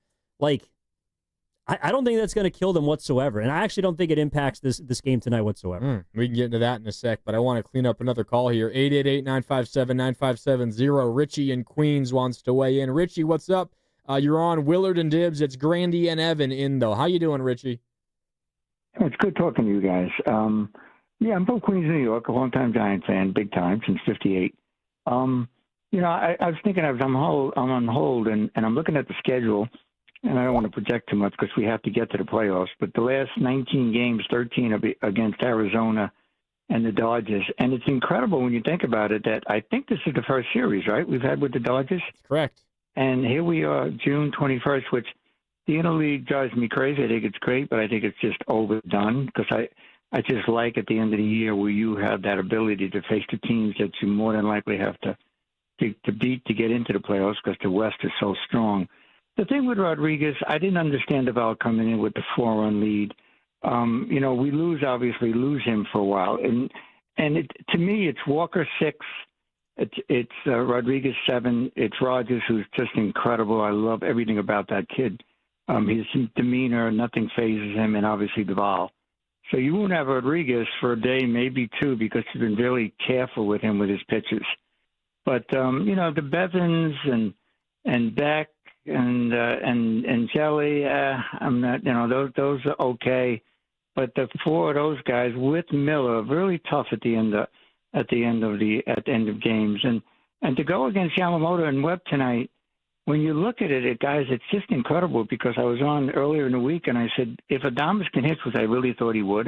I don't think that's going to kill them whatsoever. And I actually don't think it impacts this game tonight whatsoever. We can get into that in a sec, but I want to clean up another call here. 888-957-9570. Richie in Queens wants to weigh in. Richie, what's up? You're on Willard and Dibs. It's Grandy and Evan in, though. How you doing, Richie? It's good talking to you guys. I'm from Queens, New York, a longtime Giant fan, big time, since '58. I was thinking I'm on hold, and I'm looking at the schedule, and I don't want to project too much because we have to get to the playoffs. But the last 19 games, 13 are against Arizona and the Dodgers. And it's incredible when you think about it that I think this is the first series, right, we've had with the Dodgers? Correct. And here we are, June 21st, which the interleague drives me crazy. I think it's great, but I think it's just overdone because I just like at the end of the year where you have that ability to face the teams that you more than likely have to beat to get into the playoffs because the West is so strong. The thing with Rodriguez, I didn't understand about coming in with the 4-run lead. We lose him for a while. And to me, it's Walker 6, it's Rodriguez 7, it's Rogers, who's just incredible. I love everything about that kid. His demeanor, nothing phases him, and obviously Duvall. So you won't have Rodriguez for a day, maybe two, because you've been really careful with him with his pitches. But, the Bevins and Beck, and Jelly, I'm not, those are okay, but the four of those guys with Miller really tough at the end of games, and to go against Yamamoto and Webb tonight, when you look at it, guys, it's just incredible because I was on earlier in the week and I said if Adames can hit, which I really thought he would,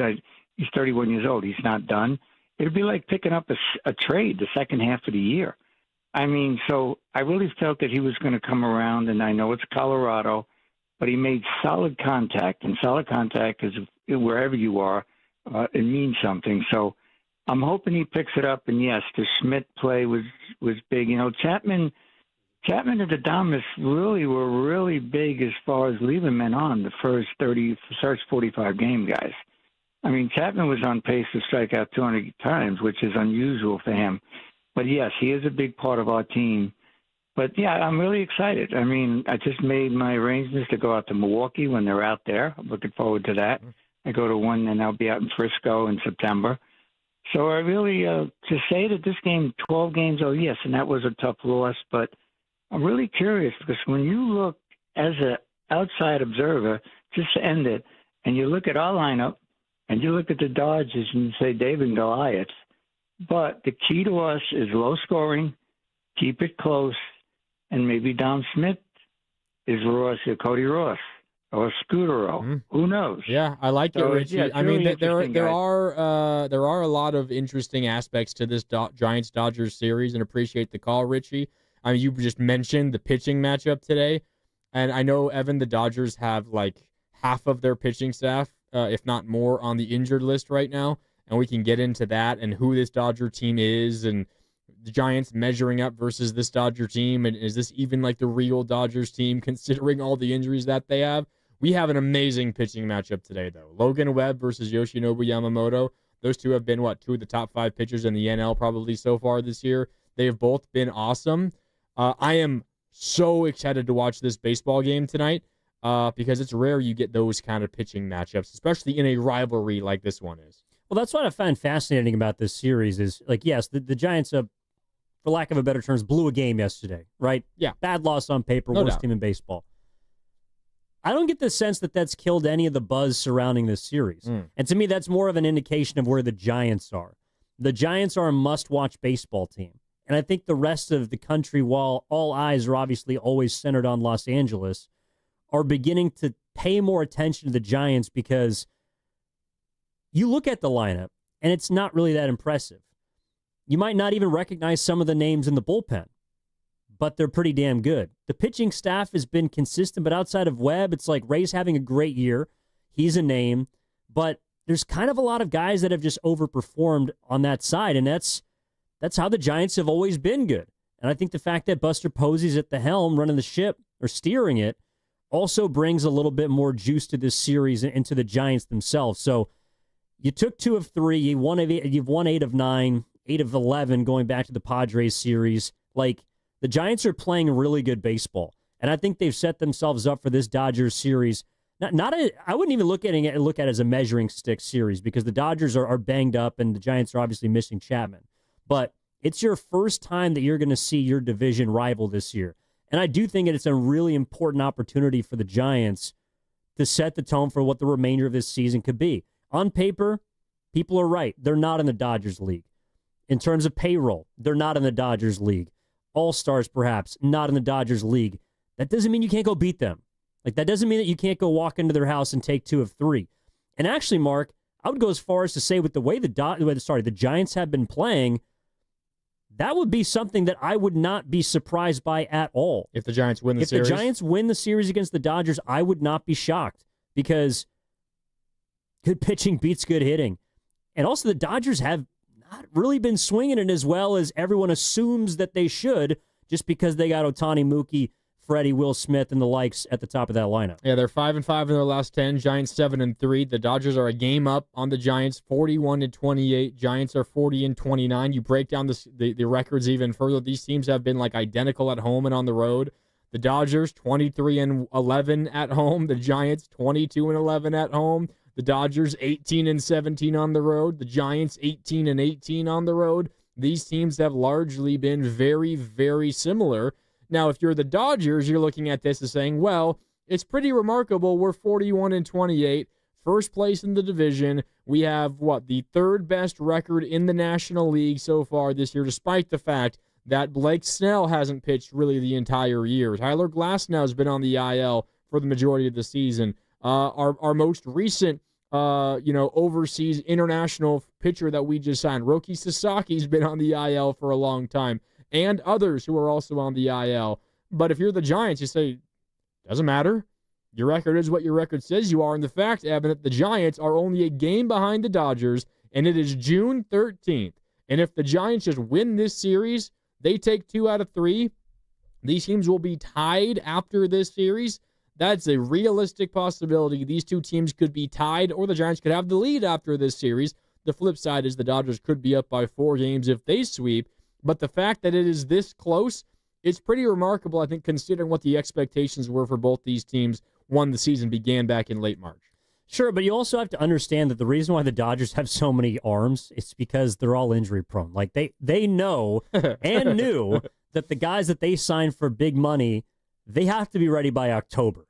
he's 31 years old, he's not done. It'd be like picking up a trade the second half of the year. I mean, so I really felt that he was going to come around, and I know it's Colorado, but he made solid contact, and solid contact is wherever you are, it means something. So I'm hoping he picks it up, and yes, the Schmidt play was big. Chapman and Adames were really big as far as leaving men on the first 45 game guys. I mean, Chapman was on pace to strike out 200 times, which is unusual for him. But, yes, he is a big part of our team. But, yeah, I'm really excited. I mean, I just made my arrangements to go out to Milwaukee when they're out there. I'm looking forward to that. I go to one, and I'll be out in Frisco in September. So I really, to say that this game, 12 games, oh, yes, and that was a tough loss. But I'm really curious because when you look as an outside observer, just to end it, and you look at our lineup, and you look at the Dodgers and you say David and Goliath, but the key to us is low scoring, keep it close, and maybe Dom Smith is Cody Ross or Scudero. Who knows? Yeah, I like it, Richie. Yeah, I mean, really there are a lot of interesting aspects to this Giants-Dodgers series, and appreciate the call, Richie. I mean, you just mentioned the pitching matchup today, and I know, Evan, the Dodgers have half of their pitching staff, if not more, on the injured list right now. And we can get into that and who this Dodger team is and the Giants measuring up versus this Dodger team. And is this even the real Dodgers team considering all the injuries that they have? We have an amazing pitching matchup today, though. Logan Webb versus Yoshinobu Yamamoto. Those two have been, two of the top 5 pitchers in the NL probably so far this year. They have both been awesome. I am so excited to watch this baseball game tonight because it's rare you get those kind of pitching matchups, especially in a rivalry like this one is. Well, that's what I find fascinating about this series is, yes, the Giants, for lack of a better terms, blew a game yesterday, right? Yeah. Bad loss on paper, No worst doubt. team in baseball. I don't get the sense that that's killed any of the buzz surrounding this series. And to me, that's more of an indication of where the Giants are. The Giants are a must-watch baseball team. And I think the rest of the country, while all eyes are obviously always centered on Los Angeles, are beginning to pay more attention to the Giants because you look at the lineup, and it's not really that impressive. You might not even recognize some of the names in the bullpen, but they're pretty damn good. The pitching staff has been consistent, but outside of Webb, it's like Ray's having a great year. He's a name, but there's kind of a lot of guys that have just overperformed on that side, and that's how the Giants have always been good. And I think the fact that Buster Posey's at the helm running the ship or steering it also brings a little bit more juice to this series and to the Giants themselves. So you took 2 of 3, you've won 8 of 9, 8 of 11 going back to the Padres series. Like, the Giants are playing really good baseball, and I think they've set themselves up for this Dodgers series. I wouldn't even look at it as a measuring stick series because the Dodgers are banged up and the Giants are obviously missing Chapman. But it's your first time that you're going to see your division rival this year. And I do think it's a really important opportunity for the Giants to set the tone for what the remainder of this season could be. On paper, people are right. They're not in the Dodgers league. In terms of payroll, they're not in the Dodgers league. All-Stars, perhaps, not in the Dodgers league. That doesn't mean you can't go beat them. Like, that doesn't mean that you can't go walk into their house and take 2 of 3. And actually, Mark, I would go as far as to say with the way the Giants have been playing, that would be something that I would not be surprised by at all. If the Giants win the series? If the Giants win the series against the Dodgers, I would not be shocked because good pitching beats good hitting. And also the Dodgers have not really been swinging it as well as everyone assumes that they should just because they got Ohtani, Mookie, Freddie, Will Smith, and the likes at the top of that lineup. Yeah, they're 5-5 in their last 10. Giants 7-3. The Dodgers are a game up on the Giants, 41-28. Giants are 40-29. You break down the records even further. These teams have been like identical at home and on the road. The Dodgers 23-11 at home. The Giants 22-11 at home. The Dodgers 18-17 on the road. The Giants 18-18 on the road. These teams have largely been very, very similar. Now, if you're the Dodgers, you're looking at this as saying, well, it's pretty remarkable. We're 41-28, first place in the division. We have, the third best record in the National League so far this year, despite the fact that Blake Snell hasn't pitched really the entire year. Tyler Glasnow has been on the IL for the majority of the season. Our most recent overseas international pitcher that we just signed, Roki Sasaki's been on the IL for a long time, and others who are also on the IL. But if you're the Giants, you say, doesn't matter. Your record is what your record says you are. And the fact, Evan, that the Giants are only a game behind the Dodgers, and it is June 13th. And if the Giants just win this series, they take 2 out of 3. These teams will be tied after this series. That's a realistic possibility. These two teams could be tied, or the Giants could have the lead after this series. The flip side is the Dodgers could be up by 4 games if they sweep. But the fact that it is this close, it's pretty remarkable, I think, considering what the expectations were for both these teams when the season began back in late March. Sure, but you also have to understand that the reason why the Dodgers have so many arms is because they're all injury prone. Like, they know and knew that the guys that they signed for big money, they have to be ready by October.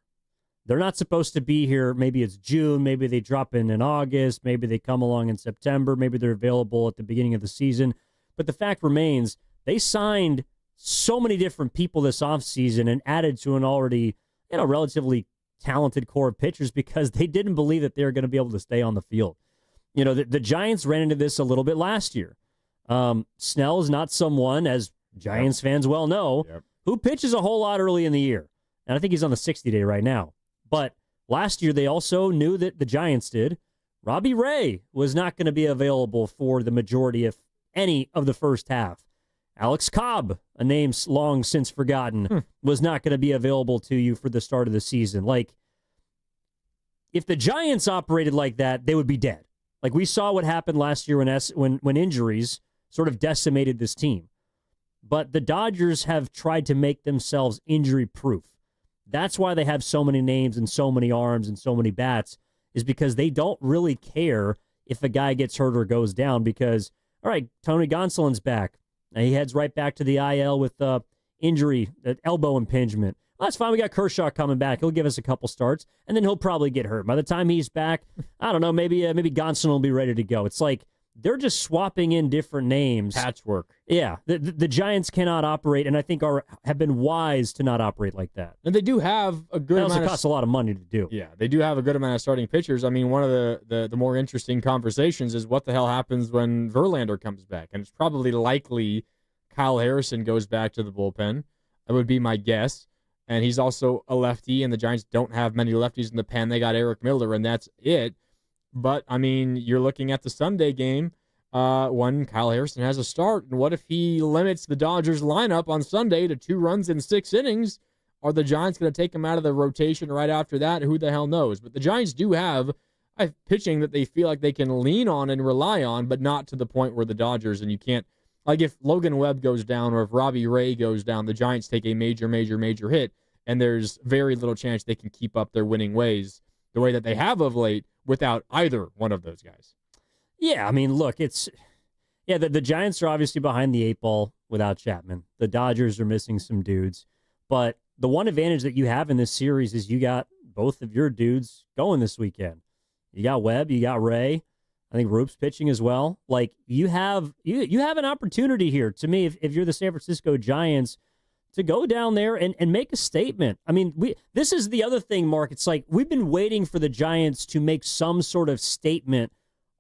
They're not supposed to be here. Maybe it's June. Maybe they drop in August. Maybe they come along in September. Maybe they're available at the beginning of the season. But the fact remains, they signed so many different people this offseason and added to an already, relatively talented core of pitchers because they didn't believe that they were going to be able to stay on the field. The Giants ran into this a little bit last year. Snell is not someone, as Giants fans well know, who pitches a whole lot early in the year. And I think he's on the 60-day right now. But last year, they also knew that the Giants did. Robbie Ray was not going to be available for the majority, if any, of the first half. Alex Cobb, a name long since forgotten, was not going to be available to you for the start of the season. Like, if the Giants operated like that, they would be dead. Like we saw what happened last year when injuries sort of decimated this team. But the Dodgers have tried to make themselves injury-proof. That's why they have so many names and so many arms and so many bats, is because they don't really care if a guy gets hurt or goes down because, all right, Tony Gonsolin's back. And he heads right back to the IL with injury, elbow impingement. Well, that's fine. We got Kershaw coming back. He'll give us a couple starts, and then he'll probably get hurt. By the time he's back, I don't know, maybe Gonsolin will be ready to go. It's like they're just swapping in different names. Patchwork. Yeah, the Giants cannot operate, and I think have been wise to not operate like that. And they do have a good amount. It also costs a lot of money to do. Yeah, they do have a good amount of starting pitchers. I mean, one of the more interesting conversations is what the hell happens when Verlander comes back, and it's probably likely Kyle Harrison goes back to the bullpen. That would be my guess. And he's also a lefty, and the Giants don't have many lefties in the pen. They got Eric Miller, and that's it. But, I mean, you're looking at the Sunday game when Kyle Harrison has a start. And what if he limits the Dodgers lineup on Sunday to 2 runs in 6 innings? Are the Giants going to take him out of the rotation right after that? Who the hell knows? But the Giants do have pitching that they feel like they can lean on and rely on, but not to the point where the Dodgers, and you can't. Like if Logan Webb goes down or if Robbie Ray goes down, the Giants take a major hit, and there's very little chance they can keep up their winning ways the way that they have of late without either one of those guys. Yeah, I mean, look, the Giants are obviously behind the 8 ball without Chapman. The Dodgers are missing some dudes. But the one advantage that you have in this series is you got both of your dudes going this weekend. You got Webb, you got Ray. I think Roop's pitching as well. Like you have an opportunity here. To me, if you're the San Francisco Giants, to go down there and make a statement. I mean, this is the other thing, Mark. It's like we've been waiting for the Giants to make some sort of statement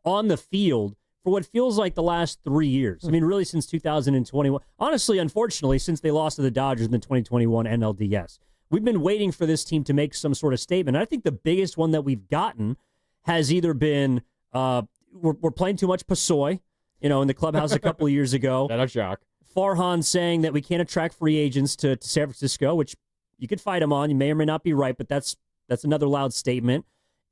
on the field for what feels like the last 3 years. I mean, really since 2021. Honestly, unfortunately, since they lost to the Dodgers in the 2021 NLDS. We've been waiting for this team to make some sort of statement. And I think the biggest one that we've gotten has either been we're playing too much Pasoy, in the clubhouse a couple of years ago. Not a shock. Farhan saying that we can't attract free agents to San Francisco, which you could fight him on. You may or may not be right, but that's another loud statement.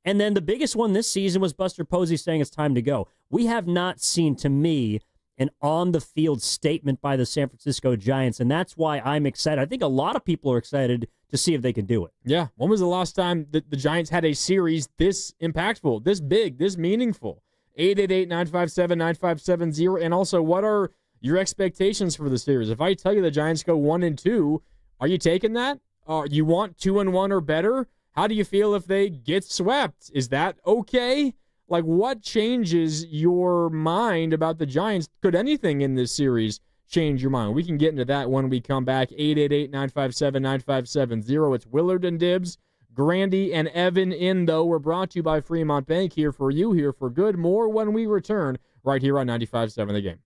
And then the biggest one this season was Buster Posey saying it's time to go. We have not seen, to me, an on-the-field statement by the San Francisco Giants, and that's why I'm excited. I think a lot of people are excited to see if they can do it. Yeah. When was the last time that the Giants had a series this impactful, this big, this meaningful? 888-957-9570. And also, what are your expectations for the series? If I tell you the Giants go 1-2, are you taking that? You want 2-1 or better? How do you feel if they get swept? Is that okay? Like, what changes your mind about the Giants? Could anything in this series change your mind? We can get into that when we come back. 888-957-9570. It's Willard and Dibs, Grandy and Evan in, though. We're brought to you by Fremont Bank. Here for you, here for good. More when we return right here on 95.7 The Game.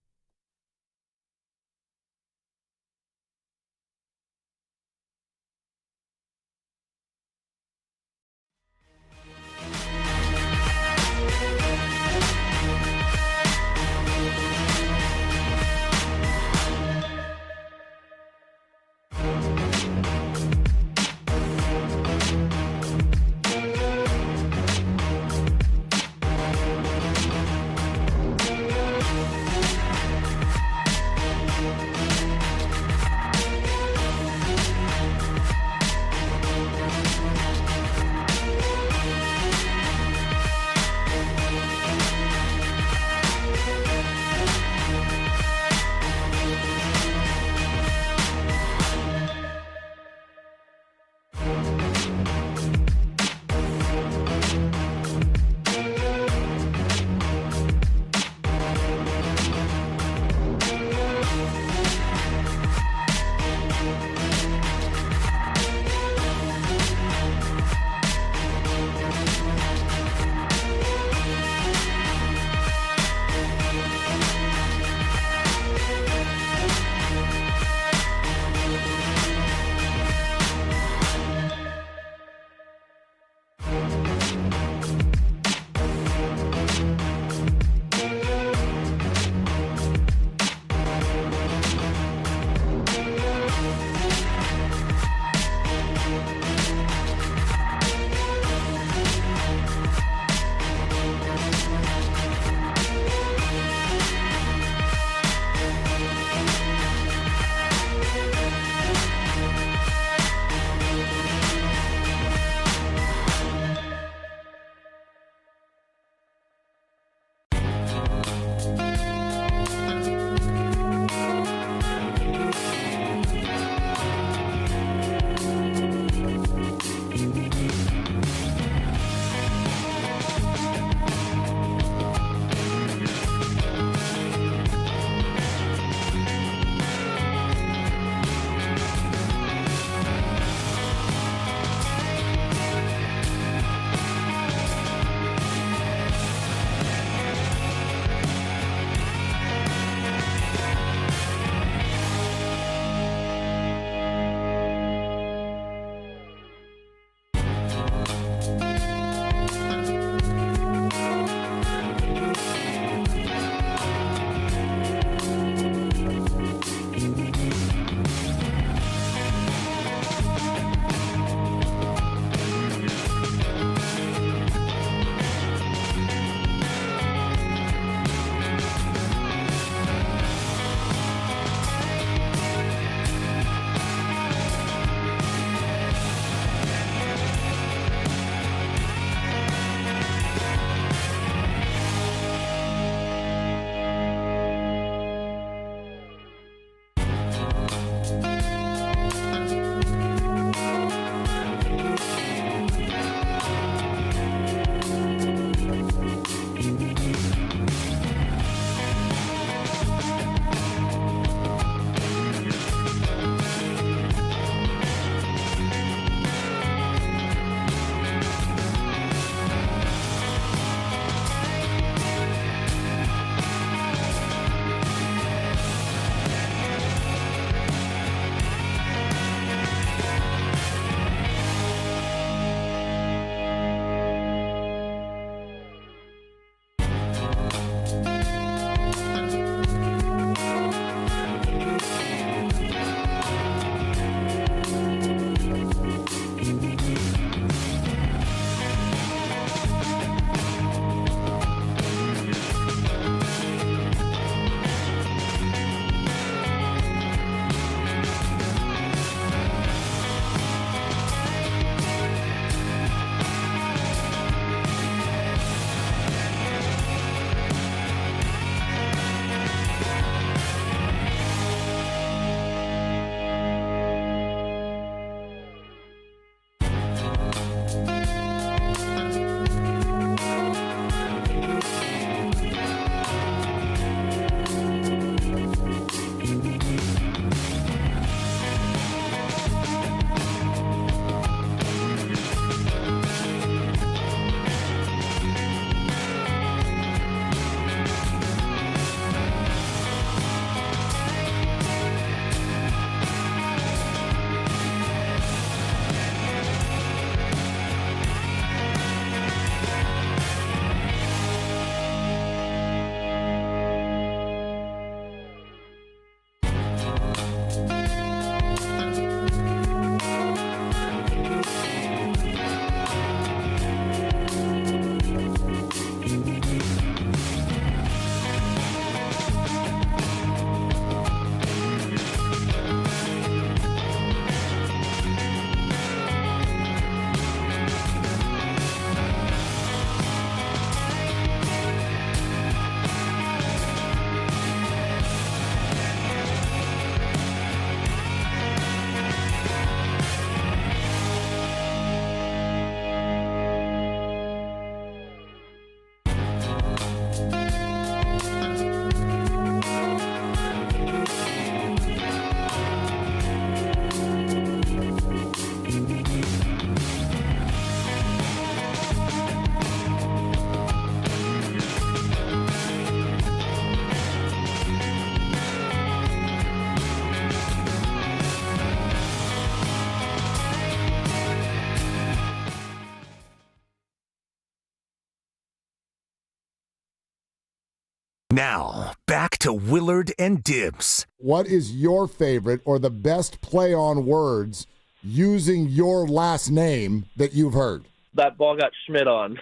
Now, back to Willard and Dibs. What is your favorite or the best play on words using your last name that you've heard? That ball got Schmidt on.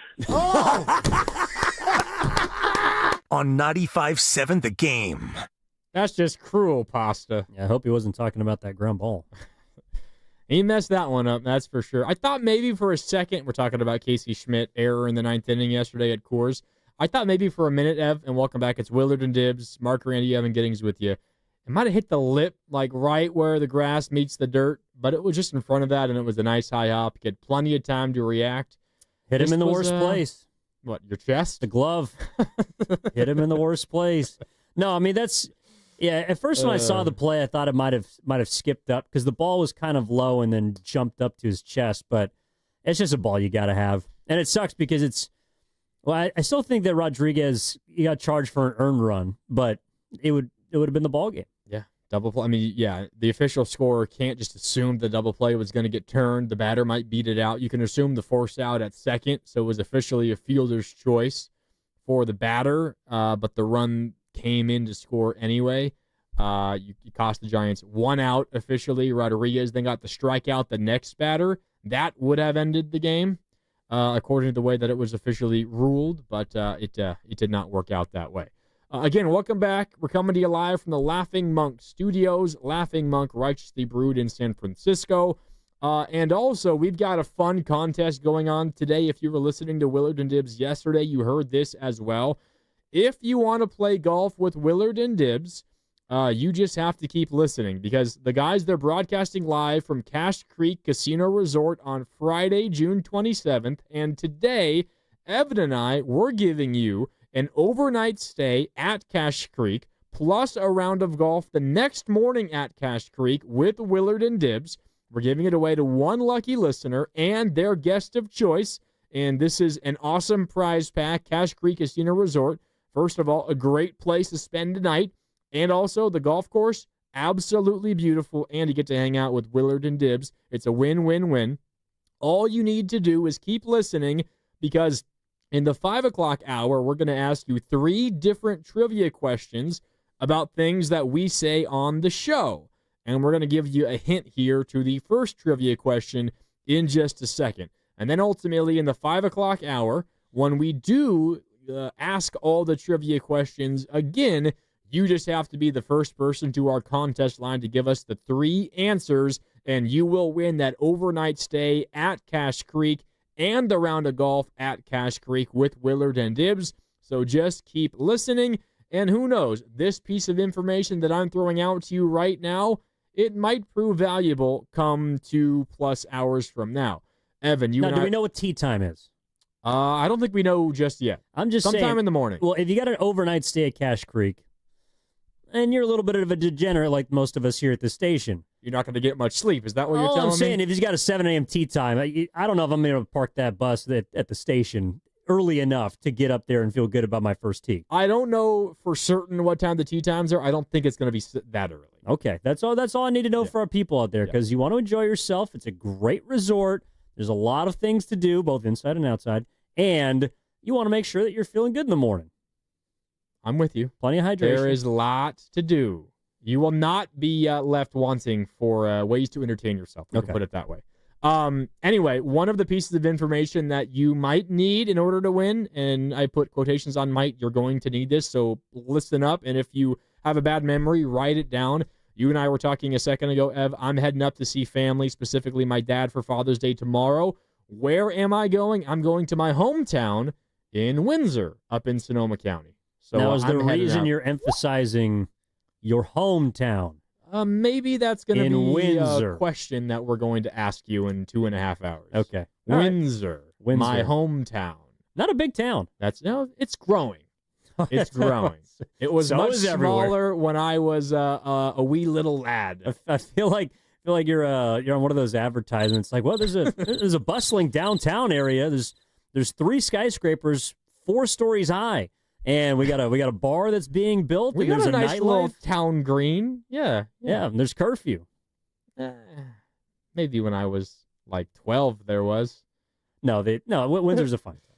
On 95.7 The Game. That's just cruel, Pasta. Yeah, I hope he wasn't talking about that ground ball. He messed that one up, that's for sure. I thought maybe for a second, we're talking about Casey Schmidt, error in the 9th inning yesterday at Coors. I thought maybe for a minute, Ev, and welcome back, it's Willard and Dibs, Mark Randy, Evan Giddings with you. It might have hit the lip, like right where the grass meets the dirt, but it was just in front of that, and it was a nice high hop. You had plenty of time to react. Hit him in the worst place. What, your chest? The glove. Hit him in the worst place. No, I mean, that's... Yeah, at first when I saw the play, I thought it might have skipped up because the ball was kind of low and then jumped up to his chest, but it's just a ball you got to have. And it sucks because it's... Well, I still think that Rodriguez, he got charged for an earned run, but it would have been the ball game. Yeah, double play. I mean, yeah, the official scorer can't just assume the double play was going to get turned. The batter might beat it out. You can assume the force out at second, so it was officially a fielder's choice for the batter, but the run came in to score anyway. You cost the Giants 1 out officially. Rodriguez then got the strikeout. The next batter, that would have ended the game, according to the way that it was officially ruled, but it did not work out that way. Again, welcome back. We're coming to you live from the Laughing Monk Studios. Laughing Monk, righteously brewed in San Francisco. And also, we've got a fun contest going on today. If you were listening to Willard and Dibs yesterday, you heard this as well. If you want to play golf with Willard and Dibs, you just have to keep listening because the guys, they're broadcasting live from Cache Creek Casino Resort on Friday, June 27th. And today, Evan and I, we're giving you an overnight stay at Cache Creek plus a round of golf the next morning at Cache Creek with Willard and Dibs. We're giving it away to one lucky listener and their guest of choice. And this is an awesome prize pack, Cache Creek Casino Resort. First of all, a great place to spend the night. And also, the golf course, absolutely beautiful. And you get to hang out with Willard and Dibs. It's a win-win-win. All you need to do is keep listening because in the 5 o'clock hour, we're going to ask you 3 different trivia questions about things that we say on the show. And we're going to give you a hint here to the first trivia question in just a second. And then ultimately, in the 5 o'clock hour, when we do ask all the trivia questions again, you just have to be the first person to our contest line to give us the 3 answers, and you will win that overnight stay at Cache Creek and the round of golf at Cache Creek with Willard and Dibs. So just keep listening, and who knows, this piece of information that I'm throwing out to you right now, it might prove valuable come 2+ hours from now. Evan, you now, and do we know what tee time is? I don't think we know just yet. I'm just sometime saying, in the morning. Well, if you got an overnight stay at Cache Creek, and you're a little bit of a degenerate like most of us here at the station, you're not going to get much sleep. Is that what you're telling me? I'm saying, if he's got a 7 a.m. tee time, I don't know if I'm going to park that bus at the station early enough to get up there and feel good about my first tee. I don't know for certain what time the tee times are. I don't think it's going to be that early. Okay, that's all I need to know for our people out there, because you want to enjoy yourself. It's a great resort. There's a lot of things to do, both inside and outside, and you want to make sure that you're feeling good in the morning. I'm with you. Plenty of hydration. There is a lot to do. You will not be left wanting for ways to entertain yourself. We can put it that way. Anyway, one of the pieces of information that you might need in order to win, and I put quotations on might, you're going to need this, so listen up. And if you have a bad memory, write it down. You and I were talking a second ago, Ev. I'm heading up to see family, specifically my dad, for Father's Day tomorrow. Where am I going? I'm going to my hometown in Windsor, up in Sonoma County. So now, is the reason you're emphasizing your hometown? Maybe that's going to be Windsor. A question that we're going to ask you in 2.5 hours. Okay. Windsor, my hometown. Not a big town. It's growing. It's growing. It was much smaller when I was a wee little lad. I feel like you're on one of those advertisements. Like, well, there's a bustling downtown area. There's 3 skyscrapers, 4 stories high. And we got a bar that's being built. We and got there's a nice little nightlife. town green. Yeah. And there's curfew. Maybe when I was like 12, there was. No, Windsor's a fun town.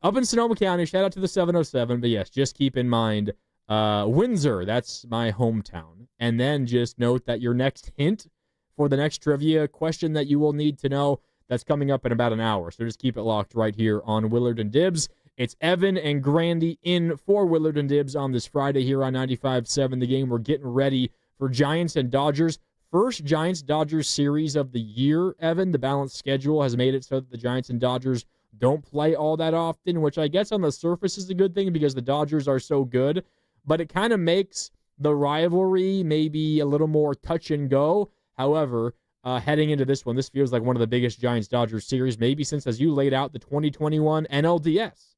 Up in Sonoma County, shout out to the 707. But yes, just keep in mind, Windsor, that's my hometown. And then just note that your next hint for the next trivia question that you will need to know, that's coming up in about an hour. So just keep it locked right here on Willard and Dibs. It's Evan and Grandy in for Willard and Dibs on this Friday here on 95.7 The Game. We're getting ready for Giants and Dodgers. First Giants-Dodgers series of the year, Evan. The balanced schedule has made it so that the Giants and Dodgers don't play all that often, which I guess on the surface is a good thing because the Dodgers are so good. But it kind of makes the rivalry maybe a little more touch and go. However, heading into this one, this feels like one of the biggest Giants-Dodgers series, maybe since, as you laid out, the 2021 NLDS.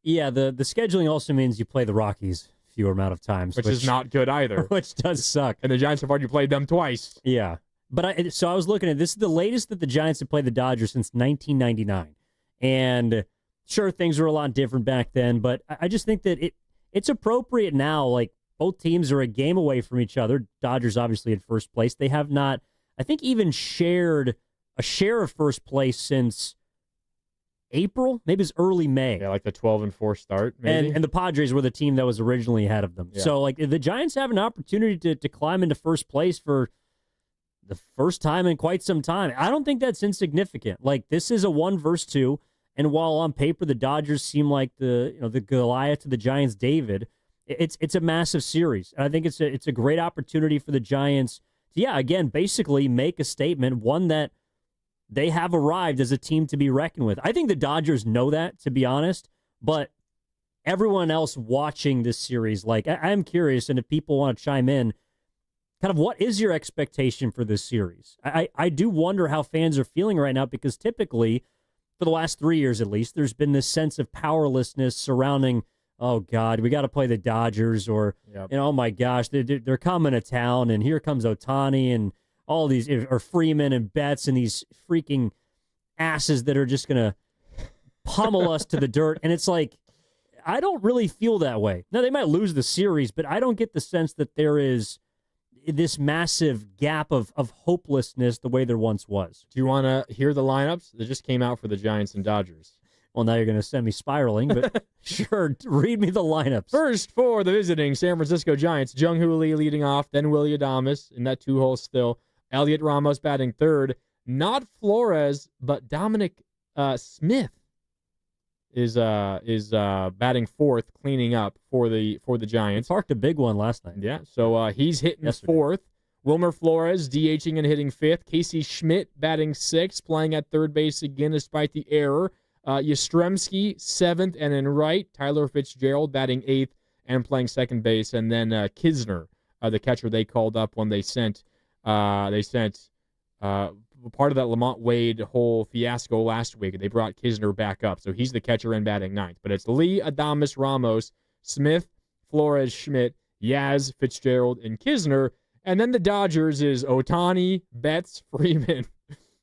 Yeah, the scheduling also means you play the Rockies fewer amount of times. Which is not good either. Which does suck. And the Giants have already played them twice. Yeah. But I was looking at this is the latest that the Giants have played the Dodgers since 1999. And sure, things were a lot different back then, but I just think that it's appropriate now. Like, both teams are a game away from each other. Dodgers obviously in first place. They have not, I think, even shared a share of first place since April, maybe it's early May. Yeah, like the 12-4 start, maybe. And the Padres were the team that was originally ahead of them. Yeah. So, like, the Giants have an opportunity to climb into first place for the first time in quite some time. I don't think that's insignificant. Like, this is a 1 versus 2, and while on paper the Dodgers seem like the Goliath to the Giants' David, it's a massive series. And I think it's a great opportunity for the Giants to, again, basically make a statement, one that they have arrived as a team to be reckoned with. I think the Dodgers know that, to be honest, but everyone else watching this series, like, I'm curious, and if people want to chime in, kind of what is your expectation for this series? I do wonder how fans are feeling right now, because typically, for the last 3 years at least, there's been this sense of powerlessness surrounding, oh, God, we got to play the Dodgers, or, oh, my gosh, they're coming to town, and here comes Ohtani, and all these, or Freeman and Betts, and these freaking asses that are just going to pummel us to the dirt. And it's like, I don't really feel that way. Now, they might lose the series, but I don't get the sense that there is this massive gap of hopelessness the way there once was. Do you want to hear the lineups that just came out for the Giants and Dodgers? Well, now you're going to send me spiraling, but sure, read me the lineups. First, for the visiting San Francisco Giants, Jung-Hoo Lee leading off, then Willie Adames in that 2-hole still. Elliot Ramos batting third. Not Flores, but Dominic Smith is batting fourth, cleaning up for the Giants. He parked a big one last night. Yeah, so he's hitting fourth. Wilmer Flores DHing and hitting fifth. Casey Schmidt batting sixth, playing at third base again despite the error. Yastrzemski seventh, and in right, Tyler Fitzgerald batting eighth and playing second base, and then Kisner, the catcher they called up when they sent part of that Lamont Wade whole fiasco last week. They brought Kisner back up, so he's the catcher and batting ninth. But it's Lee, Adames, Ramos, Smith, Flores, Schmidt, Yaz, Fitzgerald, and Kisner. And then the Dodgers is Ohtani, Betts, Freeman,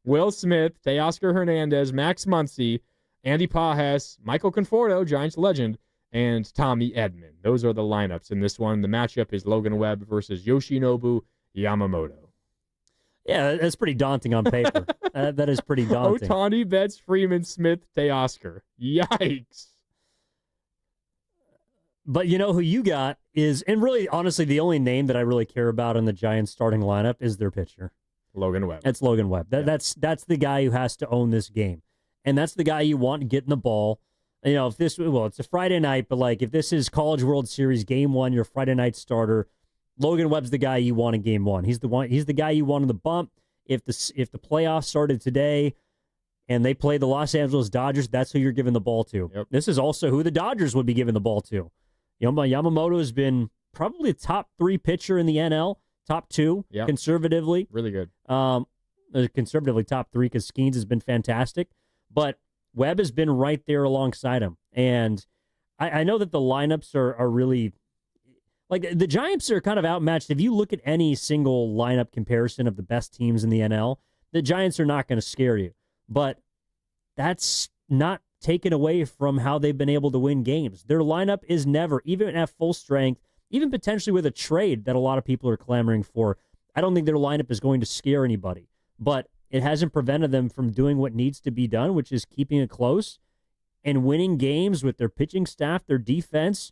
Will Smith, Teoscar Hernandez, Max Muncy, Andy Pages, Michael Conforto, Giants legend, and Tommy Edman. Those are the lineups in this one. The matchup is Logan Webb versus Yoshinobu Yamamoto. Yeah, that's pretty daunting on paper. That is pretty daunting. Ohtani, Betts, Freeman, Smith, Teoscar. Yikes. But you know who you got is, and really, honestly, the only name that I really care about in the Giants starting lineup is their pitcher. Logan Webb. It's Logan Webb. That's the guy who has to own this game. And that's the guy you want getting the ball. You know, it's a Friday night, but like if this is College World Series Game 1, your Friday night starter, Logan Webb's the guy you want in Game 1. He's the guy you want in the bump. If the playoffs started today and they play the Los Angeles Dodgers, that's who you're giving the ball to. Yep. This is also who the Dodgers would be giving the ball to. You know, Yamamoto has been probably a top 3 pitcher in the NL, top 2 conservatively. Really good. Conservatively top 3 because Skeens has been fantastic. But Webb has been right there alongside him. And I know that the lineups are really, like, the Giants are kind of outmatched. If you look at any single lineup comparison of the best teams in the NL, the Giants are not going to scare you. But that's not taken away from how they've been able to win games. Their lineup is never, even at full strength, even potentially with a trade that a lot of people are clamoring for, I don't think their lineup is going to scare anybody. But it hasn't prevented them from doing what needs to be done, which is keeping it close and winning games with their pitching staff, their defense,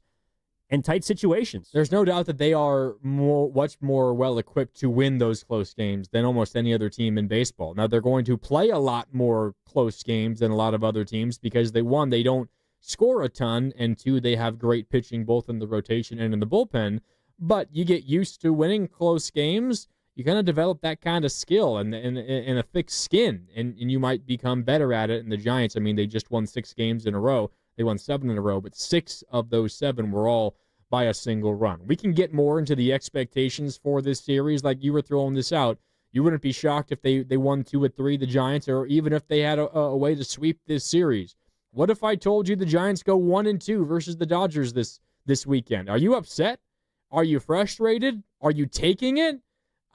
in tight situations. There's no doubt that they are much more well-equipped to win those close games than almost any other team in baseball. Now, they're going to play a lot more close games than a lot of other teams because, they don't score a ton, and 2, they have great pitching both in the rotation and in the bullpen. But you get used to winning close games. You kind of develop that kind of skill and a thick skin, and you might become better at it. And the Giants, they just won 6 games in a row. They won 7 in a row, but 6 of those 7 were all by a single run. We can get more into the expectations for this series. Like you were throwing this out, you wouldn't be shocked if they won 2 or 3, the Giants, or even if they had a way to sweep this series. What if I told you the Giants go 1-2 versus the Dodgers this weekend? Are you upset? Are you frustrated? Are you taking it?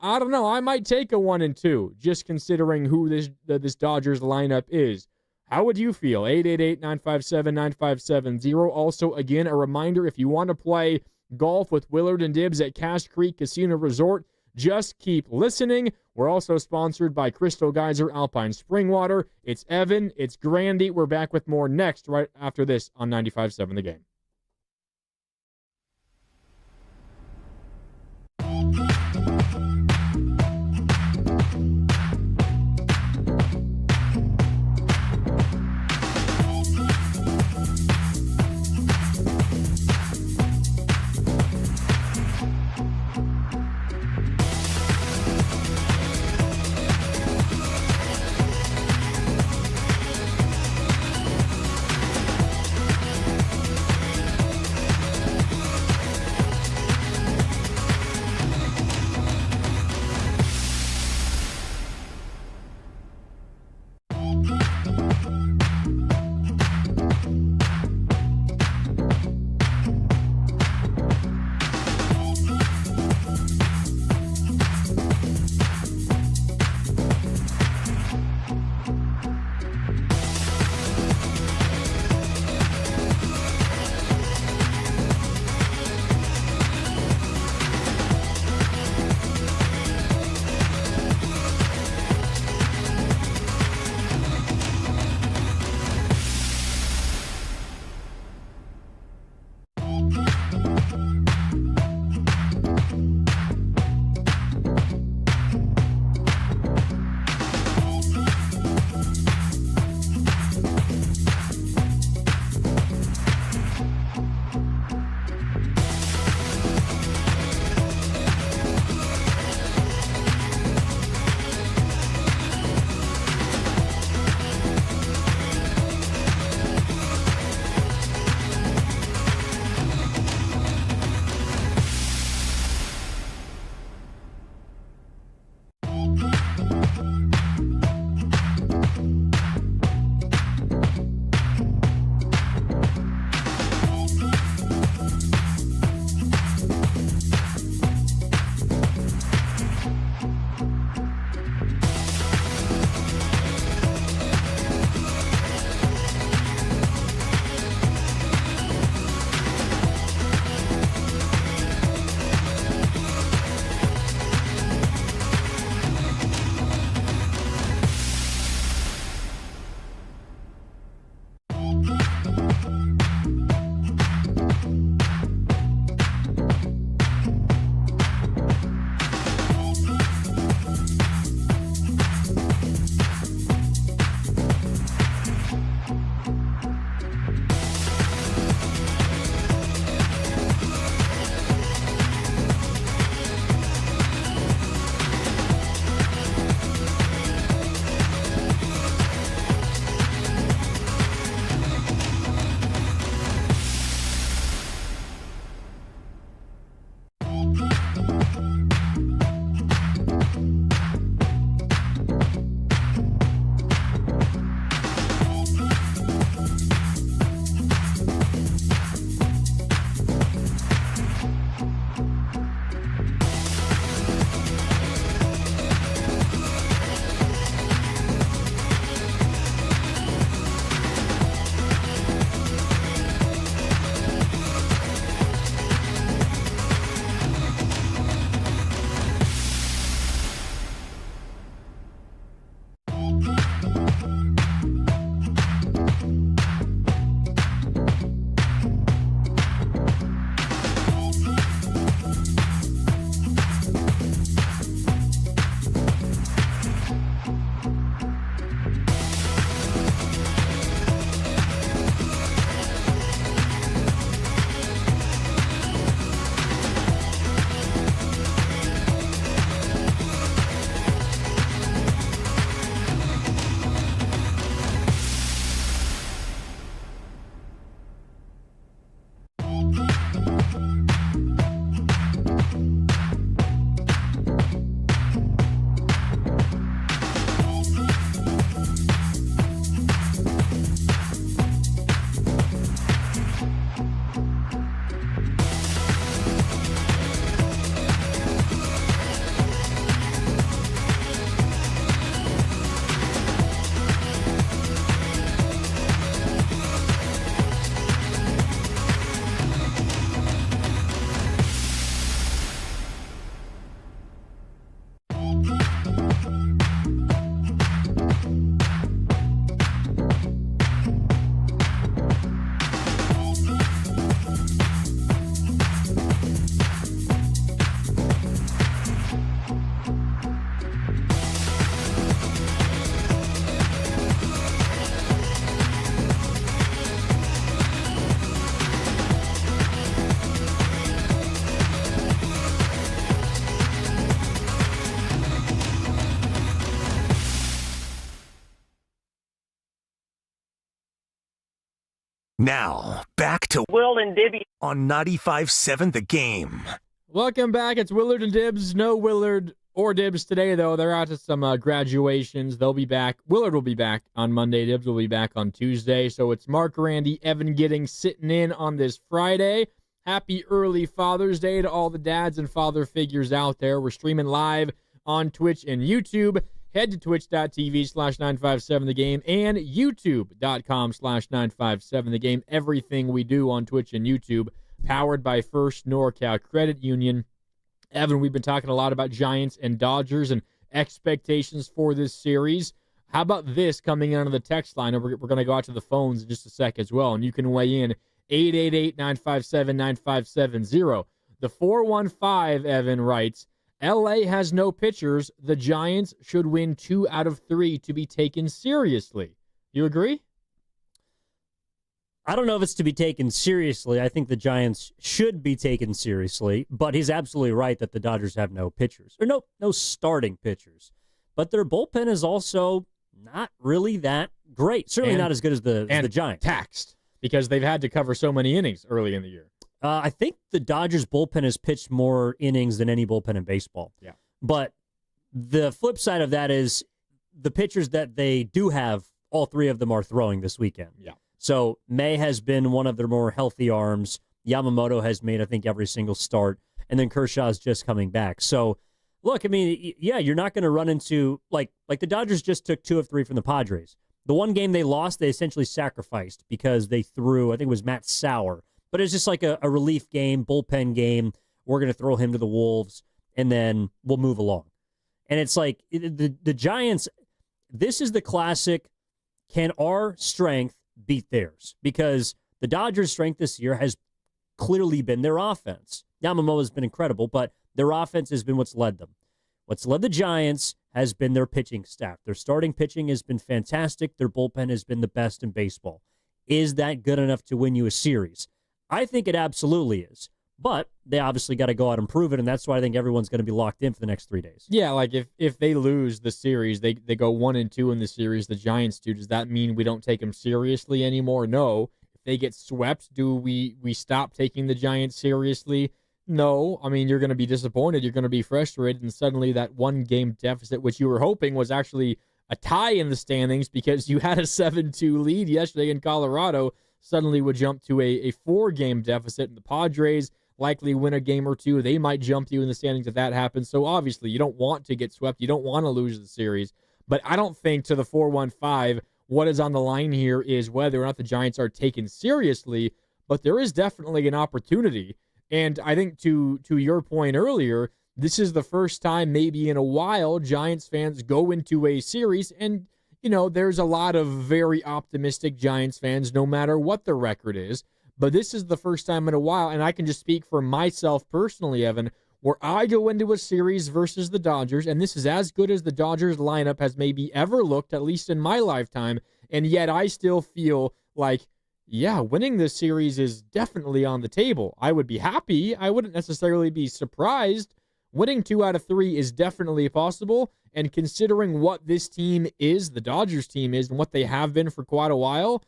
I don't know. I might take a 1-2, just considering who this Dodgers lineup is. How would you feel? 888-957-9570. Also, again, a reminder, if you want to play golf with Willard and Dibs at Cache Creek Casino Resort, just keep listening. We're also sponsored by Crystal Geyser Alpine Spring Water. It's Evan. It's Grandy. We're back with more next, right after this on 95.7 The Game. Now, back to Will and Dibby on 95.7 The Game. Welcome back. It's Willard and Dibs. No Willard or Dibs today, though. They're out to some graduations. They'll be back. Willard will be back on Monday. Dibs will be back on Tuesday. So it's Mark, Randy, Evan Giddings sitting in on this Friday. Happy early Father's Day to all the dads and father figures out there. We're streaming live on Twitch and YouTube. Head to twitch.tv/957thegame and youtube.com/957thegame. Everything we do on Twitch and YouTube, powered by First NorCal Credit Union. Evan, we've been talking a lot about Giants and Dodgers and expectations for this series. How about this coming in on the text line? We're going to go out to the phones in just a sec as well, and you can weigh in 888-957-9570. The 415, Evan writes, LA has no pitchers. The Giants should win 2 out of 3 to be taken seriously. You agree? I don't know if it's to be taken seriously. I think the Giants should be taken seriously, but he's absolutely right that the Dodgers have no pitchers. Or no starting pitchers. But their bullpen is also not really that great. Certainly not as good as the Giants. Taxed, because they've had to cover so many innings early in the year. I think the Dodgers bullpen has pitched more innings than any bullpen in baseball. Yeah. But the flip side of that is the pitchers that they do have, all 3 of them are throwing this weekend. Yeah. So May has been one of their more healthy arms. Yamamoto has made, I think, every single start. And then Kershaw's just coming back. So, look, I mean, yeah, you're not going to run into, like the Dodgers just took 2 of 3 from the Padres. The one game they lost, they essentially sacrificed because they threw, I think it was Matt Sauer. But it's just like a relief game, bullpen game. We're going to throw him to the Wolves, and then we'll move along. And it's like the Giants, this is the classic, can our strength beat theirs? Because the Dodgers' strength this year has clearly been their offense. Yamamoto has been incredible, but their offense has been what's led them. What's led the Giants has been their pitching staff. Their starting pitching has been fantastic. Their bullpen has been the best in baseball. Is that good enough to win you a series? I think it absolutely is. But they obviously got to go out and prove it, and that's why I think everyone's going to be locked in for the next 3 days. Yeah, like if they lose the series, they go 1-2 in the series, the Giants do, does that mean we don't take them seriously anymore? No. If they get swept, do we stop taking the Giants seriously? No. I mean, you're going to be disappointed. You're going to be frustrated, and suddenly that 1-game deficit, which you were hoping was actually a tie in the standings because you had a 7-2 lead yesterday in Colorado, suddenly would jump to a 4-game deficit, and the Padres likely win a game or 2. They might jump you in the standings if that happens. So obviously you don't want to get swept. You don't want to lose the series. But I don't think to the 415, what is on the line here is whether or not the Giants are taken seriously, but there is definitely an opportunity. And I think to your point earlier, this is the first time maybe in a while Giants fans go into a series, and you know, there's a lot of very optimistic Giants fans no matter what the record is. But this is the first time in a while, and I can just speak for myself personally, Evan, where I go into a series versus the Dodgers, and this is as good as the Dodgers lineup has maybe ever looked, at least in my lifetime, and yet I still feel like, yeah, winning this series is definitely on the table. I would be happy. I wouldn't necessarily be surprised. Winning 2 out of 3 is definitely possible, and considering what this team is, the Dodgers team is, and what they have been for quite a while,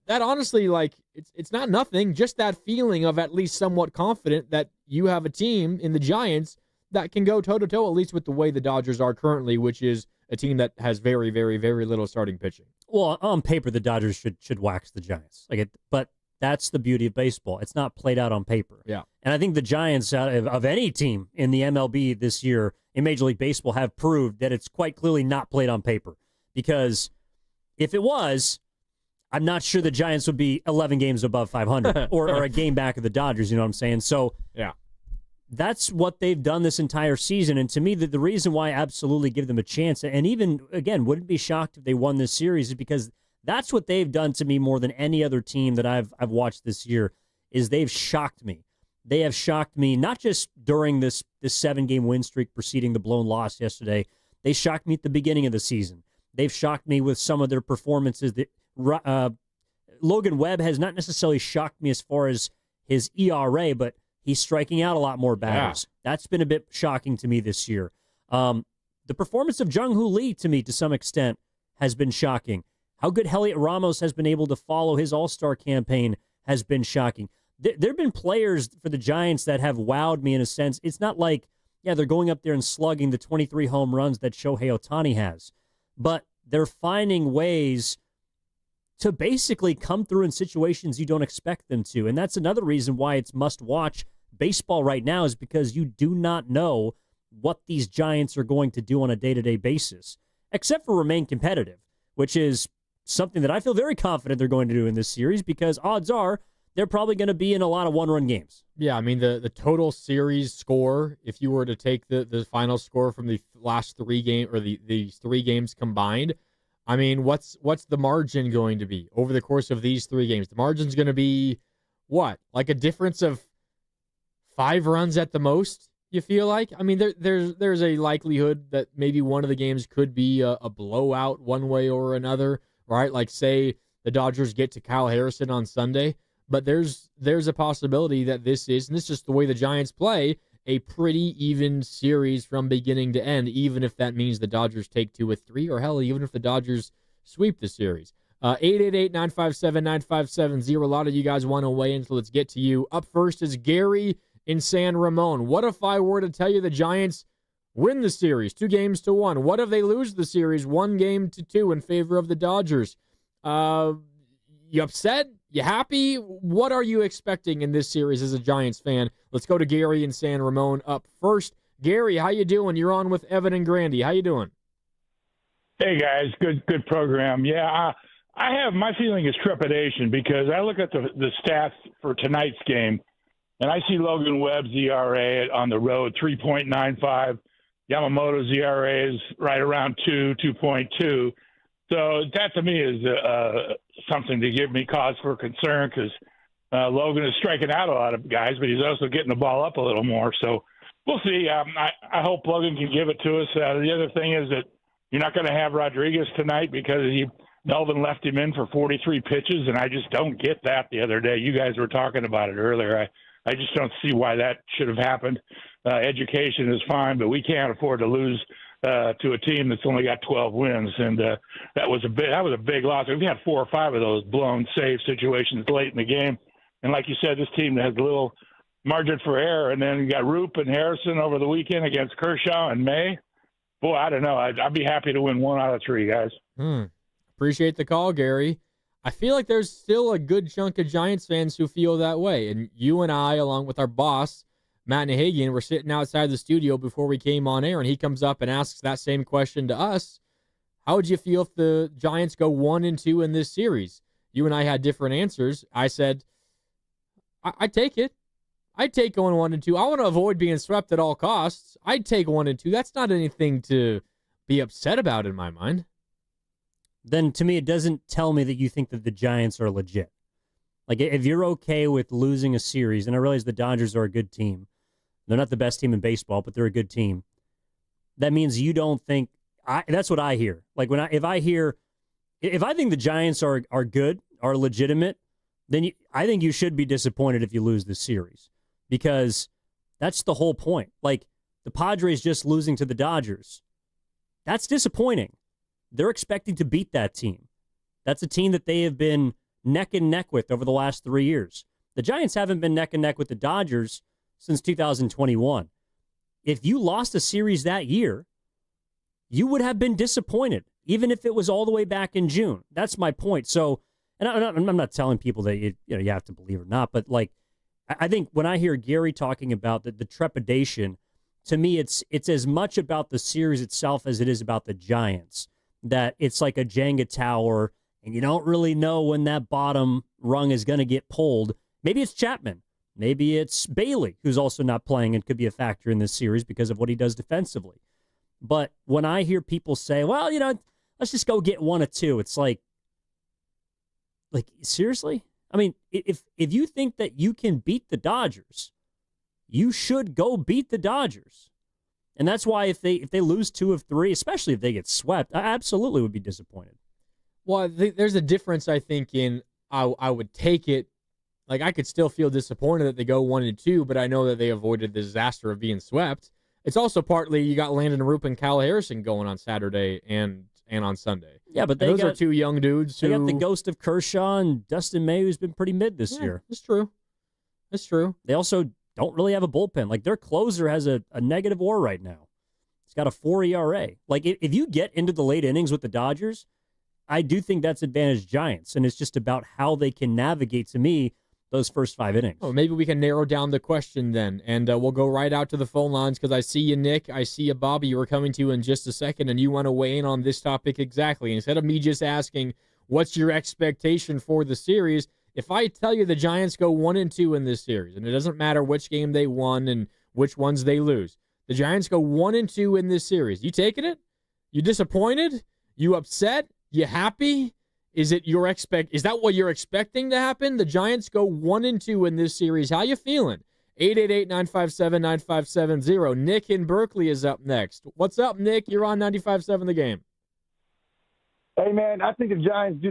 that honestly, like, it's not nothing, just that feeling of at least somewhat confident that you have a team in the Giants that can go toe-to-toe, at least with the way the Dodgers are currently, which is a team that has very, very, very little starting pitching. Well, on paper, the Dodgers should wax the Giants. But that's the beauty of baseball. It's not played out on paper. Yeah. And I think the Giants, of any team in the MLB this year in Major League Baseball, have proved that it's quite clearly not played on paper. Because if it was, I'm not sure the Giants would be 11 games above 500 or a game back of the Dodgers, you know what I'm saying? So yeah, that's what they've done this entire season. And to me, the reason why I absolutely give them a chance, and even, again, wouldn't be shocked if they won this series, is because that's what they've done to me more than any other team that I've watched this year, is they've shocked me. They have shocked me, not just during this 7-game win streak preceding the blown loss yesterday. They shocked me at the beginning of the season. They've shocked me with some of their performances. Logan Webb has not necessarily shocked me as far as his ERA, but he's striking out a lot more batters. Yeah. That's been a bit shocking to me this year. The performance of Jung-Hoo Lee, to me, to some extent, has been shocking. How good Heliot Ramos has been able to follow his All-Star campaign has been shocking. There have been players for the Giants that have wowed me in a sense. It's not like, yeah, they're going up there and slugging the 23 home runs that Shohei Ohtani has, but they're finding ways to basically come through in situations you don't expect them to. And that's another reason why it's must-watch baseball right now, is because you do not know what these Giants are going to do on a day-to-day basis, except for remain competitive, which is something that I feel very confident they're going to do in this series, because odds are they're probably going to be in a lot of one-run games. Yeah, I mean, the total series score, if you were to take the final score from the last three these 3 games combined, I mean, what's the margin going to be over the course of these 3 games? The margin's going to be what? Like a difference of 5 runs at the most, you feel like? I mean, there's a likelihood that maybe one of the games could be a blowout one way or another, right? Like, say the Dodgers get to Kyle Harrison on Sunday, but there's a possibility that this is just the way the Giants play, a pretty even series from beginning to end, even if that means the Dodgers take 2 or 3, or hell, even if the Dodgers sweep the series. 888-957-9570. A lot of you guys want to weigh in, so let's get to you. Up first is Gary in San Ramon. What if I were to tell you the Giants win the series 2-1? What if they lose the series 1-2 in favor of the Dodgers? You upset? You happy? What are you expecting in this series as a Giants fan? Let's go to Gary in San Ramon up first. Gary, how you doing? You're on with Evan and Grandy. How you doing? Hey, guys. Good program. Yeah, I have, my feeling is trepidation, because I look at the stats for tonight's game, and I see Logan Webb's ERA on the road, 3.95. Yamamoto's ERA is right around 2.2. So that, to me, is something to give me cause for concern, because Logan is striking out a lot of guys, but he's also getting the ball up a little more. So we'll see. I hope Logan can give it to us. The other thing is that you're not going to have Rodriguez tonight, because Melvin left him in for 43 pitches, and I just don't get that the other day. You guys were talking about it earlier. I just don't see why that should have happened. Education is fine, but we can't afford to lose to a team that's only got 12 wins, and that was a big loss. We had 4 or 5 of those blown save situations late in the game, and like you said, this team has a little margin for error. And then you got Roop and Harrison over the weekend against Kershaw and May. Boy, I don't know. I'd be happy to win 1 out of 3, guys. Appreciate the call, Gary. I feel like there's still a good chunk of Giants fans who feel that way, and you and I, along with our boss, Matt Nahagian, were sitting outside the studio before we came on air, and he comes up and asks that same question to us. How would you feel if the Giants go 1-2 in this series? You and I had different answers. I said, I'd take it. I'd take going 1-2. I want to avoid being swept at all costs. I'd take 1-2. That's not anything to be upset about in my mind. Then to me, it doesn't tell me that you think that the Giants are legit. Like, if you're okay with losing a series, and I realize the Dodgers are a good team. They're not the best team in baseball, but they're a good team. That means you don't think that's what I hear. Like, if I think the Giants are good, are legitimate, then I think you should be disappointed if you lose this series, because that's the whole point. Like, the Padres just losing to the Dodgers, that's disappointing. They're expecting to beat that team. That's a team that they have been neck and neck with over the last 3 years. The Giants haven't been neck and neck with the Dodgers since 2021. If you lost a series that year, you would have been disappointed, even if it was all the way back in June. That's my point. So, and I'm not telling people that you have to believe or not, but like, I think when I hear Gary talking about the trepidation, to me, it's as much about the series itself as it is about the Giants. That it's like a Jenga tower, and you don't really know when that bottom rung is going to get pulled. Maybe it's Chapman. Maybe it's Bailey, who's also not playing and could be a factor in this series because of what he does defensively. But when I hear people say, well, let's just go get 1 or 2, it's like seriously? I mean, if you think that you can beat the Dodgers, you should go beat the Dodgers. And that's why if they lose 2 of 3, especially if they get swept, I absolutely would be disappointed. Well, there's a difference, I think, in I would take it. Like, I could still feel disappointed that they go 1-2, but I know that they avoided the disaster of being swept. It's also partly you got Landon Roop and Kyle Harrison going on Saturday and and on Sunday. Yeah, but those are two young dudes. They got the ghost of Kershaw and Dustin May, who's been pretty mid this year. It's true. It's true. They also don't really have a bullpen. Like, their closer has a negative WAR right now. He's got a 4 ERA. Like, if you get into the late innings with the Dodgers, I do think that's advantage Giants, and it's just about how they can navigate, to me, those first 5 innings. Oh, maybe we can narrow down the question then, and we'll go right out to the phone lines because I see you, Nick. I see you, Bobby. You were coming to in just a second, and you want to weigh in on this topic exactly. Instead of me just asking, what's your expectation for the series, if I tell you the Giants go 1-2 in this series, and it doesn't matter which game they won and which ones they lose, the Giants go 1-2 in this series, you taking it? You disappointed? You upset? You happy? Is it your Is that what you're expecting to happen? The Giants go 1-2 in this series. How you feeling? 888-957-9570. Nick in Berkeley is up next. What's up, Nick? You're on 95.7 The Game. Hey, man, I think the Giants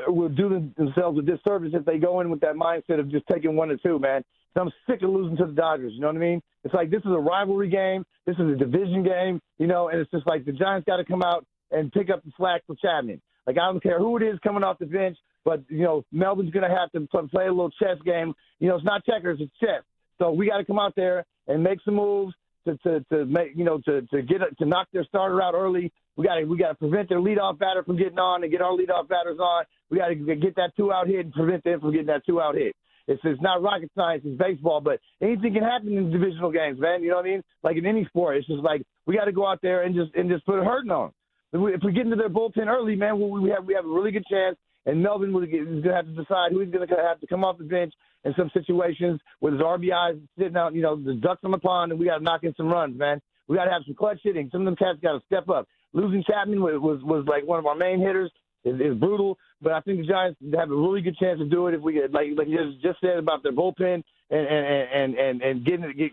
will do themselves a disservice if they go in with that mindset of just taking 1-2, man. So I'm sick of losing to the Dodgers, you know what I mean? It's like this is a rivalry game. This is a division game, and it's just like the Giants got to come out and pick up the slack for Chapman. Like, I don't care who it is coming off the bench, but, Melvin's going to have to play a little chess game. It's not checkers, it's chess. So we got to come out there and make some moves to make, to knock their starter out early. We got to prevent their leadoff batter from getting on and get our leadoff batters on. We got to get that 2-out hit and prevent them from getting that 2-out hit. It's not rocket science, it's baseball, but anything can happen in divisional games, man. You know what I mean? Like in any sport, it's just like we got to go out there and just put a hurting on them. If we get into their bullpen early, man, we have a really good chance. And Melvin is going to have to decide who he's going to have to come off the bench in some situations with his RBIs sitting out, the ducks on the pond, and we got to knock in some runs, man. We got to have some clutch hitting. Some of them cats got to step up. Losing Chapman was like one of our main hitters. Is brutal, but I think the Giants have a really good chance to do it if we get like you just said about their bullpen and getting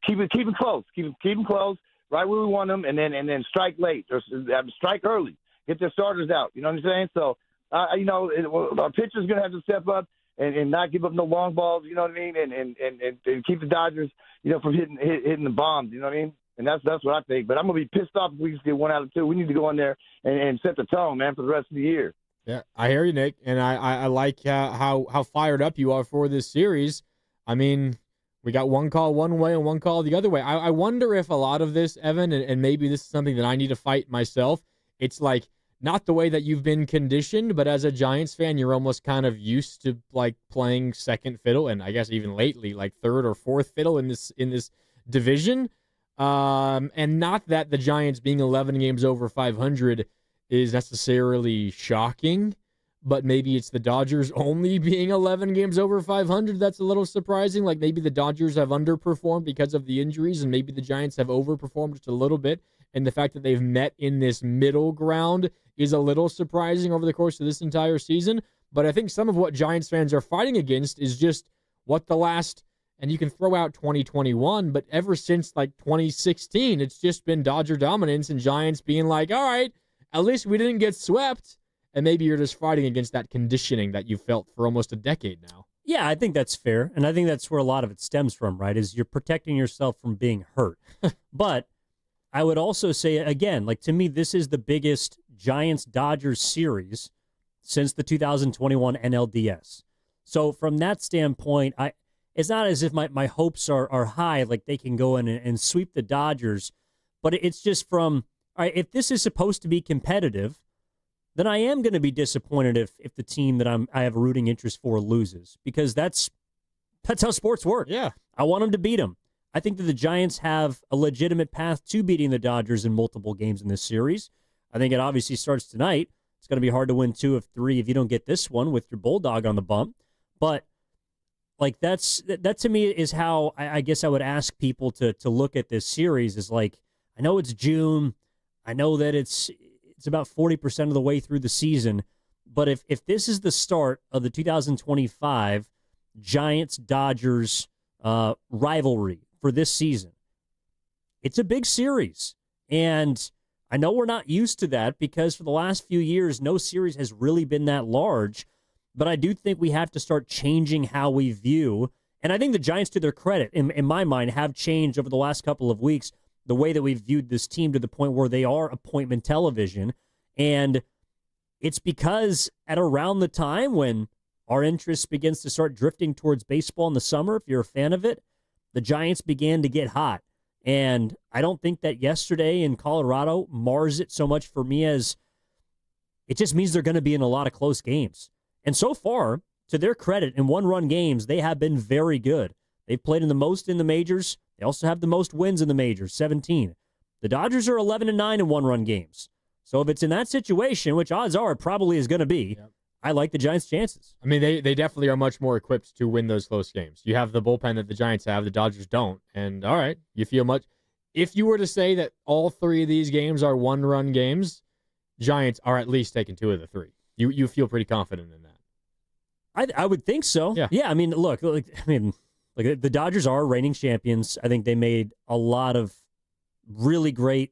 keep it close, keep them close. Right where we want them, and then strike late or strike early. Get their starters out. You know what I'm saying? So, our pitcher's going to have to step up and not give up no long balls. You know what I mean? And keep the Dodgers, from hitting the bombs. You know what I mean? And that's what I think. But I'm going to be pissed off if we just get 1 out of 2. We need to go in there and set the tone, man, for the rest of the year. Yeah, I hear you, Nick, and I like how fired up you are for this series. I mean, we got one call one way and one call the other way. I wonder if a lot of this, Evan, and maybe this is something that I need to fight myself, it's like not the way that you've been conditioned, but as a Giants fan, you're almost kind of used to like playing second fiddle, and I guess even lately, like third or fourth fiddle in this division. And not that the Giants being 11 games over 500 is necessarily shocking, but maybe it's the Dodgers only being 11 games over 500 that's a little surprising. Like maybe the Dodgers have underperformed because of the injuries, and maybe the Giants have overperformed just a little bit, and the fact that they've met in this middle ground is a little surprising over the course of this entire season. But I think some of what Giants fans are fighting against is just what the last, and you can throw out 2021, but ever since like 2016, it's just been Dodger dominance and Giants being like, all right, at least we didn't get swept. And maybe you're just fighting against that conditioning that you felt for almost a decade now. Yeah, I think that's fair. And I think that's where a lot of it stems from, right? Is you're protecting yourself from being hurt. But I would also say, again, like to me, this is the biggest Giants-Dodgers series since the 2021 NLDS. So from that standpoint, it's not as if my hopes are high, like they can go in and sweep the Dodgers. But it's just from, all right, if this is supposed to be competitive, then I am going to be disappointed if the team that I have a rooting interest for loses, because that's how sports work. Yeah. I want them to beat them. I think that the Giants have a legitimate path to beating the Dodgers in multiple games in this series. I think it obviously starts tonight. It's going to be hard to win 2 of 3 if you don't get this one with your Bulldog on the bump. But like that to me is how I guess I would ask people to look at this series is like, I know it's June. I know that it's about 40% of the way through the season. But if this is the start of the 2025 Giants-Dodgers rivalry for this season, it's a big series. And I know we're not used to that because for the last few years, no series has really been that large. But I do think we have to start changing how we view. And I think the Giants, to their credit, in my mind, have changed over the last couple of weeks the way that we've viewed this team to the point where they are appointment television. And it's because at around the time when our interest begins to start drifting towards baseball in the summer, if you're a fan of it, the Giants began to get hot. And I don't think that yesterday in Colorado mars it so much for me as it just means they're going to be in a lot of close games. And so far, to their credit, in one-run games, they have been very good. They've played in the most in the majors. They also have the most wins in the majors, 17. The Dodgers are 11-9 in one-run games. So if it's in that situation, which odds are it probably is going to be, I like the Giants' chances. I mean, they definitely are much more equipped to win those close games. You have the bullpen that the Giants have, the Dodgers don't. And, all right, you feel much. If you were to say that all three of these games are one-run games, Giants are at least taking 2 of the 3. You feel pretty confident in that. I would think so. Yeah. I mean, look, the Dodgers are reigning champions. I think they made a lot of really great.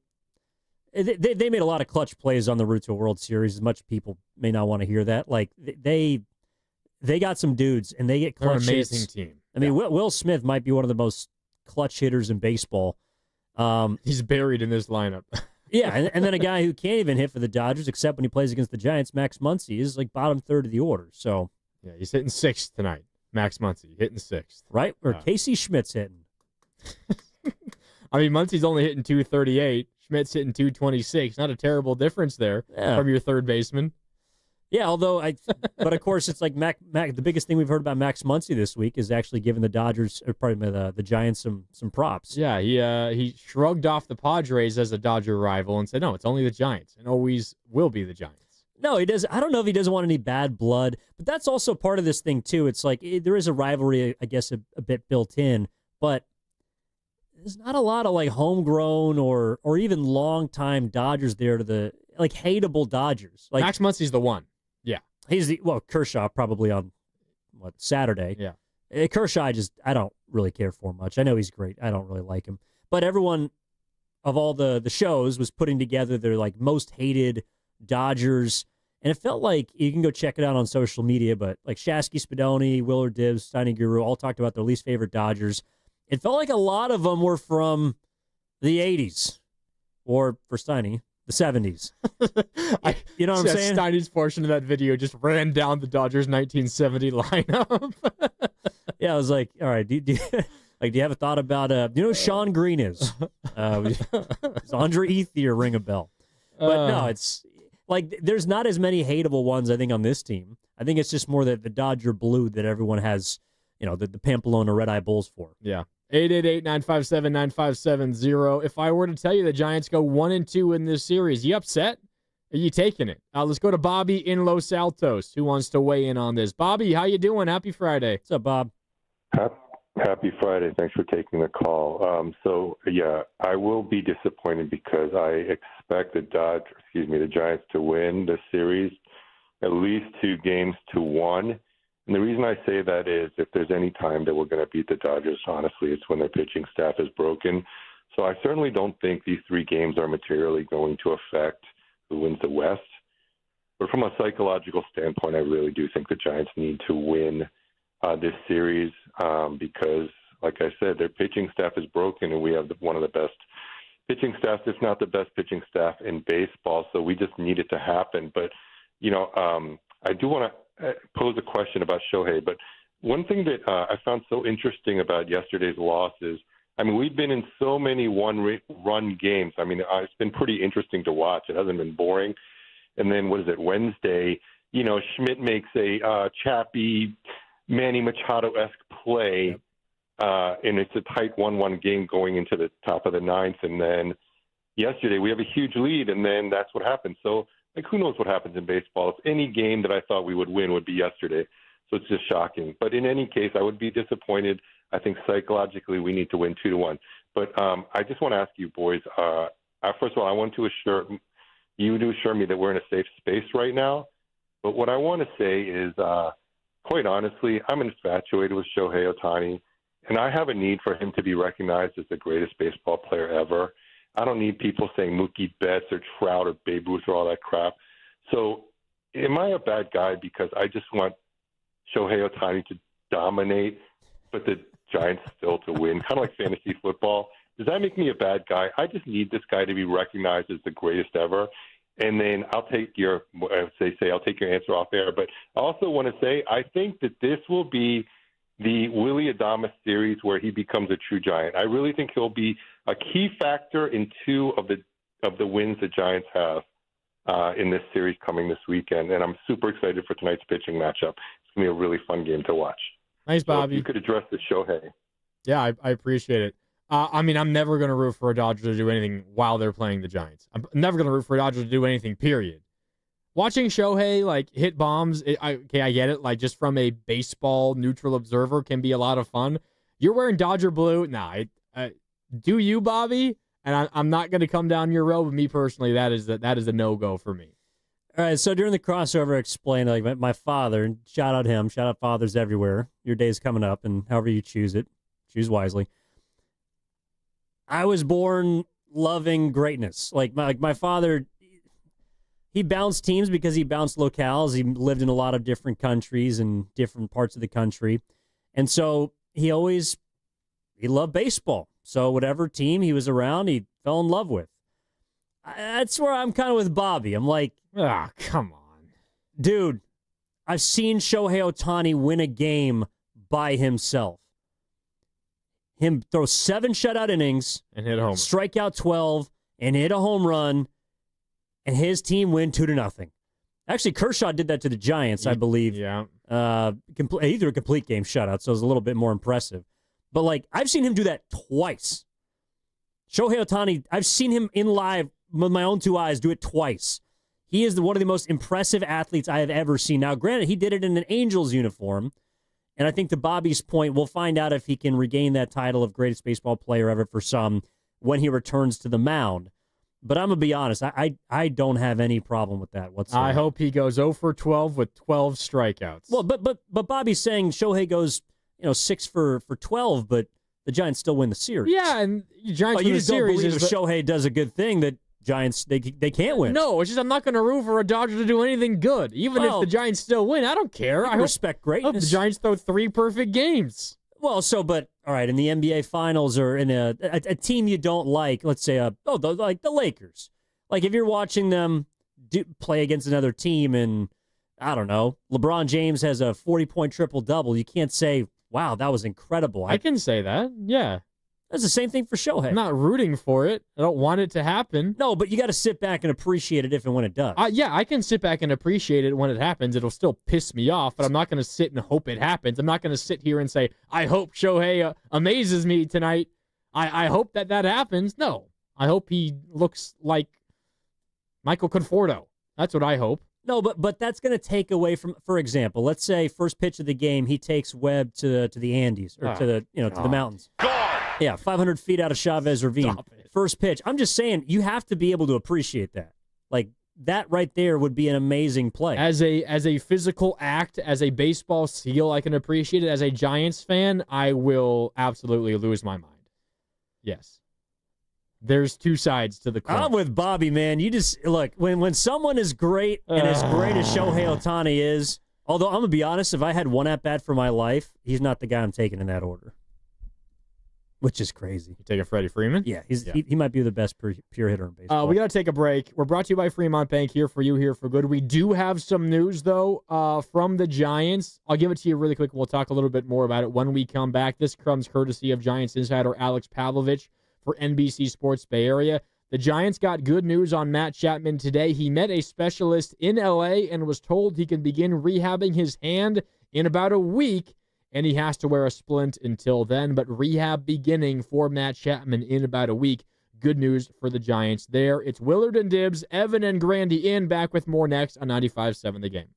They made a lot of clutch plays on the route to a World Series. As much people may not want to hear that. Like they got some dudes and they get clutch. They're an amazing hits. team. I mean, Will Smith might be one of the most clutch hitters in baseball. He's buried in this lineup. Yeah, and then a guy who can't even hit for the Dodgers except when he plays against the Giants, Max Muncy, is like bottom third of the order. So yeah, he's hitting 6th tonight. Max Muncy hitting 6th. Right? Or Casey Schmidt's hitting. I mean, Muncy's only hitting 238. Schmidt's hitting 226. Not a terrible difference there from your third baseman. Yeah, although but of course it's like Mac. The biggest thing we've heard about Max Muncy this week is actually giving the Dodgers, or pardon me, the Giants some props. Yeah, he shrugged off the Padres as a Dodger rival and said, no, it's only the Giants and always will be the Giants. No, he does. I don't know if he doesn't want any bad blood, but that's also part of this thing too. It's like there is a rivalry, I guess, a bit built in, but there's not a lot of like homegrown or even long-time Dodgers there to the like hateable Dodgers. Like Max Muncy's the one. Yeah. He's Kershaw probably on Saturday. Yeah. Kershaw I don't really care for much. I know he's great. I don't really like him. But everyone of all the shows was putting together their like most hated Dodgers. And it felt like, you can go check it out on social media, but like Shasky Spadoni, Willard Dibs, Steiny Guru all talked about their least favorite Dodgers. It felt like a lot of them were from the 80s, or for Steiny, the 70s. You know what I'm saying? Steiny's portion of that video just ran down the Dodgers 1970 lineup. Yeah, I was like, all right, do you have a thought about, you know who Sean Green is? Does Andre Ethier ring a bell? But no, it's like there's not as many hateable ones, I think, on this team. I think it's just more that the Dodger blue that everyone has, the Pamplona Red Eye Bulls for. Yeah. 888-957-9570. If I were to tell you the Giants go 1-2 in this series, you upset? Are you taking it? Let's go to Bobby in Los Altos, who wants to weigh in on this. Bobby, how you doing? Happy Friday. What's up, Bob? Happy Friday. Thanks for taking the call. I will be disappointed because I expect the Giants to win this series at least 2-1. And the reason I say that is if there's any time that we're going to beat the Dodgers, honestly, it's when their pitching staff is broken. So I certainly don't think these 3 games are materially going to affect who wins the West. But from a psychological standpoint, I really do think the Giants need to win this series because, like I said, their pitching staff is broken, and we have one of the best pitching staffs, if not the best pitching staff in baseball. So we just need it to happen. But, I do want to pose a question about Shohei, but one thing that I found so interesting about yesterday's loss is, we've been in so many one-run games. It's been pretty interesting to watch. It hasn't been boring. And then, Wednesday, Schmidt makes a Chappie, Manny Machado-esque play, and it's a tight 1-1 game going into the top of the 9th. And then yesterday we have a huge lead, and then that's what happens. So, who knows what happens in baseball? If any game that I thought we would win would be yesterday. So it's just shocking. But in any case, I would be disappointed. I think psychologically we need to win 2-1. But I just want to ask you, boys, first of all, I want to assure me that we're in a safe space right now. But what I want to say is, quite honestly, I'm infatuated with Shohei Ohtani, and I have a need for him to be recognized as the greatest baseball player ever. I don't need people saying Mookie Betts or Trout or Babe Ruth or all that crap. So am I a bad guy because I just want Shohei Ohtani to dominate, but the Giants still to win, kind of like fantasy football? Does that make me a bad guy? I just need this guy to be recognized as the greatest ever. And then I'll take your answer off air. But I also want to say I think that this will be the Willie Adames series where he becomes a true Giant. I really think he'll be a key factor in 2 of the wins the Giants have in this series coming this weekend. And I'm super excited for tonight's pitching matchup. It's going to be a really fun game to watch. Thanks, Bobby. So if you could address the Shohei. Yeah, I appreciate it. I mean, I'm never going to root for a Dodger to do anything while they're playing the Giants. I'm never going to root for a Dodger to do anything, period. Watching Shohei, hit bombs, I get it. Just from a baseball neutral observer can be a lot of fun. You're wearing Dodger blue. Nah, do you, Bobby? And I'm not going to come down your road, but me personally, that is a no-go for me. All right, so during the crossover, explain my father, and shout out him, shout out fathers everywhere. Your day's coming up, and however you choose it, choose wisely. I was born loving greatness. My father, he bounced teams because he bounced locales. He lived in a lot of different countries and different parts of the country. And so he loved baseball. So whatever team he was around, he fell in love with. That's where I'm kind of with Bobby. I'm like, come on. Dude, I've seen Shohei Ohtani win a game by himself. Him throw 7 shutout innings and hit a home run, strike out 12 and hit a home run, and his team win 2-0. Actually, Kershaw did that to the Giants, I believe. Yeah. He threw a complete game shutout, so it was a little bit more impressive. But I've seen him do that twice. Shohei Ohtani, I've seen him in live with my own 2 eyes do it twice. He is one of the most impressive athletes I have ever seen. Now, granted, he did it in an Angels uniform. And I think to Bobby's point, we'll find out if he can regain that title of greatest baseball player ever for some when he returns to the mound. But I'm going to be honest, I don't have any problem with that whatsoever. I hope he goes 0 for 12 with 12 strikeouts. Well, but Bobby's saying Shohei goes 6 for 12, but the Giants still win the series. Yeah, and Giants you win the just don't series. believe if Shohei does a good thing that Giants, they can't win. No, it's just I'm not going to root for a Dodger to do anything good. Even if the Giants still win, I don't care. I respect greatness. I hope the Giants throw 3 perfect games. Well, all right, in the NBA Finals or in a team you don't like, let's say, the Lakers. If you're watching them play against another team and, I don't know, LeBron James has a 40-point triple-double, you can't say, wow, that was incredible. I can say that, yeah. That's the same thing for Shohei. I'm not rooting for it. I don't want it to happen. No, but you got to sit back and appreciate it if and when it does. Yeah, I can sit back and appreciate it when it happens. It'll still piss me off, but I'm not going to sit and hope it happens. I'm not going to sit here and say, I hope Shohei amazes me tonight. I hope that happens. No, I hope he looks like Michael Conforto. That's what I hope. No, but that's going to take away from, for example, let's say first pitch of the game, he takes Webb to the Andes or to the mountains. Yeah, 500 feet out of Chavez Ravine. First pitch. I'm just saying, you have to be able to appreciate that. That right there would be an amazing play. As a physical act, as a baseball seal, I can appreciate it. As a Giants fan, I will absolutely lose my mind. Yes. There's 2 sides to the coin. I'm with Bobby, man. You just, look, when someone is great and as great as Shohei Ohtani is, although I'm going to be honest, if I had one at-bat for my life, he's not the guy I'm taking in that order. Which is crazy. You taking Freddie Freeman? Yeah, he might be the best pure hitter in baseball. We got to take a break. We're brought to you by Fremont Bank, here for you, here for good. We do have some news, though, from the Giants. I'll give it to you really quick. We'll talk a little bit more about it when we come back. This comes courtesy of Giants insider Alex Pavlovich for NBC Sports Bay Area. The Giants got good news on Matt Chapman today. He met a specialist in L.A. and was told he can begin rehabbing his hand in about a week, and he has to wear a splint until then. But rehab beginning for Matt Chapman in about a week. Good news for the Giants there. It's Willard and Dibs, Evan and Grandy in. Back with more next on 95.7 The Game.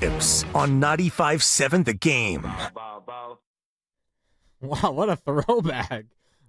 Dibs on 95.7 The Game. Wow, what a throwback. Thanks,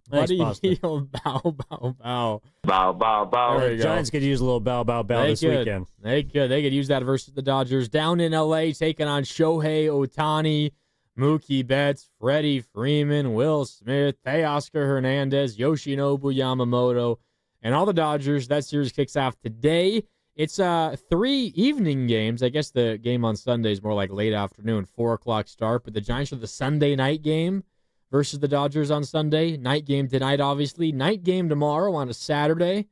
Buddy Buster. Hield, bow, bow, bow. Bow, bow, bow. There you go. Giants could use a little bow this weekend. They could use that versus the Dodgers. Down in L.A., taking on Shohei Ohtani, Mookie Betts, Freddie Freeman, Will Smith, Teoscar Hernandez, Yoshinobu Yamamoto, and all the Dodgers. That series kicks off today. It's 3 evening games. I guess the game on Sunday is more like late afternoon, 4 o'clock start. But the Giants are the Sunday night game versus the Dodgers on Sunday. Night game tonight, obviously. Night game tomorrow on a Saturday.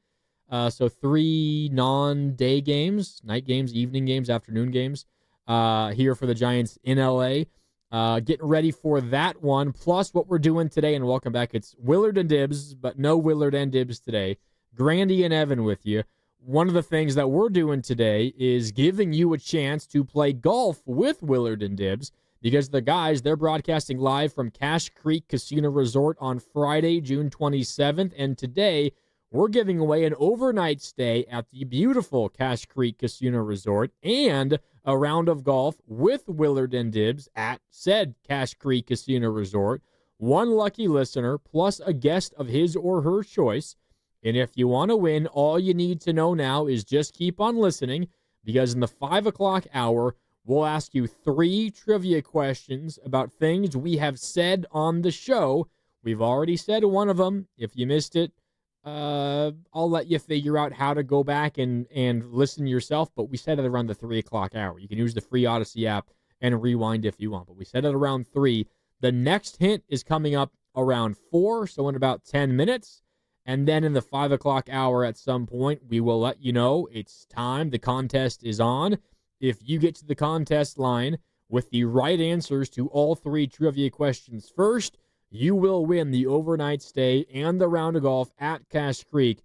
So 3 non-day games, night games, evening games, afternoon games here for the Giants in L.A. Getting ready for that one. Plus what we're doing today, and welcome back. It's Willard and Dibs, but no Willard and Dibs today. Grandy and Evan with you. One of the things that we're doing today is giving you a chance to play golf with Willard and Dibs, because the guys, they're broadcasting live from Cache Creek Casino Resort on Friday, June 27th. And today, we're giving away an overnight stay at the beautiful Cache Creek Casino Resort and a round of golf with Willard and Dibs at said Cache Creek Casino Resort. One lucky listener plus a guest of his or her choice. And if you want to win, all you need to know now is just keep on listening, because in the 5 o'clock hour, we'll ask you 3 trivia questions about things we have said on the show. We've already said one of them. If you missed it, I'll let you figure out how to go back and listen yourself, but we said it around the 3 o'clock hour. You can use the free Odyssey app and rewind if you want, but we said it around 3. The next hint is coming up around 4, so in about 10 minutes. And then in the 5 o'clock hour at some point, we will let you know it's time. The contest is on. If you get to the contest line with the right answers to all 3 trivia questions first, you will win the overnight stay and the round of golf at Cache Creek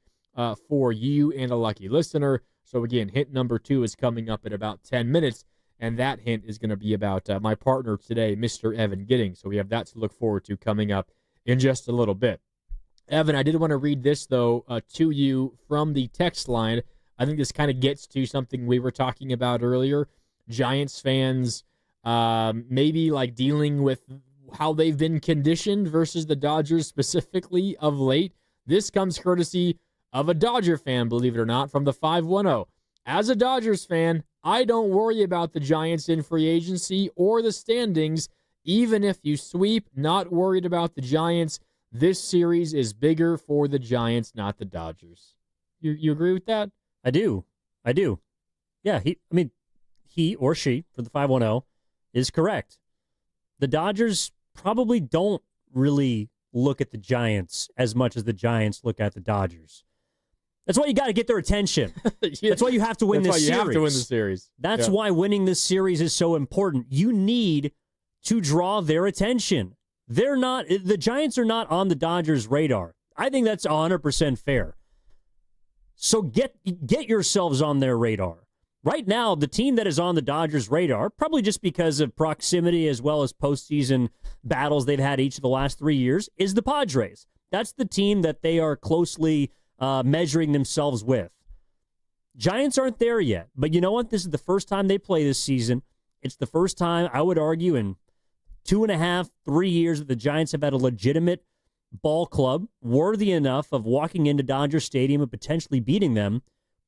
for you and a lucky listener. So again, hint number 2 is coming up in about 10 minutes, and that hint is going to be about my partner today, Mr. Evan Giddings. So we have that to look forward to coming up in just a little bit. Evan, I did want to read this, though, to you from the text line. I think this kind of gets to something we were talking about earlier. Giants fans maybe like dealing with how they've been conditioned versus the Dodgers specifically of late. This comes courtesy of a Dodger fan, believe it or not, from the 510. As a Dodgers fan, I don't worry about the Giants in free agency or the standings, even if you sweep. Not worried about the Giants. This series is bigger for the Giants, not the Dodgers. You agree with that? I do. Yeah, he or she, for the 510, is correct. The Dodgers probably don't really look at the Giants as much as the Giants look at the Dodgers. That's why you got to get their attention. That's why you have to win this series. That's why you have to win the series. That's why winning this series is so important. You need to draw their attention. The Giants are not on the Dodgers' radar. I think that's 100% fair. So get yourselves on their radar. Right now, the team that is on the Dodgers' radar, probably just because of proximity as well as postseason battles they've had each of the last 3 years, is the Padres. That's the team that they are closely measuring themselves with. Giants aren't there yet, but you know what? This is the first time they play this season. It's the first time, I would argue, in 2.5, 3 years that the Giants have had a legitimate ball club worthy enough of walking into Dodger Stadium and potentially beating them.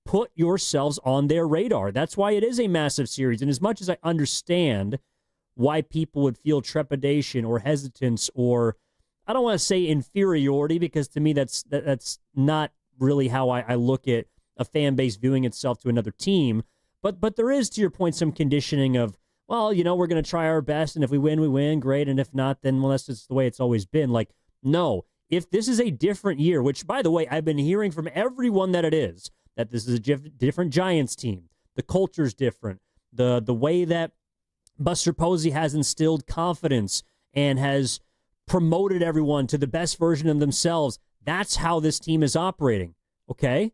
Put yourselves on their radar. That's why it is a massive series. And as much as I understand why people would feel trepidation or hesitance, or I don't want to say inferiority, because to me that's not really how I look at a fan base viewing itself to another team. But there is, to your point, some conditioning of, well, we're going to try our best, and if we win, we win, great, and if not, then, well, that's just the way it's always been. Like, no, if this is a different year, which, by the way, I've been hearing from everyone that it is, that this is a different Giants team, the culture's different, the way that Buster Posey has instilled confidence and has promoted everyone to the best version of themselves, that's how this team is operating, okay?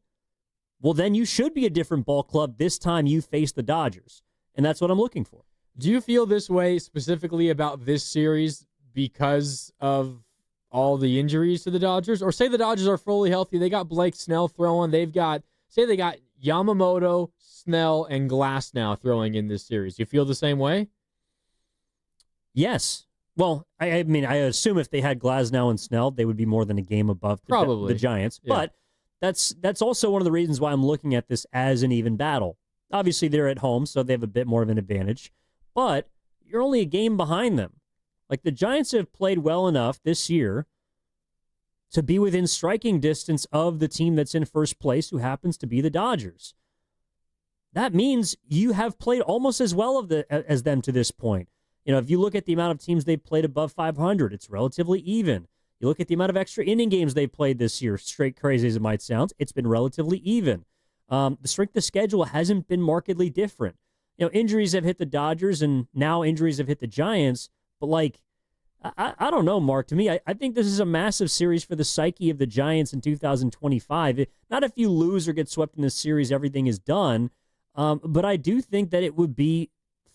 Well, then you should be a different ball club this time you face the Dodgers, and that's what I'm looking for. Do you feel this way specifically about this series because of all the injuries to the Dodgers? Or say the Dodgers are fully healthy, they got Blake Snell throwing, they got Yamamoto, Snell, and Glasnow throwing in this series. You feel the same way? Yes. Well, I mean, I assume if they had Glasnow and Snell, they would be more than a game above Probably. the Giants. Yeah. But that's also one of the reasons why I'm looking at this as an even battle. Obviously, they're at home, so they have a bit more of an advantage. But you're only a game behind them. Like, the Giants have played well enough this year to be within striking distance of the team that's in first place, who happens to be the Dodgers. That means you have played almost as well as them to this point. You know, if you look at the amount of teams they've played above 500, it's relatively even. You look at the amount of extra inning games they've played this year, straight crazy as it might sound, it's been relatively even. The strength of schedule hasn't been markedly different. You know, injuries have hit the Dodgers, and now injuries have hit the Giants. But, like, I don't know, Mark. To me, I think this is a massive series for the psyche of the Giants in 2025. Not if you lose or get swept in this series, everything is done. But I do think that it would be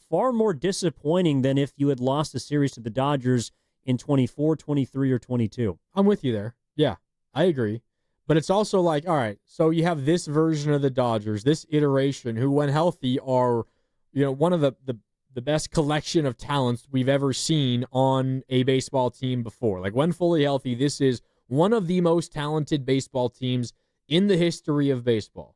far more disappointing than if you had lost a series to the Dodgers in 24, 23, or 22. I'm with you there. Yeah, I agree. But it's also like, all right, so you have this version of the Dodgers, this iteration, who, when healthy, are, you know, one of the best collection of talents we've ever seen on a baseball team before. Like, when fully healthy, this is one of the most talented baseball teams in the history of baseball.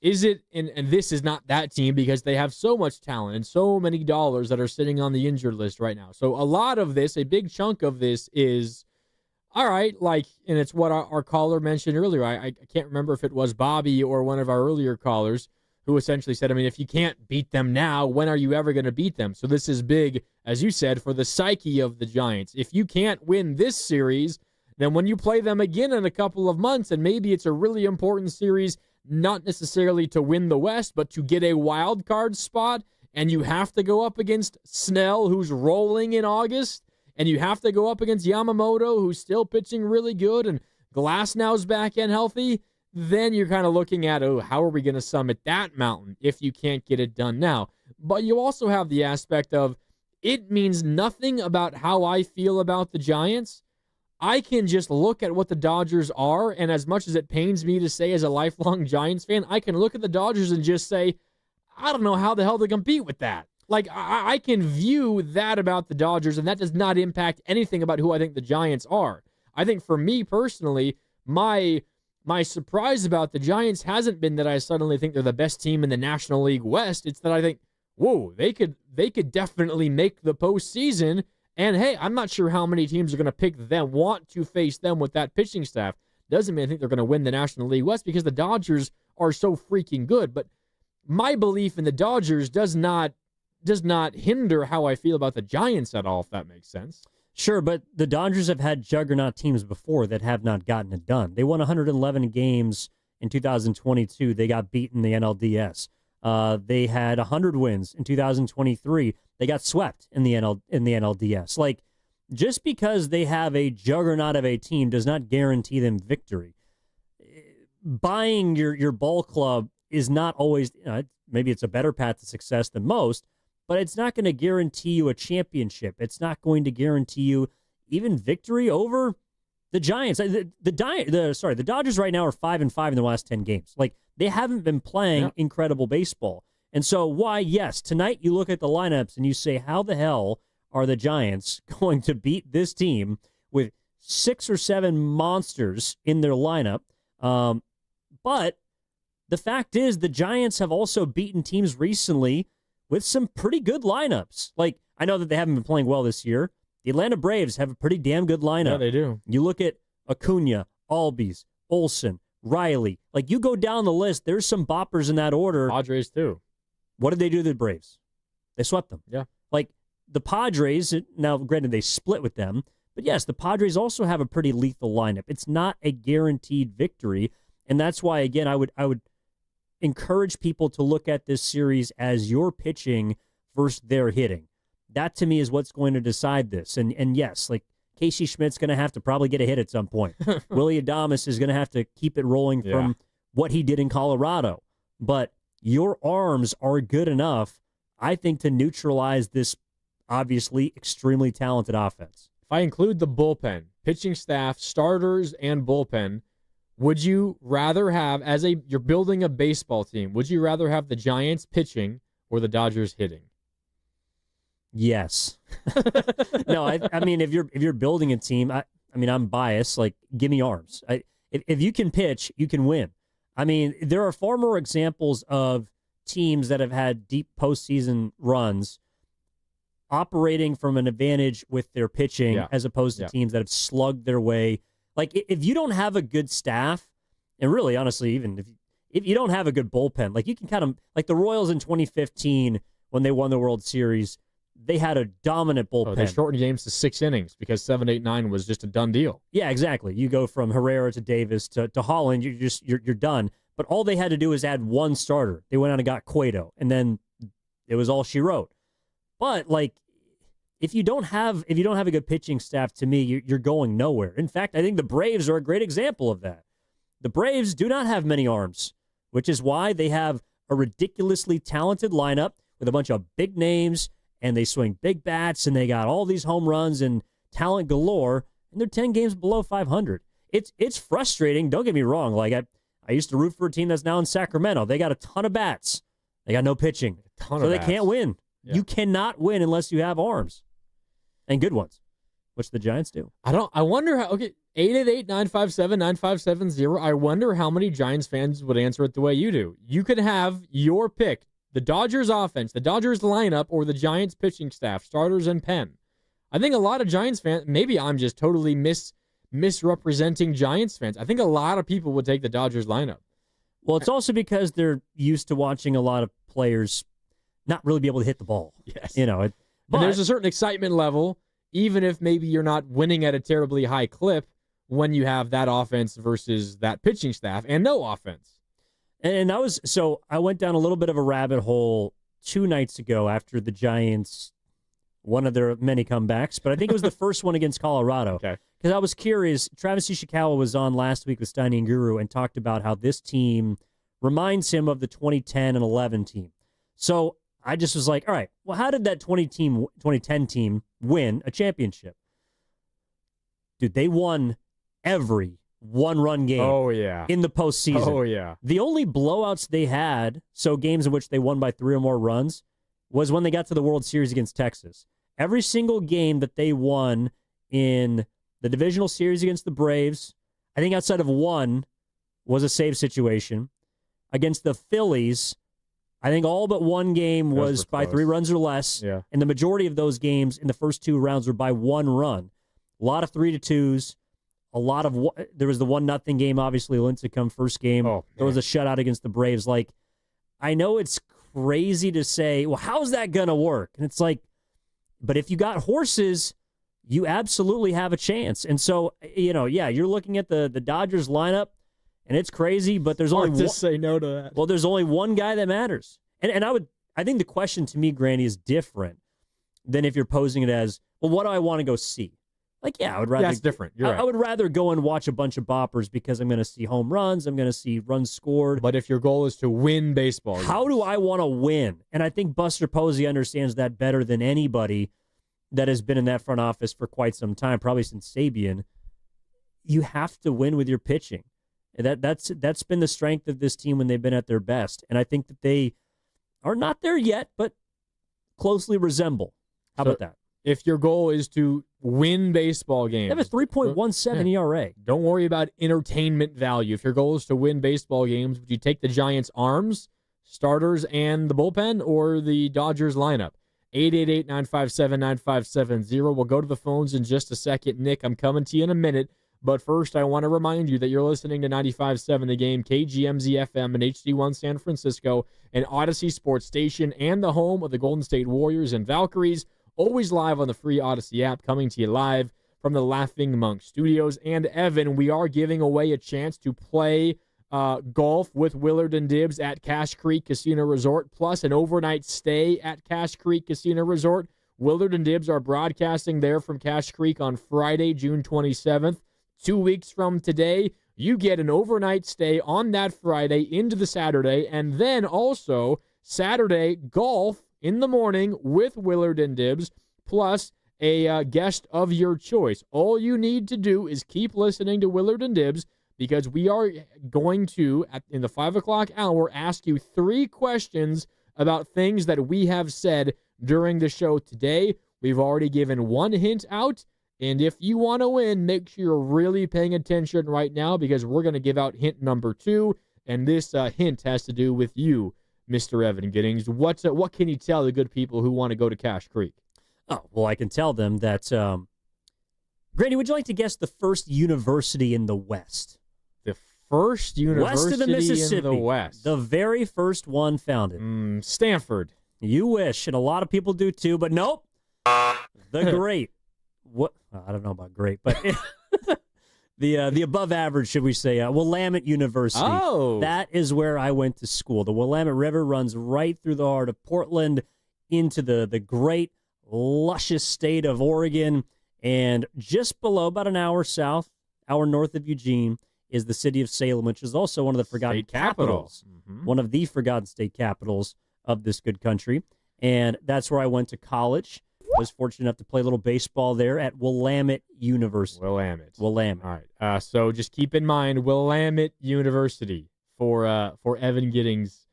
Is it, and this is not that team because they have so much talent and so many dollars that are sitting on the injured list right now. So a lot of this, a big chunk of this is, all right, like, and it's what our caller mentioned earlier. I can't remember if it was Bobby or one of our earlier callers who essentially said, I mean, if you can't beat them now, when are you ever going to beat them? So this is big, as you said, for the psyche of the Giants. If you can't win this series, then when you play them again in a couple of months, and maybe it's a really important series, not necessarily to win the West, but to get a wild card spot, and you have to go up against Snell, who's rolling in August, and you have to go up against Yamamoto, who's still pitching really good, and Glasnow's back and healthy, then you're kind of looking at, oh, how are we going to summit that mountain if you can't get it done now? But you also have the aspect of, it means nothing about how I feel about the Giants. I can just look at what the Dodgers are, and as much as it pains me to say as a lifelong Giants fan, I can look at the Dodgers and just say, I don't know how the hell to compete with that. Like, I can view that about the Dodgers, and that does not impact anything about who I think the Giants are. I think for me personally, my surprise about the Giants hasn't been that I suddenly think they're the best team in the National League West. It's that I think, whoa, they could definitely make the postseason. And hey, I'm not sure how many teams are going to pick them, want to face them with that pitching staff. Doesn't mean I think they're going to win the National League West because the Dodgers are so freaking good. But my belief in the Dodgers does not hinder how I feel about the Giants at all, if that makes sense. Sure, but the Dodgers have had juggernaut teams before that have not gotten it done. They won 111 games in 2022. They got beaten in the NLDS. They had 100 wins in 2023. They got swept in the NLDS. Like, just because they have a juggernaut of a team does not guarantee them victory. Buying your ball club is not always, maybe it's a better path to success than most, but it's not going to guarantee you a championship. It's not going to guarantee you even victory over the Giants. The Dodgers right now are 5-5 in the last 10 games. Like, they haven't been playing incredible baseball. And so why, yes, tonight you look at the lineups and you say, how the hell are the Giants going to beat this team with 6 or 7 monsters in their lineup? But the fact is the Giants have also beaten teams recently with some pretty good lineups. Like, I know that they haven't been playing well this year. The Atlanta Braves have a pretty damn good lineup. Yeah, they do. You look at Acuna, Albies, Olsen, Riley. Like, you go down the list, there's some boppers in that order. Padres, too. What did they do to the Braves? They swept them. Yeah. Like, the Padres, now, granted, they split with them, but yes, the Padres also have a pretty lethal lineup. It's not a guaranteed victory, and that's why, again, I would encourage people to look at this series as your pitching versus their hitting. That, to me, is what's going to decide this. And yes, like, Casey Schmidt's going to have to probably get a hit at some point. Willie Adames is going to have to keep it rolling from what he did in Colorado. But your arms are good enough, I think, to neutralize this obviously extremely talented offense. If I include the bullpen, pitching staff, starters, and bullpen, Would you rather have, you're building a baseball team, would you rather have the Giants pitching or the Dodgers hitting? Yes. No, I mean, if you're building a team, I mean, I'm biased. Like, give me arms. If you can pitch, you can win. I mean, there are far more examples of teams that have had deep postseason runs operating from an advantage with their pitching as opposed to teams that have slugged their way. Like, if you don't have a good staff, and really, honestly, even if you don't have a good bullpen, like, you can kind of, like the Royals in 2015 when they won the World Series, they had a dominant bullpen. They shortened games to 6 innings because 7, 8, 9 was just a done deal. Yeah, exactly. You go from Herrera to Davis to Holland, you're done. But all they had to do was add one starter. They went out and got Cueto, and then it was all she wrote. But like, if you don't have a good pitching staff, to me, you're going nowhere. In fact, I think the Braves are a great example of that. The Braves do not have many arms, which is why they have a ridiculously talented lineup with a bunch of big names, and they swing big bats, and they got all these home runs and talent galore, and they're 10 games below 500. It's frustrating. Don't get me wrong. Like, I used to root for a team that's now in Sacramento. They got a ton of bats. They got no pitching. So they can't win. Yeah. You cannot win unless you have arms. And good ones, which the Giants do. I wonder how, 888-957-9570. I wonder how many Giants fans would answer it the way you do. You could have your pick, the Dodgers offense, the Dodgers lineup, or the Giants pitching staff, starters and pen. I think a lot of Giants fans, maybe I'm just totally misrepresenting Giants fans. I think a lot of people would take the Dodgers lineup. Well, it's also because they're used to watching a lot of players not really be able to hit the ball. Yes. But there's a certain excitement level, even if maybe you're not winning at a terribly high clip, when you have that offense versus that pitching staff and no offense. And I went down a little bit of a rabbit hole 2 nights ago after the Giants, one of their many comebacks, but I think it was the first one against Colorado. Okay. Because I was curious. Travis Ishikawa was on last week with Steiny Guru and talked about how this team reminds him of the 2010 and 11 team. So I just was like, all right, well, how did that 2010 team win a championship? Dude, they won every one-run game in the postseason. Oh, yeah. The only blowouts they had, so games in which they won by 3 or more runs, was when they got to the World Series against Texas. Every single game that they won in the divisional series against the Braves, I think outside of one, was a save situation. Against the Phillies, I think all but one game was by 3 runs or less. Yeah. And the majority of those games in the first 2 rounds were by 1 run. A lot of 3-2s. There was the 1-0 game, obviously, Lincecum first game. There was a shutout against the Braves. Like, I know it's crazy to say, well, how's that going to work? And it's like, but if you got horses, you absolutely have a chance. And so, you're looking at the Dodgers lineup, and it's crazy, but there's only one. Say no to that. Well, there's only one guy that matters. And I think the question to me, Granny, is different than if you're posing it as, well, what do I want to go see? Like, I would rather. That's different. You're right. I would rather go and watch a bunch of boppers because I'm going to see home runs. I'm going to see runs scored. But if your goal is to win baseball games, how do I want to win? And I think Buster Posey understands that better than anybody that has been in that front office for quite some time, probably since Sabian. You have to win with your pitching. That's been the strength of this team when they've been at their best. And I think that they are not there yet, but closely resemble. How about that? If your goal is to win baseball games, they have a 3.17 ERA. Don't worry about entertainment value. If your goal is to win baseball games, would you take the Giants' arms, starters, and the bullpen, or the Dodgers lineup? 888-957-9570. We'll go to the phones in just a second. Nick, I'm coming to you in a minute. But first, I want to remind you that you're listening to 95.7 The Game, KGMZ FM, and HD1 San Francisco, an Odyssey Sports Station, and the home of the Golden State Warriors and Valkyries. Always live on the free Odyssey app, coming to you live from the Laughing Monk Studios. And Evan, we are giving away a chance to play golf with Willard and Dibs at Cache Creek Casino Resort, plus an overnight stay at Cache Creek Casino Resort. Willard and Dibs are broadcasting there from Cache Creek on Friday, June 27th. 2 weeks from today, you get an overnight stay on that Friday into the Saturday, and then also Saturday golf in the morning with Willard and Dibs, plus a guest of your choice. All you need to do is keep listening to Willard and Dibs, because we are going to, in the 5 o'clock hour, ask you 3 questions about things that we have said during the show today. We've already given 1 hint out, and if you want to win, make sure you're really paying attention right now, because we're going to give out hint number 2, and this hint has to do with you, Mr. Evan Giddings. What can you tell the good people who want to go to Cache Creek? Oh, well, I can tell them that, Grady, would you like to guess the first university in the West? The first university west of the Mississippi, in the West. The very first one founded. Stanford. You wish, and a lot of people do too, but nope. The great. What? I don't know about great, but the above average, should we say, Willamette University. Oh. That is where I went to school. The Willamette River runs right through the heart of Portland into the great, luscious state of Oregon, and just below, about an hour north of Eugene, is the city of Salem, which is also one of the forgotten State capitals. One of the forgotten state capitals of this good country. And that's where I went to college. I was fortunate enough to play a little baseball there at Willamette University. Willamette. All right. So just keep in mind Willamette University for Evan Giddings'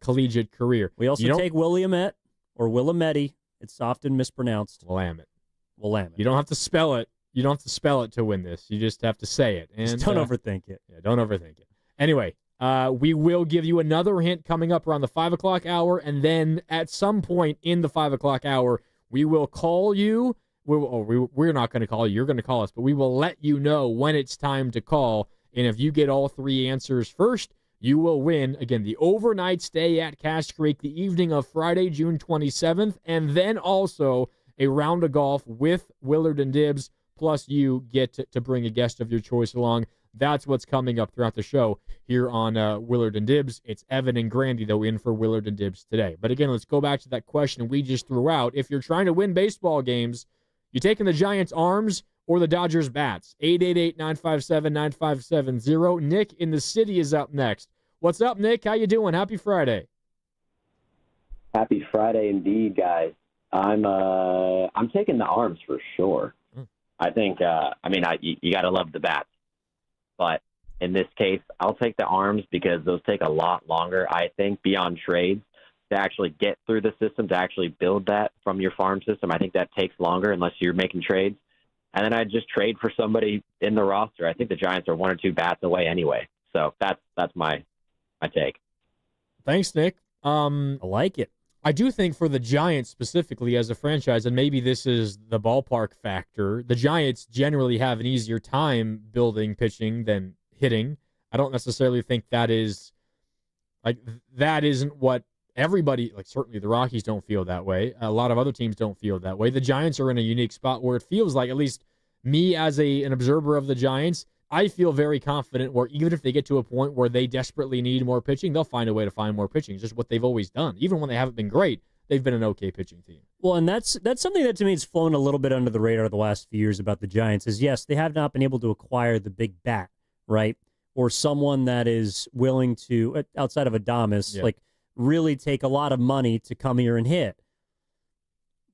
collegiate career. We also take Willamette or Willamette. It's often mispronounced. Willamette. Willamette. You don't have to spell it. You don't have to spell it to win this. You just have to say it. And just don't overthink it. Yeah, don't overthink it. Anyway, we will give you another hint coming up around the 5 o'clock hour, and then at some point in the 5 o'clock hour, we will call you. We're not going to call you. You're going to call us, but we will let you know when it's time to call. And if you get all 3 answers first, you will win, again, the overnight stay at Cache Creek the evening of Friday, June 27th, and then also a round of golf with Willard and Dibs, plus you get to bring a guest of your choice along. That's what's coming up throughout the show here on Willard and Dibs. It's Evan and Grandy, though, in for Willard and Dibs today. But again, let's go back to that question we just threw out. If you're trying to win baseball games, you taking the Giants' arms or the Dodgers' bats? 888-957-9570. Nick in the city is up next. What's up, Nick? How you doing? Happy Friday. Happy Friday indeed, guys. I'm taking the arms for sure. I think, you got to love the bats. But in this case, I'll take the arms because those take a lot longer, I think, beyond trades to actually get through the system, to actually build that from your farm system. I think that takes longer unless you're making trades. And then I'd just trade for somebody in the roster. I think the Giants are 1 or 2 bats away anyway. So that's my take. Thanks, Nick. I like it. I do think for the Giants specifically as a franchise, and maybe this is the ballpark factor, the Giants generally have an easier time building pitching than hitting. I don't necessarily think that isn't what everybody, certainly the Rockies don't feel that way. A lot of other teams don't feel that way. The Giants are in a unique spot where it feels like, at least me as an observer of the Giants, I feel very confident where even if they get to a point where they desperately need more pitching, they'll find a way to find more pitching. It's just what they've always done. Even when they haven't been great, they've been an okay pitching team. Well, and that's something that to me has flown a little bit under the radar the last few years about the Giants is, yes, they have not been able to acquire the big bat, right? Or someone that is willing to, outside of Adames, really take a lot of money to come here and hit.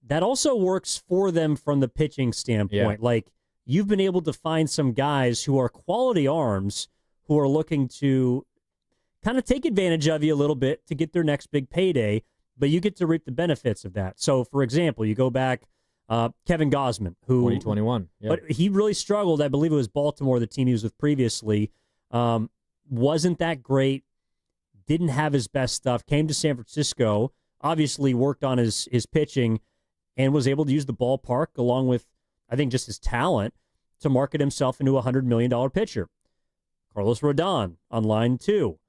That also works for them from the pitching standpoint. Yeah. You've been able to find some guys who are quality arms who are looking to kind of take advantage of you a little bit to get their next big payday, but you get to reap the benefits of that. So, for example, you go back, Kevin Gausman, who 2021, but he really struggled. I believe it was Baltimore, the team he was with previously, wasn't that great, didn't have his best stuff, came to San Francisco, obviously worked on his pitching, and was able to use the ballpark along with, I think, just his talent to market himself into a $100 million pitcher. Carlos Rodon on line 2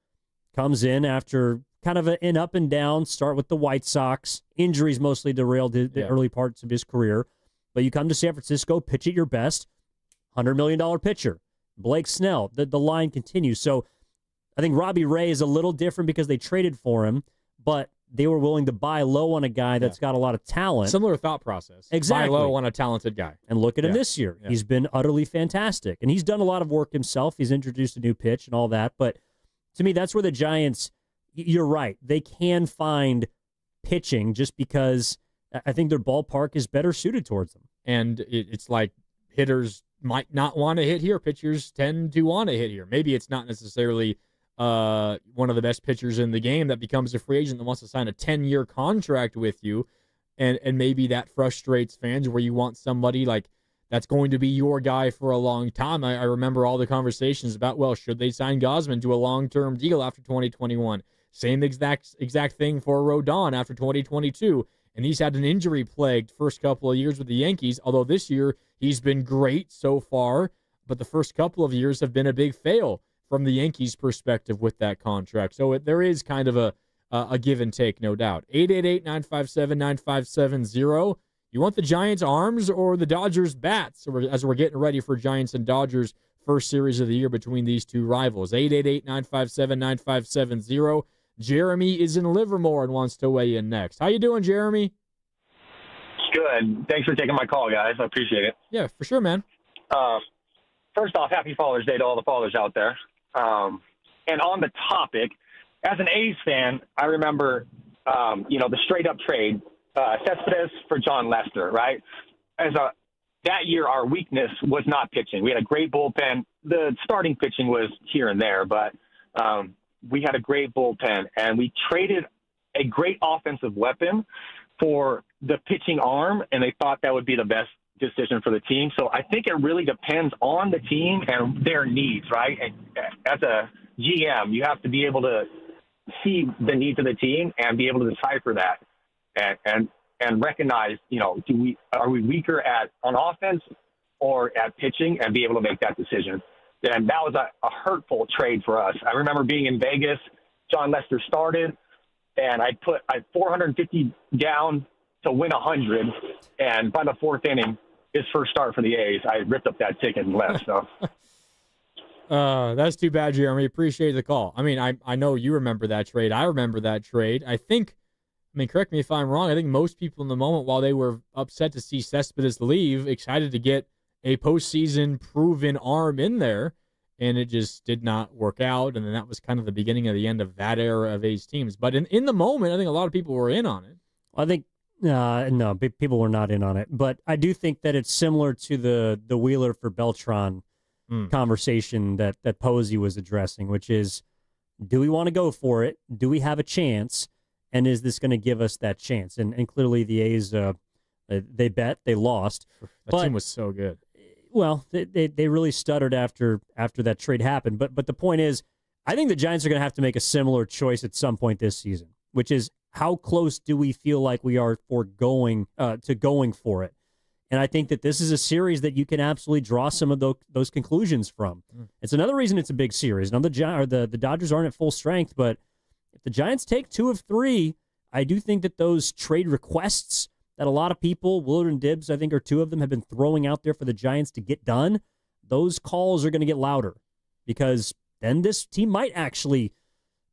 comes in after kind of an up and down start with the White Sox. Injuries mostly derailed the early parts of his career. But you come to San Francisco, pitch at your best, $100 million pitcher. Blake Snell, the line continues. So I think Robbie Ray is a little different because they traded for him, but they were willing to buy low on a guy that's got a lot of talent. Similar thought process. Exactly. Buy low on a talented guy. And look at him this year. Yeah. He's been utterly fantastic. And he's done a lot of work himself. He's introduced a new pitch and all that. But to me, that's where the Giants, you're right, they can find pitching just because I think their ballpark is better suited towards them. And it's like hitters might not want to hit here. Pitchers tend to want to hit here. Maybe it's not necessarily one of the best pitchers in the game that becomes a free agent that wants to sign a 10-year contract with you. And maybe that frustrates fans where you want somebody like that's going to be your guy for a long time. I remember all the conversations about, well, should they sign Gausman to a long-term deal after 2021? Same exact thing for Rodon after 2022. And he's had an injury-plagued first couple of years with the Yankees, although this year he's been great so far, but the first couple of years have been a big fail from the Yankees' perspective with that contract. So there is kind of a give and take, no doubt. 888-957-9570. You want the Giants' arms or the Dodgers' bats as we're getting ready for Giants and Dodgers' first series of the year between these two rivals? 888-957-9570. Jeremy is in Livermore and wants to weigh in next. How you doing, Jeremy? Good. Thanks for taking my call, guys. I appreciate it. Yeah, for sure, man. First off, happy Father's Day to all the fathers out there. And on the topic, as an A's fan, I remember, the straight-up trade, Cespedes for John Lester, right? That year, our weakness was not pitching. We had a great bullpen. The starting pitching was here and there, but we had a great bullpen, and we traded a great offensive weapon for the pitching arm, and they thought that would be the best decision for the team. So I think it really depends on the team and their needs, right? And as a GM, you have to be able to see the needs of the team and be able to decipher that and recognize, are we weaker on offense or at pitching, and be able to make that decision. And that was a hurtful trade for us. I remember being in Vegas. John Lester started, and I put 450 down to win 100. And by the fourth inning, his first start for the A's, I ripped up that ticket and left. So. That's too bad, Jeremy. Appreciate the call. I mean, I know you remember that trade. I remember that trade. Correct me if I'm wrong, I think most people in the moment, while they were upset to see Cespedes leave, excited to get a postseason proven arm in there, and it just did not work out. And then that was kind of the beginning of the end of that era of A's teams. But in the moment, I think a lot of people were in on it. I think no, people were not in on it. But I do think that it's similar to the Wheeler for Beltran conversation that Posey was addressing, which is, do we want to go for it? Do we have a chance? And is this going to give us that chance? And clearly the A's, they bet, they lost. That team was so good. Well, they really stuttered after that trade happened. But the point is, I think the Giants are going to have to make a similar choice at some point this season, which is, how close do we feel like we are for going for it? And I think that this is a series that you can absolutely draw some of those conclusions from. It's another reason it's a big series. Now, the Dodgers aren't at full strength, but if the Giants take 2 of 3, I do think that those trade requests that a lot of people, Willard and Dibs, I think are 2 of them, have been throwing out there for the Giants to get done, those calls are going to get louder, because then this team might actually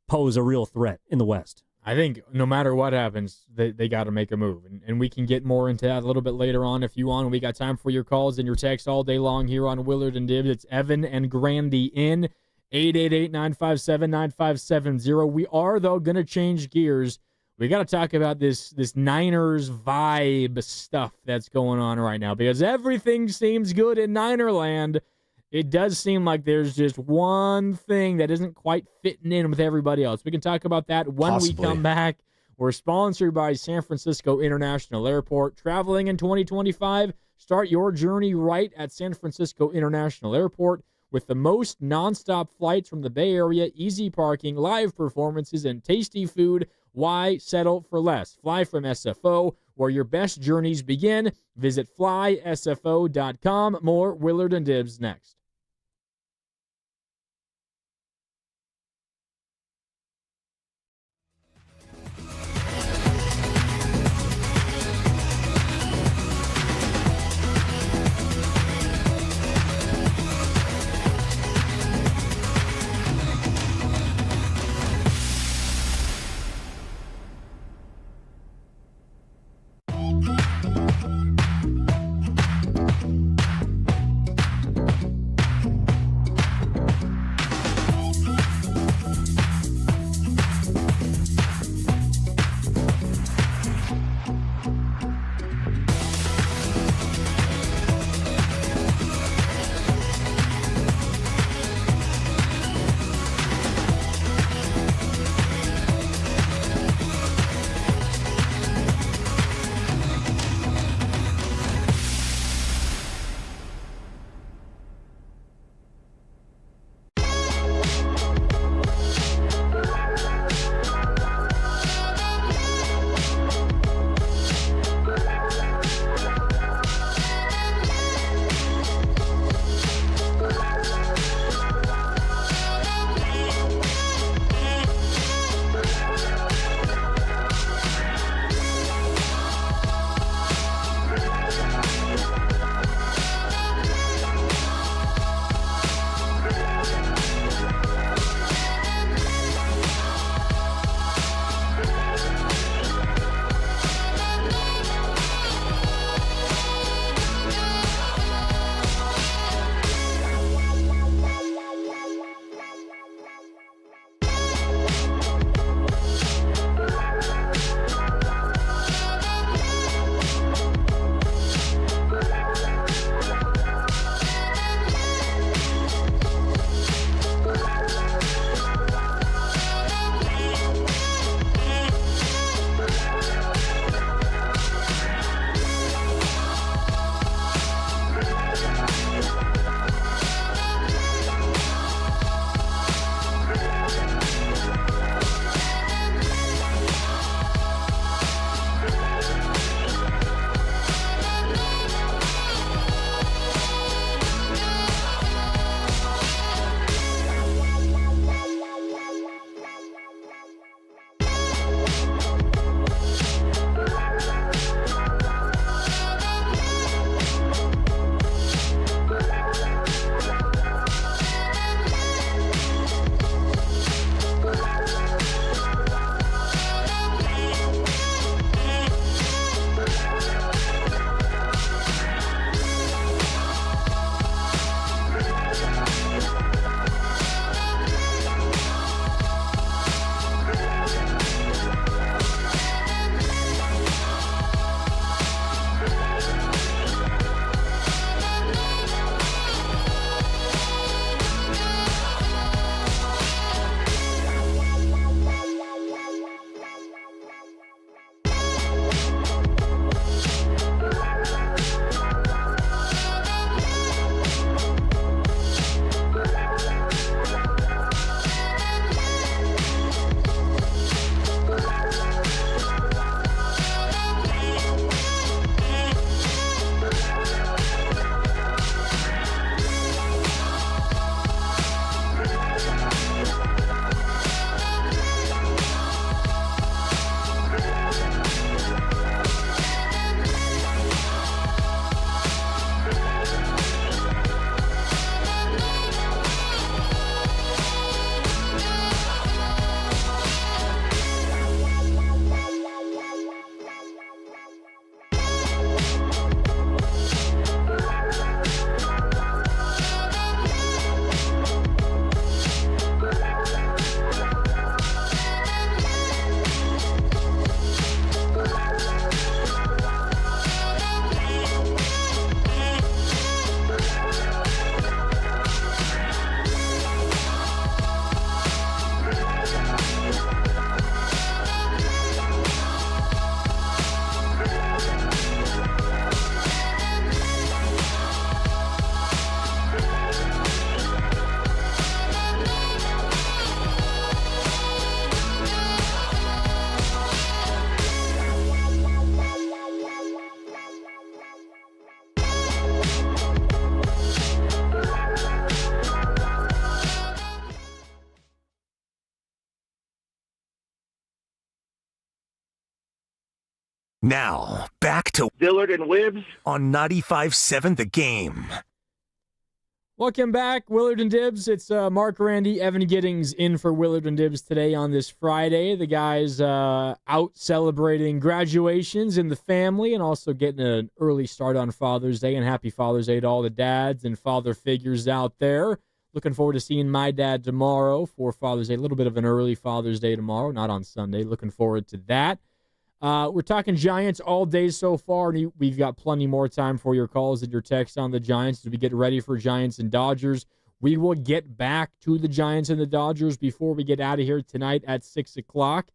pose a real threat in the West. I think no matter what happens, they got to make a move. And we can get more into that a little bit later on if you want. We got time for your calls and your texts all day long here on Willard and Dibs. It's Evan and Grandy in 888-957-9570. We are, though, going to change gears. We got to talk about this Niners vibe stuff that's going on right now, because everything seems good in Ninerland. It does seem like there's just one thing that isn't quite fitting in with everybody else. We can talk about that when we come back. We're sponsored by San Francisco International Airport. Traveling in 2025, start your journey right at San Francisco International Airport with the most nonstop flights from the Bay Area, easy parking, live performances, and tasty food. Why settle for less? Fly from SFO, where your best journeys begin. Visit flysfo.com. More Willard and Dibs next. Now, back to Willard and Dibs on 95.7 The Game. Welcome back, Willard and Dibs. It's Mark Randy, Evan Giddings in for Willard and Dibs today on this Friday. The guys out celebrating graduations in the family and also getting an early start on Father's Day. And happy Father's Day to all the dads and father figures out there. Looking forward to seeing my dad tomorrow for Father's Day. A little bit of an early Father's Day tomorrow, not on Sunday. Looking forward to that. We're talking Giants all day so far, and we've got plenty more time for your calls and your texts on the Giants as we get ready for Giants and Dodgers. We will get back to the Giants and the Dodgers before we get out of here tonight at 6 o'clock.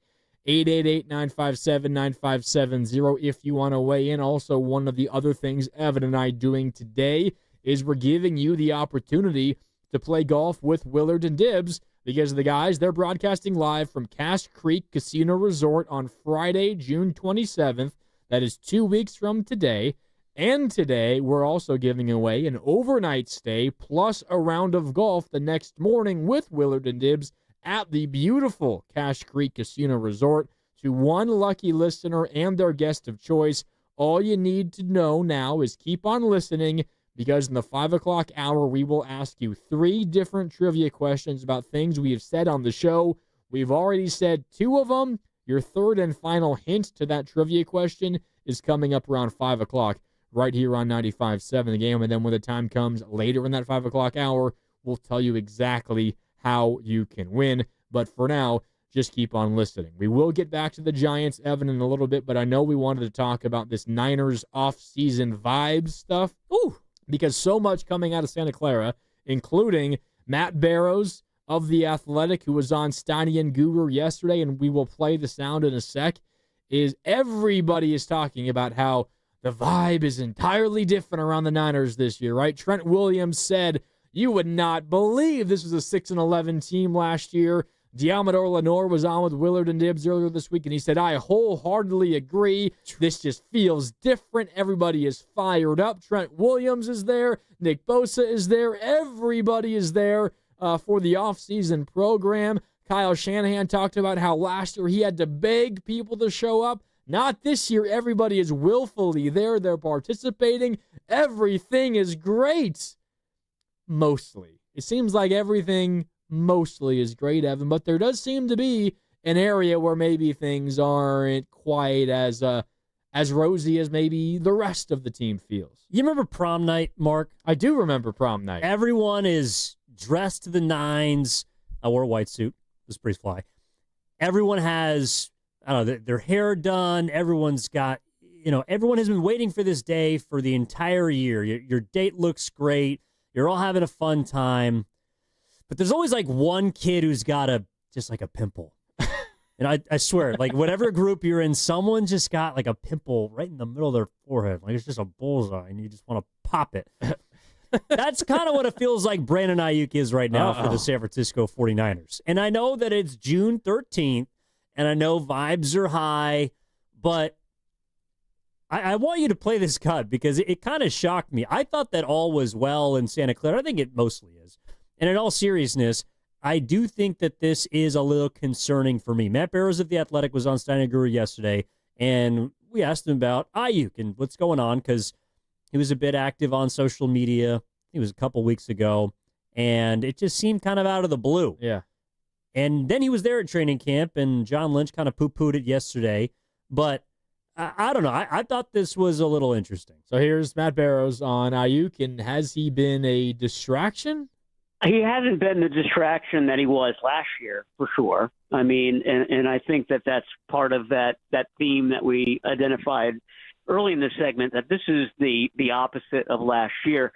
888-957-9570 if you want to weigh in. Also, one of the other things Evan and I doing today is we're giving you the opportunity to play golf with Willard and Dibs, because the guys, they're broadcasting live from Cache Creek Casino Resort on Friday, June 27th. That is 2 weeks from today. And today, we're also giving away an overnight stay plus a round of golf the next morning with Willard and Dibs at the beautiful Cache Creek Casino Resort to one lucky listener and their guest of choice. All you need to know now is keep on listening, because in the 5 o'clock hour, we will ask you 3 different trivia questions about things we have said on the show. We've already said 2 of them. Your third and final hint to that trivia question is coming up around 5 o'clock right here on 95.7 The Game. And then when the time comes later in that 5 o'clock hour, we'll tell you exactly how you can win. But for now, just keep on listening. We will get back to the Giants, Evan, in a little bit, but I know we wanted to talk about this Niners off-season vibes stuff. Ooh! Because so much coming out of Santa Clara, including Matt Barrows of The Athletic, who was on Steiny Guru yesterday, and we will play the sound in a sec, is everybody is talking about how the vibe is entirely different around the Niners this year, right? Trent Williams said, you would not believe this was a 6-11 team last year. Diamador Lenore was on with Willard and Dibs earlier this week, and he said, I wholeheartedly agree. This just feels different. Everybody is fired up. Trent Williams is there. Nick Bosa is there. Everybody is there for the offseason program. Kyle Shanahan talked about how last year he had to beg people to show up. Not this year. Everybody is willfully there. They're participating. Everything is great. Mostly. It seems like everything mostly is great, Evan, but there does seem to be an area where maybe things aren't quite as rosy as maybe the rest of the team feels. You remember prom night, Mark? I do remember prom night. Everyone is dressed to the nines. I wore a white suit. It was pretty fly. Everyone has, I don't know, their hair done. Everyone's got, everyone has been waiting for this day for the entire year. Your date looks great. You're all having a fun time. But there's always like one kid who's got just like a pimple. And I swear, like whatever group you're in, someone just got like a pimple right in the middle of their forehead. Like it's just a bullseye and you just want to pop it. That's kind of what it feels like Brandon Ayuk is right now for the San Francisco 49ers. And I know that it's June 13th and I know vibes are high, but I want you to play this cut because it kind of shocked me. I thought that all was well in Santa Clara. I think it mostly is. And in all seriousness, I do think that this is a little concerning for me. Matt Barrows of The Athletic was on Steiny Guru yesterday, and we asked him about Ayuk and what's going on because he was a bit active on social media. It was a couple weeks ago, and it just seemed kind of out of the blue. Yeah. And then he was there at training camp, and John Lynch kind of poo-pooed it yesterday. But I don't know. I thought this was a little interesting. So here's Matt Barrows on Ayuk, and has he been a distraction? He hasn't been the distraction that he was last year, for sure. I mean, and I think that's part of that theme that we identified early in this segment, that this is the opposite of last year.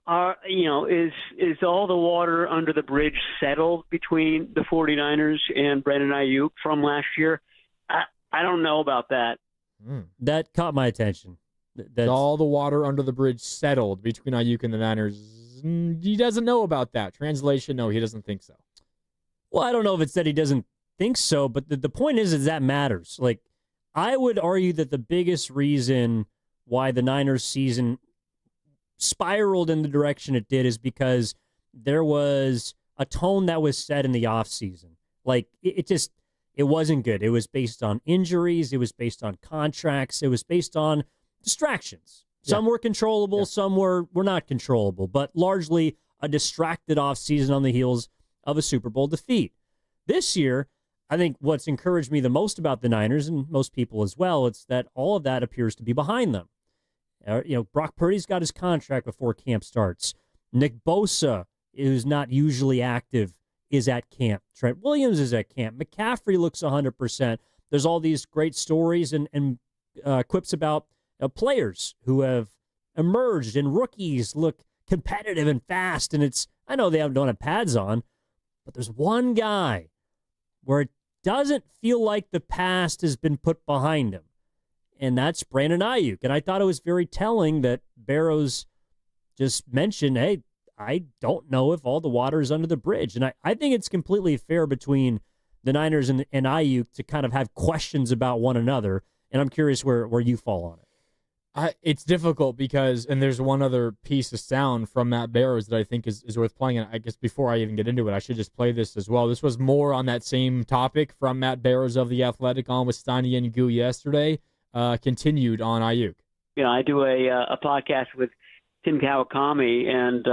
Is all the water under the bridge settled between the 49ers and Brandon Ayuk from last year? I don't know about that. That caught my attention. That's all the water under the bridge settled between Ayuk and the Niners. He doesn't know about that. Translation, no, he doesn't think so. Well, I don't know if it's that he doesn't think so, but the point is that matters. Like, I would argue that the biggest reason why the Niners season spiraled in the direction it did is because there was a tone that was set in the offseason. Like, it just, it wasn't good. It was based on injuries. It was based on contracts. It was based on distractions. Some were controllable. Some were not controllable, but largely a distracted offseason on the heels of a Super Bowl defeat. This year, I think what's encouraged me the most about the Niners, and most people as well, it's that all of that appears to be behind them. Brock Purdy's got his contract before camp starts. Nick Bosa, who's not usually active, is at camp. Trent Williams is at camp. McCaffrey looks 100%. There's all these great stories and quips about players who have emerged, and rookies look competitive and fast. And I know they don't have pads on, but there's one guy where it doesn't feel like the past has been put behind him, and that's Brandon Ayuk. And I thought it was very telling that Barrows just mentioned, hey, I don't know if all the water is under the bridge. And I think it's completely fair between the Niners and Ayuk to kind of have questions about one another, and I'm curious where you fall on it. It's difficult because, and there's one other piece of sound from Matt Barrows that I think is worth playing. And I guess before I even get into it, I should just play this as well. This was more on that same topic from Matt Barrows of The Athletic on with Steiny Guru yesterday, continued on Ayuk. I do a podcast with Tim Kawakami, and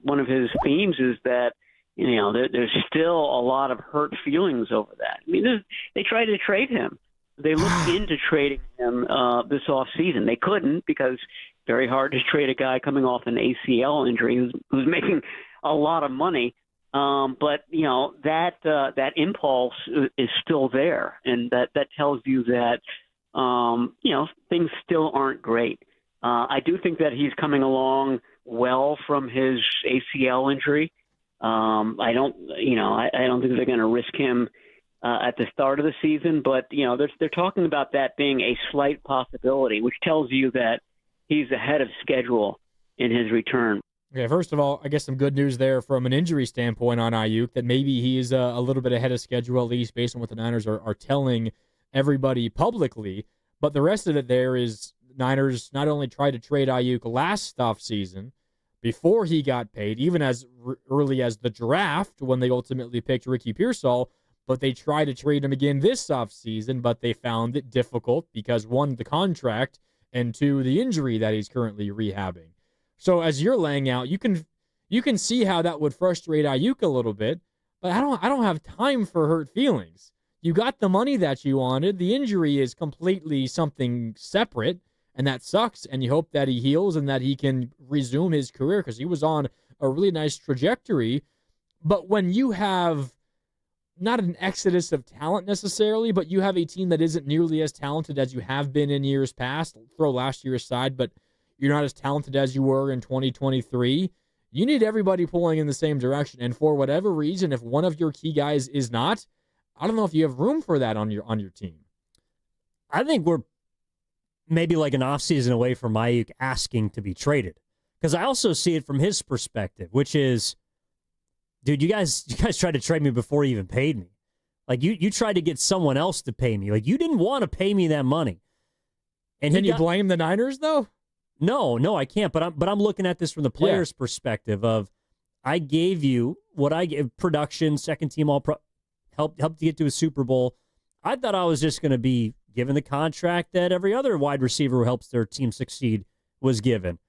one of his themes is that there's still a lot of hurt feelings over that. I mean, they tried to trade him. They looked into trading him this offseason. They couldn't because very hard to trade a guy coming off an ACL injury who's making a lot of money. But that impulse is still there, and that tells you that things still aren't great. I do think that he's coming along well from his ACL injury. I don't think they're going to risk him at the start of the season, but they're talking about that being a slight possibility, which tells you that he's ahead of schedule in his return. Okay, first of all, I guess some good news there from an injury standpoint on Ayuk, that maybe he's a little bit ahead of schedule, at least based on what the Niners are telling everybody publicly. But the rest of it there is Niners not only tried to trade Ayuk last offseason before he got paid, even as early as the draft when they ultimately picked Ricky Pearsall, but they tried to trade him again this offseason, but they found it difficult because, one, the contract, and two, the injury that he's currently rehabbing. So as you're laying out, you can see how that would frustrate Ayuk a little bit, but I don't have time for hurt feelings. You got the money that you wanted. The injury is completely something separate, and that sucks, and you hope that he heals and that he can resume his career because he was on a really nice trajectory. But when you have not an exodus of talent necessarily, but you have a team that isn't nearly as talented as you have been in years past, throw last year aside, but you're not as talented as you were in 2023, you need everybody pulling in the same direction. And for whatever reason, if one of your key guys is not, I don't know if you have room for that on your team. I think we're maybe like an offseason away from Ayuk asking to be traded, because I also see it from his perspective, which is, dude, you guys tried to trade me before you even paid me. Like, you tried to get someone else to pay me. Like, you didn't want to pay me that money. And Can you blame the Niners, though? No, I can't. But I'm looking at this from the player's perspective of, I gave you what I gave, production, second team All-Pro, helped to get to a Super Bowl. I thought I was just going to be given the contract that every other wide receiver who helps their team succeed was given.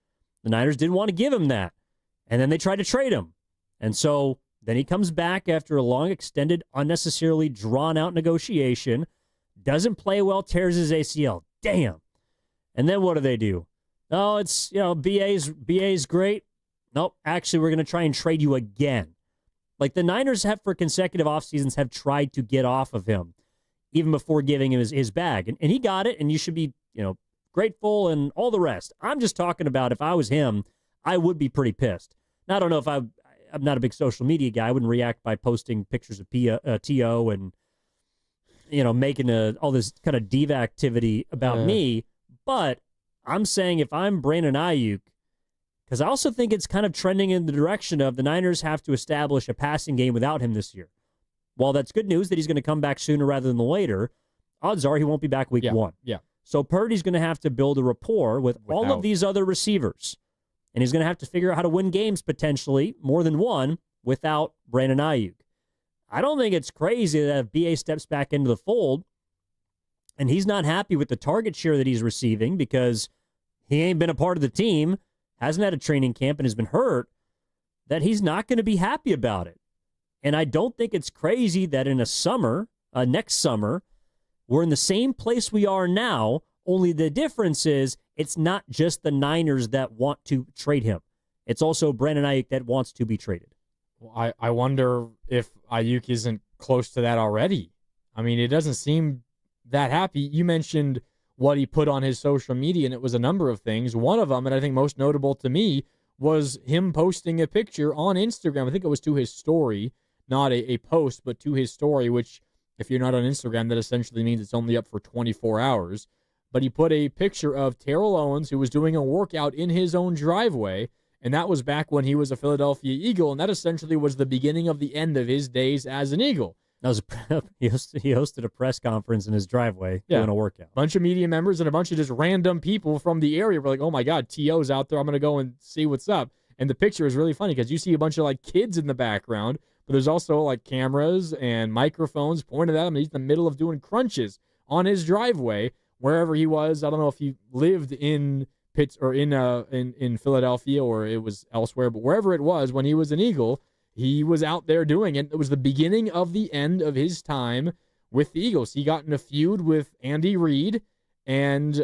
The Niners didn't want to give him that. And then they tried to trade him. And so then he comes back after a long, extended, unnecessarily drawn-out negotiation, doesn't play well, tears his ACL. Damn. And then what do? Oh, it's, BA's great. Nope, actually, we're going to try and trade you again. Like, the Niners have, for consecutive off seasons, have tried to get off of him, even before giving him his bag. And he got it, and you should be, grateful and all the rest. I'm just talking about, if I was him, I would be pretty pissed. Now, I don't know if I'm not a big social media guy. I wouldn't react by posting pictures of T.O. and, making all this kind of diva activity about me. But I'm saying, if I'm Brandon Ayuk, because I also think it's kind of trending in the direction of the Niners have to establish a passing game without him this year. While that's good news that he's going to come back sooner rather than later, odds are he won't be back week one. Yeah. So Purdy's going to have to build a rapport with all of these other receivers. And he's going to have to figure out how to win games, potentially, more than one, without Brandon Ayuk. I don't think it's crazy that if BA steps back into the fold and he's not happy with the target share that he's receiving because he ain't been a part of the team, hasn't had a training camp, and has been hurt, that he's not going to be happy about it. And I don't think it's crazy that in a summer, next summer, we're in the same place we are now, only the difference is it's not just the Niners that want to trade him. It's also Brandon Ayuk that wants to be traded. Well, I wonder if Ayuk isn't close to that already. I mean, it doesn't seem that happy. You mentioned what he put on his social media, and it was a number of things. One of them, and I think most notable to me, was him posting a picture on Instagram. I think it was to his story, not a post, but to his story, which if you're not on Instagram, that essentially means it's only up for 24 hours. But he put a picture of Terrell Owens, who was doing a workout in his own driveway, and that was back when he was a Philadelphia Eagle, and that essentially was the beginning of the end of his days as an Eagle. That was he hosted a press conference in his driveway doing a workout. Bunch of media members and a bunch of just random people from the area were like, oh my God, T.O.'s out there. I'm going to go and see what's up. And the picture is really funny because you see a bunch of like kids in the background, but there's also like cameras and microphones pointed at him. He's in the middle of doing crunches on his driveway, wherever he was. I don't know if he lived in in Philadelphia or it was elsewhere, but wherever it was when he was an Eagle, he was out there doing it. It was the beginning of the end of his time with the Eagles. He got in a feud with Andy Reid, and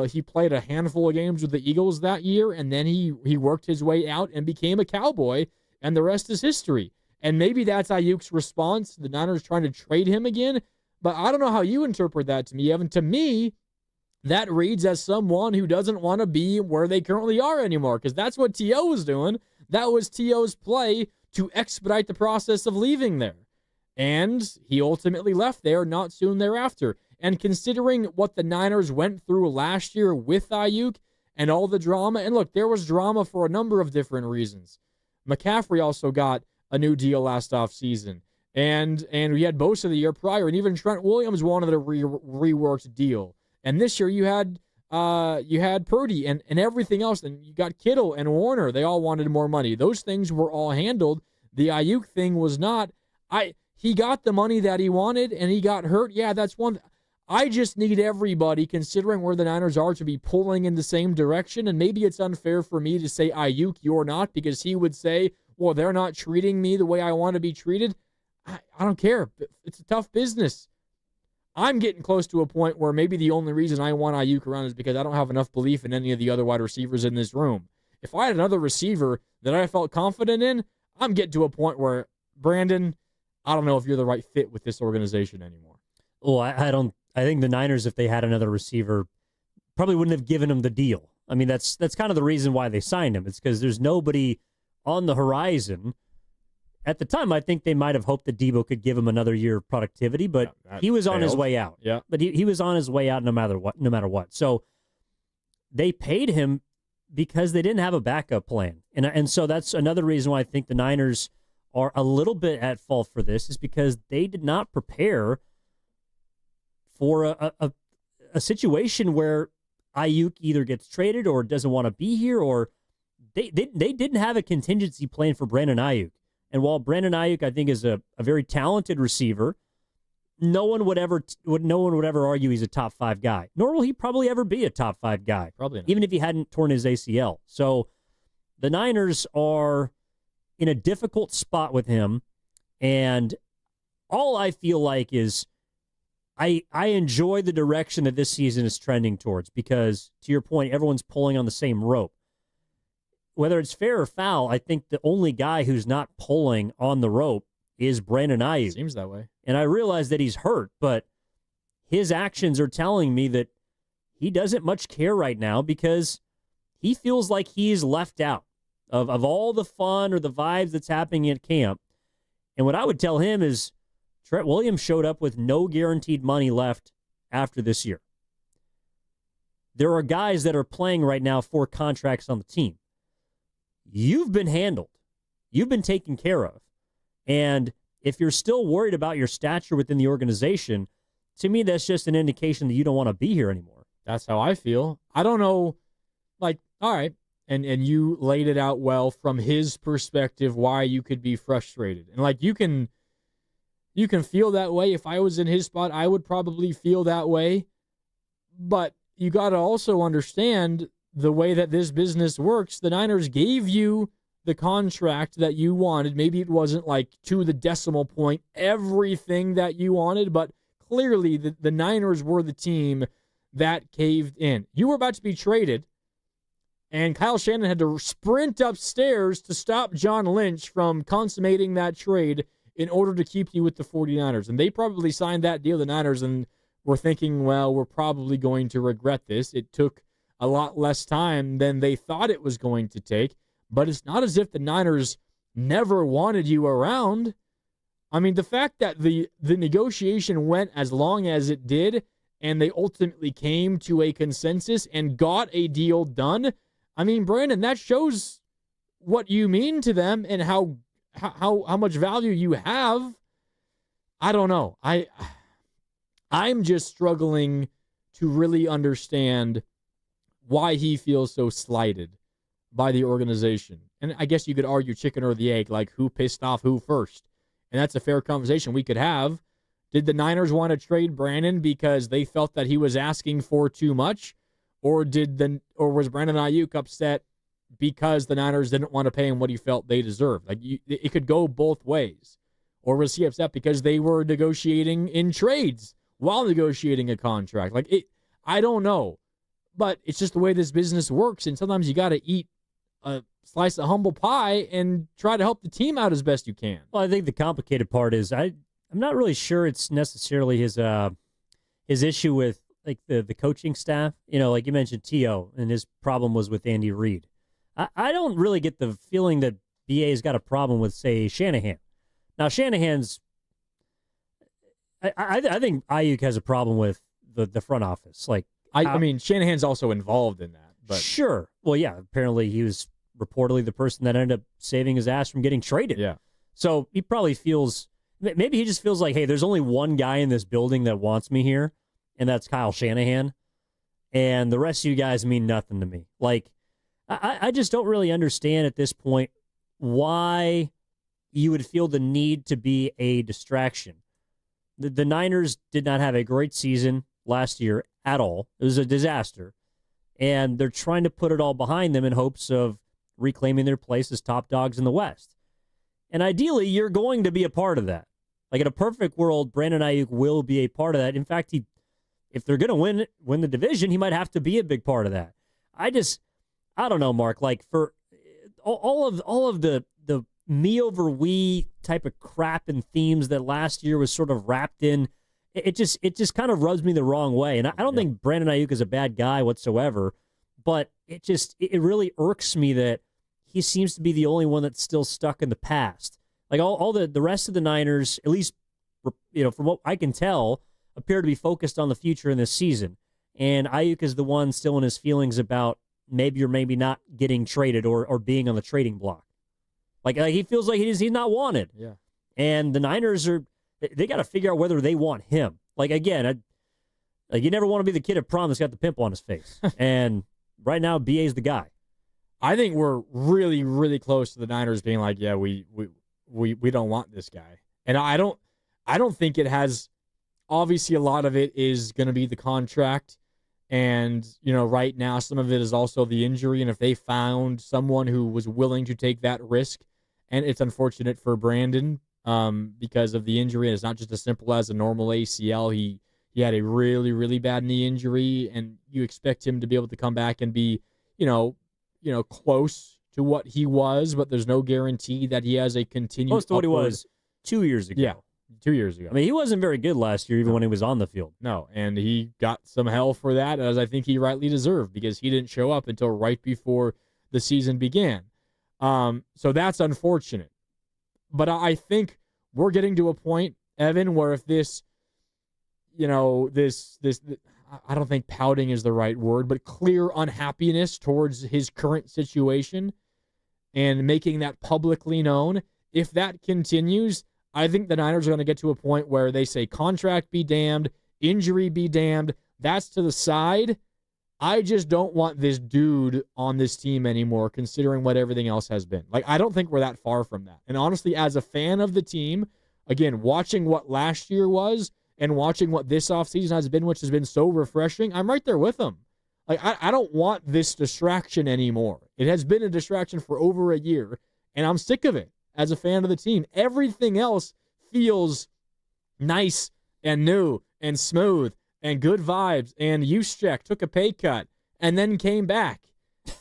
he played a handful of games with the Eagles that year, and then he worked his way out and became a Cowboy, and the rest is history. And maybe that's Ayuk's response. The Niners trying to trade him again, but I don't know how you interpret that to me, Evan. To me, that reads as someone who doesn't want to be where they currently are anymore, because that's what T.O. was doing. That was T.O.'s play to expedite the process of leaving there. And he ultimately left there not soon thereafter. And considering what the Niners went through last year with Ayuk and all the drama, and look, there was drama for a number of different reasons. McCaffrey also got a new deal last offseason. And we had Bosa the year prior, and even Trent Williams wanted a reworked deal. And this year you had Purdy and everything else, and you got Kittle and Warner. They all wanted more money. Those things were all handled. The Ayuk thing was not. He got the money that he wanted, and he got hurt. Yeah, that's one. I just need everybody, considering where the Niners are, to be pulling in the same direction. And maybe it's unfair for me to say, Ayuk, you're not, because he would say, well, they're not treating me the way I want to be treated. I don't care. It's a tough business. I'm getting close to a point where maybe the only reason I want Ayuk around is because I don't have enough belief in any of the other wide receivers in this room. If I had another receiver that I felt confident in, I'm getting to a point where, Brandon, I don't know if you're the right fit with this organization anymore. Well, I don't. I think the Niners, if they had another receiver, probably wouldn't have given him the deal. I mean, that's kind of the reason why they signed him. It's because there's nobody on the horizon. At the time, I think they might have hoped that Debo could give him another year of productivity, but he was on his way out. Yeah. But he was on his way out no matter what. So they paid him because they didn't have a backup plan. And so that's another reason why I think the Niners are a little bit at fault for this, is because they did not prepare for a situation where Ayuk either gets traded or doesn't want to be here, or they didn't have a contingency plan for Brandon Ayuk. And while Brandon Ayuk, I think, is a very talented receiver, no one would ever argue he's a top 5 guy. Nor will he probably ever be a top 5 guy. Probably not. Even if he hadn't torn his ACL. So the Niners are in a difficult spot with him, and all I feel like is I enjoy the direction that this season is trending towards, because, to your point, everyone's pulling on the same rope. Whether it's fair or foul, I think the only guy who's not pulling on the rope is Brandon Ayuk. Seems that way. And I realize that he's hurt, but his actions are telling me that he doesn't much care right now, because he feels like he's left out of all the fun or the vibes that's happening at camp. And what I would tell him is Trent Williams showed up with no guaranteed money left after this year. There are guys that are playing right now for contracts on the team. You've been handled. You've been taken care of. And if you're still worried about your stature within the organization, to me, that's just an indication that you don't want to be here anymore. That's how I feel. I don't know, like, all right, and you laid it out well from his perspective why you could be frustrated. And, like, you can, You can feel that way. If I was in his spot, I would probably feel that way. But you got to also understand the way that this business works. The Niners gave you the contract that you wanted. Maybe it wasn't like to the decimal point, everything that you wanted, but clearly the Niners were the team that caved in. You were about to be traded, and Kyle Shanahan had to sprint upstairs to stop John Lynch from consummating that trade in order to keep you with the 49ers. And they probably signed that deal, the Niners, and were thinking, well, we're probably going to regret this. It took a lot less time than they thought it was going to take, but it's not as if the Niners never wanted you around. I mean, the fact that the negotiation went as long as it did, and they ultimately came to a consensus and got a deal done, I mean, Brandon, that shows what you mean to them and how much value you have. I don't know. I'm just struggling to really understand why he feels so slighted by the organization. And I guess you could argue chicken or the egg, like who pissed off who first. And that's a fair conversation we could have. Did the Niners want to trade Brandon because they felt that he was asking for too much? Or was Brandon Ayuk upset because the Niners didn't want to pay him what he felt they deserved? Like it could go both ways. Or was he upset because they were negotiating in trades while negotiating a contract? I don't know. But it's just the way this business works, and sometimes you got to eat a slice of humble pie and try to help the team out as best you can. Well, I think the complicated part is I'm not really sure it's necessarily his issue with like the coaching staff. You know, like you mentioned T.O., and his problem was with Andy Reid. I don't really get the feeling that BA's got a problem with, say, Shanahan. Now, Shanahan's I think Ayuk has a problem with the front office. Like, I mean, Shanahan's also involved in that. But sure. Well, yeah, apparently he was reportedly the person that ended up saving his ass from getting traded. Yeah. So he probably feels, maybe he just feels like, hey, there's only one guy in this building that wants me here, and that's Kyle Shanahan. And the rest of you guys mean nothing to me. Like, I just don't really understand at this point why you would feel the need to be a distraction. The Niners did not have a great season last year at all. It was a disaster. And they're trying to put it all behind them in hopes of reclaiming their place as top dogs in the West. And ideally, you're going to be a part of that. Like in a perfect world, Brandon Ayuk will be a part of that. In fact, if they're going to win the division, he might have to be a big part of that. I don't know, Mark. Like for all of the me over we type of crap and themes that last year was sort of wrapped in, it just kind of rubs me the wrong way. And I don't think Brandon Ayuk is a bad guy whatsoever, but it really irks me that he seems to be the only one that's still stuck in the past. Like all the rest of the Niners, at least, you know, from what I can tell, appear to be focused on the future in this season. And Ayuk is the one still in his feelings about maybe or maybe not getting traded or being on the trading block. Like he feels like he's not wanted. Yeah. And the Niners they got to figure out whether they want him. Like again, like you never want to be the kid at prom that's got the pimple on his face. And right now, BA's the guy. I think we're really, really close to the Niners being like, yeah, we don't want this guy. And I don't think it has. Obviously, a lot of it is going to be the contract. And, you know, right now, some of it is also the injury. And if they found someone who was willing to take that risk, and it's unfortunate for Brandon because of the injury. And it's not just as simple as a normal ACL. He had a really, really bad knee injury, and you expect him to be able to come back and be, you know, close to what he was, but there's no guarantee that he has a continued close to what he was 2 years ago. Yeah. 2 years ago. I mean, he wasn't very good last year, even when he was on the field. No, and he got some hell for that, as I think he rightly deserved, because he didn't show up until right before the season began. So that's unfortunate. But I think we're getting to a point, Evan, where if this, you know, this I don't think pouting is the right word, but clear unhappiness towards his current situation and making that publicly known, if that continues, I think the Niners are going to get to a point where they say contract be damned, injury be damned. That's to the side. I just don't want this dude on this team anymore, considering what everything else has been. Like, I don't think we're that far from that. And honestly, as a fan of the team, again, watching what last year was and watching what this offseason has been, which has been so refreshing, I'm right there with him. Like, I don't want this distraction anymore. It has been a distraction for over a year, and I'm sick of it as a fan of the team. Everything else feels nice and new and smooth and good vibes, and Juszczyk took a pay cut and then came back.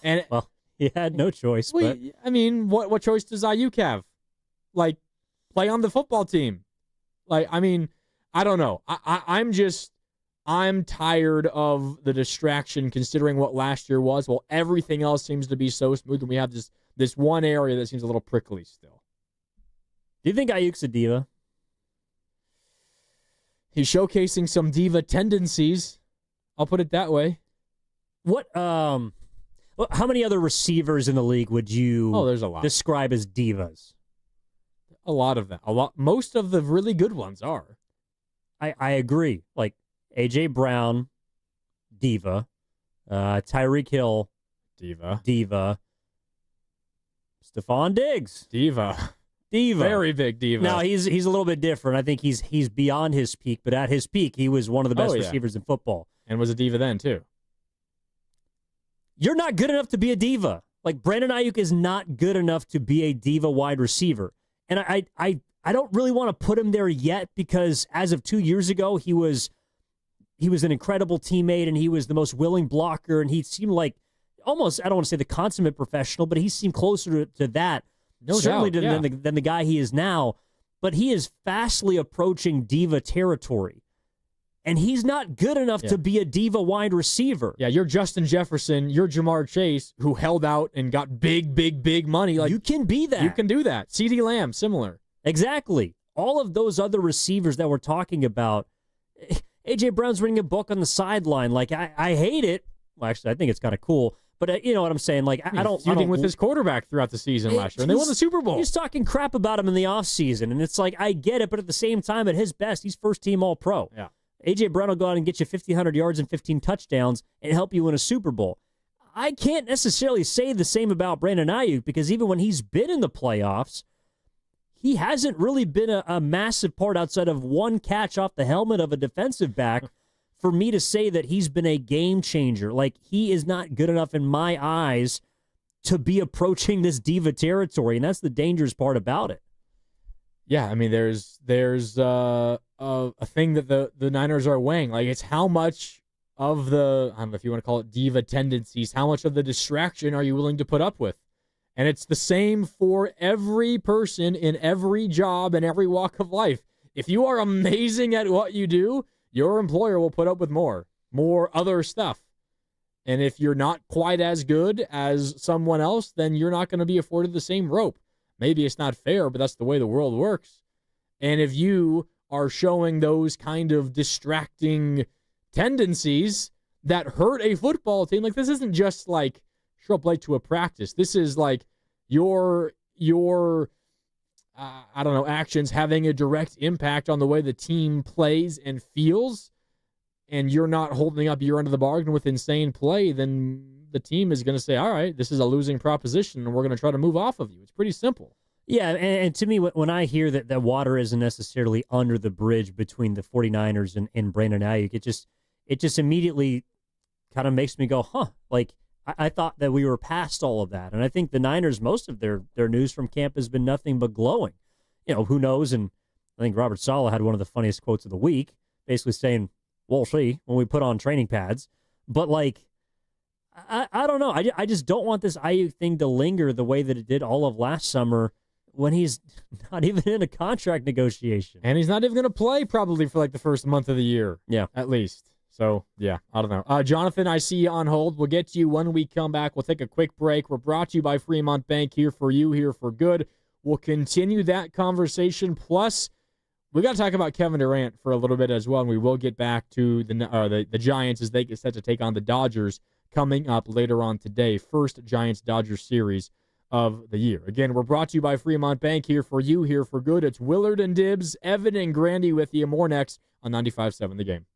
And well, he had no choice. Well, but I mean, what choice does Ayuk have? Like, play on the football team. Like, I mean, I don't know. I'm tired of the distraction considering what last year was. Well, everything else seems to be so smooth, and we have this one area that seems a little prickly still. Do you think Ayuk's a diva? He's showcasing some diva tendencies. I'll put it that way. How many other receivers in the league would you there's a lot. describe as divas? A lot of them. Most of the really good ones are. I agree. Like A.J. Brown, diva. Tyreek Hill, diva. Stephon Diggs, diva. Very big diva. Now he's a little bit different. I think he's beyond his peak, but at his peak, he was one of the best receivers in football. And was a diva then, too. You're not good enough to be a diva. Like, Brandon Ayuk is not good enough to be a diva wide receiver. And I don't really want to put him there yet because as of 2 years ago, he was an incredible teammate and he was the most willing blocker, and he seemed like almost, I don't want to say the consummate professional, but he seemed closer to that. Certainly than the guy he is now, but he is fastly approaching diva territory. And he's not good enough to be a diva wide receiver. Yeah, you're Justin Jefferson, you're Jamar Chase, who held out and got big money. Like, you can be that. You can do that. CeeDee Lamb, similar. Exactly. All of those other receivers that we're talking about, A.J. Brown's reading a book on the sideline. Like, I hate it. Well, actually, I think it's kind of cool. But you know what I'm saying? Like, I don't feuding with his quarterback throughout the season last year, and they won the Super Bowl. He's talking crap about him in the offseason, and it's like, I get it, but at the same time, at his best, he's first-team All-Pro. Yeah. A.J. Brown will go out and get you 1,500 yards and 15 touchdowns and help you win a Super Bowl. I can't necessarily say the same about Brandon Ayuk because even when he's been in the playoffs, he hasn't really been a massive part outside of one catch off the helmet of a defensive back for me to say that he's been a game changer. Like, he is not good enough in my eyes to be approaching this diva territory, and that's the dangerous part about it. Yeah, I mean, there's a thing that the Niners are weighing. Like, it's how much of the, I don't know if you want to call it diva tendencies, how much of the distraction are you willing to put up with? And it's the same for every person in every job and every walk of life. If you are amazing at what you do, your employer will put up with more other stuff. And if you're not quite as good as someone else, then you're not going to be afforded the same rope. Maybe it's not fair, but that's the way the world works. And if you are showing those kind of distracting tendencies that hurt a football team, like, this isn't just like show up late to a practice. This is like your I don't know, actions having a direct impact on the way the team plays and feels, and you're not holding up your end of the bargain with insane play, then the team is going to say, all right, this is a losing proposition, and we're going to try to move off of you. It's pretty simple. Yeah, and to me, when I hear that water isn't necessarily under the bridge between the 49ers and Brandon Ayuk, it just immediately kind of makes me go, huh, like, I thought that we were past all of that. And I think the Niners, most of their news from camp has been nothing but glowing. You know, who knows? And I think Robert Saleh had one of the funniest quotes of the week, basically saying, we'll see when we put on training pads. But, like, I don't know. I just don't want this Ayuk thing to linger the way that it did all of last summer when he's not even in a contract negotiation. And he's not even going to play probably for, like, the first month of the year. Yeah. At least. So, yeah, I don't know. Jonathan, I see you on hold. We'll get to you when we come back. We'll take a quick break. We're brought to you by Fremont Bank, here for you, here for good. We'll continue that conversation. Plus, we got to talk about Kevin Durant for a little bit as well, and we will get back to the Giants as they get set to take on the Dodgers coming up later on today. First Giants-Dodgers series of the year. Again, we're brought to you by Fremont Bank, here for you, here for good. It's Willard and Dibs, Evan and Grandy with you. More next on 95.7 The Game.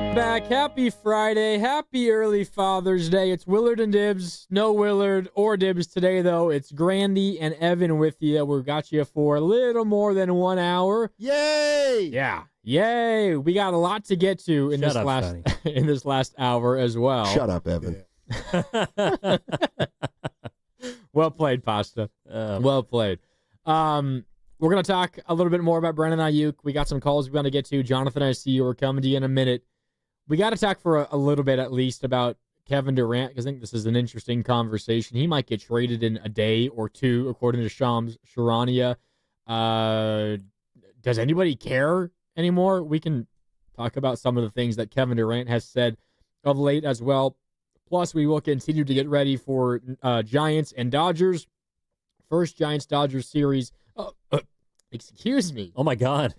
Welcome back. Happy Friday. Happy early Father's Day. It's Willard and Dibs. No Willard or Dibs today, though. It's Grandy and Evan with you. We've got you for a little more than 1 hour. Yay! Yeah. Yay. We got a lot to get to in this last hour as well. Shut up, Evan. Well played, Pasta. Well played. We're going to talk a little bit more about Brandon Ayuk. We got some calls we want to get to. Jonathan, I see you. We're coming to you in a minute. We got to talk for a little bit at least about Kevin Durant, because I think this is an interesting conversation. He might get traded in a day or two, according to Shams Charania. Does anybody care anymore? We can talk about some of the things that Kevin Durant has said of late as well. Plus, we will continue to get ready for Giants and Dodgers. First Giants-Dodgers series. Excuse me. Oh, my God.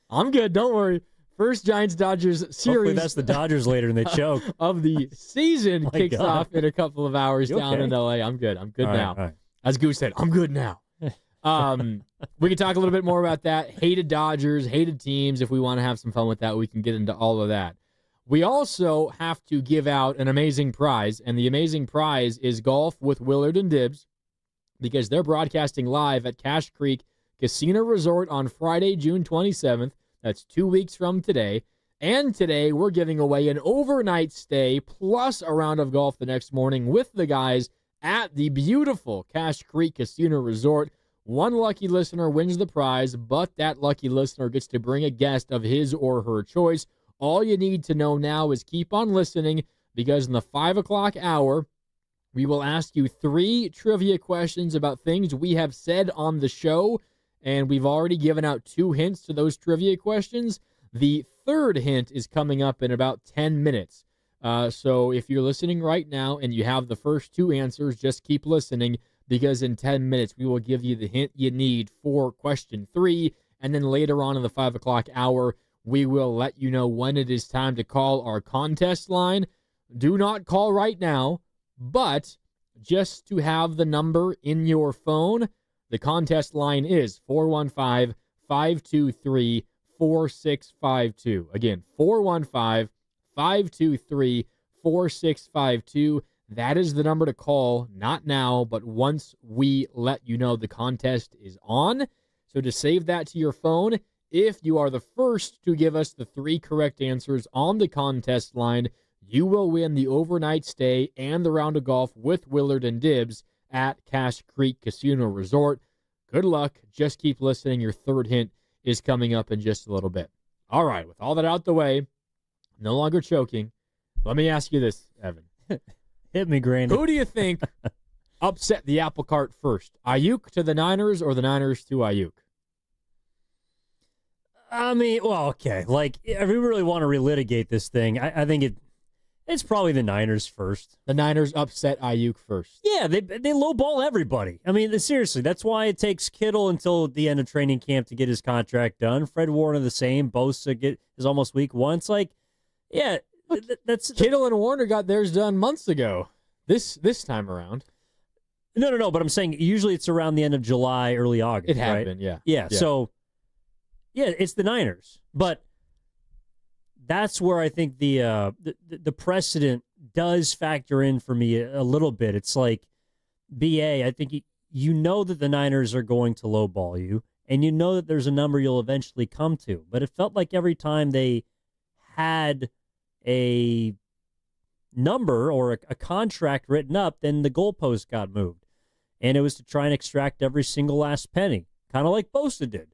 I'm good. Don't worry. First Giants-Dodgers series. Hopefully that's the Dodgers later and they choke. Of the season kicks off in a couple of hours down in L.A. I'm good. I'm good now. Right. As Goose said, I'm good now. We can talk a little bit more about that. Hated Dodgers, hated teams. If we want to have some fun with that, we can get into all of that. We also have to give out an amazing prize, and the amazing prize is Golf with Willard and Dibs, because they're broadcasting live at Cache Creek Casino Resort on Friday, June 27th. That's 2 weeks from today. And today, we're giving away an overnight stay plus a round of golf the next morning with the guys at the beautiful Cache Creek Casino Resort. One lucky listener wins the prize, but that lucky listener gets to bring a guest of his or her choice. All you need to know now is keep on listening, because in the 5 o'clock hour, we will ask you 3 trivia questions about things we have said on the show, and we've already given out 2 hints to those trivia questions. The third hint is coming up in about 10 minutes. So if you're listening right now and you have the first 2 answers, just keep listening, because in 10 minutes we will give you the hint you need for question 3, and then later on in the 5 o'clock hour, we will let you know when it is time to call our contest line. Do not call right now, but just to have the number in your phone, the contest line is 415-523-4652. Again, 415-523-4652. That is the number to call, not now, but once we let you know the contest is on. So to save that to your phone, if you are the first to give us the 3 correct answers on the contest line, you will win the overnight stay and the round of golf with Willard and Dibs at Cache Creek Casino Resort. Good luck. Just keep listening. Your third hint is coming up in just a little bit. All right, with all that out the way, no longer choking, let me ask you this, Evan. Hit me, Grandy. Who do you think upset the apple cart first? Ayuk to the Niners or the Niners to Ayuk? I mean, well, okay. Like, if we really want to relitigate this thing, I think it's probably the Niners first. The Niners upset Ayuk first. Yeah, they lowball everybody. I mean, seriously, that's why it takes Kittle until the end of training camp to get his contract done. Fred Warner the same. Bosa is almost week 1. It's like, yeah, that's Kittle and Warner got theirs done months ago. This time around. No. But I'm saying usually it's around the end of July, early August. It had right? been, yeah. Yeah. So, yeah, it's the Niners, but that's where I think the precedent does factor in for me a little bit. It's like, BA, I think you know that the Niners are going to lowball you, and you know that there's a number you'll eventually come to. But it felt like every time they had a number or a contract written up, then the goalpost got moved. And it was to try and extract every single last penny, kind of like Bosa did.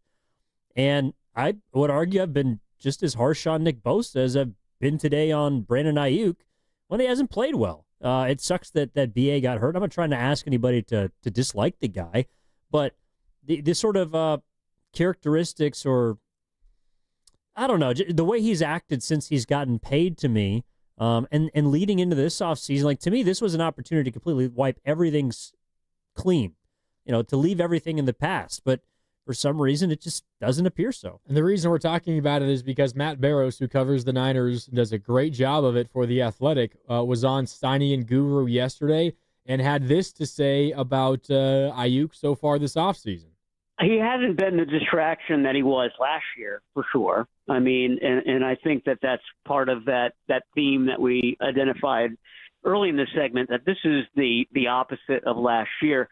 And I would argue I've been just as harsh on Nick Bosa as I've been today on Brandon Ayuk when he hasn't played well. It sucks that BA got hurt. I'm not trying to ask anybody to dislike the guy, but the sort of characteristics, or I don't know, the way he's acted since he's gotten paid to me, and leading into this offseason, like, to me, this was an opportunity to completely wipe everything clean, to leave everything in the past. But for some reason, it just doesn't appear so. And the reason we're talking about it is because Matt Barrows, who covers the Niners, does a great job of it for The Athletic, was on Steiny Guru yesterday and had this to say about Ayuk so far this offseason. He hasn't been the distraction that he was last year, for sure. I mean, and I think that that's part of that theme that we identified early in this segment, that this is the opposite of last year.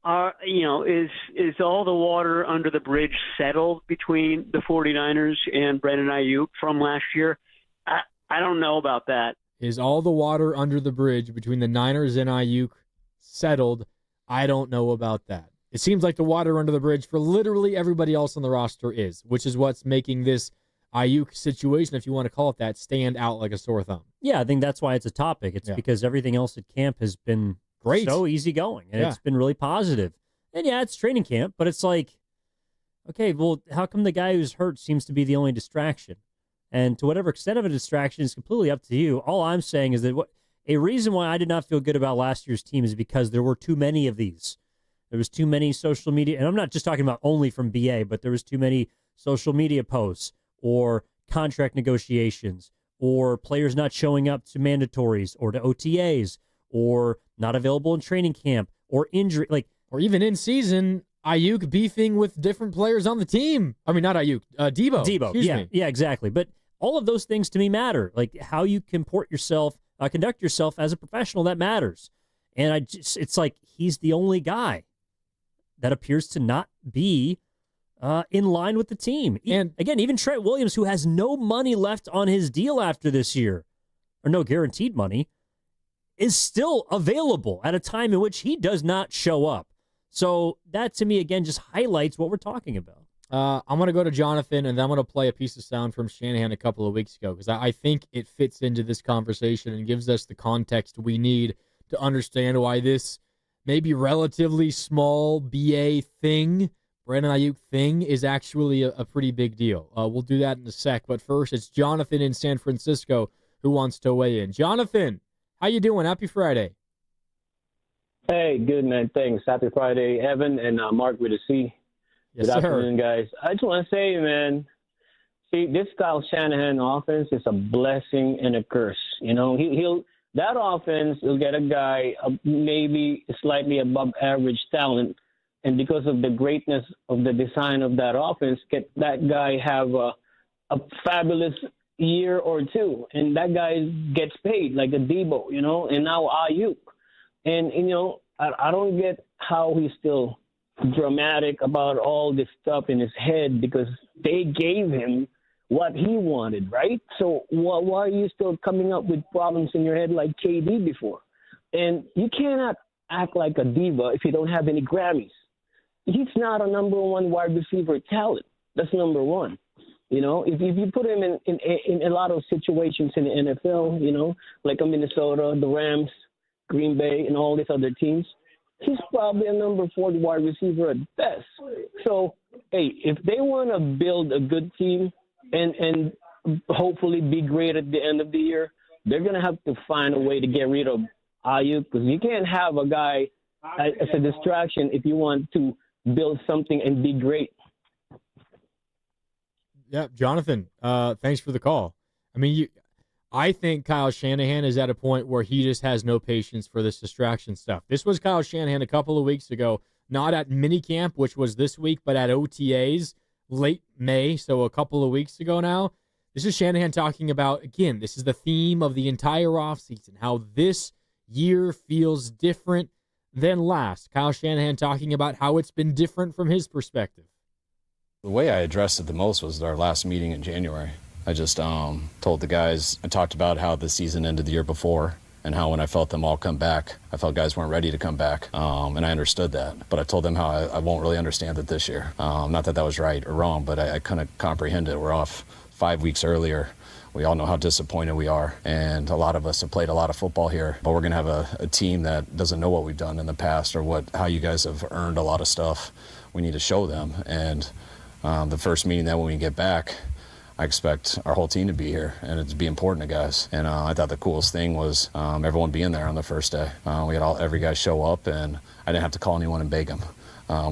Is all the water under the bridge settled between the 49ers and Brandon Ayuk from last year? I don't know about that. Is all the water under the bridge between the Niners and Ayuk settled? I don't know about that. It seems like the water under the bridge for literally everybody else on the roster is, which is what's making this Ayuk situation, if you want to call it that, stand out like a sore thumb. Yeah, I think that's why it's a topic. It's because everything else at camp has been great, so easygoing, and it's been really positive. And yeah, it's training camp, but it's like, okay, well, how come the guy who's hurt seems to be the only distraction? And to whatever extent of a distraction is completely up to you. All I'm saying is that a reason why I did not feel good about last year's team is because there were too many of these. There was too many social media, and I'm not just talking about only from BA, but there was too many social media posts or contract negotiations or players not showing up to mandatories or to OTAs or not available in training camp or injury, or even in season, Ayuk beefing with different players on the team. I mean, not Ayuk, Debo. Excuse me. Yeah, exactly. But all of those things to me matter. Like how you conduct yourself as a professional, that matters. And it's like he's the only guy that appears to not be in line with the team. And again, even Trent Williams, who has no money left on his deal after this year, or no guaranteed money, is still available at a time in which he does not show up. So that, to me, again, just highlights what we're talking about. I'm going to go to Jonathan, and then I'm going to play a piece of sound from Shanahan a couple of weeks ago, because I think it fits into this conversation and gives us the context we need to understand why this maybe relatively small BA thing, Brandon Ayuk thing, is actually a pretty big deal. We'll do that in a sec, but first, it's Jonathan in San Francisco who wants to weigh in. Jonathan, how you doing? Happy Friday. Hey, good, man. Thanks. Happy Friday, Evan and Mark with a C. Yes, good sir. afternoon, guys. I just want to say, man, see, this Kyle Shanahan offense is a blessing and a curse. You know, that offense will get a guy maybe slightly above average talent, and because of the greatness of the design of that offense, get that guy have a fabulous year or two, and that guy gets paid like a Debo, you know, and now Ayuk. And, you know, I don't get how he's still dramatic about all this stuff in his head, because they gave him what he wanted, right? So why are you still coming up with problems in your head like KD before? And you cannot act like a diva if you don't have any Grammys. He's not a number one wide receiver talent. That's number one. You know, if you put him in a lot of situations in the NFL, you know, like a Minnesota, the Rams, Green Bay, and all these other teams, he's probably a number 40 wide receiver at best. So, hey, if they want to build a good team and hopefully be great at the end of the year, they're going to have to find a way to get rid of Ayuk, because you can't have a guy as a distraction if you want to build something and be great. Yeah, Jonathan, thanks for the call. I mean, I think Kyle Shanahan is at a point where he just has no patience for this distraction stuff. This was Kyle Shanahan a couple of weeks ago, not at minicamp, which was this week, but at OTAs late May, so a couple of weeks ago now. This is Shanahan talking about, again, this is the theme of the entire offseason, how this year feels different than last. Kyle Shanahan talking about how it's been different from his perspective. The way I addressed it the most was our last meeting in January. I just told the guys, I talked about how the season ended the year before and how when I felt them all come back, I felt guys weren't ready to come back, and I understood that. But I told them how I won't really understand it this year. Not that that was right or wrong, but I couldn't comprehend it. We're off 5 weeks earlier. We all know how disappointed we are, and a lot of us have played a lot of football here, but we're going to have a team that doesn't know what we've done in the past or how you guys have earned a lot of stuff. We need to show them, and the first meeting that when we get back, I expect our whole team to be here and it to be important to guys. And I thought the coolest thing was everyone being there on the first day. We had every guy show up, and I didn't have to call anyone and beg them,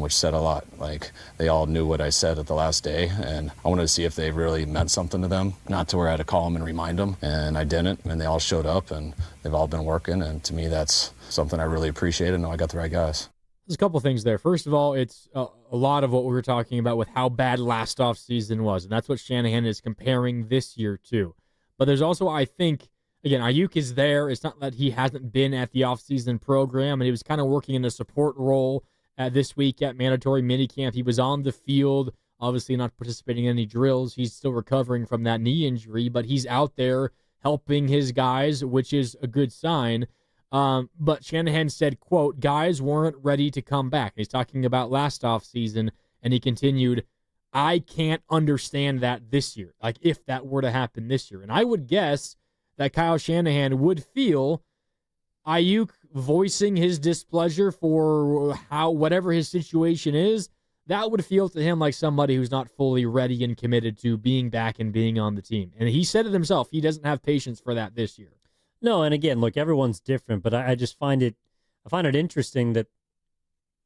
which said a lot. Like, they all knew what I said at the last day, and I wanted to see if they really meant something to them, not to where I had to call them and remind them, and I didn't, and they all showed up, and they've all been working, and to me that's something I really appreciate, and know I got the right guys. There's a couple things there. First of all, it's a lot of what we were talking about with how bad last offseason was, and that's what Shanahan is comparing this year to. But there's also, I think, again, Ayuk is there. It's not that he hasn't been at the offseason program, and he was kind of working in a support role this week at mandatory minicamp. He was on the field, obviously not participating in any drills. He's still recovering from that knee injury, but he's out there helping his guys, which is a good sign. But Shanahan said, quote, guys weren't ready to come back. He's talking about last offseason, and he continued, I can't understand that this year, like if that were to happen this year. And I would guess that Kyle Shanahan would feel Ayuk voicing his displeasure for whatever his situation is, that would feel to him like somebody who's not fully ready and committed to being back and being on the team. And he said it himself. He doesn't have patience for that this year. No, and again, look, everyone's different, but I just find it interesting that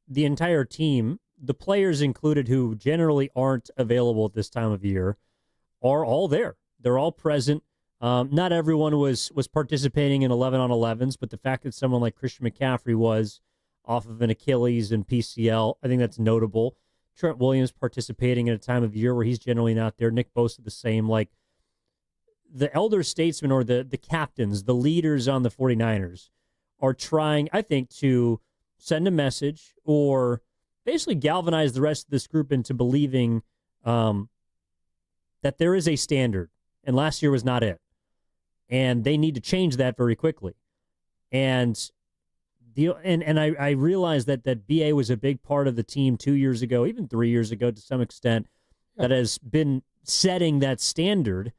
the entire team, the players included who generally aren't available at this time of year, are all there. They're all present. Not everyone was participating in 11-on-11s, but the fact that someone like Christian McCaffrey was off of an Achilles and PCL, I think that's notable. Trent Williams participating in a time of year where he's generally not there. Nick Bosa the same. Like, the elder statesmen or the captains, the leaders on the 49ers are trying, I think, to send a message or basically galvanize the rest of this group into believing that there is a standard, and last year was not it. And they need to change that very quickly. And I realized that BA was a big part of the team 2 years ago, even 3 years ago to some extent, that has been setting that standard.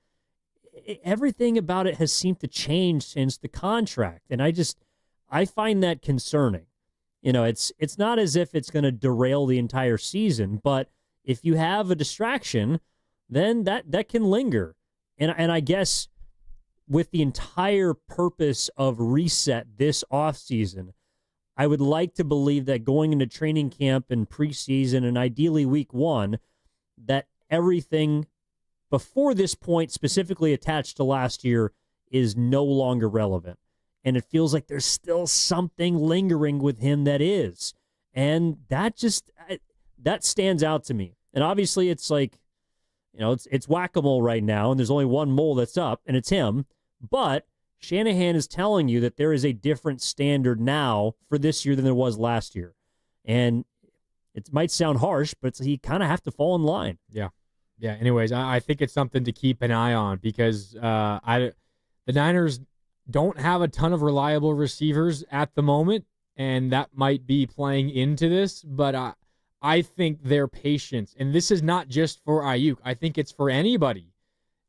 Everything about it has seemed to change since the contract. And I find that concerning. You know, it's not as if it's going to derail the entire season, but if you have a distraction, then that can linger. And I guess with the entire purpose of reset this offseason, I would like to believe that going into training camp and preseason and ideally week one, that everything before this point specifically attached to last year is no longer relevant. And it feels like there's still something lingering with him that is. And that stands out to me. And obviously it's like, you know, it's whack-a-mole right now, and there's only one mole that's up, and it's him. But Shanahan is telling you that there is a different standard now for this year than there was last year. And it might sound harsh, but you kind of have to fall in line. Yeah. Yeah, anyways, I think it's something to keep an eye on because the Niners don't have a ton of reliable receivers at the moment, and that might be playing into this, but I think their patience, and this is not just for Ayuk, I think it's for anybody.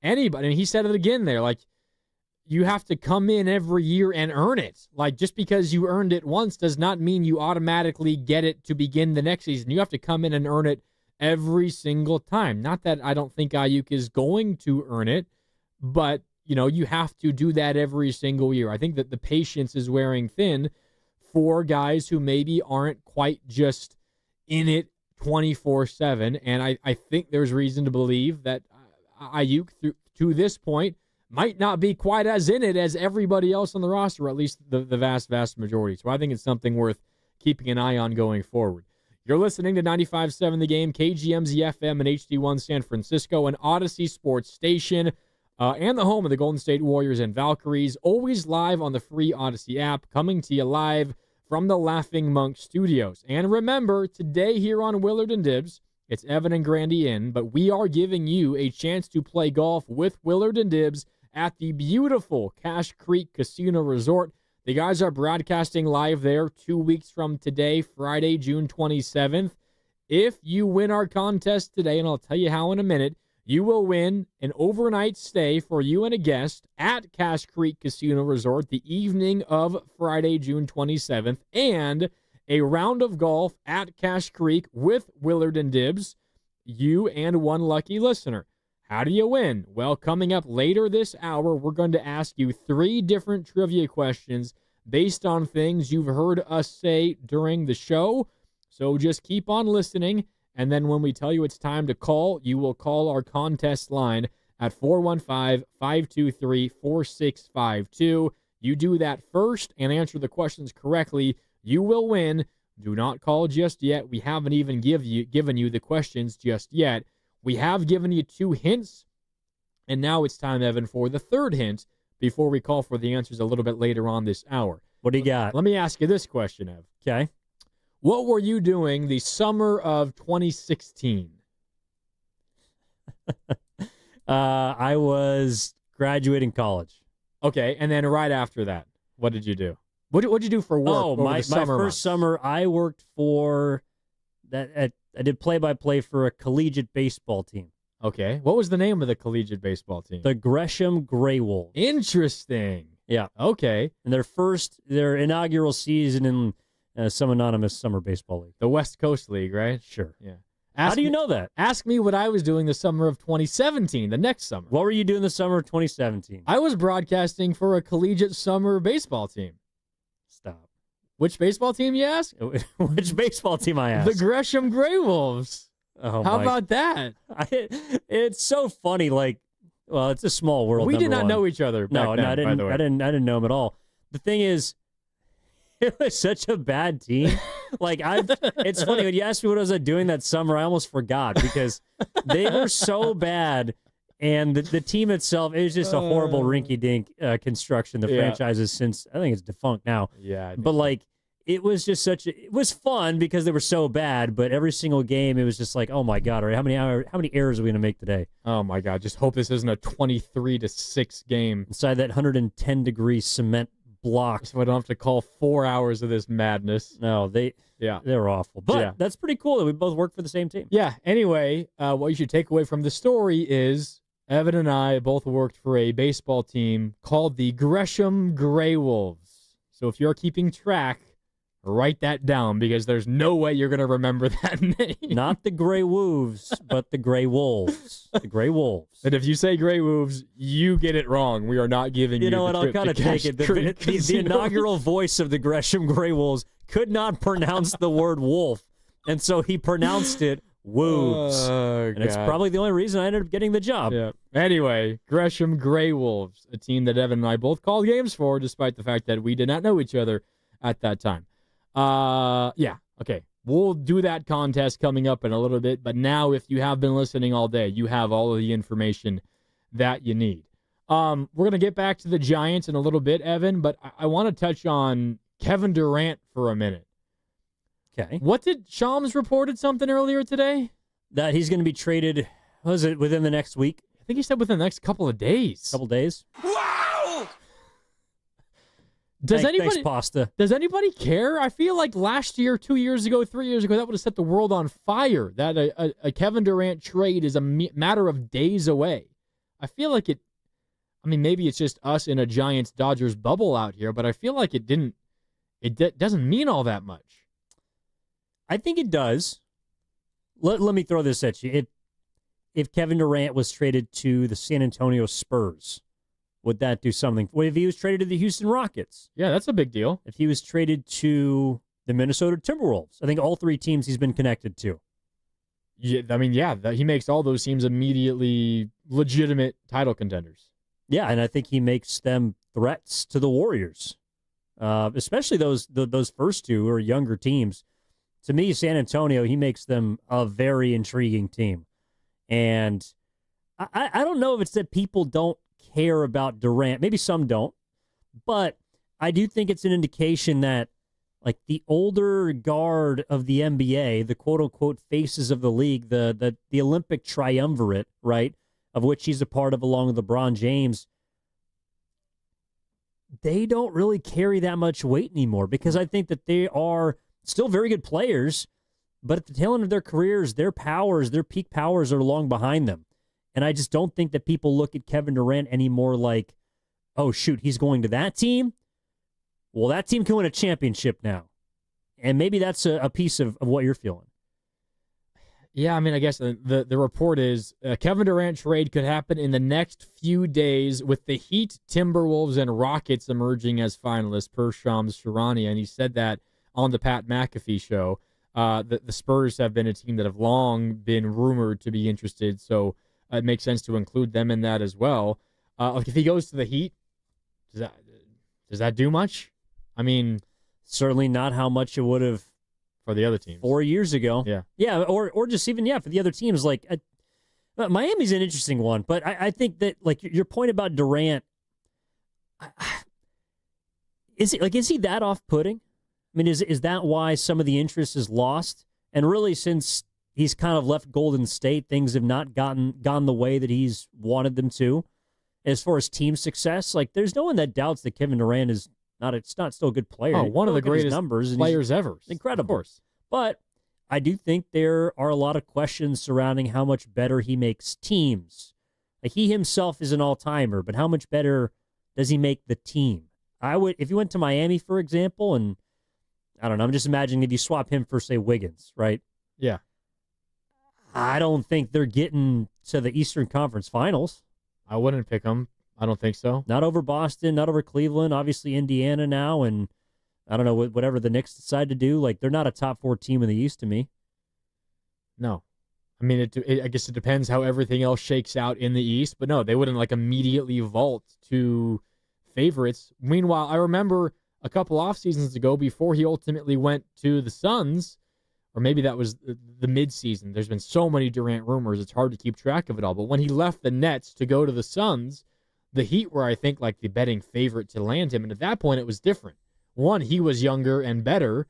Anybody, and he said it again there, like, you have to come in every year and earn it. Like, just because you earned it once does not mean you automatically get it to begin the next season. You have to come in and earn it every single time. Not that I don't think Ayuk is going to earn it, but, you know, you have to do that every single year. I think that the patience is wearing thin for guys who maybe aren't quite just in it 24/7, and I think there's reason to believe that Ayuk, to this point, might not be quite as in it as everybody else on the roster, or at least the vast majority. So I think it's something worth keeping an eye on going forward. You're listening to 95.7 The Game, KGMZ FM and HD1 San Francisco, an Odyssey Sports Station, and the home of the Golden State Warriors and Valkyries, always live on the free Odyssey app, coming to you live from the Laughing Monk Studios. And remember, today here on Willard and Dibs, it's Evan and Grandy in, but we are giving you a chance to play golf with Willard and Dibs at the beautiful Cache Creek Casino Resort. The guys are broadcasting live there 2 weeks from today, Friday, June 27th. If you win our contest today, and I'll tell you how in a minute, you will win an overnight stay for you and a guest at Cache Creek Casino Resort the evening of Friday, June 27th, and a round of golf at Cache Creek with Willard and Dibs, you and one lucky listener. How do you win? Well, coming up later this hour, we're going to ask you 3 different trivia questions based on things you've heard us say during the show. So just keep on listening, and then when we tell you it's time to call, you will call our contest line at 415-523-4652. You do that first and answer the questions correctly, you will win Do not call just yet. We haven't even given you the questions just yet. We have given you 2 hints, and now it's time, Evan, for the 3rd hint before we call for the answers a little bit later on this hour. What do you got? Let me ask you this question, Ev. Okay. What were you doing the summer of 2016? I was graduating college. Okay, and then right after that, what did you do? What did you do for work? over my the summer first months? summer, I worked for that. I did play-by-play for a collegiate baseball team. Okay, what was the name of the collegiate baseball team? The Gresham Grey Wolves. Interesting. Yeah. Okay. And their inaugural season in some anonymous summer baseball league. The West Coast League, right? Sure. Yeah. How do you know that? Ask me what I was doing the summer of 2017, the next summer. What were you doing the summer of 2017? I was broadcasting for a collegiate summer baseball team. Stop. Which baseball team, you ask? Which baseball team, I asked? The Gresham Grey Wolves. Oh, How about that? It's so funny. Well, it's a small world. We did number not one. know each other back then, I didn't. by the way. I didn't know him at all. The thing is, it was such a bad team. It's funny when you asked me what I was doing that summer. I almost forgot because they were so bad, and the team itself, it was just a horrible rinky-dink construction. The franchise is since, I think it's defunct now. Yeah, but it was just it was fun because they were so bad. But every single game, it was just like, oh my god, all right, how many errors are we gonna make today? Oh my god, just hope this isn't a 23-6 game inside that 110-degree cement block. So I don't have to call 4 hours of this madness. No, they're awful. But that's pretty cool that we both work for the same team. Yeah. Anyway, what you should take away from the story is Evan and I both worked for a baseball team called the Gresham Grey Wolves. So if you're keeping track, write that down because there's no way you're going to remember that name. Not the Grey Wolves, but the Grey Wolves. The Grey Wolves. And if you say Grey Wolves, you get it wrong. We are not giving you know what? the I'll kind of take it. The inaugural voice of the Gresham Grey Wolves could not pronounce the word wolf, and so he pronounced it wolves. And it's probably the only reason I ended up getting the job. Yeah. Anyway, Gresham Grey Wolves, a team that Evan and I both called games for, despite the fact that we did not know each other at that time. Yeah, okay. We'll do that contest coming up in a little bit, but now if you have been listening all day, you have all of the information that you need. We're going to get back to the Giants in a little bit, Evan, but I want to touch on Kevin Durant for a minute. Okay. What did Shams reported something earlier today? That he's going to be traded, was it within the next week? I think he said within the next couple of days. Couple days? Wow! Thanks, Pasta. Does anybody care? I feel like last year, 2 years ago, 3 years ago, that would have set the world on fire. That a Kevin Durant trade is a matter of days away. I feel like it. I mean, maybe it's just us in a Giants-Dodgers bubble out here, but I feel like it didn't. It doesn't mean all that much. I think it does. Let me throw this at you. If Kevin Durant was traded to the San Antonio Spurs, would that do something? What if he was traded to the Houston Rockets? Yeah, that's a big deal. If he was traded to the Minnesota Timberwolves, I think all 3 teams he's been connected to. Yeah, I mean, he makes all those teams immediately legitimate title contenders. Yeah, and I think he makes them threats to the Warriors, especially those first 2 who are younger teams. To me, San Antonio, he makes them a very intriguing team. And I don't know if it's that people don't care about Durant. Maybe some don't. But I do think it's an indication that, like, the older guard of the NBA, the quote-unquote faces of the league, the Olympic triumvirate, right, of which he's a part of along with LeBron James, they don't really carry that much weight anymore because I think that they are still very good players, but at the tail end of their careers, their peak powers are long behind them. And I just don't think that people look at Kevin Durant anymore like, oh, shoot, he's going to that team? Well, that team can win a championship now. And maybe that's a piece of what you're feeling. Yeah, I mean, I guess the report is Kevin Durant trade could happen in the next few days with the Heat, Timberwolves, and Rockets emerging as finalists per Shams Charania. And he said that on the Pat McAfee show. The Spurs have been a team that have long been rumored to be interested, so it makes sense to include them in that as well. Like if he goes to the Heat, does that do much? I mean, certainly not how much it would have for the other teams. 4 years ago. Yeah, or just even for the other teams. Like Miami's an interesting one, but I think that like your point about Durant, is he that off-putting? I mean, is that why some of the interest is lost? And really, since he's kind of left Golden State, things have not gone the way that he's wanted them to. As far as team success, like there's no one that doubts that Kevin Durant is not still a good player. Oh, one of the greatest numbers players ever. Incredible. Of course. But I do think there are a lot of questions surrounding how much better he makes teams. Like he himself is an all-timer, but how much better does he make the team? If you went to Miami, for example, and I don't know, I'm just imagining if you swap him for, say, Wiggins, right? Yeah. I don't think they're getting to the Eastern Conference Finals. I wouldn't pick them. I don't think so. Not over Boston, not over Cleveland, obviously Indiana now, and I don't know, whatever the Knicks decide to do. Like, they're not a top 4 team in the East to me. No. I mean, I guess it depends how everything else shakes out in the East, but no, they wouldn't like immediately vault to favorites. Meanwhile, I remember a couple off seasons ago before he ultimately went to the Suns, or maybe that was the mid-season. There's been so many Durant rumors, it's hard to keep track of it all. But when he left the Nets to go to the Suns, the Heat were, I think, like the betting favorite to land him. And at that point, it was different. One, he was younger and better.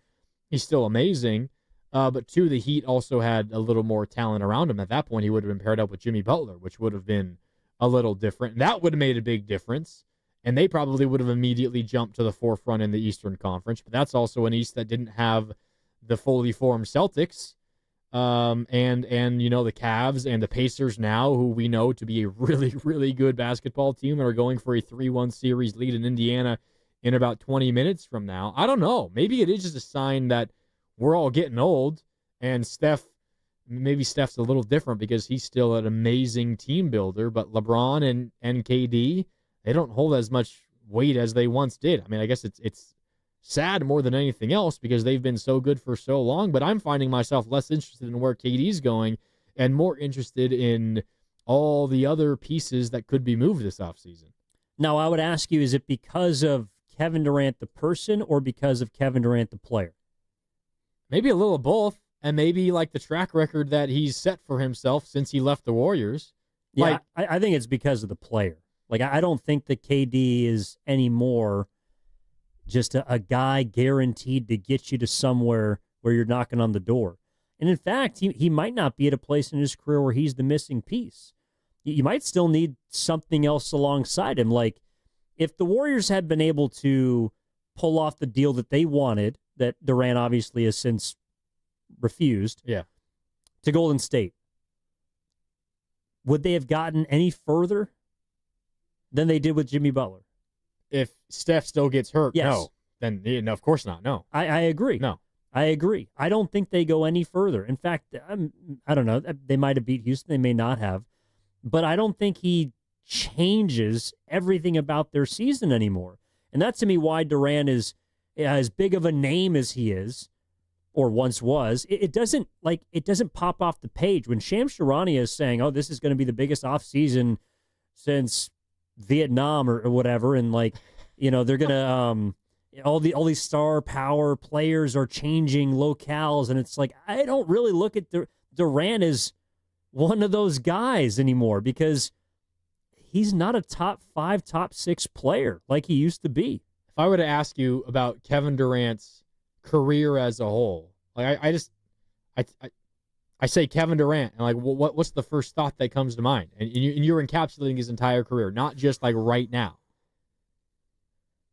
He's still amazing. But two, the Heat also had a little more talent around him. At that point, he would have been paired up with Jimmy Butler, which would have been a little different. That would have made a big difference. And they probably would have immediately jumped to the forefront in the Eastern Conference. But that's also an East that didn't have the fully formed Celtics, and the Cavs and the Pacers now, who we know to be a really, really good basketball team and are going for a 3-1 series lead in Indiana in about 20 minutes from now. I don't know. Maybe it is just a sign that we're all getting old, and maybe Steph's a little different because he's still an amazing team builder, but LeBron and KD, they don't hold as much weight as they once did. I mean, I guess it's sad more than anything else because they've been so good for so long, but I'm finding myself less interested in where KD's going and more interested in all the other pieces that could be moved this offseason. Now, I would ask you, is it because of Kevin Durant the person or because of Kevin Durant the player? Maybe a little of both, and maybe like the track record that he's set for himself since he left the Warriors. Yeah, I think it's because of the player. Like, I don't think that KD is anymore just a guy guaranteed to get you to somewhere where you're knocking on the door. And in fact, he might not be at a place in his career where he's the missing piece. You might still need something else alongside him. Like, if the Warriors had been able to pull off the deal that they wanted, that Durant obviously has since refused, to Golden State, would they have gotten any further than they did with Jimmy Butler? If Steph still gets hurt, yes. No. Then, of course not, no. I agree. No. I agree. I don't think they go any further. In fact, I don't know. They might have beat Houston. They may not have. But I don't think he changes everything about their season anymore. And that's, to me, why Durant is as big of a name as he is, or once was. It doesn't pop off the page. When Shams Charania is saying, oh, this is going to be the biggest offseason since Vietnam or whatever, and they're gonna all these star power players are changing locales, and it's like I don't really look at Durant as one of those guys anymore because he's not a top 5, top 6 player like he used to be. If I were to ask you about Kevin Durant's career as a whole, like I say Kevin Durant, and like, what's the first thought that comes to mind? And you're encapsulating his entire career, not just like right now.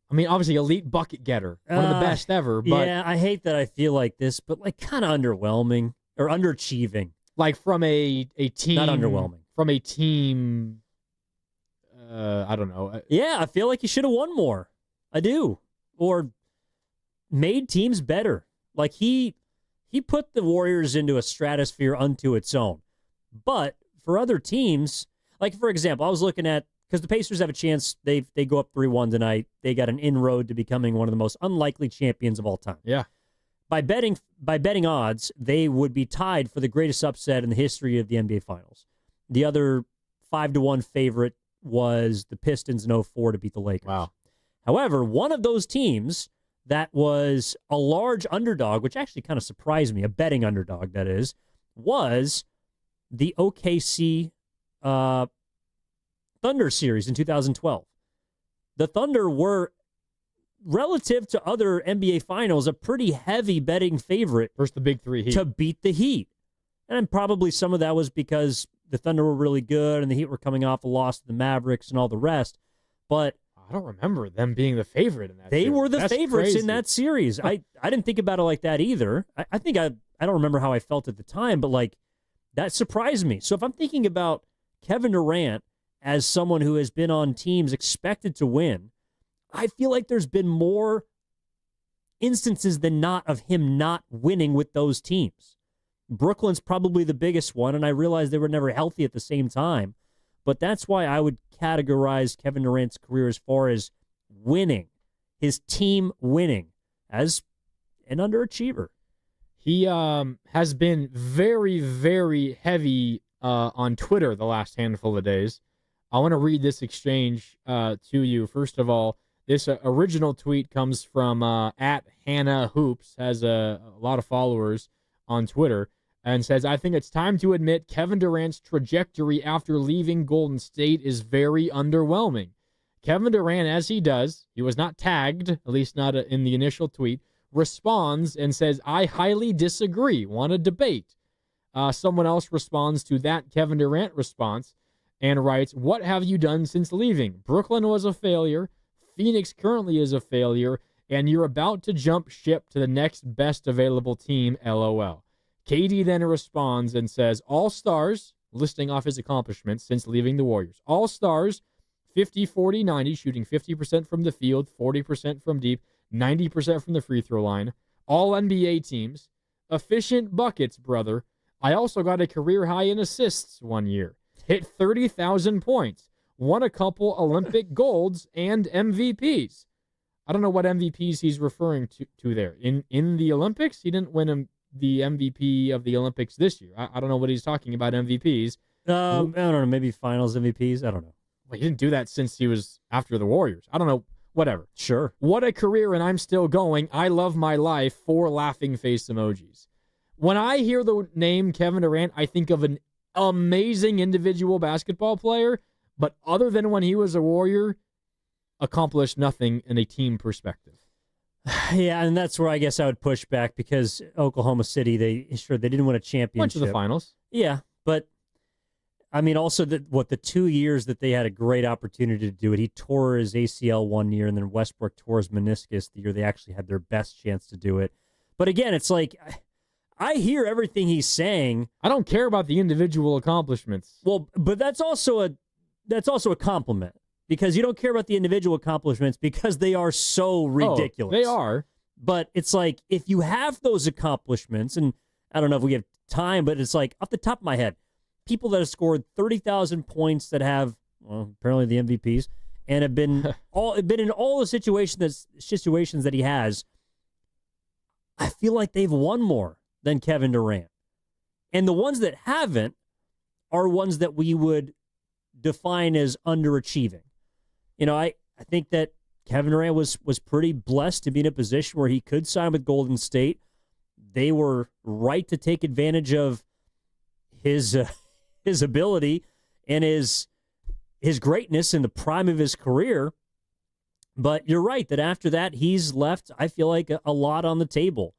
I mean, obviously, elite bucket getter, one of the best ever. But yeah, I hate that I feel like this, but like kind of underwhelming or underachieving. Like from a team, not underwhelming. From a team, I don't know. Yeah, I feel like he should have won more. I do, or made teams better. Like he put the Warriors into a stratosphere unto its own. But for other teams, like, for example, I was looking at, because the Pacers have a chance, they go up 3-1 tonight. They got an inroad to becoming one of the most unlikely champions of all time. Yeah. By betting odds, they would be tied for the greatest upset in the history of the NBA Finals. The other 5-1 favorite was the Pistons in 2004 to beat the Lakers. Wow. However, one of those teams that was a large underdog, which actually kind of surprised me, a betting underdog, that is, was the OKC Thunder series in 2012. The Thunder were, relative to other NBA finals, a pretty heavy betting favorite versus the big three Heat to beat the Heat. And probably some of that was because the Thunder were really good and the Heat were coming off a loss to the Mavericks and all the rest. But I don't remember them being the favorite in that they series. were the That's favorites crazy. in that series. I didn't think about it like that either. I think I don't remember how I felt at the time, but like that surprised me. So if I'm thinking about Kevin Durant as someone who has been on teams expected to win, I feel like there's been more instances than not of him not winning with those teams. Brooklyn's probably the biggest one, and I realize they were never healthy at the same time. But that's why I would categorize Kevin Durant's career as far as winning, his team winning, as an underachiever. He has been very, very heavy on Twitter the last handful of days. I want to read this exchange to you. First of all, this original tweet comes from at Hannah Hoops, has a lot of followers on Twitter, and says, I think it's time to admit Kevin Durant's trajectory after leaving Golden State is very underwhelming. Kevin Durant, as he does, he was not tagged, at least not in the initial tweet, responds and says, I highly disagree, want to debate. Someone else responds to that Kevin Durant response and writes, what have you done since leaving? Brooklyn was a failure. Phoenix currently is a failure, and you're about to jump ship to the next best available team, LOL. KD then responds and says, All-Stars, listing off his accomplishments since leaving the Warriors. All-Stars, 50, 40, 90, shooting 50% from the field, 40% from deep, 90% from the free throw line. All NBA teams. Efficient buckets, brother. I also got a career high in assists one year. Hit 30,000 points. Won a couple Olympic golds and MVPs. I don't know what MVPs he's referring to there. In the Olympics, he didn't win the MVP of the Olympics this year. I don't know what he's talking about MVPs. I don't know, maybe finals MVPs. I don't know. Well, he didn't do that since he was after the Warriors. I don't know. Whatever. Sure. What a career, and I'm still going. I love my life. 4 laughing face emojis. When I hear the name Kevin Durant, I think of an amazing individual basketball player, but other than when he was a Warrior, accomplished nothing in a team perspective. Yeah, and that's where I guess I would push back because Oklahoma City, they didn't win a championship. Went to the finals. Yeah, but I mean, also the 2 years that they had a great opportunity to do it. He tore his ACL one year, and then Westbrook tore his meniscus the year they actually had their best chance to do it. But again, it's like I hear everything he's saying. I don't care about the individual accomplishments. Well, but that's also a compliment. Because you don't care about the individual accomplishments because they are so ridiculous. Oh, they are. But it's like, if you have those accomplishments, and I don't know if we have time, but it's like, off the top of my head, people that have scored 30,000 points that have, well, apparently the MVPs, and have been in all the situations that he has, I feel like they've won more than Kevin Durant. And the ones that haven't are ones that we would define as underachieving. You know, I think that Kevin Durant was pretty blessed to be in a position where he could sign with Golden State. They were right to take advantage of his ability and his greatness in the prime of his career. But you're right that after that, he's left, I feel like, a lot on the table.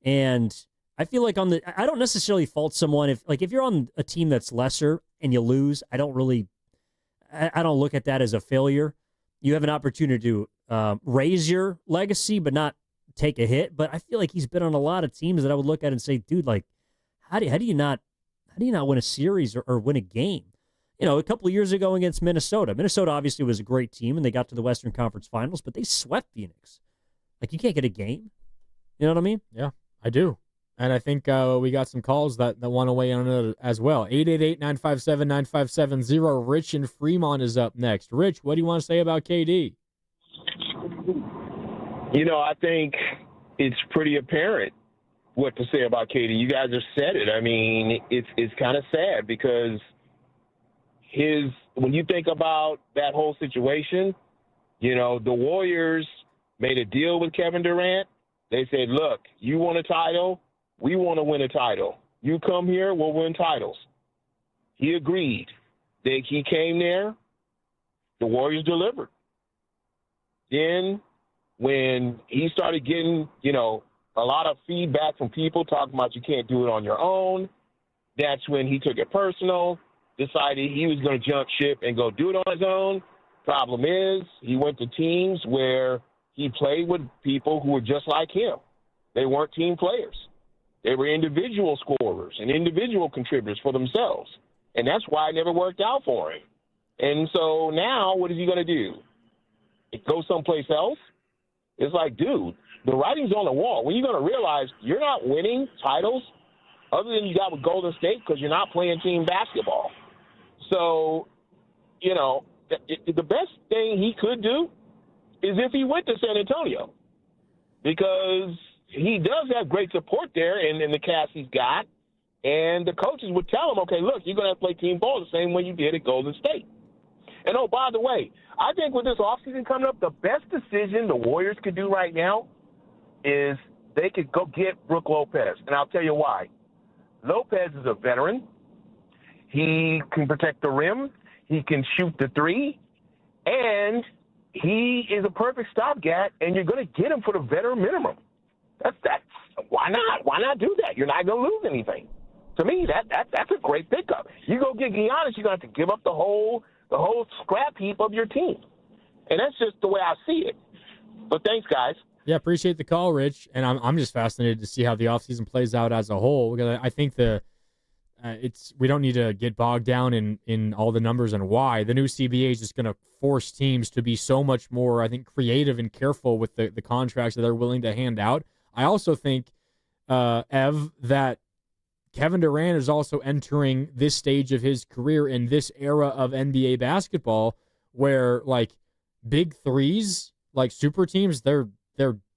And I feel like I don't necessarily fault someone if you're on a team that's lesser and you lose, I don't look at that as a failure. You have an opportunity to raise your legacy, but not take a hit. But I feel like he's been on a lot of teams that I would look at and say, dude, like, how do you not win a series or win a game? You know, a couple of years ago against Minnesota. Minnesota obviously was a great team, and they got to the Western Conference Finals, but they swept Phoenix. Like, you can't get a game. You know what I mean? Yeah, I do. And I think we got some calls that want to weigh in on it as well. 888-957-9570. Rich in Fremont is up next. Rich, what do you want to say about KD? You know, I think it's pretty apparent what to say about KD. You guys have said it. I mean, it's kind of sad because when you think about that whole situation, you know, the Warriors made a deal with Kevin Durant. They said, look, you want a title? We want to win a title. You come here, we'll win titles. He agreed. He came there. The Warriors delivered. Then when he started getting, a lot of feedback from people talking about you can't do it on your own, that's when he took it personal, decided he was going to jump ship and go do it on his own. Problem is, he went to teams where he played with people who were just like him. They weren't team players. They were individual scorers and individual contributors for themselves. And that's why it never worked out for him. And so now what is he going to do? Go someplace else? It's like, dude, the writing's on the wall. When you're going to realize you're not winning titles other than you got with Golden State because you're not playing team basketball. So, the best thing he could do is if he went to San Antonio, because he does have great support there in the cast he's got, and the coaches would tell him, okay, look, you're going to have to play team ball the same way you did at Golden State. And, oh, by the way, I think with this offseason coming up, the best decision the Warriors could do right now is they could go get Brook Lopez, and I'll tell you why. Lopez is a veteran. He can protect the rim. He can shoot the three. And he is a perfect stopgap, and you're going to get him for the veteran minimum. That's why not? Why not do that? You're not going to lose anything. To me, that's a great pickup. You go get Giannis, you're going to have to give up the whole scrap heap of your team. And that's just the way I see it. But thanks, guys. Yeah, appreciate the call, Rich. And I'm just fascinated to see how the offseason plays out as a whole. Because I think we don't need to get bogged down in all the numbers and why. The new CBA is just going to force teams to be so much more, I think, creative and careful with the contracts that they're willing to hand out. I also think, Ev, that Kevin Durant is also entering this stage of his career in this era of NBA basketball where, like, big threes, like super teams, they're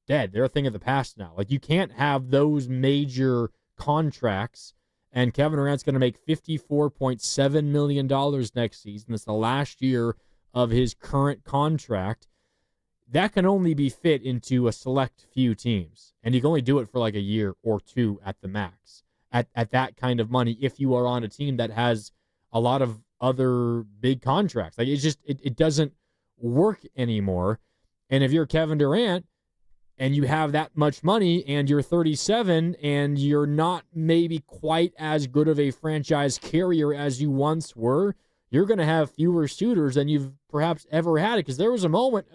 dead. They're a thing of the past now. Like, you can't have those major contracts, and Kevin Durant's going to make $54.7 million next season. That's the last year of his current contract. That can only be fit into a select few teams, and you can only do it for like a year or two at the max at that kind of money if you are on a team that has a lot of other big contracts. Like, it's just it doesn't work anymore. And if you're Kevin Durant and you have that much money and you're 37 and you're not maybe quite as good of a franchise carrier as you once were, you're going to have fewer shooters than you've perhaps ever had it. Because there was a moment,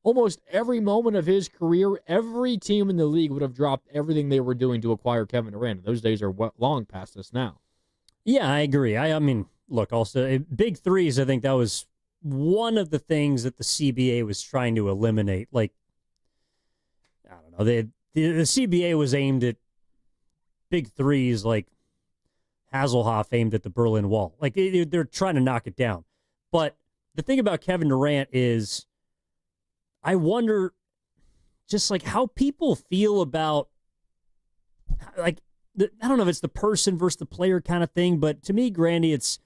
almost every moment of his career, every team in the league would have dropped everything they were doing to acquire Kevin Durant. Those days are long past us now. Yeah, I agree. I mean, look, also, big threes, I think that was one of the things that the CBA was trying to eliminate. Like, I don't know, the CBA was aimed at big threes like Hasselhoff aimed at the Berlin Wall. Like, they're trying to knock it down. But the thing about Kevin Durant is, I wonder just like how people feel about, like, I don't know if it's the person versus the player kind of thing, but to me, Grandy, it's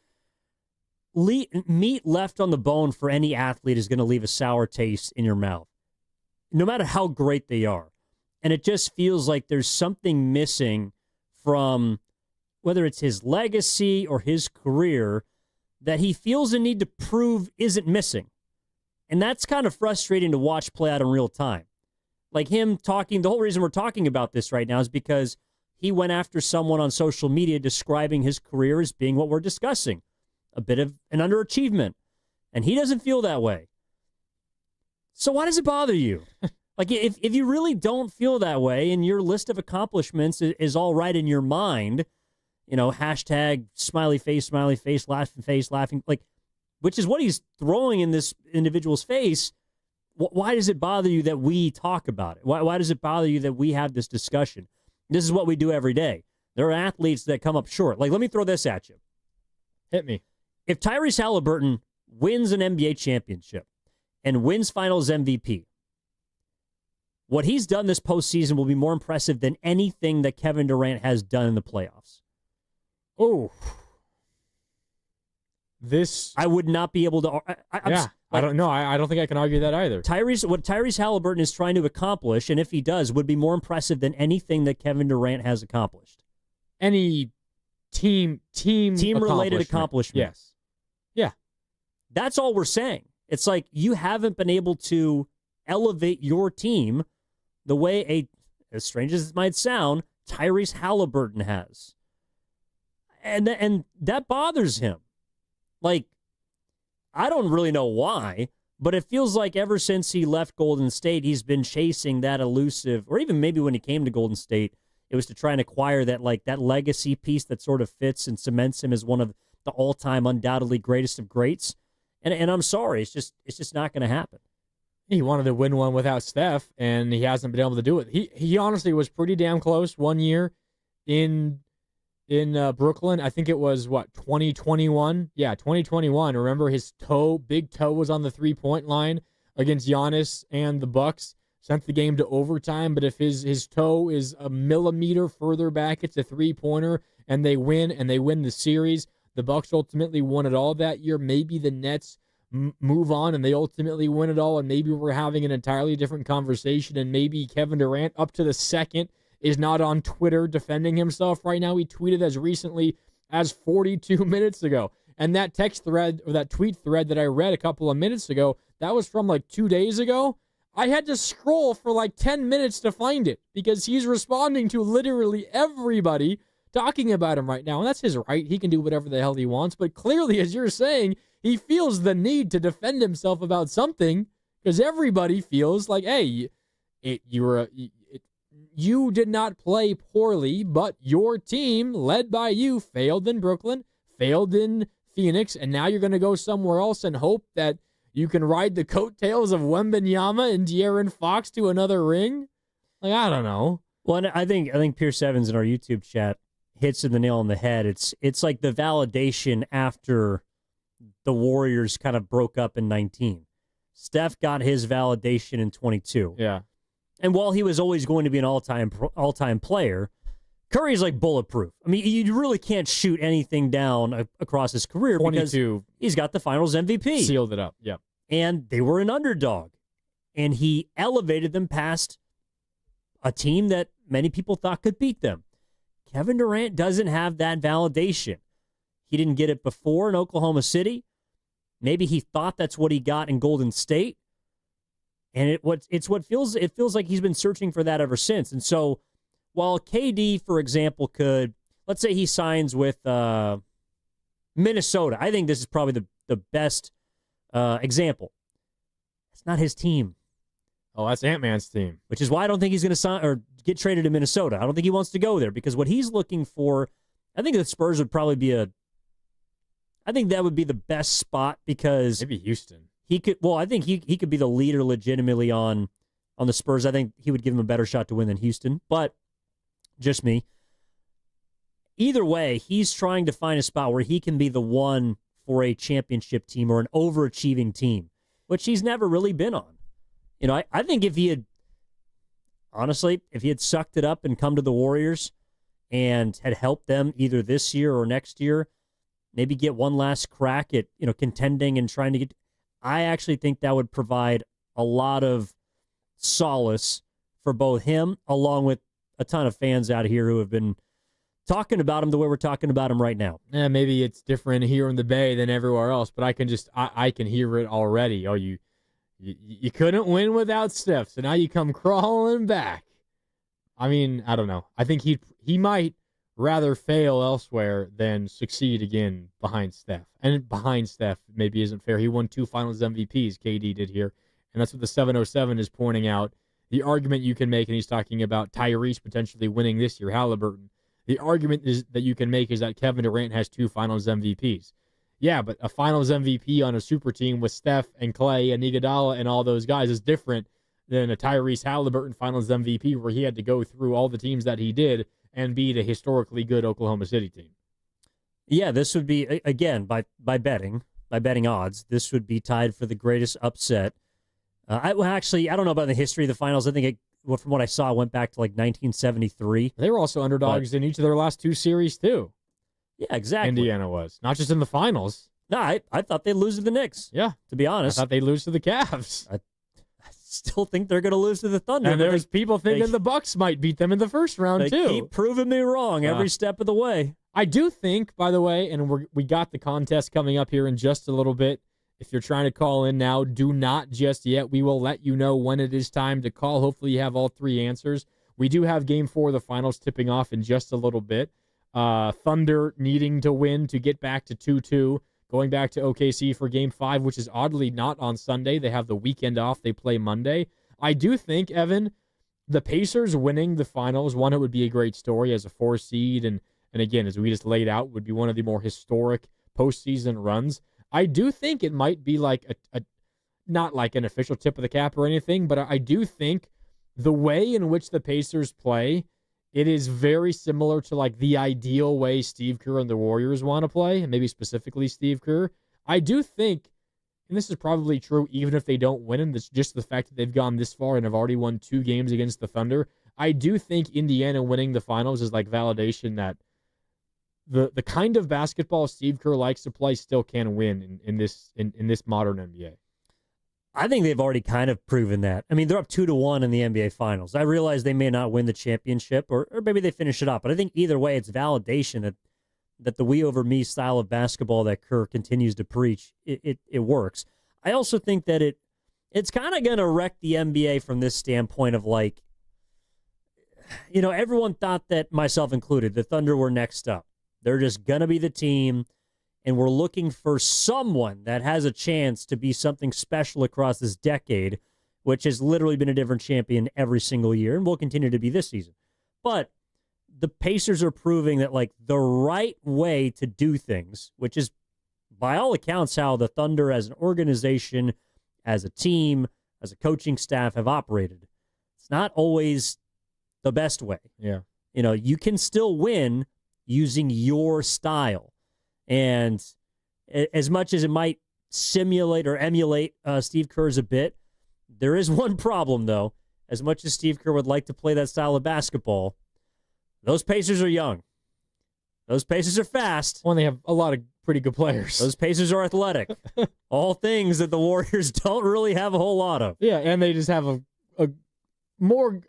meat left on the bone for any athlete is going to leave a sour taste in your mouth, no matter how great they are. And it just feels like there's something missing from whether it's his legacy or his career that he feels a need to prove isn't missing. And that's kind of frustrating to watch play out in real time. Like him talking, the whole reason we're talking about this right now is because he went after someone on social media describing his career as being what we're discussing, a bit of an underachievement. And he doesn't feel that way. So why does it bother you? Like, if you really don't feel that way and your list of accomplishments is all right in your mind, hashtag smiley face, laughing, like, which is what he's throwing in this individual's face, why does it bother you that we talk about it? Why does it bother you that we have this discussion? This is what we do every day. There are athletes that come up short. Like, let me throw this at you. Hit me. If Tyrese Halliburton wins an NBA championship and wins Finals MVP, what he's done this postseason will be more impressive than anything that Kevin Durant has done in the playoffs. Oh. I would not be able to. I don't know. I don't think I can argue that either. What Tyrese Halliburton is trying to accomplish, and if he does, would be more impressive than anything that Kevin Durant has accomplished. Any team related accomplishment. Yes. Yeah. That's all we're saying. It's like you haven't been able to elevate your team the way as strange as it might sound, Tyrese Halliburton has. And that bothers him. Like, I don't really know why, but it feels like ever since he left Golden State, he's been chasing that elusive, or even maybe when he came to Golden State, it was to try and acquire that legacy piece that sort of fits and cements him as one of the all-time undoubtedly greatest of greats. And I'm sorry, it's just not going to happen. He wanted to win one without Steph, and he hasn't been able to do it. He honestly was pretty damn close one year in Brooklyn. I think it was 2021. Yeah, 2021. Remember his big toe was on the 3-point line against Giannis and the Bucks. Sent the game to overtime, but if his toe is a millimeter further back, it's a 3-pointer, and they win the series. The Bucks ultimately won it all that year. Maybe the Nets move on and they ultimately win it all, and maybe we're having an entirely different conversation, and maybe Kevin Durant up to the second is not on Twitter defending himself right now. He tweeted as recently as 42 minutes ago. And that text thread, or that tweet thread that I read a couple of minutes ago, that was from 2 days ago. I had to scroll for 10 minutes to find it because he's responding to literally everybody talking about him right now. And that's his right. He can do whatever the hell he wants. But clearly, as you're saying, he feels the need to defend himself about something because everybody feels like, hey, you did not play poorly, but your team, led by you, failed in Brooklyn, failed in Phoenix, and now you're going to go somewhere else and hope that you can ride the coattails of Wembanyama and De'Aaron Fox to another ring? I don't know. Well, and I think Pierce Evans in our YouTube chat hits the nail on the head. It's like the validation after the Warriors kind of broke up in 19. Steph got his validation in 22. Yeah. And while he was always going to be an all-time player, Curry's bulletproof. I mean, you really can't shoot anything down across his career 22. Because he's got the Finals MVP. Sealed it up, yep. And they were an underdog. And he elevated them past a team that many people thought could beat them. Kevin Durant doesn't have that validation. He didn't get it before in Oklahoma City. Maybe he thought that's what he got in Golden State. And it feels like he's been searching for that ever since. And so while KD, for example, let's say he signs with Minnesota. I think this is probably the best example. It's not his team. Oh, that's Ant-Man's team. Which is why I don't think he's going to sign or get traded to Minnesota. I don't think he wants to go there because what he's looking for, I think the Spurs would probably be I think that would be the best spot because maybe Houston. He could. Well, I think he could be the leader legitimately on the Spurs. I think he would give him a better shot to win than Houston, but just me. Either way, he's trying to find a spot where he can be the one for a championship team or an overachieving team, which he's never really been on. I think if he had sucked it up and come to the Warriors and had helped them either this year or next year, maybe get one last crack at contending and trying to get. I actually think that would provide a lot of solace for both him, along with a ton of fans out here who have been talking about him the way we're talking about him right now. Yeah, maybe it's different here in the Bay than everywhere else, but I can hear it already. Oh, you couldn't win without Steph, so now you come crawling back. I mean, I don't know. I think he might rather fail elsewhere than succeed again behind Steph. And behind Steph maybe isn't fair. He won 2 Finals MVPs, KD did here. And that's what the 707 is pointing out. The argument you can make, and he's talking about Tyrese potentially winning this year, Halliburton. The argument that you can make is that Kevin Durant has 2 Finals MVPs. Yeah, but a Finals MVP on a super team with Steph and Clay and Iguodala and all those guys is different than a Tyrese Halliburton Finals MVP where he had to go through all the teams that he did and beat a historically good Oklahoma City team. Yeah, this would be, again, by betting odds, this would be tied for the greatest upset. I don't know about the history of the finals. I think from what I saw, it went back to 1973. They were also underdogs in each of their last 2 series, too. Yeah, exactly. Indiana was. Not just in the finals. No, I thought they'd lose to the Knicks. Yeah. To be honest. I thought they'd lose to the Cavs. I still think they're going to lose to the Thunder. And there's people thinking the Bucks might beat them in the first round, they too. keep proving me wrong every step of the way. I do think, by the way, and we got the contest coming up here in just a little bit. If you're trying to call in now, do not just yet. We will let you know when it is time to call. Hopefully you have all three answers. We do have Game 4 of the finals tipping off in just a little bit. Thunder needing to win to get back to 2-2. Going back to OKC for Game 5, which is oddly not on Sunday. They have the weekend off. They play Monday. I do think, Evan, the Pacers winning the finals, one, it would be a great story as a 4 seed. And again, as we just laid out, would be one of the more historic postseason runs. I do think it might be like a not like an official tip of the cap or anything, but I do think the way in which the Pacers play, it is very similar to like the ideal way Steve Kerr and the Warriors want to play, and maybe specifically Steve Kerr. I do think, and this is probably true even if they don't win, and it's just the fact that they've gone this far and have already won 2 games against the Thunder. I do think Indiana winning the finals is like validation that the kind of basketball Steve Kerr likes to play still can win in this modern NBA. I think they've already kind of proven that. I mean, they're up 2-1 in the NBA Finals. I realize they may not win the championship, or maybe they finish it up. But I think either way, it's validation that the we over me style of basketball that Kerr continues to preach, it works. I also think that it's kind of going to wreck the NBA from this standpoint of like, everyone thought that, myself included, the Thunder were next up. They're just going to be the team, and we're looking for someone that has a chance to be something special across this decade, which has literally been a different champion every single year and will continue to be this season. But the Pacers are proving that like the right way to do things, which is by all accounts how the Thunder as an organization, as a team, as a coaching staff have operated. It's not always the best way. Yeah. You can still win using your style. And as much as it might simulate or emulate Steve Kerr's a bit, there is one problem, though. As much as Steve Kerr would like to play that style of basketball, those Pacers are young. Those Pacers are fast. Well, they have a lot of pretty good players. Those Pacers are athletic. All things that the Warriors don't really have a whole lot of. Yeah, and they just have a more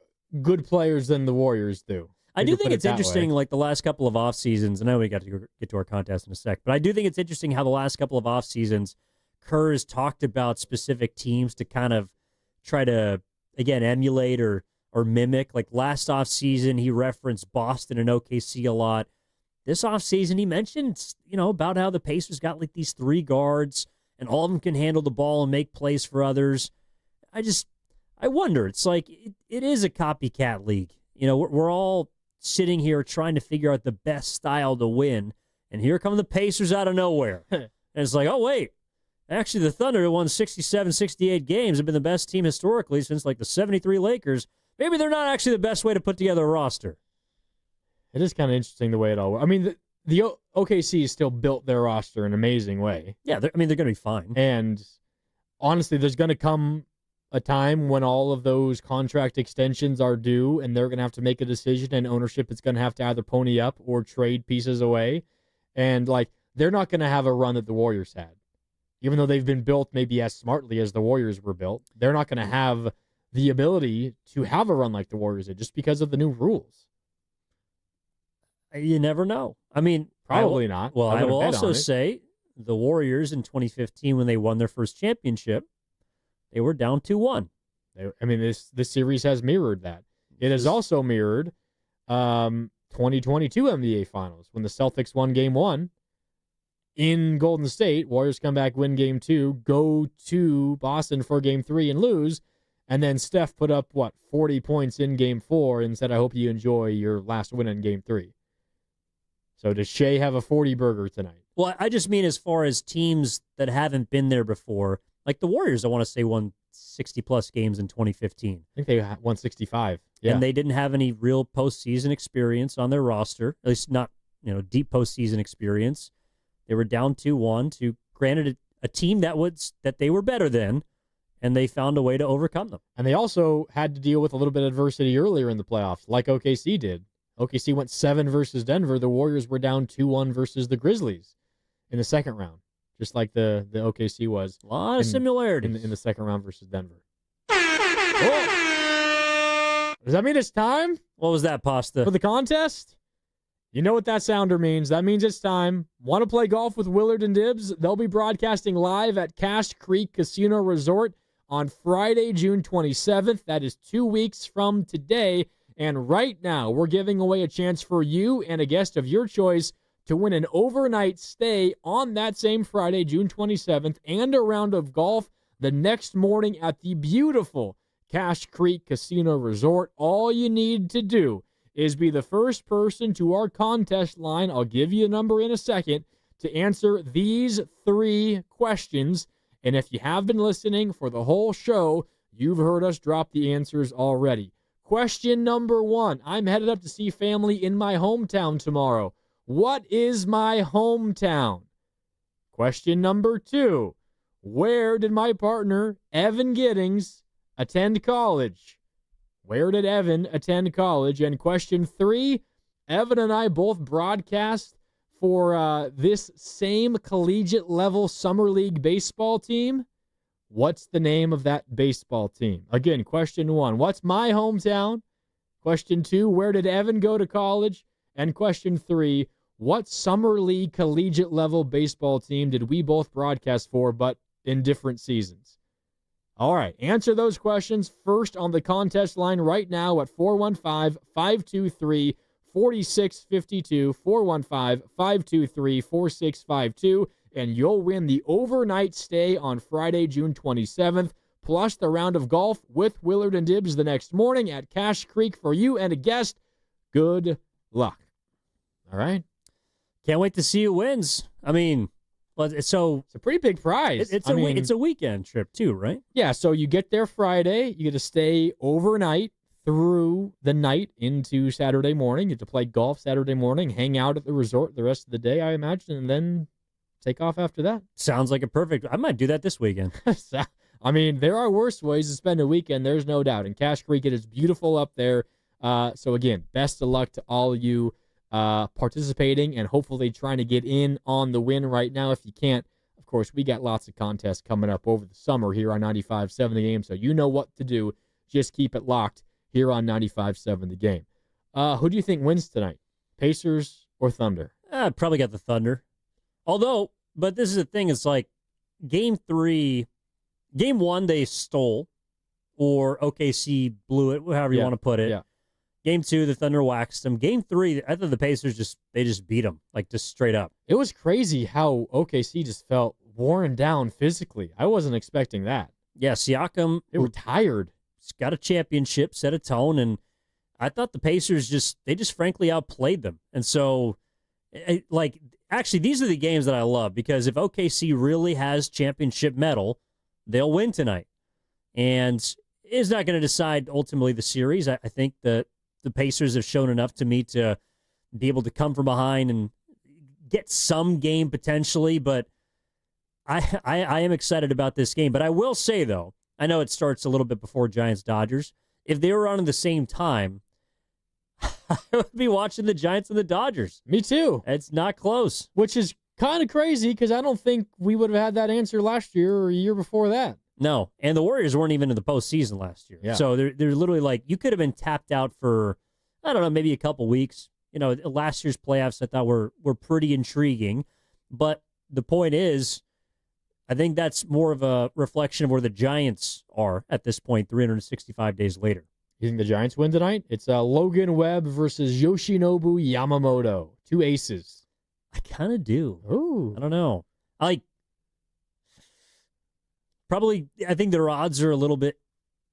good players than the Warriors do. I do think it's interesting, like the last couple of off seasons. I know we got to get to our contest in a sec, but I do think it's interesting how the last couple of off seasons, Kerr has talked about specific teams to kind of try to again emulate or mimic. Like last off season, he referenced Boston and OKC a lot. This off season, he mentioned about how the Pacers got like these 3 guards and all of them can handle the ball and make plays for others. I wonder. It's like it is a copycat league. We're all sitting here trying to figure out the best style to win, and here come the Pacers out of nowhere. And it's like, oh, wait. Actually, the Thunder have won 67, 68 games, have been the best team historically since like the 73 Lakers. Maybe they're not actually the best way to put together a roster. It is kind of interesting the way it all works. I mean, the OKC has still built their roster in an amazing way. Yeah, they're going to be fine. And honestly, there's going to come a time when all of those contract extensions are due and they're going to have to make a decision, and ownership is going to have to either pony up or trade pieces away. And like, they're not going to have a run that the Warriors had. Even though they've been built maybe as smartly as the Warriors were built, they're not going to have the ability to have a run like the Warriors did just because of the new rules. You never know. I mean, probably not. Well, I will also say the Warriors in 2015, when they won their first championship, they were down 2-1. This series has mirrored that. It has also mirrored 2022 NBA Finals when the Celtics won Game 1 in Golden State. Warriors come back, win Game 2, go to Boston for Game 3 and lose. And then Steph put up, 40 points in Game 4 and said, I hope you enjoy your last win in Game 3. So does Shea have a 40-burger tonight? Well, I just mean as far as teams that haven't been there before. Like the Warriors, I want to say, won 60-plus games in 2015. I think they won 65. Yeah. And they didn't have any real postseason experience on their roster, at least not deep postseason experience. They were down 2-1 to, granted, a team that they were better than, and they found a way to overcome them. And they also had to deal with a little bit of adversity earlier in the playoffs, like OKC did. OKC went 7 versus Denver. The Warriors were down 2-1 versus the Grizzlies in the second round. just like the OKC was. A lot of similarities in the second round versus Denver. Does that mean it's time? What was that, Pasta? For the contest? You know what that sounder means. That means it's time. Want to play golf with Willard and Dibs? They'll be broadcasting live at Cache Creek Casino Resort on Friday, June 27th. That is 2 weeks from today. And right now, we're giving away a chance for you and a guest of your choice to win an overnight stay on that same Friday, June 27th, and a round of golf the next morning at the beautiful Cache Creek Casino Resort. All you need to do is be the first person to our contest line, I'll give you a number in a second, to answer these 3 questions. And if you have been listening for the whole show, you've heard us drop the answers already. Question number 1. I'm headed up to see family in my hometown tomorrow. What is my hometown? Question number 2. Where did my partner, Evan Giddings, attend college? Where did Evan attend college? And question 3, Evan and I both broadcast for this same collegiate level summer league baseball team. What's the name of that baseball team? Again, question 1, what's my hometown? Question 2, where did Evan go to college? And question 3, what summer league collegiate level baseball team did we both broadcast for, but in different seasons? All right, answer those questions first on the contest line right now at 415-523-4652, 415-523-4652, and you'll win the overnight stay on Friday, June 27th, plus the round of golf with Willard and Dibs the next morning at Cache Creek for you and a guest. Good luck. All right? Can't wait to see who wins. I mean, it's a pretty big prize. It's a weekend trip too, right? Yeah, so you get there Friday. You get to stay overnight through the night into Saturday morning. You get to play golf Saturday morning, hang out at the resort the rest of the day, I imagine, and then take off after that. Sounds like a perfect. I might do that this weekend. I mean, there are worse ways to spend a weekend, there's no doubt. In Cache Creek, it is beautiful up there. So, again, best of luck to all of you participating and hopefully trying to get in on the win right now. If you can't, of course, we got lots of contests coming up over the summer here on 95.7 The Game, so you know what to do. Just keep it locked here on 95.7 The Game. Who do you think wins tonight? Pacers or Thunder? I probably got the Thunder. Although, but this is the thing, it's like game 1 they stole, or OKC blew it, however you want to put it. Yeah. Game 2, the Thunder waxed them. Game 3, I thought the Pacers just beat them, like just straight up. It was crazy how OKC just felt worn down physically. I wasn't expecting that. Yeah, Siakam. They were tired. Got a championship, set a tone, and I thought the Pacers just frankly outplayed them. And so, actually, these are the games that I love because if OKC really has championship mettle, they'll win tonight. And it's not going to decide ultimately the series. I think that the Pacers have shown enough to me to be able to come from behind and get some game potentially, but I am excited about this game. But I will say, though, I know it starts a little bit before Giants-Dodgers. If they were on at the same time, I would be watching the Giants and the Dodgers. Me too. It's not close. Which is kind of crazy because I don't think we would have had that answer last year or a year before that. No, and the Warriors weren't even in the postseason last year. Yeah. So they're literally like, you could have been tapped out for, I don't know, maybe a couple weeks. You know, last year's playoffs I thought were pretty intriguing. But the point is, I think that's more of a reflection of where the Giants are at this point, 365 days later. You think the Giants win tonight? It's Logan Webb versus Yoshinobu Yamamoto. 2 aces. I kind of do. Ooh. I don't know. I think their odds are a little bit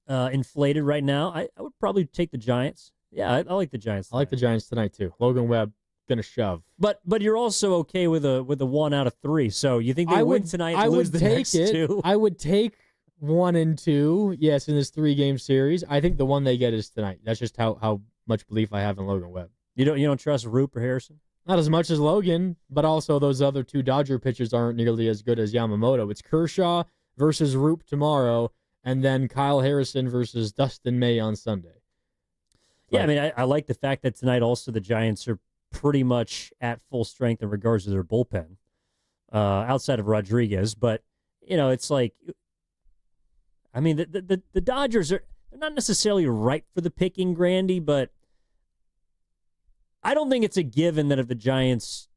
inflated right now. I would probably take the Giants. Yeah, I like the Giants tonight. I like the Giants tonight, too. Logan Webb going to shove. But you're also okay with a 1 out of 3. So you think they win tonight and lose the next 2? I would take 1 and 2, yes, in this 3-game series. I think the one they get is tonight. That's just how much belief I have in Logan Webb. You don't trust Roop or Harrison? Not as much as Logan, but also those other 2 Dodger pitchers aren't nearly as good as Yamamoto. It's Kershaw versus Roop tomorrow, and then Kyle Harrison versus Dustin May on Sunday. Yeah, I mean, I like the fact that tonight also the Giants are pretty much at full strength in regards to their bullpen. outside of Rodriguez. But, it's like, I mean, the Dodgers they're not necessarily ripe for the picking, Grandy, but I don't think it's a given that if the Giants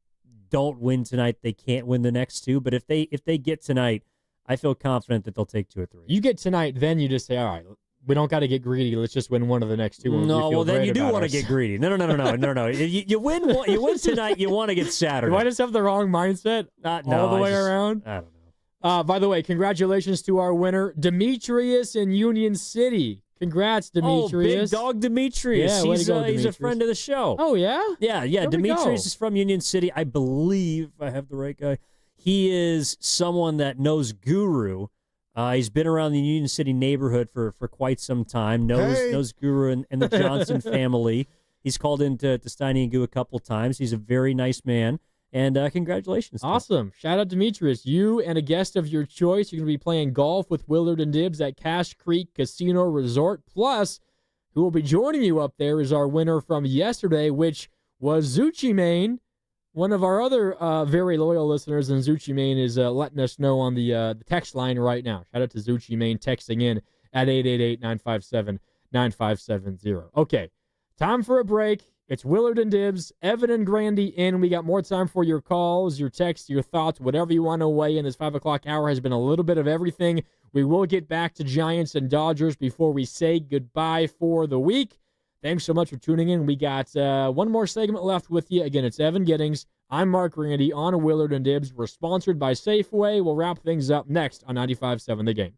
don't win tonight, they can't win the next two. But if they get tonight, I feel confident that they'll take 2 or 3. You get tonight, then you just say, all right, we don't got to get greedy. Let's just win one of the next 2. Then you do want to get greedy. No. You win tonight. You want to get Saturday. Do I just have the wrong mindset all the way around? I don't know. By the way, congratulations to our winner, Demetrius in Union City. Congrats, Demetrius. Big dog Demetrius. Yeah, he's a friend of the show. Oh, yeah? Yeah. Demetrius is from Union City. I believe I have the right guy. He is someone that knows Guru. He's been around the Union City neighborhood for quite some time, knows Guru and the Johnson family. He's called into Steiny Guru a couple times. He's a very nice man. And congratulations. Awesome. Shout out Demetrius. You and a guest of your choice. You're going to be playing golf with Willard and Dibs at Cache Creek Casino Resort. Plus, who will be joining you up there is our winner from yesterday, which was Zucci Main. One of our other very loyal listeners in Zucci Main is letting us know on the text line right now. Shout out to Zucci Main texting in at 888-957-9570. Okay, time for a break. It's Willard and Dibs, Evan and Grandy in. We got more time for your calls, your texts, your thoughts, whatever you want to weigh in. This 5 o'clock hour has been a little bit of everything. We will get back to Giants and Dodgers before we say goodbye for the week. Thanks so much for tuning in. We got one more segment left with you. Again, it's Evan Giddings. I'm Mark Grandy on Willard and Dibs. We're sponsored by Safeway. We'll wrap things up next on 95.7 The Game.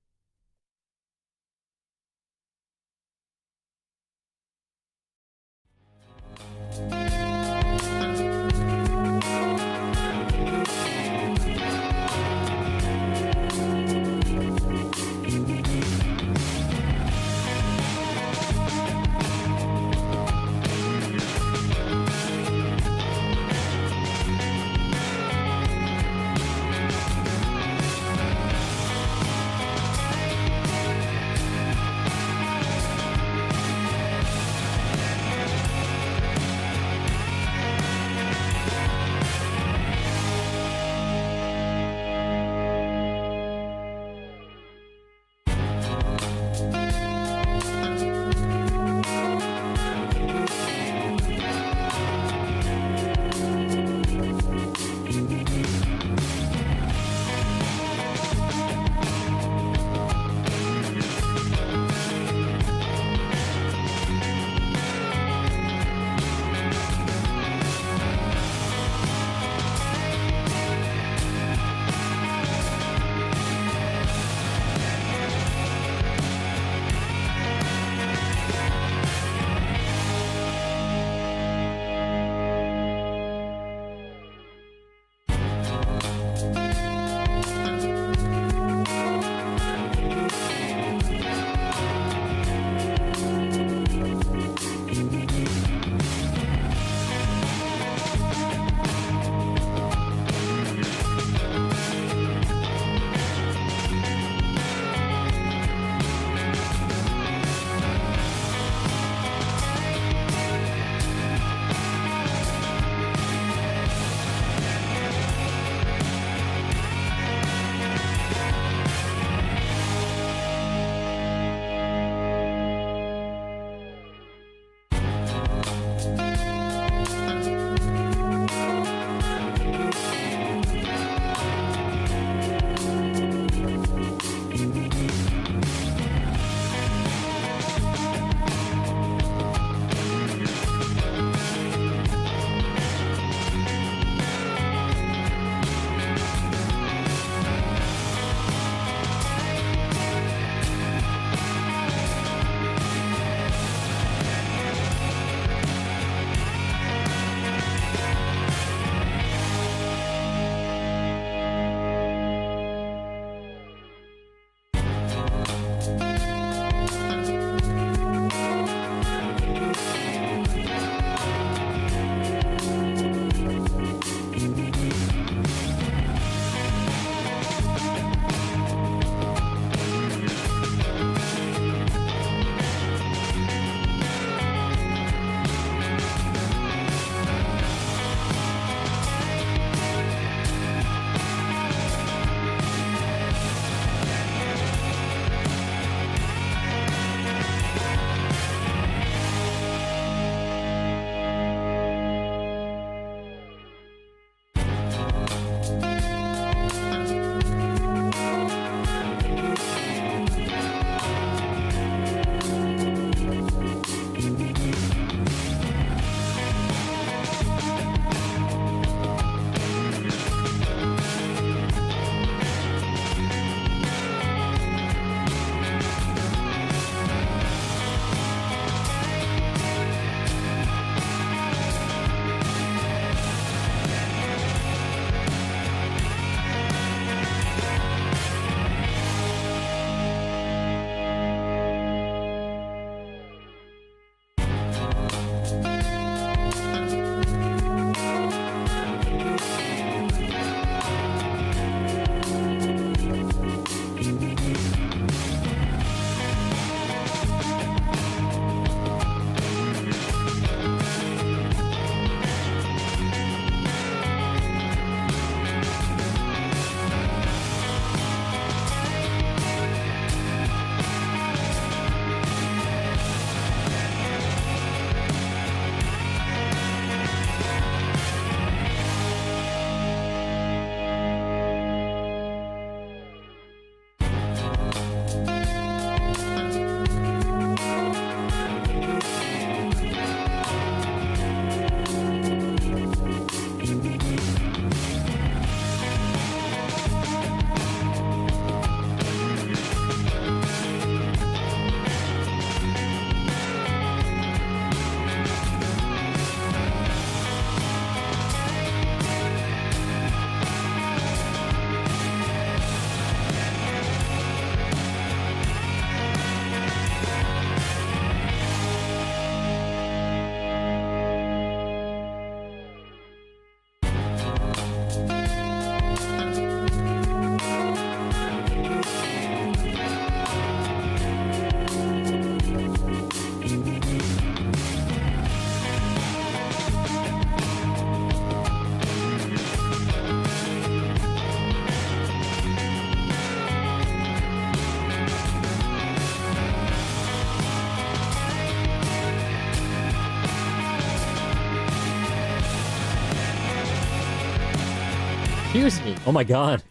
Excuse me. Oh, my God.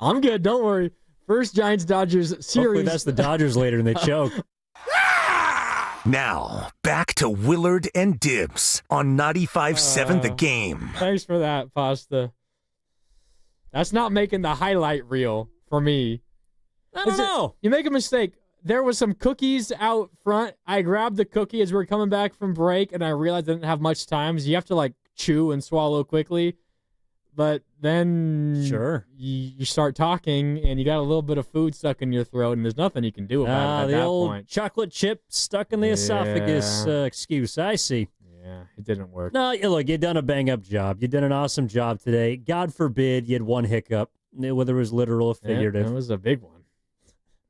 I'm good. Don't worry. First Giants-Dodgers series. Hopefully that's the Dodgers later and they choke. Now, back to Willard and Dibs on 95.7 The Game. Thanks for that, Pasta. That's not making the highlight reel for me. I don't know. You make a mistake. There was some cookies out front. I grabbed the cookie as we were coming back from break, and I realized I didn't have much time. So you have to, like, chew and swallow quickly. But then you start talking, and you got a little bit of food stuck in your throat, and there's nothing you can do about it at the that old point. chocolate chip stuck in the esophagus excuse. I see. Yeah, it didn't work. No, look, you've done a bang-up job. You did an awesome job today. God forbid you had one hiccup, whether it was literal or figurative. It was a big one.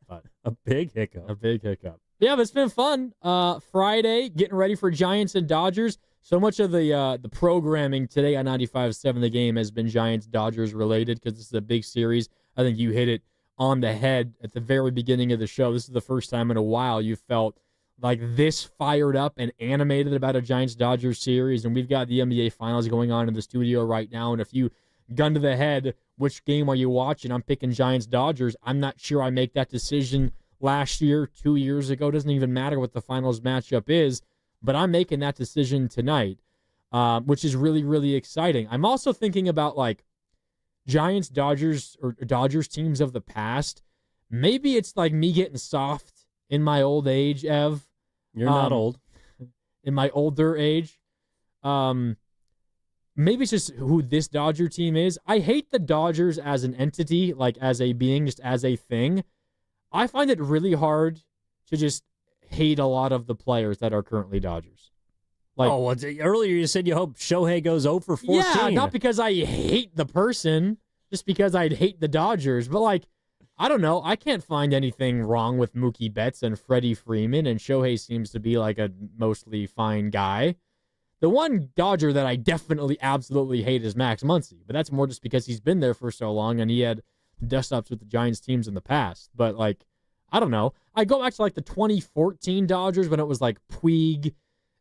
But a big hiccup. A big hiccup. Yeah, but it's been fun. Friday, getting ready for Giants and Dodgers. So much of the programming today on 95.7 The Game has been Giants-Dodgers related because this is a big series. I think you hit it on the head at the very beginning of the show. This is the first time in a while you felt like this fired up and animated about a Giants-Dodgers series. And we've got the NBA Finals going on in the studio right now. And if you gun to the head, which game are you watching? I'm picking Giants-Dodgers. I'm not sure I make that decision last year, 2 years ago. It doesn't even matter what the finals matchup is. But I'm making that decision tonight, which is really, really exciting. I'm also thinking about, like, Giants, Dodgers, or Dodgers teams of the past. Maybe it's like me getting soft in my old age, Ev. You're not old. In my older age. Maybe it's just who this Dodger team is. I hate the Dodgers as an entity, like as a being, just as a thing. I find it really hard to just hate a lot of the players that are currently Dodgers. Like, earlier you said you hope Shohei goes 0 for 14. Yeah, not because I hate the person, just because I'd hate the Dodgers. But, like, I don't know. I can't find anything wrong with Mookie Betts and Freddie Freeman, and Shohei seems to be, like, a mostly fine guy. The one Dodger that I definitely, absolutely hate is Max Muncy, but that's more just because he's been there for so long and he had dust-ups with the Giants teams in the past. But, like, I don't know. I go back to, like, the 2014 Dodgers when it was, like, Puig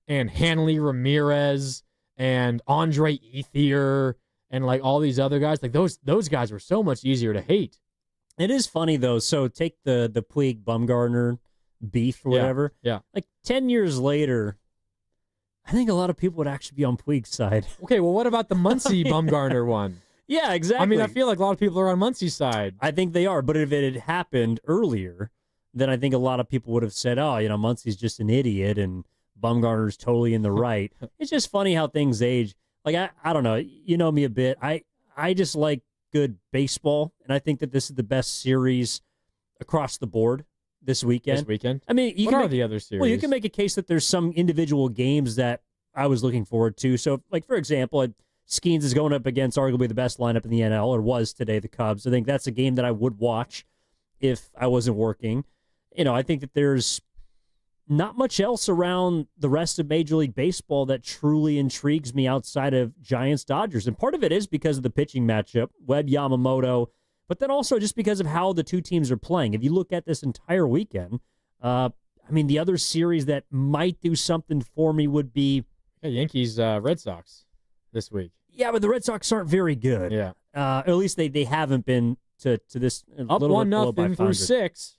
and Hanley Ramirez and Andre Ethier and, like, all these other guys. Like, those guys were so much easier to hate. It is funny, though. So take the Puig Bumgarner beef or whatever. Yeah. Like, 10 years later, I think a lot of people would actually be on Puig's side. Okay, well, what about the Muncy Bumgarner one? Yeah, exactly. I mean, I feel like a lot of people are on Muncy's side. I think they are, but if it had happened earlier, then I think a lot of people would have said, oh, Muncy's just an idiot and Bumgarner's totally in the right. It's just funny how things age. Like, I don't know. You know me a bit. I just like good baseball, and I think that this is the best series across the board this weekend. I mean, what are the other series? Well, you can make a case that there's some individual games that I was looking forward to. So, like, for example, Skeens is going up against arguably the best lineup in the NL, or was today, the Cubs. I think that's a game that I would watch if I wasn't working. I think that there's not much else around the rest of Major League Baseball that truly intrigues me outside of Giants-Dodgers. And part of it is because of the pitching matchup, Webb Yamamoto, but then also just because of how the two teams are playing. If you look at this entire weekend, the other series that might do something for me would be Yankees, Red Sox this week. Yeah, but the Red Sox aren't very good. Yeah. At least they haven't been to this. Up 1-0 through 6.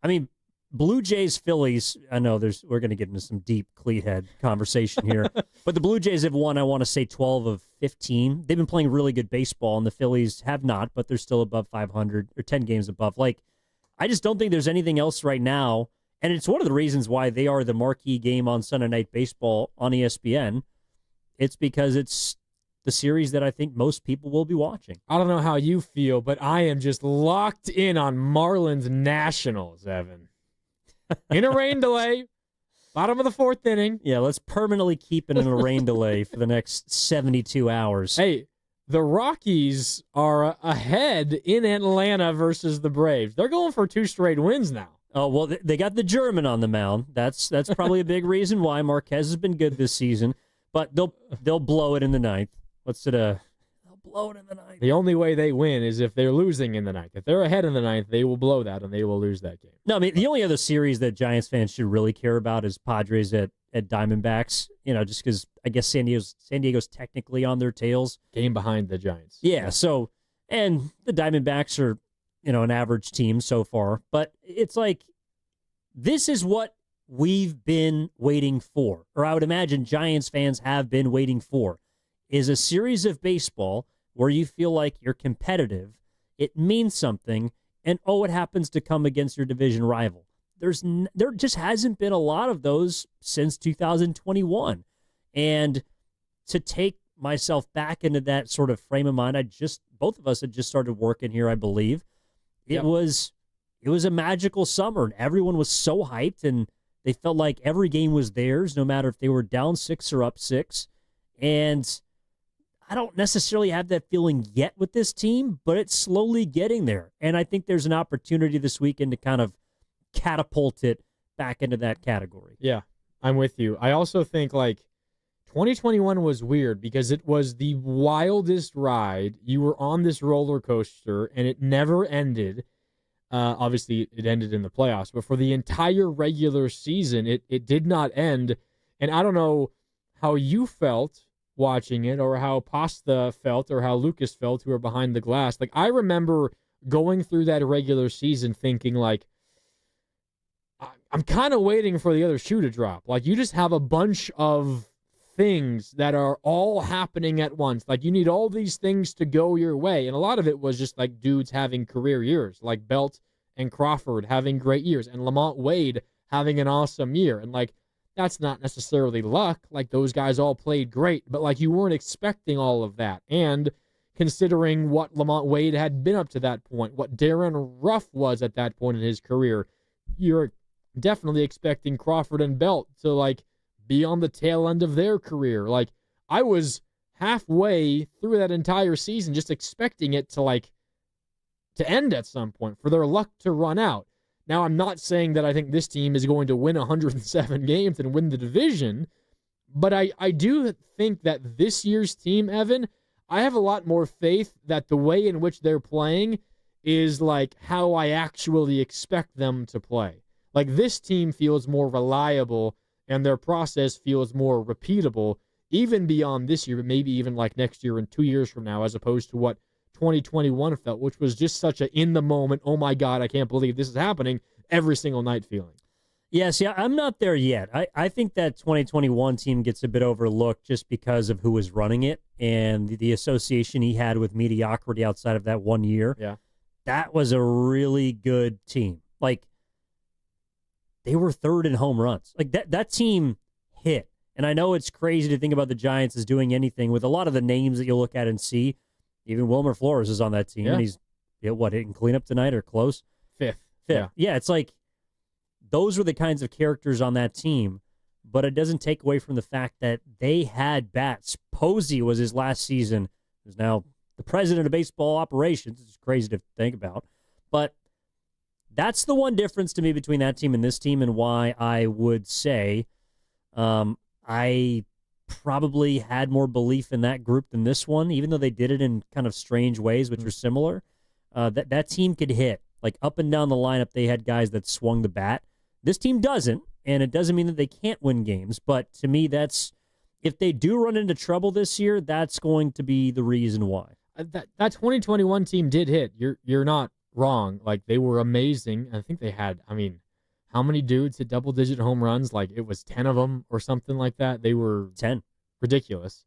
I mean, Blue Jays, Phillies, I know we're going to get into some deep cleathead conversation here, but the Blue Jays have won, I want to say, 12 of 15. They've been playing really good baseball, and the Phillies have not, but they're still above 500, or 10 games above. Like, I just don't think there's anything else right now, and it's one of the reasons why they are the marquee game on Sunday Night Baseball on ESPN. It's because it's the series that I think most people will be watching. I don't know how you feel, but I am just locked in on Marlins Nationals, Evan. In a rain delay, bottom of the 4th inning. Yeah, let's permanently keep it in a rain delay for the next 72 hours. Hey, the Rockies are ahead in Atlanta versus the Braves. They're going for 2 straight wins now. Oh, well, they got the German on the mound. That's probably a big reason why Marquez has been good this season. But they'll blow it in the 9th. They'll blow it in the 9th. The only way they win is if they're losing in the 9th. If they're ahead in the 9th, they will blow that and they will lose that game. No, I mean, the only other series that Giants fans should really care about is Padres at at Diamondbacks, just because I guess San Diego's technically on their tails. Game behind the Giants. Yeah, so, and the Diamondbacks are, an average team so far. But it's like, this is what we've been waiting for, or I would imagine Giants fans have been waiting for, is a series of baseball where you feel like you're competitive, it means something, and it happens to come against your division rival. There just hasn't been a lot of those since 2021. And to take myself back into that sort of frame of mind, both of us had just started working here, I believe. It was a magical summer, and everyone was so hyped, and they felt like every game was theirs, no matter if they were down 6 or up 6. And I don't necessarily have that feeling yet with this team, but it's slowly getting there. And I think there's an opportunity this weekend to kind of catapult it back into that category. Yeah, I'm with you. I also think 2021 was weird because it was the wildest ride. You were on this roller coaster and it never ended. Obviously, it ended in the playoffs, but for the entire regular season, it did not end. And I don't know how you felt watching it or how Pasta felt or how Lucas felt, who were behind the glass. I remember going through that regular season thinking I'm kind of waiting for the other shoe to drop. You just have a bunch of things that are all happening at once. You need all these things to go your way. And a lot of it was just dudes having career years, like Belt and Crawford having great years, and Lamont Wade having an awesome year. And that's not necessarily luck. Those guys all played great, but you weren't expecting all of that. And considering what Lamont Wade had been up to that point, what Darren Ruff was at that point in his career, you're definitely expecting Crawford and Belt to be on the tail end of their career. I was halfway through that entire season just expecting it to end at some point, for their luck to run out. Now, I'm not saying that I think this team is going to win 107 games and win the division, but I do think that this year's team, Evan, I have a lot more faith that the way in which they're playing is how I actually expect them to play. This team feels more reliable and their process feels more repeatable, even beyond this year, but maybe even next year and 2 years from now, as opposed to what 2021 felt, which was just such a in the moment, oh my God, I can't believe this is happening every single night feeling. Yes, yeah, I'm not there yet. I think that 2021 team gets a bit overlooked just because of who was running it and the association he had with mediocrity outside of that 1 year. Yeah. That was a really good team. They were third in home runs. That team hit. And I know it's crazy to think about the Giants as doing anything with a lot of the names that you'll look at and see. Even Wilmer Flores is on that team, and he's hitting cleanup tonight or close? Fifth. Yeah, it's those were the kinds of characters on that team, but it doesn't take away from the fact that they had bats. Posey was his last season. He's now the president of baseball operations. It's crazy to think about. But that's the one difference to me between that team and this team, and why I would say I probably had more belief in that group than this one, even though they did it in kind of strange ways, which were similar. That team could hit. Up and down the lineup, they had guys that swung the bat. This team doesn't, and it doesn't mean that they can't win games. But to me, if they do run into trouble this year, that's going to be the reason why. That 2021 team did hit. You're not wrong. They were amazing. I think they had, how many dudes hit double-digit home runs? It was 10 of them or something like that. They were 10. Ridiculous.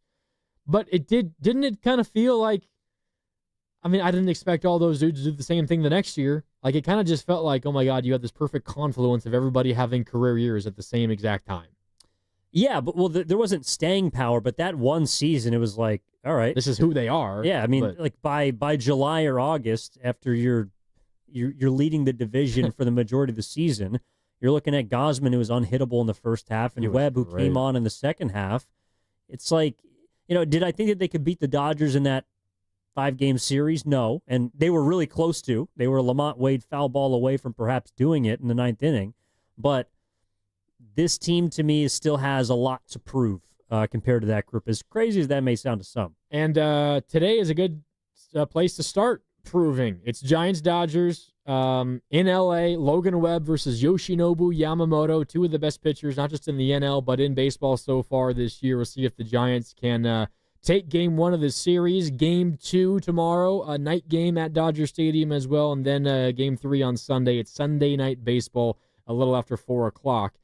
But didn't it kind of feel I didn't expect all those dudes to do the same thing the next year. It kind of just felt oh my God, you had this perfect confluence of everybody having career years at the same exact time. Yeah, but there wasn't staying power, but that one season, it was all right. This is who they are. Yeah, by July or August, after you're leading the division for the majority of the season, you're looking at Gausman, who was unhittable in the first half, and Webb, who came on in the second half. It's did I think that they could beat the Dodgers in that 5-game series? No, and they were really close to. They were a Lamont Wade foul ball away from perhaps doing it in the 9th inning. But this team, to me, still has a lot to prove compared to that group, as crazy as that may sound to some. And today is a good place to start proving. It's Giants-Dodgers in LA, Logan Webb versus Yoshinobu Yamamoto, two of the best pitchers, not just in the NL, but in baseball so far this year. We'll see if the Giants can take game one of the series. Game two tomorrow, a night game at Dodger Stadium as well, and then game three on Sunday. It's Sunday night baseball, a little after 4 o'clock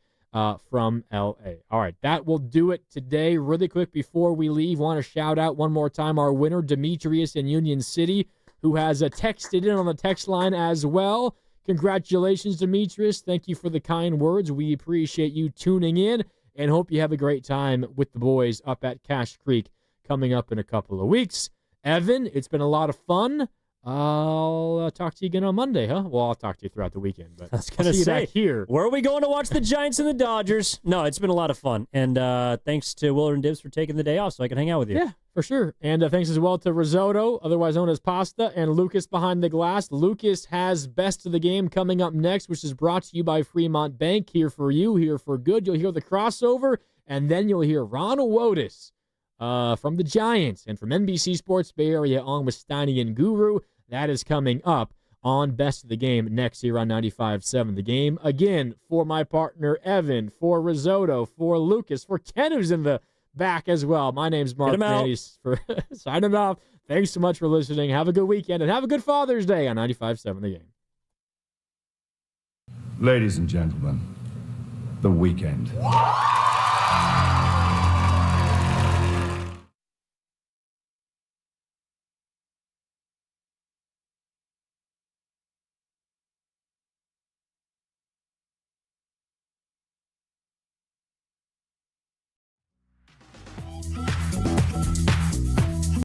from LA. All right, that will do it today. Really quick before we leave, want to shout out one more time our winner, Demetrius in Union City, who has texted in on the text line as well. Congratulations, Demetrius. Thank you for the kind words. We appreciate you tuning in and hope you have a great time with the boys up at Cache Creek coming up in a couple of weeks. Evan, it's been a lot of fun. I'll talk to you again on Monday, huh? Well, I'll talk to you throughout the weekend. But I was going to say, here. Where are we going to watch the Giants and the Dodgers? No, it's been a lot of fun. And thanks to Willard Dibs for taking the day off so I can hang out with you. Yeah, for sure. And thanks as well to Risotto, otherwise known as Pasta, and Lucas behind the glass. Lucas has Best of the Game coming up next, which is brought to you by Fremont Bank. Here for you, here for good. You'll hear the crossover, and then you'll hear Ronald Wotus from the Giants and from NBC Sports Bay Area on with Steiny and Guru. That is coming up on Best of the Game next here on 95.7 The Game. Again, for my partner Evan, for Risotto, for Lucas, for Ken, who's in the back as well. My name's Mark Manny for signing off. Thanks so much for listening. Have a good weekend and have a good Father's Day on 95.7 The Game. Ladies and gentlemen, The Weekend.